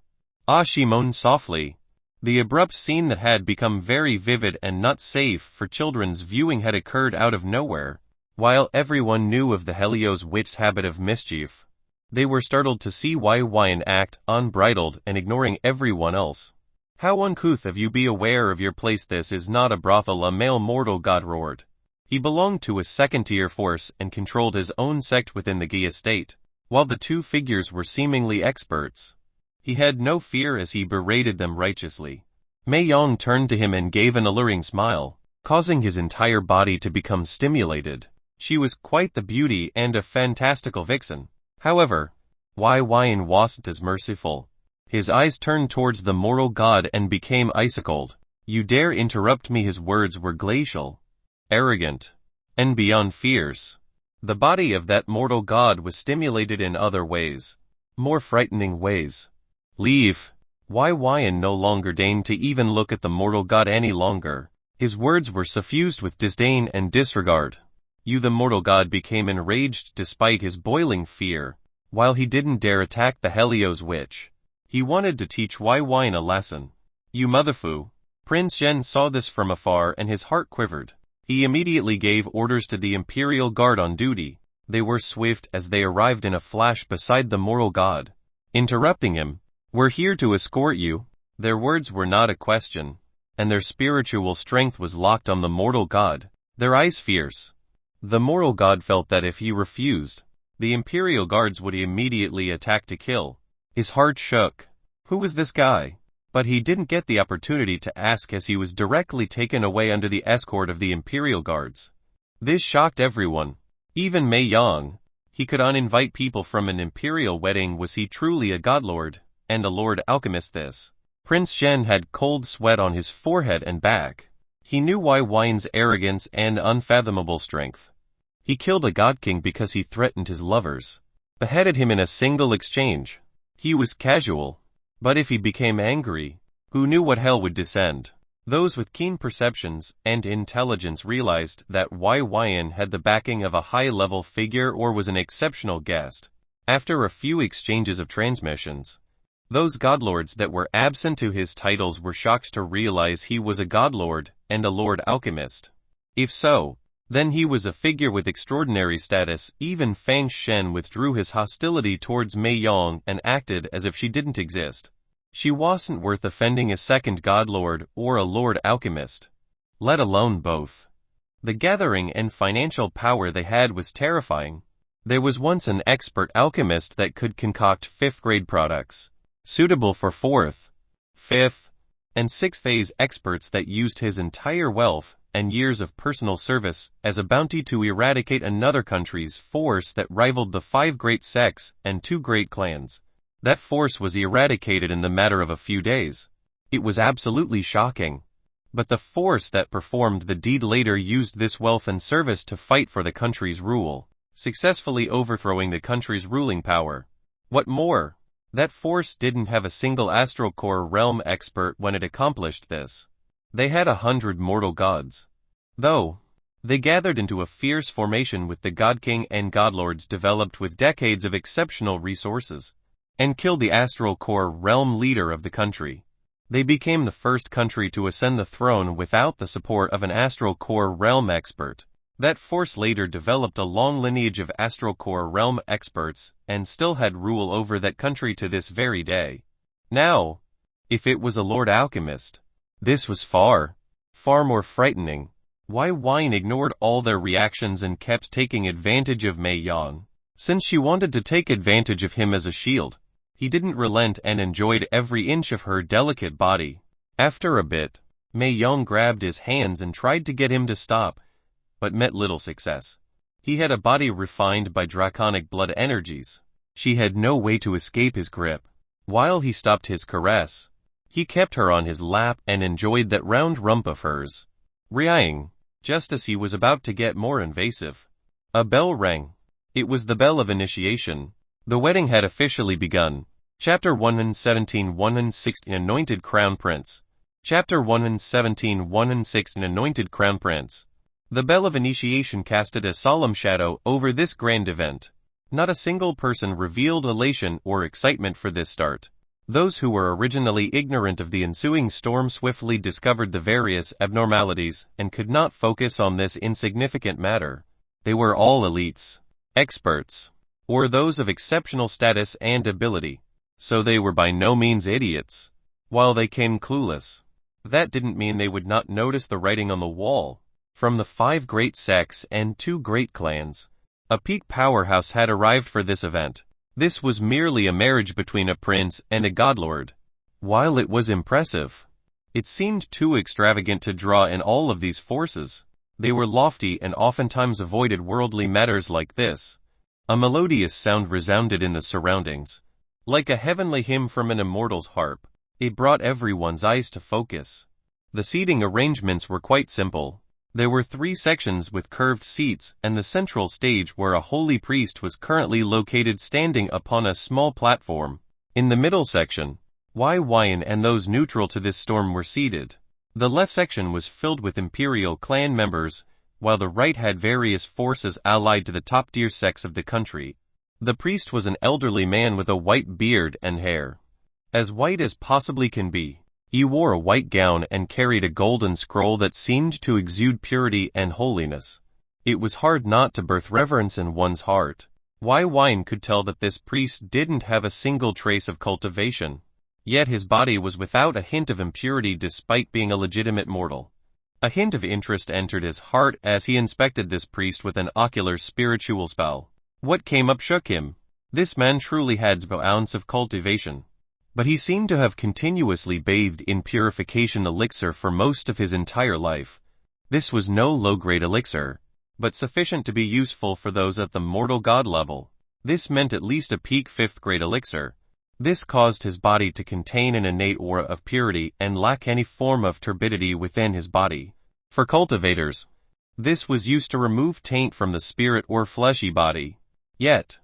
Ah, she moaned softly. The abrupt scene that had become very vivid and not safe for children's viewing had occurred out of nowhere. While everyone knew of the Helios witch's habit of mischief, they were startled to see Byin act unbridled and ignoring everyone else. "How uncouth of you! Be aware of your place. This is not a brothel," a male mortal god roared. He belonged to a second-tier force and controlled his own sect within the Gi estate. While the two figures were seemingly experts, he had no fear as he berated them righteously. Mei Yang turned to him and gave an alluring smile, causing his entire body to become stimulated. She was quite the beauty and a fantastical vixen. However, Byin wasn't as merciful. His eyes turned towards the mortal god and became icicled. "You dare interrupt me?" His words were glacial, arrogant, and beyond fierce. The body of that mortal god was stimulated in other ways, more frightening ways. "Leave." Byin no longer deigned to even look at the mortal god any longer. His words were suffused with disdain and disregard. "You." The mortal god became enraged despite his boiling fear. While he didn't dare attack the Helios witch, he wanted to teach Byin a lesson. "You motherfu." Prince Shen saw this from afar and his heart quivered. He immediately gave orders to the Imperial Guard on duty. They were swift as they arrived in a flash beside the mortal god, interrupting him. "We're here to escort you." Their words were not a question, and their spiritual strength was locked on the mortal god, their eyes fierce. The mortal god felt that if he refused, the Imperial Guards would immediately attack to kill. His heart shook. Who was this guy? But he didn't get the opportunity to ask as he was directly taken away under the escort of the Imperial Guards. This shocked everyone, even Mei Yang. He could uninvite people from an Imperial wedding. Was he truly a godlord, and a Lord Alchemist? This Prince Shen had cold sweat on his forehead and back. He knew Byn's arrogance and unfathomable strength. He killed a god king because he threatened his lovers. Beheaded him in a single exchange. He was casual. But if he became angry, who knew what hell would descend? Those with keen perceptions and intelligence realized that Byin had the backing of a high-level figure or was an exceptional guest. After a few exchanges of transmissions, those godlords that were absent to his titles were shocked to realize he was a godlord and a lord alchemist. If so, then he was a figure with extraordinary status. Even Fang Shen withdrew his hostility towards Mei Yong and acted as if she didn't exist. She wasn't worth offending a second godlord or a lord alchemist, let alone both. The gathering and financial power they had was terrifying. There was once an expert alchemist that could concoct 5th-grade products, suitable for 4th, 5th, and 6th phase experts that used his entire wealth and years of personal service as a bounty to eradicate another country's force that rivaled the 5 great sects and 2 great clans. That force was eradicated in the matter of a few days. It was absolutely shocking. But the force that performed the deed later used this wealth and service to fight for the country's rule, successfully overthrowing the country's ruling power. What more? That force didn't have a single astral core realm expert when it accomplished this. They had 100 mortal gods. Though, they gathered into a fierce formation with the God King and Godlords developed with decades of exceptional resources, and killed the astral core realm leader of the country. They became the first country to ascend the throne without the support of an astral core realm expert. That force later developed a long lineage of astral core realm experts and still had rule over that country to this very day. Now, if it was a lord alchemist, this was far more frightening. Byin ignored all their reactions and kept taking advantage of Mei Yong, since she wanted to take advantage of him as a shield. He didn't relent and enjoyed every inch of her delicate body. After a bit, Mei Yong grabbed his hands and tried to get him to stop, but met little success. He had a body refined by draconic blood energies. She had no way to escape his grip. While he stopped his caress, he kept her on his lap and enjoyed that round rump of hers. Reeing, just as he was about to get more invasive, a bell rang. It was the bell of initiation. The wedding had officially begun. Chapter 117-116 Anointed Crown Prince. Chapter 117-116 Anointed Crown Prince. The bell of initiation casted a solemn shadow over this grand event. Not a single person revealed elation or excitement for this start. Those who were originally ignorant of the ensuing storm swiftly discovered the various abnormalities and could not focus on this insignificant matter. They were all elites, experts, or those of exceptional status and ability. So they were by no means idiots. While they came clueless, that didn't mean they would not notice the writing on the wall. From the 5 great sects and 2 great clans, a peak powerhouse had arrived for this event. This was merely a marriage between a prince and a godlord. While it was impressive, it seemed too extravagant to draw in all of these forces. They were lofty and oftentimes avoided worldly matters like this. A melodious sound resounded in the surroundings. Like a heavenly hymn from an immortal's harp, it brought everyone's eyes to focus. The seating arrangements were quite simple. There were 3 sections with curved seats and the central stage where a holy priest was currently located standing upon a small platform. In the middle section, Byin and those neutral to this storm were seated. The left section was filled with Imperial clan members, while the right had various forces allied to the top-tier sects of the country. The priest was an elderly man with a white beard and hair, as white as possibly can be. He wore a white gown and carried a golden scroll that seemed to exude purity and holiness. It was hard not to birth reverence in one's heart. Byin could tell that this priest didn't have a single trace of cultivation, yet his body was without a hint of impurity despite being a legitimate mortal. A hint of interest entered his heart as he inspected this priest with an ocular spiritual spell. What came up shook him. This man truly had an ounce of cultivation. But he seemed to have continuously bathed in purification elixir for most of his entire life. This was no low-grade elixir, but sufficient to be useful for those at the mortal god level. This meant at least a peak 5th-grade elixir. This caused his body to contain an innate aura of purity and lack any form of turbidity within his body. For cultivators, this was used to remove taint from the spirit or fleshy body. Yet,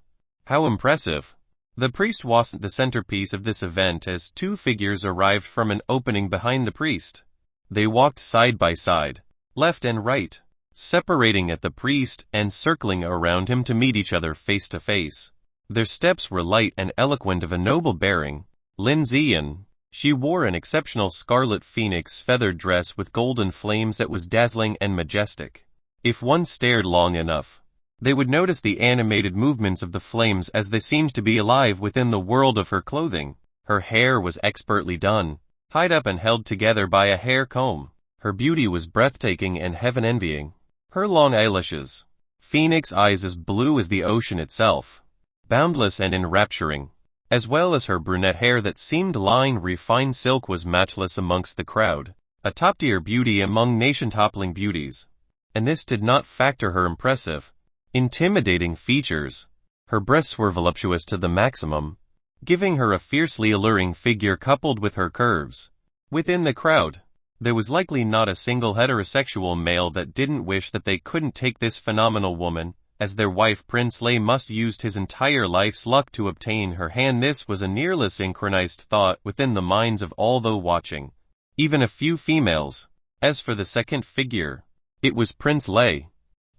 how impressive! The priest wasn't the centerpiece of this event as two figures arrived from an opening behind the priest. They walked side by side, left and right, separating at the priest and circling around him to meet each other face to face. Their steps were light and eloquent of a noble bearing. Byin. She wore an exceptional scarlet phoenix feathered dress with golden flames that was dazzling and majestic. If one stared long enough, they would notice the animated movements of the flames as they seemed to be alive within the world of her clothing. Her hair was expertly done, tied up and held together by a hair comb. Her beauty was breathtaking and heaven-envying. Her long eyelashes, phoenix eyes as blue as the ocean itself, boundless and enrapturing, as well as her brunette hair that seemed lined refined silk was matchless amongst the crowd, a top-tier beauty among nation-toppling beauties. And this did not factor her impressive, intimidating features. Her breasts were voluptuous to the maximum, giving her a fiercely alluring figure coupled with her curves. Within the crowd, there was likely not a single heterosexual male that didn't wish that they couldn't take this phenomenal woman as their wife. Prince Li must used his entire life's luck to obtain her hand. This was a nearly synchronized thought within the minds of all those watching, even a few females. As for the second figure, it was Prince Li.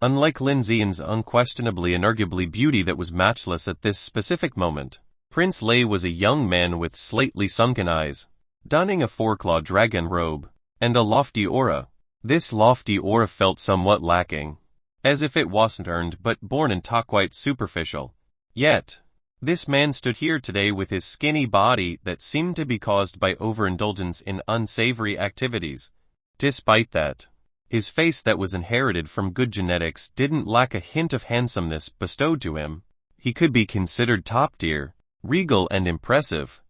Unlike Byin unquestionably and arguably beauty that was matchless at this specific moment, Prince Li was a young man with slightly sunken eyes, donning a four-clawed dragon robe, and a lofty aura. This lofty aura felt somewhat lacking, as if it wasn't earned but born and quite superficial. Yet, this man stood here today with his skinny body that seemed to be caused by overindulgence in unsavory activities. Despite that, his face that was inherited from good genetics didn't lack a hint of handsomeness bestowed to him. He could be considered top-tier, regal and impressive.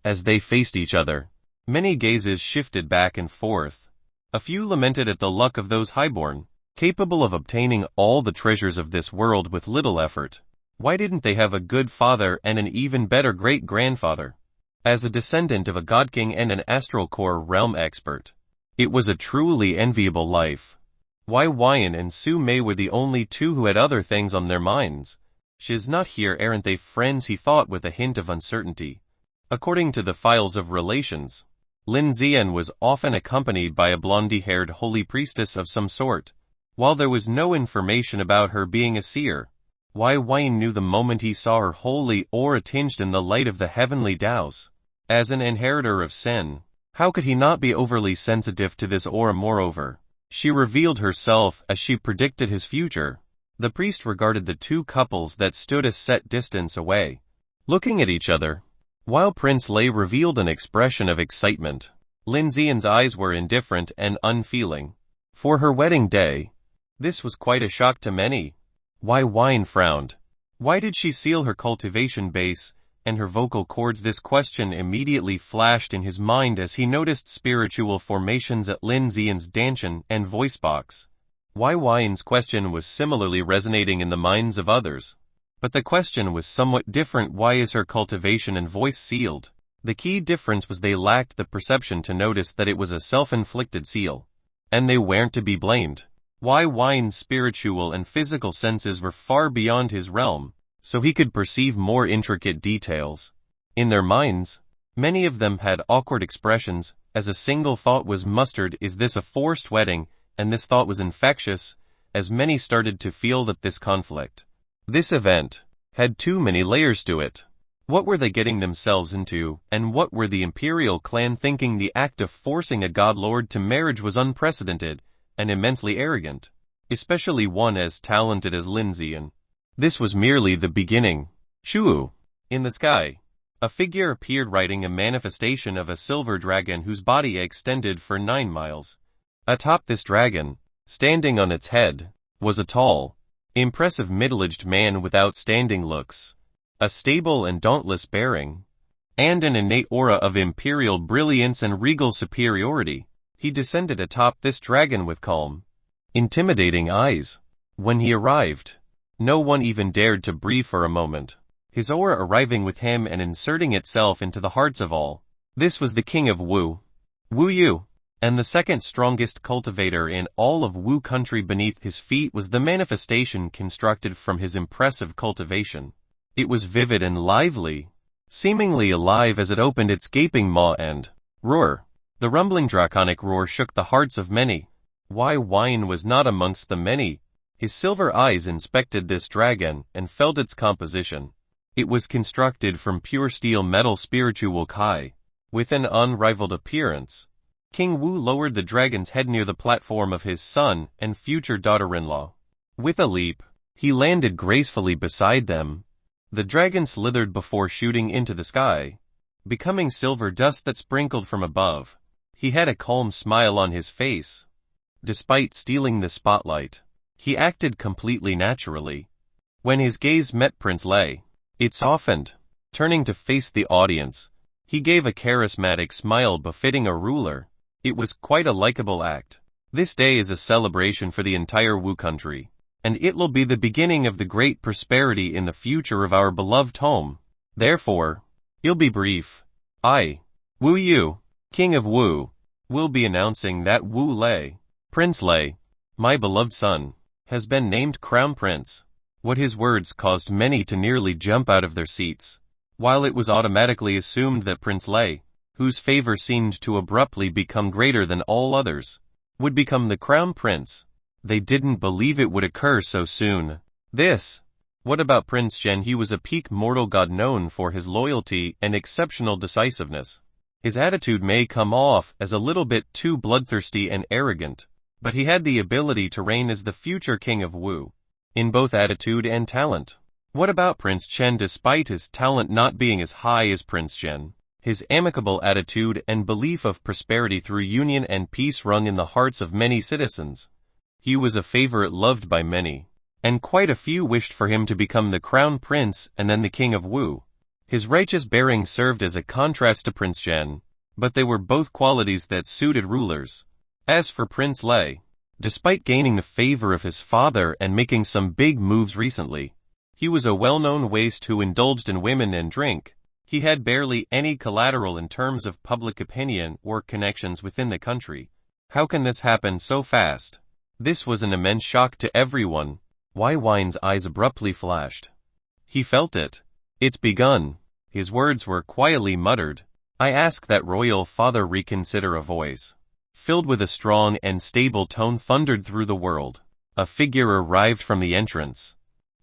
As they faced each other, many gazes shifted back and forth. A few lamented at the luck of those highborn, capable of obtaining all the treasures of this world with little effort. Why didn't they have a good father and an even better great-grandfather? As a descendant of a god king and an astral core realm expert, it was a truly enviable life. Why Byin and Su Mei were the only two who had other things on their minds. She's not here, aren't they friends? He thought with a hint of uncertainty. According to the files of relations, Byin was often accompanied by a blondie-haired holy priestess of some sort, while there was no information about her being a seer. Why Byin knew the moment he saw her holy aura tinged in the light of the heavenly Daos. As an inheritor of sin, how could he not be overly sensitive to this aura? Moreover, she revealed herself as she predicted his future. The priest regarded the two couples that stood a set distance away, looking at each other, while Prince Li revealed an expression of excitement. Byi's eyes were indifferent and unfeeling. For her wedding day, this was quite a shock to many. Why Byin frowned. Why did she seal her cultivation base and her vocal cords? This question immediately flashed in his mind as he noticed spiritual formations at Byi's dantian and voice box. Why Byi's question was similarly resonating in the minds of others. But the question was somewhat different. Why is her cultivation and voice sealed? The key difference was they lacked the perception to notice that it was a self-inflicted seal. And they weren't to be blamed. Why Byi's spiritual and physical senses were far beyond his realm, so he could perceive more intricate details. In their minds, many of them had awkward expressions, as a single thought was mustered: is this a forced wedding? And this thought was infectious, as many started to feel that this conflict, this event, had too many layers to it. What were they getting themselves into, and what were the Imperial clan thinking? The act of forcing a god lord to marriage was unprecedented, and immensely arrogant, especially one as talented as Byin. This was merely the beginning. Shoo! In the sky, a figure appeared riding a manifestation of a silver dragon whose body extended for 9 miles. Atop this dragon, standing on its head, was a tall, impressive middle-aged man with outstanding looks, a stable and dauntless bearing, and an innate aura of imperial brilliance and regal superiority. He descended atop this dragon with calm, intimidating eyes. When he arrived, no one even dared to breathe for a moment. his aura arriving with him and inserting itself into the hearts of all. This was the king of Wu, Wu Yu, and the second strongest cultivator in all of Wu country. Beneath his feet was the manifestation constructed from his impressive cultivation. It was vivid and lively, seemingly alive as it opened its gaping maw and roar. The rumbling draconic roar shook the hearts of many. Byin was not amongst the many. His silver eyes inspected this dragon and felt its composition. It was constructed from pure steel metal spiritual kai, with an unrivaled appearance. King Wu lowered the dragon's head near the platform of his son and future daughter-in-law. With a leap, he landed gracefully beside them. The dragon slithered before shooting into the sky, becoming silver dust that sprinkled from above. He had a calm smile on his face. Despite stealing the spotlight, he acted completely naturally. When his gaze met Prince Li, it softened. Turning to face the audience, he gave a charismatic smile befitting a ruler. It was quite a likable act. This day is a celebration for the entire Wu country, and it will be the beginning of the great prosperity in the future of our beloved home. Therefore, you'll be brief. I, Wu Yu, King of Wu, will be announcing that Wu Lei, Prince Li, my beloved son, has been named Crown Prince. What his words caused many to nearly jump out of their seats. While it was automatically assumed that Prince Li, whose favor seemed to abruptly become greater than all others, would become the Crown Prince, they didn't believe it would occur so soon. What about Prince Chen? He was a peak mortal god known for his loyalty and exceptional decisiveness. His attitude may come off as a little bit too bloodthirsty and arrogant, but he had the ability to reign as the future king of Wu, in both attitude and talent. What about Prince Chen? Despite his talent not being as high as Prince Chen, his amicable attitude and belief of prosperity through union and peace rung in the hearts of many citizens. He was a favorite loved by many, and quite a few wished for him to become the crown prince and then the king of Wu. His righteous bearing served as a contrast to Prince Chen, but they were both qualities that suited rulers. As for Prince Li, despite gaining the favor of his father and making some big moves recently, he was a well-known waste who indulged in women and drink. He had barely any collateral in terms of public opinion or connections within the country. How can this happen so fast? This was an immense shock to everyone. Byi's eyes abruptly flashed. He felt it. It's begun. His words were quietly muttered. I ask that royal father reconsider. A voice, filled with a strong and stable tone, thundered through the world. A figure arrived from the entrance,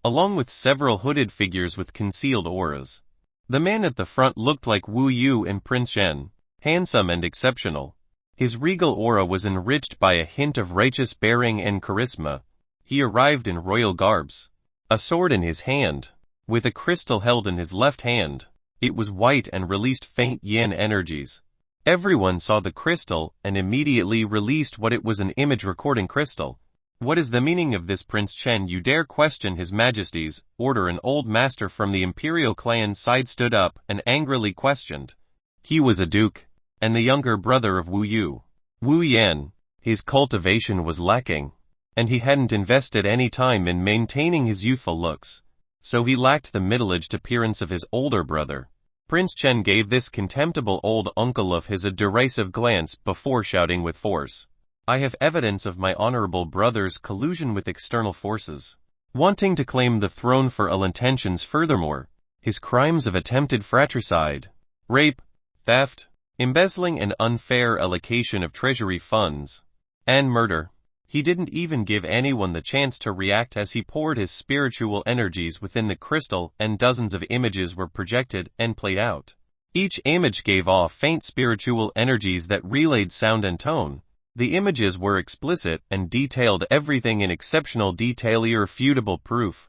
along with several hooded figures with concealed auras. The man at the front looked like Wu Yu and Prince Chen, handsome and exceptional. His regal aura was enriched by a hint of righteous bearing and charisma. He arrived in royal garbs, a sword in his hand, with a crystal held in his left hand. It was white and released faint yin energies. Everyone saw the crystal and immediately released what it was: an image recording crystal. What is the meaning of this, Prince Chen? You dare question His Majesty's order? An old master from the Imperial clan side stood up and angrily questioned. He was a duke, and the younger brother of Wu Yu, Wu Yan. His cultivation was lacking, and he hadn't invested any time in maintaining his youthful looks, so he lacked the middle-aged appearance of his older brother. Prince Chen gave this contemptible old uncle of his a derisive glance before shouting with force, I have evidence of my honorable brother's collusion with external forces, wanting to claim the throne for ill intentions. Furthermore, his crimes of attempted fratricide, rape, theft, embezzling and unfair allocation of treasury funds, and murder. He didn't even give anyone the chance to react as he poured his spiritual energies within the crystal, and dozens of images were projected and played out. Each image gave off faint spiritual energies that relayed sound and tone. The images were explicit and detailed everything in exceptional detail, irrefutable proof.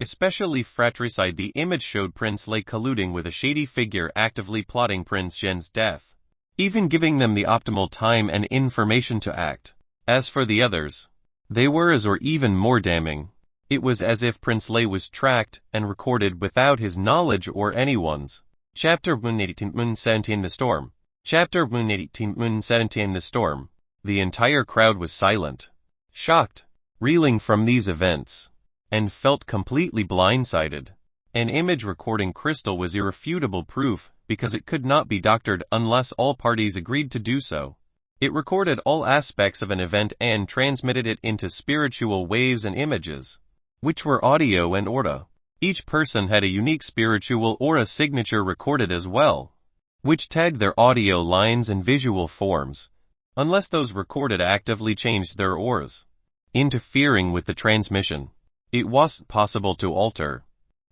Especially fratricide. The image showed Prince Li colluding with a shady figure actively plotting Prince Zhen's death, even giving them the optimal time and information to act. As for the others, they were as or even more damning. It was as if Prince Li was tracked and recorded without his knowledge or anyone's. Chapter 118. The Storm. Chapter 118. The Storm. The entire crowd was silent, shocked, reeling from these events, and felt completely blindsided. An image recording crystal was irrefutable proof because it could not be doctored unless all parties agreed to do so. It recorded all aspects of an event and transmitted it into spiritual waves and images, which were audio and aura. Each person had a unique spiritual aura signature recorded as well, which tagged their audio lines and visual forms, unless those recorded actively changed their auras, interfering with the transmission. It wasn't possible to alter.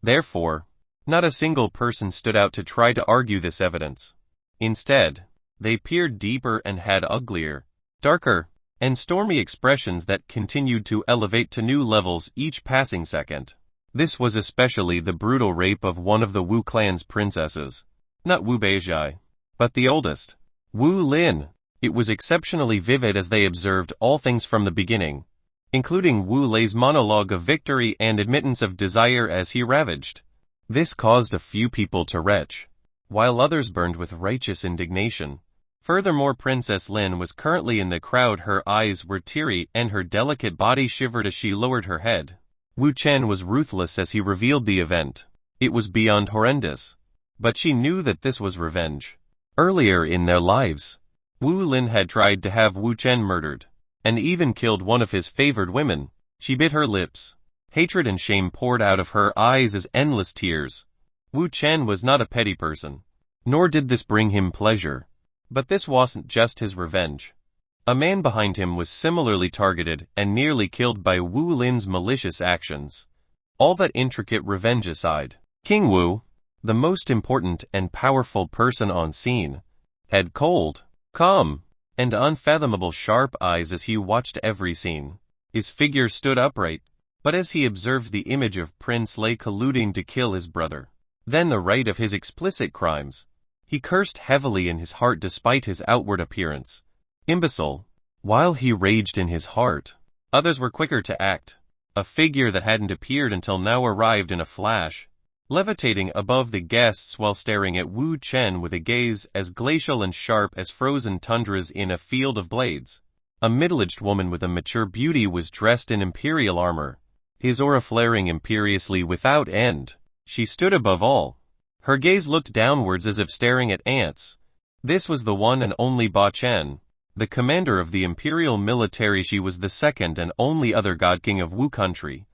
Therefore, not a single person stood out to try to argue this evidence. Instead, they peered deeper and had uglier, darker, and stormy expressions that continued to elevate to new levels each passing second. This was especially the brutal rape of one of the Wu clan's princesses. Not Wu Beizhai, but the oldest, Wu Lin. It was exceptionally vivid as they observed all things from the beginning, including Wu Lei's monologue of victory and admittance of desire as he ravaged. This caused a few people to retch, while others burned with righteous indignation. Furthermore, Princess Lin was currently in the crowd. Her eyes were teary and her delicate body shivered as she lowered her head. Wu Chen was ruthless as he revealed the event. It was beyond horrendous, but she knew that this was revenge. Earlier in their lives, Wu Lin had tried to have Wu Chen murdered, and even killed one of his favored women. She bit her lips. Hatred and shame poured out of her eyes as endless tears. Wu Chen was not a petty person, nor did this bring him pleasure. But this wasn't just his revenge. A man behind him was similarly targeted and nearly killed by Wu Lin's malicious actions. All that intricate revenge aside, King Wu, the most important and powerful person on scene, had cold, calm, and unfathomable sharp eyes as he watched every scene. His figure stood upright, but as he observed the image of Prince Lei colluding to kill his brother, then the right of his explicit crimes, he cursed heavily in his heart despite his outward appearance. Imbecile. While he raged in his heart, others were quicker to act. A figure that hadn't appeared until now arrived in a flash, levitating above the guests while staring at Wu Chen with a gaze as glacial and sharp as frozen tundras in a field of blades. A middle-aged woman with a mature beauty was dressed in Imperial armor, his aura flaring imperiously without end. She stood above all. Her gaze looked downwards as if staring at ants. This was the one and only Ba Chen, the commander of the Imperial military. She was the second and only other god king of Wu country.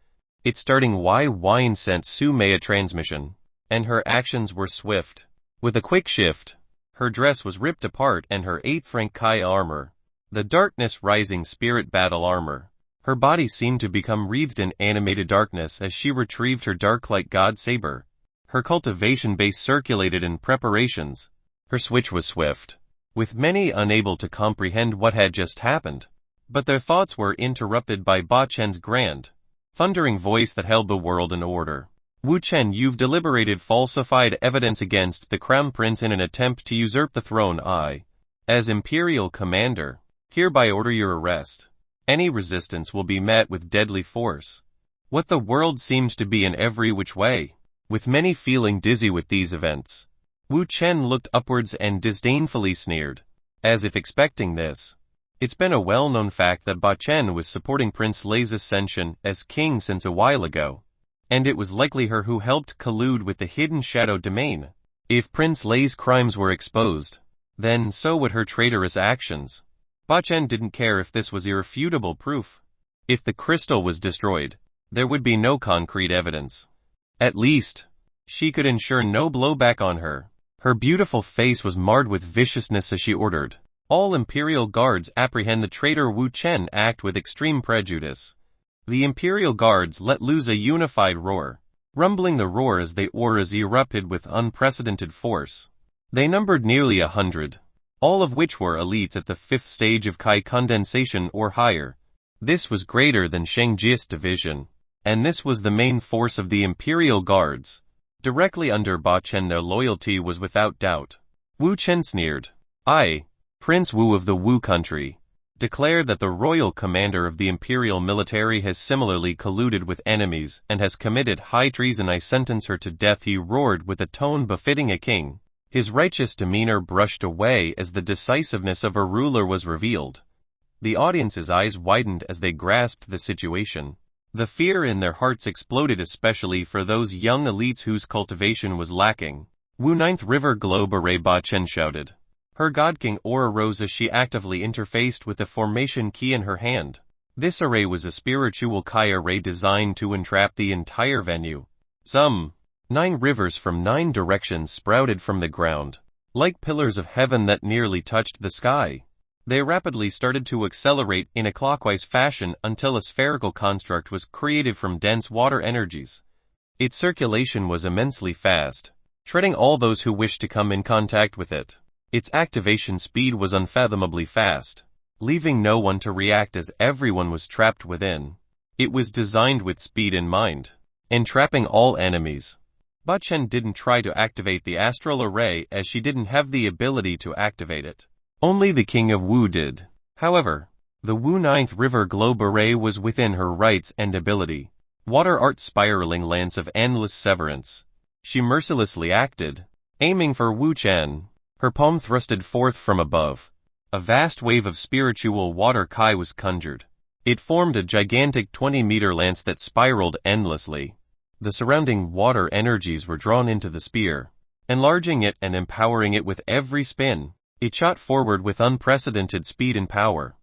Its starting wine sent Su Mei a transmission, and her actions were swift. With a quick shift, her dress was ripped apart and her 8th rank Kai armor, the Darkness Rising Spirit battle armor. Her body seemed to become wreathed in animated darkness as she retrieved her dark light god saber. Her cultivation base circulated in preparations. Her switch was swift, with many unable to comprehend what had just happened. But their thoughts were interrupted by Ba Chen's grand, thundering voice that held the world in order. Wu Chen, you've deliberated falsified evidence against the Crown Prince in an attempt to usurp the throne. I, as Imperial Commander, hereby order your arrest. Any resistance will be met with deadly force. What the world seemed to be in every which way. With many feeling dizzy with these events, Wu Chen looked upwards and disdainfully sneered, as if expecting this. It's been a well-known fact that Ba Chen was supporting Prince Lei's ascension as king since a while ago, and it was likely her who helped collude with the hidden shadow domain. If Prince Lei's crimes were exposed, then so would her traitorous actions. Ba Chen didn't care if this was irrefutable proof. If the crystal was destroyed, there would be no concrete evidence. At least, she could ensure no blowback on her. Her beautiful face was marred with viciousness as she ordered, all Imperial guards apprehend the traitor Wu Chen. Act with extreme prejudice. The Imperial guards let loose a unified roar, rumbling the roar as they auras erupted with unprecedented force. They numbered nearly 100, all of which were elites at the 5th stage of Kai condensation or higher. This was greater than Shang Ji's division, and this was the main force of the Imperial guards. Directly under Ba Chen their loyalty was without doubt. Wu Chen sneered. I, Prince Wu of the Wu country, declare that the royal commander of the Imperial military has similarly colluded with enemies and has committed high treason. I sentence her to death, he roared with a tone befitting a king. His righteous demeanor brushed away as the decisiveness of a ruler was revealed. The audience's eyes widened as they grasped the situation. The fear in their hearts exploded, especially for those young elites whose cultivation was lacking. Wu Ninth River Globe Array, Byin shouted. Her God King aura rose as she actively interfaced with the formation key in her hand. This array was a spiritual Kai array designed to entrap the entire venue. Some 9 rivers from 9 directions sprouted from the ground, like pillars of heaven that nearly touched the sky. They rapidly started to accelerate in a clockwise fashion until a spherical construct was created from dense water energies. Its circulation was immensely fast, shredding all those who wished to come in contact with it. Its activation speed was unfathomably fast, leaving no one to react as everyone was trapped within. It was designed with speed in mind, entrapping all enemies. Byin didn't try to activate the astral array as she didn't have the ability to activate it. Only the King of Wu did. However, the Wu Ninth River Globe Array was within her rights and ability. Water art spiraling lance of endless severance. She mercilessly acted, aiming for Wu Chen. Her palm thrusted forth from above. A vast wave of spiritual water Kai was conjured. It formed a gigantic 20-meter lance that spiraled endlessly. The surrounding water energies were drawn into the spear, enlarging it and empowering it with every spin. It shot forward with unprecedented speed and power,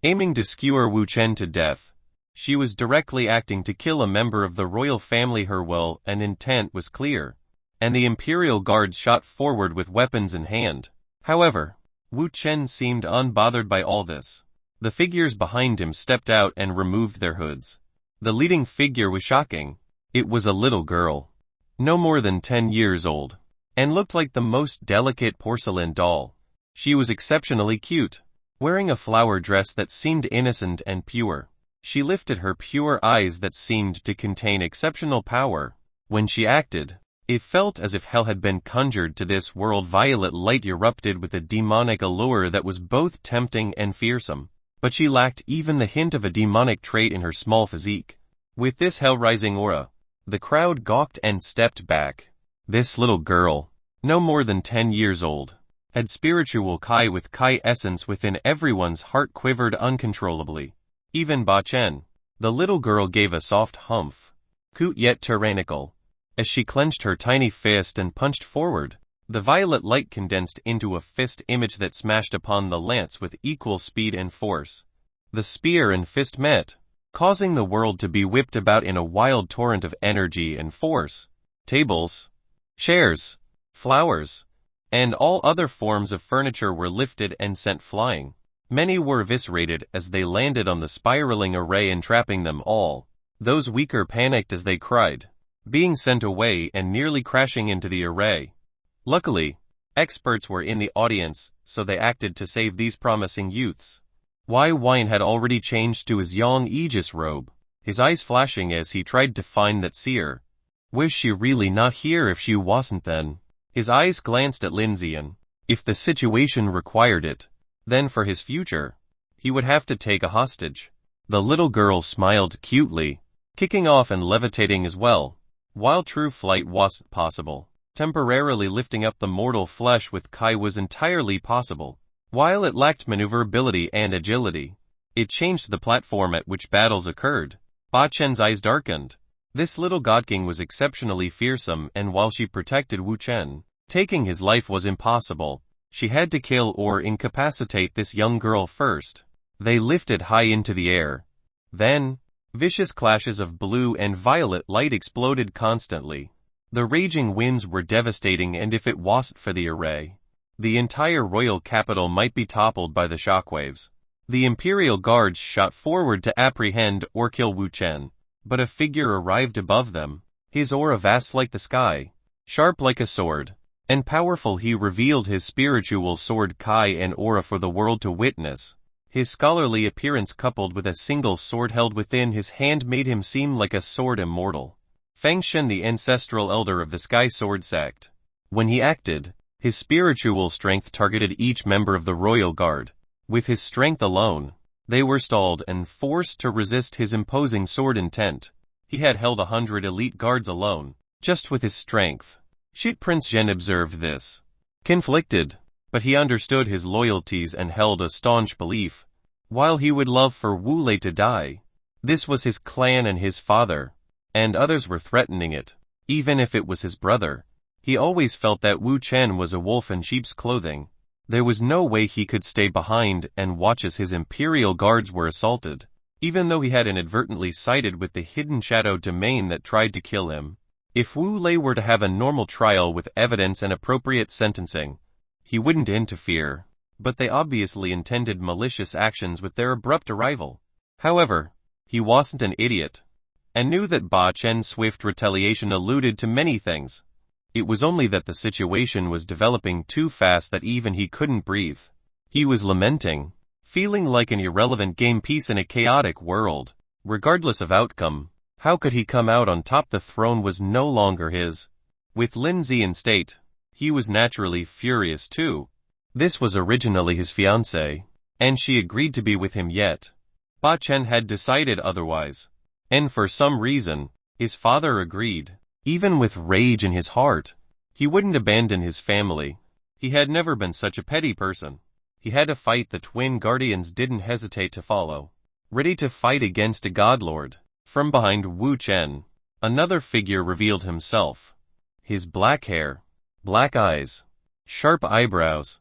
aiming to skewer Wu Chen to death. She was directly acting to kill a member of the royal family. Her will and intent was clear, and the Imperial guards shot forward with weapons in hand. However, Wu Chen seemed unbothered by all this. The figures behind him stepped out and removed their hoods. The leading figure was shocking. It was a little girl, no more than 10 years old, and looked like the most delicate porcelain doll. She was exceptionally cute, wearing a flower dress that seemed innocent and pure. She lifted her pure eyes that seemed to contain exceptional power. When she acted, it felt as if hell had been conjured to this world. Violet light erupted with a demonic allure that was both tempting and fearsome, but she lacked even the hint of a demonic trait in her small physique. With this hell-rising aura, the crowd gawked and stepped back. This little girl, no more than 10 years old, had spiritual Kai with Kai essence within. Everyone's heart quivered uncontrollably. Even Byin. The little girl gave a soft humph, cute yet tyrannical, as she clenched her tiny fist and punched forward. The violet light condensed into a fist image that smashed upon the lance with equal speed and force. The spear and fist met, causing the world to be whipped about in a wild torrent of energy and force. Tables, chairs, flowers, and all other forms of furniture were lifted and sent flying. Many were eviscerated as they landed on the spiraling array, entrapping them all. Those weaker panicked as they cried, being sent away and nearly crashing into the array. Luckily, experts were in the audience, so they acted to save these promising youths. Byin had already changed to his young Aegis robe, his eyes flashing as he tried to find that seer. Was she really not here? If she wasn't, then his eyes glanced at Lindsay, and if the situation required it, then for his future, he would have to take a hostage. The little girl smiled cutely, kicking off and levitating as well. While true flight wasn't possible, temporarily lifting up the mortal flesh with Kai was entirely possible. While it lacked maneuverability and agility, it changed the platform at which battles occurred. Bachen's eyes darkened. This little god king was exceptionally fearsome, and while she protected Wu Chen, taking his life was impossible. She had to kill or incapacitate this young girl first. They lifted high into the air. Then, vicious clashes of blue and violet light exploded constantly. The raging winds were devastating, and if it wasn't for the array, the entire royal capital might be toppled by the shockwaves. The Imperial guards shot forward to apprehend or kill Wu Chen, but a figure arrived above them. His aura vast like the sky, sharp like a sword, and powerful. He revealed his spiritual sword Kai and aura for the world to witness. His scholarly appearance coupled with a single sword held within his hand made him seem like a sword immortal. Fangshen, the ancestral elder of the Sky Sword Sect. When he acted, his spiritual strength targeted each member of the royal guard. With his strength alone, they were stalled and forced to resist his imposing sword intent. He had held 100 elite guards alone, just with his strength. Shit Prince Zhen observed this, conflicted, but he understood his loyalties and held a staunch belief. While he would love for Wu Lei to die, This was his clan and his father, and others were threatening it. Even if it was his brother, he always felt that Wu Chen was a wolf in sheep's clothing. There was no way he could stay behind and watch as his Imperial guards were assaulted, even though he had inadvertently sided with the hidden shadow domain that tried to kill him. If Wu Lei were to have a normal trial with evidence and appropriate sentencing, he wouldn't interfere, but they obviously intended malicious actions with their abrupt arrival. However, he wasn't an idiot, and knew that Ba Chen's swift retaliation alluded to many things. It was only that the situation was developing too fast that even he couldn't breathe. He was lamenting, feeling like an irrelevant game piece in a chaotic world. Regardless of outcome, how could he come out on top? The throne was no longer his. With Lin Zi in state, he was naturally furious too. This was originally his fiancée, and she agreed to be with him, yet Ba Chen had decided otherwise. And for some reason, his father agreed. Even with rage in his heart, he wouldn't abandon his family. He had never been such a petty person. He had to fight. The twin guardians didn't hesitate to follow, ready to fight against a godlord. From behind Wu Chen, another figure revealed himself. His black hair, black eyes, sharp eyebrows,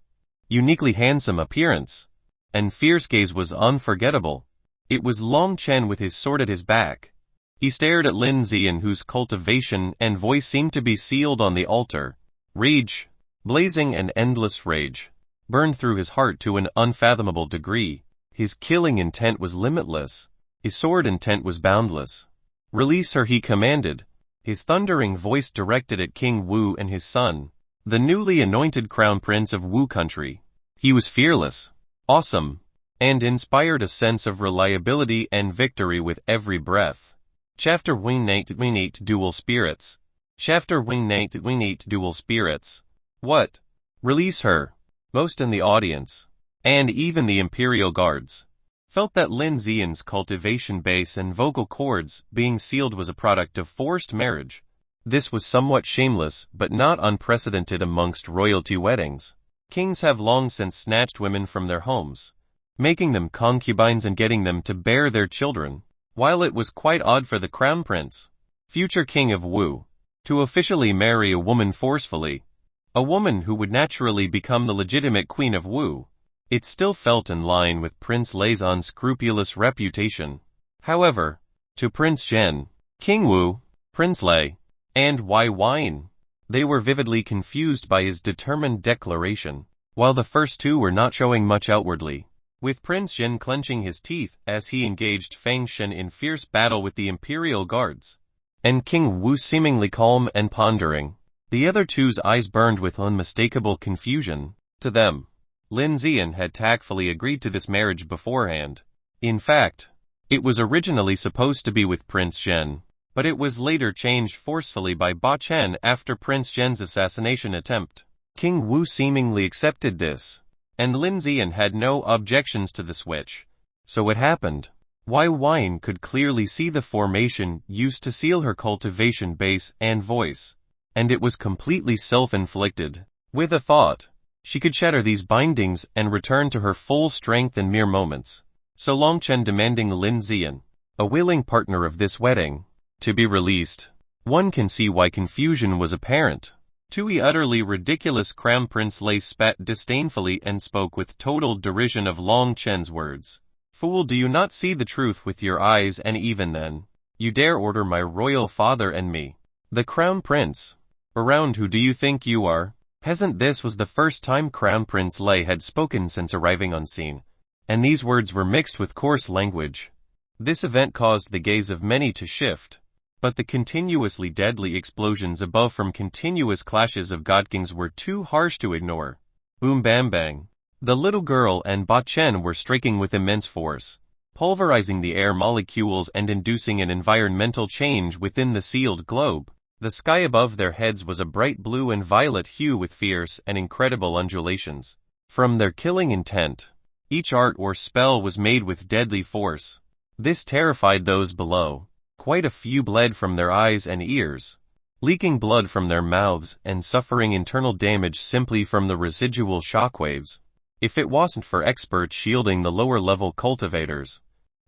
uniquely handsome appearance, and fierce gaze was unforgettable. It was Long Chen with his sword at his back. He stared at Lin Zian, whose cultivation and voice seemed to be sealed on the altar. Rage, blazing and endless rage, burned through his heart to an unfathomable degree. His killing intent was limitless. His sword intent was boundless. Release her, he commanded, his thundering voice directed at King Wu and his son, the newly anointed crown prince of Wu country. He was fearless, awesome, and inspired a sense of reliability and victory with every breath. Chapter Wing Nate Dual Spirits. Chapter Wing Nate Dual Spirits. What? Release her. Most in the audience, and even the Imperial guards, felt that Lin Zian's cultivation base and vocal cords being sealed was a product of forced marriage. This was somewhat shameless but not unprecedented amongst royalty weddings. Kings have long since snatched women from their homes, making them concubines and getting them to bear their children. While it was quite odd for the crown prince, future king of Wu, to officially marry a woman forcefully, a woman who would naturally become the legitimate queen of Wu, it still felt in line with Prince Lei's unscrupulous reputation. However, to Prince Zhen, King Wu, Prince Lei, and Byin, they were vividly confused by his determined declaration, while the first two were not showing much outwardly. With Prince Zhen clenching his teeth as he engaged Fang Shen in fierce battle with the Imperial guards, and King Wu seemingly calm and pondering, the other two's eyes burned with unmistakable confusion. To them, Lin Zian had tactfully agreed to this marriage beforehand. In fact, it was originally supposed to be with Prince Zhen, but it was later changed forcefully by Ba Chen after Prince Zhen's assassination attempt. King Wu seemingly accepted this, and Lin Zian had no objections to the switch. So it happened. Byin could clearly see the formation used to seal her cultivation base and voice, and it was completely self-inflicted. With a thought, she could shatter these bindings and return to her full strength in mere moments. So Long Chen demanding Lin Zian, a willing partner of this wedding, to be released. One can see why confusion was apparent. The utterly ridiculous Crown Prince Lei spat disdainfully and spoke with total derision of Long Chen's words. Fool, do you not see the truth with your eyes? And even then, you dare order my royal father and me, the Crown Prince? Around who do you think you are? Hasn't this was the first time Crown Prince Lei had spoken since arriving on scene, and these words were mixed with coarse language. This event caused the gaze of many to shift. But the continuously deadly explosions above from continuous clashes of godkings were too harsh to ignore. Boom bam bang. The little girl and Ba Chen were striking with immense force, pulverizing the air molecules and inducing an environmental change within the sealed globe. The sky above their heads was a bright blue and violet hue with fierce and incredible undulations. From their killing intent, each art or spell was made with deadly force. This terrified those below. Quite a few bled from their eyes and ears, leaking blood from their mouths and suffering internal damage simply from the residual shockwaves. If it wasn't for experts shielding the lower-level cultivators,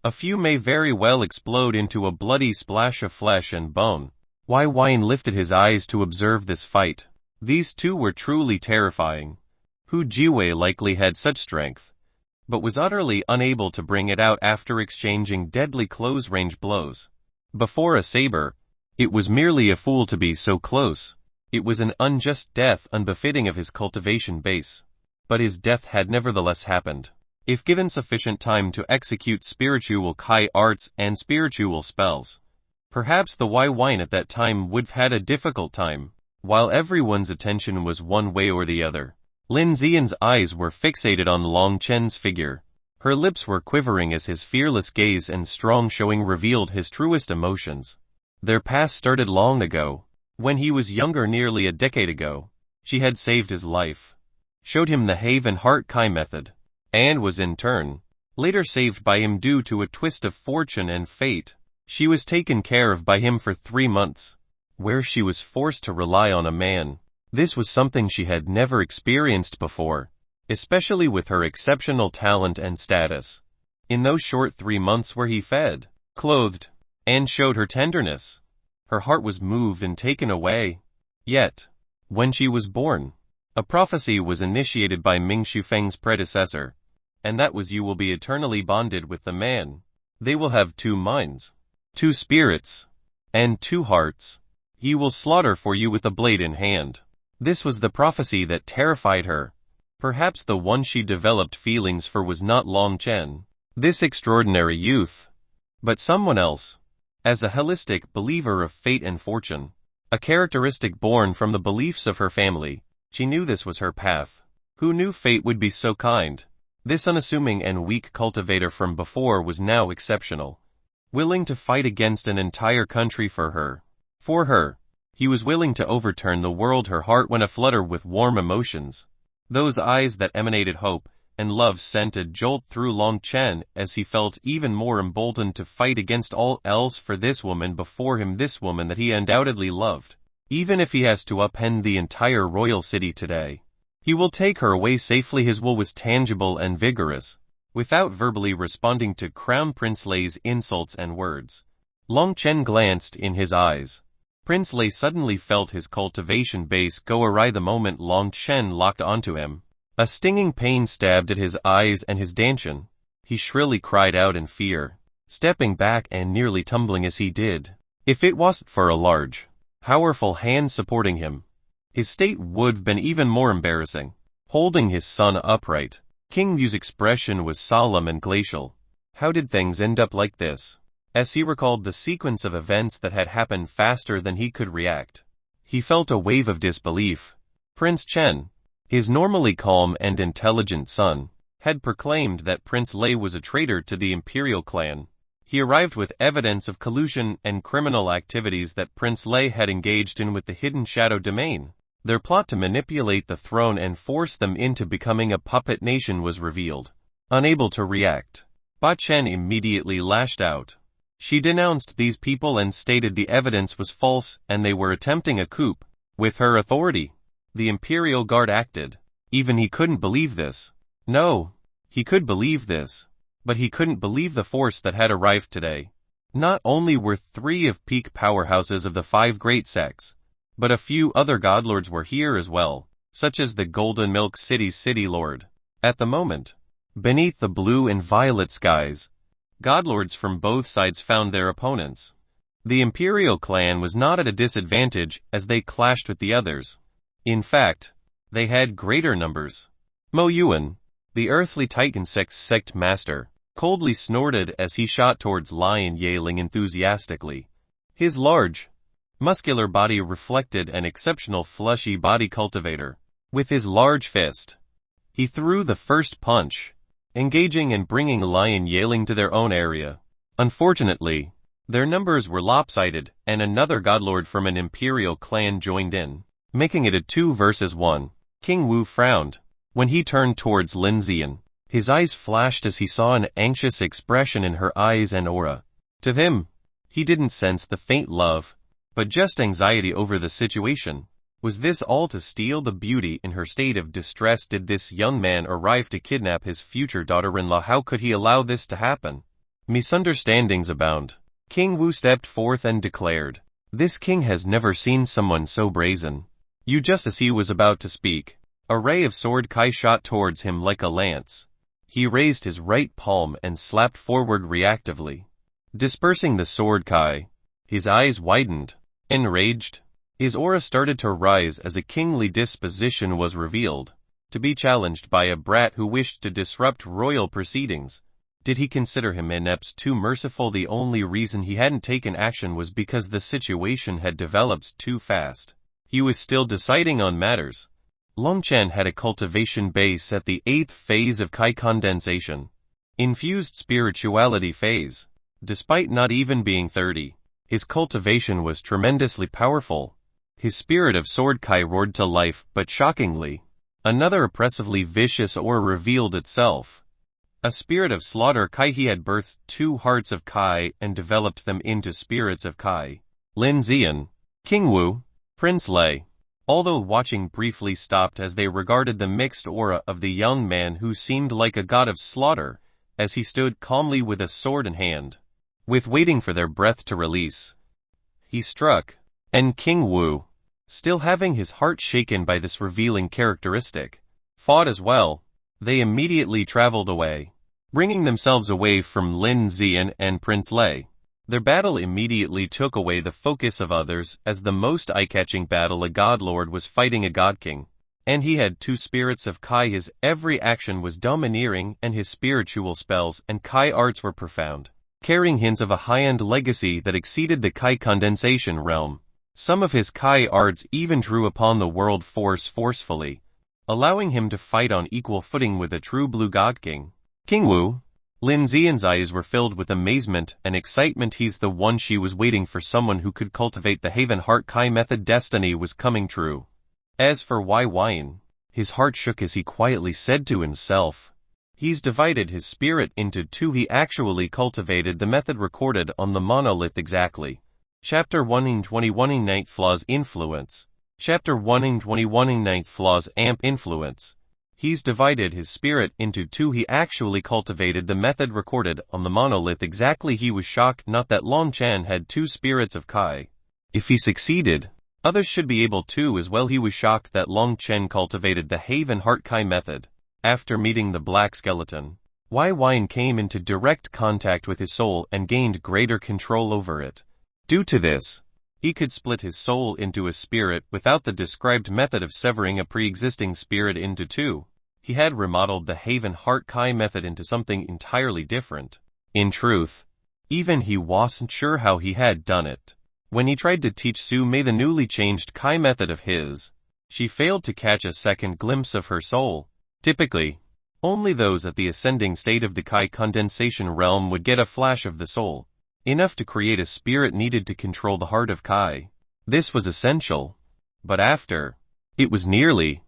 A few may very well explode into a bloody splash of flesh and bone. Byin lifted his eyes to observe this fight. These two were truly terrifying. Hu Jiwei likely had such strength, but was utterly unable to bring it out after exchanging deadly close-range blows. Before a saber, it was merely a fool to be so close. It was an unjust death unbefitting of his cultivation base. But his death had nevertheless happened. If given sufficient time to execute spiritual Kai arts and spiritual spells, perhaps the Byin at that time would have had a difficult time. While everyone's attention was one way or the other, Lin Xian's eyes were fixated on Long Chen's figure. Her lips were quivering as his fearless gaze and strong showing revealed his truest emotions. Their past started long ago. When he was younger, nearly a decade ago, she had saved his life, showed him the Haven Heart Kai method, and was in turn later saved by him due to a twist of fortune and fate. She was taken care of by him for 3 months, where she was forced to rely on a man. This was something she had never experienced before, especially with her exceptional talent and status. In those short 3 months where he fed, clothed, and showed her tenderness, her heart was moved and taken away. Yet, when she was born, a prophecy was initiated by Ming Shufeng's predecessor, and that was, you will be eternally bonded with the man. They will have 2 minds, 2 spirits, and 2 hearts. He will slaughter for you with a blade in hand. This was the prophecy that terrified her. Perhaps the one she developed feelings for was not Long Chen, this extraordinary youth, but someone else. As a holistic believer of fate and fortune, a characteristic born from the beliefs of her family, she knew this was her path. Who knew fate would be so kind? This unassuming and weak cultivator from before was now exceptional, willing to fight against an entire country for her. For her, he was willing to overturn the world. Her heart went aflutter with warm emotions. Those eyes that emanated hope and love sent a jolt through Long Chen as he felt even more emboldened to fight against all else for this woman before him, this woman that he undoubtedly loved. Even if he has to upend the entire royal city today, he will take her away safely. His will was tangible and vigorous. Without verbally responding to Crown Prince Lei's insults and words, Long Chen glanced in his eyes. Prince Lei suddenly felt his cultivation base go awry the moment Long Chen locked onto him. A stinging pain stabbed at his eyes and his dantian. He shrilly cried out in fear, stepping back and nearly tumbling as he did. If it wasn't for a large, powerful hand supporting him, his state would have been even more embarrassing. Holding his son upright, King Yu's expression was solemn and glacial. How did things end up like this? As he recalled the sequence of events that had happened faster than he could react, he felt a wave of disbelief. Prince Chen, his normally calm and intelligent son, had proclaimed that Prince Lei was a traitor to the Imperial clan. He arrived with evidence of collusion and criminal activities that Prince Lei had engaged in with the hidden shadow domain. Their plot to manipulate the throne and force them into becoming a puppet nation was revealed. Unable to react, Ba Chen immediately lashed out. She denounced these people and stated the evidence was false and they were attempting a coup. With her authority, the Imperial Guard acted. Even he couldn't believe this. No, he could believe this, but he couldn't believe the force that had arrived today. Not only were 3 of peak powerhouses of the 5 great sects, but a few other godlords were here as well, such as the Golden Milk City's city lord. At the moment, beneath the blue and violet skies, godlords from both sides found their opponents. The Imperial clan was not at a disadvantage as they clashed with the others. In fact, they had greater numbers. Mo Yuan, the earthly Titan sect master, coldly snorted as he shot towards Lion, yailing enthusiastically. His large, muscular body reflected an exceptional fleshy body cultivator. With his large fist, he threw the first punch, engaging and bringing Lion yailing to their own area. Unfortunately, their numbers were lopsided and another godlord from an Imperial clan joined in, making it a 2 versus 1. King Wu frowned. When he turned towards Lin Xian, his eyes flashed as he saw an anxious expression in her eyes and aura. To him, he didn't sense the faint love, but just anxiety over the situation. Was this all to steal the beauty in her state of distress? Did this young man arrive to kidnap his future daughter-in-law? How could he allow this to happen? Misunderstandings abound. King Wu stepped forth and declared, "This king has never seen someone so brazen." Just as he was about to speak, a ray of sword Kai shot towards him like a lance. He raised his right palm and slapped forward reactively, dispersing the sword Kai. His eyes widened. Enraged, his aura started to rise as a kingly disposition was revealed, to be challenged by a brat who wished to disrupt royal proceedings. Did he consider him inept, too merciful? The only reason he hadn't taken action was because the situation had developed too fast. He was still deciding on matters. Long Chen had a cultivation base at the 8th phase of Kai condensation. Infused spirituality phase. Despite not even being 30, his cultivation was tremendously powerful. His spirit of sword Kai roared to life, but shockingly, another oppressively vicious aura revealed itself. A spirit of slaughter Kai. He had birthed 2 hearts of Kai and developed them into spirits of Kai. Lin Zian, King Wu, Prince Lei, although watching briefly, stopped as they regarded the mixed aura of the young man who seemed like a god of slaughter, as he stood calmly with a sword in hand, waiting for their breath to release. He struck, and King Wu, still having his heart shaken by this revealing characteristic, fought as well. They immediately traveled away, bringing themselves away from Lin Zian and Prince Lei. Their battle immediately took away the focus of others, as the most eye-catching battle. A godlord was fighting a god king, and he had 2 spirits of Kai. His every action was domineering, and his spiritual spells and Kai arts were profound, carrying hints of a high-end legacy that exceeded the Kai condensation realm. Some of his Kai arts even drew upon the world force forcefully, allowing him to fight on equal footing with a true blue god king. King Wu, Lin Zian's eyes were filled with amazement and excitement. He's the one she was waiting for, someone who could cultivate the Haven Heart Kai method. Destiny was coming true. As for Byin, his heart shook as he quietly said to himself, "He's divided his spirit into 2. He actually cultivated the method recorded on the monolith exactly." Chapter 121 Ninth Flaws Influence. Chapter 121 Ninth Flaws Amp Influence. He's divided his spirit into 2. He actually cultivated the method recorded on the monolith exactly. He was shocked not that Long Chen had 2 spirits of Kai. If he succeeded, others should be able to as well. He was shocked that Long Chen cultivated the Haven Heart Kai method. After meeting the Black Skeleton, Byin came into direct contact with his soul and gained greater control over it. Due to this, he could split his soul into a spirit without the described method of severing a pre-existing spirit into 2. He had remodeled the Haven Heart Kai method into something entirely different. In truth, even he wasn't sure how he had done it. When he tried to teach Su Mei the newly changed Kai method of his, she failed to catch a second glimpse of her soul. Typically, only those at the ascending state of the Kai condensation realm would get a flash of the soul, enough to create a spirit needed to control the heart of Kai. This was essential. But after, it was nearly,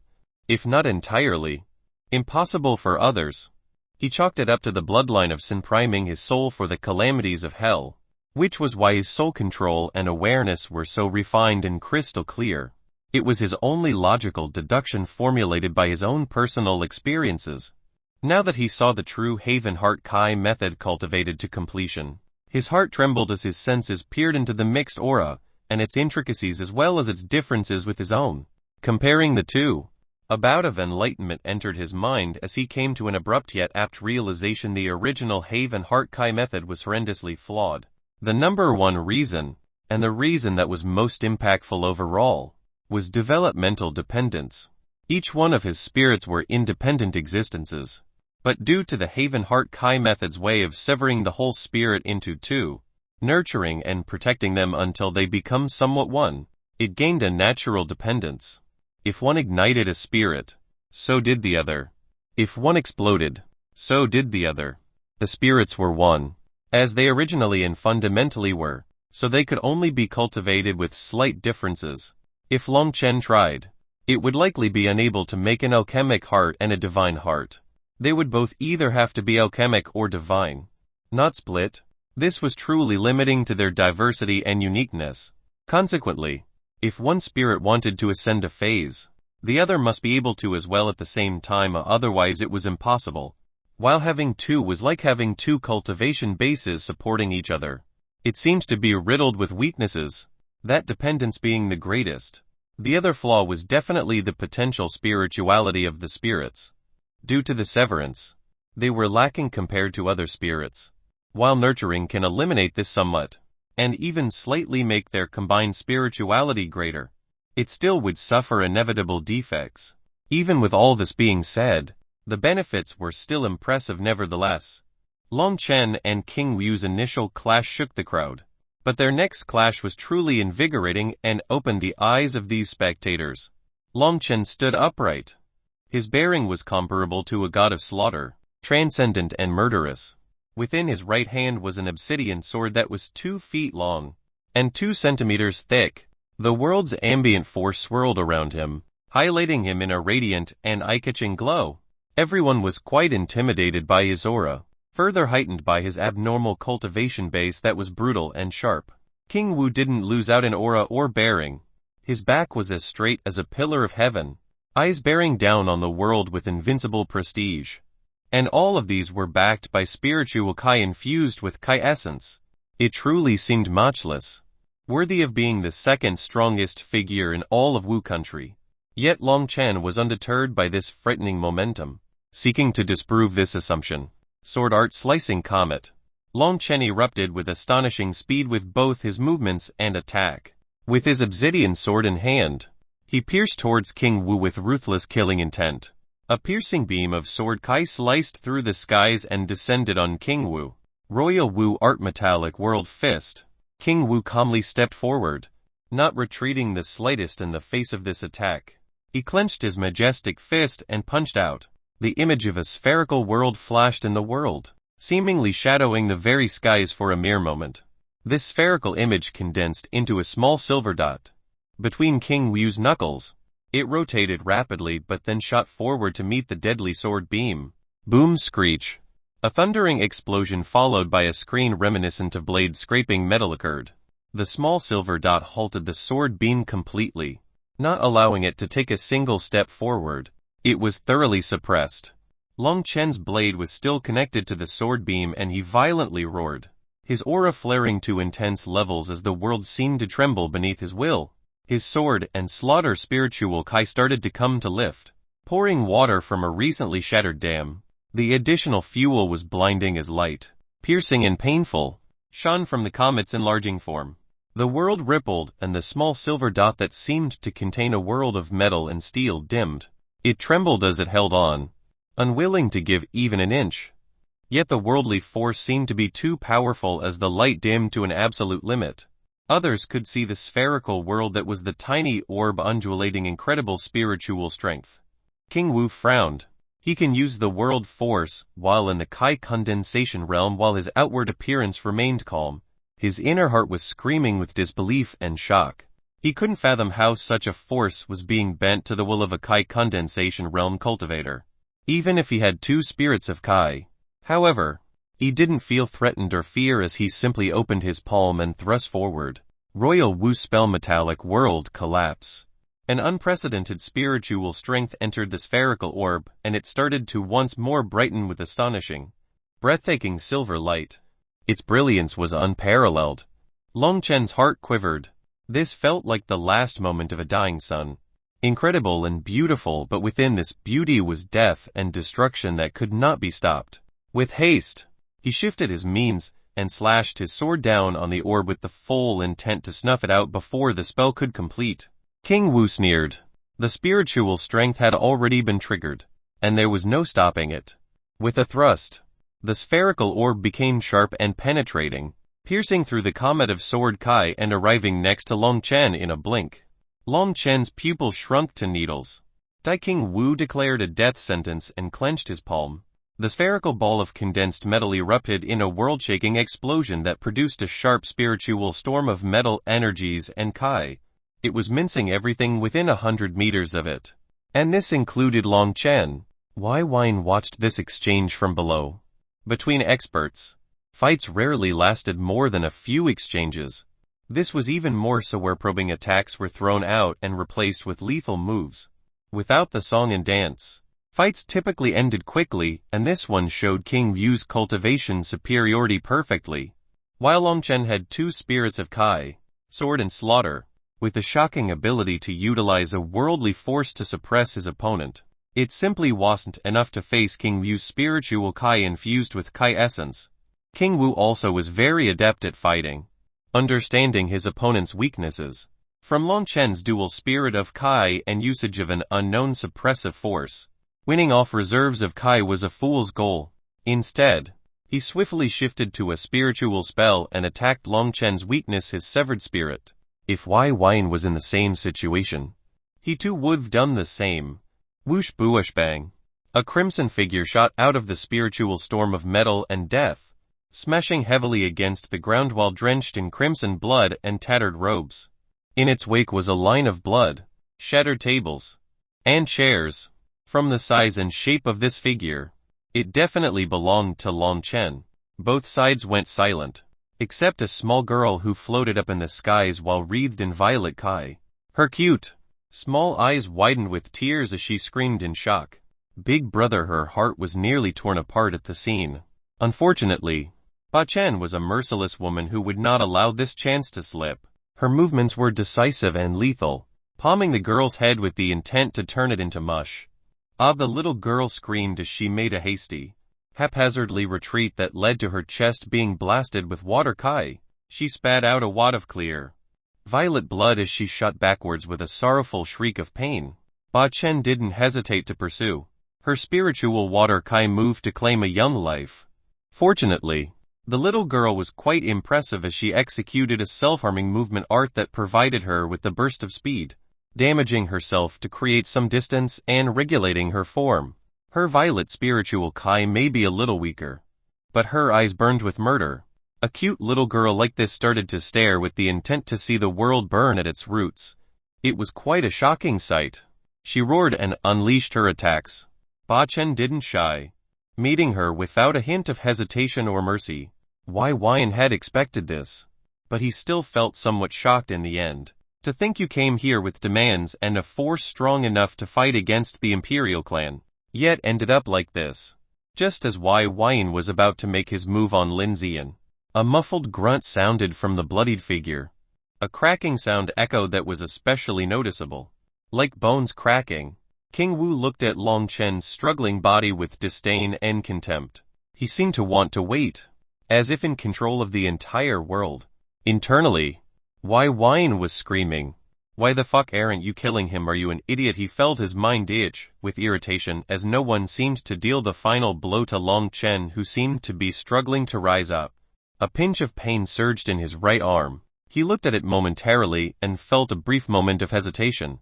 if not entirely, impossible for others. He chalked it up to the bloodline of sin priming his soul for the calamities of hell, which was why his soul control and awareness were so refined and crystal clear. It was his only logical deduction formulated by his own personal experiences. Now that he saw the true Haven Heart Kai method cultivated to completion, his heart trembled as his senses peered into the mixed aura, and its intricacies as well as its differences with his own. Comparing the 2, a bout of enlightenment entered his mind as he came to an abrupt yet apt realization: the original Haven Heart Kai method was horrendously flawed. The number 1 reason, and the reason that was most impactful overall, was developmental dependence. Each one of his spirits were independent existences. But due to the Haven Heart Kai method's way of severing the whole spirit into 2, nurturing and protecting them until they become somewhat one, it gained a natural dependence. If one ignited a spirit, so did the other. If one exploded, so did the other. The spirits were one, as they originally and fundamentally were, so they could only be cultivated with slight differences. If Long Chen tried, it would likely be unable to make an alchemic heart and a divine heart. They would both either have to be alchemic or divine, not split. This was truly limiting to their diversity and uniqueness. Consequently, if one spirit wanted to ascend a phase, the other must be able to as well at the same time, otherwise it was impossible. while having two was like having two cultivation bases supporting each other. It seemed to be riddled with weaknesses, that dependence being the greatest. The other flaw was definitely the potential spirituality of the spirits. Due to the severance, they were lacking compared to other spirits. While nurturing can eliminate this somewhat, and even slightly make their combined spirituality greater, it still would suffer inevitable defects. Even with all this being said, the benefits were still impressive nevertheless. Long Chen and King Wu's initial clash shook the crowd, but their next clash was truly invigorating and opened the eyes of these spectators. Long Chen stood upright. His bearing was comparable to a god of slaughter, transcendent and murderous. Within his right hand was an obsidian sword that was 2 feet long and 2 centimeters thick. The world's ambient force swirled around him, highlighting him in a radiant and eye-catching glow. Everyone was quite intimidated by his aura, further heightened by his abnormal cultivation base that was brutal and sharp. King Wu didn't lose out in aura or bearing. His back was as straight as a pillar of heaven, eyes bearing down on the world with invincible prestige. And all of these were backed by spiritual Kai infused with Kai essence. It truly seemed matchless, worthy of being the second strongest figure in all of Wu country. Yet Long Chen was undeterred by this frightening momentum. Seeking to disprove this assumption, sword art slicing comet, Long Chen erupted with astonishing speed with both his movements and attack. With his obsidian sword in hand, he pierced towards King Wu with ruthless killing intent. A piercing beam of sword Kai sliced through the skies and descended on King Wu. Royal Wu Art Metallic World Fist. King Wu calmly stepped forward, not retreating the slightest in the face of this attack. He clenched his majestic fist and punched out. The image of a spherical world flashed in the world, seemingly shadowing the very skies for a mere moment. This spherical image condensed into a small silver dot between King Wu's knuckles. It rotated rapidly but then shot forward to meet the deadly sword beam. Boom screech. A thundering explosion followed by a scream reminiscent of blades scraping metal occurred. The small silver dot halted the sword beam completely, not allowing it to take a single step forward. It was thoroughly suppressed. Long Chen's blade was still connected to the sword beam and he violently roared, his aura flaring to intense levels as the world seemed to tremble beneath his will. His sword and slaughter spiritual Kai started to come to lift, pouring water from a recently shattered dam. The additional fuel was blinding as light, piercing and painful, shone from the comet's enlarging form. The world rippled and the small silver dot that seemed to contain a world of metal and steel dimmed. It trembled as it held on, unwilling to give even an inch. Yet the worldly force seemed to be too powerful as the light dimmed to an absolute limit. Others could see the spherical world that was the tiny orb undulating incredible spiritual strength. King Wu frowned. He can use the world force while in the Kai condensation realm while his outward appearance remained calm. His inner heart was screaming with disbelief and shock. He couldn't fathom how such a force was being bent to the will of a Kai condensation realm cultivator, even if he had 2 spirits of Kai. However, he didn't feel threatened or fear as he simply opened his palm and thrust forward. Royal Wu Spell Metallic World Collapse. An unprecedented spiritual strength entered the spherical orb and it started to once more brighten with astonishing, breathtaking silver light. Its brilliance was unparalleled. Long Chen's heart quivered. This felt like the last moment of a dying sun. Incredible and beautiful, but within this beauty was death and destruction that could not be stopped. With haste, he shifted his means and slashed his sword down on the orb with the full intent to snuff it out before the spell could complete. King Wu sneered. The spiritual strength had already been triggered, and there was no stopping it. With a thrust, the spherical orb became sharp and penetrating, piercing through the comet of sword Kai and arriving next to Long Chen in a blink. Long Chen's pupil shrunk to needles. King Wu declared a death sentence and clenched his palm. The spherical ball of condensed metal erupted in a world-shaking explosion that produced a sharp spiritual storm of metal energies and Kai. It was mincing everything within 100 meters of it. And this included Long Chen. Byin watched this exchange from below. Between experts, fights rarely lasted more than a few exchanges. This was even more so where probing attacks were thrown out and replaced with lethal moves. Without the song and dance, Fights typically ended quickly, and this one showed King Wu's cultivation superiority perfectly. While Long Chen had two spirits of Kai, sword and slaughter, with the shocking ability to utilize a worldly force to suppress his opponent, it simply wasn't enough to face King Wu's spiritual Kai infused with Kai essence. King Wu also was very adept at fighting, understanding his opponent's weaknesses. From Long Chen's dual spirit of Kai and usage of an unknown suppressive force, winning off reserves of Kai was a fool's goal. Instead, he swiftly shifted to a spiritual spell and attacked Long Chen's weakness, his severed spirit. If Byin was in the same situation, he too would've done the same. Whoosh boosh bang. A crimson figure shot out of the spiritual storm of metal and death, smashing heavily against the ground while drenched in crimson blood and tattered robes. In its wake was a line of blood, shattered tables, and chairs. From the size and shape of this figure, it definitely belonged to Long Chen. Both sides went silent, except a small girl who floated up in the skies while wreathed in violet Kai. Her cute, small eyes widened with tears as she screamed in shock. Big brother, her heart was nearly torn apart at the scene. Unfortunately, Ba Chen was a merciless woman who would not allow this chance to slip. Her movements were decisive and lethal, palming the girl's head with the intent to turn it into mush. The little girl screamed as she made a hasty, haphazardly retreat that led to her chest being blasted with water Kai. She spat out a wad of clear, violet blood as she shot backwards with a sorrowful shriek of pain. Ba Chen didn't hesitate to pursue. Her spiritual water Kai moved to claim a young life. Fortunately, the little girl was quite impressive as she executed a self-harming movement art that provided her with the burst of speed, damaging herself to create some distance and regulating her form. Her violet spiritual Kai may be a little weaker, but her eyes burned with murder. A cute little girl like this started to stare with the intent to see the world burn at its roots. It was quite a shocking sight. She roared and unleashed her attacks. Ba Chen didn't shy, meeting her without a hint of hesitation or mercy. Byin had expected this, but he still felt somewhat shocked in the end. To think you came here with demands and a force strong enough to fight against the Imperial clan, yet ended up like this. Just as Byin was about to make his move on Lin Zian, a muffled grunt sounded from the bloodied figure. A cracking sound echoed that was especially noticeable. Like bones cracking, King Wu looked at Long Chen's struggling body with disdain and contempt. He seemed to want to wait, as if in control of the entire world. Internally, Byin was screaming, "Why the fuck aren't you killing him? Are you an idiot?" He felt his mind itch with irritation as no one seemed to deal the final blow to Long Chen, who seemed to be struggling to rise up. A pinch of pain surged in his right arm. He looked at it momentarily and felt a brief moment of hesitation.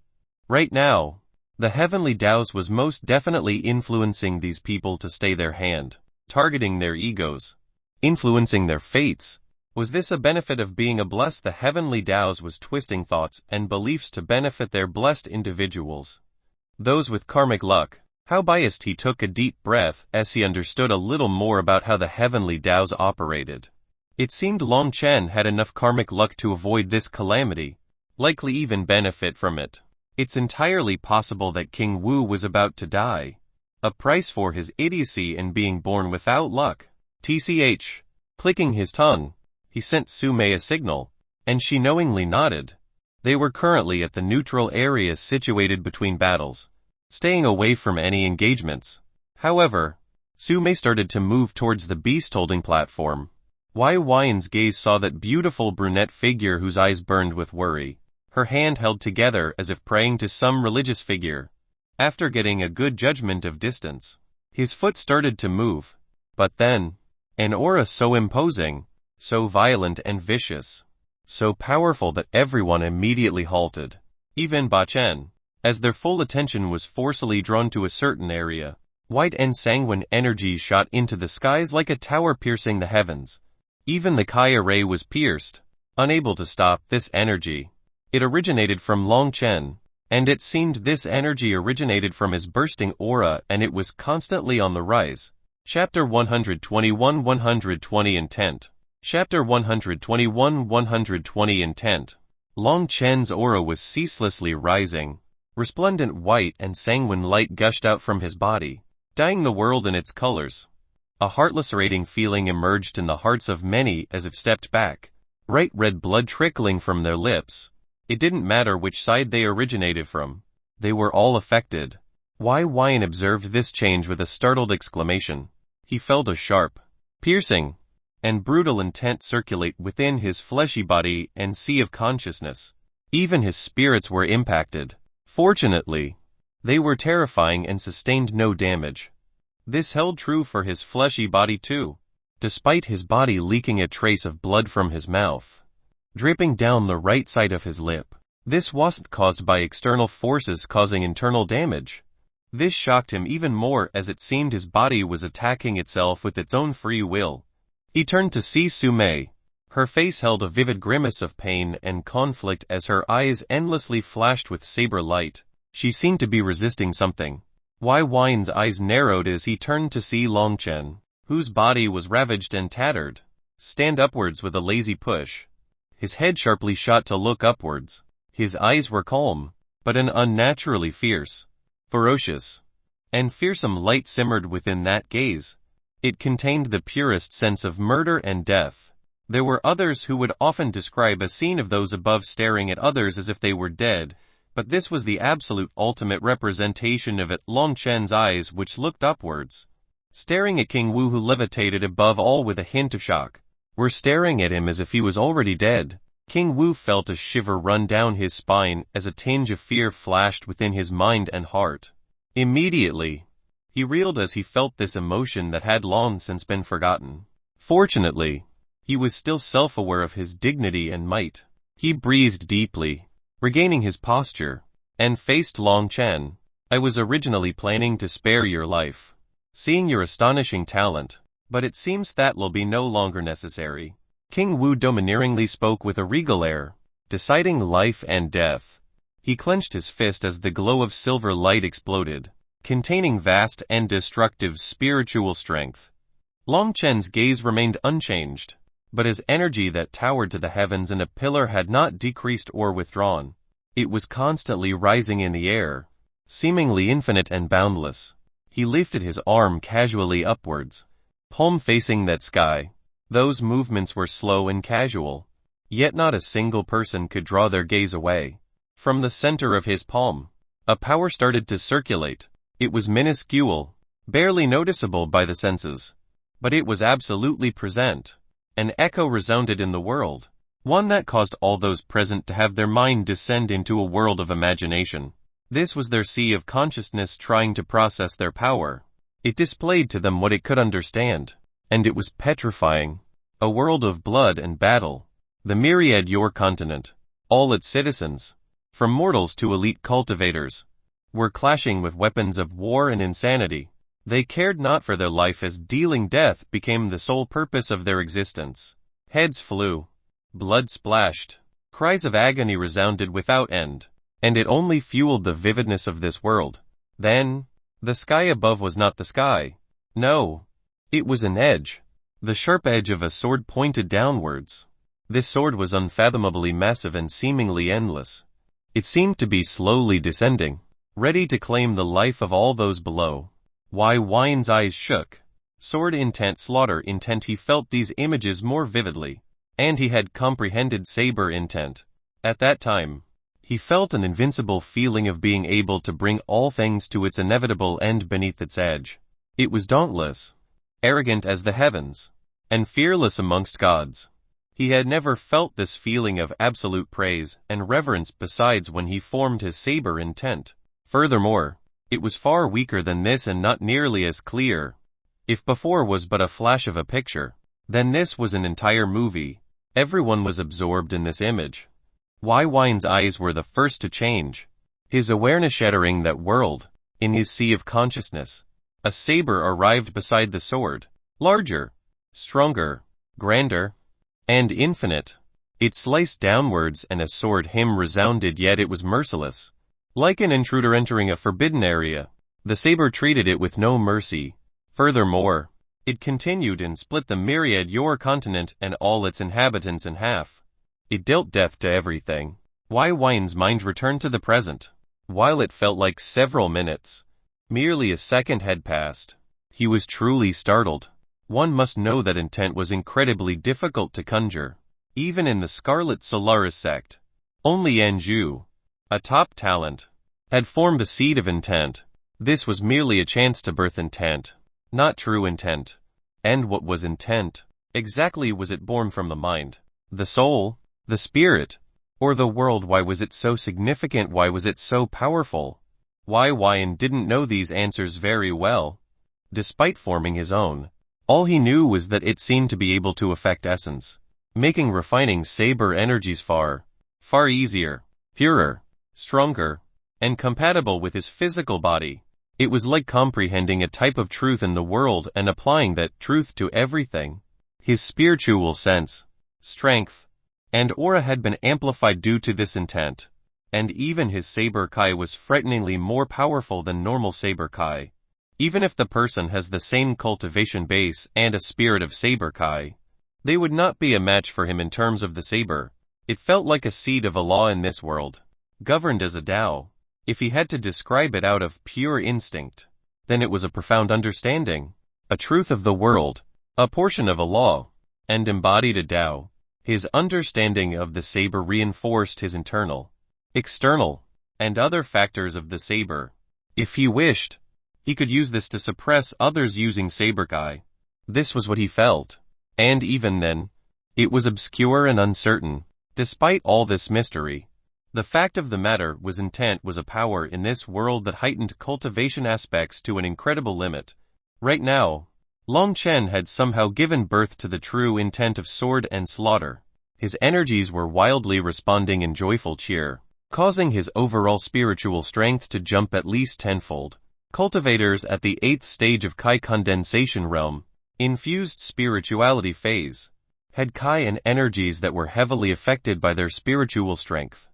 Right now, the heavenly Daos was most definitely influencing these people to stay their hand, targeting their egos, influencing their fates. Was this a benefit of being a blessed? The heavenly Daos was twisting thoughts and beliefs to benefit their blessed individuals, those with karmic luck. How biased! He took a deep breath as he understood a little more about how the heavenly Daos operated. It seemed Long Chen had enough karmic luck to avoid this calamity, likely even benefit from it. It's entirely possible that King Wu was about to die, a price for his idiocy and being born without luck. TCH. Clicking his tongue, he sent Sume a signal, and she knowingly nodded. They were currently at the neutral area situated between battles, staying away from any engagements. However, Sume started to move towards the beast-holding platform. Byin gaze saw that beautiful brunette figure whose eyes burned with worry, her hand held together as if praying to some religious figure. After getting a good judgment of distance, his foot started to move. But then, an aura so imposing, so violent and vicious, so powerful that everyone immediately halted. Even Ba Chen, as their full attention was forcibly drawn to a certain area. White and sanguine energy shot into the skies like a tower piercing the heavens. Even the Kai array was pierced, unable to stop this energy. It originated from Long Chen, and it seemed this energy originated from his bursting aura, and it was constantly on the rise. Chapter 121 120 Intent. Chapter 121 120 Intent. Long Chen's aura was ceaselessly rising, Resplendent white and sanguine light gushed out from his body, dyeing the world in its colors. A heart-lacerating feeling emerged in the hearts of many as if stepped back, bright red blood trickling from their lips. It didn't matter which side they originated from. They were all affected. Byin observed this change with a startled exclamation. He felt a sharp, piercing, and brutal intent circulate within his fleshy body and sea of consciousness. Even his spirits were impacted. Fortunately, they were terrifying and sustained no damage. This held true for his fleshy body too. Despite his body leaking a trace of blood from his mouth, dripping down the right side of his lip, this wasn't caused by external forces causing internal damage. This shocked him even more as it seemed his body was attacking itself with its own free will. He turned to see Sume. Her face held a vivid grimace of pain and conflict as her eyes endlessly flashed with saber light. She seemed to be resisting something. Byin eyes narrowed as he turned to see Longchen, whose body was ravaged and tattered, stand upwards with a lazy push. His head sharply shot to look upwards. His eyes were calm, but an unnaturally fierce, ferocious, and fearsome light simmered within that gaze. It contained the purest sense of murder and death. There were others who would often describe a scene of those above staring at others as if they were dead, but this was the absolute ultimate representation of it. Longchen's eyes, which looked upwards, staring at King Wu, who levitated above all with a hint of shock, were staring at him as if he was already dead. King Wu felt a shiver run down his spine as a tinge of fear flashed within his mind and heart. Immediately, he reeled as he felt this emotion that had long since been forgotten. Fortunately, he was still self-aware of his dignity and might. He breathed deeply, regaining his posture, and faced Longchen. I was originally planning to spare your life, seeing your astonishing talent, but it seems that will be no longer necessary. King Wu domineeringly spoke with a regal air, deciding life and death. He clenched his fist as the glow of silver light exploded, containing vast and destructive spiritual strength. Longchen's gaze remained unchanged, but his energy that towered to the heavens in a pillar had not decreased or withdrawn. It was constantly rising in the air, seemingly infinite and boundless. He lifted his arm casually upwards, palm facing that sky. Those movements were slow and casual, yet not a single person could draw their gaze away. From the center of his palm, a power started to circulate. It was minuscule, barely noticeable by the senses, but it was absolutely present. An echo resounded in the world, one that caused all those present to have their mind descend into a world of imagination. This was their sea of consciousness trying to process their power. It displayed to them what it could understand, and it was petrifying. A world of blood and battle. The myriad your continent, all its citizens, from mortals to elite cultivators, were clashing with weapons of war and insanity. They cared not for their life as dealing death became the sole purpose of their existence. Heads flew, blood splashed, cries of agony resounded without end, and it only fueled the vividness of this world. Then, the sky above was not the sky. No, it was an edge, the sharp edge of a sword pointed downwards. This sword was unfathomably massive and seemingly endless. It seemed to be slowly descending, ready to claim the life of all those below. Byi's eyes shook. Sword intent, slaughter intent. He felt these images more vividly, and he had comprehended saber intent. At that time, he felt an invincible feeling of being able to bring all things to its inevitable end beneath its edge. It was dauntless, arrogant as the heavens, and fearless amongst gods. He had never felt this feeling of absolute praise and reverence besides when he formed his saber intent. Furthermore, it was far weaker than this and not nearly as clear. If before was but a flash of a picture, then this was an entire movie. Everyone was absorbed in this image. Byi's eyes were the first to change, his awareness shattering that world. In his sea of consciousness, a saber arrived beside the sword, larger, stronger, grander, and infinite. It sliced downwards and a sword hymn resounded, yet it was merciless. Like an intruder entering a forbidden area, the saber treated it with no mercy. Furthermore, it continued and split the myriad your continent and all its inhabitants in half. It dealt death to everything. Byi's mind returned to the present. While it felt like several minutes, merely a second had passed. He was truly startled. One must know that intent was incredibly difficult to conjure, even in the Scarlet Solaris sect. Only Anju, a top talent, had formed a seed of intent. This was merely a chance to birth intent, not true intent. And what was intent? Exactly was it born from the mind, the soul, the spirit, or the world? Why was it so significant? Why was it so powerful? Why Byin didn't know these answers very well. Despite forming his own, all he knew was that it seemed to be able to affect essence, making refining saber energies far easier, purer, stronger, and compatible with his physical body. It was like comprehending a type of truth in the world and applying that truth to everything. His spiritual sense, strength, and aura had been amplified due to this intent, and even his saber kai was frighteningly more powerful than normal saber kai. Even if the person has the same cultivation base and a spirit of saber kai, they would not be a match for him in terms of the saber. It felt like a seed of a law in this world, governed as a Dao. If he had to describe it out of pure instinct, then it was a profound understanding, a truth of the world, a portion of a law, and embodied a Dao. His understanding of the saber reinforced his internal, external, and other factors of the saber. If he wished, he could use this to suppress others using saber kai. This was what he felt. And even then, it was obscure and uncertain. Despite all this mystery, the fact of the matter was intent was a power in this world that heightened cultivation aspects to an incredible limit. Right now, Long Chen had somehow given birth to the true intent of sword and slaughter. His energies were wildly responding in joyful cheer, causing his overall spiritual strength to jump at least tenfold. Cultivators at the 8th stage of Kai condensation realm, infused spirituality phase, had Kai and energies that were heavily affected by their spiritual strength.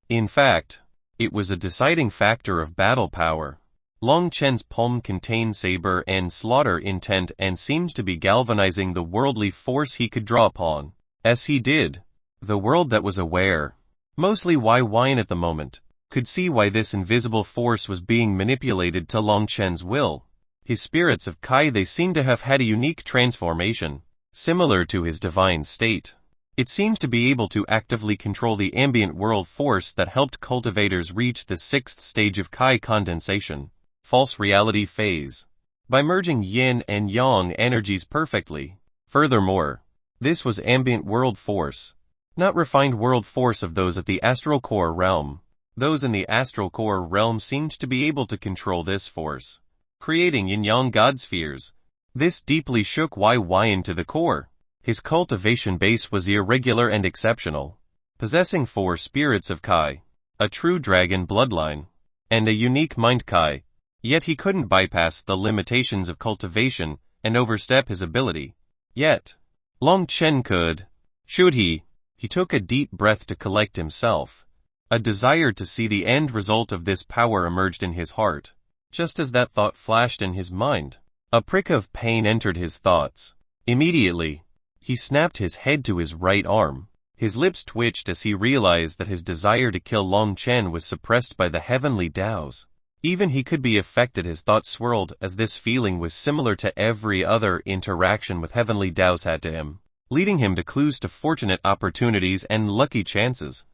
In fact, it was a deciding factor of battle power. Long Chen's palm contained saber and slaughter intent and seemed to be galvanizing the worldly force he could draw upon. As he did, the world that was aware, mostly Byin at the moment, could see why this invisible force was being manipulated to Long Chen's will. His spirits of Kai, they seemed to have had a unique transformation, similar to his divine state. It seemed to be able to actively control the ambient world force that helped cultivators reach the 6th stage of Kai condensation, false reality phase, by merging yin and yang energies perfectly. Furthermore, this was ambient world force, not refined world force of those at the astral core realm. Those in the astral core realm seemed to be able to control this force, creating yin-yang god spheres. This deeply shook Byin to the core. His cultivation base was irregular and exceptional, possessing 4 spirits of Kai, a true dragon bloodline, and a unique mind Kai. Yet he couldn't bypass the limitations of cultivation and overstep his ability. Yet, Long Chen could. Should he? He took a deep breath to collect himself. A desire to see the end result of this power emerged in his heart. Just as that thought flashed in his mind, a prick of pain entered his thoughts. Immediately, he snapped his head to his right arm. His lips twitched as he realized that his desire to kill Long Chen was suppressed by the heavenly Daos. Even he could be affected. His thoughts swirled as this feeling was similar to every other interaction with heavenly Daos had to him, leading him to clues to fortunate opportunities and lucky chances.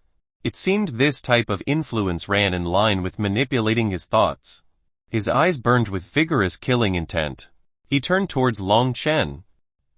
It seemed this type of influence ran in line with manipulating his thoughts. His eyes burned with vigorous killing intent. He turned towards Long Chen,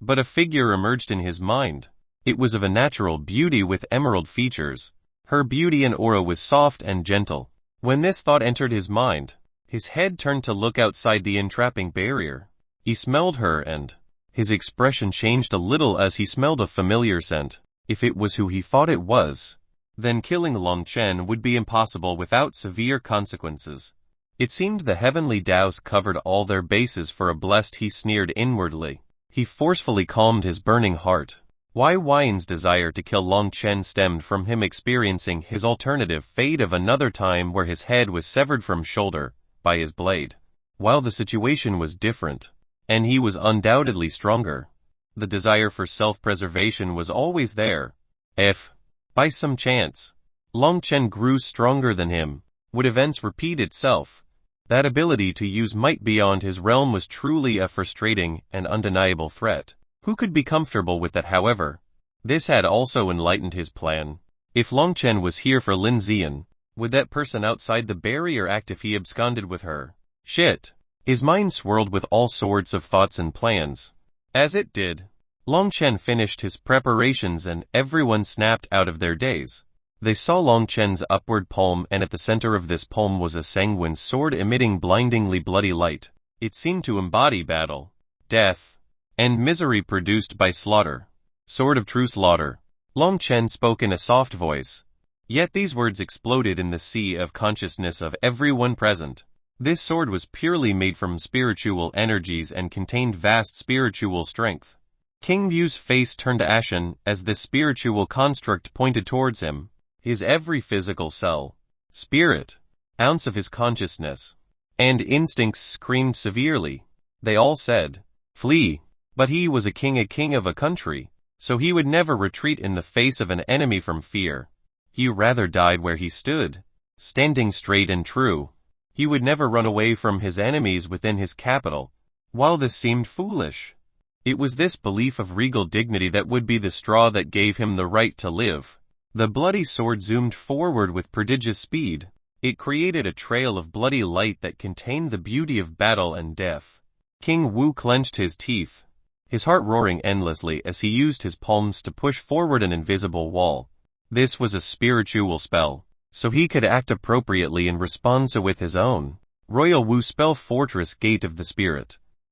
but a figure emerged in his mind. It was of a natural beauty with emerald features. Her beauty and aura was soft and gentle. When this thought entered his mind, his head turned to look outside the entrapping barrier. He smelled her and his expression changed a little as he smelled a familiar scent. If it was who he thought it was, then killing Long Chen would be impossible without severe consequences. It seemed the heavenly Daos covered all their bases for a blessed. He sneered inwardly. He forcefully calmed his burning heart. Byin's desire to kill Long Chen stemmed from him experiencing his alternative fate of another time where his head was severed from shoulder by his blade. While the situation was different, and he was undoubtedly stronger, the desire for self-preservation was always there. If, by some chance, Long Chen grew stronger than him, Would events repeat itself? That ability to use might beyond his realm was truly a frustrating and undeniable threat. Who could be comfortable with that, however? This had also enlightened his plan. If Long Chen was here for Lin Zian, would that person outside the barrier act if he absconded with her? Shit. His mind swirled with all sorts of thoughts and plans. As it did, Long Chen finished his preparations and everyone snapped out of their daze. They saw Long Chen's upward palm, and at the center of this palm was a sanguine sword emitting blindingly bloody light. It seemed to embody battle, death, and misery produced by slaughter. Sword of true slaughter. Long Chen spoke in a soft voice. Yet these words exploded in the sea of consciousness of everyone present. This sword was purely made from spiritual energies and contained vast spiritual strength. King Yu's face turned ashen as this spiritual construct pointed towards him. His every physical cell, spirit, ounce of his consciousness, and instincts screamed severely. They all said, "Flee." But he was a king of a country, so he would never retreat in the face of an enemy from fear. He rather died where he stood, standing straight and true. He would never run away from his enemies within his capital. While this seemed foolish, it was this belief of regal dignity that would be the straw that gave him the right to live. The bloody sword zoomed forward with prodigious speed. It created a trail of bloody light that contained the beauty of battle and death. King Wu clenched his teeth, his heart roaring endlessly as he used his palms to push forward an invisible wall. This was a spiritual spell, so he could act appropriately in response with his own. Royal Wu spell Fortress Gate of the Spirit.